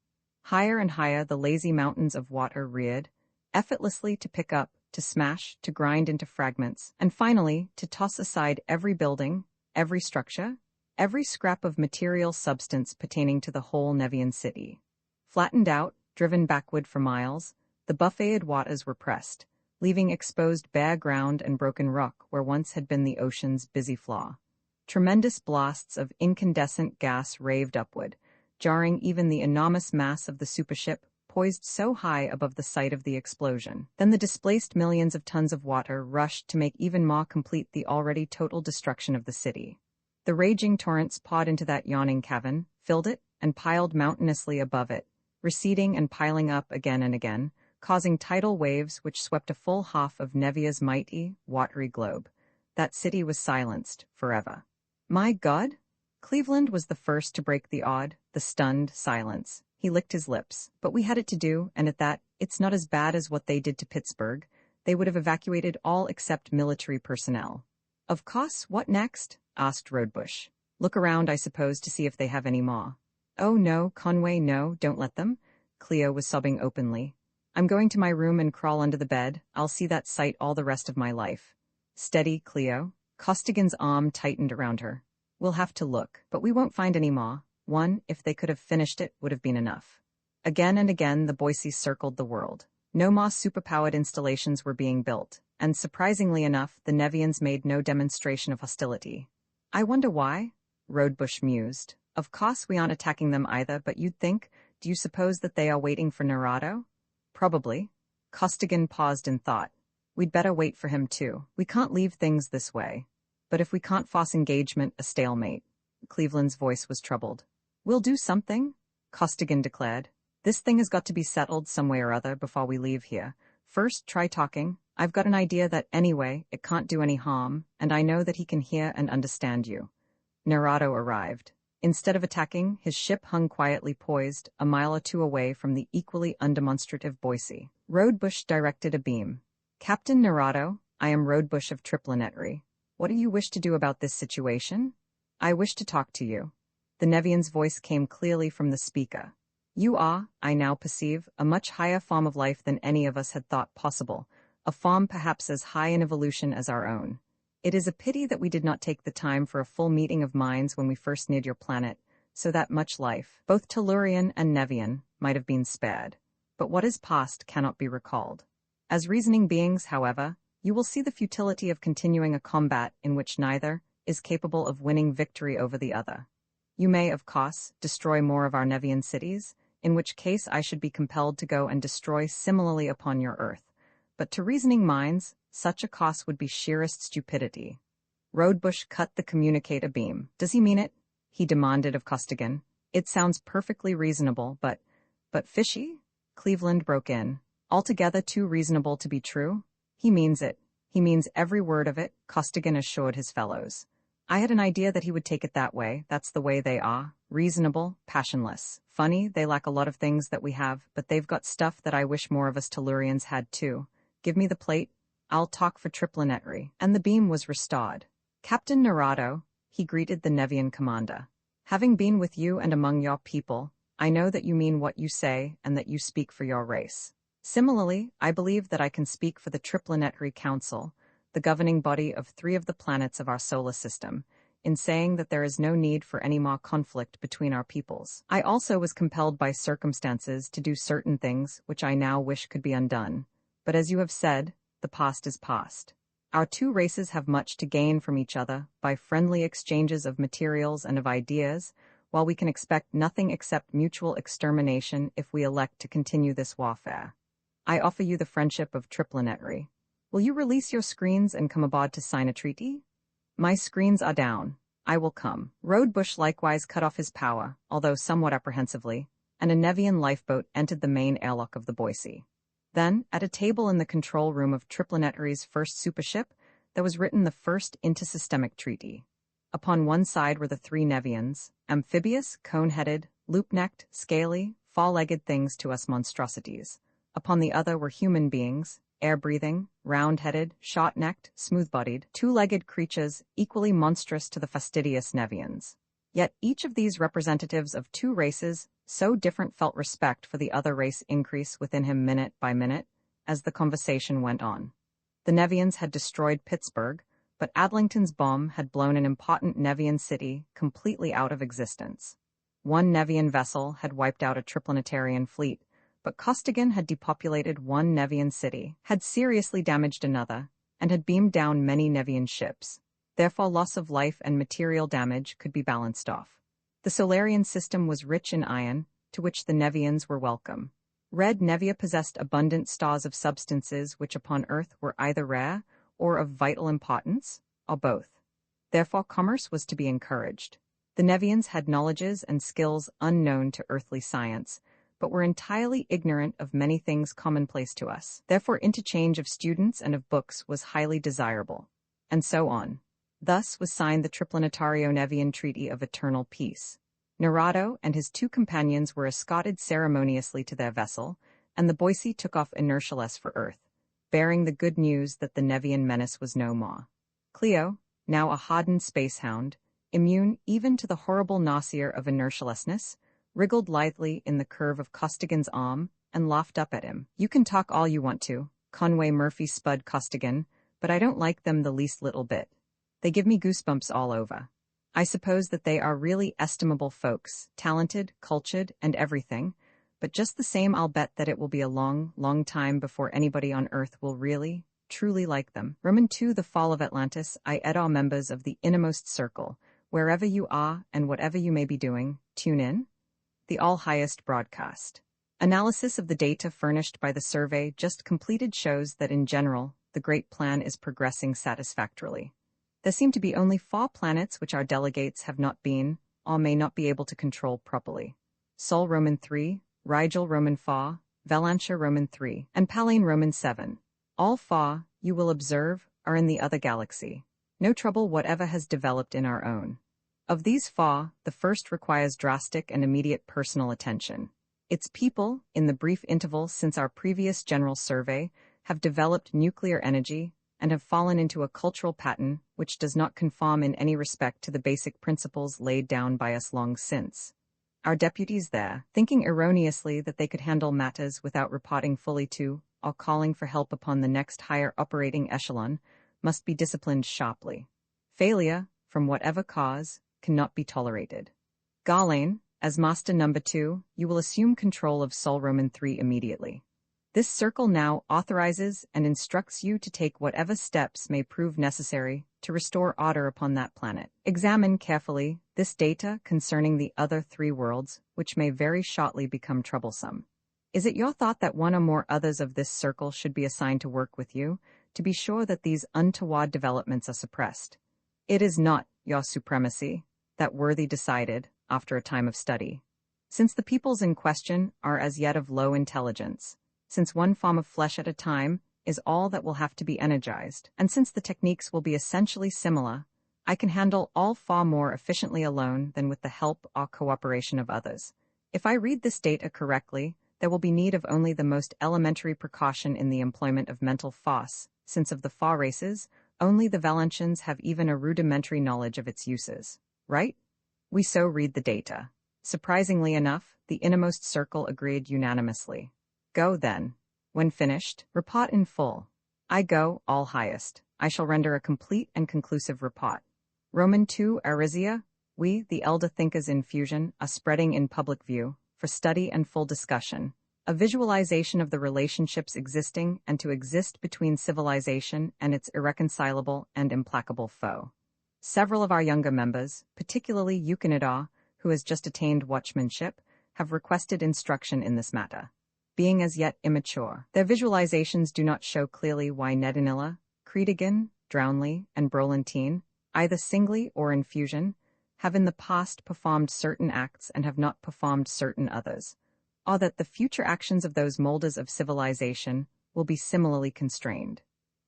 Higher and higher the lazy mountains of water reared, effortlessly to pick up, to smash, to grind into fragments, and finally to toss aside every building, every structure, every scrap of material substance pertaining to the whole Nevian city. Flattened out, driven backward for miles, the buffeted waters were pressed, leaving exposed bare ground and broken rock where once had been the ocean's busy flaw. Tremendous blasts of incandescent gas raved upward, jarring even the enormous mass of the supership, poised so high above the site of the explosion. Then the displaced millions of tons of water rushed to make even more complete the already total destruction of the city. The raging torrents poured into that yawning cavern, filled it, and piled mountainously above it, receding and piling up again and again, causing tidal waves which swept a full half of Nevia's mighty, watery globe. That city was silenced forever. My God? Cleveland was the first to break the awed, the stunned silence. He licked his lips. But we had it to do, and at that, it's not as bad as what they did to Pittsburgh. They would have evacuated all except military personnel. Of course, what next? Asked Rodebush. Look around, I suppose, to see if they have any more. Oh no, Conway, no, don't let them. Cleo was sobbing openly. I'm going to my room and crawl under the bed. I'll see that sight all the rest of my life. Steady, Cleo. Costigan's arm tightened around her. We'll have to look, but we won't find any more. One, if they could have finished it, would have been enough. Again and again the Boise circled the world. No more superpowered installations were being built, and surprisingly enough, the Nevians made no demonstration of hostility. I wonder why? Rodebush mused. Of course we aren't attacking them either, but you'd think, do you suppose that they are waiting for Nerado? Probably. Costigan paused in thought. We'd better wait for him too. We can't leave things this way. But if we can't force engagement, a stalemate. Cleveland's voice was troubled. We'll do something, Costigan declared. This thing has got to be settled some way or other before we leave here. First, try talking. I've got an idea that anyway, it can't do any harm, and I know that he can hear and understand you. Nerado arrived. Instead of attacking, his ship hung quietly poised, a mile or two away from the equally undemonstrative Boise. Rodebush directed a beam. Captain Nerado, I am Rodebush of Triplanetary. What do you wish to do about this situation? I wish to talk to you. The Nevian's voice came clearly from the speaker. You are, I now perceive, a much higher form of life than any of us had thought possible, a form perhaps as high in evolution as our own. It is a pity that we did not take the time for a full meeting of minds when we first neared your planet, so that much life, both Tellurian and Nevian, might have been spared. But what is past cannot be recalled. As reasoning beings, however, you will see the futility of continuing a combat in which neither is capable of winning victory over the other. You may, of course, destroy more of our Nevian cities, in which case I should be compelled to go and destroy similarly upon your Earth. But to reasoning minds, such a cost would be sheerest stupidity. Rodebush cut the communicator beam. Does he mean it? He demanded of Costigan. It sounds perfectly reasonable, but fishy? Cleveland broke in. Altogether too reasonable to be true? He means it. He means every word of it, Costigan assured his fellows. I had an idea that he would take it that way. That's the way they are. Reasonable, passionless. Funny, they lack a lot of things that we have, but they've got stuff that I wish more of us Tellurians had too. Give me the plate. I'll talk for Triplanetary. And the beam was restored. Captain Nerado, he greeted the Nevian commander. Having been with you and among your people, I know that you mean what you say and that you speak for your race. Similarly, I believe that I can speak for the Triplanetary Council, the governing body of 3 of the planets of our solar system, in saying that there is no need for any more conflict between our peoples. I also was compelled by circumstances to do certain things which I now wish could be undone. But as you have said, the past is past. Our 2 races have much to gain from each other by friendly exchanges of materials and of ideas, while we can expect nothing except mutual extermination if we elect to continue this warfare. I offer you the friendship of Triplanetary. Will you release your screens and come aboard to sign a treaty? My screens are down. I will come. Rodebush likewise cut off his power, although somewhat apprehensively, and a Nevian lifeboat entered the main airlock of the Boise. Then, at a table in the control room of Triplanary's first supership, there was written the first intersystemic treaty. Upon one side were the three Nevians, amphibious, cone-headed, loop-necked, scaly, four-legged things to us monstrosities. Upon the other were human beings, air-breathing, round-headed, short-necked, smooth-bodied, two-legged creatures equally monstrous to the fastidious Nevians. Yet each of these representatives of two races so different felt respect for the other race increase within him minute by minute as the conversation went on. The Nevians had destroyed Pittsburgh, but Adlington's bomb had blown an important Nevian city completely out of existence. One Nevian vessel had wiped out a Triplanetarian fleet, but Costigan had depopulated one Nevian city, had seriously damaged another, and had beamed down many Nevian ships. Therefore, loss of life and material damage could be balanced off. The Solarian system was rich in iron, to which the Nevians were welcome. Red Nevia possessed abundant stores of substances which upon Earth were either rare or of vital importance, or both. Therefore, commerce was to be encouraged. The Nevians had knowledges and skills unknown to earthly science, but were entirely ignorant of many things commonplace to us. Therefore, interchange of students and of books was highly desirable. And so on. Thus was signed the Triplanetario-Nevian Treaty of Eternal Peace. Narado and his two companions were escorted ceremoniously to their vessel, and the Boise took off inertialess for Earth, bearing the good news that the Nevian menace was no more. Cleo, now a hardened spacehound, immune even to the horrible nausea of inertialessness, wriggled lithely in the curve of Costigan's arm and laughed up at him. "You can talk all you want to, Conway Murphy Spud Costigan, but I don't like them the least little bit. They give me goosebumps all over. I suppose that they are really estimable folks, talented, cultured, and everything, but just the same I'll bet that it will be a long, long time before anybody on Earth will really, truly like them." Roman 2 The Fall of Atlantis. I all members of the Innermost Circle, wherever you are and whatever you may be doing, tune in. The all-highest broadcast. Analysis of the data furnished by the survey just completed shows that in general, the Great Plan is progressing satisfactorily. There seem to be only 4 planets which our delegates have not been, or may not be able to control properly. Sol Roman 3, Rigel Roman 4, Valantia Roman 3, and Pallane Roman 7. All 4, you will observe, are in the other galaxy. No trouble whatever has developed in our own. Of these 4, the first requires drastic and immediate personal attention. Its people, in the brief interval since our previous general survey, have developed nuclear energy, and have fallen into a cultural pattern which does not conform in any respect to the basic principles laid down by us long since. Our deputies there, thinking erroneously that they could handle matters without reporting fully to, or calling for help upon the next higher operating echelon, must be disciplined sharply. Failure, from whatever cause, cannot be tolerated. Garlane, as Master Number 2, you will assume control of Sol Roman 3 immediately. This circle now authorizes and instructs you to take whatever steps may prove necessary to restore order upon that planet. Examine carefully this data concerning the other 3 worlds, which may very shortly become troublesome. Is it your thought that one or more others of this circle should be assigned to work with you, to be sure that these untoward developments are suppressed? It is not, your supremacy, that worthy decided, after a time of study. Since the peoples in question are as yet of low intelligence, since one form of flesh at a time is all that will have to be energized, and since the techniques will be essentially similar, I can handle all far more efficiently alone than with the help or cooperation of others. If I read this data correctly, there will be need of only the most elementary precaution in the employment of mental force, since of the 4 races, only the Valantians have even a rudimentary knowledge of its uses. Right? We so read the data. Surprisingly enough, the Innermost Circle agreed unanimously. Go, then. When finished, report in full. I go, all highest. I shall render a complete and conclusive report. Roman 2 Arisia, we, the elder thinkers in fusion, are spreading in public view, for study and full discussion, a visualization of the relationships existing and to exist between civilization and its irreconcilable and implacable foe. Several of our younger members, particularly Eucanidaw, who has just attained watchmanship, have requested instruction in this matter. Being as yet immature, their visualizations do not show clearly why Nedinilla, Creedigan, Drownley, and Brolantine, either singly or in fusion, have in the past performed certain acts and have not performed certain others, are that the future actions of those molders of civilization will be similarly constrained.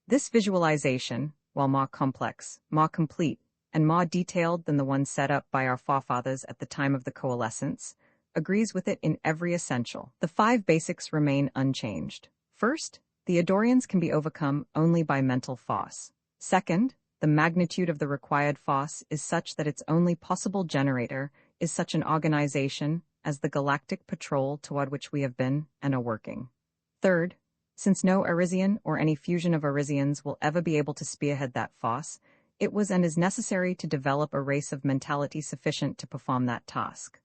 This visualization, while more complex, more complete, and more detailed than the one set up by our forefathers at the time of the coalescence, agrees with it in every essential. The 5 basics remain unchanged. First, the Adorians can be overcome only by mental force. Second, the magnitude of the required force is such that its only possible generator is such an organization as the galactic patrol toward which we have been and are working. Third, since no Arisian or any fusion of Arisians will ever be able to spearhead that force, it was and is necessary to develop a race of mentality sufficient to perform that task.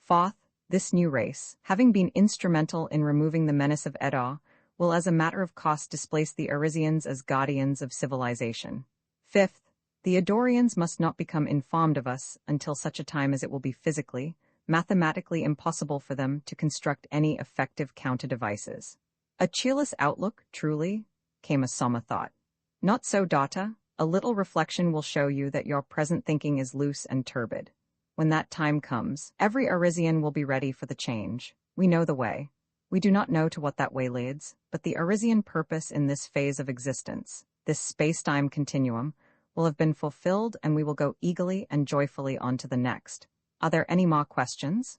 Fourth, this new race, having been instrumental in removing the menace of Edar, will as a matter of course displace the Arisians as guardians of civilization. Fifth, the Adorians must not become informed of us until such a time as it will be physically, mathematically impossible for them to construct any effective counter-devices. A cheerless outlook, truly, came a somber thought. Not so, daughter. A little reflection will show you that your present thinking is loose and turbid. When that time comes, every Arisian will be ready for the change. We know the way. We do not know to what that way leads, but the Arisian purpose in this phase of existence, this space-time continuum, will have been fulfilled, and we will go eagerly and joyfully on to the next. Are there any more questions?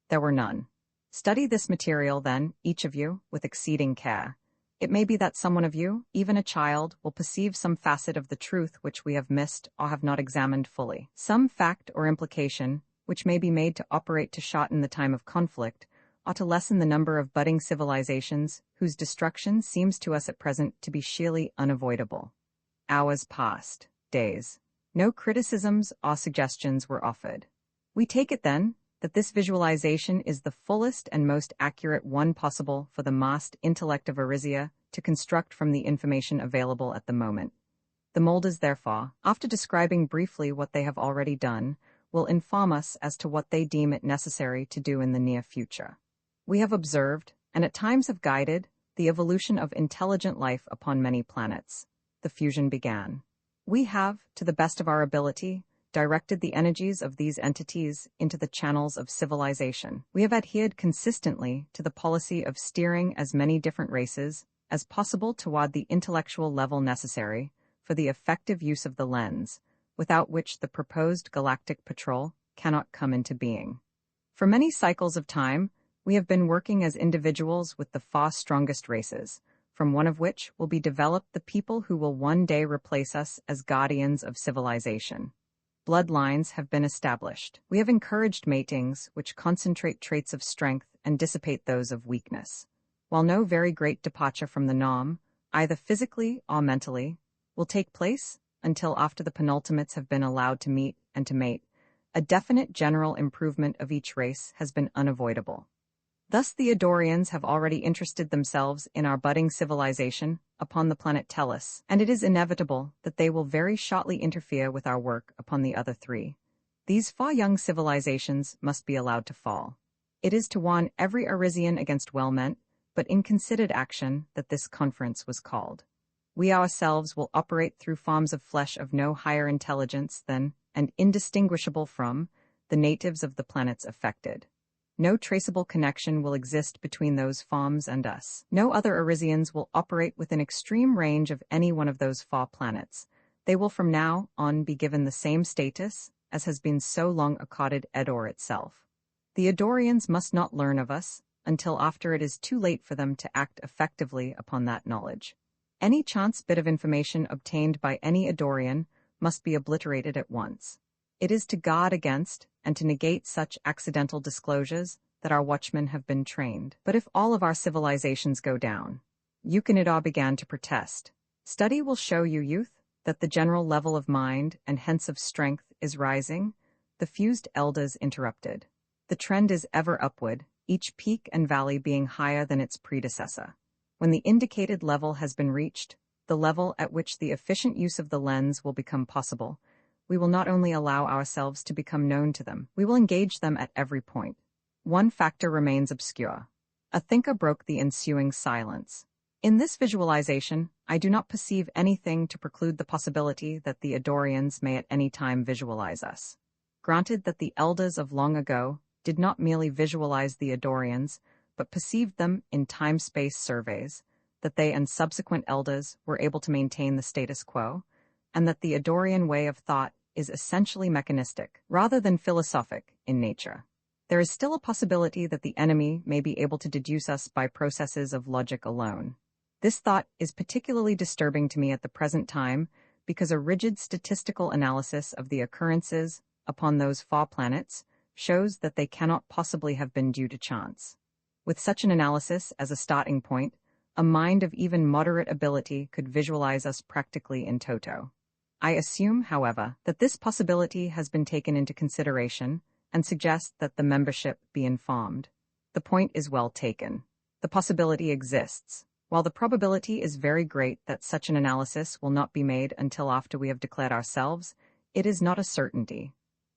There were none. Study this material, then, each of you, with exceeding care. It may be that someone of you, even a child, will perceive some facet of the truth which we have missed or have not examined fully. Some fact or implication, which may be made to operate to shorten the time of conflict, or to lessen the number of budding civilizations whose destruction seems to us at present to be sheerly unavoidable. Hours passed. Days. No criticisms or suggestions were offered. We take it, then, that this visualization is the fullest and most accurate one possible for the massed intellect of Arisia to construct from the information available at the moment. The molders, therefore, after describing briefly what they have already done, will inform us as to what they deem it necessary to do in the near future. We have observed, and at times have guided, the evolution of intelligent life upon many planets. The fusion began. We have, to the best of our ability, directed the energies of these entities into the channels of civilization. We have adhered consistently to the policy of steering as many different races as possible toward the intellectual level necessary for the effective use of the lens, without which the proposed galactic patrol cannot come into being. For many cycles of time, we have been working as individuals with the far strongest races, from one of which will be developed the people who will one day replace us as guardians of civilization. Bloodlines have been established. We have encouraged matings which concentrate traits of strength and dissipate those of weakness. While no very great departure from the norm, either physically or mentally, will take place until after the penultimates have been allowed to meet and to mate, a definite general improvement of each race has been unavoidable. Thus the Adorians have already interested themselves in our budding civilization upon the planet Tellus, and it is inevitable that they will very shortly interfere with our work upon the other 3. These far young civilizations must be allowed to fall. It is to warn every Arisian against well-meant, but inconsidered action that this conference was called. We ourselves will operate through forms of flesh of no higher intelligence than, and indistinguishable from, the natives of the planets affected. No traceable connection will exist between those forms and us. No other Arisians will operate within extreme range of any one of those 4 planets. They will from now on be given the same status as has been so long accorded Edor itself. The Adorians must not learn of us until after it is too late for them to act effectively upon that knowledge. Any chance bit of information obtained by any Adorian must be obliterated at once. It is to guard against and to negate such accidental disclosures that our watchmen have been trained. But if all of our civilizations go down, Euclidar began to protest. Study will show you, youth, that the general level of mind and hence of strength is rising. The fused elders interrupted. The trend is ever upward, each peak and valley being higher than its predecessor. When the indicated level has been reached, the level at which the efficient use of the lens will become possible, we will not only allow ourselves to become known to them, we will engage them at every point. One factor remains obscure. A thinker broke the ensuing silence. In this visualization, I do not perceive anything to preclude the possibility that the Adorians may at any time visualize us. Granted that the elders of long ago did not merely visualize the Adorians, but perceived them in time-space surveys, that they and subsequent elders were able to maintain the status quo, and that the Adorian way of thought is essentially mechanistic, rather than philosophic, in nature. There is still a possibility that the enemy may be able to deduce us by processes of logic alone. This thought is particularly disturbing to me at the present time because a rigid statistical analysis of the occurrences upon those far planets shows that they cannot possibly have been due to chance. With such an analysis as a starting point, a mind of even moderate ability could visualize us practically in toto. I assume, however, that this possibility has been taken into consideration and suggest that the membership be informed. The point is well taken. The possibility exists. While the probability is very great that such an analysis will not be made until after we have declared ourselves, it is not a certainty.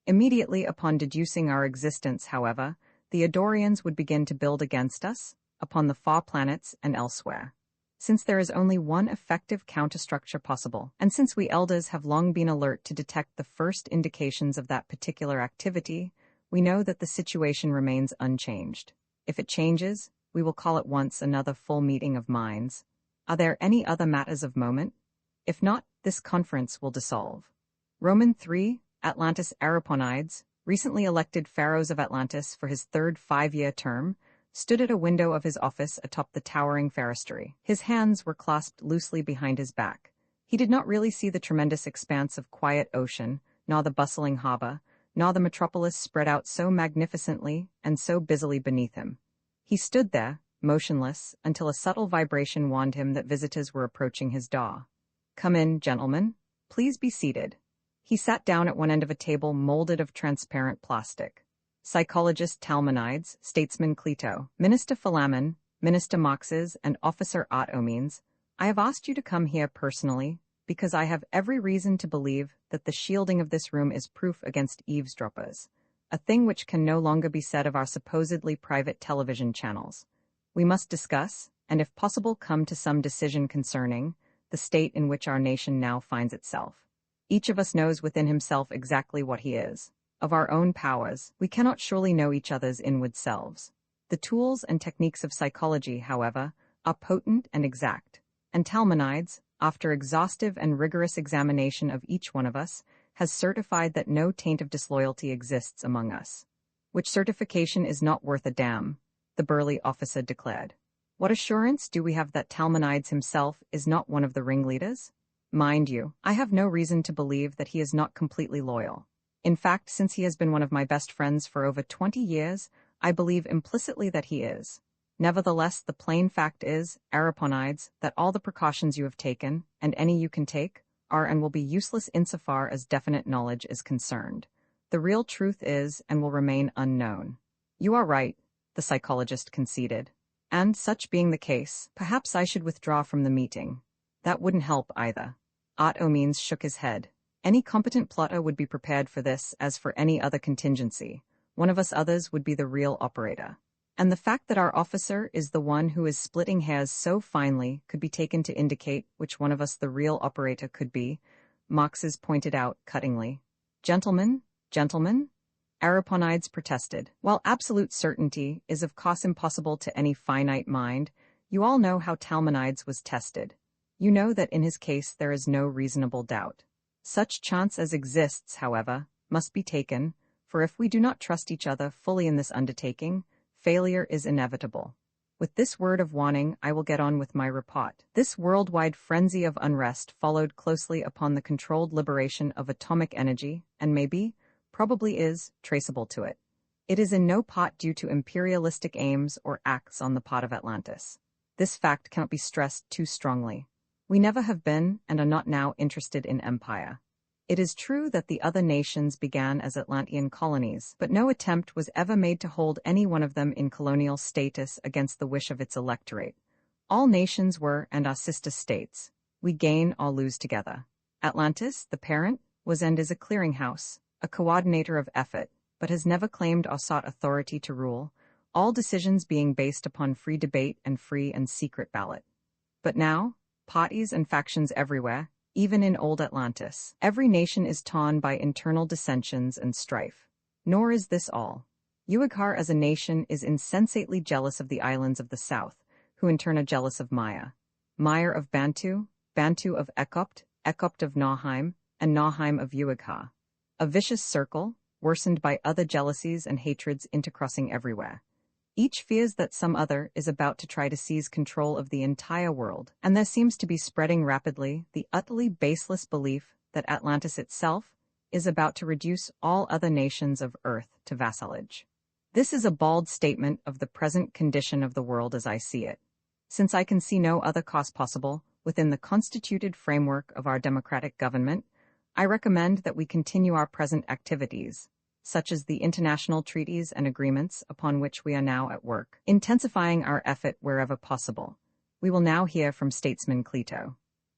Immediately upon deducing our existence, however, the Adorians would begin to build against us, upon the far planets and elsewhere. Since there is only one effective counterstructure possible, and since we elders have long been alert to detect the first indications of that particular activity, we know that the situation remains unchanged. If it changes, we will call at once another full meeting of minds. Are there any other matters of moment? If not, this conference will dissolve. Roman 3, Atlantis Ariponides, recently elected pharaohs of Atlantis for his third 5-year term, stood at a window of his office atop the towering pharostory. His hands were clasped loosely behind his back. He did not really see the tremendous expanse of quiet ocean, nor the bustling harbor, nor the metropolis spread out so magnificently and so busily beneath him. He stood there, motionless, until a subtle vibration warned him that visitors were approaching his door. "Come in, gentlemen. Please be seated." He sat down at one end of a table molded of transparent plastic. Psychologist Talmonides, statesman Cleto, Minister Philammon, Minister Moxes, and Officer Omenes, I have asked you to come here personally because I have every reason to believe that the shielding of this room is proof against eavesdroppers, a thing which can no longer be said of our supposedly private television channels. We must discuss, and if possible come to some decision concerning, the state in which our nation now finds itself. Each of us knows within himself exactly what he is. Of our own powers, we cannot surely know each other's inward selves. The tools and techniques of psychology, however, are potent and exact, and Talmonides, after exhaustive and rigorous examination of each one of us, has certified that no taint of disloyalty exists among us. Which certification is not worth a damn, the burly officer declared. What assurance do we have that Talmonides himself is not one of the ringleaders? Mind you, I have no reason to believe that he is not completely loyal. In fact, since he has been one of my best friends for over 20 years, I believe implicitly that he is. Nevertheless, the plain fact is, Ariponides, that all the precautions you have taken, and any you can take, are and will be useless insofar as definite knowledge is concerned. The real truth is and will remain unknown. You are right, the psychologist conceded. And, such being the case, perhaps I should withdraw from the meeting. That wouldn't help either. Omenes shook his head. Any competent plotter would be prepared for this as for any other contingency. One of us others would be the real operator. And the fact that our officer is the one who is splitting hairs so finely could be taken to indicate which one of us the real operator could be, Moxes pointed out cuttingly. Gentlemen, Ariponides protested. While absolute certainty is of course impossible to any finite mind, you all know how Talmonides was tested. You know that in his case there is no reasonable doubt. Such chance as exists, however, must be taken, for if we do not trust each other fully in this undertaking, failure is inevitable. With this word of warning, I will get on with my report. This worldwide frenzy of unrest followed closely upon the controlled liberation of atomic energy, and probably is, traceable to it. It is in no part due to imperialistic aims or acts on the part of Atlantis. This fact cannot be stressed too strongly. We never have been, and are not now, interested in empire. It is true that the other nations began as Atlantean colonies, but no attempt was ever made to hold any one of them in colonial status against the wish of its electorate. All nations were and are sister states. We gain or lose together. Atlantis, the parent, was and is a clearinghouse, a coordinator of effort, but has never claimed or sought authority to rule, all decisions being based upon free debate and free and secret ballot. But now, parties and factions everywhere, even in old Atlantis. Every nation is torn by internal dissensions and strife. Nor is this all. Uighur as a nation is insensately jealous of the islands of the south, who in turn are jealous of Maya. Maya of Bantu, Bantu of Ekopt, Ekopt of Nauheim, and Nauheim of Uighur. A vicious circle, worsened by other jealousies and hatreds intercrossing everywhere. Each fears that some other is about to try to seize control of the entire world, and there seems to be spreading rapidly the utterly baseless belief that Atlantis itself is about to reduce all other nations of Earth to vassalage. This is a bald statement of the present condition of the world as I see it. Since I can see no other course possible within the constituted framework of our democratic government, I recommend that we continue our present activities, such as the international treaties and agreements upon which we are now at work, intensifying our effort wherever possible. We will now hear from statesman Cleto.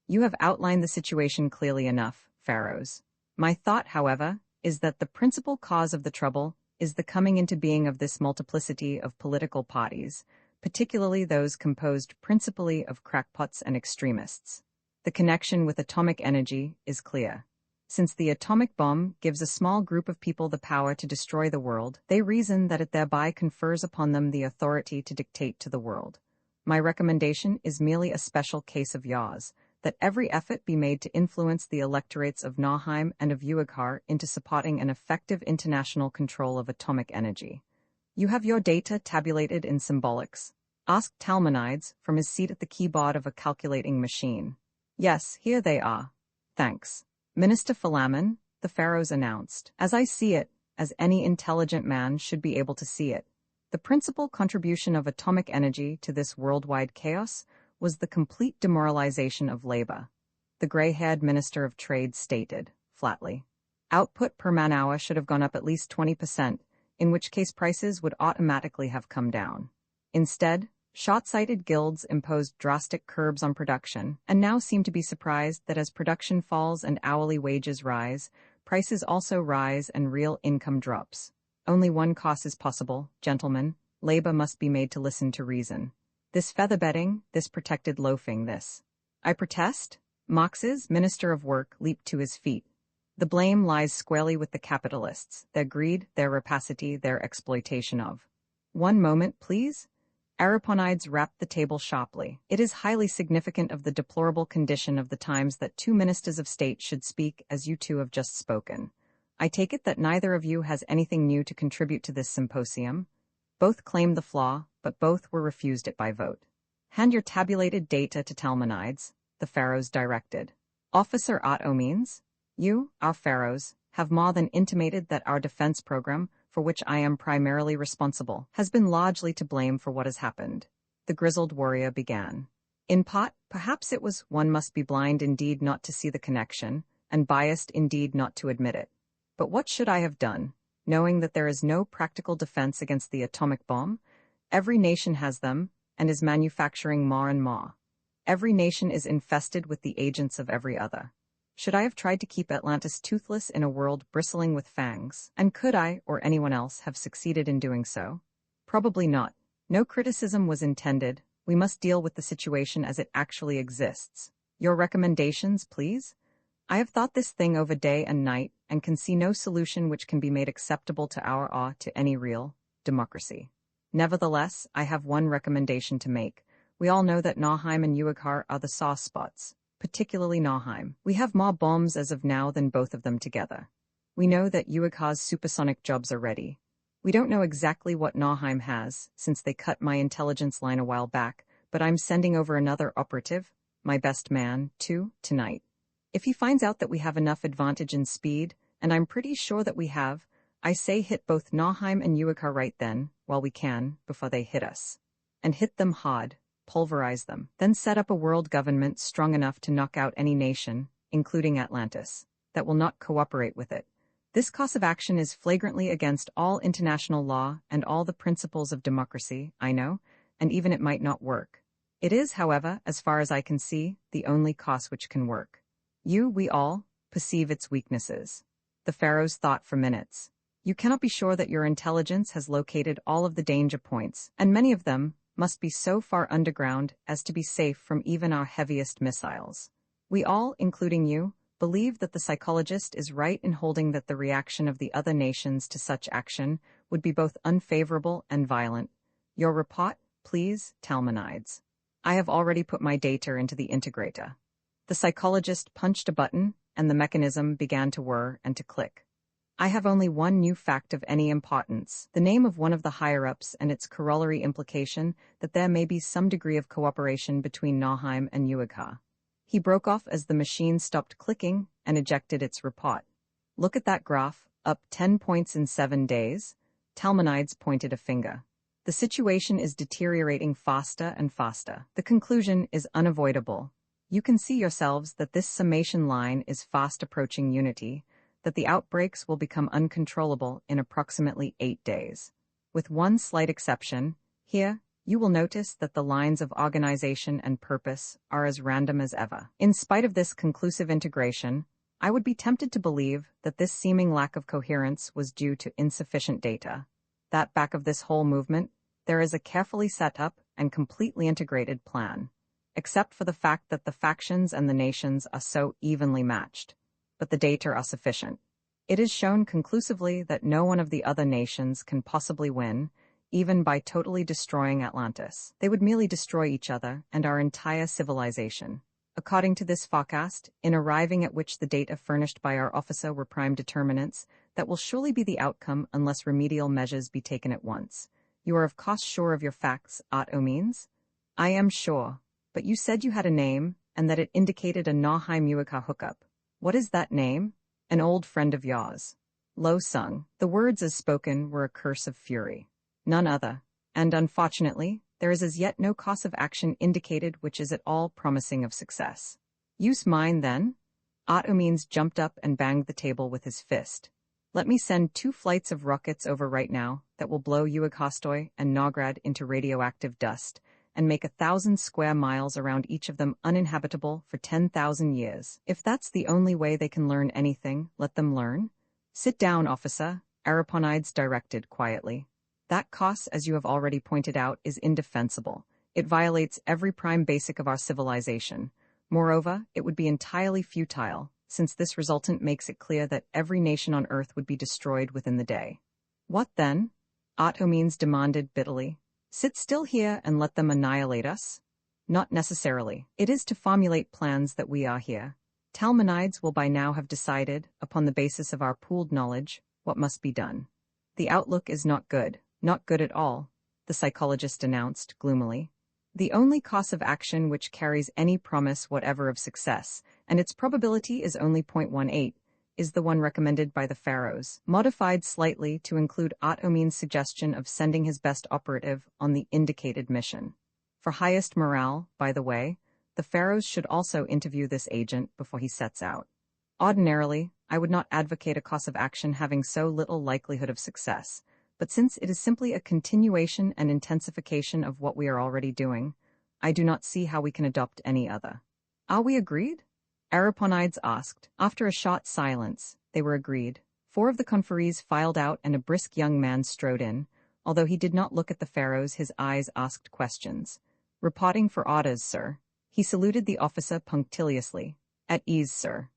You have outlined the situation clearly enough, Pharaohs. My thought, however, is that the principal cause of the trouble is the coming into being of this multiplicity of political parties, particularly those composed principally of crackpots and extremists. The connection with atomic energy is clear. Since the atomic bomb gives a small group of people the power to destroy the world, they reason that it thereby confers upon them the authority to dictate to the world. My recommendation is merely a special case of yours, that every effort be made to influence the electorates of Nauheim and of Uighur into supporting an effective international control of atomic energy. You have your data tabulated in symbolics. Ask Talmonides from his seat at the keyboard of a calculating machine. Yes, here they are. Thanks. Minister Philamen, the Pharaohs announced. As I see it, as any intelligent man should be able to see it, the principal contribution of atomic energy to this worldwide chaos was the complete demoralization of labor. The gray-haired Minister of Trade stated, flatly. Output per man-hour should have gone up at least 20%, in which case prices would automatically have come down. Instead, short-sighted guilds imposed drastic curbs on production, and now seem to be surprised that as production falls and hourly wages rise, prices also rise and real income drops. Only one course is possible, gentlemen. Labor must be made to listen to reason. This featherbedding, this protected loafing, this. I protest? Marx's Minister of Work leaped to his feet. The blame lies squarely with the capitalists, their greed, their rapacity, their exploitation of. One moment, please. Ariponides rapped the table sharply. It is highly significant of the deplorable condition of the times that two ministers of state should speak as you two have just spoken. I take it that neither of you has anything new to contribute to this symposium. Both claimed the flaw, but both were refused it by vote. Hand your tabulated data to Talmonides, the Pharaohs directed. Officer Otto means, you, our Pharaohs, have more than intimated that our defense program, for which I am primarily responsible, has been largely to blame for what has happened. The grizzled warrior began. In part, perhaps it was one must be blind indeed not to see the connection, and biased indeed not to admit it. But what should I have done, knowing that there is no practical defense against the atomic bomb? Every nation has them, and is manufacturing more and more. Every nation is infested with the agents of every other. Should I have tried to keep Atlantis toothless in a world bristling with fangs? And could I, or anyone else, have succeeded in doing so? Probably not. No criticism was intended. We must deal with the situation as it actually exists. Your recommendations, please? I have thought this thing over day and night, and can see no solution which can be made acceptable to our awe to any real democracy. Nevertheless, I have one recommendation to make. We all know that Nauheim and Uighur are the sore spots. Particularly Nauheim. We have more bombs as of now than both of them together. We know that Uighur's supersonic jobs are ready. We don't know exactly what Nauheim has, since they cut my intelligence line a while back, but I'm sending over another operative, my best man, tonight. If he finds out that we have enough advantage in speed, and I'm pretty sure that we have, I say hit both Nauheim and Uighur right then, while we can, before they hit us. And hit them hard. Pulverize them, then set up a world government strong enough to knock out any nation, including Atlantis, that will not cooperate with it. This course of action is flagrantly against all international law and all the principles of democracy, I know, and even it might not work. It is, however, as far as I can see, the only course which can work. We all, perceive its weaknesses. The Pharaohs thought for minutes. You cannot be sure that your intelligence has located all of the danger points, and many of them must be so far underground as to be safe from even our heaviest missiles. We all, including you, believe that the psychologist is right in holding that the reaction of the other nations to such action would be both unfavorable and violent. Your report, please, Talmonides. I have already put my data into the integrator. The psychologist punched a button, and the mechanism began to whir and to click. I have only one new fact of any importance, the name of one of the higher-ups and its corollary implication that there may be some degree of cooperation between Nahheim and Uigha. He broke off as the machine stopped clicking and ejected its report. Look at that graph, up 10 points in 7 days. Talmonides pointed a finger. The situation is deteriorating faster and faster. The conclusion is unavoidable. You can see yourselves that this summation line is fast approaching unity, that the outbreaks will become uncontrollable in approximately 8 days. With one slight exception, here, you will notice that the lines of organization and purpose are as random as ever. In spite of this conclusive integration, I would be tempted to believe that this seeming lack of coherence was due to insufficient data. That back of this whole movement, there is a carefully set up and completely integrated plan, except for the fact that the factions and the nations are so evenly matched. But the data are sufficient. It is shown conclusively that no one of the other nations can possibly win, even by totally destroying Atlantis. They would merely destroy each other and our entire civilization. According to this forecast, in arriving at which the data furnished by our officer were prime determinants, that will surely be the outcome unless remedial measures be taken at once. You are of course sure of your facts, means? I am sure, but you said you had a name, and that it indicated a Nahheim-Uigha hookup. What is that name? An old friend of yours. Lo Sung. The words as spoken were a curse of fury. None other. And unfortunately, there is as yet no course of action indicated which is at all promising of success. Use mine, then? means jumped up and banged the table with his fist. Let me send 2 flights of rockets over right now that will blow Uighastoy and Nograd into radioactive dust, and make 1,000 square miles around each of them uninhabitable for 10,000 years. If that's the only way they can learn anything, let them learn. Sit down, officer, Ariponides directed quietly. That course, as you have already pointed out, is indefensible. It violates every prime basic of our civilization. Moreover, it would be entirely futile, since this resultant makes it clear that every nation on Earth would be destroyed within the day. What then? Means demanded bitterly. Sit still here and let them annihilate us? Not necessarily. It is to formulate plans that we are here. Talmonides will by now have decided, upon the basis of our pooled knowledge, what must be done. The outlook is not good at all, the psychologist announced gloomily. The only course of action which carries any promise whatever of success, and its probability is only 0.18, is the one recommended by the pharaohs, modified slightly to include Means' suggestion of sending his best operative on the indicated mission. For highest morale, by the way, the pharaohs should also interview this agent before he sets out. Ordinarily, I would not advocate a course of action having so little likelihood of success, but since it is simply a continuation and intensification of what we are already doing, I do not see how we can adopt any other. Are we agreed? Ariponides asked. After a short silence, they were agreed. 4 of the conferees filed out and a brisk young man strode in. Although he did not look at the pharaohs, his eyes asked questions. Reporting for orders, sir. He saluted the officer punctiliously. At ease, sir.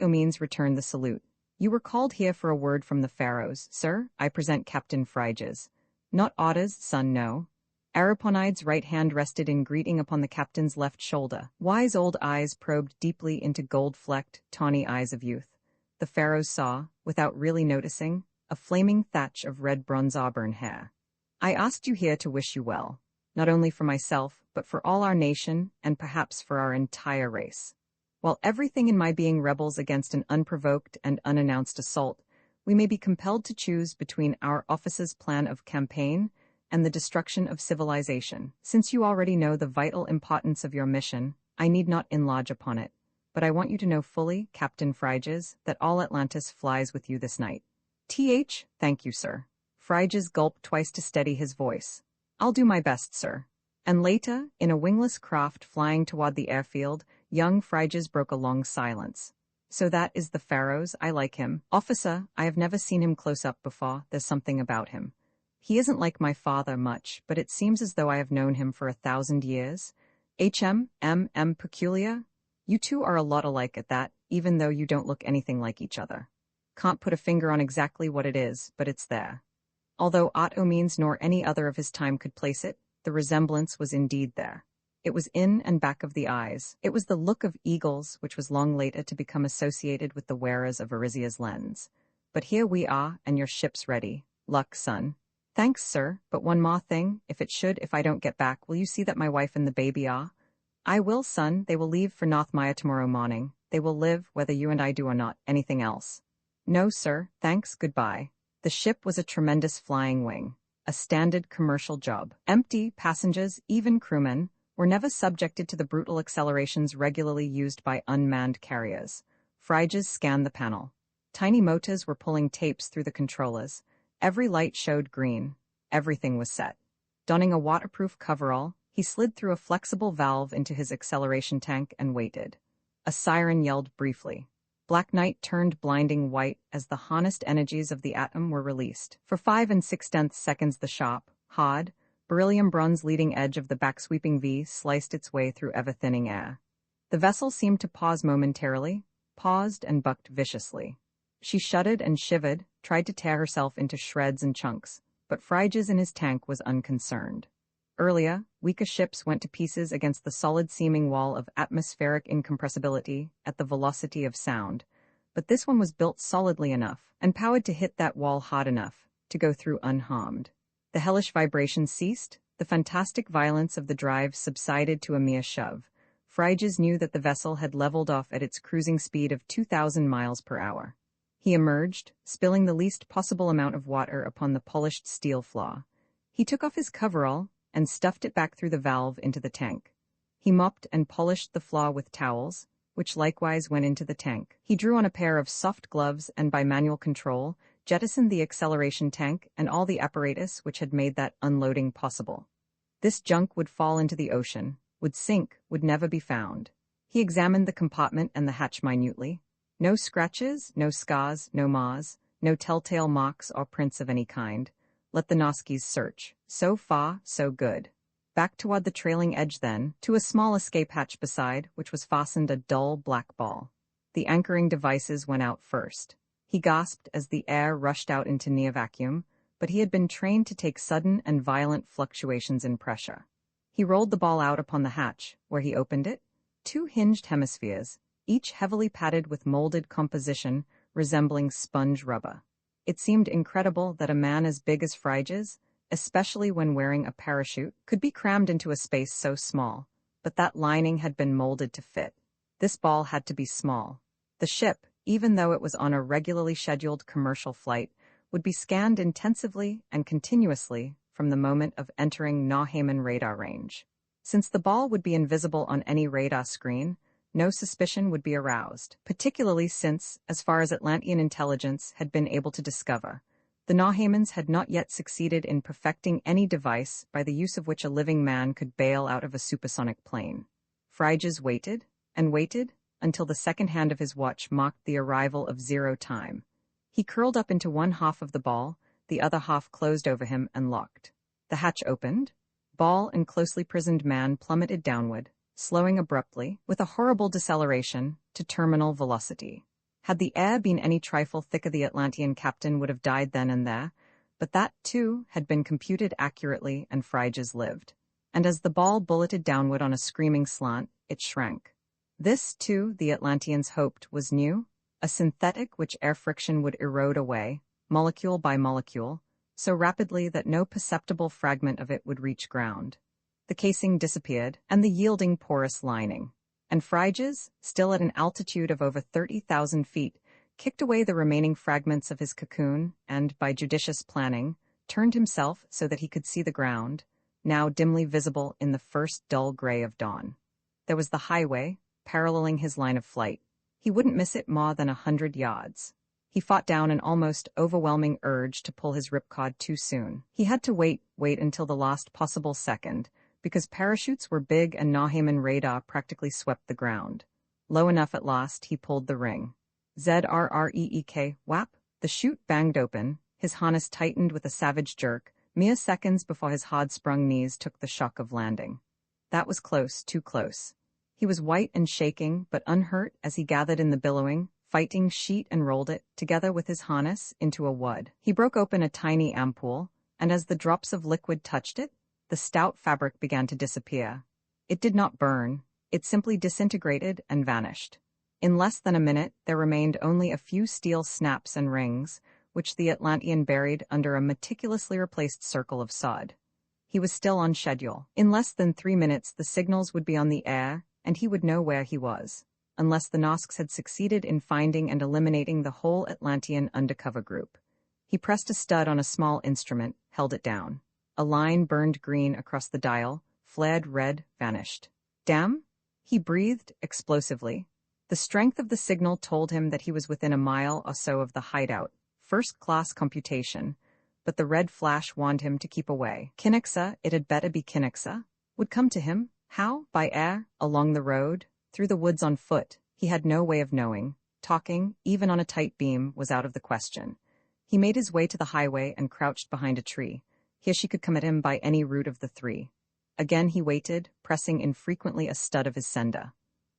Means returned the salute. You were called here for a word from the pharaohs, sir. I present Captain Phryges. Not orders, son, no. Ariponides' right hand rested in greeting upon the captain's left shoulder. Wise old eyes probed deeply into gold-flecked, tawny eyes of youth. The pharaohs saw, without really noticing, a flaming thatch of red bronze auburn hair. I asked you here to wish you well, not only for myself, but for all our nation, and perhaps for our entire race. While everything in my being rebels against an unprovoked and unannounced assault, we may be compelled to choose between our office's plan of campaign and the destruction of civilization. Since you already know the vital importance of your mission, I need not enlarge upon it, but I want you to know fully, Captain Phryges, that all Atlantis flies with you this night. Thank you, sir. Phryges gulped twice to steady his voice. I'll do my best, sir. And later, in a wingless craft flying toward the airfield, young Phryges broke a long silence. So that is the pharaohs. I like him. Officer, I have never seen him close up before. There's something about him. He isn't like my father much, but it seems as though I have known him for 1,000 years. Peculiar? You two are a lot alike at that, even though you don't look anything like each other. Can't put a finger on exactly what it is, but it's there. Although Otto means nor any other of his time could place it, the resemblance was indeed there. It was in and back of the eyes. It was the look of eagles, which was long later to become associated with the wearers of Arisia's lens. But here we are, and your ship's ready. Luck, son. Thanks, sir, but one more thing. If I don't get back, will you see that my wife and the baby are? I will, son. They will leave for North Maya tomorrow morning. They will live, whether you and I do or not. Anything else? No, sir. Thanks, goodbye. The ship was a tremendous flying wing. A standard commercial job. Empty, passengers, even crewmen, were never subjected to the brutal accelerations regularly used by unmanned carriers. Friges scanned the panel. Tiny motors were pulling tapes through the controllers. Every light showed green. Everything was set. Donning a waterproof coverall, he slid through a flexible valve into his acceleration tank and waited. A siren yelled briefly. Black night turned blinding white as the harnessed energies of the atom were released. For 5 6/10 seconds the sharp, hard, beryllium bronze leading edge of the backsweeping V sliced its way through ever-thinning air. The vessel seemed to pause momentarily, paused and bucked viciously. She shuddered and shivered, tried to tear herself into shreds and chunks, but Friges in his tank was unconcerned. Earlier, weaker ships went to pieces against the solid-seeming wall of atmospheric incompressibility at the velocity of sound, but this one was built solidly enough and powered to hit that wall hard enough to go through unharmed. The hellish vibration ceased, the fantastic violence of the drive subsided to a mere shove. Friges knew that the vessel had leveled off at its cruising speed of 2,000 miles per hour. He emerged, spilling the least possible amount of water upon the polished steel floor. He took off his coverall and stuffed it back through the valve into the tank. He mopped and polished the floor with towels, which likewise went into the tank. He drew on a pair of soft gloves and by manual control, jettisoned the acceleration tank and all the apparatus which had made that unloading possible. This junk would fall into the ocean, would sink, would never be found. He examined the compartment and the hatch minutely. No scratches, no scars, no marks, no telltale marks or prints of any kind. Let the Noskis search. So far, so good. Back toward the trailing edge then, to a small escape hatch beside, which was fastened a dull black ball. The anchoring devices went out first. He gasped as the air rushed out into near vacuum, but he had been trained to take sudden and violent fluctuations in pressure. He rolled the ball out upon the hatch, where he opened it. 2 hinged hemispheres, each heavily padded with molded composition resembling sponge rubber. It seemed incredible that a man as big as Friges, especially when wearing a parachute, could be crammed into a space so small, but that lining had been molded to fit. This ball had to be small. The ship, even though it was on a regularly scheduled commercial flight, would be scanned intensively and continuously from the moment of entering Nauheim radar range. Since the ball would be invisible on any radar screen, no suspicion would be aroused, particularly since, as far as Atlantean intelligence had been able to discover, the Nauheimans had not yet succeeded in perfecting any device by the use of which a living man could bail out of a supersonic plane. Friges waited, and waited, until the second hand of his watch marked the arrival of 0 time. He curled up into one half of the ball, the other half closed over him and locked. The hatch opened. Ball and closely prisoned man plummeted downward, slowing abruptly, with a horrible deceleration, to terminal velocity. Had the air been any trifle thicker, the Atlantean captain would have died then and there, but that, too, had been computed accurately and Friges lived. And as the ball bulleted downward on a screaming slant, it shrank. This, too, the Atlanteans hoped, was new, a synthetic which air friction would erode away, molecule by molecule, so rapidly that no perceptible fragment of it would reach ground. The casing disappeared, and the yielding porous lining. And Friges, still at an altitude of over 30,000 feet, kicked away the remaining fragments of his cocoon and, by judicious planning, turned himself so that he could see the ground, now dimly visible in the first dull gray of dawn. There was the highway, paralleling his line of flight. He wouldn't miss it more than 100 yards. He fought down an almost overwhelming urge to pull his ripcord too soon. He had to wait until the last possible second, because parachutes were big and Nauheim radar practically swept the ground. Low enough at last, he pulled the ring. ZRREEK, whap! The chute banged open, his harness tightened with a savage jerk, mere seconds before his hard-sprung knees took the shock of landing. That was close, too close. He was white and shaking, but unhurt as he gathered in the billowing, fighting sheet and rolled it, together with his harness, into a wad. He broke open a tiny ampoule, and as the drops of liquid touched it, the stout fabric began to disappear. It did not burn, it simply disintegrated and vanished. In less than a minute, there remained only a few steel snaps and rings, which the Atlantean buried under a meticulously replaced circle of sod. He was still on schedule. In less than 3 minutes, the signals would be on the air, and he would know where he was, unless the Nosks had succeeded in finding and eliminating the whole Atlantean undercover group. He pressed a stud on a small instrument, held it down. A line burned green across the dial, flared red, vanished. Damn! He breathed explosively. The strength of the signal told him that he was within a mile or so of the hideout, first-class computation, but the red flash warned him to keep away. Kinnixa, it had better be Kinnixa, would come to him. How? By air, along the road, through the woods on foot. He had no way of knowing. Talking, even on a tight beam, was out of the question. He made his way to the highway and crouched behind a tree. Here she could come at him by any route of the three. Again he waited, pressing infrequently a stud of his sender.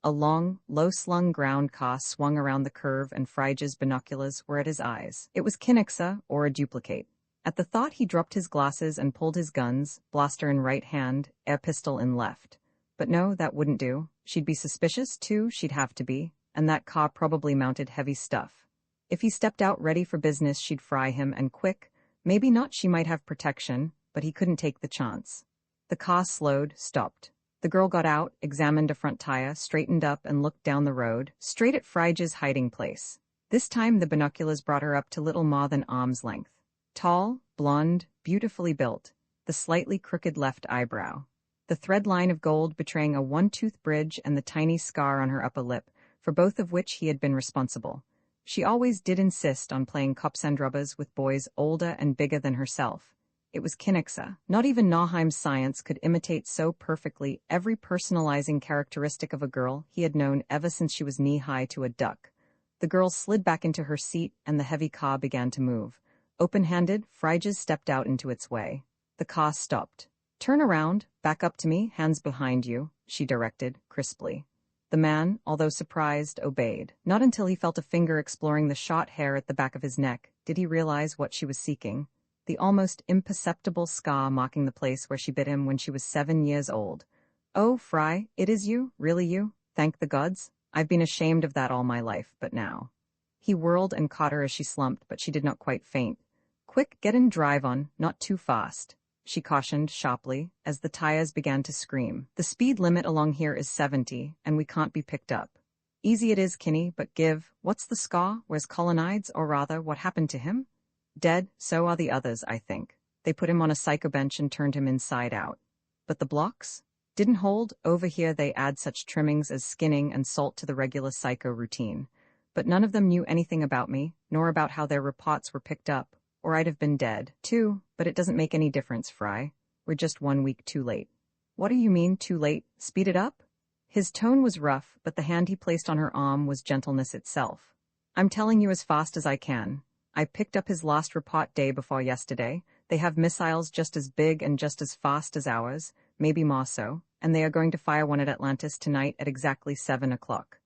A long, low-slung ground car swung around the curve and Frige's binoculars were at his eyes. It was Kinnixa, or a duplicate. At the thought he dropped his glasses and pulled his guns, blaster in right hand, air pistol in left. But no, that wouldn't do. She'd be suspicious, too, she'd have to be, and that car probably mounted heavy stuff. If he stepped out ready for business, she'd fry him, and quick. Maybe not, she might have protection, but he couldn't take the chance. The car slowed, stopped. The girl got out, examined a front tire, straightened up, and looked down the road, straight at Frige's hiding place. This time the binoculars brought her up to little more than arm's length. Tall, blonde, beautifully built, the slightly crooked left eyebrow. The thread line of gold betraying a one-tooth bridge and the tiny scar on her upper lip, for both of which he had been responsible. She always did insist on playing cops and robbers with boys older and bigger than herself. It was Kinnixa. Not even Nauheim's science could imitate so perfectly every personalizing characteristic of a girl he had known ever since she was knee-high to a duck. The girl slid back into her seat and the heavy car began to move. Open-handed, Frige stepped out into its way. The car stopped. "Turn around, back up to me, hands behind you," she directed, crisply. The man, although surprised, obeyed. Not until he felt a finger exploring the short hair at the back of his neck did he realize what she was seeking. The almost imperceptible scar marking the place where she bit him when she was 7 years old. "Oh, Fry, it is you? Really you? Thank the gods. I've been ashamed of that all my life, but now." He whirled and caught her as she slumped, but she did not quite faint. "Quick, get in drive on, not too fast," she cautioned sharply, as the tires began to scream. "The speed limit along here is 70, and we can't be picked up." "Easy it is, Kinney, but what's the scar? Where's Colonnades, or rather, what happened to him?" "Dead, so are the others, I think. They put him on a psychobench and turned him inside out." "But the blocks?" "Didn't hold. Over here they add such trimmings as skinning and salt to the regular psycho routine. But none of them knew anything about me, nor about how their reports were picked up, or I'd have been dead, too, but it doesn't make any difference, Fry. We're just 1 week too late." "What do you mean, too late? Speed it up?" His tone was rough, but the hand he placed on her arm was gentleness itself. "I'm telling you as fast as I can. I picked up his last report day before yesterday. They have missiles just as big and just as fast as ours, maybe more so, and they are going to fire one at Atlantis tonight at exactly 7 o'clock.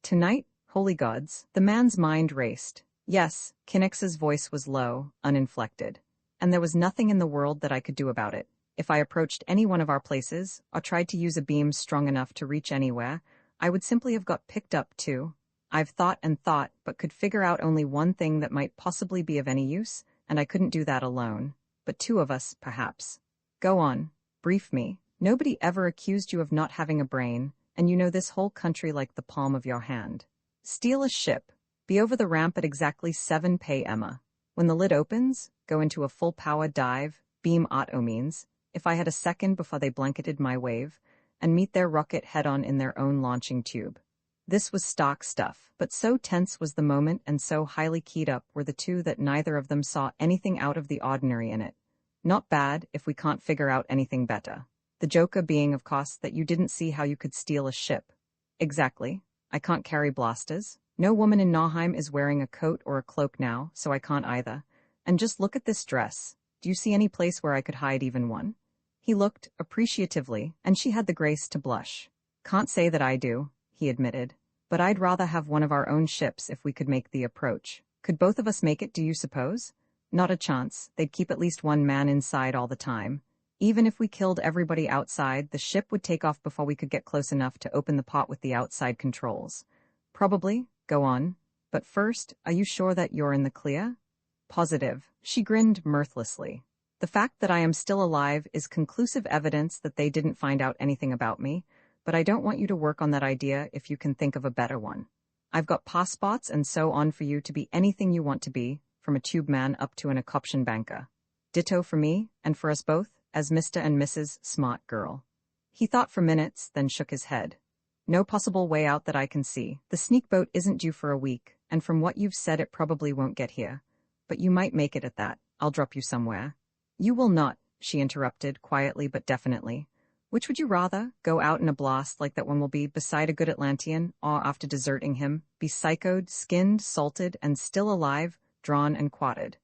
"Tonight? Holy gods." The man's mind raced. "Yes," Kinnix's voice was low, uninflected. "And there was nothing in the world that I could do about it. If I approached any one of our places, or tried to use a beam strong enough to reach anywhere, I would simply have got picked up too. I've thought and thought, but could figure out only one thing that might possibly be of any use, and I couldn't do that alone. But 2 of us, perhaps." "Go on. Brief me. Nobody ever accused you of not having a brain, and you know this whole country like the palm of your hand. Steal a ship. Be over the ramp at exactly 7 p.m. When the lid opens, go into a full-power dive, beam auto means, if I had a second before they blanketed my wave, and meet their rocket head-on in their own launching tube." This was stock stuff, but so tense was the moment and so highly keyed up were the two that neither of them saw anything out of the ordinary in it. "Not bad, if we can't figure out anything better. The joker being, of course, that you didn't see how you could steal a ship." "Exactly. I can't carry blasters. No woman in Nauheim is wearing a coat or a cloak now, so I can't either. And just look at this dress. Do you see any place where I could hide even one?" He looked appreciatively, and she had the grace to blush. "Can't say that I do," he admitted. but I'd rather have one of our own ships if we could make the approach. Could both of us make it, do you suppose? Not a chance. They'd keep at least one man inside all the time. Even if we killed everybody outside, the ship would take off before we could get close enough to open the pot with the outside controls. Probably. Go on. But first, are you sure that you're in the clear? Positive. She grinned mirthlessly. The fact that I am still alive is conclusive evidence that they didn't find out anything about me, but I don't want you to work on that idea if you can think of a better one. I've got passports and so on for you to be anything you want to be, from a tube man up to an Ekoptian banker. Ditto for me, and for us both, as Mr. and Mrs. Smart Girl. He thought for minutes, then shook his head. No possible way out that I can see. The sneak boat isn't due for a week, and from what you've said it probably won't get here. But you might make it at that. I'll drop you somewhere. You will not, she interrupted, quietly but definitely. Which would you rather, go out in a blast like that one will be beside a good Atlantean, or after deserting him, be psychoed, skinned, salted, and still alive, drawn and quadded?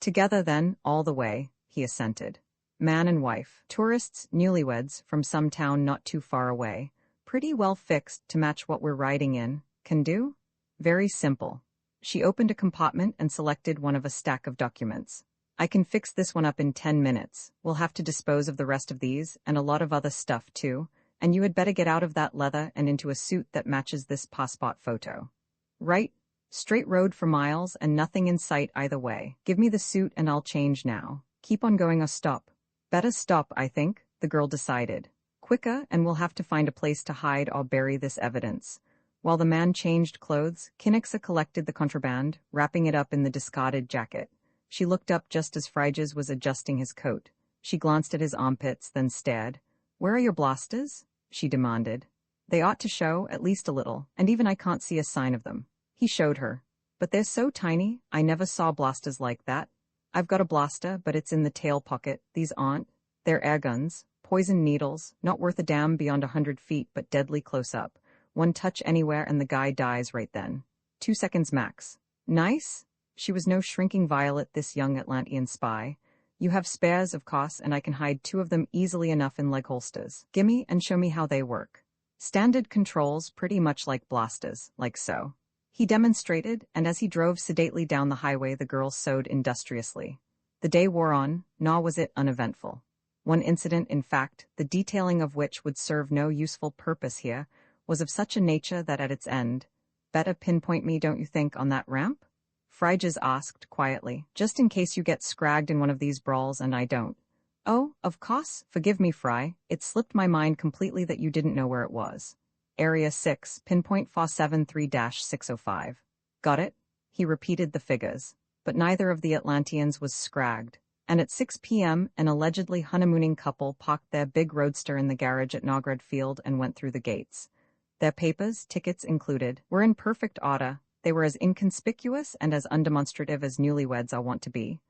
Together then, all the way, he assented. Man and wife, tourists, newlyweds, from some town not too far away, pretty well fixed to match what we're riding in, can do? Very simple. She opened a compartment and selected one of a stack of documents. I can fix this one up in 10 minutes. We'll have to dispose of the rest of these, and a lot of other stuff too, and you had better get out of that leather and into a suit that matches this passport photo. Right? Straight road for miles and nothing in sight either way. Give me the suit and I'll change now. Keep on going or stop. Better stop, I think, the girl decided. Quicker, and we'll have to find a place to hide or bury this evidence. While the man changed clothes, Kinnixa collected the contraband, wrapping it up in the discarded jacket. She looked up just as Fryges was adjusting his coat. She glanced at his armpits, then stared. "Where are your blasters?" she demanded. "They ought to show, at least a little, and even I can't see a sign of them." He showed her. "But they're so tiny, I never saw blasters like that. I've got a blaster, but it's in the tail pocket. These aren't. They're air guns, poison needles, not worth a damn beyond 100 feet, but deadly close up. One touch anywhere and the guy dies right then. 2 seconds max. Nice?" She was no shrinking violet, this young Atlantean spy. "You have spares, of course, and I can hide 2 of them easily enough in leg holsters. Gimme and show me how they work. Standard controls, pretty much like blasters, like so." He demonstrated, and as he drove sedately down the highway, the girl sewed industriously. The day wore on, nor was it uneventful. One incident, in fact, the detailing of which would serve no useful purpose here, was of such a nature that at its end, "Better pinpoint me, don't you think, on that ramp?" Fryges asked quietly, "Just in case you get scragged in one of these brawls and I don't." "Oh, of course, forgive me, Fry. It slipped my mind completely that you didn't know where it was. Area 6, pinpoint 473-605. Got it?" He repeated the figures, but neither of the Atlanteans was scragged, and at 6 p.m. an allegedly honeymooning couple parked their big roadster in the garage at Nograd Field and went through the gates. Their papers, tickets included, were in perfect order. They were as inconspicuous and as undemonstrative as newlyweds are wont to be.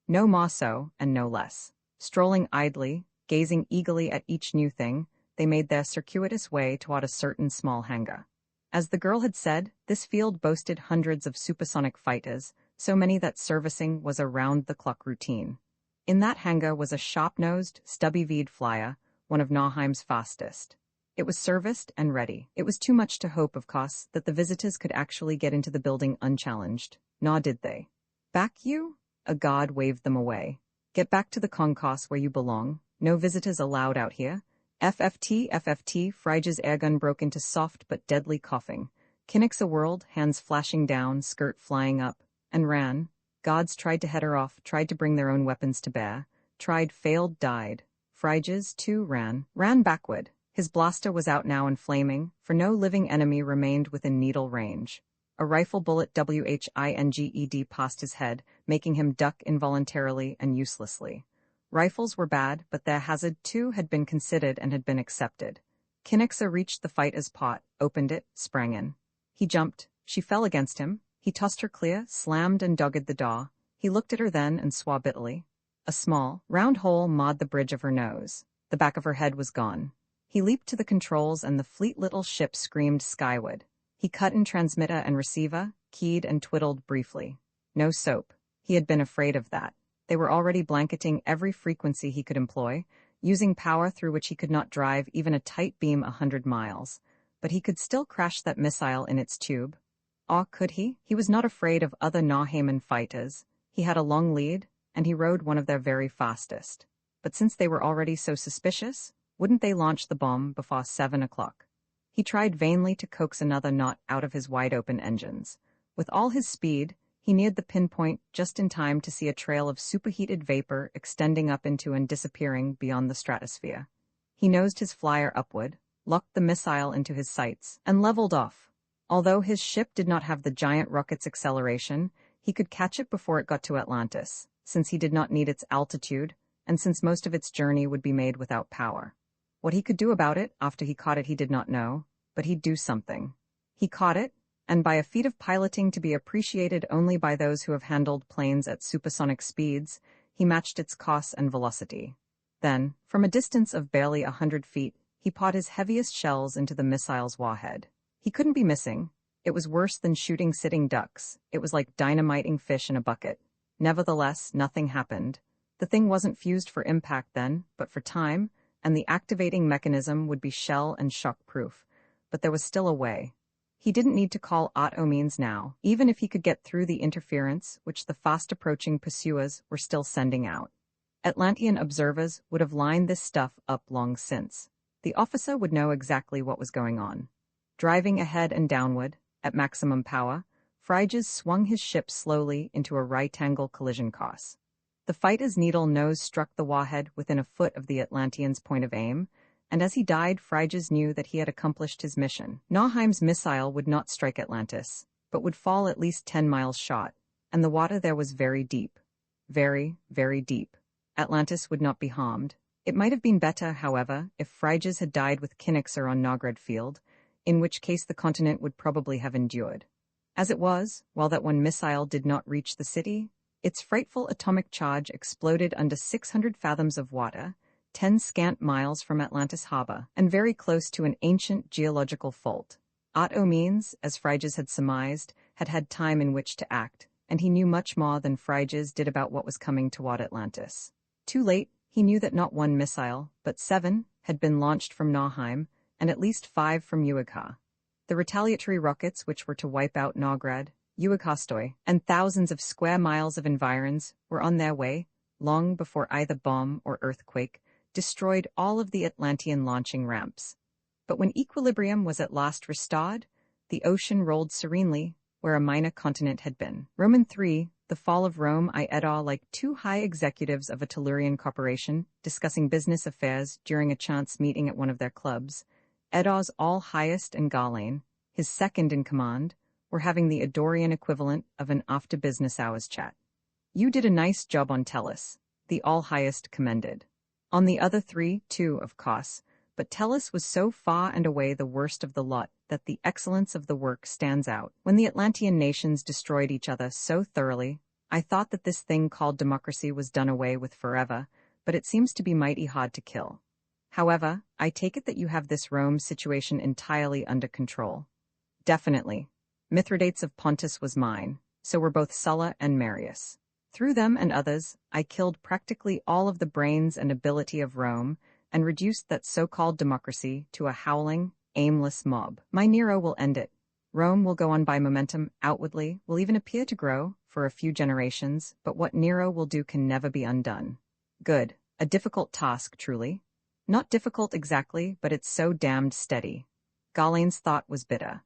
No more so, and no less. Strolling idly, gazing eagerly at each new thing, they made their circuitous way toward a certain small hangar. As the girl had said, this field boasted hundreds of supersonic fighters, so many that servicing was a round-the-clock routine. In that hangar was a sharp-nosed, stubby-V'd flyer, one of Nauheim's fastest. It was serviced and ready. It was too much to hope, of course, that the visitors could actually get into the building unchallenged. Nor did they. "Back you?" A guard waved them away. "Get back to the concourse where you belong. No visitors allowed out here." FFT, FFT, Fryge's airgun broke into soft but deadly coughing. Kinnixa whirled, hands flashing down, skirt flying up, and ran. Guards tried to head her off, tried to bring their own weapons to bear. Tried, failed, died. Fryges, too, ran backward. His blaster was out now and flaming, for no living enemy remained within needle range. A rifle bullet whinged past his head, making him duck involuntarily and uselessly. Rifles were bad, but their hazard, too, had been considered and had been accepted. Kinnixa reached the fighter's pot, opened it, sprang in. He jumped. She fell against him. He tossed her clear, slammed and dogged the door. He looked at her then and swore bitterly. A small, round hole marred the bridge of her nose. The back of her head was gone. He leaped to the controls and the fleet little ship screamed skyward. He cut in transmitter and receiver, keyed and twiddled briefly. No soap. He had been afraid of that. They were already blanketing every frequency he could employ, using power through which he could not drive even a tight beam 100 miles. but he could still crash that missile in its tube. Or could he? He was not afraid of other Nahaiman fighters. He had a long lead, and he rode one of their very fastest. But since they were already so suspicious, wouldn't they launch the bomb before 7 o'clock? He tried vainly to coax another knot out of his wide-open engines. With all his speed, he neared the pinpoint just in time to see a trail of superheated vapor extending up into and disappearing beyond the stratosphere. He nosed his flyer upward, locked the missile into his sights, and leveled off. Although his ship did not have the giant rocket's acceleration, he could catch it before it got to Atlantis, since he did not need its altitude, and since most of its journey would be made without power. What he could do about it after he caught it he did not know, but he'd do something. He caught it, and by a feat of piloting to be appreciated only by those who have handled planes at supersonic speeds, he matched its course and velocity. Then, from a distance of barely 100 feet, he poured his heaviest shells into the missile's warhead. He couldn't be missing. It was worse than shooting sitting ducks. It was like dynamiting fish in a bucket. Nevertheless, nothing happened. The thing wasn't fused for impact then, but for time, and the activating mechanism would be shell and shock-proof. But there was still a way. He didn't need to call Audiobook now, even if he could get through the interference which the fast-approaching pursuers were still sending out. Atlantean observers would have lined this stuff up long since. The officer would know exactly what was going on. Driving ahead and downward, at maximum power, Phryges swung his ship slowly into a right-angle collision course. The fighter's needle nose struck the warhead within a foot of the Atlantean's point of aim, and as he died, Phryges knew that he had accomplished his mission. Nahheim's missile would not strike Atlantis, but would fall at least 10 miles short, and the water there was very deep. Very, very deep. Atlantis would not be harmed. It might have been better, however, if Phryges had died with Kinixer on Nograd Field, in which case the continent would probably have endured. As it was, while that one missile did not reach the city, its frightful atomic charge exploded under 600 fathoms of water, 10 scant miles from Atlantis harbor, and very close to an ancient geological fault. Means, as Phryges had surmised, had had time in which to act, and he knew much more than Phryges did about what was coming toward Atlantis. Too late, he knew that not one missile, but 7, had been launched from Nahheim, and at least 5 from Uigha. The retaliatory rockets which were to wipe out Nograd, Uighastoi, and thousands of square miles of environs were on their way, long before either bomb or earthquake destroyed all of the Atlantean launching ramps. But when equilibrium was at last restored, the ocean rolled serenely where a minor continent had been. Roman 3, The Fall of Rome. I edda like 2 high executives of a Tellurian corporation discussing business affairs during a chance meeting at one of their clubs. Edda's all highest and Galen, his second in command, were having the Adorian equivalent of an after-business hours chat. You did a nice job on Tellus, the all highest commended. On the other 3, too, of course, but Tellus was so far and away the worst of the lot that the excellence of the work stands out. When the Atlantean nations destroyed each other so thoroughly, I thought that this thing called democracy was done away with forever, but it seems to be mighty hard to kill. However, I take it that you have this Rome situation entirely under control. Definitely. Mithridates of Pontus was mine, so were both Sulla and Marius. Through them and others, I killed practically all of the brains and ability of Rome, and reduced that so-called democracy to a howling, aimless mob. My Nero will end it. Rome will go on by momentum outwardly, will even appear to grow for a few generations, but what Nero will do can never be undone. Good. A difficult task, truly. Not difficult exactly, but it's so damned steady. Galen's thought was bitter.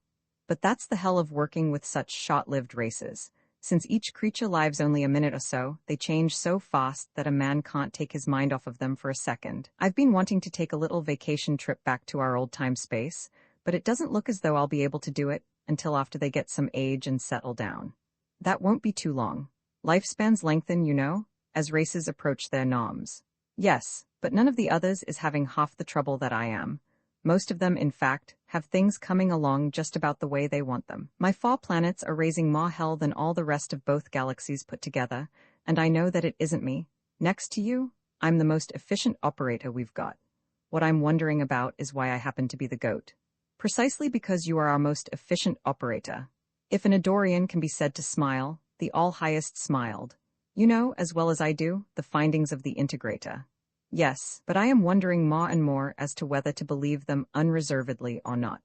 But that's the hell of working with such short-lived races. Since each creature lives only a minute or so, they change so fast that a man can't take his mind off of them for a second. I've been wanting to take a little vacation trip back to our old-time space, but it doesn't look as though I'll be able to do it until after they get some age and settle down. That won't be too long. Lifespans lengthen, you know, as races approach their noms. Yes, but none of the others is having half the trouble that I am. Most of them, in fact, have things coming along just about the way they want them. My 4 planets are raising more hell than all the rest of both galaxies put together, and I know that it isn't me. Next to you, I'm the most efficient operator we've got. What I'm wondering about is why I happen to be the GOAT. Precisely because you are our most efficient operator. If an Adorian can be said to smile, the all-highest smiled. You know, as well as I do, the findings of the integrator. Yes, but I am wondering more and more as to whether to believe them unreservedly or not.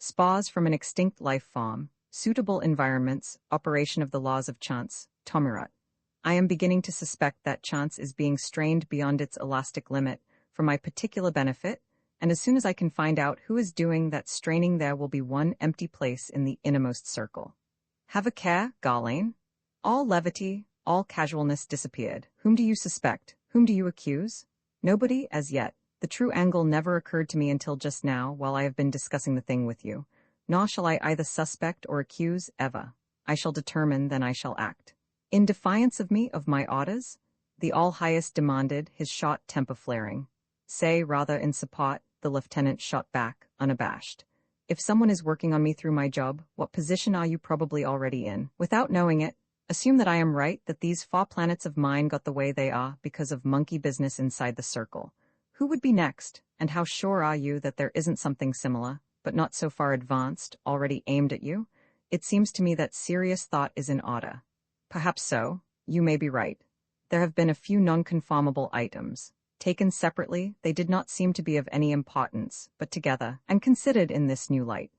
spas from an extinct life form, suitable environments, operation of the laws of chance, Tomirut. I am beginning to suspect that chance is being strained beyond its elastic limit for my particular benefit, and as soon as I can find out who is doing that straining, there will be one empty place in the innermost circle. Have a care, Garlane. All levity, all casualness disappeared. Whom do you suspect? Whom do you accuse? Nobody, as yet. The true angle never occurred to me until just now, while I have been discussing the thing with you. Nor shall I either suspect or accuse, ever. I shall determine, then I shall act. In defiance of me, of my orders? The All-Highest demanded, his shot temper flaring. Say, rather, in support, the lieutenant shot back, unabashed. If someone is working on me through my job, what position are you probably already in? Without knowing it, assume that I am right, that these 4 planets of mine got the way they are because of monkey business inside the circle. Who would be next, and how sure are you that there isn't something similar, but not so far advanced, already aimed at you? It seems to me that serious thought is in order. Perhaps so, you may be right. There have been a few non-conformable items. Taken separately, they did not seem to be of any importance, but together, and considered in this new light.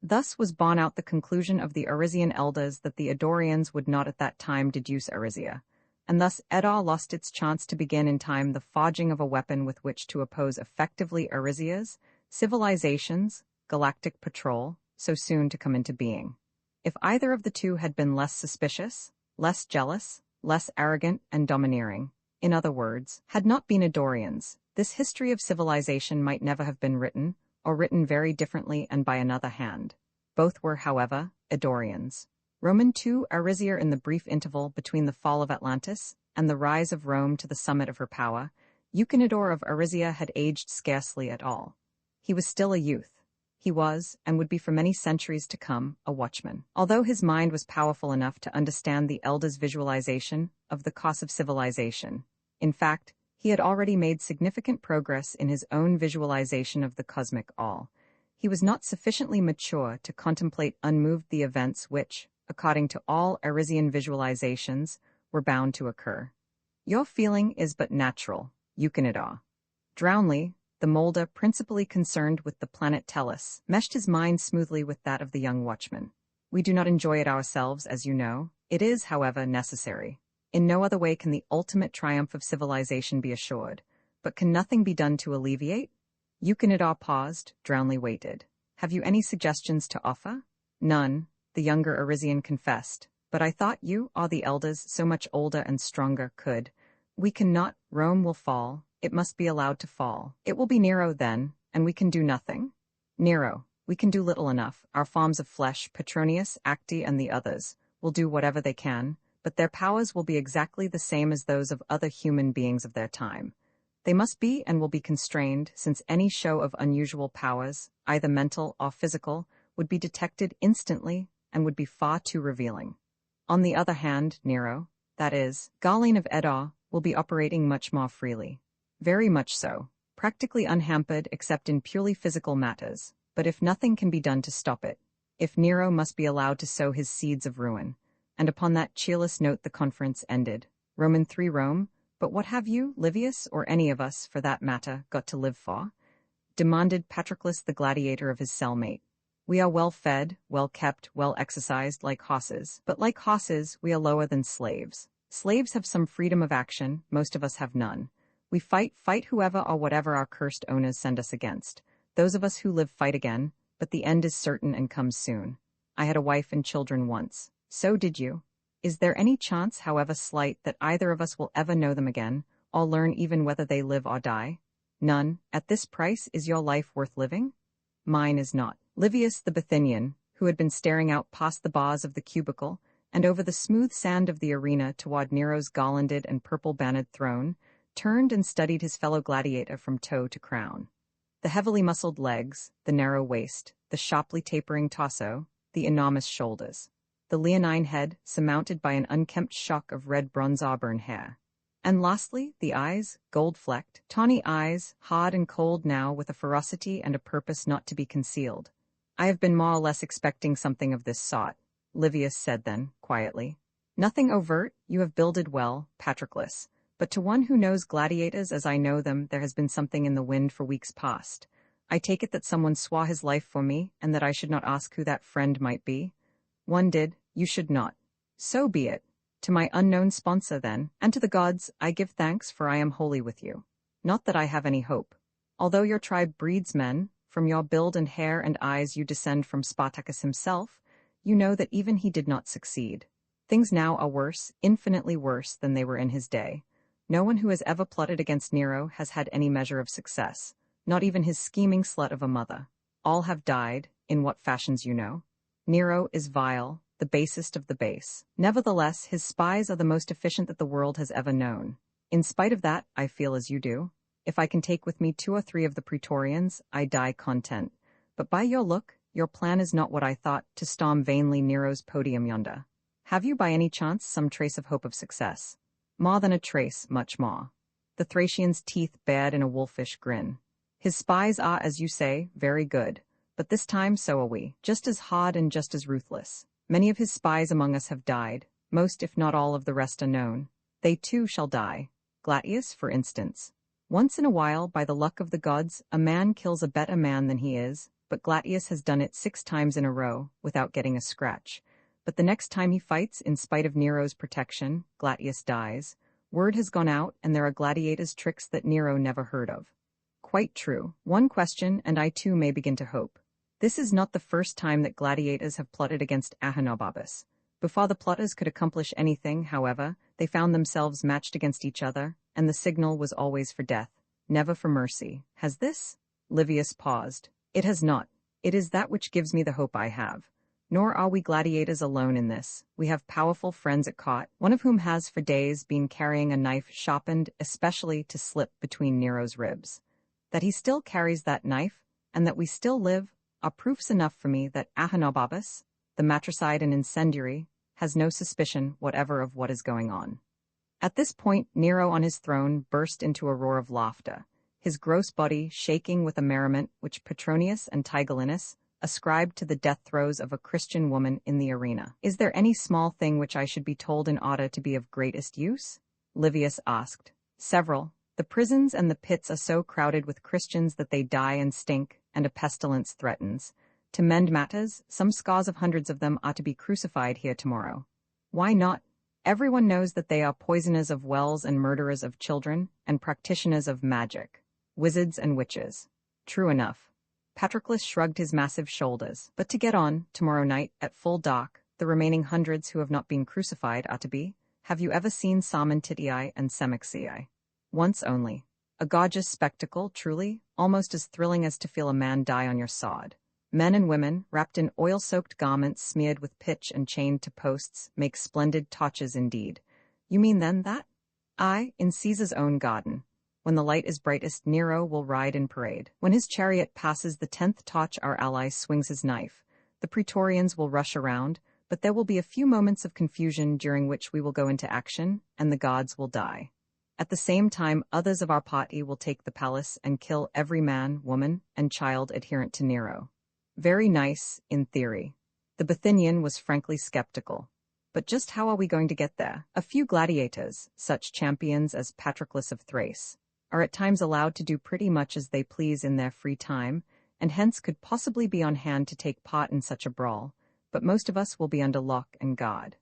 Thus was borne out the conclusion of the Arisian elders that the Adorians would not at that time deduce Arisia, and thus Edar lost its chance to begin in time the forging of a weapon with which to oppose effectively Arisia's, civilization's, galactic patrol, so soon to come into being. If either of the two had been less suspicious, less jealous, less arrogant and domineering, in other words, had not been Adorians, this history of civilization might never have been written, or written very differently and by another hand. Both were, however, Adorians. Roman II Arisia in the brief interval between the fall of Atlantis and the rise of Rome to the summit of her power, Eukonidor of Arisia had aged scarcely at all. He was still a youth. He was, and would be for many centuries to come, a watchman. Although his mind was powerful enough to understand the elders' visualization of the cost of civilization, in fact, he had already made significant progress in his own visualization of the cosmic all. He was not sufficiently mature to contemplate unmoved the events which, according to all Arisian visualizations, were bound to occur. Your feeling is but natural, Eukonidor. Drownley, the molder principally concerned with the planet Tellus, meshed his mind smoothly with that of the young watchman. We do not enjoy it ourselves, as you know. It is, however, necessary. In no other way can the ultimate triumph of civilization be assured. But can nothing be done to alleviate? Eukonidor paused, Drownley waited. Have you any suggestions to offer? None, the younger Arisian confessed. But I thought you, or the elders, so much older and stronger, could. We cannot. Rome will fall. It must be allowed to fall. It will be Nero then, and we can do nothing? Nero, we can do little enough. Our forms of flesh, Petronius, Acti, and the others, will do whatever they can, but their powers will be exactly the same as those of other human beings of their time. They must be and will be constrained, since any show of unusual powers, either mental or physical, would be detected instantly and would be far too revealing. On the other hand, Nero, that is, Garlane of Edar, will be operating much more freely. Very much so, practically unhampered except in purely physical matters, but if nothing can be done to stop it, if Nero must be allowed to sow his seeds of ruin, and upon that cheerless note the conference ended. Roman III Rome, but what have you, Livius, or any of us, for that matter, got to live for? Demanded Patroclus the gladiator of his cellmate. We are well fed, well kept, well exercised like horses, but like horses, we are lower than slaves. Slaves have some freedom of action, most of us have none. We fight whoever or whatever our cursed owners send us against. Those of us who live fight again, but the end is certain and comes soon. I had a wife and children once. So did you. Is there any chance, however slight, that either of us will ever know them again, or learn even whether they live or die? None. At this price, is your life worth living? Mine is not. Livius the Bithynian, who had been staring out past the bars of the cubicle and over the smooth sand of the arena toward Nero's garlanded and purple-bannered throne, turned and studied his fellow gladiator from toe to crown. The heavily muscled legs, the narrow waist, the sharply tapering torso, the enormous shoulders, the leonine head surmounted by an unkempt shock of red bronze auburn hair. And lastly, the eyes, gold-flecked, tawny eyes, hard and cold now with a ferocity and a purpose not to be concealed. I have been more or less expecting something of this sort, Livius said then, quietly. Nothing overt, you have builded well, Patroclus. But to one who knows gladiators as I know them, there has been something in the wind for weeks past. I take it that someone swore his life for me, and that I should not ask who that friend might be. One did, you should not. So be it. To my unknown sponsor then, and to the gods, I give thanks, for I am wholly with you. Not that I have any hope. Although your tribe breeds men, from your build and hair and eyes you descend from Spartacus himself, you know that even he did not succeed. Things now are worse, infinitely worse than they were in his day. No one who has ever plotted against Nero has had any measure of success, not even his scheming slut of a mother. All have died, in what fashions you know. Nero is vile, the basest of the base. Nevertheless, his spies are the most efficient that the world has ever known. In spite of that, I feel as you do. If I can take with me 2 or 3 of the Praetorians, I die content. But by your look, your plan is not what I thought, to storm vainly Nero's podium yonder. Have you by any chance some trace of hope of success? More than a trace, much more. The Thracian's teeth bared in a wolfish grin. His spies are, as you say, very good. But this time so are we, just as hard and just as ruthless. Many of his spies among us have died. Most, if not all, of the rest are known. They too shall die. Glatius, for instance. Once in a while, by the luck of the gods, a man kills a better man than he is, but Glatius has done it 6 times in a row, without getting a scratch. But the next time he fights, in spite of Nero's protection, Glatius dies. Word has gone out, and there are gladiators' tricks that Nero never heard of. Quite true. One question, and I too may begin to hope. This is not the first time that gladiators have plotted against Ahenobarbus. Before the plotters could accomplish anything, however, they found themselves matched against each other, and the signal was always for death, never for mercy. Has this? Livius paused. It has not. It is that which gives me the hope I have. Nor are we gladiators alone in this. We have powerful friends at court, one of whom has for days been carrying a knife sharpened especially to slip between Nero's ribs. That he still carries that knife, and that we still live, are proofs enough for me that Ahenobarbus, the matricide and incendiary, has no suspicion whatever of what is going on. At this point, Nero on his throne burst into a roar of laughter, his gross body shaking with a merriment which Petronius and Tigellinus ascribed to the death throes of a Christian woman in the arena. Is there any small thing which I should be told in order to be of greatest use? Livius asked. Several. The prisons and the pits are so crowded with Christians that they die and stink, and a pestilence threatens. To mend matters, some scores of hundreds of them are to be crucified here tomorrow. Why not? Everyone knows that they are poisoners of wells and murderers of children, and practitioners of magic. Wizards and witches. True enough. Patroclus shrugged his massive shoulders. But to get on, tomorrow night, at full dark, the remaining hundreds who have not been crucified are to be. Have you ever seen Sarmentitii and Semexii? Once only. A gorgeous spectacle, truly, almost as thrilling as to feel a man die on your sod. Men and women, wrapped in oil-soaked garments smeared with pitch and chained to posts, make splendid torches indeed. You mean then that? Aye, in Caesar's own garden. When the light is brightest, Nero will ride in parade. When his chariot passes the 10th torch, our ally swings his knife. The Praetorians will rush around, but there will be a few moments of confusion during which we will go into action, and the gods will die. At the same time, others of our party will take the palace and kill every man, woman, and child adherent to Nero. Very nice, in theory. The Bithynian was frankly skeptical. But just how are we going to get there? A few gladiators, such champions as Patroclus of Thrace, are at times allowed to do pretty much as they please in their free time, and hence could possibly be on hand to take part in such a brawl, but most of us will be under lock and guard.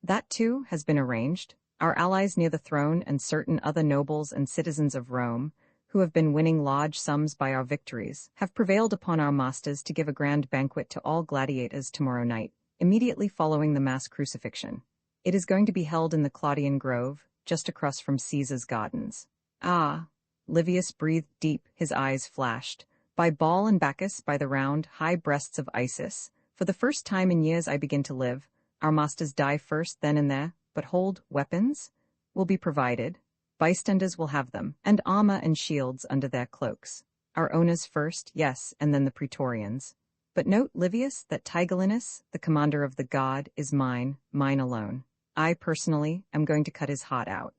That, too, has been arranged. Our allies near the throne and certain other nobles and citizens of Rome, who have been winning large sums by our victories, have prevailed upon our masters to give a grand banquet to all gladiators tomorrow night, immediately following the mass crucifixion. It is going to be held in the Claudian Grove, just across from Caesar's gardens. Ah! Livius breathed deep, his eyes flashed. By Baal and Bacchus, by the round, high breasts of Isis, for the first time in years I begin to live. Our masters die first, then and there, but hold, weapons will be provided. Bystanders will have them, and armor and shields under their cloaks. Our owners first, yes, and then the Praetorians. But note, Livius, that Tigellinus, the commander of the god, is mine alone. I, personally, am going to cut his heart out.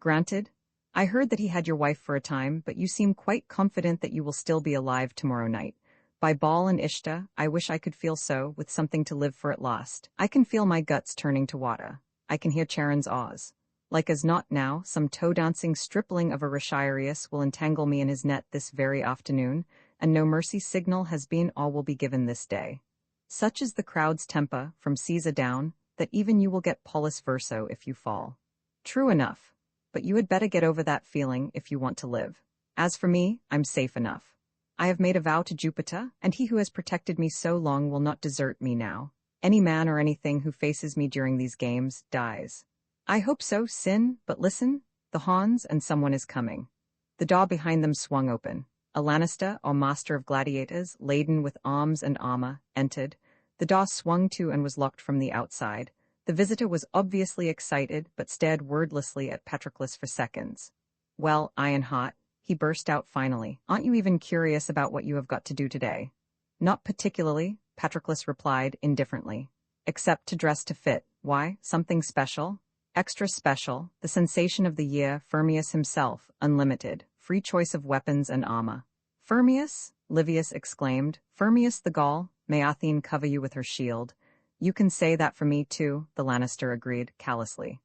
Granted, I heard that he had your wife for a time, but you seem quite confident that you will still be alive tomorrow night. By Baal and Ishtar, I wish I could feel so, with something to live for at last. I can feel my guts turning to water. I can hear Charon's awes. Like as not now, some toe-dancing stripling of a Retiarius will entangle me in his net this very afternoon, and no mercy signal has been all will be given this day. Such is the crowd's temper, from Caesar down, that even you will get Polus verso if you fall. True enough, but you had better get over that feeling if you want to live. As for me, I'm safe enough. I have made a vow to Jupiter, and he who has protected me so long will not desert me now. Any man or anything who faces me during these games dies. I hope so, Sin, but listen, the Hans and someone is coming. The door behind them swung open. A Lannister, or master of gladiators, laden with arms and armor, entered. The door swung to and was locked from the outside. The visitor was obviously excited, but stared wordlessly at Patroclus for seconds. Well, Ironheart, he burst out finally. Aren't you even curious about what you have got to do today? Not particularly, Patroclus replied indifferently. Except to dress to fit. Why, something special? Extra special, the sensation of the year, Firmius himself, unlimited, free choice of weapons and armor. Firmius? Livius exclaimed. Firmius the Gaul, may Athene cover you with her shield. You can say that for me too, the Lannister agreed, callously.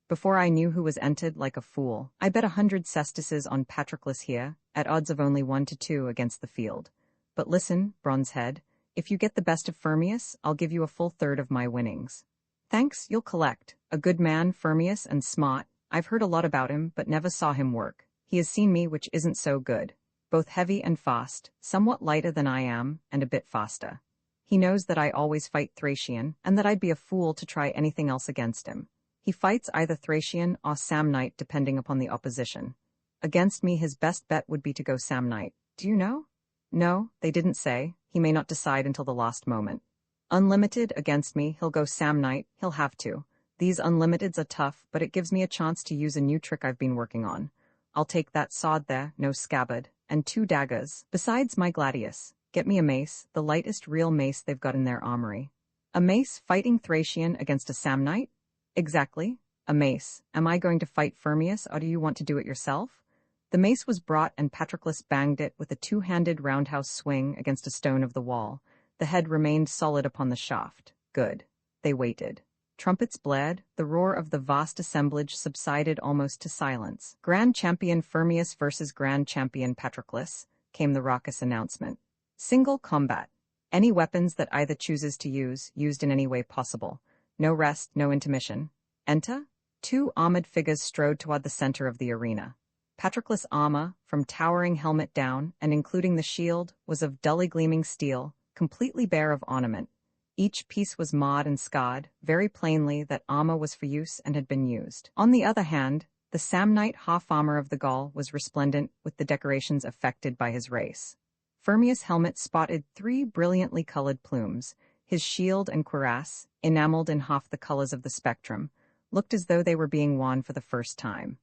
Before I knew who was entered like a fool, I bet 100 cestices on Patroclus here, at odds of only 1 to 2 against the field. But listen, Bronzehead, if you get the best of Firmius, I'll give you a full third of my winnings. Thanks, you'll collect. A good man, Firmius, and smart. I've heard a lot about him, but never saw him work. He has seen me, which isn't so good. Both heavy and fast, somewhat lighter than I am, and a bit faster. He knows that I always fight Thracian, and that I'd be a fool to try anything else against him. He fights either Thracian or Samnite depending upon the opposition. Against me his best bet would be to go Samnite. Do you know? No, they didn't say. He may not decide until the last moment. Unlimited against me, he'll go Samnite, he'll have to. These unlimiteds are tough, but it gives me a chance to use a new trick I've been working on. I'll take that sword there, no scabbard, and 2 daggers, besides my gladius. Get me a mace, the lightest real mace they've got in their armory. A mace fighting Thracian against a Samnite? Exactly. A mace. Am I going to fight Firmius, or do you want to do it yourself? The mace was brought and Patroclus banged it with a 2-handed roundhouse swing against a stone of the wall. The head remained solid upon the shaft. Good. They waited. Trumpets blared, the roar of the vast assemblage subsided almost to silence. Grand Champion Firmius versus Grand Champion Patroclus, came the raucous announcement. Single combat. Any weapons that either chooses to use, used in any way possible. No rest, no intermission. Enter? 2 armored figures strode toward the center of the arena. Patroclus' armor, from towering helmet down, and including the shield, was of dully gleaming steel, completely bare of ornament. Each piece was marred and scarred, very plainly that armor was for use and had been used. On the other hand, the Samnite half-armor of the Gaul was resplendent with the decorations affected by his race. Firmius' helmet spotted 3 brilliantly colored plumes. His shield and cuirass, enameled in half the colors of the spectrum, looked as though they were being worn for the first time.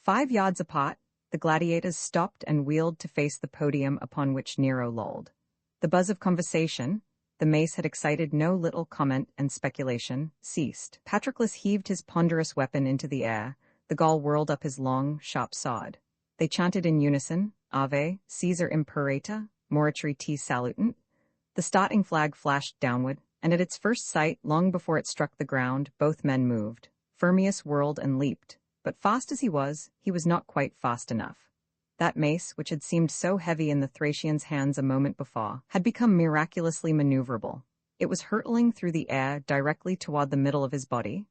5 yards apart, the gladiators stopped and wheeled to face the podium upon which Nero lolled. The buzz of conversation, the mace had excited no little comment and speculation, ceased. Patroclus heaved his ponderous weapon into the air. The Gaul whirled up his long, sharp sword. They chanted in unison, Ave, Caesar Imperator, Morituri te salutant. The starting flag flashed downward, and at its first sight, long before it struck the ground, both men moved. Firmius whirled and leaped, but fast as he was not quite fast enough. That mace, which had seemed so heavy in the Thracian's hands a moment before, had become miraculously maneuverable. It was hurtling through the air directly toward the middle of his body.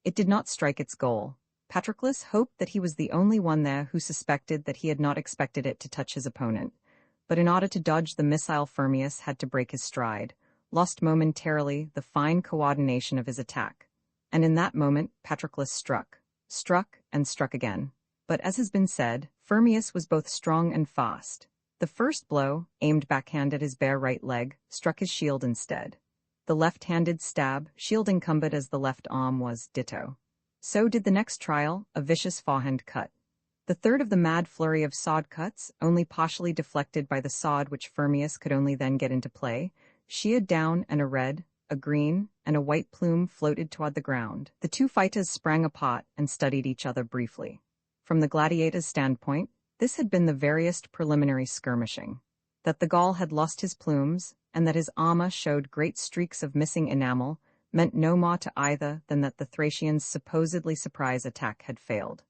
It did not strike its goal. Patroclus hoped that he was the only one there who suspected that he had not expected it to touch his opponent. But in order to dodge the missile, Firmius had to break his stride, lost momentarily the fine coordination of his attack. And in that moment, Patroclus struck and struck again. But as has been said, Firmius was both strong and fast. The first blow, aimed backhand at his bare right leg, struck his shield instead. The left-handed stab, shield encumbered as the left arm was, ditto. So did the next trial, a vicious forehand cut. The third of the mad flurry of sword cuts, only partially deflected by the sword which Firmius could only then get into play, sheared down, and a red, a green, and a white plume floated toward the ground. The 2 fighters sprang apart and studied each other briefly. From the gladiator's standpoint, this had been the veriest preliminary skirmishing. That the Gaul had lost his plumes, and that his armor showed great streaks of missing enamel, meant no more to either than that the Thracians' supposedly surprise attack had failed.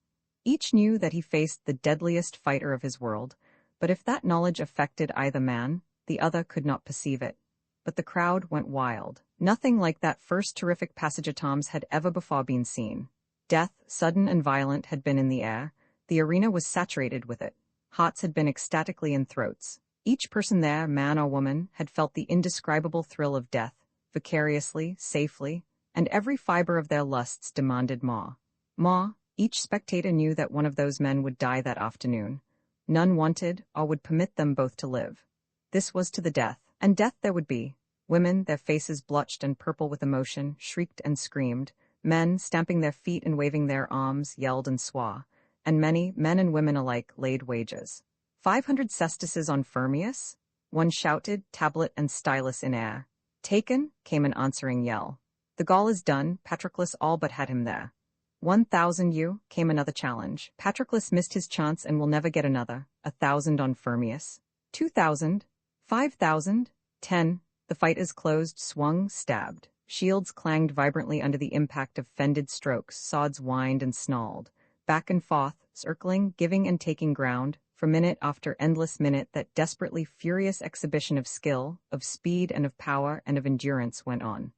Each knew that he faced the deadliest fighter of his world, But if that knowledge affected either man, the other could not perceive it. But the crowd went wild. Nothing like that first terrific passage of Tom's had ever before been seen. Death, sudden and violent, had been in the air. The arena was saturated with it. Hearts had been ecstatically in throats. Each person there, man or woman, had felt the indescribable thrill of death, vicariously, safely, and every fiber of their lusts demanded more. More, each spectator knew that one of those men would die that afternoon. None wanted or would permit them both to live. This was to the death, and death there would be. Women, their faces blotched and purple with emotion, shrieked and screamed. Men, stamping their feet and waving their arms, yelled and swore. And many, men and women alike, laid wagers. 500 cestices on Firmius? One shouted, tablet and stylus in air. Taken, came an answering yell. The Gaul is done, Patroclus all but had him there. 1,000 you, came another challenge. Patroclus missed his chance and will never get another. 1,000 on Firmius. 2,000. 5,000. 10. The fight is closed, swung, stabbed. Shields clanged vibrantly under the impact of fended strokes, swords whined and snarled. Back and forth, circling, giving and taking ground, for minute after endless minute that desperately furious exhibition of skill, of speed and of power and of endurance went on.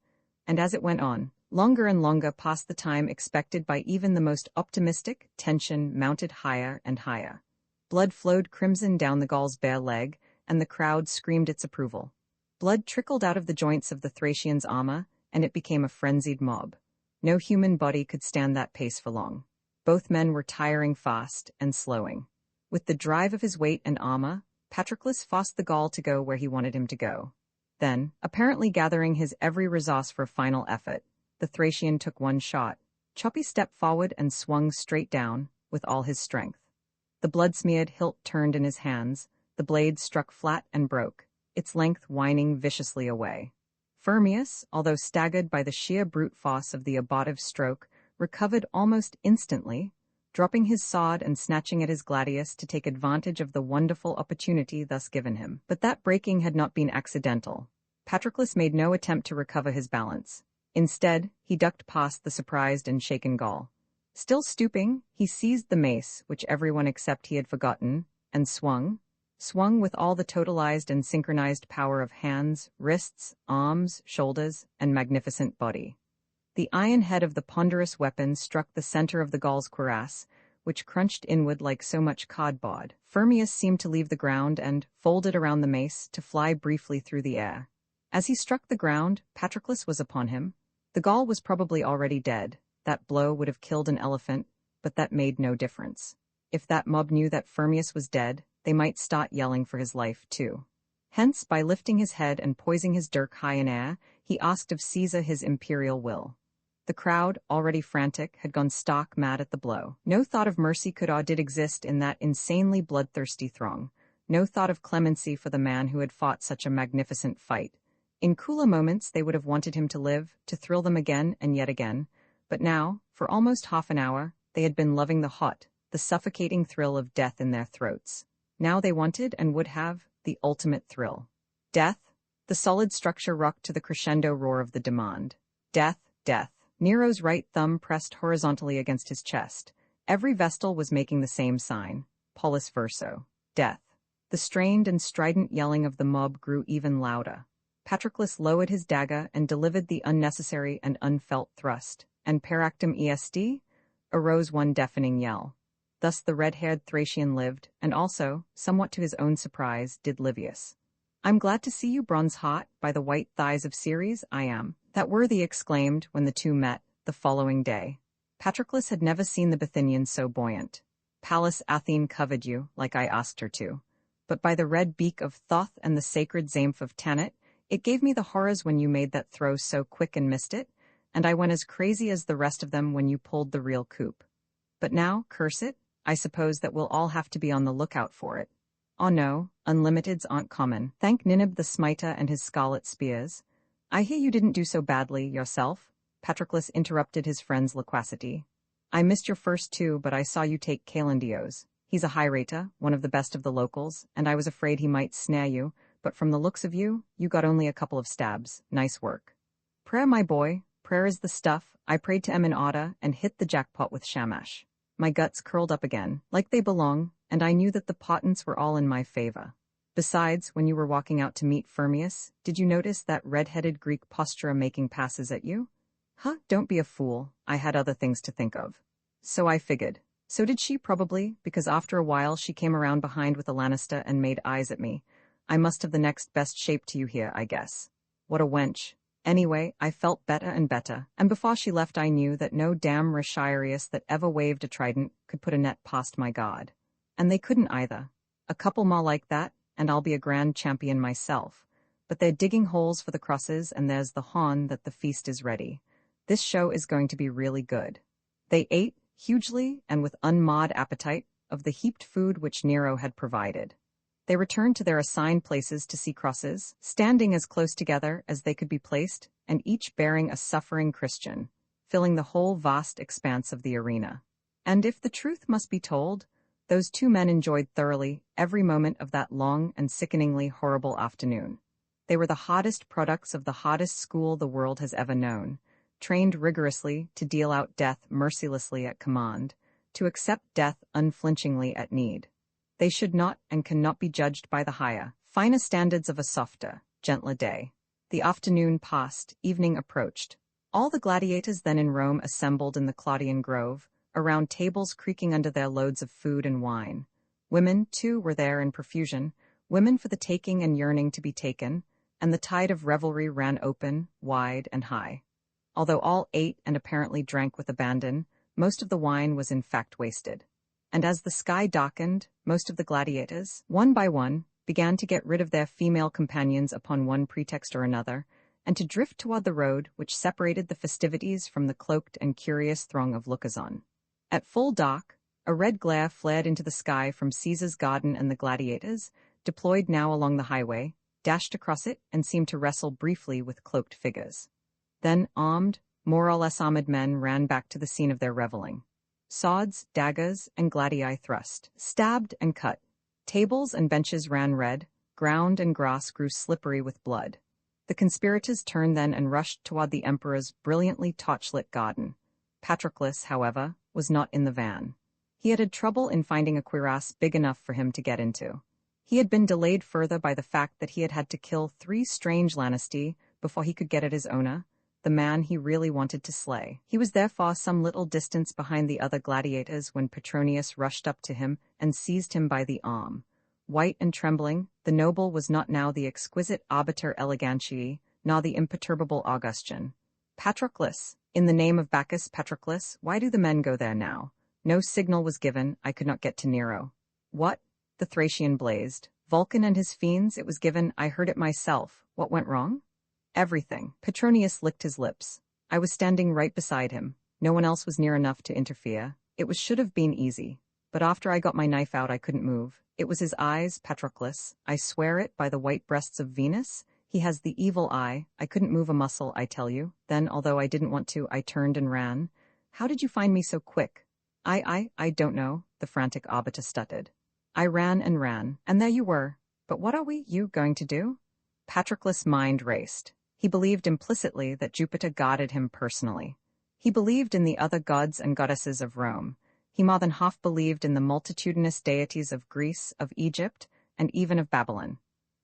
And as it went on, longer and longer past the time expected by even the most optimistic, tension mounted higher and higher. Blood flowed crimson down the Gaul's bare leg, and the crowd screamed its approval. Blood trickled out of the joints of the Thracian's armor, and it became a frenzied mob. No human body could stand that pace for long. Both men were tiring fast and slowing. With the drive of his weight and armor, Patroclus forced the Gaul to go where he wanted him to go. Then, apparently gathering his every resource for a final effort, the Thracian took one shot. Choppy stepped forward and swung straight down, with all his strength. The blood-smeared hilt turned in his hands, the blade struck flat and broke, its length whining viciously away. Firmius, although staggered by the sheer brute force of the abortive stroke, recovered almost instantly, dropping his sword and snatching at his gladius to take advantage of the wonderful opportunity thus given him. But that breaking had not been accidental. Patroclus made no attempt to recover his balance. Instead, he ducked past the surprised and shaken Gaul. Still stooping, he seized the mace, which everyone except he had forgotten, and swung with all the totalized and synchronized power of hands, wrists, arms, shoulders, and magnificent body. The iron head of the ponderous weapon struck the center of the Gaul's cuirass, which crunched inward like so much cardboard. Firmius seemed to leave the ground and, folded around the mace, to fly briefly through the air. As he struck the ground, Patroclus was upon him. The Gaul was probably already dead. That blow would have killed an elephant, but that made no difference. If that mob knew that Firmius was dead, they might start yelling for his life too. Hence, by lifting his head and poising his dirk high in air, he asked of Caesar his imperial will. The crowd, already frantic, had gone stark mad at the blow. No thought of mercy could or did exist in that insanely bloodthirsty throng. No thought of clemency for the man who had fought such a magnificent fight. In cooler moments they would have wanted him to live, to thrill them again and yet again. But now, for almost half an hour, they had been loving the hot, the suffocating thrill of death in their throats. Now they wanted, and would have, the ultimate thrill. Death? The solid structure rocked to the crescendo roar of the demand. Death, death. Nero's right thumb pressed horizontally against his chest. Every vestal was making the same sign. Pollis verso. Death. The strained and strident yelling of the mob grew even louder. Patroclus lowered his dagger and delivered the unnecessary and unfelt thrust, and per actum est? Arose one deafening yell. Thus the red-haired Thracian lived, and also, somewhat to his own surprise, did Livius. "I'm glad to see you, bronze-hot, by the white thighs of Ceres, I am," that worthy exclaimed when the two met, the following day. Patroclus had never seen the Bithynians so buoyant. "Pallas Athene covered you, like I asked her to. But by the red beak of Thoth and the sacred Zamph of Tanit, it gave me the horrors when you made that throw so quick and missed it, and I went as crazy as the rest of them when you pulled the real coup. But now, curse it, I suppose that we'll all have to be on the lookout for it. Oh no, unlimiteds aren't common. Thank Ninib the Smiter and his scarlet spears. I hear you didn't do so badly, yourself," Patroclus interrupted his friend's loquacity. "I missed your first two, but I saw you take Calendios. He's a high-rater, one of the best of the locals, and I was afraid he might snare you, but from the looks of you, you got only a couple of stabs. Nice work." "Prayer, my boy, prayer is the stuff. I prayed to Emin Otta and hit the jackpot with Shamash. My guts curled up again, like they belong, and I knew that the patents were all in my favor. Besides, when you were walking out to meet Firmius, did you notice that red-headed Greek postura making passes at you? Huh, don't be a fool, I had other things to think of. So I figured. So did she probably, because after a while she came around behind with a Lannister and made eyes at me. I must have the next best shape to you here, I guess. What a wench. Anyway, I felt better and better, and before she left I knew that no damn Rashirius that ever waved a trident could put a net past my guard. And they couldn't either. A couple more like that, and I'll be a grand champion myself. But they're digging holes for the crosses, and there's the horn that the feast is ready. This show is going to be really good. They ate, hugely and with unmarred appetite, of the heaped food which Nero had provided. They returned to their assigned places to see crosses, standing as close together as they could be placed, and each bearing a suffering Christian, filling the whole vast expanse of the arena. And if the truth must be told, those two men enjoyed thoroughly every moment of that long and sickeningly horrible afternoon. They were the hardest products of the hardest school the world has ever known, trained rigorously to deal out death mercilessly at command, to accept death unflinchingly at need. They should not and cannot be judged by the higher, finer standards of a softer, gentler day. The afternoon passed, evening approached. All the gladiators then in Rome assembled in the Claudian Grove, around tables creaking under their loads of food and wine. Women, too, were there in profusion, women for the taking and yearning to be taken, and the tide of revelry ran open, wide, and high. Although all ate and apparently drank with abandon, most of the wine was in fact wasted. And as the sky darkened, most of the gladiators, one by one, began to get rid of their female companions upon one pretext or another, and to drift toward the road which separated the festivities from the cloaked and curious throng of lookers-on. At full dark, a red glare flared into the sky from Caesar's garden, and the gladiators, deployed now along the highway, dashed across it and seemed to wrestle briefly with cloaked figures. Then armed, more or less armored men ran back to the scene of their reveling. Swords, daggers, and gladii thrust, stabbed and cut. Tables and benches ran red, ground and grass grew slippery with blood. The conspirators turned then and rushed toward the emperor's brilliantly torchlit garden. Patroclus, however, was not in the van. He had trouble in finding a cuirass big enough for him to get into. He had been delayed further by the fact that he had had to kill 3 strange Lannisti before he could get at his owner, the man he really wanted to slay. He was therefore some little distance behind the other gladiators when Petronius rushed up to him and seized him by the arm. White and trembling, the noble was not now the exquisite Arbiter Elegantii, nor the imperturbable Augustan. Patroclus, in the name of Bacchus, Patroclus, why do the men go there now? No signal was given, I could not get to Nero. What? The Thracian blazed. Vulcan and his fiends, it was given, I heard it myself. What went wrong? Everything. Petronius licked his lips. I was standing right beside him. No one else was near enough to interfere. Should have been easy. But after I got my knife out I couldn't move. It was his eyes, Patroclus. I swear it by the white breasts of Venus. He has the evil eye. I couldn't move a muscle, I tell you. Then, although I didn't want to, I turned and ran. How did you find me so quick? I don't know, the frantic Arbiter stuttered. I ran, and there you were. But what are you going to do? Patroclus' mind raced. He believed implicitly that Jupiter guarded him personally. He believed in the other gods and goddesses of Rome. He more than half believed in the multitudinous deities of Greece, of Egypt, and even of Babylon.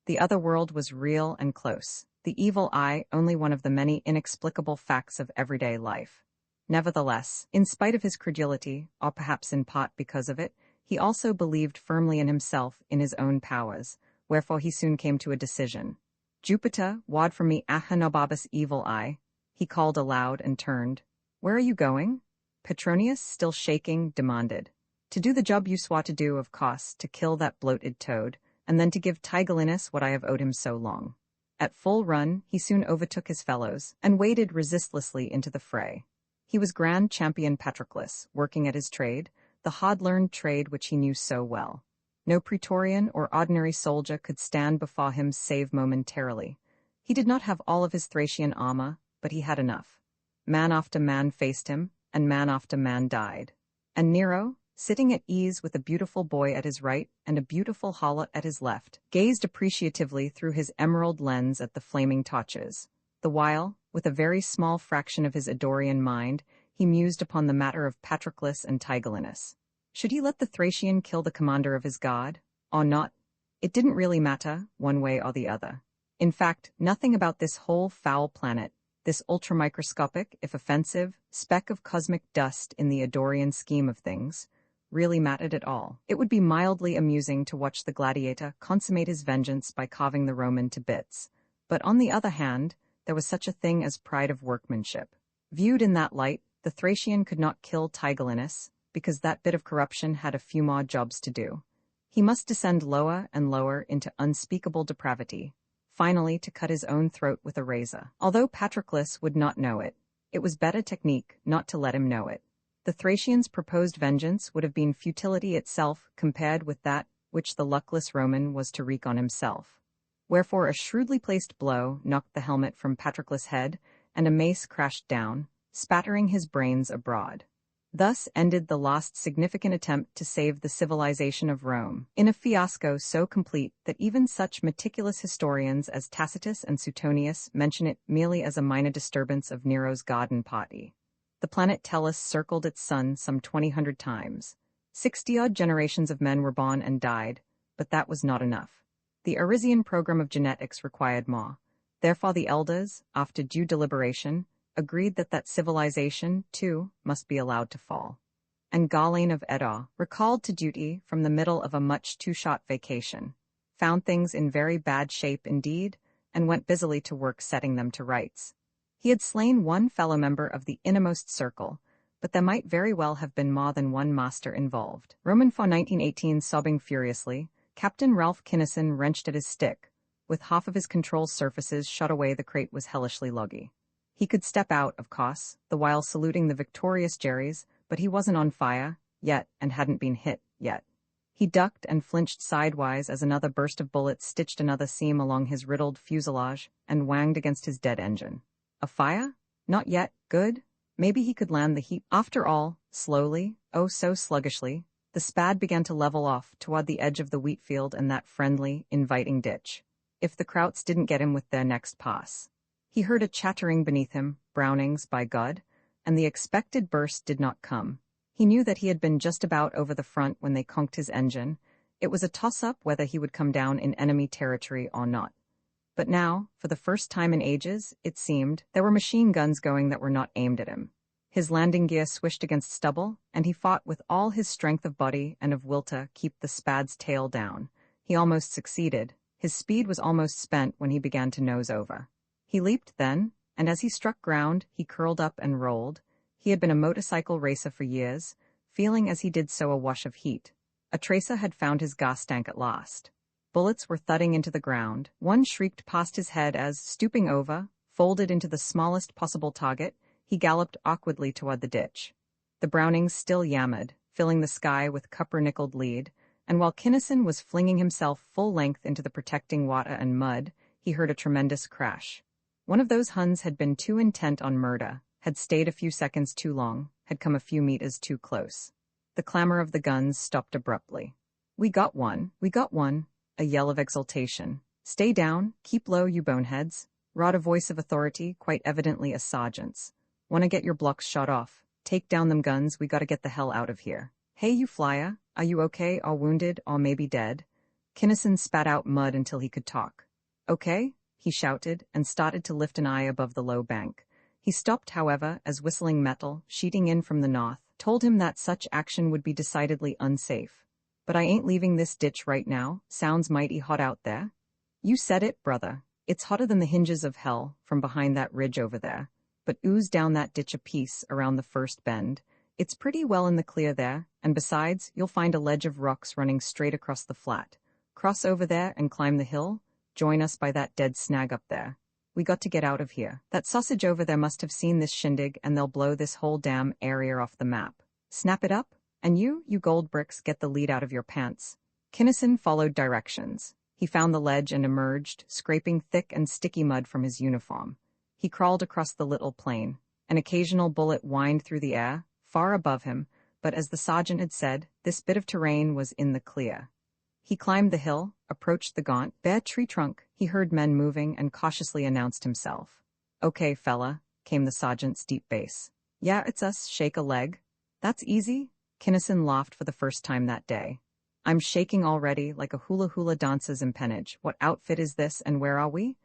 The other world was real and close. The evil eye only one of the many inexplicable facts of everyday life. Nevertheless, in spite of his credulity, or perhaps in part because of it, he also believed firmly in himself, in his own powers, wherefore he soon came to a decision. Jupiter, ward from me Ahenobarbus evil eye, he called aloud and turned. Where are you going? Petronius, still shaking, demanded. To do the job you swore to do, of course, to kill that bloated toad, and then to give Tigellinus what I have owed him so long. At full run, he soon overtook his fellows, and waded resistlessly into the fray. He was Grand Champion Patroclus, working at his trade, the hard-learned trade which he knew so well. No praetorian or ordinary soldier could stand before him save momentarily. He did not have all of his Thracian armor, but he had enough. Man after man faced him, and man after man died. And Nero, sitting at ease with a beautiful boy at his right and a beautiful harlot at his left, gazed appreciatively through his emerald lens at the flaming torches, the while, with a very small fraction of his Eddorian mind, he mused upon the matter of Patroclus and Tigellinus. Should he let the Thracian kill the commander of his guard, or not? It didn't really matter, one way or the other. In fact, nothing about this whole foul planet, this ultramicroscopic, if offensive, speck of cosmic dust in the Adorian scheme of things, really mattered at all. It would be mildly amusing to watch the gladiator consummate his vengeance by carving the Roman to bits. But on the other hand, there was such a thing as pride of workmanship. Viewed in that light, the Thracian could not kill Tigellinus, because that bit of corruption had a few more jobs to do. He must descend lower and lower into unspeakable depravity, finally to cut his own throat with a razor. Although Patroclus would not know it, it was better technique not to let him know it. The Thracian's proposed vengeance would have been futility itself compared with that which the luckless Roman was to wreak on himself. Wherefore a shrewdly placed blow knocked the helmet from Patroclus' head, and a mace crashed down, spattering his brains abroad. Thus ended the last significant attempt to save the civilization of Rome, in a fiasco so complete that even such meticulous historians as Tacitus and Suetonius mention it merely as a minor disturbance of Nero's garden party. The planet Tellus circled its sun some 2,000 times. 60-odd generations of men were born and died, but that was not enough. The Arisian program of genetics required more. Therefore the elders, after due deliberation, agreed that civilization, too, must be allowed to fall. And Galen of Edda, recalled to duty from the middle of a much too short vacation, found things in very bad shape indeed, and went busily to work setting them to rights. He had slain one fellow member of the innermost circle, but there might very well have been more than one master involved. Roman for 1918 sobbing furiously, Captain Ralph Kinnison wrenched at his stick. With half of his control surfaces shot away, the crate was hellishly loggy. He could step out, of course, the while saluting the victorious Jerrys, but he wasn't on fire, yet, and hadn't been hit, yet. He ducked and flinched sidewise as another burst of bullets stitched another seam along his riddled fuselage and whanged against his dead engine. A fire? Not yet. Good. Maybe he could land the heat. After all, slowly, oh so sluggishly, the Spad began to level off toward the edge of the wheat field and that friendly, inviting ditch. If the Krauts didn't get him with their next pass. He heard a chattering beneath him, Brownings, by God, and the expected burst did not come. He knew that he had been just about over the front when they conked his engine. It was a toss-up whether he would come down in enemy territory or not. But now, for the first time in ages, it seemed, there were machine guns going that were not aimed at him. His landing gear swished against stubble, and he fought with all his strength of body and of will to keep the Spad's tail down. He almost succeeded. His speed was almost spent when he began to nose over. He leaped then, and as he struck ground, he curled up and rolled. He had been a motorcycle racer for years, feeling as he did so a wash of heat. A tracer had found his gas tank at last. Bullets were thudding into the ground. One shrieked past his head as, stooping over, folded into the smallest possible target, he galloped awkwardly toward the ditch. The Brownings still yammered, filling the sky with copper-nickeled lead, and while Kinnison was flinging himself full length into the protecting water and mud, he heard a tremendous crash. One of those Huns had been too intent on murder, had stayed a few seconds too long, had come a few meters too close. The clamor of the guns stopped abruptly. We got one, a yell of exultation. Stay down, keep low, you boneheads, wrought a voice of authority, quite evidently a sergeant's. Wanna get your blocks shot off, take down them guns, we gotta get the hell out of here. Hey you flyer, are you okay, or wounded, or maybe dead? Kinnison spat out mud until he could talk. Okay? He shouted, and started to lift an eye above the low bank. He stopped, however, as whistling metal, sheeting in from the north, told him that such action would be decidedly unsafe. But I ain't leaving this ditch right now, sounds mighty hot out there. You said it, brother. It's hotter than the hinges of hell, from behind that ridge over there. But ooze down that ditch a piece around the first bend. It's pretty well in the clear there, and besides, you'll find a ledge of rocks running straight across the flat. Cross over there and climb the hill. Join us by that dead snag up there. We got to get out of here. That sausage over there must have seen this shindig, and they'll blow this whole damn area off the map. Snap it up, and you gold bricks, get the lead out of your pants. Kinnison followed directions. He found the ledge and emerged, scraping thick and sticky mud from his uniform. He crawled across the little plain. An occasional bullet whined through the air, far above him, but as the sergeant had said, this bit of terrain was in the clear. He climbed the hill, approached the gaunt, bare tree trunk. He heard men moving and cautiously announced himself. Okay, fella, came the sergeant's deep bass. Yeah, it's us, shake a leg. That's easy. Kinnison laughed for the first time that day. I'm shaking already like a hula dancer's empennage. What outfit is this and where are we?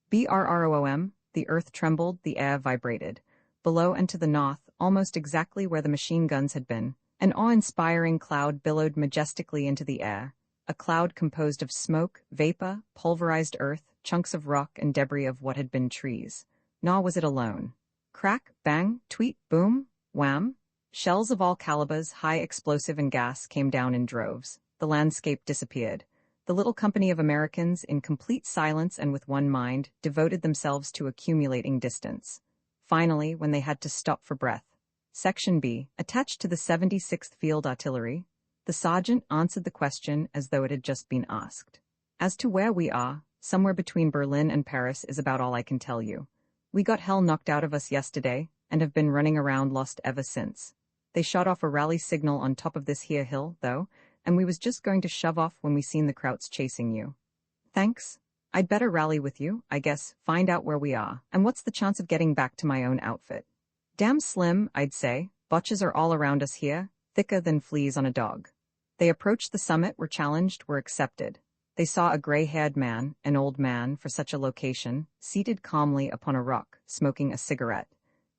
BRROOM, the earth trembled, the air vibrated. Below and to the north, almost exactly where the machine guns had been, an awe-inspiring cloud billowed majestically into the air, a cloud composed of smoke, vapor, pulverized earth, chunks of rock and debris of what had been trees. Nor was it alone. Crack, bang, tweet, boom, wham. Shells of all calibers, high explosive and gas came down in droves. The landscape disappeared. The little company of Americans, in complete silence and with one mind, devoted themselves to accumulating distance. Finally, when they had to stop for breath. Section B, attached to the 76th Field Artillery, the sergeant answered the question as though it had just been asked. As to where we are, somewhere between Berlin and Paris is about all I can tell you. We got hell knocked out of us yesterday, and have been running around lost ever since. They shot off a rally signal on top of this here hill, though, and we was just going to shove off when we seen the Krauts chasing you. Thanks. I'd better rally with you, I guess, find out where we are, and what's the chance of getting back to my own outfit? Damn slim, I'd say. Botches are all around us here, thicker than fleas on a dog. They approached the summit, were challenged, were accepted. They saw a gray-haired man, an old man for such a location, seated calmly upon a rock, smoking a cigarette.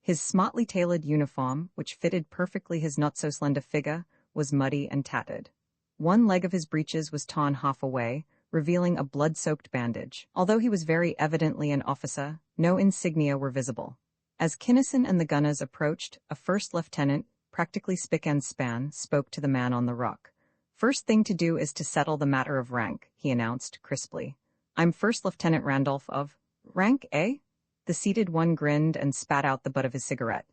His smartly tailored uniform, which fitted perfectly his not-so-slender figure, was muddy and tattered. One leg of his breeches was torn half away, revealing a blood-soaked bandage. Although he was very evidently an officer, no insignia were visible. As Kinnison and the gunners approached, a first lieutenant, practically spick and span, spoke to the man on the rock. First thing to do is to settle the matter of rank, he announced crisply. I'm First Lieutenant Randolph of... Rank, eh? The seated one grinned and spat out the butt of his cigarette.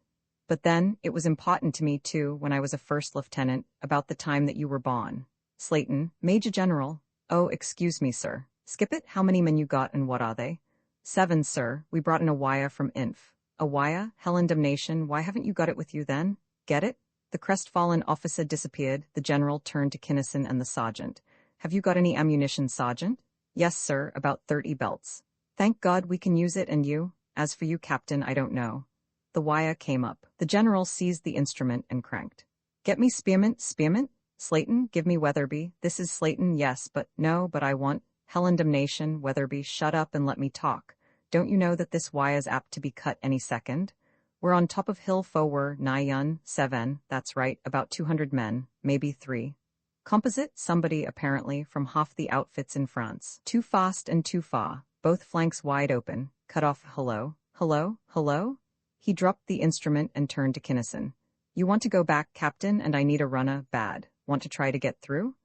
But then, it was important to me too, when I was a first lieutenant, about the time that you were born. Slayton, Major General. Oh, excuse me, sir. Skip it, how many men you got and what are they? 7, sir. We brought in a wire from Inf. A wire? Hell and damnation, why haven't you got it with you then? Get it? The crestfallen officer disappeared. The general turned to Kinnison and the sergeant. Have you got any ammunition, sergeant? Yes, sir, about 30 belts. Thank God we can use it, and you? As for you, captain, I don't know. The wire came up. The general seized the instrument and cranked. Get me spearmint, spearmint? Slayton, give me Weatherby. This is Slayton, yes, but no, but I want... Hell and damnation, Weatherby, shut up and let me talk. Don't you know that this wire's apt to be cut any second? We're on top of Hill Fower, Nayun, 7, that's right, about 200 men, maybe 3. Composite, somebody, apparently, from half the outfits in France. Too fast and too far, both flanks wide open, cut off, hello, hello, hello? He dropped the instrument and turned to Kinnison. You want to go back, Captain, and I need a runner, bad. Want to try to get through?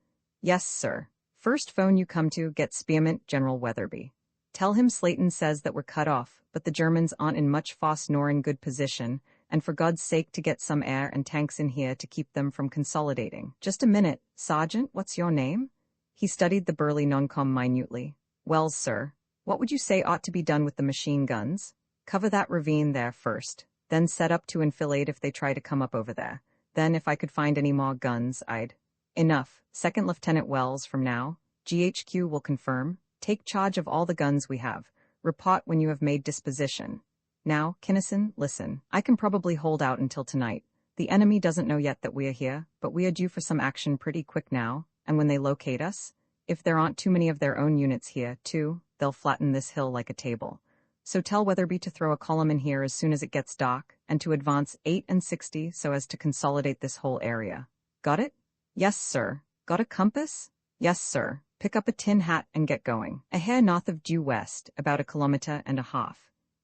Yes, sir. First phone you come to, get spearmint, General Weatherby. Tell him Slayton says that we're cut off, but the Germans aren't in much fuss nor in good position, and for God's sake to get some air and tanks in here to keep them from consolidating. Just a minute, Sergeant, what's your name? He studied the burly non-com minutely. Wells, sir. What would you say ought to be done with the machine guns? Cover that ravine there first, then set up to enfilade if they try to come up over there. Then if I could find any more guns, I'd... Enough. Second Lieutenant Wells, from now. GHQ will confirm. Take charge of all the guns we have. Report when you have made disposition. Now, Kinnison, listen. I can probably hold out until tonight. The enemy doesn't know yet that we are here, but we are due for some action pretty quick now, and when they locate us, if there aren't too many of their own units here, too, they'll flatten this hill like a table. So tell Weatherby to throw a column in here as soon as it gets dark, and to advance 8 and 60 so as to consolidate this whole area. Got it? Yes, sir. Got a compass? Yes, sir. Pick up a tin hat and get going. A hair north of due west, about 1.5 kilometers.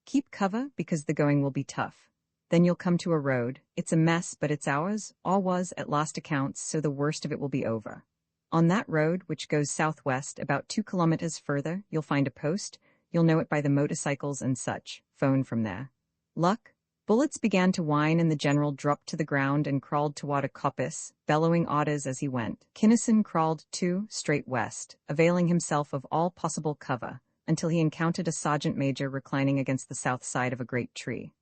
Keep cover because the going will be tough. Then you'll come to a road. It's a mess, but it's ours, all was at last accounts, so the worst of it will be over. On that road, which goes southwest about 2 kilometers further, you'll find a post. You'll know it by the motorcycles and such. Phone from there. Luck? Bullets began to whine and the general dropped to the ground and crawled toward a coppice, bellowing orders as he went. Kinnison crawled, too, straight west, availing himself of all possible cover, until he encountered a sergeant major reclining against the south side of a great tree.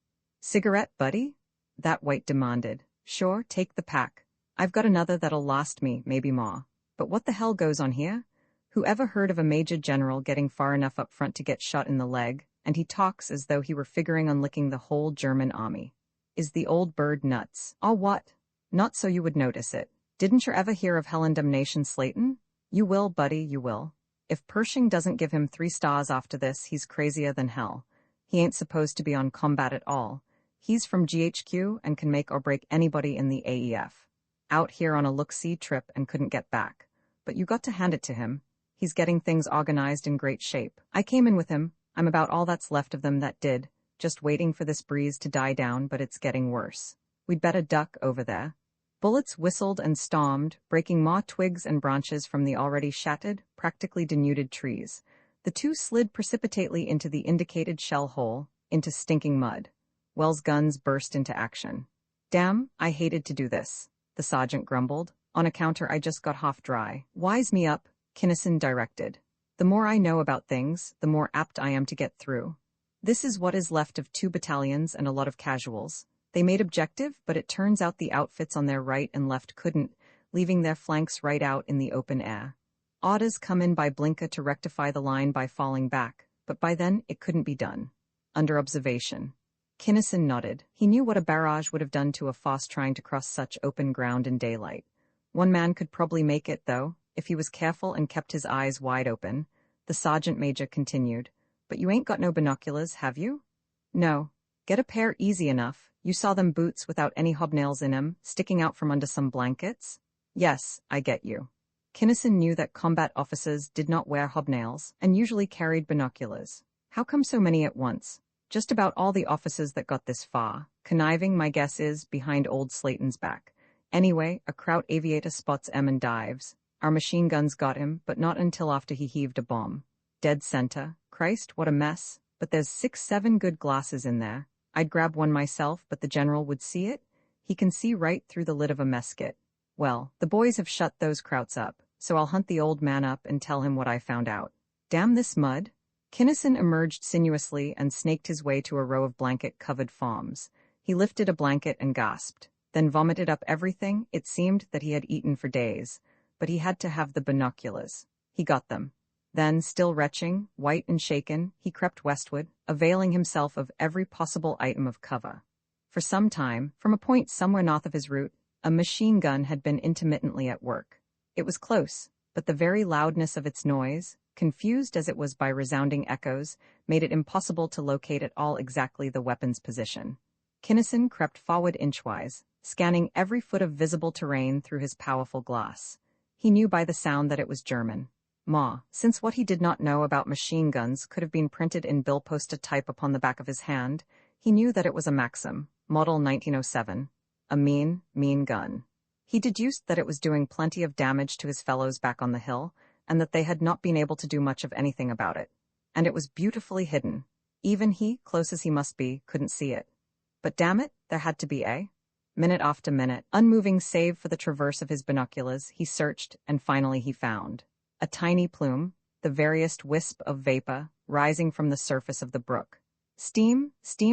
Cigarette, buddy? That white demanded. Sure, take the pack. I've got another that'll last me, maybe more. But what the hell goes on here? Whoever heard of a major general getting far enough up front to get shot in the leg? And he talks as though he were figuring on licking the whole German army. Is the old bird nuts? Or what? Not so you would notice it. Didn't you ever hear of Hell Damnation Slayton? You will, buddy, you will. If Pershing doesn't give him 3 stars after this, he's crazier than hell. He ain't supposed to be on combat at all. He's from GHQ and can make or break anybody in the AEF. Out here on a look-see trip and couldn't get back. But you got to hand it to him. He's getting things organized in great shape. I came in with him. I'm about all that's left of them that did. Just waiting for this breeze to die down, but it's getting worse. We'd better duck over there. Bullets whistled and stormed, breaking more twigs and branches from the already shattered, practically denuded trees. The two slid precipitately into the indicated shell hole, into stinking mud. Wells' guns burst into action. Damn, I hated to do this, the sergeant grumbled. On a counter I just got half dry. Wise me up, Kinnison directed. The more I know about things, the more apt I am to get through. This is what is left of 2 battalions and a lot of casuals. They made objective, but it turns out the outfits on their right and left couldn't, leaving their flanks right out in the open air. Orders come in by Blinka to rectify the line by falling back, but by then it couldn't be done. Under observation. Kinnison nodded. He knew what a barrage would have done to a force trying to cross such open ground in daylight. One man could probably make it, though, if he was careful and kept his eyes wide open. The sergeant major continued. But you ain't got no binoculars, have you? No. Get a pair easy enough. You saw them boots without any hobnails in 'em, sticking out from under some blankets? Yes, I get you. Kinnison knew that combat officers did not wear hobnails, and usually carried binoculars. How come so many at once? Just about all the officers that got this far. Conniving, my guess is, behind old Slayton's back. Anyway, a Kraut aviator spots M and dives. Our machine guns got him, but not until after he heaved a bomb. Dead center. Christ, what a mess. But there's 6-7 good glasses in there. I'd grab one myself, but the general would see it. He can see right through the lid of a mess kit. Well, the boys have shut those Krauts up, so I'll hunt the old man up and tell him what I found out. Damn this mud. Kinnison emerged sinuously and snaked his way to a row of blanket-covered forms. He lifted a blanket and gasped, then vomited up everything it seemed that he had eaten for days. But he had to have the binoculars. He got them. Then, still retching, white and shaken, he crept westward, availing himself of every possible item of cover. For some time, from a point somewhere north of his route, a machine gun had been intermittently at work. It was close, but the very loudness of its noise, confused as it was by resounding echoes, made it impossible to locate at all exactly the weapon's position. Kinnison crept forward inchwise, scanning every foot of visible terrain through his powerful glass. He knew by the sound that it was German. Since what he did not know about machine guns could have been printed in bill-poster type upon the back of his hand, he knew that it was a Maxim, model 1907. A mean, mean gun. He deduced that it was doing plenty of damage to his fellows back on the hill, and that they had not been able to do much of anything about it. And it was beautifully hidden. Even he, close as he must be, couldn't see it. But damn it, there had to be, eh? Minute after minute, unmoving save for the traverse of his binoculars, he searched, and finally he found. A tiny plume, the veriest wisp of vapor, rising from the surface of the brook. Steam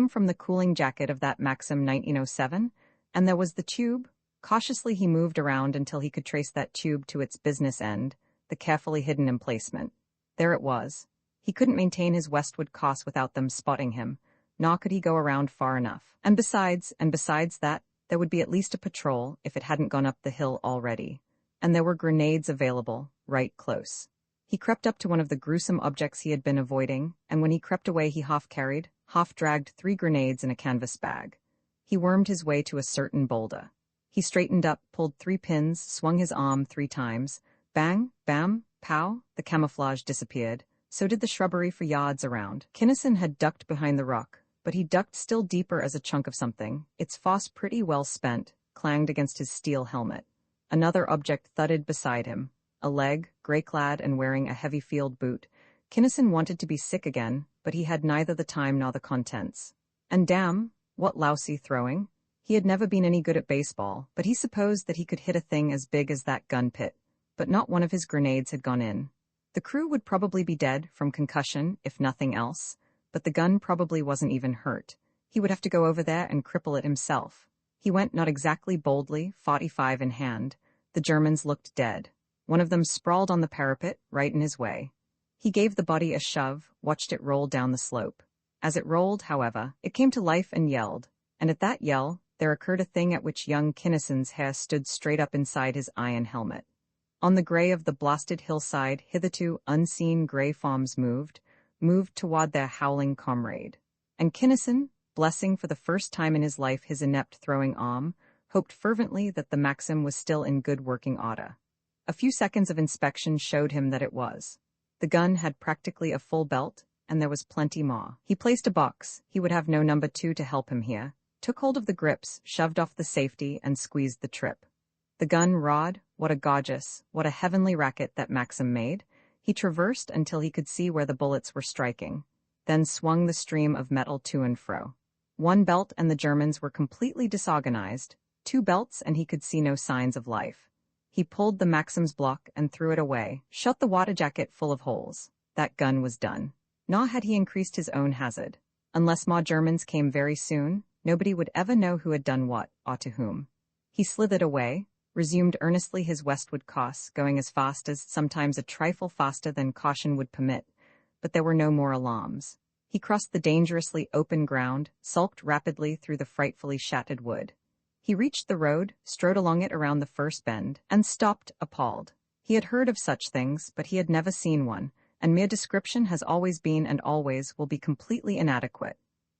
from the cooling jacket of that Maxim 1907, and there was the tube. Cautiously he moved around until he could trace that tube to its business end, the carefully hidden emplacement. There it was. He couldn't maintain his westward course without them spotting him, nor could he go around far enough. And besides that, there would be at least a patrol if it hadn't gone up the hill already. And there were grenades available, right close. He crept up to one of the gruesome objects he had been avoiding, and when he crept away he half-carried, half-dragged 3 grenades in a canvas bag. He wormed his way to a certain boulder. He straightened up, pulled 3 pins, swung his arm 3 times. Bang, bam, pow, the camouflage disappeared. So did the shrubbery for yards around. Kinnison had ducked behind the rock, but he ducked still deeper as a chunk of something, its force pretty well spent, clanged against his steel helmet. Another object thudded beside him. A leg, gray-clad and wearing a heavy field boot. Kinnison wanted to be sick again, but he had neither the time nor the contents. And damn, what lousy throwing. He had never been any good at baseball, but he supposed that he could hit a thing as big as that gun pit. But not one of his grenades had gone in. The crew would probably be dead from concussion, if nothing else, but the gun probably wasn't even hurt. He would have to go over there and cripple it himself. He went not exactly boldly, 45 in hand. The Germans looked dead. One of them sprawled on the parapet, right in his way. He gave the body a shove, watched it roll down the slope. As it rolled, however, it came to life and yelled, and at that yell, there occurred a thing at which young Kinnison's hair stood straight up inside his iron helmet. On the grey of the blasted hillside, hitherto unseen grey forms moved toward their howling comrade. And Kinnison, blessing for the first time in his life his inept throwing arm, hoped fervently that the Maxim was still in good working order. A few seconds of inspection showed him that it was. The gun had practically a full belt, and there was plenty more. He placed a box, he would have no number 2 to help him here, took hold of the grips, shoved off the safety, and squeezed the trip. The gun rod, what a gorgeous, what a heavenly racket that Maxim made. He traversed until he could see where the bullets were striking, then swung the stream of metal to and fro. One belt and the Germans were completely disorganized, 2 belts and he could see no signs of life. He pulled the Maxim's block and threw it away, shot the water jacket full of holes. That gun was done. Nor had he increased his own hazard. Unless more Germans came very soon, nobody would ever know who had done what, or to whom. He slithered away, resumed earnestly his westward course, going as fast as, sometimes a trifle faster than caution would permit, but there were no more alarms. He crossed the dangerously open ground, sulked rapidly through the frightfully shattered wood. He reached the road, strode along it around the first bend, and stopped, appalled. He had heard of such things, but he had never seen one, and mere description has always been and always will be completely inadequate.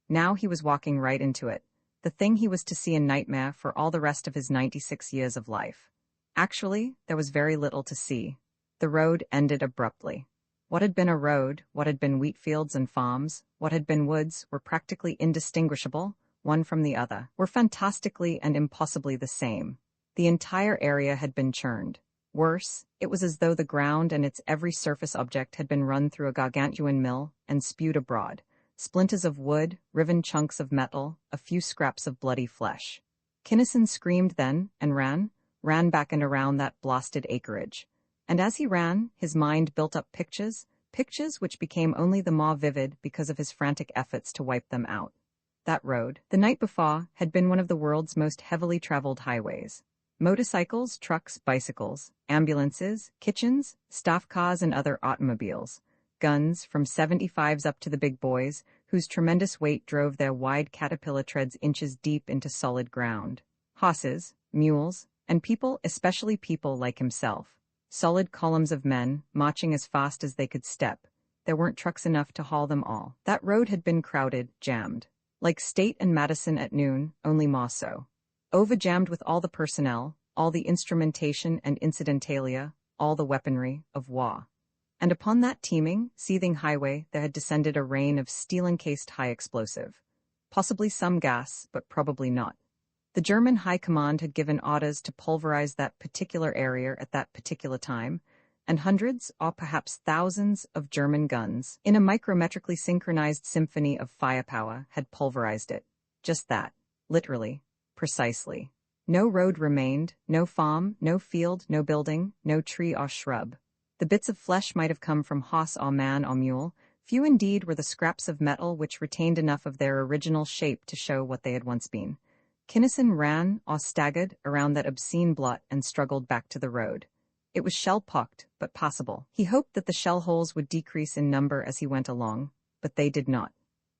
Now he was walking right into it, the thing he was to see in nightmare for all the rest of his 96 years of life. Actually, there was very little to see. The road ended abruptly. What had been a road, what had been wheat fields and farms, what had been woods, were practically indistinguishable, one from the other, were fantastically and impossibly the same. The entire area had been churned. Worse, it was as though the ground and its every surface object had been run through a gargantuan mill and spewed abroad. Splinters of wood, riven chunks of metal, a few scraps of bloody flesh. Kinnison screamed then, and ran back and around that blasted acreage. And as he ran, his mind built up pictures which became only the more vivid because of his frantic efforts to wipe them out. That road, the night before, had been one of the world's most heavily traveled highways. Motorcycles, trucks, bicycles, ambulances, kitchens, staff cars and other automobiles. Guns, from 75s up to the big boys, whose tremendous weight drove their wide caterpillar treads inches deep into solid ground. Horses, mules, and people, especially people like himself. Solid columns of men, marching as fast as they could step. There weren't trucks enough to haul them all. That road had been crowded, jammed. Like State and Madison at noon, only more so. Over-jammed with all the personnel, all the instrumentation and incidentalia, all the weaponry of war. And upon that teeming, seething highway there had descended a rain of steel-encased high explosive. Possibly some gas, but probably not. The German High Command had given orders to pulverize that particular area at that particular time, and hundreds, or perhaps thousands, of German guns, in a micrometrically synchronized symphony of firepower, had pulverized it. Just that. Literally. Precisely. No road remained, no farm, no field, no building, no tree or shrub. The bits of flesh might have come from horse or man or mule. Few indeed were the scraps of metal which retained enough of their original shape to show what they had once been. Kinnison ran, or staggered, around that obscene blot and struggled back to the road. It was shell-pocked, but passable. He hoped that the shell holes would decrease in number as he went along, but they did not.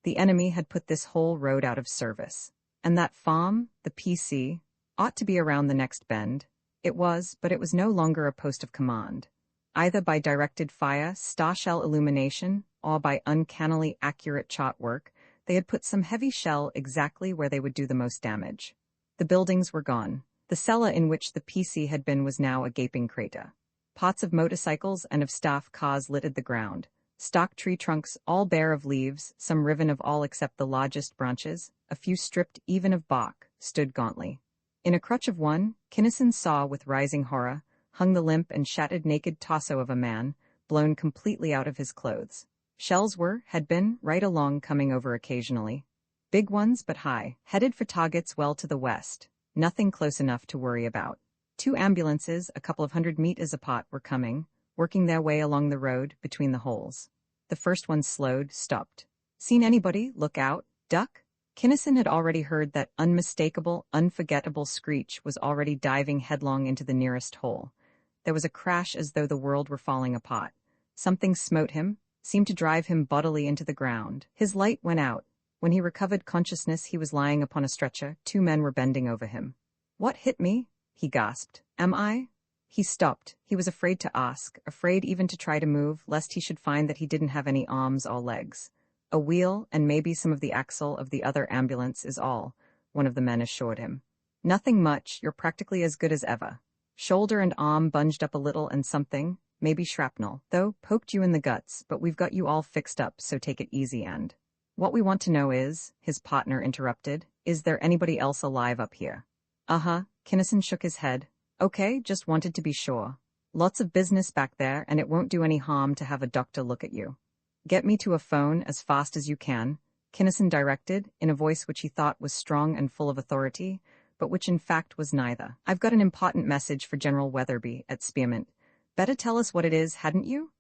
The enemy had put this whole road out of service. And that farm, the PC, ought to be around the next bend. It was, but it was no longer a post of command. Either by directed fire, star-shell illumination, or by uncannily accurate shot work, they had put some heavy shell exactly where they would do the most damage. The buildings were gone. The cellar in which the PC had been was now a gaping crater. Pots of motorcycles and of staff cars littered the ground. Stock tree trunks, all bare of leaves, some riven of all except the largest branches, a few stripped even of bark, stood gauntly. In a crutch of one, Kinnison saw with rising horror, hung the limp and shattered naked torso of a man, blown completely out of his clothes. Shells had been, right along coming over occasionally. Big ones but high, headed for targets well to the west. Nothing close enough to worry about. 2 ambulances, a couple of 100 meters apart, were coming, working their way along the road, between the holes. The first one slowed, stopped. Seen anybody? Look out. Duck? Kinnison had already heard that unmistakable, unforgettable screech was already diving headlong into the nearest hole. There was a crash as though the world were falling apart. Something smote him, seemed to drive him bodily into the ground. His light went out. When he recovered consciousness, he was lying upon a stretcher. Two men were bending over him. "What hit me?" he gasped. "Am I?" He stopped. He was afraid to ask, afraid even to try to move, lest he should find that he didn't have any arms or legs. "A wheel and maybe some of the axle of the other ambulance is all," one of the men assured him. "Nothing much, you're practically as good as ever. Shoulder and arm bunged up a little and something, maybe shrapnel, though, poked you in the guts, but we've got you all fixed up, so take it easy and—" "What we want to know is," his partner interrupted, "is there anybody else alive up here?" "Uh-huh," Kinnison shook his head. "Okay, just wanted to be sure. Lots of business back there, and it won't do any harm to have a doctor look at you." "Get me to a phone as fast as you can," Kinnison directed, in a voice which he thought was strong and full of authority, but which in fact was neither. "I've got an important message for General Weatherby at Spearmint. Better tell us what it is, hadn't you?"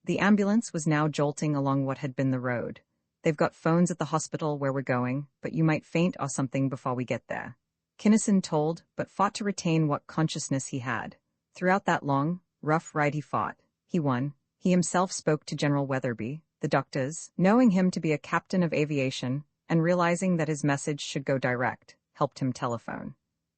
The ambulance was now jolting along what had been the road. "They've got phones at the hospital where we're going, but you might faint or something before we get there." Kinnison told, but fought to retain what consciousness he had. Throughout that long, rough ride he fought. He won. He himself spoke to General Weatherby, the doctors, knowing him to be a captain of aviation, and realizing that his message should go direct, helped him telephone.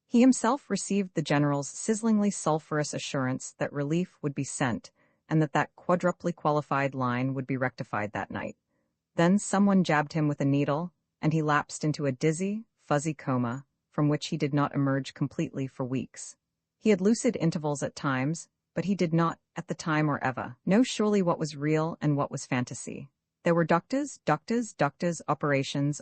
He himself received the general's sizzlingly sulphurous assurance that relief would be sent, and that quadruply qualified line would be rectified that night. Then someone jabbed him with a needle, and he lapsed into a dizzy, fuzzy coma, from which he did not emerge completely for weeks. He had lucid intervals at times, but he did not, at the time or ever, know surely what was real and what was fantasy. There were doctors, operations.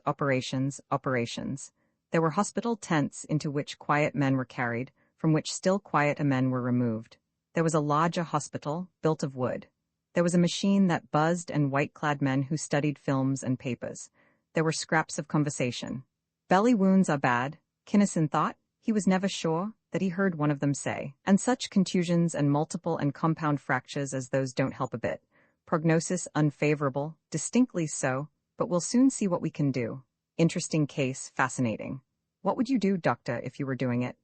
There were hospital tents into which quiet men were carried, from which still quieter men were removed. There was a larger hospital, built of wood. There was a machine that buzzed and white-clad men who studied films and papers. There were scraps of conversation. "Belly wounds are bad," Kinnison thought. He was never sure that he heard one of them say. "And such contusions and multiple and compound fractures as those don't help a bit. Prognosis unfavorable, distinctly so, but we'll soon see what we can do. Interesting case, fascinating. What would you do, doctor, if you were doing it?"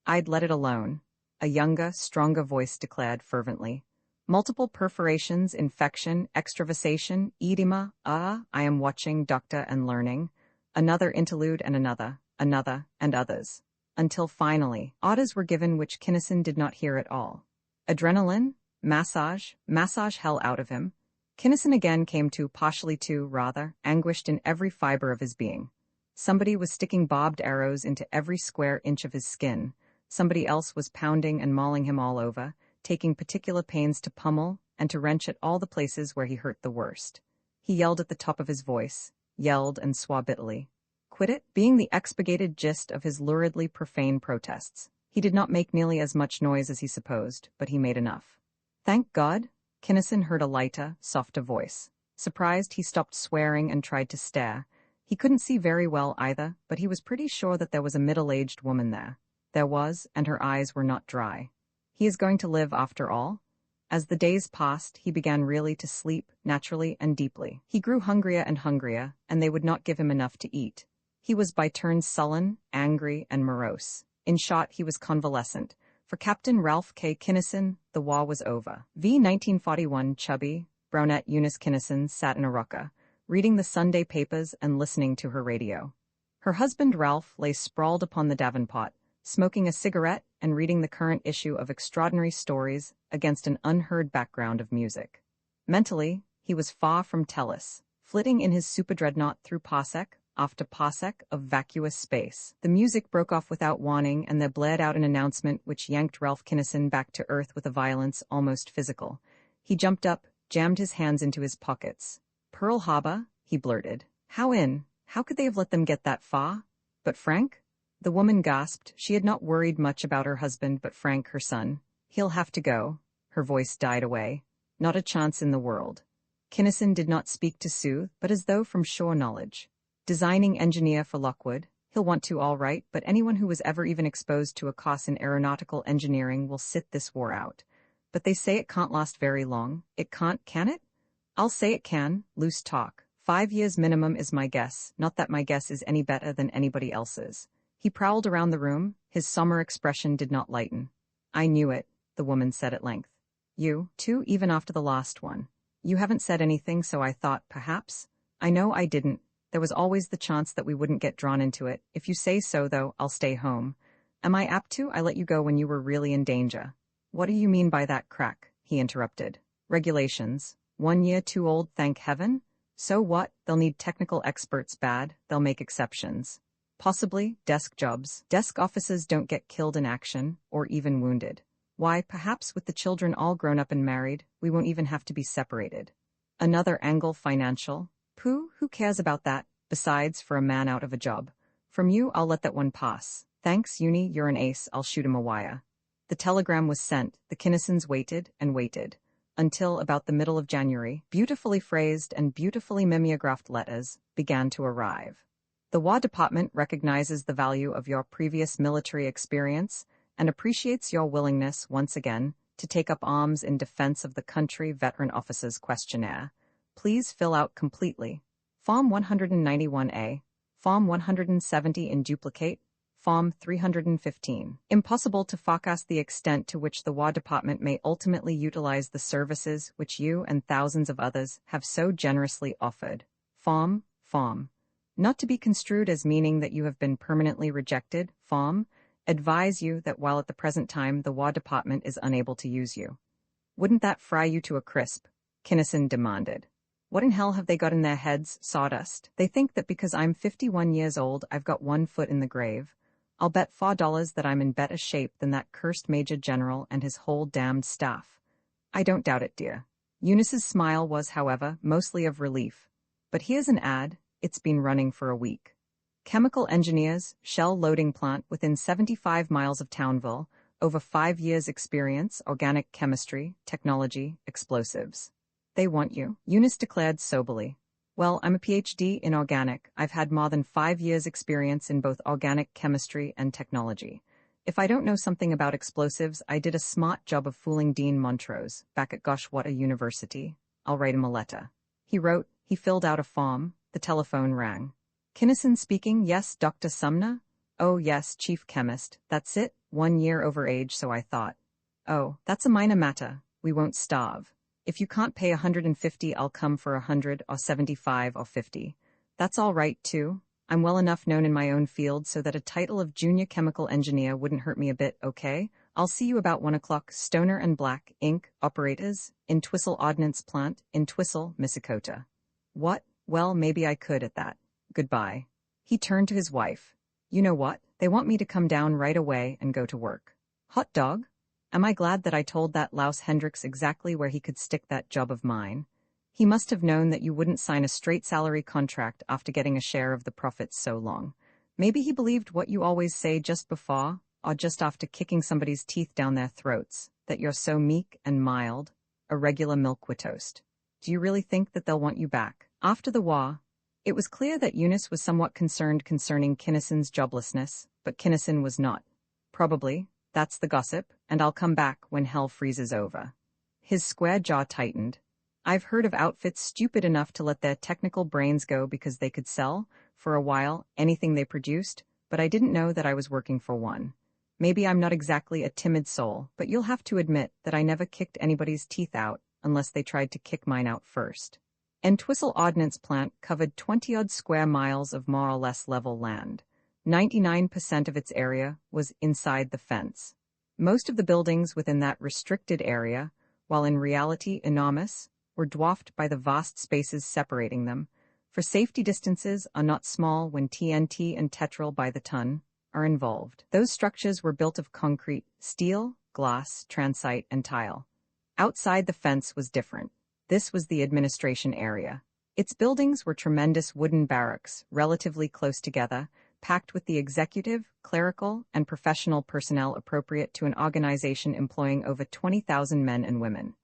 "I'd let it alone," a younger, stronger voice declared fervently. "Multiple perforations, infection, extravasation, edema, I am watching, doctor, and learning." Another interlude and another, and others. Until finally, orders were given which Kinnison did not hear at all. Adrenaline, massage hell out of him. Kinnison again came to, partially to, rather, anguished in every fiber of his being. Somebody was sticking barbed arrows into every square inch of his skin. Somebody else was pounding and mauling him all over, taking particular pains to pummel and to wrench at all the places where he hurt the worst. He yelled at the top of his voice, yelled and swore bitterly. Quit it, being the expurgated gist of his luridly profane protests. He did not make nearly as much noise as he supposed, but he made enough. "Thank God," Kinnison heard a lighter, softer voice. Surprised, he stopped swearing and tried to stare. He couldn't see very well either, but he was pretty sure that there was a middle-aged woman there. There was, and her eyes were not dry. He is going to live after all? As the days passed, he began really to sleep, naturally and deeply. He grew hungrier and hungrier, and they would not give him enough to eat. He was by turns sullen, angry, and morose. In short, he was convalescent. For Captain Ralph K. Kinnison, the war was over. 1941 chubby, brunette Eunice Kinnison sat in a rocker, reading the Sunday papers and listening to her radio. Her husband Ralph lay sprawled upon the davenpot, smoking a cigarette and reading the current issue of Extraordinary Stories against an unheard background of music. Mentally, he was far from Tellus, flitting in his superdreadnought through Pasek after Pasek of vacuous space. The music broke off without warning, and there blared out an announcement which yanked Ralph Kinnison back to earth with a violence almost physical. He jumped up, jammed his hands into his pockets. "Pearl Harbor?" he blurted. "How in? How could they have let them get that far? But Frank?" The woman gasped. She had not worried much about her husband, but Frank, her son. "He'll have to go." Her voice died away. "Not a chance in the world." Kinnison did not speak to soothe, but as though from sure knowledge. "Designing engineer for Lockwood. He'll want to, all right, but anyone who was ever even exposed to a course in aeronautical engineering will sit this war out. But they say it can't last very long. It can't, can it? I'll say it can. Loose talk. 5 years minimum is my guess, not that my guess is any better than anybody else's." He prowled around the room. His somber expression did not lighten. "I knew it," the woman said at length. "You, too, even after the last one. You haven't said anything, so I thought, perhaps." "I know I didn't," There was always the chance that we wouldn't get drawn into it. If you say so, though, I'll stay home. Am I apt to? I let you go when you were really in danger. What do you mean by that, crack? He interrupted. Regulations. 1 year too old, thank heaven? So what? They'll need technical experts bad. They'll make exceptions. Possibly desk jobs. Desk officers don't get killed in action, or even wounded. Why, perhaps with the children all grown up and married, we won't even have to be separated. Another angle, financial. Pooh, who cares about that? Besides, for a man out of a job. From you, I'll let that one pass. Thanks, Uni, you're an ace, I'll shoot him a wire. The telegram was sent. The Kinnisons waited and waited. Until about the middle of January, beautifully phrased and beautifully mimeographed letters began to arrive. The War Department recognizes the value of your previous military experience and appreciates your willingness, once again, to take up arms in defense of the country. Veteran Officers Questionnaire. Please fill out completely. Form 191A, Form 170 in duplicate, Form 315. Impossible to forecast the extent to which the War Department may ultimately utilize the services which you and thousands of others have so generously offered. Form. Not to be construed as meaning that you have been permanently rejected. Form. Advise you that while at the present time the War Department is unable to use you. Wouldn't that fry you to a crisp? Kinnison demanded. What in hell have they got in their heads, sawdust? They think that because I'm 51 years old, I've got 1 foot in the grave. I'll bet $4 that I'm in better shape than that cursed Major General and his whole damned staff. I don't doubt it, dear. Eunice's smile was, however, mostly of relief. But here's an ad. It's been running for a week. Chemical engineers, Shell loading plant within 75 miles of Townville, over 5 years experience, organic chemistry, technology, explosives. They want you, Eunice declared soberly. Well, I'm a PhD in organic. I've had more than 5 years experience in both organic chemistry and technology. If I don't know something about explosives, I did a smart job of fooling Dean Montrose, back at Goshwata University. I'll write him a letter. He wrote, he filled out a form, the telephone rang. Kinnison speaking, yes, Dr. Sumner? Oh, yes, chief chemist, that's it, 1 year over age, so I thought. Oh, that's a minor matter, we won't starve. If you can't pay 150, I'll come for 100 or 75 or 50. That's all right, too. I'm well enough known in my own field so that a title of junior chemical engineer wouldn't hurt me a bit, okay? I'll see you about 1 o'clock, Stoner and Black, Inc., operators, in Twistle Ordnance Plant, in Twistle, Mississauga. What? Well, maybe I could at that. Goodbye. He turned to his wife. You know what? They want me to come down right away and go to work. Hot dog? Am I glad that I told that louse Hendricks exactly where he could stick that job of mine? He must have known that you wouldn't sign a straight salary contract after getting a share of the profits so long. Maybe he believed what you always say just before, or just after kicking somebody's teeth down their throats, that you're so meek and mild, a regular milquetoast. Do you really think that they'll want you back? After the war, it was clear that Eunice was somewhat concerned concerning Kinnison's joblessness, but Kinnison was not. Probably. That's the gossip, and I'll come back when hell freezes over. His square jaw tightened. I've heard of outfits stupid enough to let their technical brains go because they could sell, for a while, anything they produced, but I didn't know that I was working for one. Maybe I'm not exactly a timid soul, but you'll have to admit that I never kicked anybody's teeth out unless they tried to kick mine out first. And Twistle Ordnance Plant covered 20-odd square miles of more or less level land. 99% of its area was inside the fence. Most of the buildings within that restricted area, while in reality enormous, were dwarfed by the vast spaces separating them, for safety distances are not small when TNT and Tetrol by the ton are involved. Those structures were built of concrete, steel, glass, transite, and tile. Outside the fence was different. This was the administration area. Its buildings were tremendous wooden barracks, relatively close together, packed with the executive, clerical, and professional personnel appropriate to an organization employing over 20,000 men and women.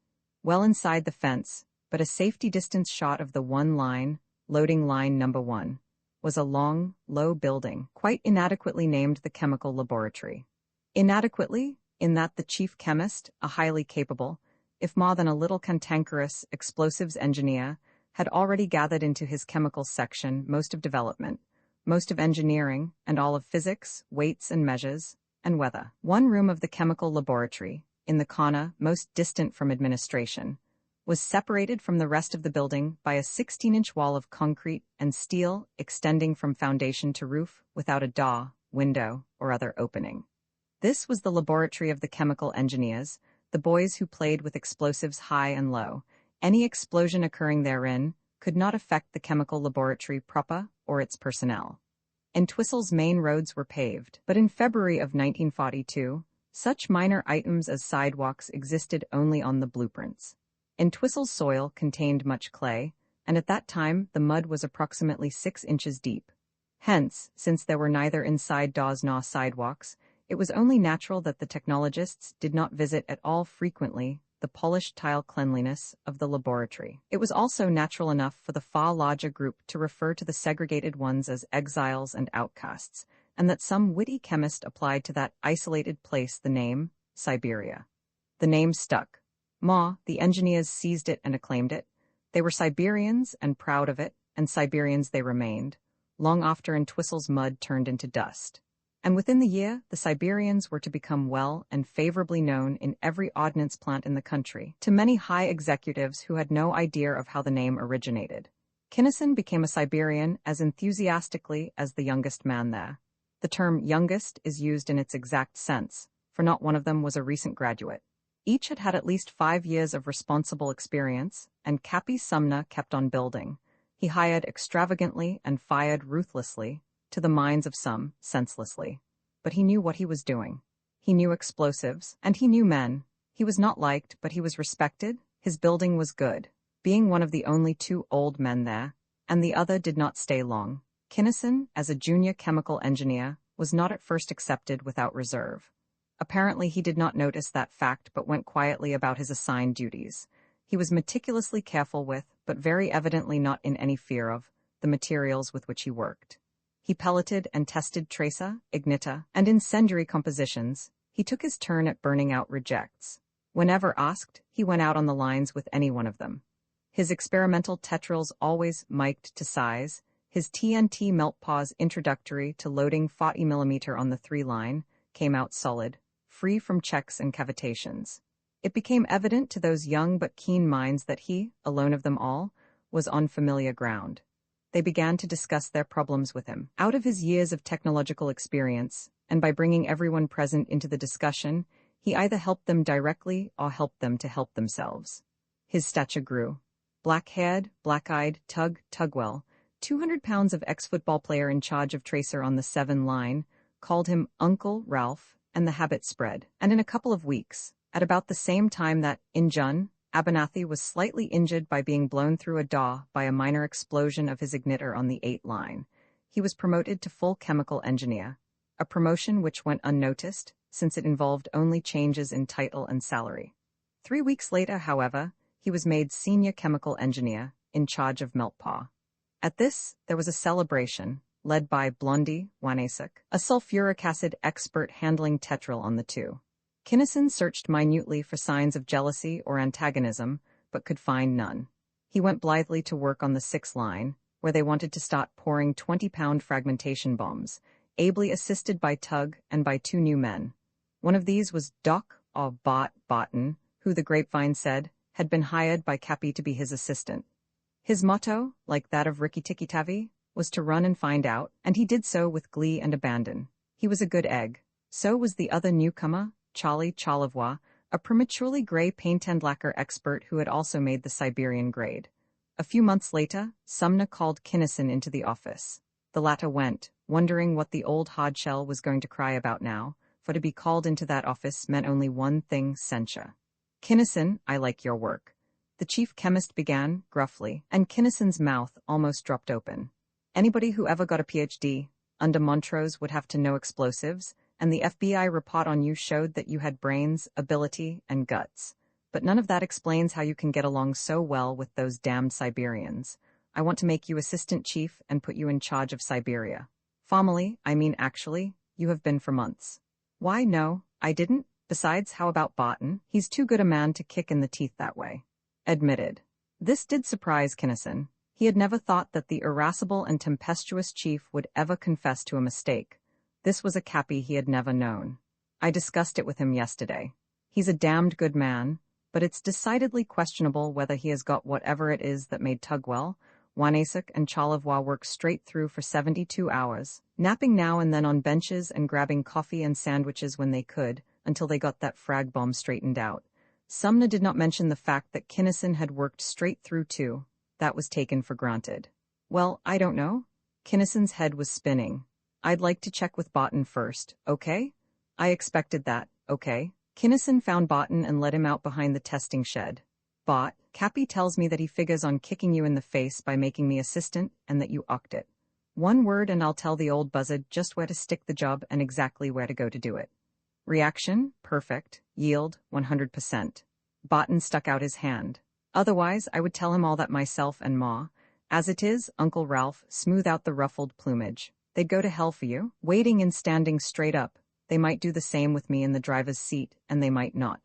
Well inside the fence, but a safety distance shot of the one line, loading line number 1, was a long, low building, quite inadequately named the chemical laboratory. Inadequately, in that the chief chemist, a highly capable, if more than a little cantankerous, explosives engineer, had already gathered into his chemical section most of development, most of engineering, and all of physics, weights and measures, and weather. One room of the chemical laboratory, in the corner most distant from administration, was separated from the rest of the building by a 16-inch wall of concrete and steel extending from foundation to roof without a door, window, or other opening. This was the laboratory of the chemical engineers, the boys who played with explosives high and low. Any explosion occurring therein could not affect the chemical laboratory proper or its personnel. Entwistle's main roads were paved, but in February of 1942, such minor items as sidewalks existed only on the blueprints. Entwistle's soil contained much clay, and at that time the mud was approximately 6 inches deep. Hence, since there were neither inside doors nor sidewalks, it was only natural that the technologists did not visit at all frequently the polished tile cleanliness of the laboratory. It was also natural enough for the far larger group to refer to the segregated ones as exiles and outcasts, and that some witty chemist applied to that isolated place the name Siberia. The name stuck. The engineers seized it and acclaimed it. They were Siberians and proud of it, and Siberians they remained, long after Entwistle's mud turned into dust. And within the year, the Siberians were to become well and favorably known in every ordnance plant in the country, to many high executives who had no idea of how the name originated. Kinnison became a Siberian as enthusiastically as the youngest man there. The term youngest is used in its exact sense, for not one of them was a recent graduate. Each had had at least 5 years of responsible experience, and Cappy Sumner kept on building. He hired extravagantly and fired ruthlessly, to the minds of some, senselessly. But he knew what he was doing. He knew explosives, and he knew men. He was not liked, but he was respected. His building was good, being one of the only 2 old men there, and the other did not stay long. Kinnison, as a junior chemical engineer, was not at first accepted without reserve. Apparently he did not notice that fact but went quietly about his assigned duties. He was meticulously careful with, but very evidently not in any fear of, the materials with which he worked. He pelleted and tested tracer, ignita, and incendiary compositions. He took his turn at burning out rejects. Whenever asked, he went out on the lines with any one of them. His experimental tetrals always mic'd to size, his TNT melt pause introductory to loading 40 mm on the 3 line, came out solid, free from checks and cavitations. It became evident to those young but keen minds that he, alone of them all, was on familiar ground. They began to discuss their problems with him. Out of his years of technological experience, and by bringing everyone present into the discussion, he either helped them directly or helped them to help themselves. His stature grew. Black-haired, black-eyed Tugwell, 200 pounds of ex-football player in charge of tracer on the 7 line, called him Uncle Ralph, and the habit spread. And in a couple of weeks, at about the same time that, in June, Abernathy was slightly injured by being blown through a door by a minor explosion of his igniter on the 8 line. He was promoted to full chemical engineer, a promotion which went unnoticed, since it involved only changes in title and salary. 3 weeks later, however, he was made senior chemical engineer, in charge of Meltpaw. At this, there was a celebration, led by Blondie Wanasek, a sulfuric acid expert handling tetryl on the 2. Kinnison searched minutely for signs of jealousy or antagonism, but could find none. He went blithely to work on the 6 line, where they wanted to start pouring 20-pound fragmentation bombs, ably assisted by Tug and by 2 new men. One of these was Doc or Bot Botten, who the grapevine said had been hired by Cappy to be his assistant. His motto, like that of Rikki Tikki Tavi, was to run and find out, and he did so with glee and abandon. He was a good egg. So was the other newcomer, Charlie Charlevoix, a prematurely gray paint and lacquer expert who had also made the Siberian grade. A few months later, Sumner called Kinnison into the office. The latter went, wondering what the old hardshell was going to cry about now, for to be called into that office meant only one thing: censure. "Kinnison, I like your work," the chief chemist began, gruffly, and Kinnison's mouth almost dropped open. "Anybody who ever got a PhD under Montrose would have to know explosives, and the FBI report on you showed that you had brains, ability, and guts. But none of that explains how you can get along so well with those damned Siberians. I want to make you assistant chief and put you in charge of Siberia. Formally, I mean actually, you have been for months." "Why, no, I didn't. Besides, how about Botten? He's too good a man to kick in the teeth that way." Admitted. This did surprise Kinnison. He had never thought that the irascible and tempestuous chief would ever confess to a mistake. This was a Cappy he had never known. "I discussed it with him yesterday. He's a damned good man, but it's decidedly questionable whether he has got whatever it is that made Tugwell, Wanasek, and Charlevoix work straight through for 72 hours, napping now and then on benches and grabbing coffee and sandwiches when they could, until they got that frag bomb straightened out. Sumner did not mention the fact that Kinnison had worked straight through too. That was taken for granted. Well, I don't know. Kinnison's head was spinning. I'd like to check with Botten first, okay? I expected that, okay? Kinnison found Botten and let him out behind the testing shed. Bot, Cappy tells me that he figures on kicking you in the face by making me assistant and that you ocked it. One word and I'll tell the old buzzard just where to stick the job and exactly where to go to do it. Reaction, perfect. Yield, 100%. Botten stuck out his hand. Otherwise, I would tell him all that myself and Ma. As it is, Uncle Ralph, smooth out the ruffled plumage. They'd go to hell for you. Waiting and standing straight up. They might do the same with me in the driver's seat, and they might not.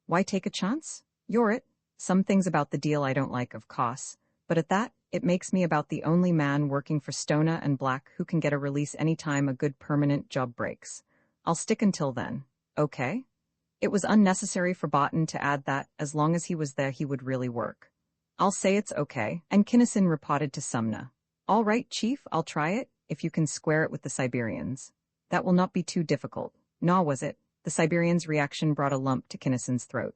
Why take a chance? You're it. Some things about the deal I don't like, of course. But at that, it makes me about the only man working for Stoner and Black who can get a release any time a good permanent job breaks. I'll stick until then. Okay? It was unnecessary for Botten to add that, as long as he was there he would really work. I'll say it's okay, and Kinnison reported to Sumner. All right, Chief, I'll try it, if you can square it with the Siberians. That will not be too difficult. Nor was it. The Siberians' reaction brought a lump to Kinnison's throat.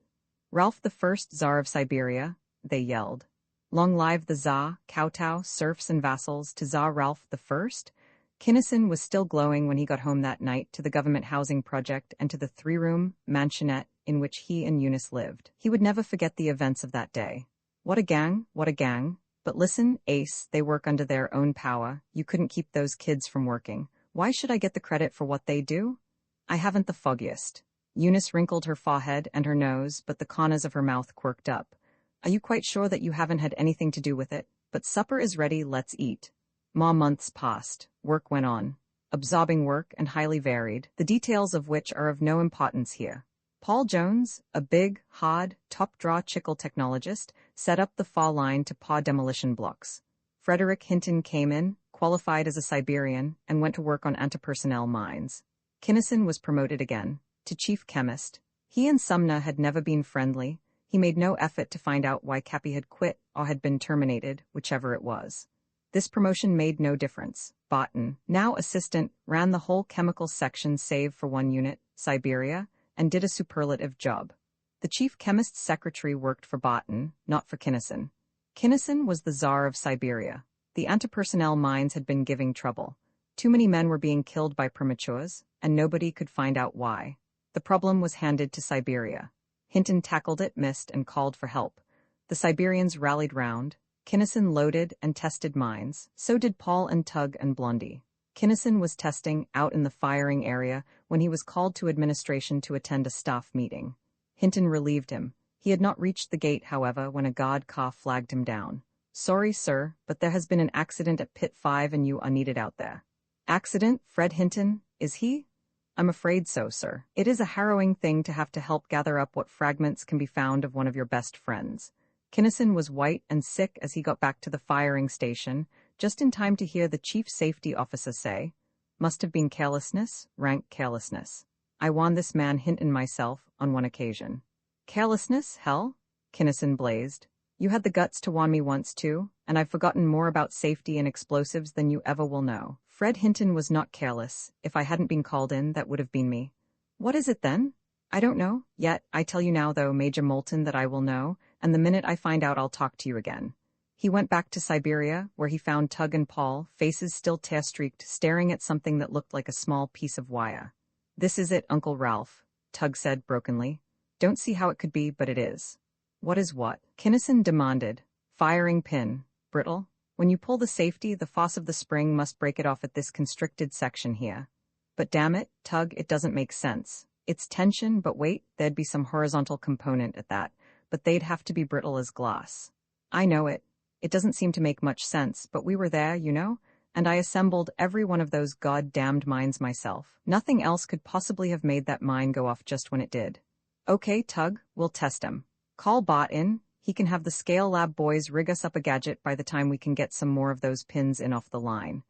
Ralph the First, Tsar of Siberia, they yelled. Long live the Tsar, kowtow, serfs and vassals, to Tsar Ralph the First. Kinnison was still glowing when he got home that night to the government housing project and to the 3-room mansionette in which he and Eunice lived. He would never forget the events of that day. What a gang, what a gang. But listen, Ace, they work under their own power. You couldn't keep those kids from working. Why should I get the credit for what they do? I haven't the foggiest. Eunice wrinkled her forehead and her nose, but the corners of her mouth quirked up. Are you quite sure that you haven't had anything to do with it? But supper is ready, let's eat. More months passed. Work went on. Absorbing work and highly varied, the details of which are of no importance here. Paul Jones, a big, hard, top-draw chicle technologist, set up the fall line to paw demolition blocks. Frederick Hinton came in, qualified as a Siberian, and went to work on antipersonnel mines. Kinnison was promoted again, to chief chemist. He and Sumner had never been friendly. He made no effort to find out why Cappy had quit or had been terminated, whichever it was. This promotion made no difference. Botten, now assistant, ran the whole chemical section save for one unit, Siberia, and did a superlative job. The chief chemist's secretary worked for Botten, not for Kinnison. Kinnison was the Tsar of Siberia. The antipersonnel mines had been giving trouble. Too many men were being killed by prematures, and nobody could find out why. The problem was handed to Siberia. Hinton tackled it, missed, and called for help. The Siberians rallied round. Kinnison loaded and tested mines. So did Paul and Tug and Blondie. Kinnison was testing out in the firing area when he was called to administration to attend a staff meeting. Hinton relieved him. He had not reached the gate, however, when a guard car flagged him down. Sorry, sir, but there has been an accident at Pit 5 and you are needed out there. Accident? Fred Hinton? Is he? I'm afraid so, sir. It is a harrowing thing to have to help gather up what fragments can be found of one of your best friends. Kinnison was white and sick as he got back to the firing station, just in time to hear the chief safety officer say, "Must have been carelessness, rank carelessness. I warned this man Hinton myself on one occasion." Carelessness, hell? Kinnison blazed. You had the guts to warn me once too, and I've forgotten more about safety and explosives than you ever will know. Fred Hinton was not careless. If I hadn't been called in, that would have been me. What is it then? I don't know, yet. I tell you now, though, Major Moulton, that I will know, and the minute I find out I'll talk to you again. He went back to Siberia, where he found Tug and Paul, faces still tear-streaked, staring at something that looked like a small piece of wire. This is it, Uncle Ralph, Tug said brokenly. Don't see how it could be, but it is. What is what? Kinnison demanded. Firing pin. Brittle. When you pull the safety, the force of the spring must break it off at this constricted section here. But damn it, Tug, it doesn't make sense. It's tension, but wait, there'd be some horizontal component at that, but they'd have to be brittle as glass. I know it. It doesn't seem to make much sense, but we were there, you know, and I assembled every one of those god-damned mines myself. Nothing else could possibly have made that mine go off just when it did. Okay, Tug, we'll test him. Call Bot in. He can have the Scale Lab boys rig us up a gadget by the time we can get some more of those pins in off the line.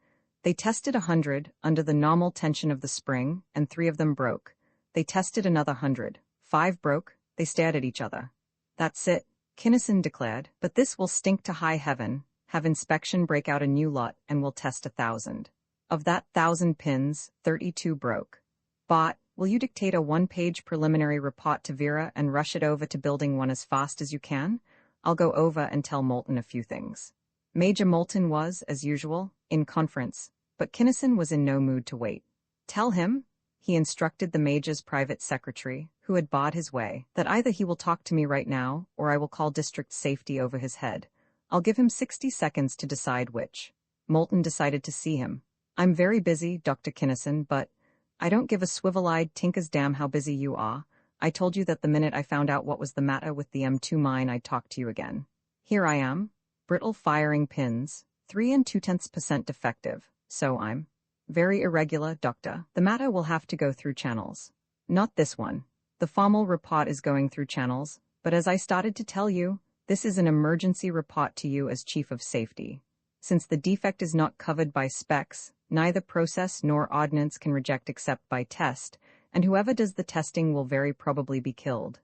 They tested 100 under the normal tension of the spring, and 3 of them broke. They tested another 100. 5 broke. They stared at each other. That's it, Kinnison declared, but this will stink to high heaven. Have inspection break out a new lot and we'll test 1,000. Of that 1,000 pins, 32 broke. Bot, will you dictate a one-page preliminary report to Vera and rush it over to building 1 as fast as you can? I'll go over and tell Moulton a few things. Major Moulton was, as usual, in conference, but Kinnison was in no mood to wait. Tell him, he instructed the Major's private secretary, who had barred his way, that either he will talk to me right now or I will call district safety over his head. I'll give him 60 seconds to decide which. Moulton decided to see him. I'm very busy, Dr. Kinnison, but I don't give a swivel-eyed tinker's damn how busy you are. I told you that the minute I found out what was the matter with the M2 mine I'd talk to you again. Here I am. Brittle firing pins, 3 2/10% defective, so I'm very irregular, doctor. The matter will have to go through channels. Not this one. The formal report is going through channels, but as I started to tell you, this is an emergency report to you as Chief of Safety. Since the defect is not covered by specs, neither process nor ordnance can reject except by test, and whoever does the testing will very probably be killed.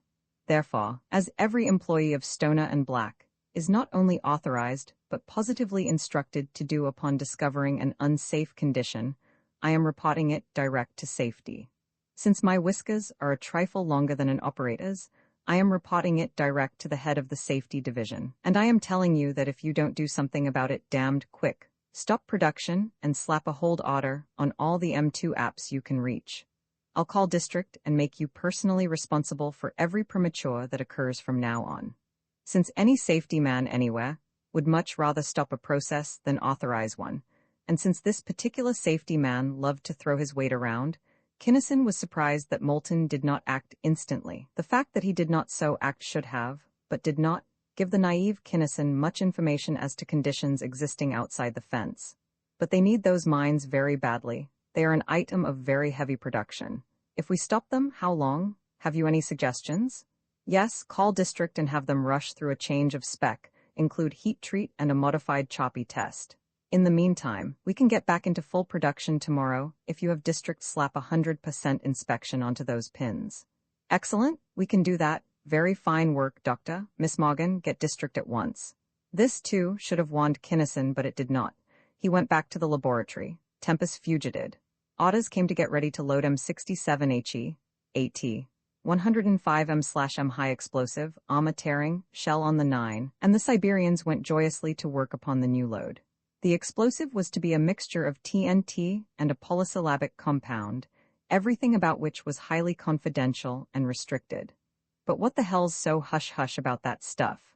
Therefore, as every employee of Stoner and Black is not only authorized, but positively instructed to do upon discovering an unsafe condition, I am reporting it direct to safety. Since my whiskers are a trifle longer than an operator's, I am reporting it direct to the head of the safety division, and I am telling you that if you don't do something about it damned quick, stop production and slap a hold order on all the M2 apps you can reach. I'll call district and make you personally responsible for every premature that occurs from now on. Since any safety man anywhere would much rather stop a process than authorize one, and since this particular safety man loved to throw his weight around, Kinnison was surprised that Moulton did not act instantly. The fact that he did not so act should have, but did not, give the naive Kinnison much information as to conditions existing outside the fence. But they need those mines very badly. They are an item of very heavy production. If we stop them, how long? Have you any suggestions? Yes, call district and have them rush through a change of spec, include heat treat and a modified choppy test. In the meantime, we can get back into full production tomorrow if you have district slap 100% inspection onto those pins. Excellent, we can do that. Very fine work, Doctor. Miss Morgan, get district at once. This, too, should have warned Kinnison, but it did not. He went back to the laboratory. Tempest fugited. Orders came to get ready to load M67HE, AT. 105M/M high explosive, armor tearing, shell on the 9, and the Siberians went joyously to work upon the new load. The explosive was to be a mixture of TNT and a polysyllabic compound, everything about which was highly confidential and restricted. But what the hell's so hush-hush about that stuff?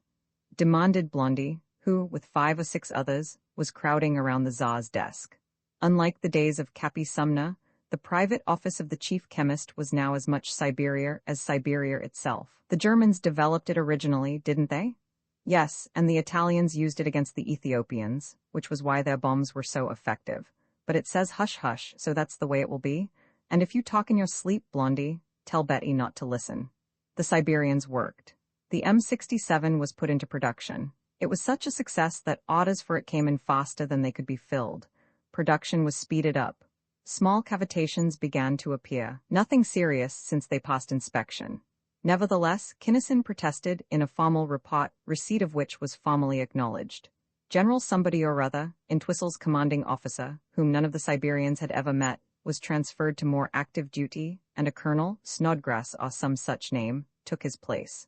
Demanded Blondie, who, with 5 or 6 others, was crowding around the Tsar's desk. Unlike the days of Cappy Sumner, the private office of the chief chemist was now as much Siberia as Siberia itself. The Germans developed it originally, didn't they? Yes, and the Italians used it against the Ethiopians, which was why their bombs were so effective. But it says hush-hush, so that's the way it will be. And if you talk in your sleep, Blondie, tell Betty not to listen. The Siberians worked. The M67 was put into production. It was such a success that orders for it came in faster than they could be filled. Production was speeded up. Small cavitations began to appear, nothing serious since they passed inspection. Nevertheless, Kinnison protested in a formal report, receipt of which was formally acknowledged. General somebody or other, Entwistle's commanding officer, whom none of the Siberians had ever met, was transferred to more active duty, and a colonel, Snodgrass or some such name, took his place.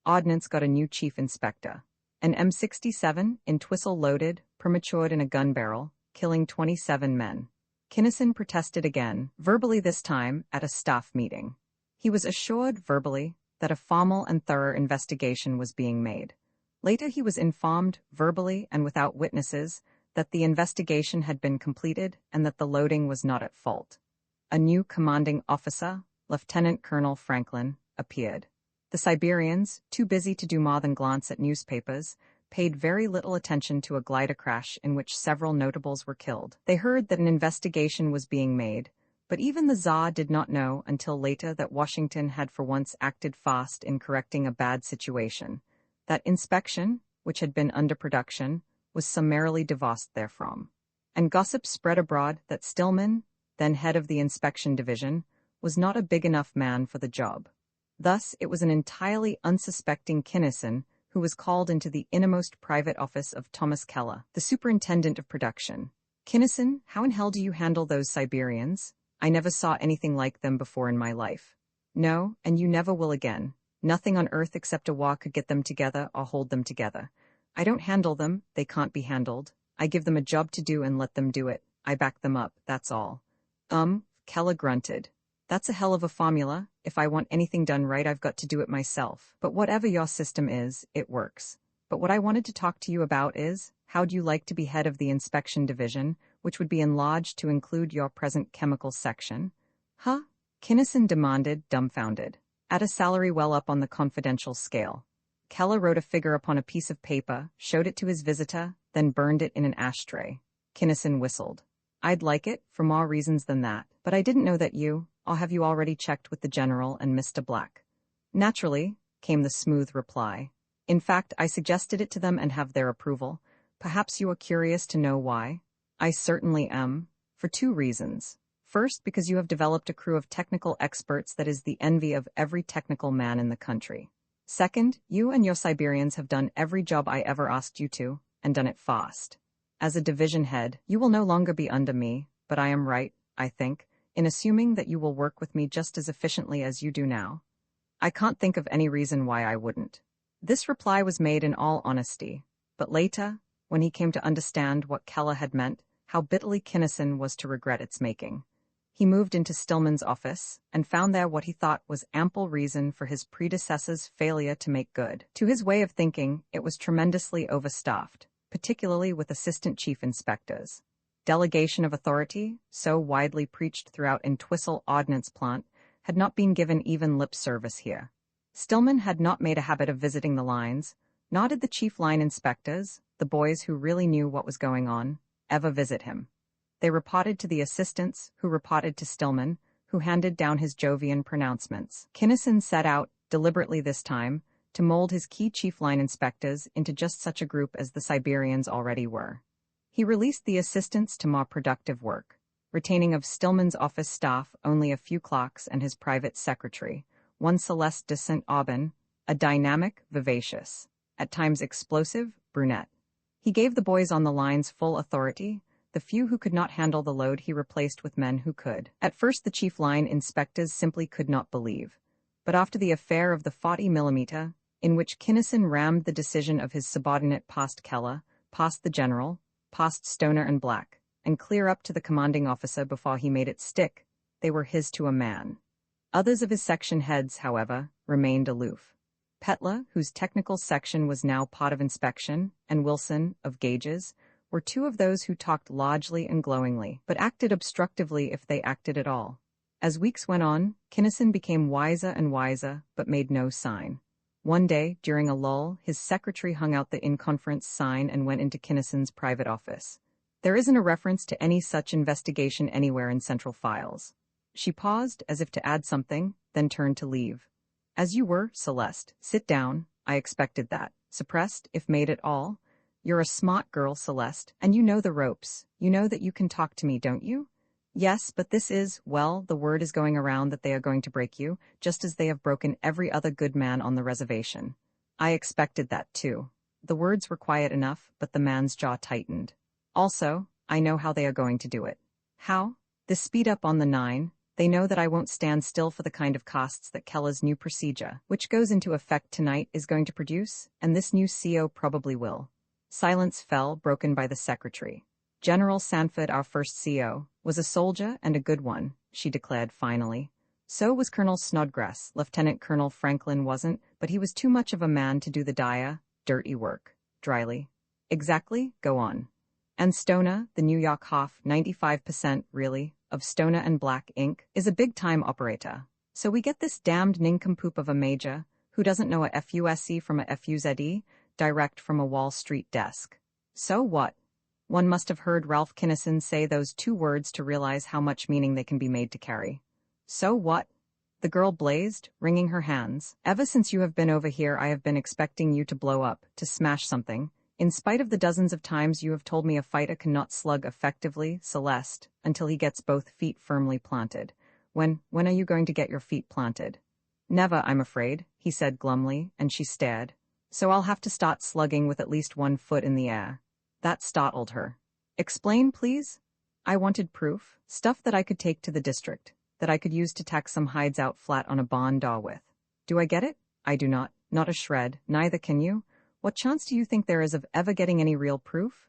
Ordnance got a new chief inspector. An M67, Entwistle loaded, prematured in a gun barrel, killing 27 men. Kinnison protested again, verbally this time, at a staff meeting. He was assured verbally that a formal and thorough investigation was being made. Later he was informed, verbally and without witnesses, that the investigation had been completed and that the loading was not at fault. A new commanding officer, Lieutenant Colonel Franklin, appeared. The Siberians, too busy to do more than glance at newspapers, paid very little attention to a glider crash in which several notables were killed. They heard that an investigation was being made, but even the Tsar did not know until later that Washington had for once acted fast in correcting a bad situation. That inspection, which had been under production, was summarily divorced therefrom. And gossip spread abroad that Stillman, then head of the inspection division, was not a big enough man for the job. Thus, it was an entirely unsuspecting Kinnison who was called into the innermost private office of Thomas Keller, the superintendent of production. Kinnison, how in hell do you handle those Siberians? I never saw anything like them before in my life. No, and you never will again. Nothing on earth except a war could get them together or hold them together. I don't handle them, they can't be handled. I give them a job to do and let them do it. I back them up, that's all. Keller grunted. That's a hell of a formula. If I want anything done right, I've got to do it myself. But whatever your system is, it works. But what I wanted to talk to you about is, how'd you like to be head of the inspection division, which would be enlarged to include your present chemical section? Huh? Kinnison demanded, dumbfounded. At a salary well up on the confidential scale. Keller wrote a figure upon a piece of paper, showed it to his visitor, then burned it in an ashtray. Kinnison whistled. I'd like it, for more reasons than that, but I didn't know that you, or have you already checked with the General and Mr. Black? Naturally, came the smooth reply. In fact, I suggested it to them and have their approval. Perhaps you are curious to know why? I certainly am, for 2 reasons. First, because you have developed a crew of technical experts that is the envy of every technical man in the country. Second, you and your Siberians have done every job I ever asked you to, and done it fast. As a division head, you will no longer be under me, but I am right, I think, in assuming that you will work with me just as efficiently as you do now. I can't think of any reason why I wouldn't. This reply was made in all honesty, but later, when he came to understand what Keller had meant, how bitterly Kinnison was to regret its making. He moved into Stillman's office, and found there what he thought was ample reason for his predecessor's failure to make good. To his way of thinking, it was tremendously overstaffed, particularly with assistant chief inspectors. Delegation of authority, so widely preached throughout Entwistle Ordnance Plant, had not been given even lip service here. Stillman had not made a habit of visiting the lines, nor did the chief line inspectors, the boys who really knew what was going on, ever visit him. They reported to the assistants, who reported to Stillman, who handed down his Jovian pronouncements. Kinnison set out, deliberately this time, to mold his key chief line inspectors into just such a group as the Siberians already were. He released the assistants to more productive work, retaining of Stillman's office staff only a few clerks and his private secretary, one Celeste de Saint-Aubin, a dynamic, vivacious, at times explosive, brunette. He gave the boys on the lines full authority. The few who could not handle the load he replaced with men who could. At first the chief line inspectors simply could not believe. But after the affair of the 40mm, in which Kinnison rammed the decision of his subordinate past Keller, past the General, past Stoner and Black, and clear up to the commanding officer before he made it stick, they were his to a man. Others of his section heads, however, remained aloof. Petler, whose technical section was now part of inspection, and Wilson, of gauges, were 2 of those who talked largely and glowingly, but acted obstructively if they acted at all. As weeks went on, Kinnison became wiser and wiser, but made no sign. One day, during a lull, his secretary hung out the in-conference sign and went into Kinnison's private office. There isn't a reference to any such investigation anywhere in central files. She paused, as if to add something, then turned to leave. As you were, Celeste. Sit down. I expected that. Suppressed, if made at all. You're a smart girl, Celeste, and you know the ropes. You know that you can talk to me, don't you? Yes, but this is, well, the word is going around that they are going to break you, just as they have broken every other good man on the reservation. I expected that, too. The words were quiet enough, but the man's jaw tightened. Also, I know how they are going to do it. How? The speed up on the 9. They know that I won't stand still for the kind of costs that Keller's new procedure, which goes into effect tonight, is going to produce, and this new CO probably will. Silence fell, broken by the secretary. General Sanford, our first CO, was a soldier and a good one, she declared finally. So was Colonel Snodgrass. Lieutenant Colonel Franklin wasn't, but he was too much of a man to do the dire, dirty work. Dryly. Exactly, go on. And Stoner, the New York Hoff, 95%, really, of Stoner and Black, Inc., is a big-time operator. So we get this damned nincompoop of a major, who doesn't know a FUSC from a FUZE, direct from a Wall Street desk. So what? One must have heard Ralph Kinnison say those 2 words to realize how much meaning they can be made to carry. So what? The girl blazed, wringing her hands. Ever since you have been over here, I have been expecting you to blow up, to smash something. In spite of the dozens of times you have told me a fighter cannot slug effectively, Celeste, until he gets both feet firmly planted. When are you going to get your feet planted? Never, I'm afraid, he said glumly, and she stared. So I'll have to start slugging with at least 1 foot in the air. That startled her. Explain, please? I wanted proof, stuff that I could take to the district, that I could use to tack some hides out flat on a barn door with. Do I get it? I do not. Not a shred, neither can you. What chance do you think there is of ever getting any real proof?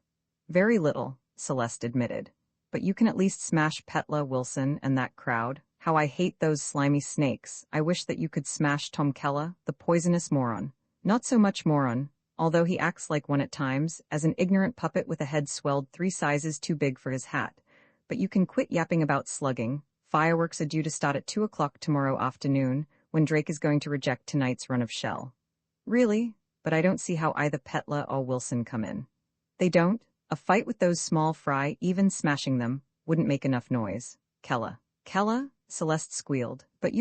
Very little, Celeste admitted. But you can at least smash Petla, Wilson, and that crowd. How I hate those slimy snakes. I wish that you could smash Tom Keller, the poisonous moron. Not so much moron, although he acts like one at times, as an ignorant puppet with a head swelled 3 sizes too big for his hat. But you can quit yapping about slugging. Fireworks are due to start at 2 o'clock tomorrow afternoon, when Drake is going to reject tonight's run of shell. Really? But I don't see how either Petla or Wilson come in. They don't? A fight with those small fry, even smashing them, wouldn't make enough noise. Keller. Keller? Celeste squealed. But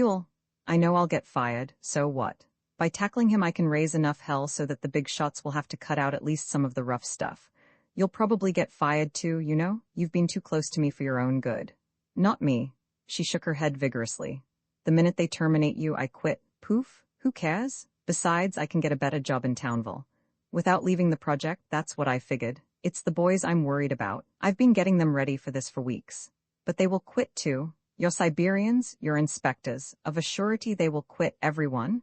I know I'll get fired, so what? By tackling him I can raise enough hell so that the big shots will have to cut out at least some of the rough stuff. You'll probably get fired too, you know? You've been too close to me for your own good. Not me. She shook her head vigorously. The minute they terminate you, I quit. Poof, who cares? Besides, I can get a better job in Townville. Without leaving the project, that's what I figured. It's the boys I'm worried about. I've been getting them ready for this for weeks. But they will quit too. Your Siberians, your inspectors, of a surety they will quit, everyone.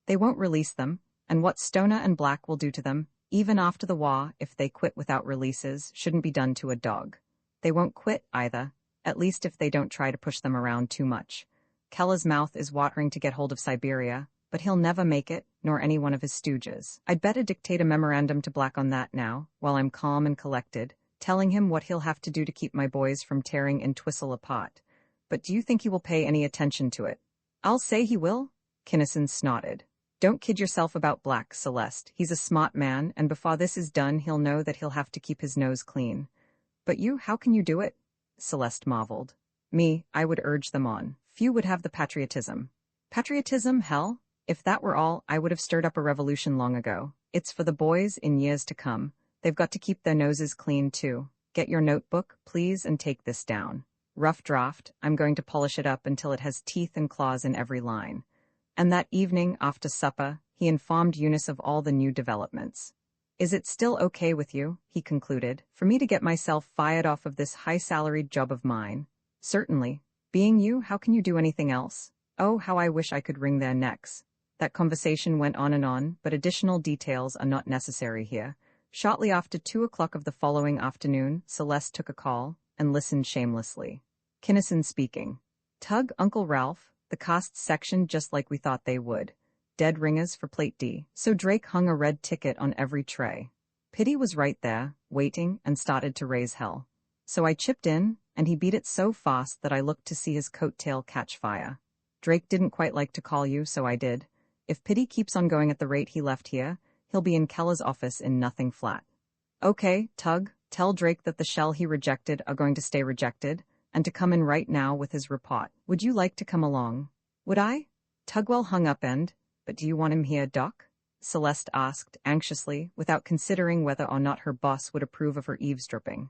They won't release them, and what Stoner and Black will do to them, even after the war, if they quit without releases, shouldn't be done to a dog. They won't quit either, at least if they don't try to push them around too much. Keller's mouth is watering to get hold of Siberia, but he'll never make it, nor any one of his stooges. I'd better dictate a memorandum to Black on that now, while I'm calm and collected, telling him what he'll have to do to keep my boys from tearing and Twistle apart. But do you think he will pay any attention to it? I'll say he will, Kinnison snorted. Don't kid yourself about Black, Celeste. He's a smart man, and before this is done he'll know that he'll have to keep his nose clean. But you, how can you do it? Celeste marveled. Me, I would urge them on. Few would have the patriotism. Patriotism, hell? If that were all, I would have stirred up a revolution long ago. It's for the boys in years to come. They've got to keep their noses clean too. Get your notebook, please, and take this down. Rough draft. I'm going to polish it up until it has teeth and claws in every line. And that evening, after supper, he informed Eunice of all the new developments. Is it still okay with you, he concluded, for me to get myself fired off of this high-salaried job of mine? Certainly. Being you, how can you do anything else? Oh, how I wish I could wring their necks. That conversation went on, but additional details are not necessary here. Shortly after 2 o'clock of the following afternoon, Celeste took a call and listened shamelessly. Kinnison speaking. Tug, Uncle Ralph, the costs section just like we thought they would. Dead ringers for plate D. So Drake hung a red ticket on every tray. Pity was right there, waiting, and started to raise hell. So I chipped in, and he beat it so fast that I looked to see his coattail catch fire. Drake didn't quite like to call you, so I did. If Pity keeps on going at the rate he left here, he'll be in Keller's office in nothing flat. Okay, Tug, tell Drake that the shell he rejected are going to stay rejected, and to come in right now with his report. Would you like to come along? Would I? Tugwell hung up but do you want him here, Doc? Celeste asked, anxiously, without considering whether or not her boss would approve of her eavesdropping.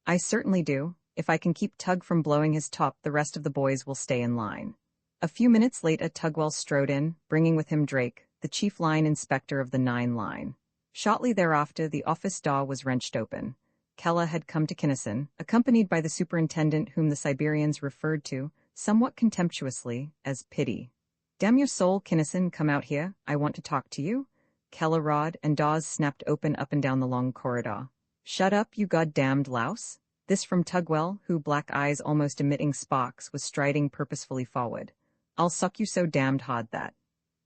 I certainly do. If I can keep Tug from blowing his top, the rest of the boys will stay in line. A few minutes later, Tugwell strode in, bringing with him Drake, the chief line inspector of the 9 line. Shortly thereafter, the office door was wrenched open. Keller had come to Kinnison, accompanied by the superintendent whom the Siberians referred to, somewhat contemptuously, as Pity. Damn your soul, Kinnison, come out here. I want to talk to you. Keller roared, and doors snapped open up and down the long corridor. Shut up, you goddamned louse. This from Tugwell, who, black eyes almost emitting sparks, was striding purposefully forward. I'll suck you so damned hard that.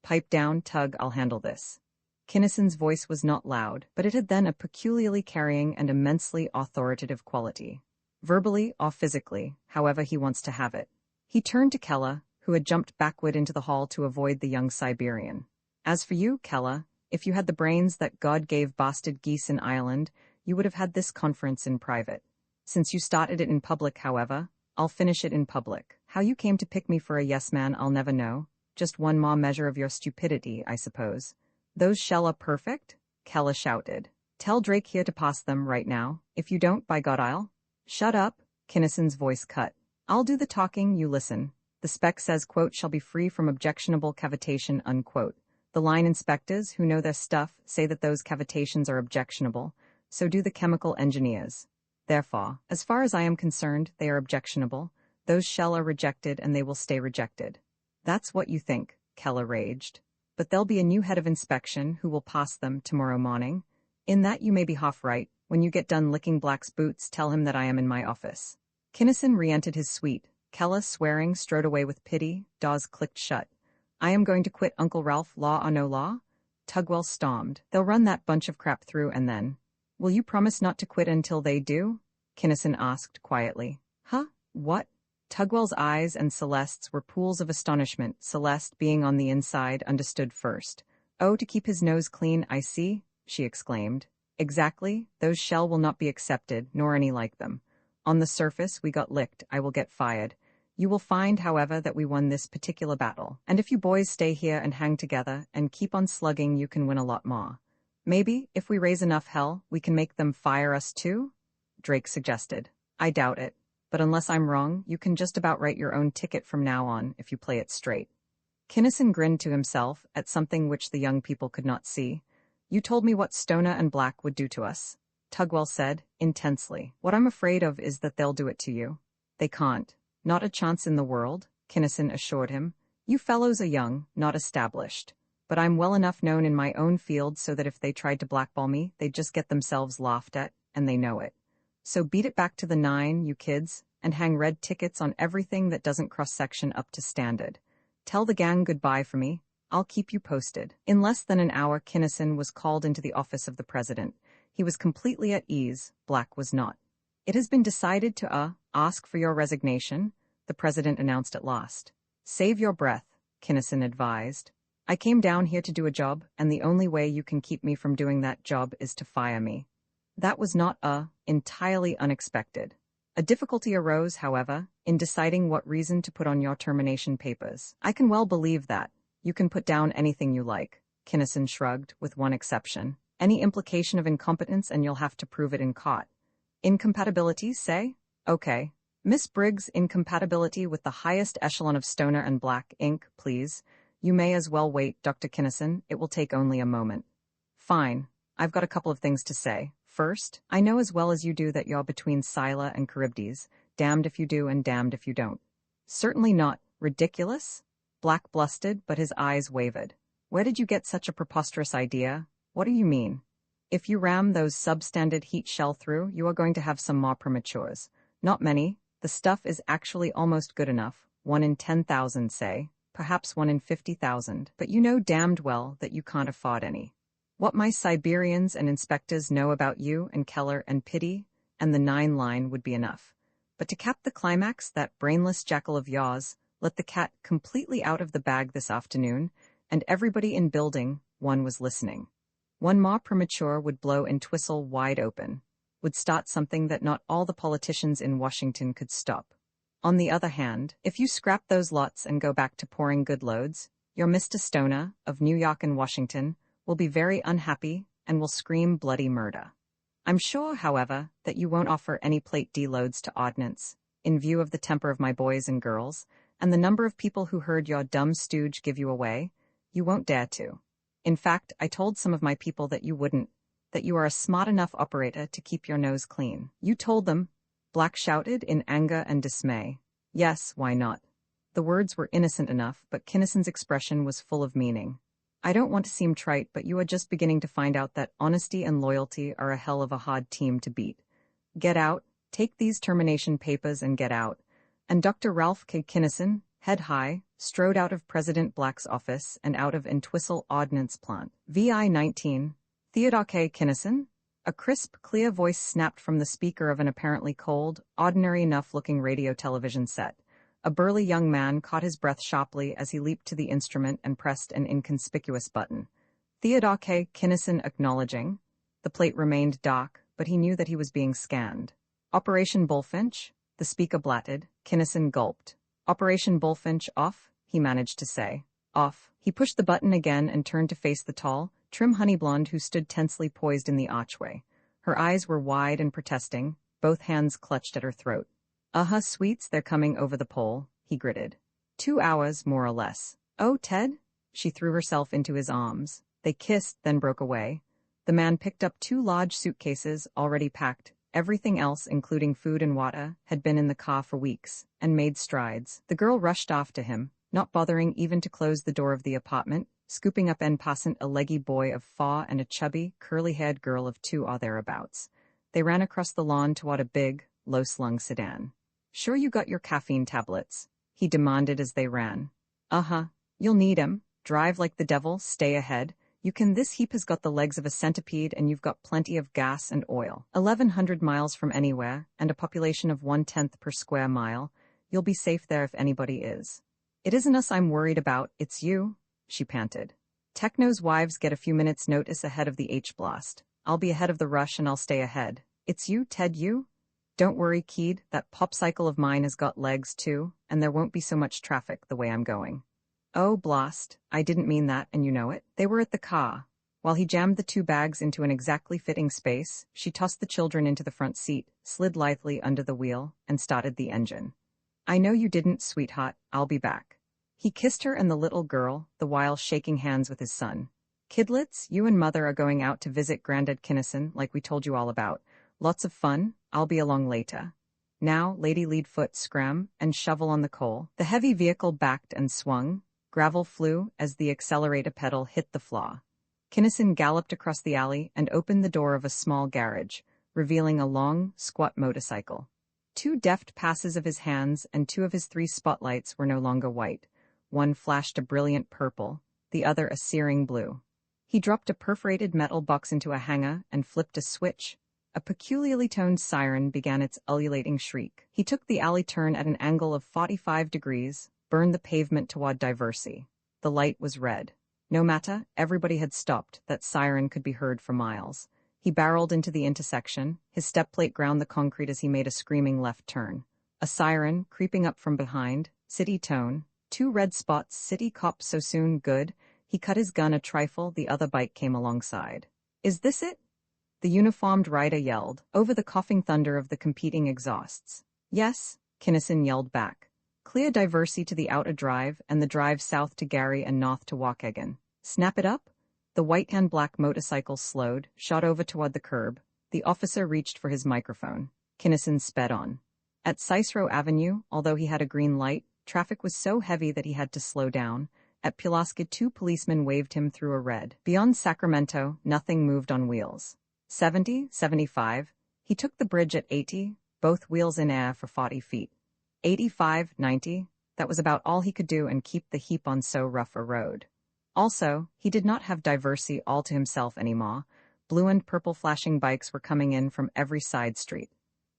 Pipe down, Tug, I'll handle this. Kinnison's voice was not loud, but it had then a peculiarly carrying and immensely authoritative quality. Verbally or physically, however he wants to have it. He turned to Keller, who had jumped backward into the hall to avoid the young Siberian. As for you, Keller, if you had the brains that God gave bastard geese in Ireland, you would have had this conference in private. Since you started it in public, however, I'll finish it in public. How you came to pick me for a yes-man I'll never know. Just one more measure of your stupidity, I suppose. Those shell are perfect? Keller shouted. Tell Drake here to pass them right now. If you don't, by God I'll... Shut up, Kinnison's voice cut. I'll do the talking, you listen. The spec says, quote, shall be free from objectionable cavitation, unquote. The line inspectors, who know their stuff, say that those cavitations are objectionable, so do the chemical engineers. Therefore, as far as I am concerned, they are objectionable. Those shell are rejected and they will stay rejected. That's what you think, Keller raged. But there'll be a new head of inspection who will pass them tomorrow morning. In that you may be half right. When you get done licking Black's boots, tell him that I am in my office. Kinnison re-entered his suite. Keller, swearing, strode away with pity. Doors clicked shut. I am going to quit, Uncle Ralph, law or no law? Tugwell stormed. They'll run that bunch of crap through and then. Will you promise not to quit until they do? Kinnison asked quietly. Huh? What? Tugwell's eyes and Celeste's were pools of astonishment. Celeste, being on the inside, understood first. Oh, to keep his nose clean, I see, she exclaimed. Exactly, those shell will not be accepted, nor any like them. On the surface, we got licked, I will get fired. You will find, however, that we won this particular battle. And if you boys stay here and hang together and keep on slugging, you can win a lot more. Maybe, if we raise enough hell, we can make them fire us too? Drake suggested. I doubt it. But unless I'm wrong, you can just about write your own ticket from now on if you play it straight. Kinnison grinned to himself at something which the young people could not see. You told me what Stoner and Black would do to us, Tugwell said, intensely. What I'm afraid of is that they'll do it to you. They can't. Not a chance in the world, Kinnison assured him. You fellows are young, not established. But I'm well enough known in my own field so that if they tried to blackball me, they'd just get themselves laughed at, and they know it. So beat it back to the 9, you kids, and hang red tickets on everything that doesn't cross-section up to standard. Tell the gang goodbye for me. I'll keep you posted. In less than an hour, Kinnison was called into the office of the president. He was completely at ease. Black was not. It has been decided to, ask for your resignation, the president announced at last. Save your breath, Kinnison advised. I came down here to do a job, and the only way you can keep me from doing that job is to fire me. That was not, entirely unexpected. A difficulty arose, however, in deciding what reason to put on your termination papers. I can well believe that. You can put down anything you like, Kinnison shrugged, with one exception. Any implication of incompetence and you'll have to prove it in court. Incompatibility, say? Okay. Miss Briggs, incompatibility with the highest echelon of Stoner and Black, Inc., please. You may as well wait, Dr. Kinnison. It will take only a moment. Fine. I've got a couple of things to say. First, I know as well as you do that you're between Scylla and Charybdis. Damned if you do and damned if you don't. Certainly not. Ridiculous? Black blustered, but his eyes wavered. Where did you get such a preposterous idea? What do you mean? If you ram those substandard heat shell through, you are going to have some more prematures. Not many. The stuff is actually almost good enough. 1 in 10,000, say. Perhaps 1 in 50,000. But you know damned well that you can't afford any. What my Siberians and inspectors know about you and Keller and Pity and the 9 line would be enough. But to cap the climax, that brainless jackal of yours let the cat completely out of the bag this afternoon, and everybody in building 1 was listening. 1 more premature would blow Entwistle wide open, would start something that not all the politicians in Washington could stop. On the other hand, if you scrap those lots and go back to pouring good loads, your Mr. Stoner, of New York and Washington, will be very unhappy and will scream bloody murder. I'm sure, however, that you won't offer any Plate D loads to ordnance, in view of the temper of my boys and girls, and the number of people who heard your dumb stooge give you away. You won't dare to. In fact, I told some of my people that you wouldn't, that you are a smart enough operator to keep your nose clean. You told them, Black shouted in anger and dismay. Yes, why not? The words were innocent enough, but Kinnison's expression was full of meaning. I don't want to seem trite, but you are just beginning to find out that honesty and loyalty are a hell of a hard team to beat. Get out, take these termination papers and get out. And Dr. Ralph K. Kinnison, head high, strode out of President Black's office and out of Entwistle Ordnance Plant. VI 19. Theodore K. Kinnison? A crisp, clear voice snapped from the speaker of an apparently cold, ordinary enough-looking radio-television set. A burly young man caught his breath sharply as he leaped to the instrument and pressed an inconspicuous button. Theodore K. Kinnison acknowledging. The plate remained dark, but he knew that he was being scanned. Operation Bullfinch? The speaker blatted. Kinnison gulped. Operation Bullfinch off, he managed to say. Off. He pushed the button again and turned to face the tall, trim honey-blonde who stood tensely poised in the archway. Her eyes were wide and protesting, both hands clutched at her throat. Sweets, they're coming over the pole, he gritted. 2 hours, more or less. Oh, Ted? She threw herself into his arms. They kissed, then broke away. The man picked up 2 large suitcases, already packed. Everything else, including food and water, had been in the car for weeks, and made strides. The girl rushed after him, not bothering even to close the door of the apartment, scooping up en passant a leggy boy of 4 and a chubby, curly-haired girl of 2 or thereabouts. They ran across the lawn toward a big, low-slung sedan. "Sure you got your caffeine tablets?" he demanded as they ran. "Uh-huh. You'll need 'em. Drive like the devil, stay ahead. You can. This heap has got the legs of a centipede and you've got plenty of gas and oil. 1,100 miles from anywhere, and a population of 1/10 per square mile. You'll be safe there if anybody is." "It isn't us I'm worried about, it's you," she panted. "Techno's wives get a few minutes' notice ahead of the H-blast. I'll be ahead of the rush and I'll stay ahead. It's you, Ted, you? Don't worry, kid, that pop cycle of mine has got legs too, and there won't be so much traffic the way I'm going." "Oh, blast, I didn't mean that, and you know it." They were at the car. While he jammed the 2 bags into an exactly fitting space, she tossed the children into the front seat, slid lithely under the wheel, and started the engine. "I know you didn't, sweetheart, I'll be back." He kissed her and the little girl, the while shaking hands with his son. "Kidlets, you and Mother are going out to visit Grandad Kinnison like we told you all about. Lots of fun, I'll be along later. Now, Lady Leadfoot, scram, and shovel on the coal." The heavy vehicle backed and swung. Gravel flew as the accelerator pedal hit the floor. Kinnison galloped across the alley and opened the door of a small garage, revealing a long, squat motorcycle. 2 deft passes of his hands and 2 of his 3 spotlights were no longer white. One flashed a brilliant purple, the other a searing blue. He dropped a perforated metal box into a hanger and flipped a switch. A peculiarly toned siren began its ululating shriek. He took the alley turn at an angle of 45 degrees, burned the pavement toward Diversey. The light was red. No matter, everybody had stopped. That siren could be heard for miles. He barreled into the intersection. His step plate ground the concrete as he made a screaming left turn. A siren, creeping up from behind, city tone, 2 red spots, city cops so soon, good. He cut his gun a trifle, the other bike came alongside. "Is this it?" the uniformed rider yelled, over the coughing thunder of the competing exhausts. "Yes," Kinnison yelled back. "Clear Diversey to the outer drive and the drive south to Gary and north to Waukegan. Snap it up?" The white and black motorcycle slowed, shot over toward the curb. The officer reached for his microphone. Kinnison sped on. At Cicero Avenue, although he had a green light, traffic was so heavy that he had to slow down. At Pulaski, 2 policemen waved him through a red. Beyond Sacramento, nothing moved on wheels. 70, 75. He took the bridge at 80, both wheels in air for 40 feet. 85, 90. That was about all he could do and keep the heap on so rough a road. Also, he did not have Diversey all to himself anymore. Blue and purple flashing bikes were coming in from every side street.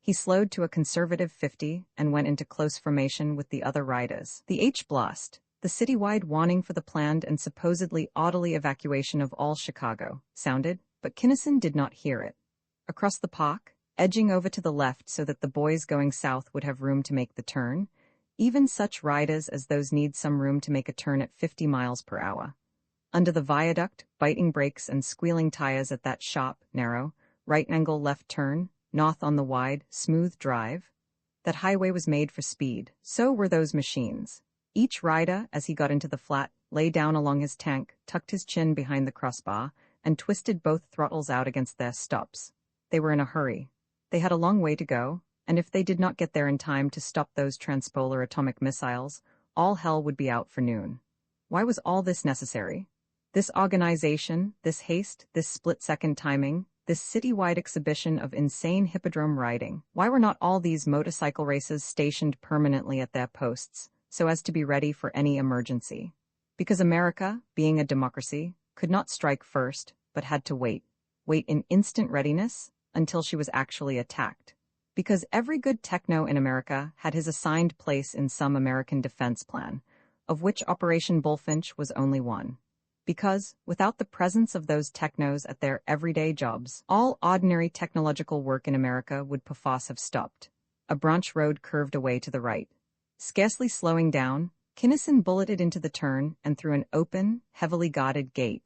He slowed to a conservative 50 and went into close formation with the other riders. The H-blast, the citywide warning for the planned and supposedly orderly evacuation of all Chicago, sounded, but Kinnison did not hear it. Across the park, edging over to the left so that the boys going south would have room to make the turn, even such riders as those need some room to make a turn at 50 miles per hour. Under the viaduct, biting brakes and squealing tires at that sharp, narrow, right-angle left turn, north on the wide, smooth drive. That highway was made for speed. So were those machines. Each rider, as he got into the flat, lay down along his tank, tucked his chin behind the crossbar, and twisted both throttles out against their stops. They were in a hurry. They had a long way to go, and if they did not get there in time to stop those transpolar atomic missiles, all hell would be out for noon. Why was all this necessary? This organization, this haste, this split-second timing, this citywide exhibition of insane hippodrome riding. Why were not all these motorcycle races stationed permanently at their posts, so as to be ready for any emergency? Because America, being a democracy, could not strike first, but had to wait in instant readiness until she was actually attacked. Because every good techno in America had his assigned place in some American defense plan, of which Operation Bullfinch was only one. Because, without the presence of those technos at their everyday jobs, all ordinary technological work in America would perforce have stopped. A branch road curved away to the right. Scarcely slowing down, Kinnison bulleted into the turn and through an open, heavily guarded gate.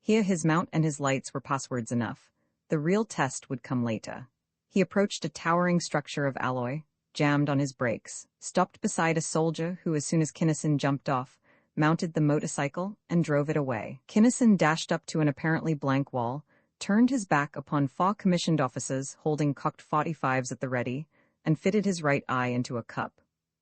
Here his mount and his lights were passwords enough. The real test would come later. He approached a towering structure of alloy, jammed on his brakes, stopped beside a soldier who, as soon as Kinnison jumped off, mounted the motorcycle and drove it away. Kinnison dashed up to an apparently blank wall, turned his back upon four commissioned officers holding cocked 45s at the ready, and fitted his right eye into a cup.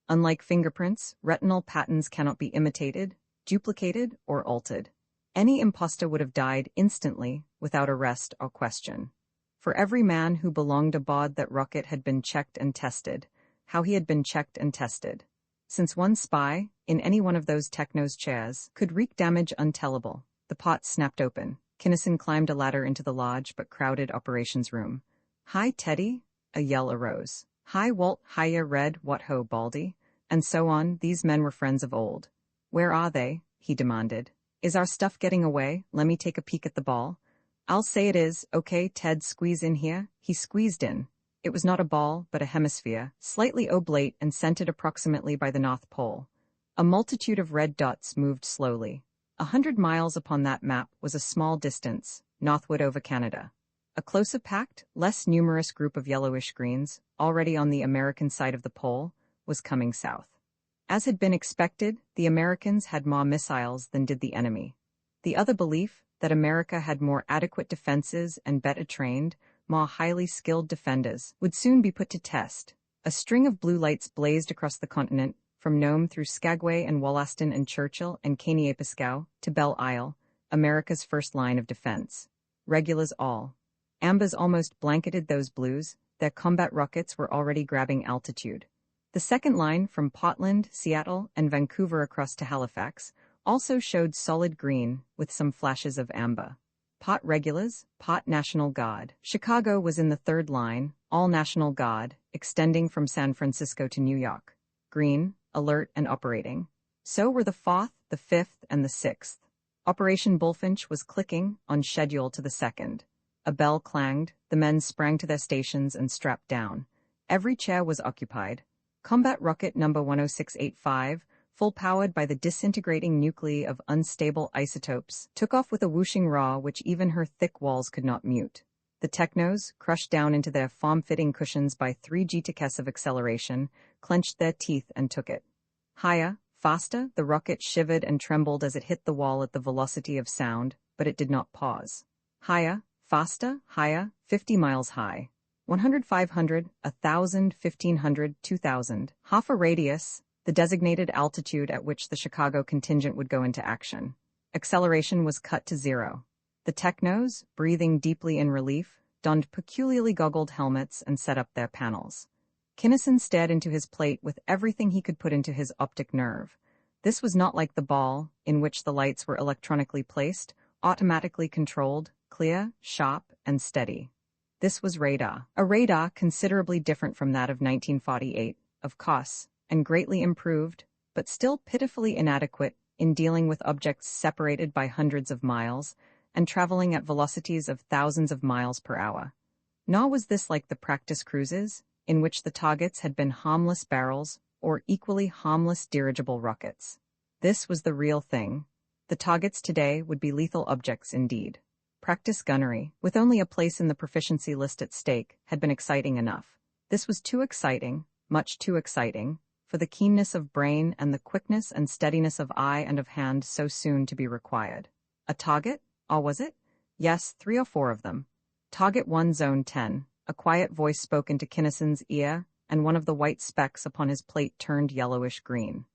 Unlike fingerprints, retinal patterns cannot be imitated, duplicated, or altered. Any imposter would have died instantly, without arrest or question. For every man who belonged aboard that rocket had been checked and tested, how he had been checked and tested. Since one spy, in any one of those technos' chairs, could wreak damage untellable, the pot snapped open. Kinnison climbed a ladder into the large but crowded operations room. "Hi, Teddy," a yell arose. "Hi, Walt, hiya, Red, what ho, Baldy," and so on. These men were friends of old. "Where are they?" he demanded. "Is our stuff getting away? Let me take a peek at the ball." "I'll say it is. Okay, Ted, squeeze in here." He squeezed in. It was not a ball, but a hemisphere, slightly oblate and centered approximately by the North Pole. A multitude of red dots moved slowly. 100 miles upon that map was a small distance, northward over Canada. A closer packed, less numerous group of yellowish-greens, already on the American side of the pole, was coming south. As had been expected, the Americans had more missiles than did the enemy. The other belief, that America had more adequate defenses and better trained, more highly skilled defenders, would soon be put to test. A string of blue lights blazed across the continent, from Nome through Skagway and Wollaston and Churchill and Kaniapiskau to Belle Isle, America's first line of defense. Regulars all. Ambers almost blanketed those blues, their combat rockets were already grabbing altitude. The second line from Portland, Seattle, and Vancouver across to Halifax also showed solid green with some flashes of amber. Pot regulars, Pot National Guard. Chicago was in the third line, all National Guard, extending from San Francisco to New York. Green, alert and operating. So were the 4th, the 5th, and the 6th. Operation Bullfinch was clicking, on schedule to the 2nd. A bell clanged, the men sprang to their stations and strapped down. Every chair was occupied. Combat rocket number 10685, full-powered by the disintegrating nuclei of unstable isotopes, took off with a whooshing roar which even her thick walls could not mute. The technos, crushed down into their form-fitting cushions by 3 GTK of acceleration, clenched their teeth and took it. Higher, faster, the rocket shivered and trembled as it hit the wall at the velocity of sound, but it did not pause. Higher, faster, higher, 50 miles high. 100, 500, 1,000, 1,500, 2,000. Half a radius, the designated altitude at which the Chicago contingent would go into action. Acceleration was cut to 0. The technos, breathing deeply in relief, donned peculiarly goggled helmets and set up their panels. Kinnison stared into his plate with everything he could put into his optic nerve. This was not like the ball, in which the lights were electronically placed, automatically controlled, clear, sharp, and steady. This was radar. A radar considerably different from that of 1948, of course, and greatly improved, but still pitifully inadequate in dealing with objects separated by hundreds of miles and traveling at velocities of thousands of miles per hour. Nor was this like the practice cruises, in which the targets had been harmless barrels or equally harmless dirigible rockets. This was the real thing. The targets today would be lethal objects indeed. Practice gunnery, with only a place in the proficiency list at stake, had been exciting enough. This was too exciting, much too exciting, for the keenness of brain and the quickness and steadiness of eye and of hand so soon to be required. A target? Or was it? Yes, 3 or 4 of them. Target 1, Zone 10. A quiet voice spoke into Kinnison's ear, and one of the white specks upon his plate turned yellowish-green.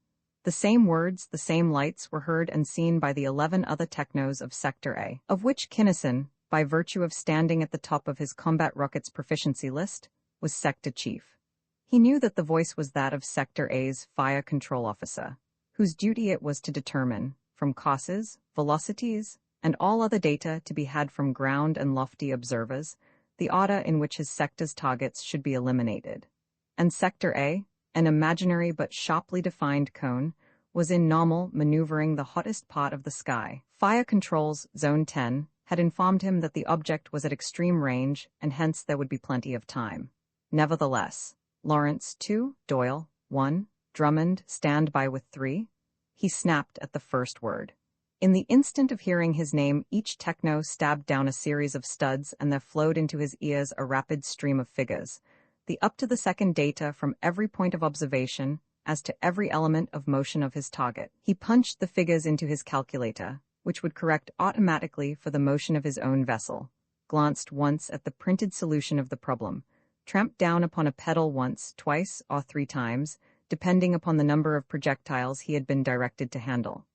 The same words, the same lights were heard and seen by the 11 other technos of Sector A, of which Kinnison, by virtue of standing at the top of his combat rocket's proficiency list, was Sector Chief. He knew that the voice was that of Sector A's fire control officer, whose duty it was to determine, from causes, velocities, and all other data to be had from ground and lofty observers, the order in which his sector's targets should be eliminated. And Sector A, an imaginary but sharply defined cone, was in normal maneuvering the hottest part of the sky. Fire Control's Zone 10 had informed him that the object was at extreme range and hence there would be plenty of time. Nevertheless, Lawrence 2, Doyle 1, Drummond stand by with 3. He snapped at the first word. In the instant of hearing his name, each techno stabbed down a series of studs and there flowed into his ears a rapid stream of figures. the up-to-the-second data from every point of observation as to every element of motion of his target. He punched the figures into his calculator, which would correct automatically for the motion of his own vessel, glanced once at the printed solution of the problem, tramped down upon a pedal once, twice, or 3 times, depending upon the number of projectiles he had been directed to handle.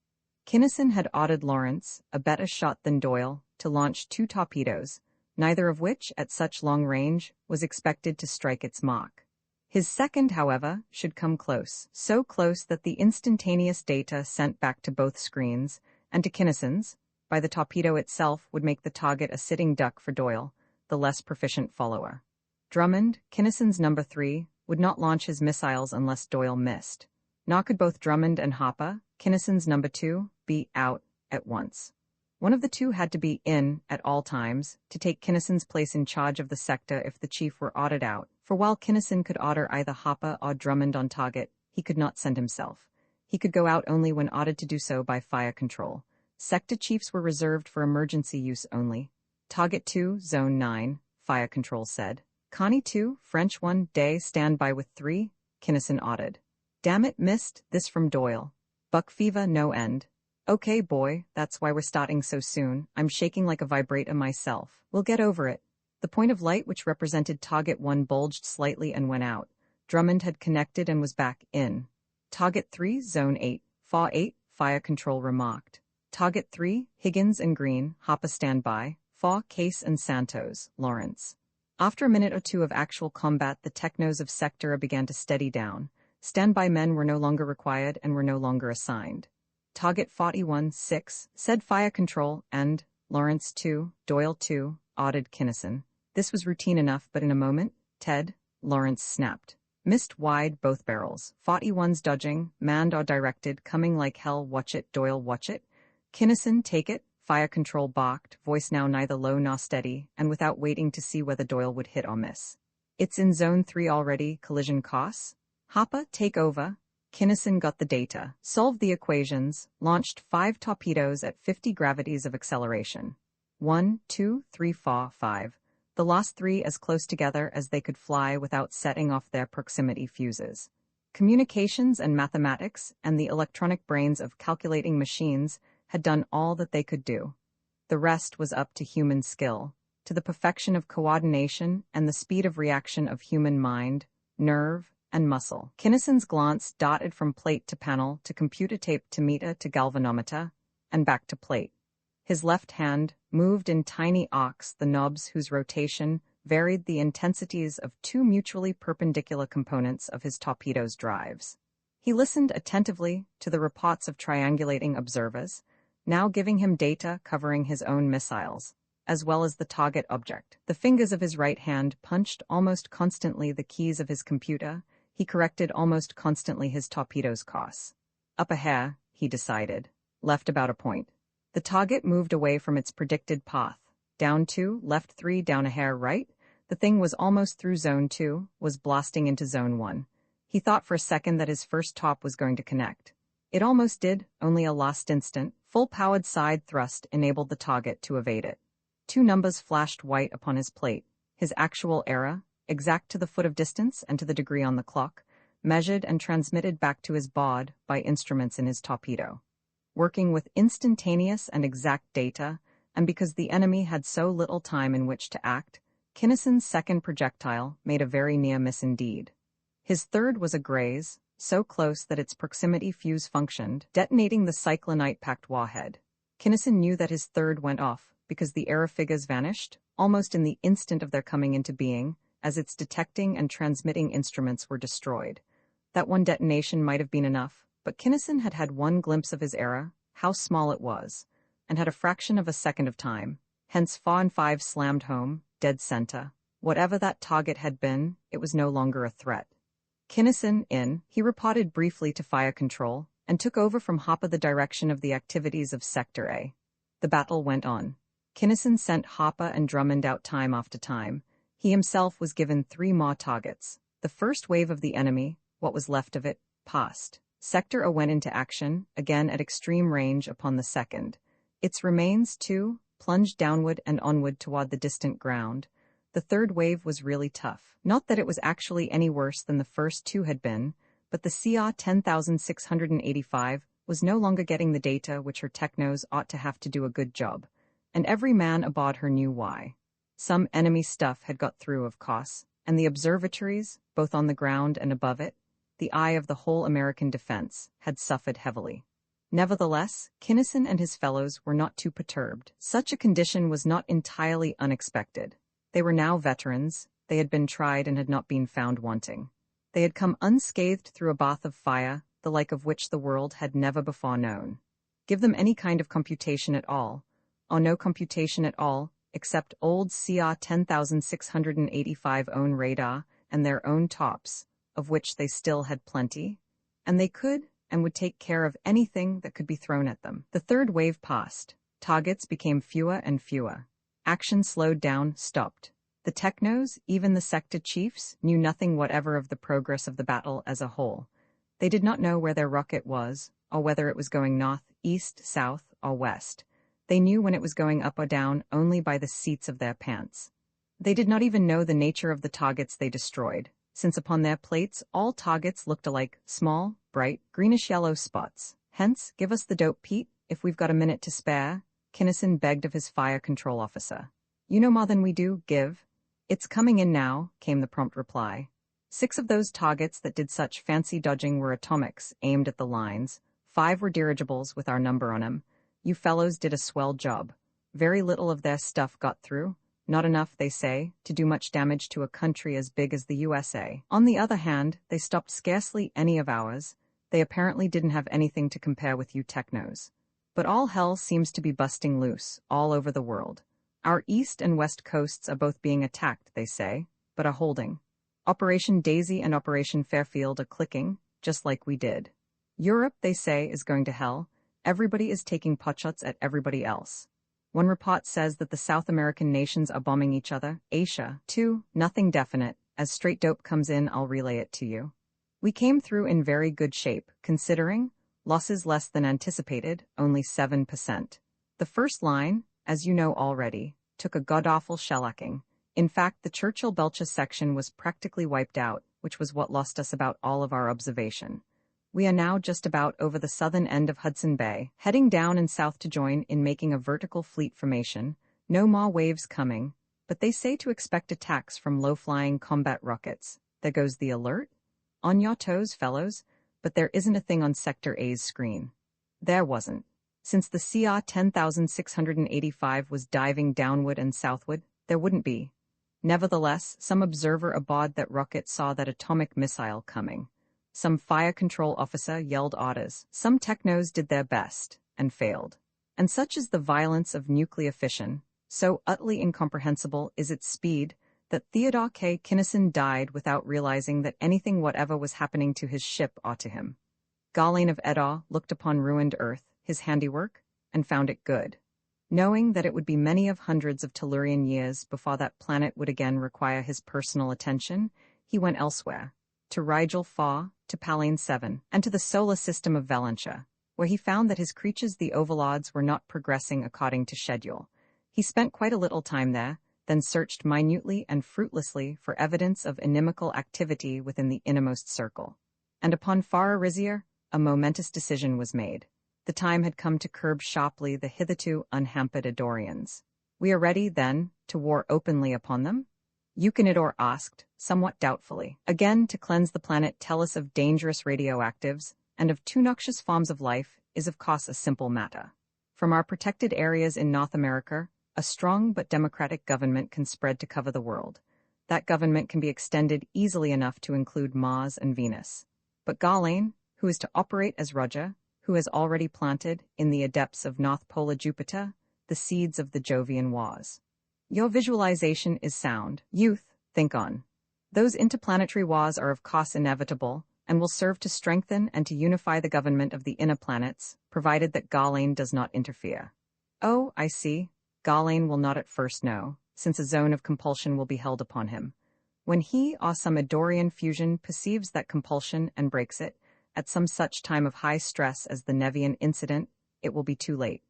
Kinnison had ordered Lawrence, a better shot than Doyle, to launch 2 torpedoes, neither of which, at such long range, was expected to strike its mark. His second, however, should come close, so close that the instantaneous data sent back to both screens, and to Kinnison's, by the torpedo itself would make the target a sitting duck for Doyle, the less proficient follower. Drummond, Kinnison's number 3, would not launch his missiles unless Doyle missed. Nor could both Drummond and Harper, Kinnison's number 2, be out at once. One of the two had to be in at all times to take Kinnison's place in charge of the sector if the chief were ordered out, for while Kinnison could order either Harper or Drummond on target, he could not send himself. He could go out only when ordered to do so by fire control. Sector chiefs were reserved for emergency use only. Target 2, Zone 9, fire control said. Connie 2, French 1, day, stand by with 3, Kinnison ordered. Damn it, missed, this from Doyle. Buck fever no end. Okay, boy, that's why we're starting so soon. I'm shaking like a vibrator myself. We'll get over it. The point of light which represented Target 1 bulged slightly and went out. Drummond had connected and was back in. Target 3, Zone 8, Far 8, fire control remarked. Target 3, Higgins and Green, Harper standby, Far, Case and Santos, Lawrence. After a minute or two of actual combat, the technos of Sector A began to steady down. Standby men were no longer required and were no longer assigned. Target 41-6, said fire control, and Lawrence 2, Doyle 2, ordered Kinnison. This was routine enough, but in a moment, Ted, Lawrence snapped. Missed wide both barrels. 41's dodging, manned or directed, coming like hell, watch it, Doyle watch it. Kinnison, take it, fire control barked, voice now neither low nor steady, and without waiting to see whether Doyle would hit or miss. It's in Zone 3 already, collision costs. Harper, take over. Kinnison got the data, solved the equations, launched 5 torpedoes at 50 gravities of acceleration. 1, 2, 3, 4, 5. The last 3 as close together as they could fly without setting off their proximity fuses. Communications and mathematics and the electronic brains of calculating machines had done all that they could do. The rest was up to human skill, to the perfection of coordination and the speed of reaction of human mind, nerve, and muscle. Kinnison's glance darted from plate to panel to computer tape to meter to galvanometer, and back to plate. His left hand moved in tiny arcs the knobs whose rotation varied the intensities of 2 mutually perpendicular components of his torpedo's drives. He listened attentively to the reports of triangulating observers, now giving him data covering his own missiles, as well as the target object. The fingers of his right hand punched almost constantly the keys of his computer. He corrected almost constantly his torpedo's course. Up a hair, he decided. Left about a point. The target moved away from its predicted path. Down 2, left 3, down a hair right. The thing was almost through Zone 2, was blasting into Zone 1. He thought for a second that his first top was going to connect. It almost did, only a last instant. Full-powered side thrust enabled the target to evade it. 2 numbers flashed white upon his plate. His actual error, exact to the foot of distance and to the degree on the clock, measured and transmitted back to his baud by instruments in his torpedo. Working with instantaneous and exact data, and because the enemy had so little time in which to act, Kinnison's second projectile made a very near miss indeed. His third was a graze, so close that its proximity fuse functioned, detonating the cyclonite-packed warhead. Kinnison knew that his third went off because the error figures vanished, almost in the instant of their coming into being, as its detecting and transmitting instruments were destroyed. That one detonation might have been enough, but Kinnison had had one glimpse of his error, how small it was, and had a fraction of a second of time. Hence 4 and 5 slammed home, dead center. Whatever that target had been, it was no longer a threat. Kinnison, he reported briefly to fire control, and took over from Harper the direction of the activities of Sector A. The battle went on. Kinnison sent Harper and Drummond out time after time. He himself was given 3 more targets. The first wave of the enemy, what was left of it, passed. Sector A went into action, again at extreme range upon the second. Its remains, too, plunged downward and onward toward the distant ground. The third wave was really tough. Not that it was actually any worse than the first two had been, but the CA 10,685 was no longer getting the data which her technos ought to have to do a good job, and every man aboard her knew why. Some enemy stuff had got through, of course, and the observatories, both on the ground and above it, the eye of the whole American defense, had suffered heavily. Nevertheless, Kinnison and his fellows were not too perturbed. Such a condition was not entirely unexpected. They were now veterans, they had been tried and had not been found wanting. They had come unscathed through a bath of fire, the like of which the world had never before known. Give them any kind of computation at all, or no computation at all, except old CR 10,685 own radar and their own tops, of which they still had plenty, and they could and would take care of anything that could be thrown at them. The third wave passed. Targets became fewer and fewer. Action slowed down, stopped. The technos, even the sector chiefs, knew nothing whatever of the progress of the battle as a whole. They did not know where their rocket was, or whether it was going north, east, south, or west. They knew when it was going up or down only by the seats of their pants. They did not even know the nature of the targets they destroyed, since upon their plates all targets looked alike, small, bright, greenish-yellow spots. Hence, give us the dope, Pete, if we've got a minute to spare, Kinnison begged of his fire control officer. You know more than we do, give. It's coming in now, came the prompt reply. 6 of those targets that did such fancy dodging were atomics aimed at the lines. 5 were dirigibles with our number on 'em. You fellows did a swell job. Very little of their stuff got through. Not enough, they say, to do much damage to a country as big as the USA. On the other hand, they stopped scarcely any of ours. They apparently didn't have anything to compare with you technos. But all hell seems to be busting loose, all over the world. Our east and west coasts are both being attacked, they say, but are holding. Operation Daisy and Operation Fairfield are clicking, just like we did. Europe, they say, is going to hell. Everybody is taking potshots at everybody else. One report says that the South American nations are bombing each other. Asia, too, nothing definite. As straight dope comes in, I'll relay it to you. We came through in very good shape, considering losses less than anticipated, only 7%. The first line, as you know already, took a god-awful shellacking. In fact, the Churchill-Belcher section was practically wiped out, which was what lost us about all of our observation. We are now just about over the southern end of Hudson Bay, heading down and south to join in making a vertical fleet formation. No more waves coming, but they say to expect attacks from low-flying combat rockets. There goes the alert. On your toes, fellows, but there isn't a thing on Sector A's screen. There wasn't. Since the CR 10,685 was diving downward and southward, there wouldn't be. Nevertheless, some observer aboard that rocket saw that atomic missile coming. Some fire control officer yelled orders. Some technos did their best, and failed. And such is the violence of nuclear fission, so utterly incomprehensible is its speed, that Theodore K. Kinnison died without realizing that anything whatever was happening to his ship or to him. Galen of Edar looked upon ruined Earth, his handiwork, and found it good. Knowing that it would be many of hundreds of Tellurian years before that planet would again require his personal attention, he went elsewhere, to Rigel 4, to Pallane 7, and to the solar system of Valentia, where he found that his creatures the Overlords were not progressing according to schedule. He spent quite a little time there, then searched minutely and fruitlessly for evidence of inimical activity within the innermost circle. And upon Far Arisia, a momentous decision was made. The time had come to curb sharply the hitherto unhampered Adorians. We are ready, then, to war openly upon them? Eukonidor asked, somewhat doubtfully. Again, to cleanse the planet tell us of dangerous radioactives, and of two noxious forms of life, is of course a simple matter. From our protected areas in North America, a strong but democratic government can spread to cover the world. That government can be extended easily enough to include Mars and Venus. But Galen, who is to operate as Roger, who has already planted, in the depths of North Polar Jupiter, the seeds of the Jovian Wars. Your visualization is sound. Youth, think on. Those interplanetary wars are of course inevitable, and will serve to strengthen and to unify the government of the inner planets, provided that Galen does not interfere. Oh, I see. Galen will not at first know, since a zone of compulsion will be held upon him. When he or some Adorian fusion perceives that compulsion and breaks it, at some such time of high stress as the Nevian incident, it will be too late.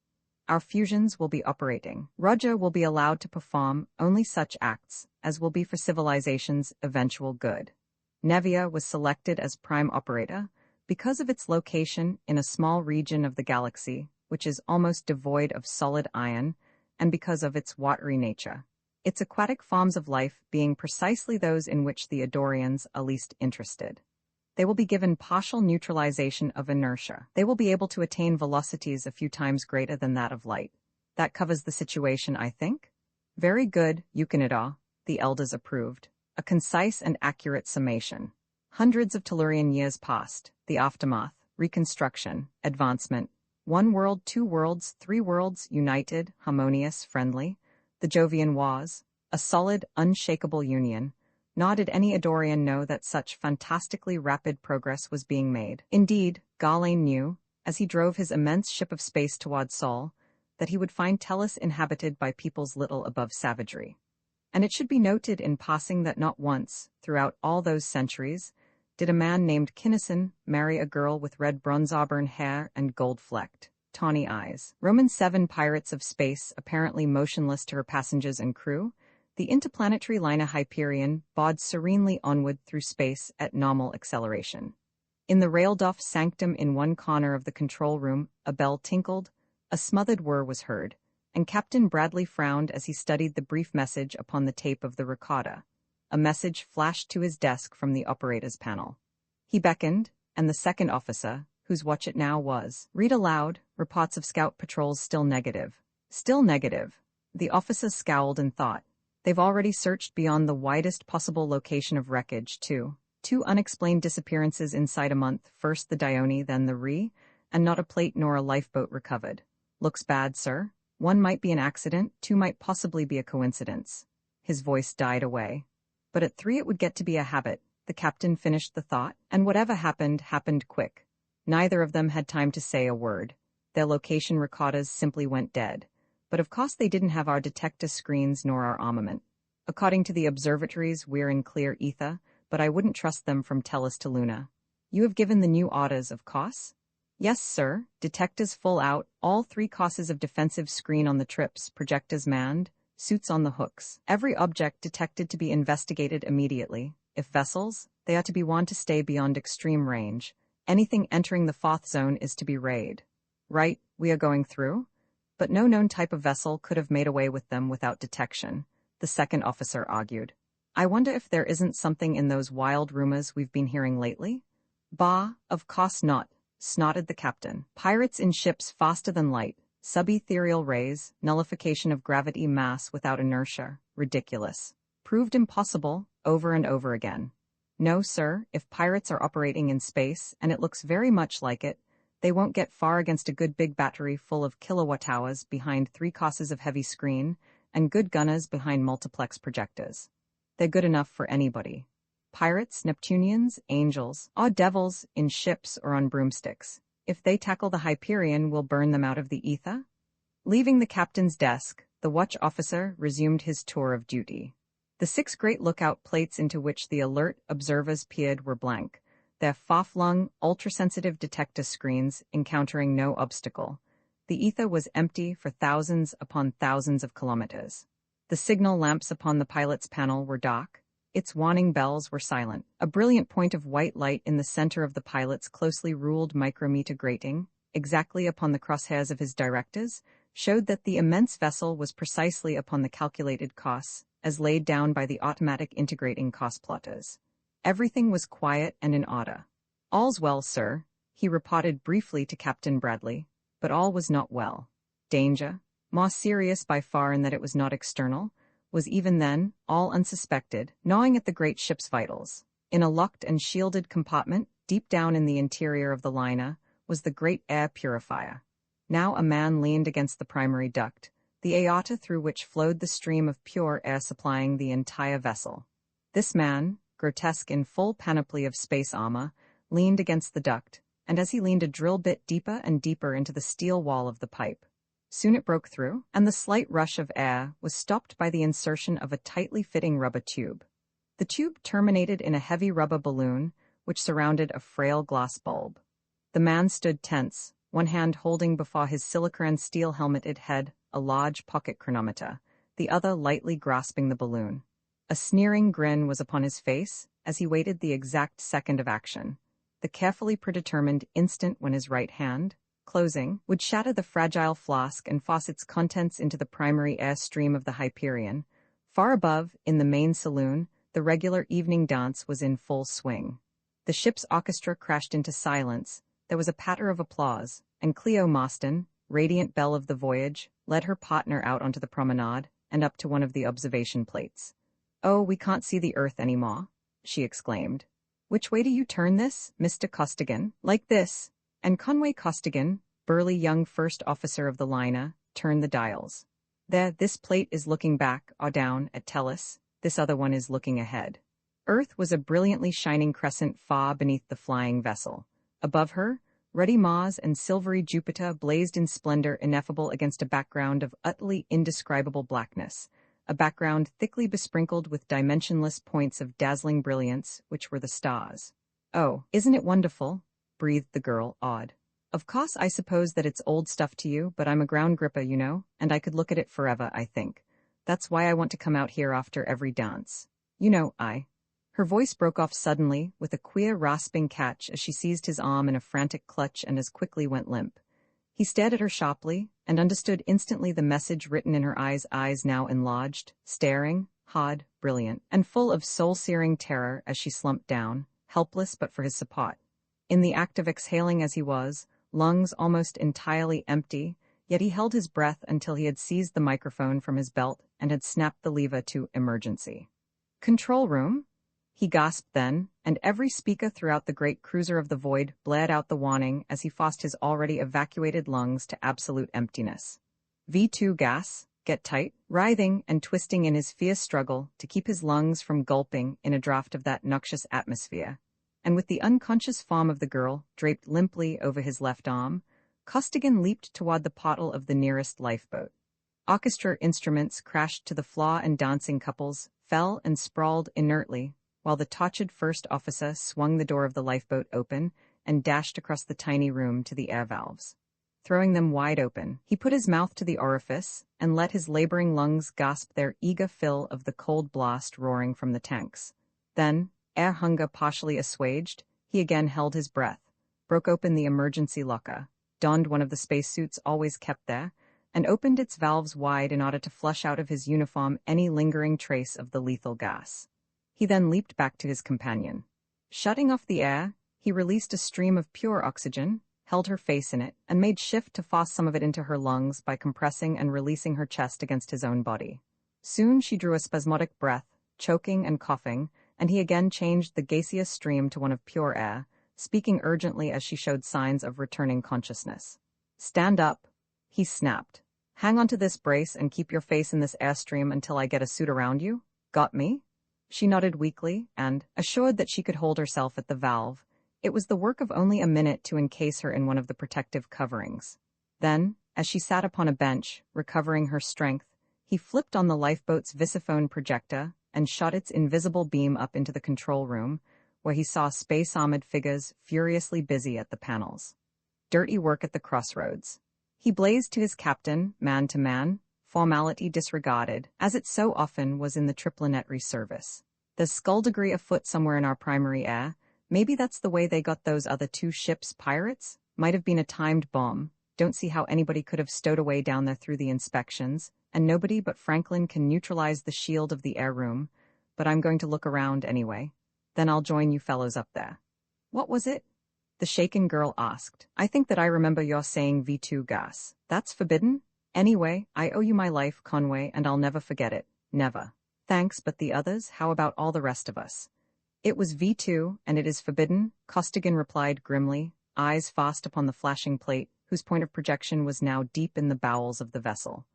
Our fusions will be operating. Roger will be allowed to perform only such acts as will be for civilization's eventual good. Nevia was selected as prime operator because of its location in a small region of the galaxy, which is almost devoid of solid iron, and because of its watery nature. Its aquatic forms of life being precisely those in which the Adorians are least interested. They will be given partial neutralization of inertia. They will be able to attain velocities a few times greater than that of light. That covers the situation, I think? Very good, Eucanidaw, the elders approved. A concise and accurate summation. Hundreds of Tellurian years passed, the aftermath, reconstruction, advancement. One world, two worlds, three worlds, united, harmonious, friendly. The Jovian was a solid, unshakable union. Nor did any Adorian know that such fantastically rapid progress was being made. Indeed, Garlane knew, as he drove his immense ship of space toward Sol, that he would find Tellus inhabited by peoples little above savagery. And it should be noted in passing that not once, throughout all those centuries, did a man named Kinnison marry a girl with red bronze-auburn hair and gold-flecked, tawny eyes. Roman 7 pirates of space, apparently motionless to her passengers and crew, the interplanetary liner Hyperion bobbed serenely onward through space at normal acceleration. In the railed-off sanctum in one corner of the control room, a bell tinkled, a smothered whir was heard, and Captain Bradley frowned as he studied the brief message upon the tape of the recorder. A message flashed to his desk from the operator's panel. He beckoned, and the second officer, whose watch it now was, read aloud, reports of scout patrols still negative. Still negative. The officer scowled and thought. They've already searched beyond the widest possible location of wreckage, too. 2 unexplained disappearances inside a month, first the Dione, then the Re, and not a plate nor a lifeboat recovered. Looks bad, sir. 1 might be an accident, 2 might possibly be a coincidence. His voice died away. But at 3 it would get to be a habit. The captain finished the thought, and whatever happened, happened quick. Neither of them had time to say a word. Their location recorders simply went dead. But of course they didn't have our detector screens nor our armament. According to the observatories, we're in clear ether, but I wouldn't trust them from Tellus to Luna. You have given the new orders, of course? Yes, sir. Detectors full out, all 3 courses of defensive screen on the trips, projectors manned, suits on the hooks. Every object detected to be investigated immediately. If vessels, they are to be warned to stay beyond extreme range. Anything entering the 4th zone is to be raid. Right, we are going through? But no known type of vessel could have made away with them without detection, the second officer argued. I wonder if there isn't something in those wild rumors we've been hearing lately? Bah, of course not, snorted the captain. Pirates in ships faster than light, subethereal rays, nullification of gravity mass without inertia, ridiculous. Proved impossible, over and over again. No, sir, if pirates are operating in space, and it looks very much like it, they won't get far against a good big battery full of kilowatt-hours behind 3 courses of heavy screen, and good gunners behind multiplex projectors. They're good enough for anybody. Pirates, Neptunians, angels, or devils in ships or on broomsticks. If they tackle the Hyperion, we'll burn them out of the ether? Leaving the captain's desk, the watch officer resumed his tour of duty. The 6 great lookout plates into which the alert observers peered were blank, their far-flung, ultra-sensitive detector screens encountering no obstacle. The ether was empty for thousands upon thousands of kilometers. The signal lamps upon the pilot's panel were dark. Its warning bells were silent. A brilliant point of white light in the center of the pilot's closely ruled micrometer grating, exactly upon the crosshairs of his directors, showed that the immense vessel was precisely upon the calculated course, as laid down by the automatic integrating cost plotters. Everything was quiet and in order. All's well, sir, he reported briefly to Captain Bradley, but all was not well. Danger, more serious by far in that it was not external, was even then, all unsuspected, gnawing at the great ship's vitals. In a locked and shielded compartment, deep down in the interior of the liner, was the great air purifier. Now a man leaned against the primary duct, the aorta through which flowed the stream of pure air supplying the entire vessel. This man, grotesque in full panoply of space armor, leaned against the duct, and as he leaned a drill bit deeper and deeper into the steel wall of the pipe. Soon it broke through, and the slight rush of air was stopped by the insertion of a tightly fitting rubber tube. The tube terminated in a heavy rubber balloon, which surrounded a frail glass bulb. The man stood tense, one hand holding before his silica steel helmeted head a large pocket chronometer, the other lightly grasping the balloon. A sneering grin was upon his face as he waited the exact second of action, the carefully predetermined instant when his right hand, closing, would shatter the fragile flask and force its contents into the primary air stream of the Hyperion. Far above, in the main saloon, the regular evening dance was in full swing. The ship's orchestra crashed into silence. There was a patter of applause, and Cleo Marston, radiant belle of the voyage, led her partner out onto the promenade and up to one of the observation plates. "Oh, we can't see the Earth anymore," she exclaimed. "Which way do you turn this, Mr. Costigan?" "Like this." And Conway Costigan, burly young first officer of the liner, turned the dials. "There, this plate is looking back or down at Tellus, this other one is looking ahead." Earth was a brilliantly shining crescent far beneath the flying vessel. Above her, ruddy Mars and silvery Jupiter blazed in splendor ineffable against a background of utterly indescribable blackness, a background thickly besprinkled with dimensionless points of dazzling brilliance, which were the stars. "Oh, isn't it wonderful?" breathed the girl, awed. "Of course I suppose that it's old stuff to you, but I'm a ground gripper, you know, and I could look at it forever, I think. That's why I want to come out here after every dance. You know, Her voice broke off suddenly, with a queer rasping catch as she seized his arm in a frantic clutch and as quickly went limp. He stared at her sharply, and understood instantly the message written in her eyes now enlarged, staring, hard, brilliant, and full of soul-searing terror as she slumped down, helpless but for his support. In the act of exhaling as he was, lungs almost entirely empty, yet he held his breath until he had seized the microphone from his belt and had snapped the lever to emergency. "Control room?" he gasped then, and every speaker throughout the great cruiser of the void blared out the warning as he forced his already evacuated lungs to absolute emptiness. "V2 gas, get tight," writhing and twisting in his fierce struggle to keep his lungs from gulping in a draught of that noxious atmosphere. And with the unconscious form of the girl draped limply over his left arm, Costigan leaped toward the portal of the nearest lifeboat. Orchestra instruments crashed to the floor and dancing couples fell and sprawled inertly, while the tortured first officer swung the door of the lifeboat open and dashed across the tiny room to the air valves. Throwing them wide open, he put his mouth to the orifice and let his laboring lungs gasp their eager fill of the cold blast roaring from the tanks. Then, air hunger partially assuaged, he again held his breath, broke open the emergency locker, donned one of the spacesuits always kept there, and opened its valves wide in order to flush out of his uniform any lingering trace of the lethal gas. He then leaped back to his companion. Shutting off the air, he released a stream of pure oxygen, held her face in it, and made shift to force some of it into her lungs by compressing and releasing her chest against his own body. Soon she drew a spasmodic breath, choking and coughing, and he again changed the gaseous stream to one of pure air, speaking urgently as she showed signs of returning consciousness. "Stand up," he snapped. "Hang onto this brace and keep your face in this airstream until I get a suit around you. Got me?" She nodded weakly and, assured that she could hold herself at the valve, it was the work of only a minute to encase her in one of the protective coverings. Then, as she sat upon a bench, recovering her strength, he flipped on the lifeboat's visiphone projector and shot its invisible beam up into the control room, where he saw space-armored figures furiously busy at the panels. Dirty work at the crossroads. He blazed to his captain, man to man, formality disregarded, as it so often was in the Triplanetary service. "There's skullduggery afoot somewhere in our primary air. Maybe that's the way they got those other two ships pirates? Might have been a timed bomb. Don't see how anybody could have stowed away down there through the inspections, and nobody but Franklin can neutralize the shield of the air room, but I'm going to look around anyway. Then I'll join you fellows up there." "What was it?" the shaken girl asked. "I think that I remember your saying V2 gas. That's forbidden? Anyway, I owe you my life, Conway, and I'll never forget it. Never." "Thanks, but the others? How about all the rest of us?" "It was V2, and it is forbidden," Costigan replied grimly, eyes fast upon the flashing plate, whose point of projection was now deep in the bowels of the vessel.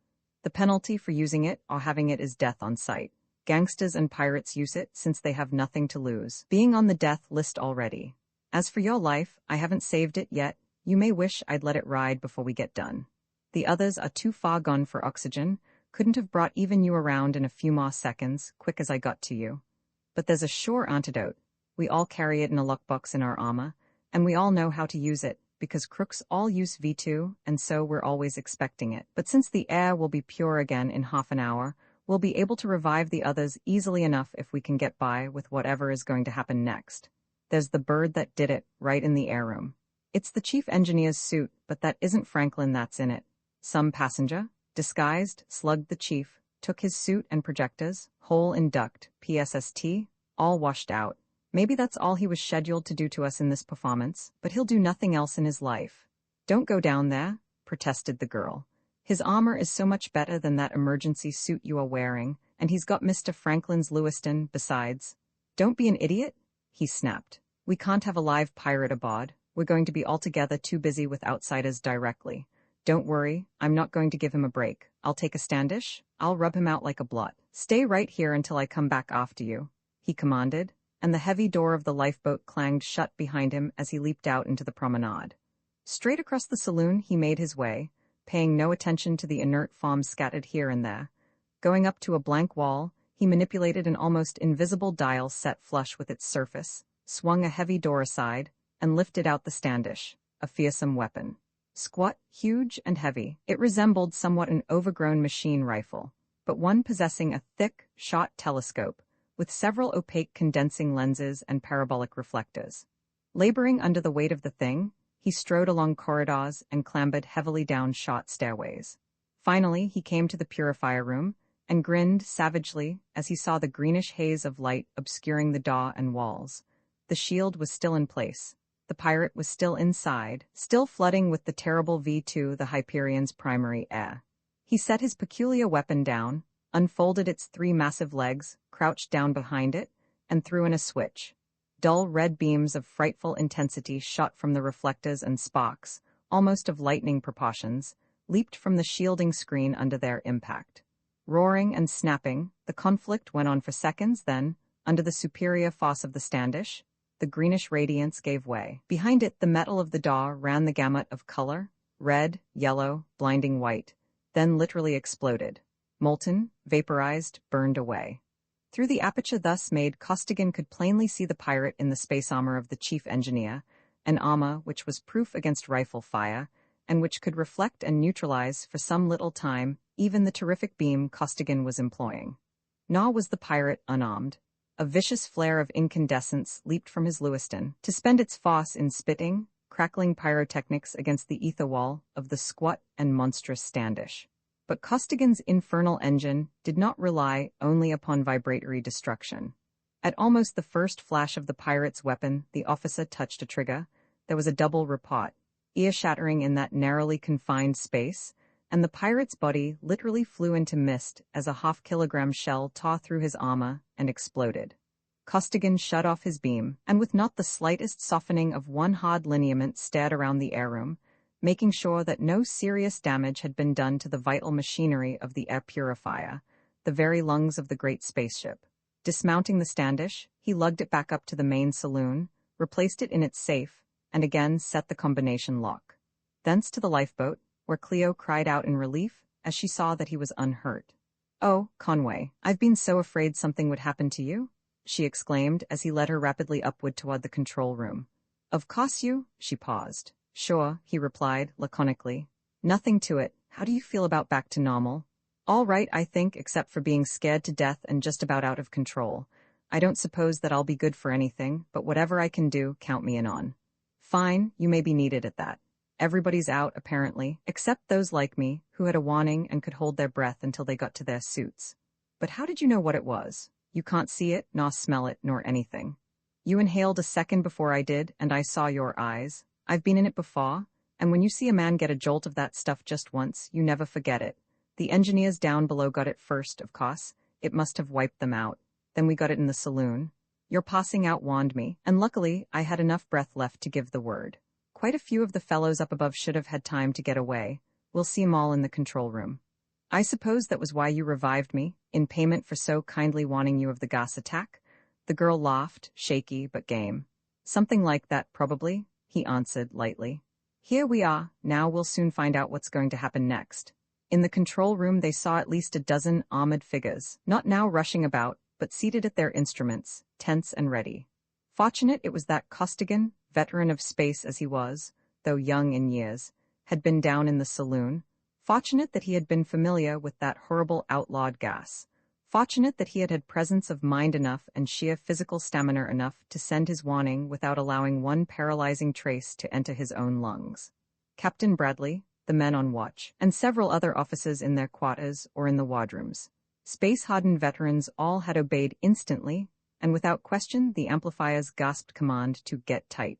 "The penalty for using it or having it is death on sight. Gangsters and pirates use it since they have nothing to lose, being on the death list already. As for your life, I haven't saved it yet. You may wish I'd let it ride before we get done. The others are too far gone for oxygen, couldn't have brought even you around in a few more seconds, quick as I got to you. But there's a sure antidote. We all carry it in a lockbox in our armor, and we all know how to use it, because crooks all use V2, and so we're always expecting it. But since the air will be pure again in half an hour, we'll be able to revive the others easily enough if we can get by with whatever is going to happen next. There's the bird that did it, right in the air room. It's the chief engineer's suit, but that isn't Franklin that's in it. Some passenger, disguised, slugged the chief, took his suit and projectors, hole in duct, PSST, all washed out. Maybe that's all he was scheduled to do to us in this performance, but he'll do nothing else in his life. Don't go down there, protested the girl. His armor is so much better than that emergency suit you are wearing, and he's got Mr. Franklin's Lewiston, besides. Don't be an idiot, he snapped. We can't have a live pirate aboard. We're going to be altogether too busy with outsiders directly. Don't worry, I'm not going to give him a break. I'll take a Standish. I'll rub him out like a blot. Stay right here until I come back after you, he commanded, and the heavy door of the lifeboat clanged shut behind him as he leaped out into the promenade. Straight across the saloon he made his way, paying no attention to the inert forms scattered here and there. Going up to a blank wall, he manipulated an almost invisible dial set flush with its surface, swung a heavy door aside, and lifted out the Standish, a fearsome weapon. Squat, huge, and heavy, it resembled somewhat an overgrown machine rifle, but one possessing a thick, shot telescope, with several opaque condensing lenses and parabolic reflectors. Laboring under the weight of the thing, he strode along corridors and clambered heavily down shot stairways. Finally, he came to the purifier room, and grinned savagely as he saw the greenish haze of light obscuring the door and walls. The shield was still in place. The pirate was still inside, still flooding with the terrible V2, the Hyperion's primary air. He set his peculiar weapon down, unfolded its 3 massive legs, crouched down behind it, and threw in a switch. Dull red beams of frightful intensity shot from the reflectors, and sparks, almost of lightning proportions, leaped from the shielding screen under their impact. Roaring and snapping, the conflict went on for seconds, then, under the superior force of the Standish, the greenish radiance gave way. Behind it, the metal of the door ran the gamut of color: red, yellow, blinding white, then literally exploded. Molten, vaporized, burned away. Through the aperture thus made, Costigan could plainly see the pirate in the space armor of the chief engineer, an armor which was proof against rifle fire, and which could reflect and neutralize for some little time even the terrific beam Costigan was employing. Nor was the pirate unarmed. A vicious flare of incandescence leaped from his Lewiston, to spend its force in spitting, crackling pyrotechnics against the ether wall of the squat and monstrous Standish. But Costigan's infernal engine did not rely only upon vibratory destruction. At almost the first flash of the pirate's weapon, the officer touched a trigger. There was a double report, ear-shattering in that narrowly confined space, and the pirate's body literally flew into mist as a half-kilogram shell tore through his armor and exploded. Costigan shut off his beam, and with not the slightest softening of one hard lineament stared around the air room, making sure that no serious damage had been done to the vital machinery of the air purifier, the very lungs of the great spaceship. Dismounting the Standish, he lugged it back up to the main saloon, replaced it in its safe, and again set the combination lock. Thence to the lifeboat, where Cleo cried out in relief as she saw that he was unhurt. "Oh, Conway, I've been so afraid something would happen to you," she exclaimed as he led her rapidly upward toward the control room. "Of course you," she paused. "Sure," he replied, laconically. "Nothing to it. How do you feel about back to normal?" "All right, I think, except for being scared to death and just about out of control. I don't suppose that I'll be good for anything, but whatever I can do, count me in on." "Fine, you may be needed at that. Everybody's out, apparently, except those like me, who had a warning and could hold their breath until they got to their suits. But how did you know what it was? You can't see it, nor smell it, nor anything. You inhaled a second before I did, and I saw your eyes. I've been in it before, and when you see a man get a jolt of that stuff just once, you never forget it. The engineers down below got it first, of course. It must have wiped them out. Then we got it in the saloon. Your passing out warned me, and luckily I had enough breath left to give the word. Quite a few of the fellows up above should have had time to get away. We'll see 'em all in the control room. I suppose that was why you revived me, in payment for so kindly warning you of the gas attack?" The girl laughed, shaky but game. "Something like that, probably," he answered lightly. "Here we are. Now we'll soon find out what's going to happen next." In the control room they saw at least a dozen armored figures, not now rushing about, but seated at their instruments, tense and ready. Fortunate it was that Costigan, veteran of space as he was, though young in years, had been down in the saloon. Fortunate that he had been familiar with that horrible outlawed gas. Fortunate that he had had presence of mind enough and sheer physical stamina enough to send his warning without allowing one paralyzing trace to enter his own lungs. Captain Bradley, the men on watch, and several other officers in their quarters or in the wardrooms. Space-hardened veterans all had obeyed instantly, and without question the amplifiers gasped command to get tight.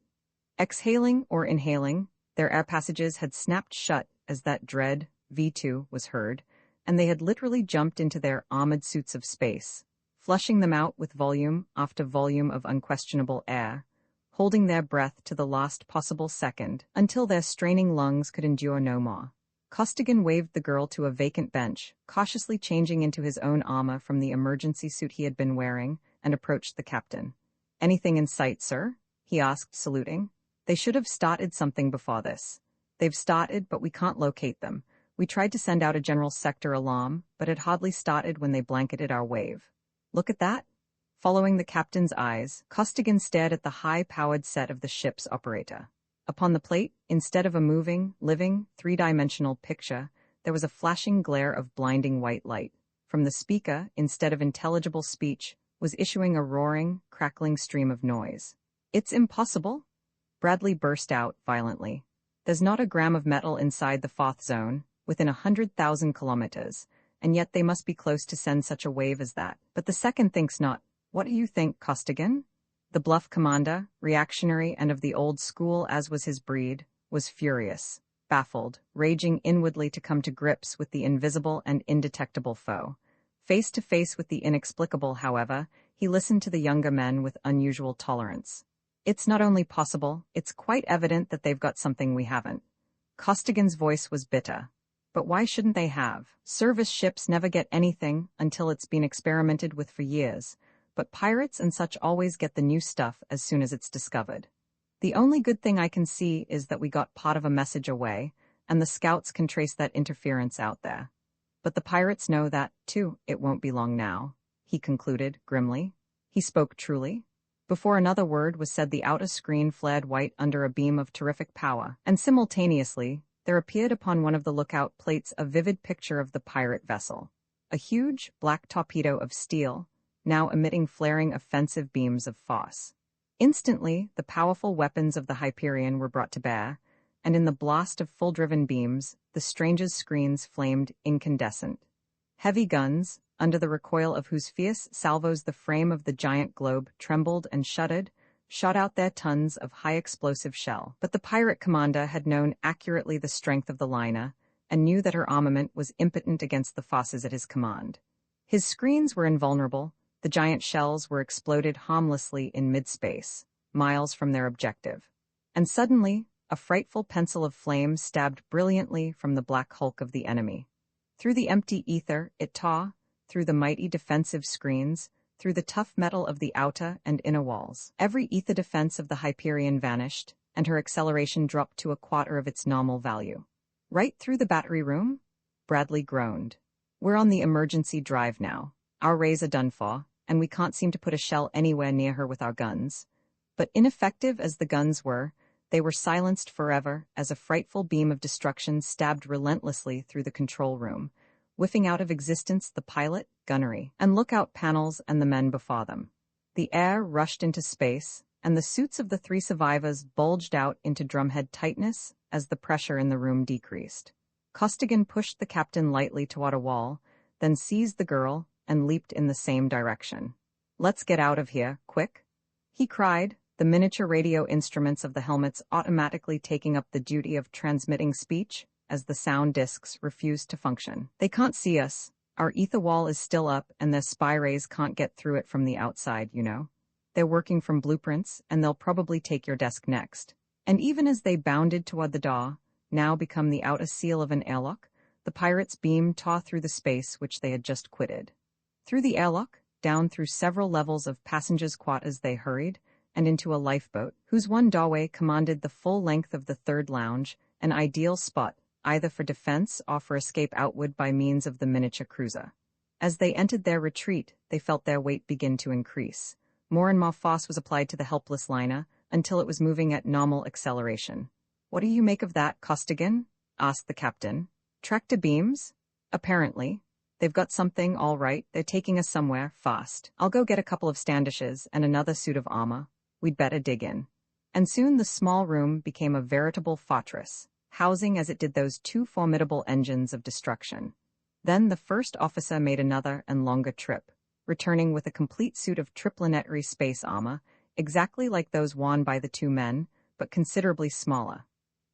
Exhaling or inhaling, their air passages had snapped shut as that dread V2 was heard, and they had literally jumped into their armored suits of space, flushing them out with volume after volume of unquestionable air, holding their breath to the last possible second until their straining lungs could endure no more. Costigan waved the girl to a vacant bench, cautiously changing into his own armor from the emergency suit he had been wearing, and approached the captain. "Anything in sight, sir?" he asked, saluting. "They should have started something before this. They've started, but we can't locate them. We tried to send out a general sector alarm, but it hardly started when they blanketed our wave. Look at that." Following the captain's eyes, Costigan stared at the high-powered set of the ship's operator. Upon the plate, instead of a moving, living, three-dimensional picture, there was a flashing glare of blinding white light. From the speaker, instead of intelligible speech, was issuing a roaring, crackling stream of noise. "It's impossible!" Bradley burst out violently. "There's not a gram of metal inside the fourth zone, within 100,000 kilometers, and yet they must be close to send such a wave as that. But the second thinks not. What do you think, Costigan?" The bluff commander, reactionary and of the old school as was his breed, was furious, baffled, raging inwardly to come to grips with the invisible and indetectable foe. Face to face with the inexplicable, however, he listened to the younger men with unusual tolerance. "It's not only possible, it's quite evident that they've got something we haven't." Costigan's voice was bitter. "But why shouldn't they have? Service ships never get anything until it's been experimented with for years. But pirates and such always get the new stuff as soon as it's discovered. The only good thing I can see is that we got part of a message away, and the scouts can trace that interference out there. But the pirates know that, too. It won't be long now," he concluded, grimly. He spoke truly. Before another word was said, the outer screen flared white under a beam of terrific power, and simultaneously, there appeared upon one of the lookout plates a vivid picture of the pirate vessel. A huge, black torpedo of steel, now emitting flaring offensive beams of force. Instantly, the powerful weapons of the Hyperion were brought to bear, and in the blast of full-driven beams, the stranger's screens flamed incandescent. Heavy guns, under the recoil of whose fierce salvos the frame of the giant globe trembled and shuddered, shot out their tons of high-explosive shell. But the pirate commander had known accurately the strength of the liner, and knew that her armament was impotent against the forces at his command. His screens were invulnerable. The giant shells were exploded harmlessly in mid-space, miles from their objective. And suddenly, a frightful pencil of flame stabbed brilliantly from the black hulk of the enemy. Through the empty ether it tore, through the mighty defensive screens, through the tough metal of the outer and inner walls. Every ether defense of the Hyperion vanished, and her acceleration dropped to a quarter of its normal value. "Right through the battery room?" Bradley groaned. "We're on the emergency drive now. Our rays are done for, and we can't seem to put a shell anywhere near her with our guns." But ineffective as the guns were, they were silenced forever as a frightful beam of destruction stabbed relentlessly through the control room, whiffing out of existence the pilot, gunnery, and lookout panels and the men before them. The air rushed into space, and the suits of the three survivors bulged out into drumhead tightness as the pressure in the room decreased. Costigan pushed the captain lightly toward a wall, then seized the girl and leaped in the same direction. "Let's get out of here, quick," he cried, the miniature radio instruments of the helmets automatically taking up the duty of transmitting speech as the sound discs refused to function. "They can't see us. Our ether wall is still up, and their spy rays can't get through it from the outside, you know. They're working from blueprints, and they'll probably take your desk next." And even as they bounded toward the door, now become the outer seal of an airlock, the pirates' beam tore through the space which they had just quitted. Through the airlock, down through several levels of passengers' quarters they hurried, and into a lifeboat, whose one doorway commanded the full length of the third lounge, an ideal spot, either for defense or for escape outward by means of the miniature cruiser. As they entered their retreat, they felt their weight begin to increase. More and more force was applied to the helpless liner, until it was moving at normal acceleration. "What do you make of that, Costigan?" asked the captain. "Tractor beams? Apparently. They've got something, all right. They're taking us somewhere, fast. I'll go get a couple of standishes and another suit of armor. We'd better dig in." And soon the small room became a veritable fortress, housing as it did those two formidable engines of destruction. Then the first officer made another and longer trip, returning with a complete suit of Triplanetary space armor, exactly like those worn by the two men, but considerably smaller.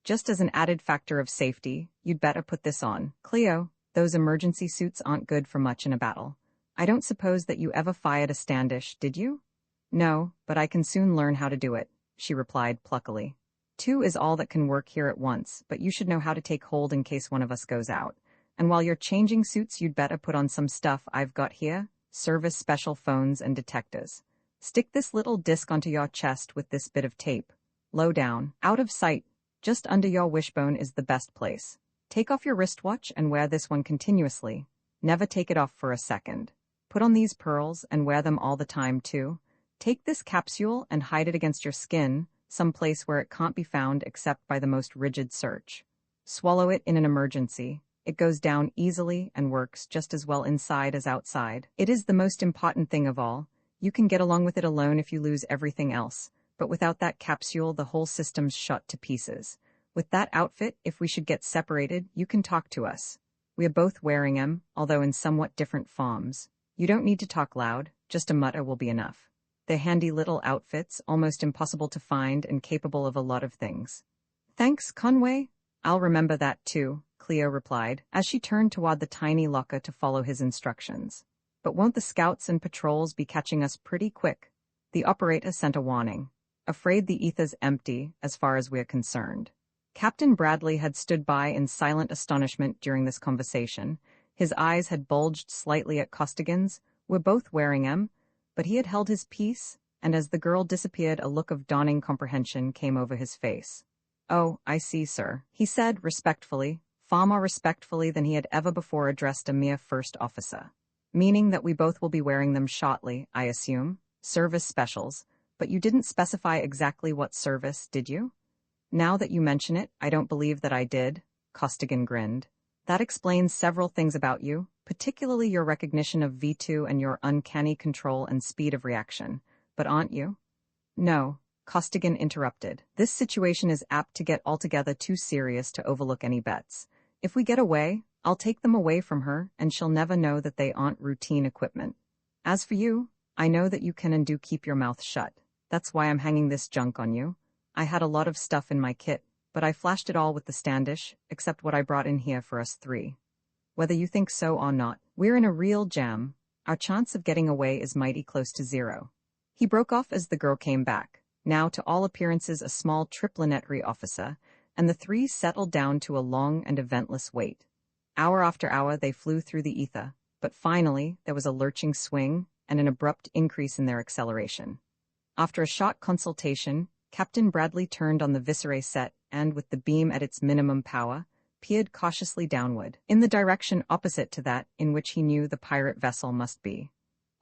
"Just as an added factor of safety, you'd better put this on, Cleo. Those emergency suits aren't good for much in a battle. I don't suppose that you ever fired a Standish, did you?" "No, but I can soon learn how to do it," she replied pluckily. "Two is all that can work here at once, but you should know how to take hold in case one of us goes out. And while you're changing suits, you'd better put on some stuff I've got here, service special phones and detectors. Stick this little disc onto your chest with this bit of tape. Low down, out of sight, just under your wishbone is the best place. Take off your wristwatch and wear this one continuously. Never take it off for a second. Put on these pearls and wear them all the time, too. Take this capsule and hide it against your skin, someplace where it can't be found except by the most rigid search. Swallow it in an emergency. It goes down easily and works just as well inside as outside. It is the most important thing of all. You can get along with it alone if you lose everything else, but without that capsule, the whole system's shot to pieces. With that outfit, if we should get separated, you can talk to us. We are both wearing them, although in somewhat different forms. You don't need to talk loud, just a mutter will be enough. They're handy little outfits, almost impossible to find and capable of a lot of things." "Thanks, Conway. I'll remember that too," Cleo replied, as she turned toward the tiny locker to follow his instructions. "But won't the scouts and patrols be catching us pretty quick?" The operator sent a warning. "Afraid the ether's empty, as far as we're concerned." Captain Bradley had stood by in silent astonishment during this conversation. His eyes had bulged slightly at Costigan's. "We're both wearing 'em," but he had held his peace, and as the girl disappeared, a look of dawning comprehension came over his face. "Oh, I see, sir," he said respectfully, far more respectfully than he had ever before addressed a mere first officer. "Meaning that we both will be wearing them shortly, I assume. Service specials. But you didn't specify exactly what service, did you?" "Now that you mention it, I don't believe that I did," Costigan grinned. "That explains several things about you, particularly your recognition of V2 and your uncanny control and speed of reaction. But aren't you?" "No," Costigan interrupted. "This situation is apt to get altogether too serious to overlook any bets. If we get away, I'll take them away from her, and she'll never know that they aren't routine equipment. As for you, I know that you can and do keep your mouth shut. That's why I'm hanging this junk on you. I had a lot of stuff in my kit, but I flashed it all with the Standish, except what I brought in here for us three. Whether you think so or not, we're in a real jam. Our chance of getting away is mighty close to zero." He broke off as the girl came back, now to all appearances a small Triplanetary officer, and the three settled down to a long and eventless wait. Hour after hour they flew through the ether, but finally there was a lurching swing and an abrupt increase in their acceleration. After a short consultation, Captain Bradley turned on the Viscerae set and, with the beam at its minimum power, peered cautiously downward, in the direction opposite to that in which he knew the pirate vessel must be.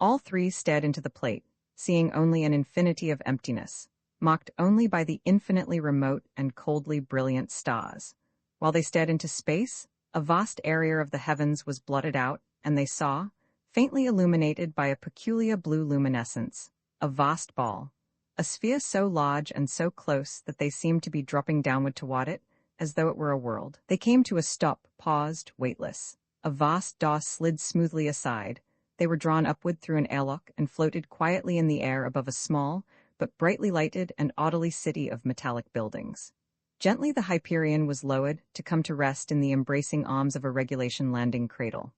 All three stared into the plate, seeing only an infinity of emptiness, marked only by the infinitely remote and coldly brilliant stars. While they stared into space, a vast area of the heavens was blotted out, and they saw, faintly illuminated by a peculiar blue luminescence, a vast ball. A sphere so large and so close that they seemed to be dropping downward toward it, as though it were a world. They came to a stop, paused, weightless. A vast door slid smoothly aside. They were drawn upward through an airlock and floated quietly in the air above a small, but brightly lighted and orderly city of metallic buildings. Gently the Hyperion was lowered to come to rest in the embracing arms of a regulation landing cradle.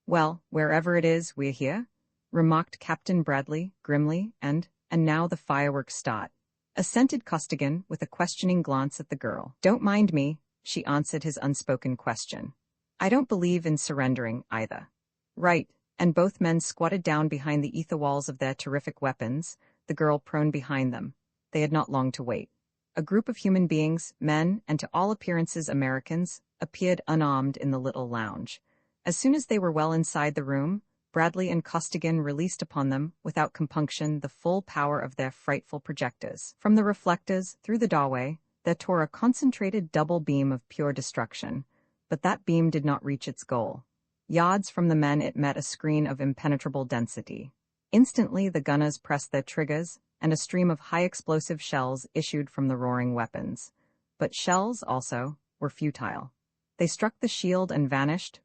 "Well, wherever it is, we're here," remarked Captain Bradley, grimly, and now the fireworks start," assented Costigan with a questioning glance at the girl. "Don't mind me," she answered his unspoken question. "I don't believe in surrendering, either." "Right," and both men squatted down behind the ether walls of their terrific weapons, the girl prone behind them. They had not long to wait. A group of human beings, men, and to all appearances Americans, appeared unarmed in the little lounge. As soon as they were well inside the room, Bradley and Costigan released upon them, without compunction, the full power of their frightful projectors. From the reflectors, through the doorway, There tore a concentrated double beam of pure destruction, but that beam did not reach its goal. Yards from the men it met a screen of impenetrable density. Instantly the gunners pressed their triggers, and a stream of high-explosive shells issued from the roaring weapons. But shells, also, were futile. They struck the shield and vanished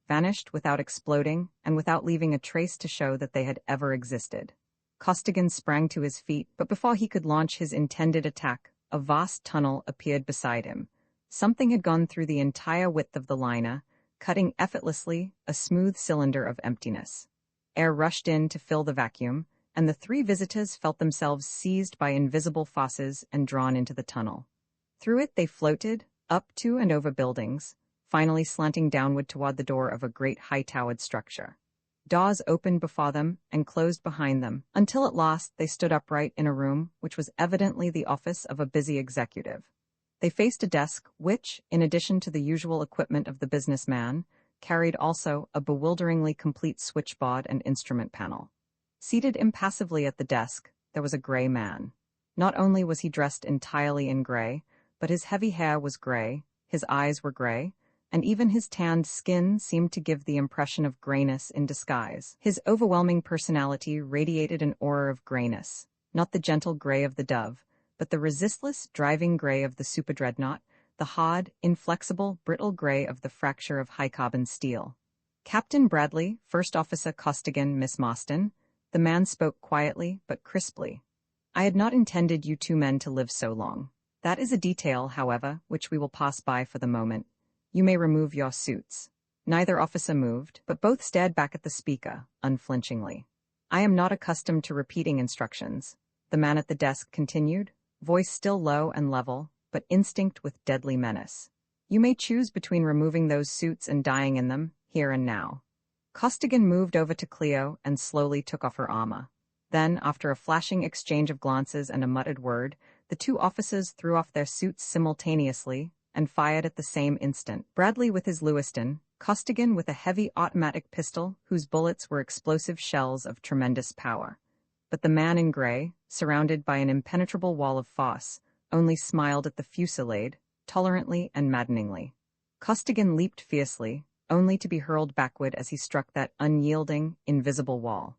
without exploding, and without leaving a trace to show that they had ever existed. Costigan sprang to his feet, but before he could launch his intended attack, a vast tunnel appeared beside him. Something had gone through the entire width of the liner, cutting effortlessly a smooth cylinder of emptiness. Air rushed in to fill the vacuum, and the three visitors felt themselves seized by invisible forces and drawn into the tunnel. Through it they floated, up to and over buildings, finally slanting downward toward the door of a great high-towered structure. Doors opened before them and closed behind them, until at last they stood upright in a room which was evidently the office of a busy executive. They faced a desk which, in addition to the usual equipment of the businessman, carried also a bewilderingly complete switchboard and instrument panel. Seated impassively at the desk, there was a gray man. Not only was he dressed entirely in gray, but his heavy hair was gray, his eyes were gray, and even his tanned skin seemed to give the impression of grayness in disguise. His overwhelming personality radiated an aura of grayness, not the gentle gray of the dove, but the resistless, driving gray of the superdreadnought, the hard, inflexible, brittle gray of the fracture of high-carbon steel. Captain Bradley, First Officer Costigan, Miss Marston. The man spoke quietly but crisply. I had not intended you two men to live so long. That is a detail, however, which we will pass by for the moment. You may remove your suits. Neither officer moved, but both stared back at the speaker, unflinchingly. I am not accustomed to repeating instructions, the man at the desk continued, voice still low and level, but instinct with deadly menace. You may choose between removing those suits and dying in them, here and now. Costigan moved over to Cleo and slowly took off her armor. Then, after a flashing exchange of glances and a muttered word, the two officers threw off their suits simultaneously and fired at the same instant. Bradley with his Lewiston, Costigan with a heavy automatic pistol whose bullets were explosive shells of tremendous power. But the man in gray, surrounded by an impenetrable wall of force, only smiled at the fusillade, tolerantly and maddeningly. Costigan leaped fiercely, only to be hurled backward as he struck that unyielding, invisible wall.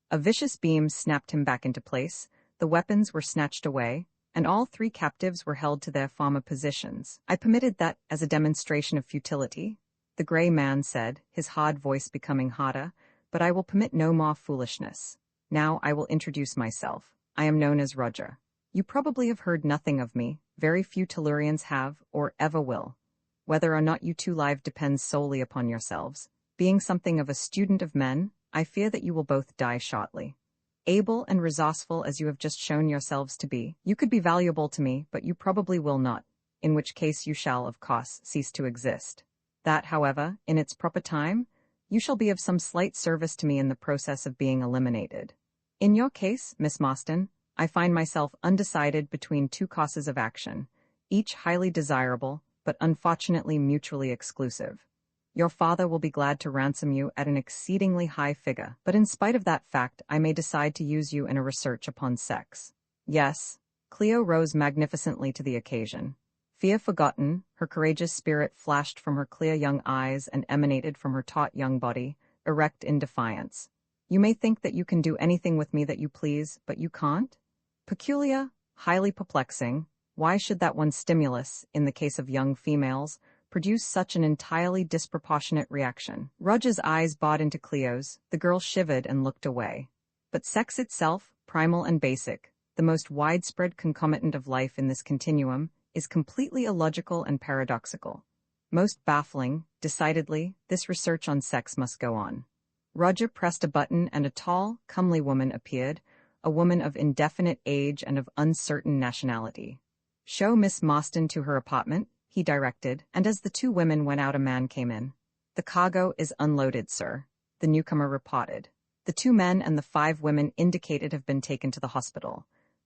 A vicious beam snapped him back into place, the weapons were snatched away, and all three captives were held to their former positions. I permitted that as a demonstration of futility, the gray man said, his hard voice becoming hotter, but I will permit no more foolishness. Now I will introduce myself. I am known as Roger. You probably have heard nothing of me, very few Tellurians have, or ever will. Whether or not you two live depends solely upon yourselves. Being something of a student of men, I fear that you will both die shortly. Able and resourceful as you have just shown yourselves to be, you could be valuable to me, but you probably will not, in which case you shall, of course, cease to exist. That, however, in its proper time, you shall be of some slight service to me in the process of being eliminated. In your case, Miss Marston, I find myself undecided between two courses of action, each highly desirable, but unfortunately mutually exclusive. Your father will be glad to ransom you at an exceedingly high figure, but in spite of that fact, I may decide to use you in a research upon sex. Yes, Cleo rose magnificently to the occasion. Fear forgotten, her courageous spirit flashed from her clear young eyes and emanated from her taut young body, erect in defiance. You may think that you can do anything with me that you please, but you can't? Peculiar, highly perplexing. Why should that one stimulus, in the case of young females, produce such an entirely disproportionate reaction? Roger's eyes bought into Cleo's, the girl shivered and looked away. But sex itself, primal and basic, the most widespread concomitant of life in this continuum, is completely illogical and paradoxical. Most baffling, decidedly, this research on sex must go on. Roger pressed a button and a tall, comely woman appeared, a woman of indefinite age and of uncertain nationality. Show Miss Marston to her apartment, he directed, and as the two women went out a man came in. The cargo is unloaded, sir, the newcomer reported. The two men and the 5 women indicated have been taken to the hospital.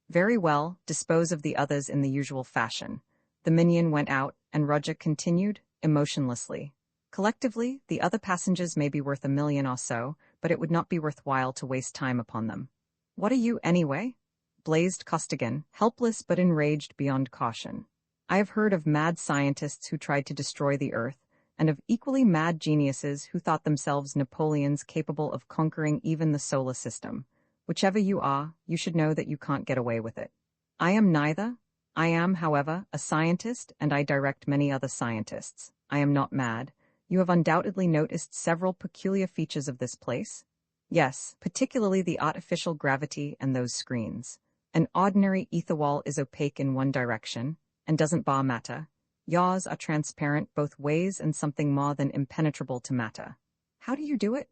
Very well, dispose of the others in the usual fashion. The minion went out, and Roger continued, emotionlessly. Collectively, the other passengers may be worth $1 million or so, but it would not be worthwhile to waste time upon them. What are you, anyway? Blazed Costigan, helpless but enraged beyond caution. I have heard of mad scientists who tried to destroy the Earth, and of equally mad geniuses who thought themselves Napoleons capable of conquering even the solar system. Whichever you are, you should know that you can't get away with it. I am neither. I am, however, a scientist, and I direct many other scientists. I am not mad. You have undoubtedly noticed several peculiar features of this place. Yes, particularly the artificial gravity and those screens. An ordinary ether wall is opaque in one direction, and doesn't bar matter. Yours are transparent both ways and something more than impenetrable to matter. How do you do it?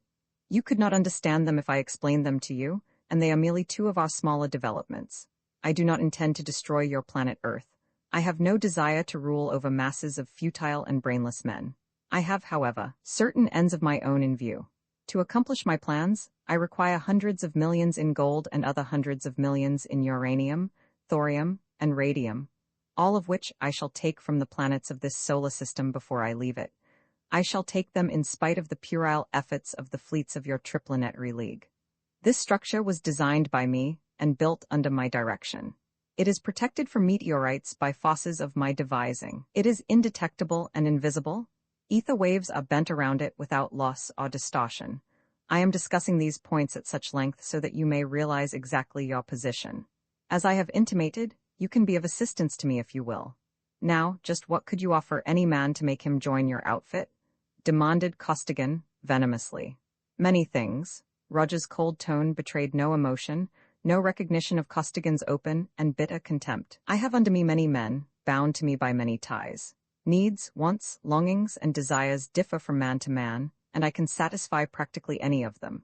You could not understand them if I explained them to you, and they are merely two of our smaller developments. I do not intend to destroy your planet Earth. I have no desire to rule over masses of futile and brainless men. I have, however, certain ends of my own in view. To accomplish my plans, I require hundreds of millions in gold and other hundreds of millions in uranium, thorium, and radium, all of which I shall take from the planets of this solar system before I leave it. I shall take them in spite of the puerile efforts of the fleets of your Triplanetary League. This structure was designed by me and built under my direction. It is protected from meteorites by forces of my devising. It is indetectable and invisible. Ether waves are bent around it without loss or distortion. I am discussing these points at such length so that you may realize exactly your position. As I have intimated, you can be of assistance to me if you will. Now, just what could you offer any man to make him join your outfit? Demanded Costigan, venomously. Many things. Roger's cold tone betrayed no emotion, no recognition of Costigan's open and bitter contempt. I have under me many men, bound to me by many ties. Needs, wants, longings, and desires differ from man to man, and I can satisfy practically any of them.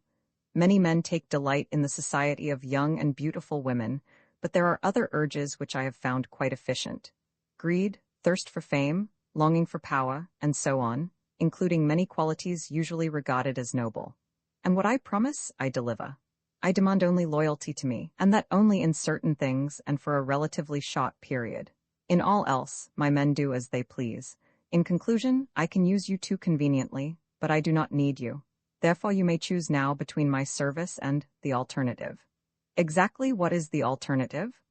Many men take delight in the society of young and beautiful women, but there are other urges which I have found quite efficient. Greed, thirst for fame, longing for power, and so on, including many qualities usually regarded as noble. And what I promise, I deliver. I demand only loyalty to me, and that only in certain things and for a relatively short period. In all else, my men do as they please. In conclusion, I can use you too conveniently, but I do not need you. Therefore you may choose now between my service and the alternative. Exactly what is the alternative?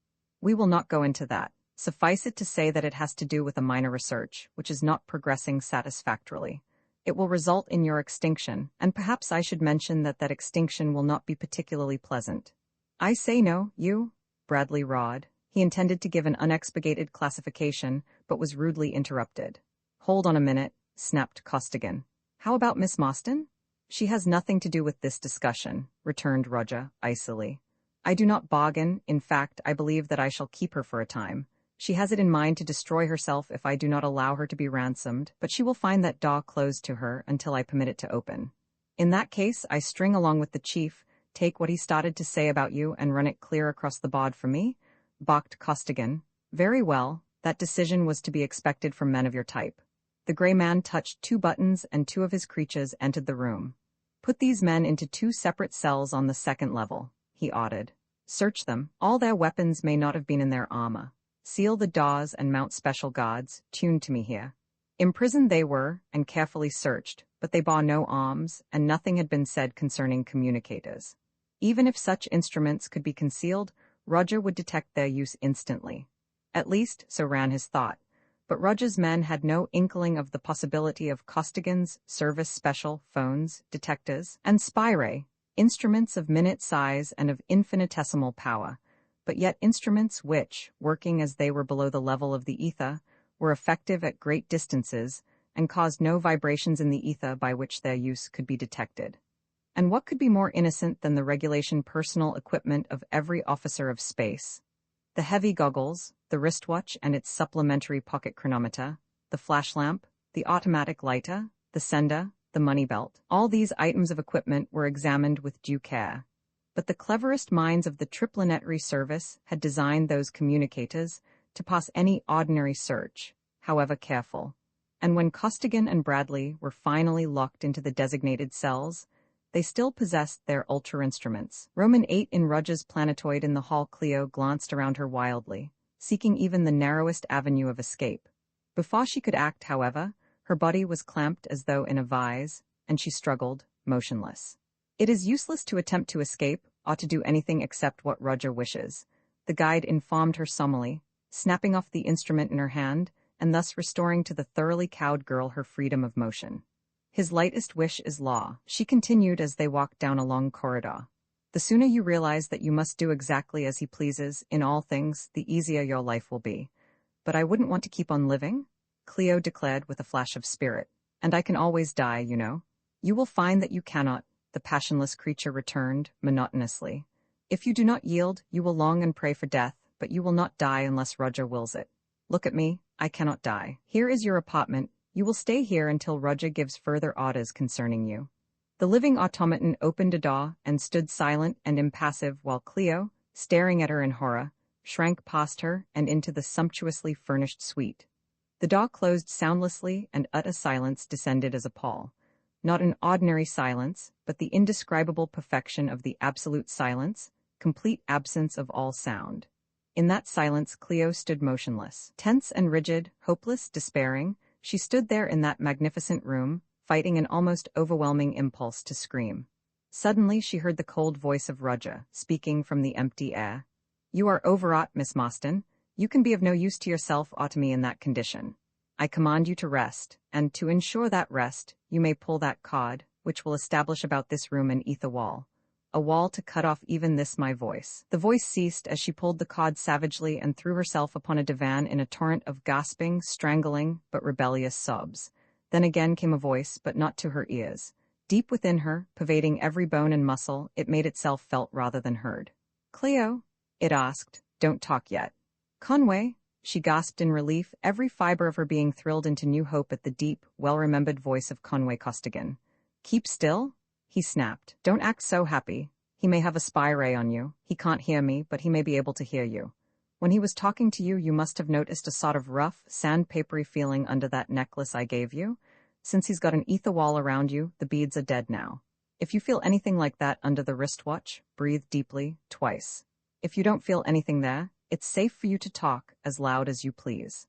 We will not go into that. Suffice it to say that it has to do with a minor research, which is not progressing satisfactorily. It will result in your extinction, and perhaps I should mention that that extinction will not be particularly pleasant. I say no, you, Bradley Rod. He intended to give an unexpurgated classification, but was rudely interrupted. Hold on a minute, snapped Costigan. How about Miss Marston? She has nothing to do with this discussion, returned Roger, icily. I do not bargain. In fact, I believe that I shall keep her for a time. She has it in mind to destroy herself if I do not allow her to be ransomed, but she will find that door closed to her until I permit it to open. In that case, I string along with the chief, take what he started to say about you and run it clear across the board for me? Balked Costigan. Very well, that decision was to be expected from men of your type. The gray man touched two buttons and two of his creatures entered the room. Put these men into two separate cells on the second level, he ordered. Search them. All their weapons may not have been in their armor. Seal the doors and mount special guards, tuned to me here. Imprisoned they were, and carefully searched, but they bore no arms, and nothing had been said concerning communicators. Even if such instruments could be concealed, Roger would detect their use instantly. At least, so ran his thought. But Roger's men had no inkling of the possibility of Costigan's service special phones, detectors, and spy-ray, instruments of minute size and of infinitesimal power, but yet instruments which, working as they were below the level of the ether, were effective at great distances and caused no vibrations in the ether by which their use could be detected. And what could be more innocent than the regulation personal equipment of every officer of space? The heavy goggles, the wristwatch and its supplementary pocket chronometer, the flash lamp, the automatic lighter, the sender, the money belt, all these items of equipment were examined with due care. But the cleverest minds of the Triplanetary service had designed those communicators to pass any ordinary search, however careful. And when Costigan and Bradley were finally locked into the designated cells, they still possessed their ultra-instruments. Roman 8 in Roger's planetoid in the hall. Cleo glanced around her wildly, seeking even the narrowest avenue of escape. Before she could act, however, her body was clamped as though in a vise, and she struggled, motionless. It is useless to attempt to escape, or to do anything except what Roger wishes, the guide informed her solemnly. snapping off the instrument in her hand, and thus restoring to the thoroughly cowed girl her freedom of motion. His lightest wish is law, she continued as they walked down a long corridor. The sooner you realize that you must do exactly as he pleases, in all things, the easier your life will be. But I wouldn't want to keep on living, Cleo declared with a flash of spirit. And I can always die, you know. You will find that you cannot, the passionless creature returned, monotonously. If you do not yield, you will long and pray for death, but you will not die unless Roger wills it. Look at me, I cannot die. Here is your apartment. You will stay here until Roger gives further orders concerning you. The living automaton opened a door and stood silent and impassive while Cleo, staring at her in horror, shrank past her and into the sumptuously furnished suite. The door closed soundlessly and utter silence descended as a pall. Not an ordinary silence, but the indescribable perfection of the absolute silence, complete absence of all sound. In that silence Cleo stood motionless. Tense and rigid, hopeless, despairing, she stood there in that magnificent room, fighting an almost overwhelming impulse to scream. Suddenly she heard the cold voice of Roger, speaking from the empty air. "You are overwrought, Miss Marston. You can be of no use to yourself or to me in that condition. I command you to rest, and to ensure that rest, you may pull that cord, which will establish about this room an ether wall. A wall to cut off even this my voice." The voice ceased as she pulled the cord savagely and threw herself upon a divan in a torrent of gasping, strangling, but rebellious sobs. Then again came a voice, but not to her ears. Deep within her, pervading every bone and muscle, it made itself felt rather than heard. "Cleo," it asked, "don't talk yet." "Conway," she gasped in relief, every fiber of her being thrilled into new hope at the deep, well-remembered voice of Conway Costigan. "Keep still?" he snapped. "Don't act so happy. He may have a spy ray on you. He can't hear me, but he may be able to hear you. When he was talking to you, you must have noticed a sort of rough, sandpapery feeling under that necklace I gave you. Since he's got an ether wall around you, the beads are dead now. If you feel anything like that under the wristwatch, breathe deeply, twice. If you don't feel anything there, it's safe for you to talk as loud as you please."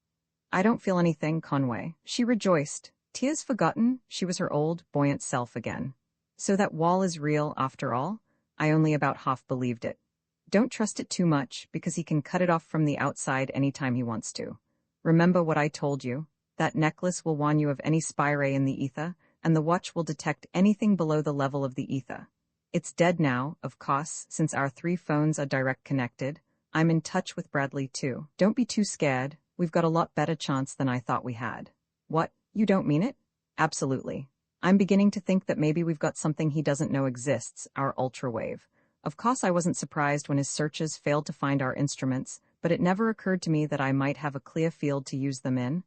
"I don't feel anything, Conway," she rejoiced. Tears forgotten, she was her old, buoyant self again. "So that wall is real after all? I only about half believed it. Don't trust it too much, because he can cut it off from the outside any time he wants to. Remember what I told you. That necklace will warn you of any spy ray in the ether, and the watch will detect anything below the level of the ether. It's dead now, of course, since our 3 phones are direct connected. I'm in touch with Bradley too. Don't be too scared. We've got a lot better chance than I thought we had." "What? You don't mean it?" "Absolutely. I'm beginning to think that maybe we've got something he doesn't know exists, our ultrawave. Of course I wasn't surprised when his searches failed to find our instruments, but it never occurred to me that I might have a clear field to use them in.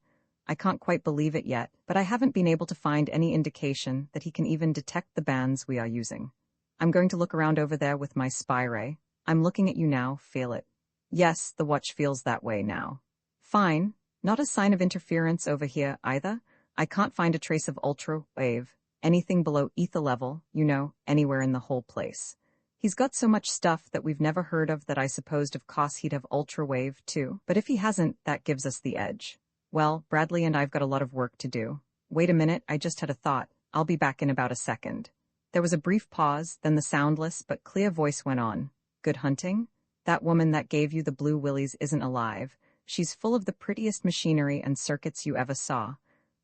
I can't quite believe it yet, but I haven't been able to find any indication that he can even detect the bands we are using. I'm going to look around over there with my spy ray. I'm looking at you now, feel it." "Yes, the watch feels that way now." "Fine. Not a sign of interference over here, either. I can't find a trace of ultra-wave, anything below ether level, you know, anywhere in the whole place. He's got so much stuff that we've never heard of that I supposed of course he'd have ultra-wave too, but if he hasn't, that gives us the edge. Well, Bradley and I've got a lot of work to do. Wait a minute, I just had a thought. I'll be back in about a second." There was a brief pause, then the soundless but clear voice went on. "Good hunting? That woman that gave you the blue willies isn't alive. She's full of the prettiest machinery and circuits you ever saw."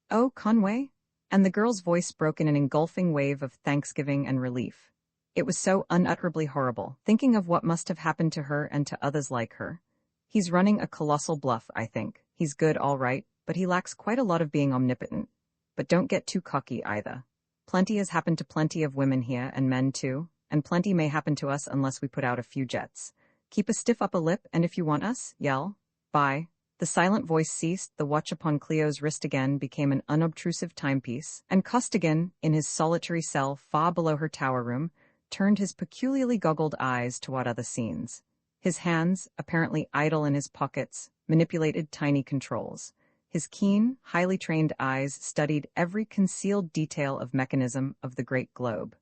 "Oh, Conway?" And the girl's voice broke in an engulfing wave of thanksgiving and relief. It was so unutterably horrible, thinking of what must have happened to her and to others like her. "He's running a colossal bluff, I think. He's good, all right, but he lacks quite a lot of being omnipotent. But don't get too cocky either. Plenty has happened to plenty of women here, and men too, and plenty may happen to us unless we put out a few jets. Keep a stiff upper lip, and if you want us, yell. Bye." The silent voice ceased, the watch upon Cleo's wrist again became an unobtrusive timepiece, and Costigan, in his solitary cell far below her tower room, turned his peculiarly goggled eyes toward other scenes. His hands, apparently idle in his pockets, manipulated tiny controls. His keen, highly trained eyes studied every concealed detail of mechanism of the great globe.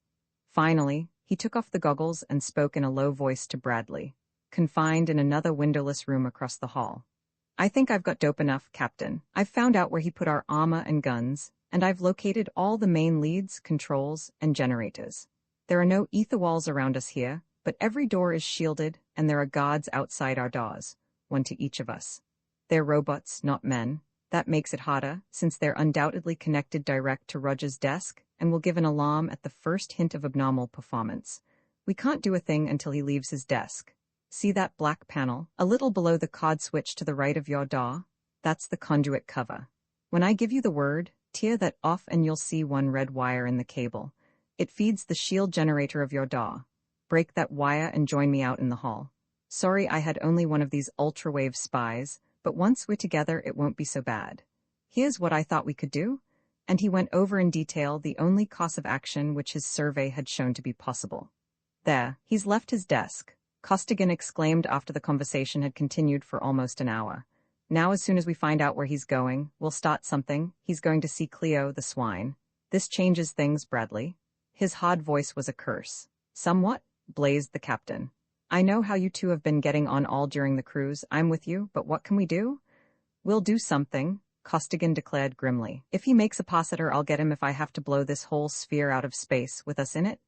Finally, he took off the goggles and spoke in a low voice to Bradley, confined in another windowless room across the hall. "I think I've got dope enough, Captain. I've found out where he put our armor and guns, and I've located all the main leads, controls, and generators. There are no ether walls around us here, but every door is shielded, and there are guards outside our doors, one to each of us. They're robots, not men. That makes it harder, since they're undoubtedly connected direct to Roger's desk and will give an alarm at the first hint of abnormal performance. We can't do a thing until he leaves his desk. See that black panel, a little below the card switch to the right of your door? That's the conduit cover. When I give you the word, tear that off and you'll see one red wire in the cable. It feeds the shield generator of your door. Break that wire and join me out in the hall. Sorry I had only one of these ultrawave spies, but once we're together it won't be so bad. Here's what I thought we could do. And he went over in detail the only course of action which his survey had shown to be possible. There, he's left his desk, Costigan exclaimed after the conversation had continued for almost an hour. Now as soon as we find out where he's going, we'll start something. He's going to see Cleo the swine. This changes things, Bradley. His hard voice was a curse. Somewhat, blazed the captain. I know how you two have been getting on all during the cruise. I'm with you, but what can we do? We'll do something, Costigan declared grimly. If he makes a pass at her, I'll get him if I have to blow this whole sphere out of space with us in it.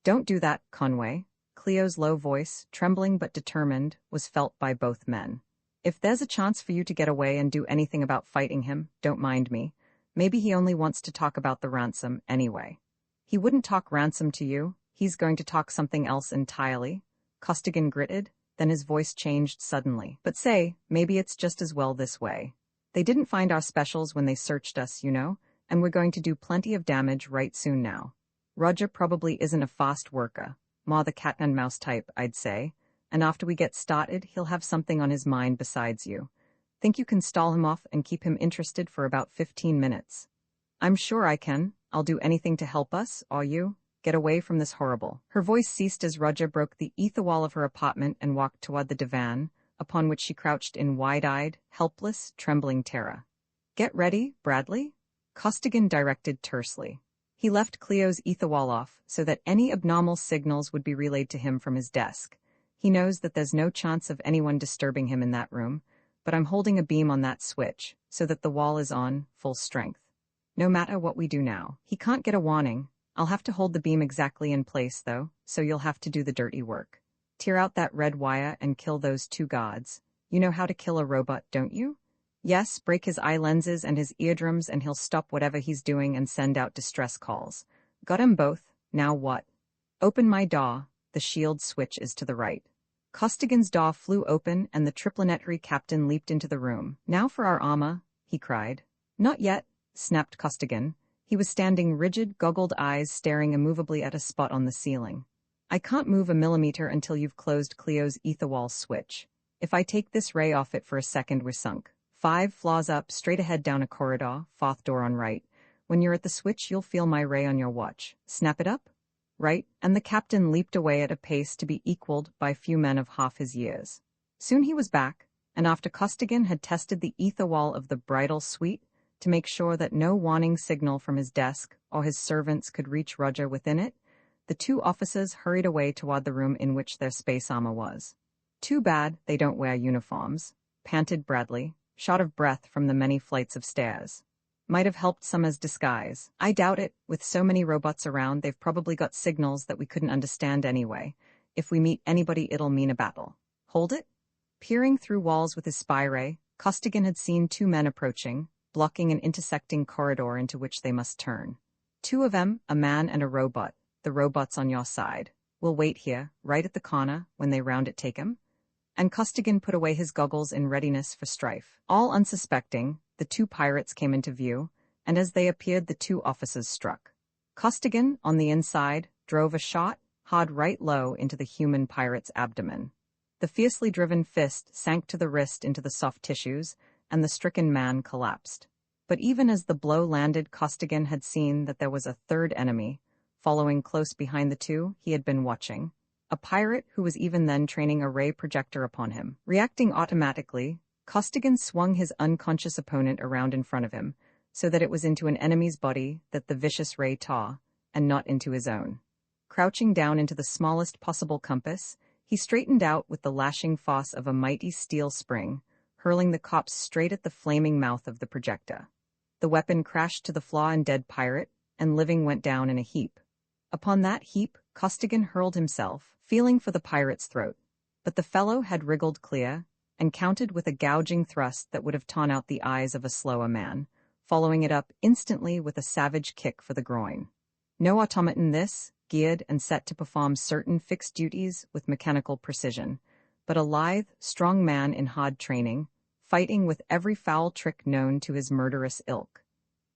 Don't do that, Conway. Cleo's low voice, trembling but determined, was felt by both men. If there's a chance for you to get away and do anything about fighting him, don't mind me. Maybe he only wants to talk about the ransom anyway. He wouldn't talk ransom to you. He's going to talk something else entirely. Costigan gritted, then his voice changed suddenly. But say, maybe it's just as well this way. They didn't find our specials when they searched us, you know, and we're going to do plenty of damage right soon now. Roger probably isn't a fast worker, more the cat and mouse type, I'd say, and after we get started, he'll have something on his mind besides you. Think you can stall him off and keep him interested for about 15 minutes? I'm sure I can. I'll do anything to help us, or you. Get away from this horrible. Her voice ceased as Roger broke the ether wall of her apartment and walked toward the divan, upon which she crouched in wide-eyed, helpless, trembling terror. Get ready, Bradley? Costigan directed tersely. He left Cleo's ether wall off so that any abnormal signals would be relayed to him from his desk. He knows that there's no chance of anyone disturbing him in that room, but I'm holding a beam on that switch so that the wall is on full strength. No matter what we do now, he can't get a warning. I'll have to hold the beam exactly in place, though, so you'll have to do the dirty work. Tear out that red wire and kill those two guards. You know how to kill a robot, don't you? Yes, break his eye lenses and his eardrums and he'll stop whatever he's doing and send out distress calls. Got 'em both. Now what? Open my door. The shield switch is to the right. Costigan's door flew open and the Triplanetary captain leaped into the room. Now for our armor, he cried. Not yet, snapped Costigan. He was standing rigid, goggled eyes staring immovably at a spot on the ceiling. I can't move a millimeter until you've closed Cleo's ether wall switch. If I take this ray off it for a second, we're sunk. 5 floors up, straight ahead down a corridor, 4th door on right. When you're at the switch, you'll feel my ray on your watch. Snap it up? Right? And the captain leaped away at a pace to be equaled by few men of half his years. Soon he was back, and after Costigan had tested the ether wall of the bridal suite to make sure that no warning signal from his desk or his servants could reach Roger within it, the two officers hurried away toward the room in which their space armor was. Too bad they don't wear uniforms, panted Bradley, short of breath from the many flights of stairs. Might have helped some as disguise. I doubt it. With so many robots around, they've probably got signals that we couldn't understand anyway. If we meet anybody, it'll mean a battle. Hold it? Peering through walls with his spy ray, Costigan had seen 2 men approaching, blocking an intersecting corridor into which they must turn. 2 of them, a man and a robot. The robot's on your side. We'll wait here, right at the corner. When they round it, take him. And Costigan put away his goggles in readiness for strife. All unsuspecting, the 2 pirates came into view, and as they appeared, the 2 officers struck. Costigan, on the inside, drove a shot, hard right low into the human pirate's abdomen. The fiercely driven fist sank to the wrist into the soft tissues, and the stricken man collapsed. But even as the blow landed, Costigan had seen that there was a 3rd enemy, following close behind the 2 he had been watching. A pirate who was even then training a ray projector upon him. Reacting automatically, Costigan swung his unconscious opponent around in front of him, so that it was into an enemy's body that the vicious ray tore, and not into his own. Crouching down into the smallest possible compass, he straightened out with the lashing force of a mighty steel spring, hurling the copse straight at the flaming mouth of the projector. The weapon crashed to the floor and dead pirate, and living went down in a heap. Upon that heap, Costigan hurled himself, feeling for the pirate's throat. But the fellow had wriggled clear, and countered with a gouging thrust that would have torn out the eyes of a slower man, following it up instantly with a savage kick for the groin. No automaton this, geared and set to perform certain fixed duties with mechanical precision, but a lithe, strong man in hard training, fighting with every foul trick known to his murderous ilk.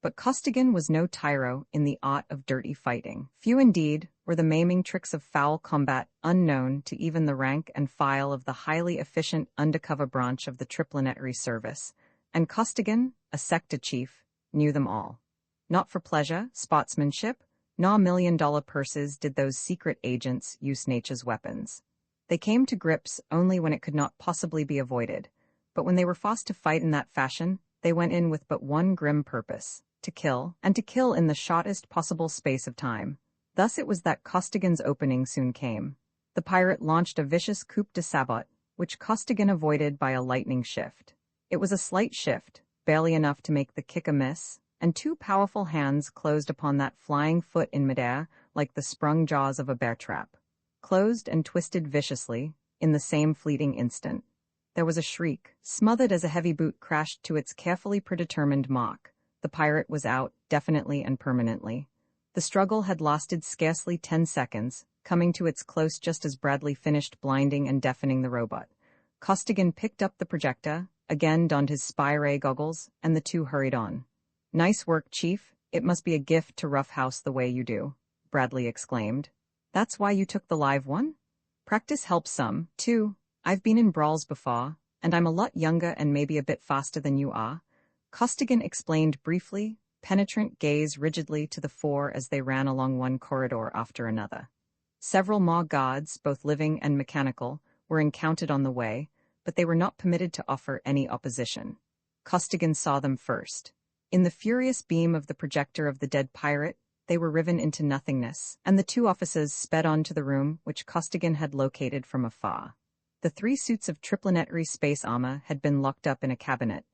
But Costigan was no tyro in the art of dirty fighting. Few indeed were the maiming tricks of foul combat unknown to even the rank and file of the highly efficient undercover branch of the Triplanetary service, and Costigan, a sector chief, knew them all. Not for pleasure, sportsmanship, nor million-dollar purses did those secret agents use nature's weapons. They came to grips only when it could not possibly be avoided, but when they were forced to fight in that fashion, they went in with but one grim purpose: to kill, and to kill in the shortest possible space of time. Thus it was that Costigan's opening soon came. The pirate launched a vicious coup de sabot, which Costigan avoided by a lightning shift. It was a slight shift, barely enough to make the kick a miss, and two powerful hands closed upon that flying foot in midair like the sprung jaws of a bear trap. Closed and twisted viciously, in the same fleeting instant. There was a shriek, smothered as a heavy boot crashed to its carefully predetermined mark. The pirate was out, definitely and permanently. The struggle had lasted scarcely 10 seconds, coming to its close just as Bradley finished blinding and deafening the robot. Costigan picked up the projector, again donned his spy ray goggles, and the two hurried on. "Nice work, Chief. It must be a gift to roughhouse the way you do," Bradley exclaimed. "That's why you took the live one? Practice helps some, too. I've been in brawls before, and I'm a lot younger and maybe a bit faster than you are," Costigan explained briefly, penetrant gaze rigidly to the fore as they ran along one corridor after another. Several more guards, both living and mechanical, were encountered on the way, but they were not permitted to offer any opposition. Costigan saw them first. In the furious beam of the projector of the dead pirate, they were riven into nothingness, and the two officers sped on to the room which Costigan had located from afar. The 3 suits of Triplanetary space armor had been locked up in a cabinet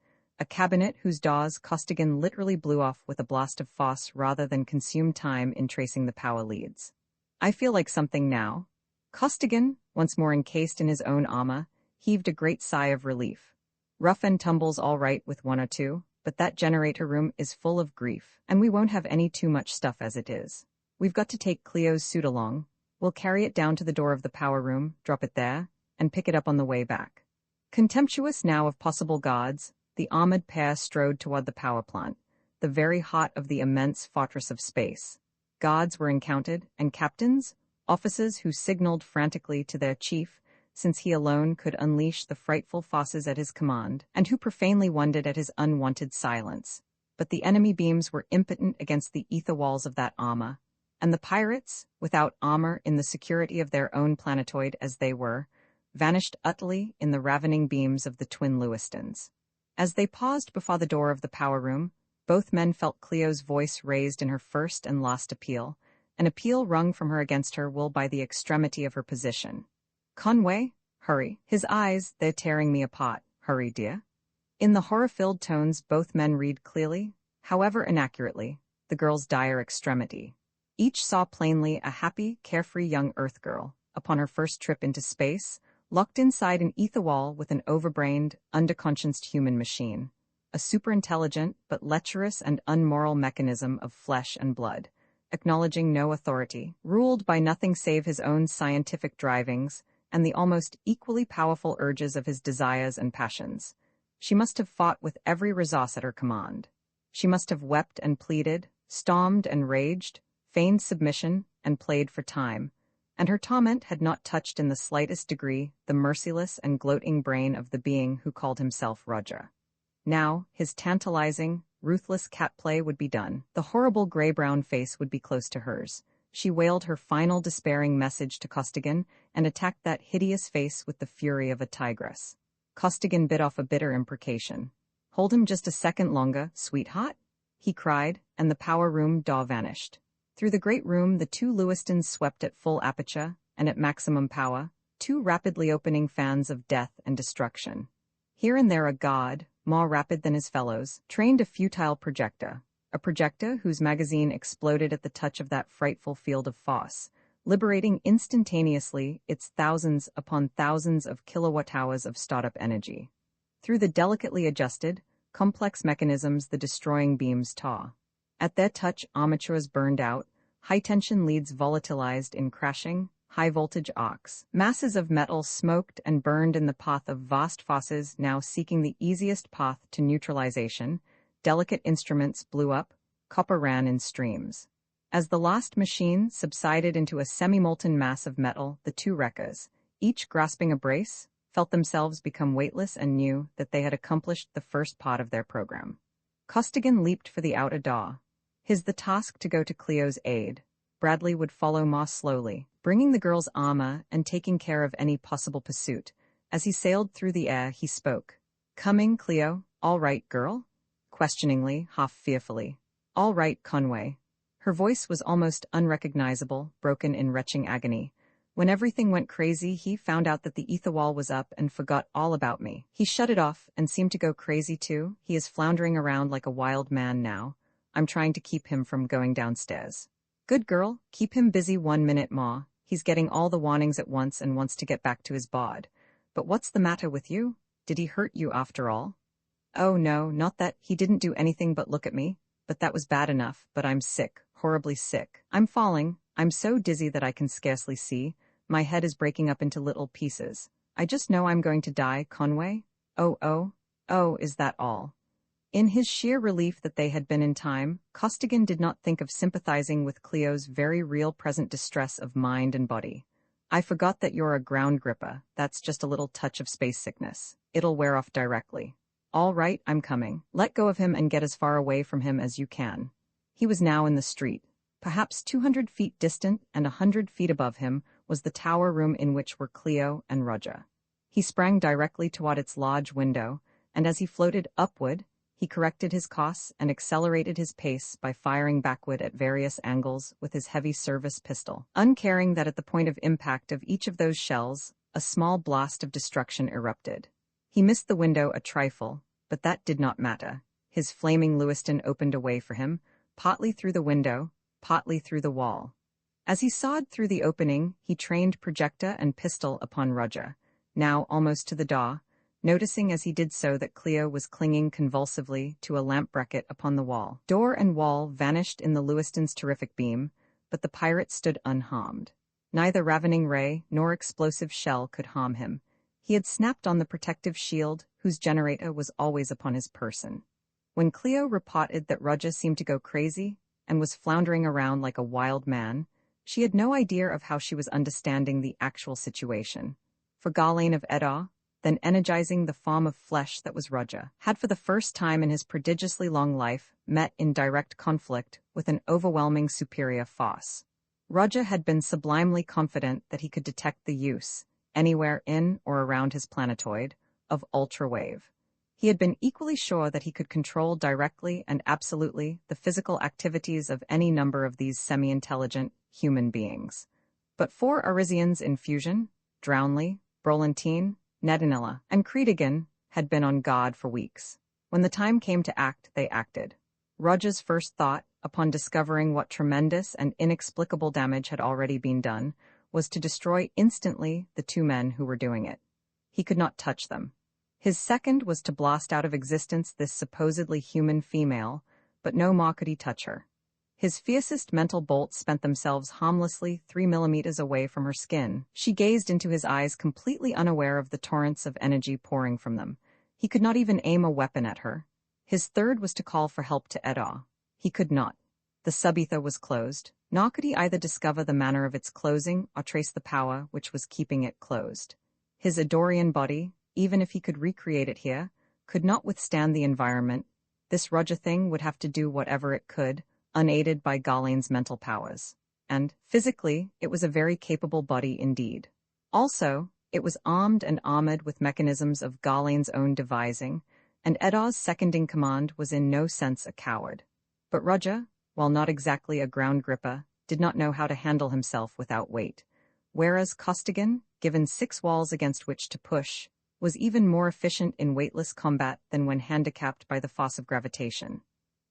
whose doors Costigan literally blew off with a blast of force rather than consume time in tracing the power leads. "I feel like something now." Costigan, once more encased in his own armor, heaved a great sigh of relief. "Rough and tumble's all right with 1 or 2, but that generator room is full of grief, and we won't have any too much stuff as it is. We've got to take Cleo's suit along. We'll carry it down to the door of the power room, drop it there, and pick it up on the way back." Contemptuous now of possible gods, the armored pair strode toward the power plant, the very heart of the immense fortress of space. Guards were encountered, and captains, officers who signaled frantically to their chief, since he alone could unleash the frightful forces at his command, and who profanely wondered at his unwanted silence. But the enemy beams were impotent against the ether walls of that armor, and the pirates, without armor in the security of their own planetoid as they were, vanished utterly in the ravening beams of the twin Lewistons. As they paused before the door of the power room, both men felt Cleo's voice raised in her first and last appeal, an appeal wrung from her against her will by the extremity of her position. "Conway, hurry." His eyes, "They're tearing me apart. Hurry, dear." In the horror-filled tones both men read clearly, however inaccurately, the girl's dire extremity. Each saw plainly a happy, carefree young Earth girl, upon her first trip into space, locked inside an ether wall with an overbrained, underconscienced human machine, a superintelligent but lecherous and unmoral mechanism of flesh and blood, acknowledging no authority, ruled by nothing save his own scientific drivings and the almost equally powerful urges of his desires and passions. She must have fought with every resource at her command. She must have wept and pleaded, stormed and raged, feigned submission, and played for time, and her torment had not touched in the slightest degree the merciless and gloating brain of the being who called himself Roger. Now, his tantalizing, ruthless cat play would be done. The horrible gray-brown face would be close to hers. She wailed her final despairing message to Costigan and attacked that hideous face with the fury of a tigress. Costigan bit off a bitter imprecation. "Hold him just a second longer, sweetheart," he cried, and the power room door vanished. Through the great room the 2 Lewistons swept at full aperture and at maximum power, 2 rapidly opening fans of death and destruction. Here and there a god, more rapid than his fellows, trained a futile projector, a projector whose magazine exploded at the touch of that frightful field of force, liberating instantaneously its thousands upon thousands of kilowatt-hours of startup energy. Through the delicately adjusted, complex mechanisms the destroying beams taw. At their touch, armatures burned out, high-tension leads volatilized in crashing, high-voltage arcs. Masses of metal smoked and burned in the path of vast forces now seeking the easiest path to neutralization. Delicate instruments blew up, copper ran in streams. As the last machine subsided into a semi-molten mass of metal, the two wreckers, each grasping a brace, felt themselves become weightless and knew that they had accomplished the first part of their program. Costigan leaped for the outer door. His the task to go to Cleo's aid. Bradley would follow more slowly, bringing the girl's armor and taking care of any possible pursuit. As he sailed through the air, he spoke. "Coming, Cleo? All right, girl?" Questioningly, half fearfully. "All right, Conway." Her voice was almost unrecognizable, broken in retching agony. "When everything went crazy, he found out that the ether wall was up and forgot all about me. He shut it off and seemed to go crazy too. He is floundering around like a wild man now. I'm trying to keep him from going downstairs." "Good girl, keep him busy 1 minute more. He's getting all the warnings at once and wants to get back to his bod. But what's the matter with you? Did he hurt you after all?" "Oh no, not that. He didn't do anything but look at me. But that was bad enough. But I'm sick, horribly sick. I'm falling. I'm so dizzy that I can scarcely see. My head is breaking up into little pieces. I just know I'm going to die, Conway." Oh, is that all?" In his sheer relief that they had been in time, Costigan did not think of sympathizing with Cleo's very real present distress of mind and body. "I forgot that you're a ground gripper. That's just a little touch of space sickness. It'll wear off directly." "All right, I'm coming." Let go of him and get as far away from him as you can. He was now in the street. Perhaps 200 feet distant and 100 feet above him was the tower room in which were Cleo and Roger. He sprang directly toward its large window, and as he floated upward, he corrected his course and accelerated his pace by firing backward at various angles with his heavy service pistol, uncaring that at the point of impact of each of those shells, a small blast of destruction erupted. He missed the window a trifle, but that did not matter. His flaming Lewiston opened a way for him, partly through the window, partly through the wall. As he sawed through the opening, he trained projector and pistol upon Roger, now almost to the door, noticing as he did so that Cleo was clinging convulsively to a lamp bracket upon the wall. Door and wall vanished in the Lewiston's terrific beam, but the pirate stood unharmed. Neither ravening ray nor explosive shell could harm him. He had snapped on the protective shield, whose generator was always upon his person. When Cleo reported that Roger seemed to go crazy and was floundering around like a wild man, she had no idea of how she was understanding the actual situation. For Galen of Edda, then energizing the form of flesh that was Roger, had for the first time in his prodigiously long life met in direct conflict with an overwhelming superior force. Roger had been sublimely confident that he could detect the use, anywhere in or around his planetoid, of ultrawave. He had been equally sure that he could control directly and absolutely the physical activities of any number of these semi-intelligent human beings. But 4 Arisians in fusion, Drownley, Brolantine, Nedanilla, and Creedigan, had been on guard for weeks. When the time came to act, they acted. Roger's first thought, upon discovering what tremendous and inexplicable damage had already been done, was to destroy instantly the 2 men who were doing it. He could not touch them. His second was to blast out of existence this supposedly human female, but no more could he touch her. His fiercest mental bolts spent themselves harmlessly 3 millimeters away from her skin. She gazed into his eyes completely unaware of the torrents of energy pouring from them. He could not even aim a weapon at her. His third was to call for help to Edda. He could not. The subether was closed, nor could he either discover the manner of its closing or trace the power which was keeping it closed. His Adorian body, even if he could recreate it here, could not withstand the environment. This Roger thing would have to do whatever it could, unaided by Galen's mental powers. And, physically, it was a very capable body indeed. Also, it was armed and armored with mechanisms of Galen's own devising, and Edda's second-in-command was in no sense a coward. But Roger, while not exactly a ground gripper, did not know how to handle himself without weight, whereas Costigan, given 6 walls against which to push, was even more efficient in weightless combat than when handicapped by the force of gravitation.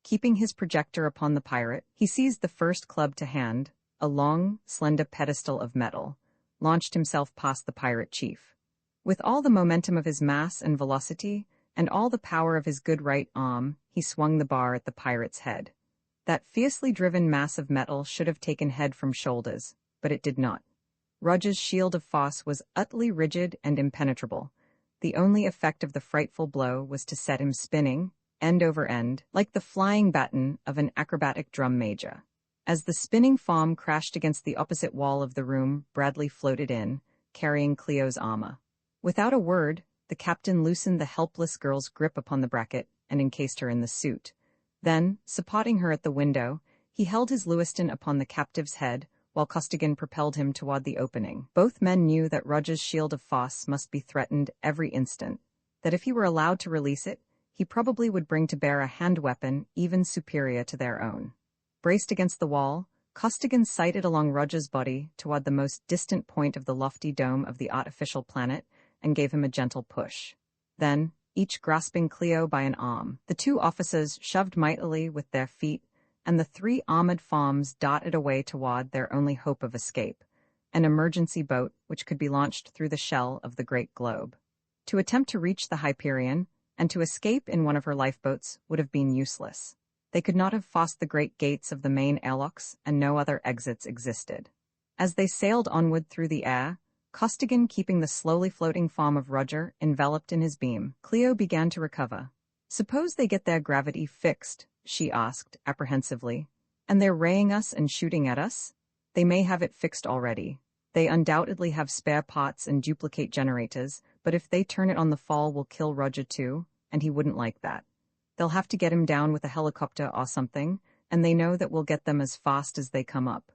Keeping his projector upon the pirate, he seized the first club to hand, a long, slender pedestal of metal, launched himself past the pirate chief. With all the momentum of his mass and velocity, and all the power of his good right arm, he swung the bar at the pirate's head. That fiercely driven mass of metal should have taken head from shoulders, but it did not. Roger's shield of force was utterly rigid and impenetrable. The only effect of the frightful blow was to set him spinning, end over end, like the flying baton of an acrobatic drum major. As the spinning form crashed against the opposite wall of the room, Bradley floated in, carrying Cleo's armor. Without a word, the captain loosened the helpless girl's grip upon the bracket and encased her in the suit. Then, supporting her at the window, he held his Lewiston upon the captive's head, while Costigan propelled him toward the opening. Both men knew that Roger's shield of force must be threatened every instant, that if he were allowed to release it, he probably would bring to bear a hand weapon even superior to their own. Braced against the wall, Costigan sighted along Roger's body toward the most distant point of the lofty dome of the artificial planet and gave him a gentle push. Then, each grasping Cleo by an arm, the two officers shoved mightily with their feet, and the three armored forms darted away toward their only hope of escape, an emergency boat which could be launched through the shell of the great globe. To attempt to reach the Hyperion, and to escape in one of her lifeboats, would have been useless. They could not have forced the great gates of the main airlocks, and no other exits existed. As they sailed onward through the air, Costigan keeping the slowly floating form of Roger enveloped in his beam, Cleo began to recover. "Suppose they get their gravity fixed," she asked, apprehensively, "and they're raying us and shooting at us? They may have it fixed already. They undoubtedly have spare parts and duplicate generators, but if they turn it on the fall, we'll kill Roger too, and he wouldn't like that. They'll have to get him down with a helicopter or something, and they know that we'll get them as fast as they come up.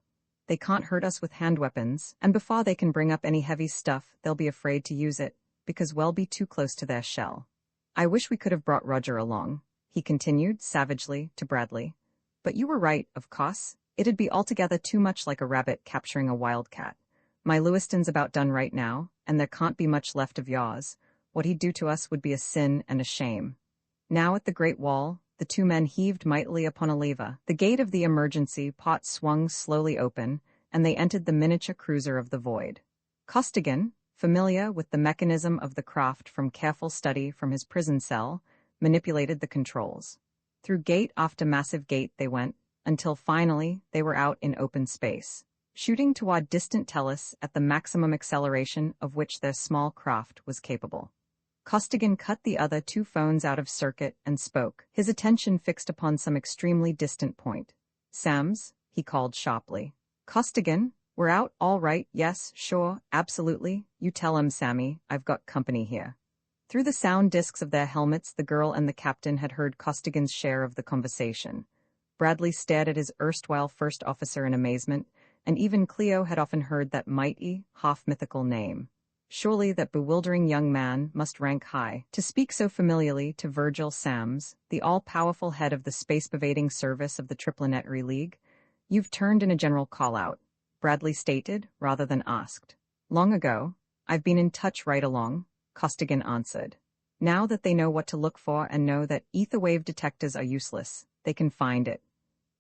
They can't hurt us with hand weapons, and before they can bring up any heavy stuff, they'll be afraid to use it, because we'll be too close to their shell. I wish we could have brought Roger along," he continued, savagely, to Bradley. "But you were right, of course. It'd be altogether too much like a rabbit capturing a wildcat. My Lewiston's about done right now, and there can't be much left of yours. What he'd do to us would be a sin and a shame." Now at the Great Wall, the two men heaved mightily upon a lever. The gate of the emergency pot swung slowly open, and they entered the miniature cruiser of the void. Costigan, familiar with the mechanism of the craft from careful study from his prison cell, manipulated the controls. Through gate after massive gate they went, until finally they were out in open space, shooting toward distant Tellus at the maximum acceleration of which their small craft was capable. Costigan cut the other two phones out of circuit and spoke, his attention fixed upon some extremely distant point. "Sams," he called sharply. "Costigan, we're out, all right, yes, sure, absolutely. You tell him, Sammy, I've got company here." Through the sound discs of their helmets, the girl and the captain had heard Costigan's share of the conversation. Bradley stared at his erstwhile first officer in amazement, and even Cleo had often heard that mighty, half-mythical name. Surely that bewildering young man must rank high, to speak so familiarly to Virgil Sams, the all-powerful head of the space-pervading service of the Triplanetary League. "You've turned in a general call-out," Bradley stated, rather than asked. "Long ago. I've been in touch right along," Costigan answered. "Now that they know what to look for and know that ether wave detectors are useless, they can find it.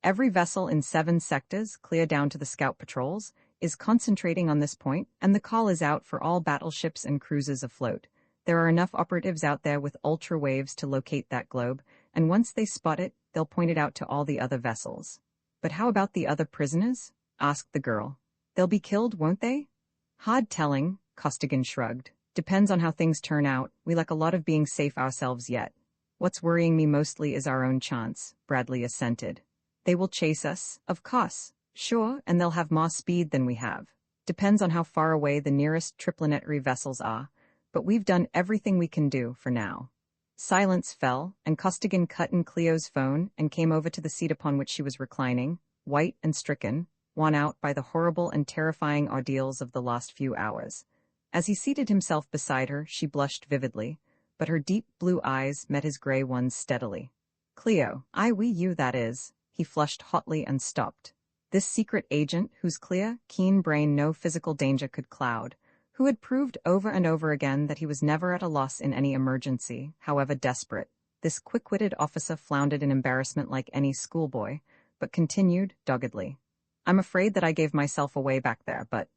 Every vessel in 7 sectors, clear down to the scout patrols, is concentrating on this point, and the call is out for all battleships and cruisers afloat. There are enough operatives out there with ultra waves to locate that globe, and once they spot it, they'll point it out to all the other vessels." "But how about the other prisoners?" asked the girl. "They'll be killed, won't they?" "Hard telling," Costigan shrugged. "Depends on how things turn out. We lack a lot of being safe ourselves yet." "What's worrying me mostly is our own chance," Bradley assented. "They will chase us, of course. Sure, and they'll have more speed than we have. Depends on how far away the nearest Triplanetary vessels are, but we've done everything we can do for now." Silence fell, and Costigan cut in Cleo's phone and came over to the seat upon which she was reclining, white and stricken, worn out by the horrible and terrifying ordeals of the last few hours. As he seated himself beside her, she blushed vividly, but her deep blue eyes met his gray ones steadily. "Cleo, you, that is." He flushed hotly and stopped. This secret agent, whose clear, keen brain no physical danger could cloud, who had proved over and over again that he was never at a loss in any emergency, however desperate, this quick-witted officer floundered in embarrassment like any schoolboy, but continued, doggedly. I'm afraid that I gave myself away back there, but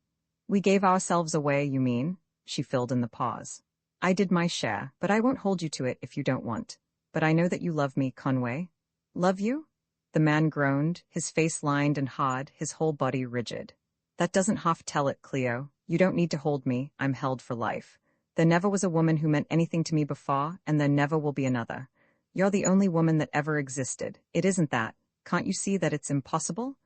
we gave ourselves away, you mean? She filled in the pause. I did my share, but I won't hold you to it if you don't want. But I know that you love me, Conway. Love you? The man groaned, his face lined and hard, his whole body rigid. That doesn't half tell it, Cleo. You don't need to hold me, I'm held for life. There never was a woman who meant anything to me before, and there never will be another. You're the only woman that ever existed. It isn't that. Can't you see that it's impossible?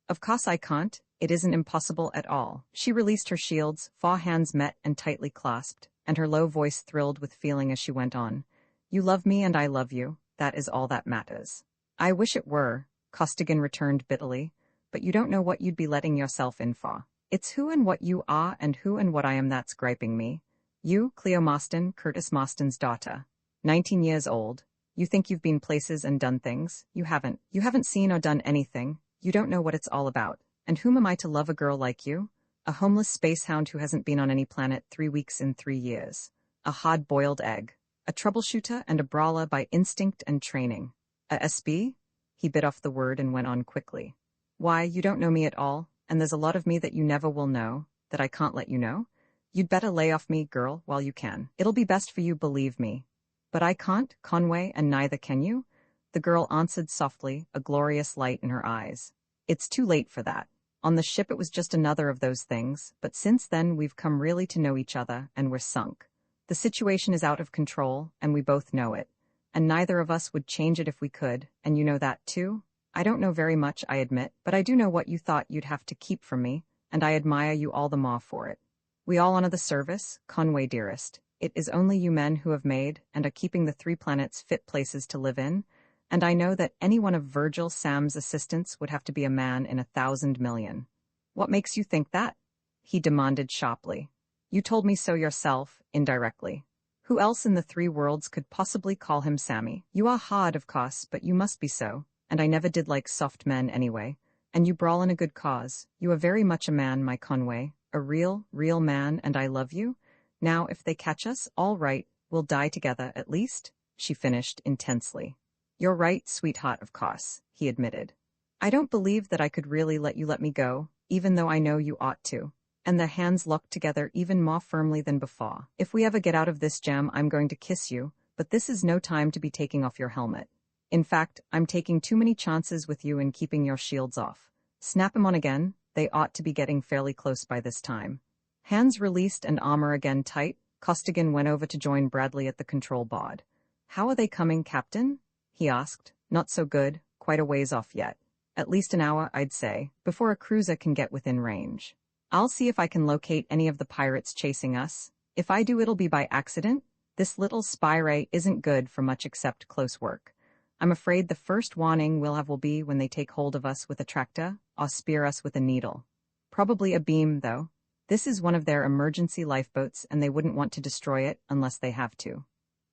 Of course I can't. It isn't impossible at all. She released her shields, 4 hands met and tightly clasped, and her low voice thrilled with feeling as she went on. You love me and I love you. That is all that matters. I wish it were, Costigan returned bitterly, but you don't know what you'd be letting yourself in for. It's who and what you are and who and what I am that's griping me. You, Cleo Marston, Curtis Marston's daughter. 19 years old. You think you've been places and done things. You haven't. You haven't seen or done anything. You don't know what it's all about. And whom am I to love a girl like you? A homeless space hound who hasn't been on any planet 3 weeks in 3 years. A hard-boiled egg. A troubleshooter and a brawler by instinct and training. A SB? He bit off the word and went on quickly. Why, you don't know me at all, and there's a lot of me that you never will know, that I can't let you know. You'd better lay off me, girl, while you can. It'll be best for you, believe me. But I can't, Conway, and neither can you? The girl answered softly, a glorious light in her eyes. It's too late for that. On the ship it was just another of those things, but since then we've come really to know each other, and we're sunk. The situation is out of control, and we both know it. And neither of us would change it if we could, and you know that too? I don't know very much, I admit, but I do know what you thought you'd have to keep from me, and I admire you all the more for it. We all honor the service, Conway dearest. It is only you men who have made and are keeping the 3 planets fit places to live in, and I know that any one of Virgil Sam's assistants would have to be a man in 1,000 million. What makes you think that? He demanded sharply. You told me so yourself, indirectly. Who else in the 3 worlds could possibly call him Sammy? You are hard, of course, but you must be so, and I never did like soft men anyway. And you brawl in a good cause. You are very much a man, my Conway, a real man, and I love you. Now, if they catch us, all right, we'll die together, at least, she finished intensely. You're right, sweetheart, of course, he admitted. I don't believe that I could really let you let me go, even though I know you ought to. And their hands locked together even more firmly than before. If we ever get out of this jam, I'm going to kiss you, but this is no time to be taking off your helmet. In fact, I'm taking too many chances with you in keeping your shields off. Snap 'em on again, they ought to be getting fairly close by this time. Hands released and armor again tight, Costigan went over to join Bradley at the control board. How are they coming, Captain? He asked. Not so good, quite a ways off yet. At least an hour, I'd say, before a cruiser can get within range. I'll see if I can locate any of the pirates chasing us. If I do, it'll be by accident. This little spy ray isn't good for much except close work. I'm afraid the first warning we'll have will be when they take hold of us with a tractor, or spear us with a needle. Probably a beam, though. This is one of their emergency lifeboats, and they wouldn't want to destroy it unless they have to.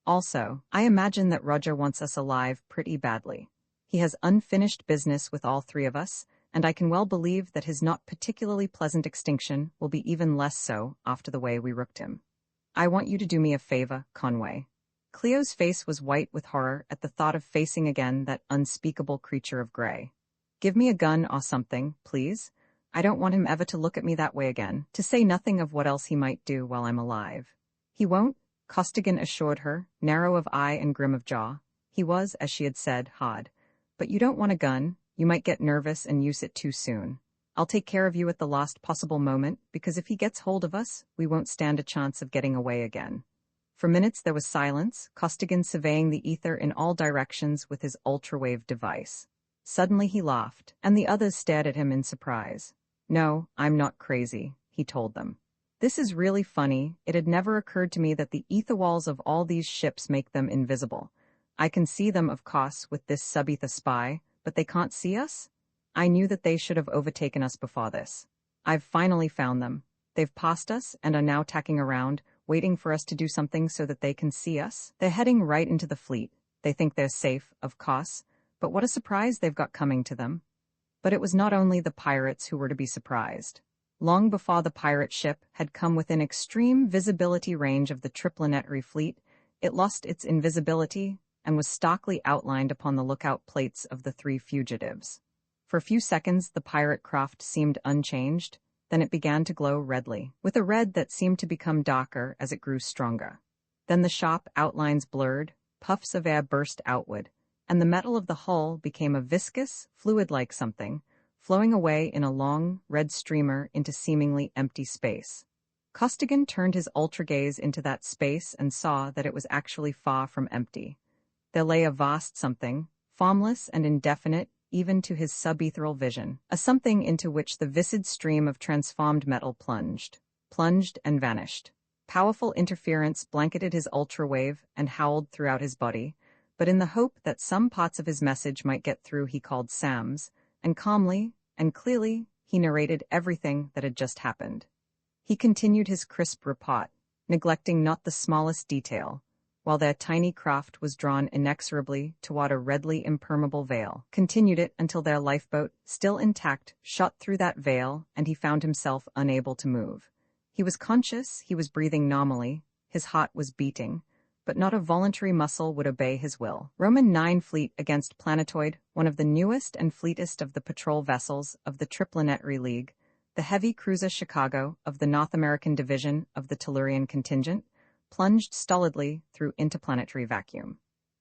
Also, I imagine that Roger wants us alive pretty badly. He has unfinished business with all 3 of us, and I can well believe that his not particularly pleasant extinction will be even less so after the way we rooked him. I want you to do me a favor, Conway. Cleo's face was white with horror at the thought of facing again that unspeakable creature of gray. Give me a gun or something, please. I don't want him ever to look at me that way again, to say nothing of what else he might do while I'm alive. He won't, Costigan assured her, narrow of eye and grim of jaw. He was, as she had said, hard. But you don't want a gun. You might get nervous and use it too soon. I'll take care of you at the last possible moment, because if he gets hold of us, we won't stand a chance of getting away again. For minutes there was silence, Costigan surveying the ether in all directions with his ultrawave device. Suddenly he laughed, and the others stared at him in surprise. No, I'm not crazy, he told them. This is really funny. It had never occurred to me that the ether walls of all these ships make them invisible. I can see them, of course, with this sub-ether spy, but they can't see us? I knew that they should have overtaken us before this. I've finally found them. They've passed us and are now tacking around, waiting for us to do something so that they can see us. They're heading right into the fleet. They think they're safe, of course, but what a surprise they've got coming to them. But it was not only the pirates who were to be surprised. Long before the pirate ship had come within extreme visibility range of the Triplanetary fleet, it lost its invisibility and was starkly outlined upon the lookout plates of the 3 fugitives. For a few seconds, the pirate craft seemed unchanged, then it began to glow redly, with a red that seemed to become darker as it grew stronger. Then the sharp outlines blurred, puffs of air burst outward, and the metal of the hull became a viscous, fluid-like something, flowing away in a long, red streamer into seemingly empty space. Costigan turned his ultra-gaze into that space and saw that it was actually far from empty. There lay a vast something, formless and indefinite even to his subethereal vision, a something into which the viscid stream of transformed metal plunged and vanished. Powerful interference blanketed his ultra-wave and howled throughout his body, but in the hope that some parts of his message might get through he called Sam's, and calmly and clearly he narrated everything that had just happened. He continued his crisp report, neglecting not the smallest detail, while their tiny craft was drawn inexorably toward a redly impermeable veil, continued it until their lifeboat, still intact, shot through that veil, and he found himself unable to move. He was conscious, he was breathing normally, his heart was beating, but not a voluntary muscle would obey his will. Roman 9 Fleet against Planetoid, one of the newest and fleetest of the patrol vessels of the Triplanetary League, the heavy cruiser Chicago of the North American Division of the Tellurian Contingent, plunged stolidly through interplanetary vacuum.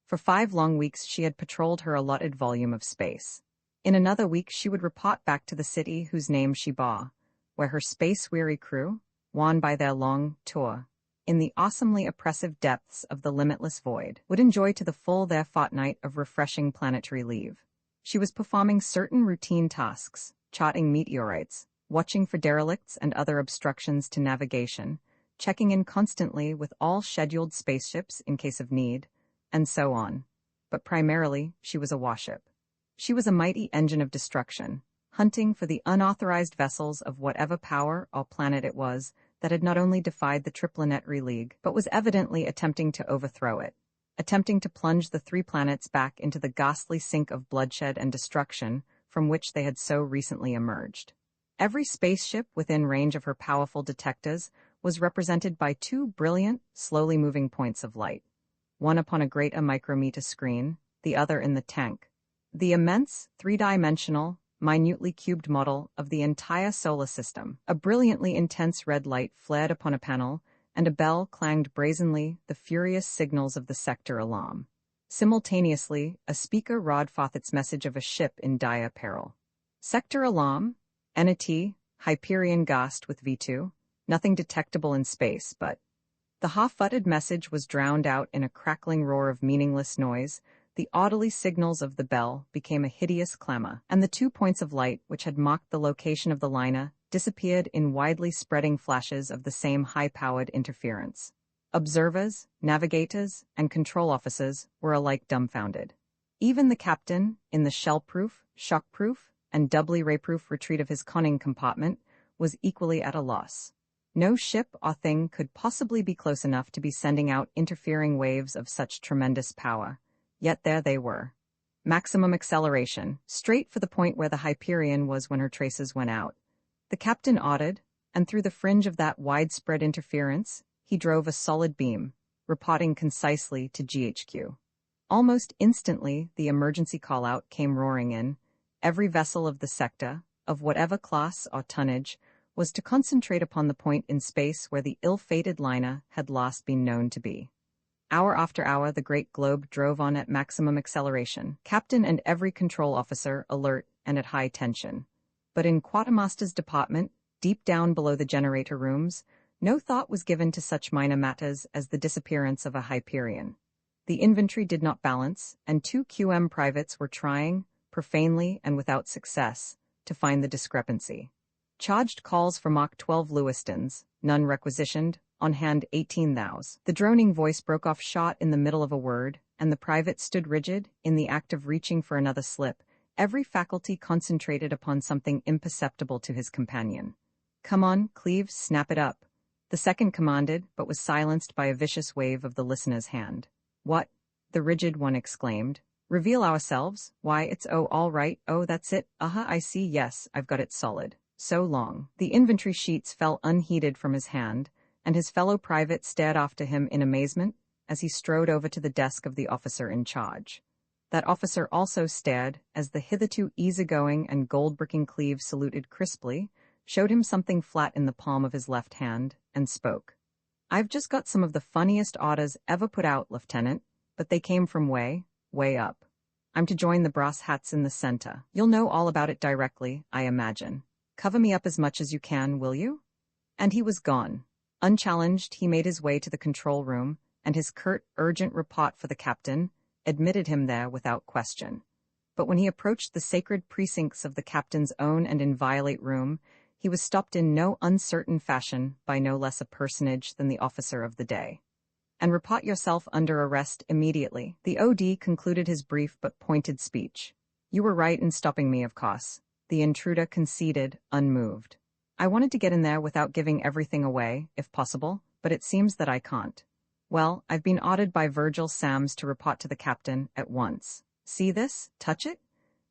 For 5 long weeks she had patrolled her allotted volume of space. In another week she would report back to the city whose name she bore, where her space-weary crew, worn by their long tour, in the awesomely oppressive depths of the limitless void, would enjoy to the full their fortnight of refreshing planetary leave. She was performing certain routine tasks, charting meteorites, watching for derelicts and other obstructions to navigation, checking in constantly with all scheduled spaceships in case of need, and so on. But primarily, she was a warship. She was a mighty engine of destruction, hunting for the unauthorized vessels of whatever power or planet it was that had not only defied the Triplanetary League, but was evidently attempting to overthrow it, attempting to plunge the 3 planets back into the ghastly sink of bloodshed and destruction from which they had so recently emerged. Every spaceship within range of her powerful detectors was represented by 2 brilliant, slowly moving points of light, one upon a greater micrometer screen, the other in the tank. The immense, 3-dimensional, minutely cubed model of the entire solar system. A brilliantly intense red light flared upon a panel, and a bell clanged brazenly the furious signals of the sector alarm. Simultaneously, a speaker roared forth its message of a ship in dire peril. Sector alarm, NAT, Hyperion Ghost with V2, nothing detectable in space, but the half-uttered message was drowned out in a crackling roar of meaningless noise. The orderly signals of the bell became a hideous clamor, and the 2 points of light which had marked the location of the liner disappeared in widely spreading flashes of the same high-powered interference. Observers, navigators, and control officers were alike dumbfounded. Even the captain, in the shell-proof, shock-proof, and doubly ray-proof retreat of his conning compartment, was equally at a loss. No ship or thing could possibly be close enough to be sending out interfering waves of such tremendous power. Yet there they were. Maximum acceleration, straight for the point where the Hyperion was when her traces went out. The captain ordered, and through the fringe of that widespread interference, he drove a solid beam, reporting concisely to GHQ. Almost instantly, the emergency call-out came roaring in. Every vessel of the sector, of whatever class or tonnage, was to concentrate upon the point in space where the ill-fated liner had last been known to be. Hour after hour, the great globe drove on at maximum acceleration, captain and every control officer alert and at high tension. But in Quartermaster's department, deep down below the generator rooms, no thought was given to such minor matters as the disappearance of a Hyperion. The inventory did not balance, and 2 QM privates were trying, profanely and without success, to find the discrepancy. Charged calls for Mach 12 Lewistons, none requisitioned, on hand 18 thous. The droning voice broke off short in the middle of a word, and the private stood rigid, in the act of reaching for another slip, every faculty concentrated upon something imperceptible to his companion. "Come on, Cleve, snap it up," the second commanded, but was silenced by a vicious wave of the listener's hand. "What?" the rigid one exclaimed. "Reveal ourselves? Why, it's all right, that's it, I see, yes, I've got it solid. So long." The inventory sheets fell unheeded from his hand, and his fellow private stared after him in amazement as he strode over to the desk of the officer in charge. That officer also stared as the hitherto easygoing and gold-bricking Cleve saluted crisply, showed him something flat in the palm of his left hand, and spoke. "I've just got some of the funniest orders ever put out, Lieutenant, but they came from way, way up. I'm to join the brass hats in the center. You'll know all about it directly, I imagine. Cover me up as much as you can, will you?" And he was gone. Unchallenged, he made his way to the control room, and his curt, urgent report for the captain admitted him there without question. But when he approached the sacred precincts of the captain's own and inviolate room, he was stopped in no uncertain fashion by no less a personage than the officer of the day. "And report yourself under arrest immediately." The OD concluded his brief but pointed speech. "You were right in stopping me, of course," the intruder conceded, unmoved. "I wanted to get in there without giving everything away, if possible, but it seems that I can't. Well, I've been ordered by Virgil Sams to report to the captain at once. See this? Touch it?"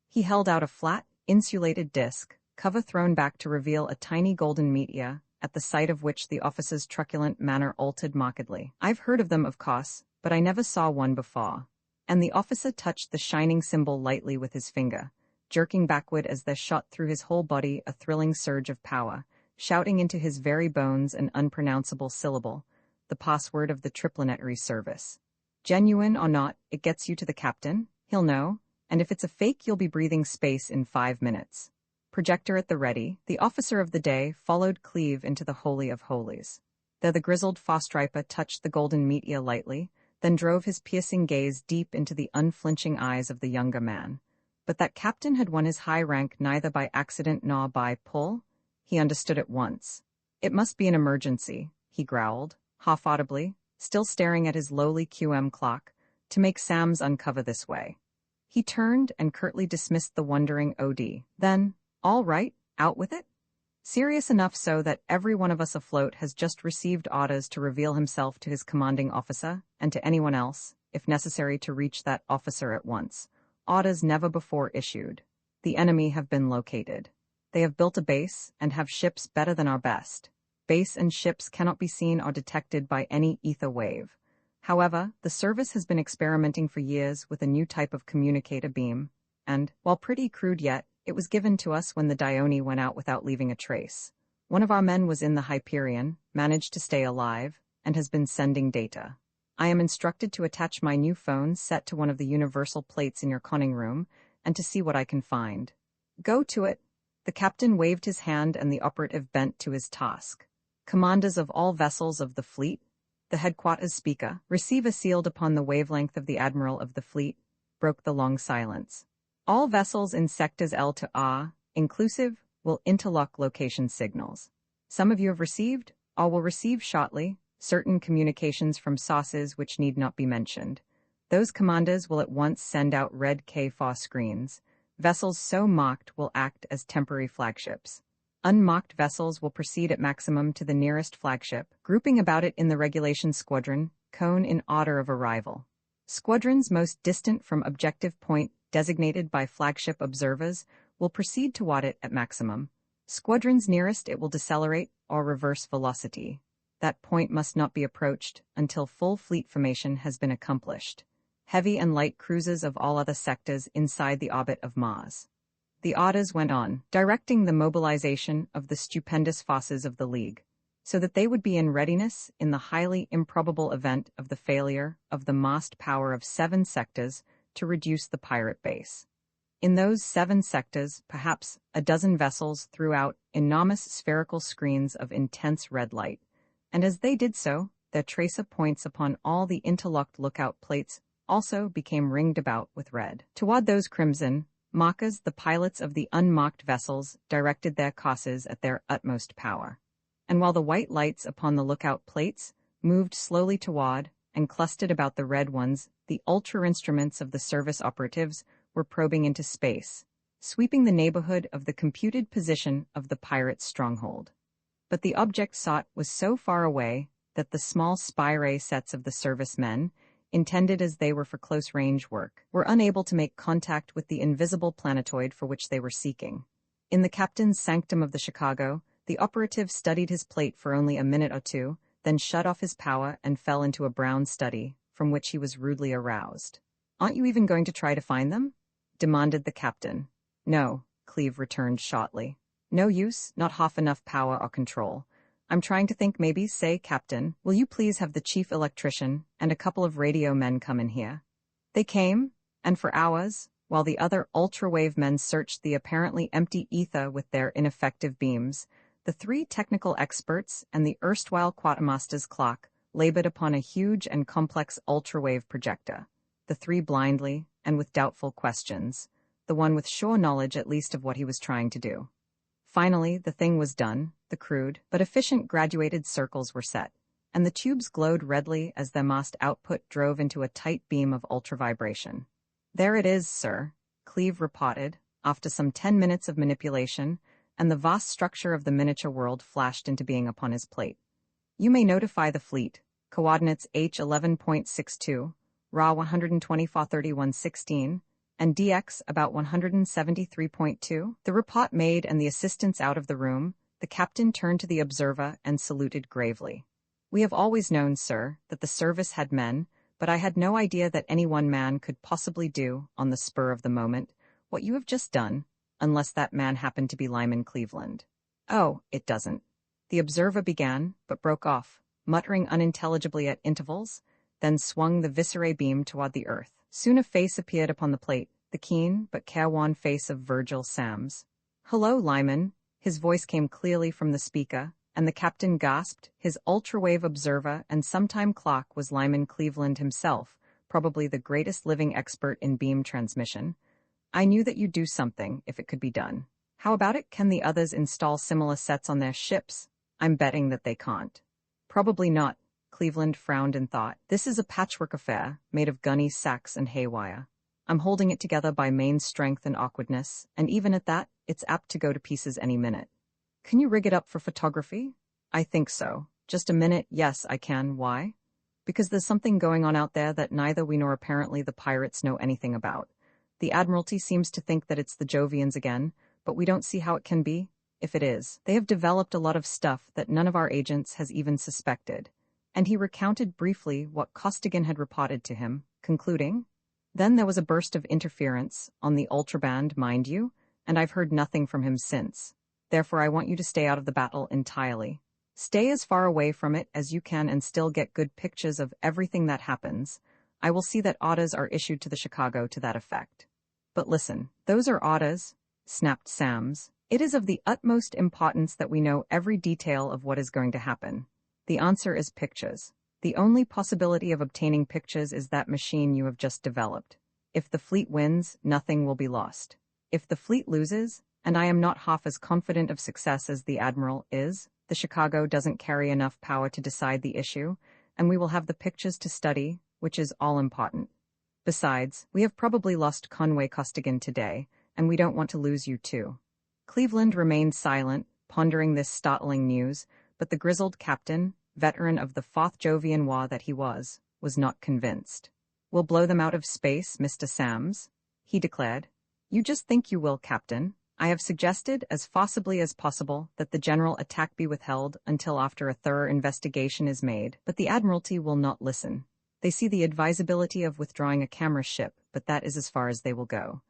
He held out a flat, insulated disc, cover thrown back to reveal a tiny golden meteor, at the sight of which the officer's truculent manner altered markedly. "I've heard of them, of course, but I never saw one before." And the officer touched the shining symbol lightly with his finger, jerking backward as there shot through his whole body a thrilling surge of power, shouting into his very bones an unpronounceable syllable, the password of the Triplanetary service. "Genuine or not, it gets you to the captain. He'll know, and if it's a fake, you'll be breathing space in 5 minutes." Projector at the ready, the officer of the day followed Cleve into the Holy of Holies. There the grizzled Faustriper touched the golden meteor lightly, then drove his piercing gaze deep into the unflinching eyes of the younger man. But that captain had won his high rank neither by accident nor by pull. He understood at once. "It must be an emergency," he growled, half-audibly, still staring at his lowly QM clock, "to make Sams uncover this way." He turned and curtly dismissed the wondering OD. Then, "All right, out with it?" Serious enough so that every one of us afloat has just received orders to reveal himself to his commanding officer, and to anyone else, if necessary to reach that officer at once. Orders never before issued. The enemy have been located. They have built a base, and have ships better than our best. Base and ships cannot be seen or detected by any ether wave. However, the service has been experimenting for years with a new type of communicator beam, and, while pretty crude yet, it was given to us when the Dione went out without leaving a trace. One of our men was in the Hyperion, managed to stay alive, and has been sending data. I am instructed to attach my new phone set to one of the universal plates in your conning room, and to see what I can find. Go to it. The captain waved his hand and the operative bent to his task. Commanders of all vessels of the fleet, the headquarters speaker, receiver sealed upon the wavelength of the admiral of the fleet, broke the long silence. All vessels in sectors L to R, inclusive, will interlock location signals. Some of you have received, or will receive shortly, certain communications from sources which need not be mentioned. Those commanders will at once send out red K4 screens. Vessels so marked will act as temporary flagships. Unmarked vessels will proceed at maximum to the nearest flagship, grouping about it in the regulation squadron, cone in order of arrival. Squadrons most distant from objective point, designated by flagship observers, will proceed toward it at maximum. Squadrons nearest it will decelerate or reverse velocity. That point must not be approached until full fleet formation has been accomplished. Heavy and light cruisers of all other sectors inside the orbit of Mars. The orders went on, directing the mobilization of the stupendous forces of the League, so that they would be in readiness in the highly improbable event of the failure of the massed power of 7 sectors to reduce the pirate base. In those 7 sectors, perhaps a dozen vessels threw out enormous spherical screens of intense red light, and as they did so, their tracer points upon all the interlocked lookout plates also became ringed about with red. Toward those crimson markers, the pilots of the unmarked vessels directed their courses at their utmost power. And while the white lights upon the lookout plates moved slowly toward and clustered about the red ones, the ultra-instruments of the service operatives were probing into space, sweeping the neighborhood of the computed position of the pirate stronghold. But the object sought was so far away that the small spy ray sets of the servicemen, intended as they were for close-range work, were unable to make contact with the invisible planetoid for which they were seeking. In the captain's sanctum of the Chicago, the operative studied his plate for only a minute or two, then shut off his power and fell into a brown study, from which he was rudely aroused. Aren't you even going to try to find them? Demanded the captain. No, Cleve returned shortly. No use, not half enough power or control. I'm trying to think maybe, say, Captain, will you please have the chief electrician and a couple of radio men come in here? They came, and for hours, while the other ultra-wave men searched the apparently empty ether with their ineffective beams, the three technical experts and the erstwhile quartermaster's clock labored upon a huge and complex ultra-wave projector, the three blindly and with doubtful questions, the one with sure knowledge at least of what he was trying to do. Finally, the thing was done, the crude but efficient graduated circles were set, and the tubes glowed redly as their massed output drove into a tight beam of ultravibration. There it is, sir, Cleve reported, after some 10 minutes of manipulation, and the vast structure of the miniature world flashed into being upon his plate. You may notify the fleet, coordinates H11.62, Ra 1243116, and DX about 173.2. The report made and the assistants out of the room, the captain turned to the observer and saluted gravely. We have always known, sir, that the service had men, but I had no idea that any one man could possibly do, on the spur of the moment, what you have just done, unless that man happened to be Lyman Cleveland. Oh, it doesn't. The observer began, but broke off, muttering unintelligibly at intervals, then swung the viscerae beam toward the earth. Soon a face appeared upon the plate, the keen but careworn face of Virgil Sams. Hello, Lyman. His voice came clearly from the speaker, and the captain gasped. His ultrawave observer and sometime clock was Lyman Cleveland himself, probably the greatest living expert in beam transmission. I knew that you'd do something, if it could be done. How about it? Can the others install similar sets on their ships? I'm betting that they can't. Probably not. Cleveland frowned in thought. This is a patchwork affair, made of gunny sacks and haywire. I'm holding it together by main strength and awkwardness, and even at that, it's apt to go to pieces any minute. Can you rig it up for photography? I think so. Just a minute, yes, I can. Why? Because there's something going on out there that neither we nor apparently the pirates know anything about. The Admiralty seems to think that it's the Jovians again, but we don't see how it can be, if it is. They have developed a lot of stuff that none of our agents has even suspected. And he recounted briefly what Costigan had reported to him, concluding, Then there was a burst of interference, on the ultraband, mind you, and I've heard nothing from him since. Therefore I want you to stay out of the battle entirely. Stay as far away from it as you can and still get good pictures of everything that happens. I will see that orders are issued to the Chicago to that effect. But listen, those are orders, snapped Sams. It is of the utmost importance that we know every detail of what is going to happen. The answer is pictures. The only possibility of obtaining pictures is that machine you have just developed. If the fleet wins, nothing will be lost. If the fleet loses, and I am not half as confident of success as the Admiral is, the Chicago doesn't carry enough power to decide the issue, and we will have the pictures to study, which is all important. Besides, we have probably lost Conway Costigan today, and we don't want to lose you too. Cleveland remained silent, pondering this startling news, but the grizzled captain, veteran of the 4th Jovian War that he was not convinced. We'll blow them out of space, Mr. Sams, he declared. You just think you will, Captain. I have suggested, as forcibly as possible, that the general attack be withheld until after a thorough investigation is made, but the Admiralty will not listen. They see the advisability of withdrawing a camera ship, but that is as far as they will go.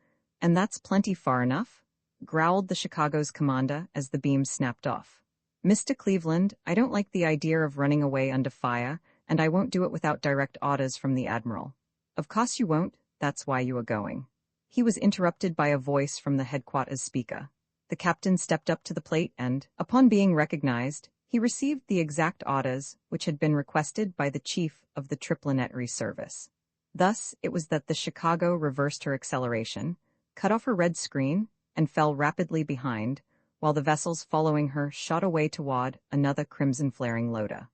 And that's plenty far enough, growled the Chicago's commander as the beam snapped off. Mr. Cleveland, I don't like the idea of running away under fire, and I won't do it without direct orders from the Admiral. Of course you won't, that's why you are going. He was interrupted by a voice from the headquarters speaker. The captain stepped up to the plate and, upon being recognized, he received the exact orders which had been requested by the chief of the Triplanetary service. Thus, it was that the Chicago reversed her acceleration, cut off her red screen, and fell rapidly behind, while the vessels following her shot away toward another crimson-flaring loader.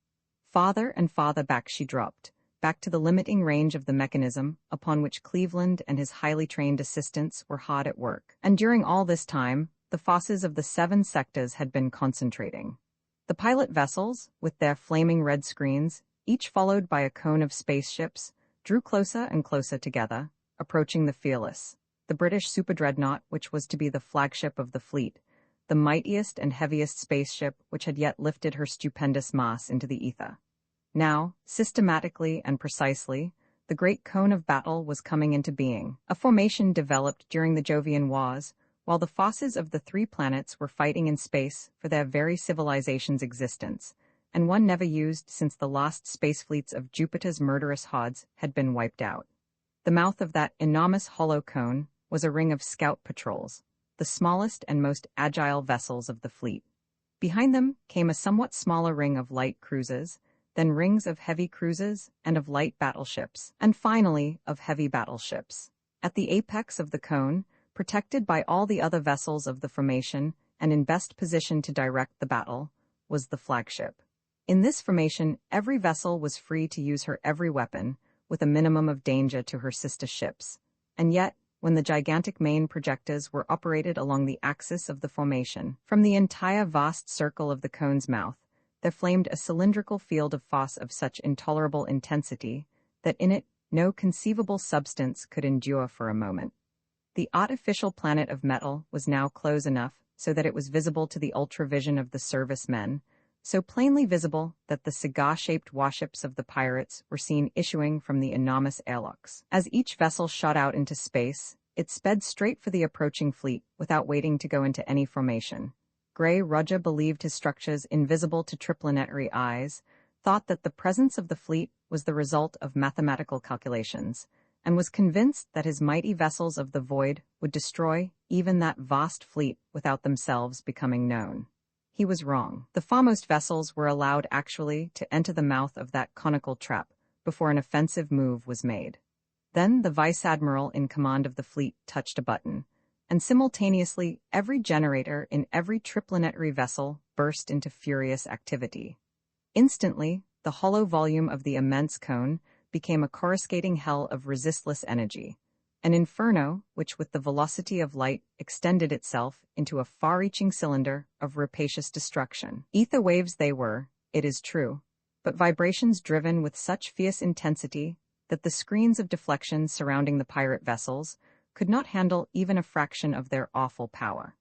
Farther and farther back she dropped, back to the limiting range of the mechanism upon which Cleveland and his highly trained assistants were hard at work. And during all this time, the forces of the 7 sectors had been concentrating. The pilot vessels, with their flaming red screens, each followed by a cone of spaceships, drew closer and closer together, approaching the Fearless, the British superdreadnought which was to be the flagship of the fleet, the mightiest and heaviest spaceship which had yet lifted her stupendous mass into the ether. Now, systematically and precisely, the Great Cone of Battle was coming into being. A formation developed during the Jovian Wars, while the forces of the three planets were fighting in space for their very civilization's existence, and one never used since the lost space fleets of Jupiter's murderous hordes had been wiped out. The mouth of that enormous hollow cone was a ring of scout patrols, the smallest and most agile vessels of the fleet. Behind them came a somewhat smaller ring of light cruisers, then rings of heavy cruisers and of light battleships, and finally of heavy battleships. At the apex of the cone, protected by all the other vessels of the formation and in best position to direct the battle, was the flagship. In this formation, every vessel was free to use her every weapon, with a minimum of danger to her sister ships. And yet, when the gigantic main projectors were operated along the axis of the formation, from the entire vast circle of the cone's mouth, there flamed a cylindrical field of force of such intolerable intensity that in it no conceivable substance could endure for a moment. The artificial planet of metal was now close enough so that it was visible to the ultravision of the servicemen, so plainly visible that the cigar-shaped warships of the pirates were seen issuing from the enormous airlocks. As each vessel shot out into space, it sped straight for the approaching fleet without waiting to go into any formation. Gray Roger believed his structures invisible to Triplanetary eyes, thought that the presence of the fleet was the result of mathematical calculations, and was convinced that his mighty vessels of the void would destroy even that vast fleet without themselves becoming known. He was wrong. The foremost vessels were allowed actually to enter the mouth of that conical trap before an offensive move was made. Then the vice admiral in command of the fleet touched a button, and simultaneously every generator in every triplanetary vessel burst into furious activity. Instantly, the hollow volume of the immense cone became a coruscating hell of resistless energy, an inferno which with the velocity of light extended itself into a far-reaching cylinder of rapacious destruction. Ether waves they were, it is true, but vibrations driven with such fierce intensity that the screens of deflection surrounding the pirate vessels could not handle even a fraction of their awful power.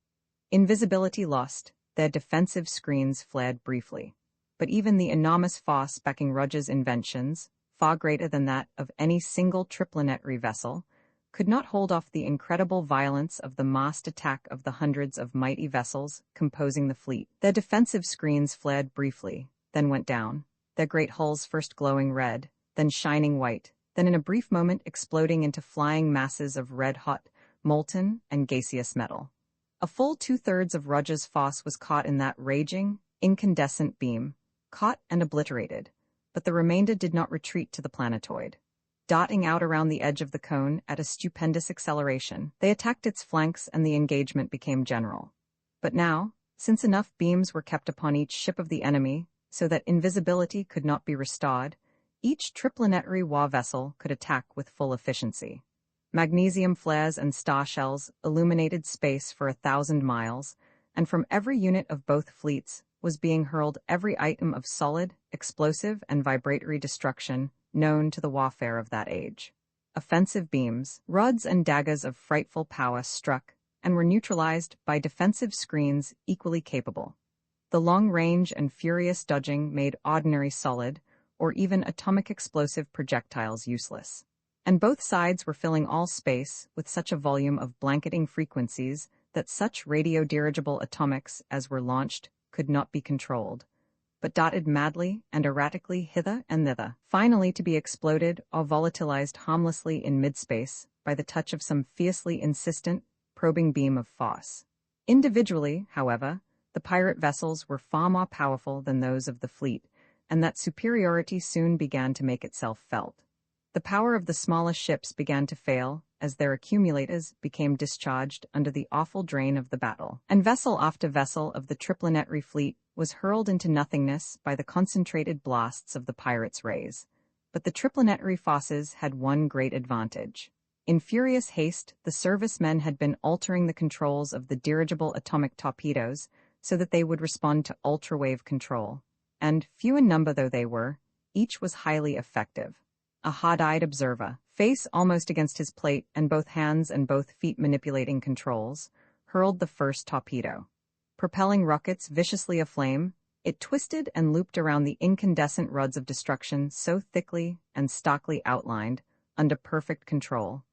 Invisibility lost, their defensive screens flared briefly, but even the enormous force backing Roger's inventions, far greater than that of any single triplanetary vessel, could not hold off the incredible violence of the massed attack of the hundreds of mighty vessels composing the fleet. Their defensive screens flared briefly, then went down, their great hulls first glowing red, then shining white, then in a brief moment exploding into flying masses of red-hot, molten, and gaseous metal. A full 2/3 of Roger's force was caught in that raging, incandescent beam, caught and obliterated, but the remainder did not retreat to the planetoid. Darting out around the edge of the cone at a stupendous acceleration, they attacked its flanks and the engagement became general. But now, since enough beams were kept upon each ship of the enemy so that invisibility could not be restored, each triplanetary war vessel could attack with full efficiency. Magnesium flares and star shells illuminated space for 1,000 miles, and from every unit of both fleets was being hurled every item of solid, explosive, and vibratory destruction known to the warfare of that age. Offensive beams, rods and daggers of frightful power struck and were neutralized by defensive screens equally capable. The long-range and furious dodging made ordinary solid, or even atomic explosive projectiles useless. And both sides were filling all space with such a volume of blanketing frequencies that such radio-dirigible atomics as were launched could not be controlled, but darted madly and erratically hither and thither, finally to be exploded or volatilized harmlessly in midspace by the touch of some fiercely insistent, probing beam of force. Individually, however, the pirate vessels were far more powerful than those of the fleet, and that superiority soon began to make itself felt. The power of the smallest ships began to fail as their accumulators became discharged under the awful drain of the battle, and vessel after vessel of the triplanetary fleet was hurled into nothingness by the concentrated blasts of the pirates' rays. But the triplanetary forces had one great advantage. In furious haste, the servicemen had been altering the controls of the dirigible atomic torpedoes so that they would respond to ultrawave control, and, few in number though they were, each was highly effective. A hard-eyed observer, face almost against his plate and both hands and both feet manipulating controls, hurled the first torpedo. Propelling rockets viciously aflame, it twisted and looped around the incandescent rods of destruction so thickly and starkly outlined, under perfect control,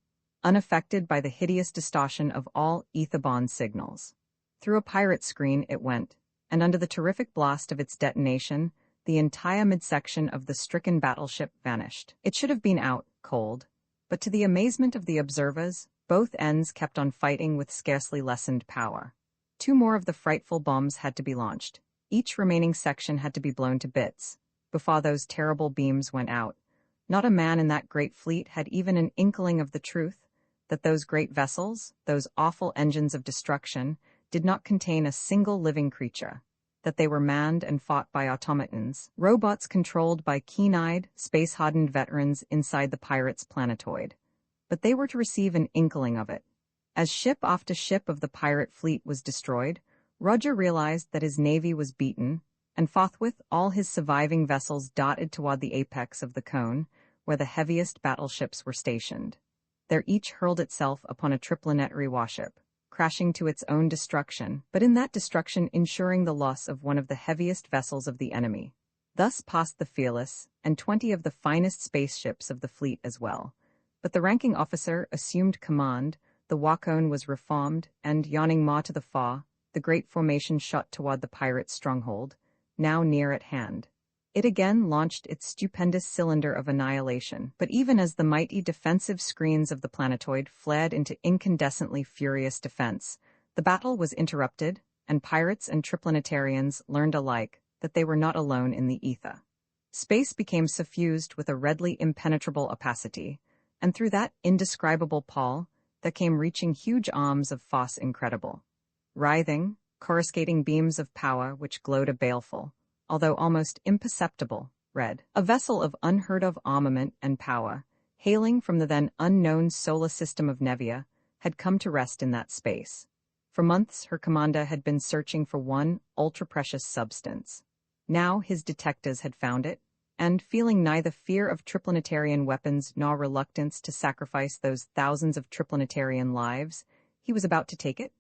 unaffected by the hideous distortion of all ether-bond signals. Through a pirate screen it went, and under the terrific blast of its detonation, the entire midsection of the stricken battleship vanished. It should have been out, cold, but to the amazement of the observers, both ends kept on fighting with scarcely lessened power. 2 more of the frightful bombs had to be launched. Each remaining section had to be blown to bits before those terrible beams went out. Not a man in that great fleet had even an inkling of the truth that those great vessels, those awful engines of destruction, did not contain a single living creature, that they were manned and fought by automatons, robots controlled by keen-eyed, space-hardened veterans inside the pirates' planetoid. But they were to receive an inkling of it. As ship after ship of the pirate fleet was destroyed, Roger realized that his navy was beaten, and forthwith all his surviving vessels darted toward the apex of the cone, where the heaviest battleships were stationed. There each hurled itself upon a Triplanetary warship, crashing to its own destruction, but in that destruction ensuring the loss of one of the heaviest vessels of the enemy. Thus passed the Fearless, and 20 of the finest spaceships of the fleet as well. But the ranking officer assumed command, the Wakone was reformed, and, yawning maw to the far, the great formation shot toward the pirates' stronghold, now near at hand. It again launched its stupendous cylinder of annihilation, but even as the mighty defensive screens of the planetoid flared into incandescently furious defense, the battle was interrupted, and pirates and Triplanetarians learned alike that they were not alone in the ether. Space became suffused with a redly impenetrable opacity, and through that indescribable pall there came reaching huge arms of force incredible. Writhing, coruscating beams of power which glowed a baleful, although almost imperceptible, red. A vessel of unheard-of armament and power, hailing from the then unknown solar system of Nevia, had come to rest in that space. For months her commander had been searching for one ultra-precious substance. Now his detectives had found it, and, feeling neither fear of Triplanetarian weapons nor reluctance to sacrifice those thousands of Triplanetarian lives, he was about to take it.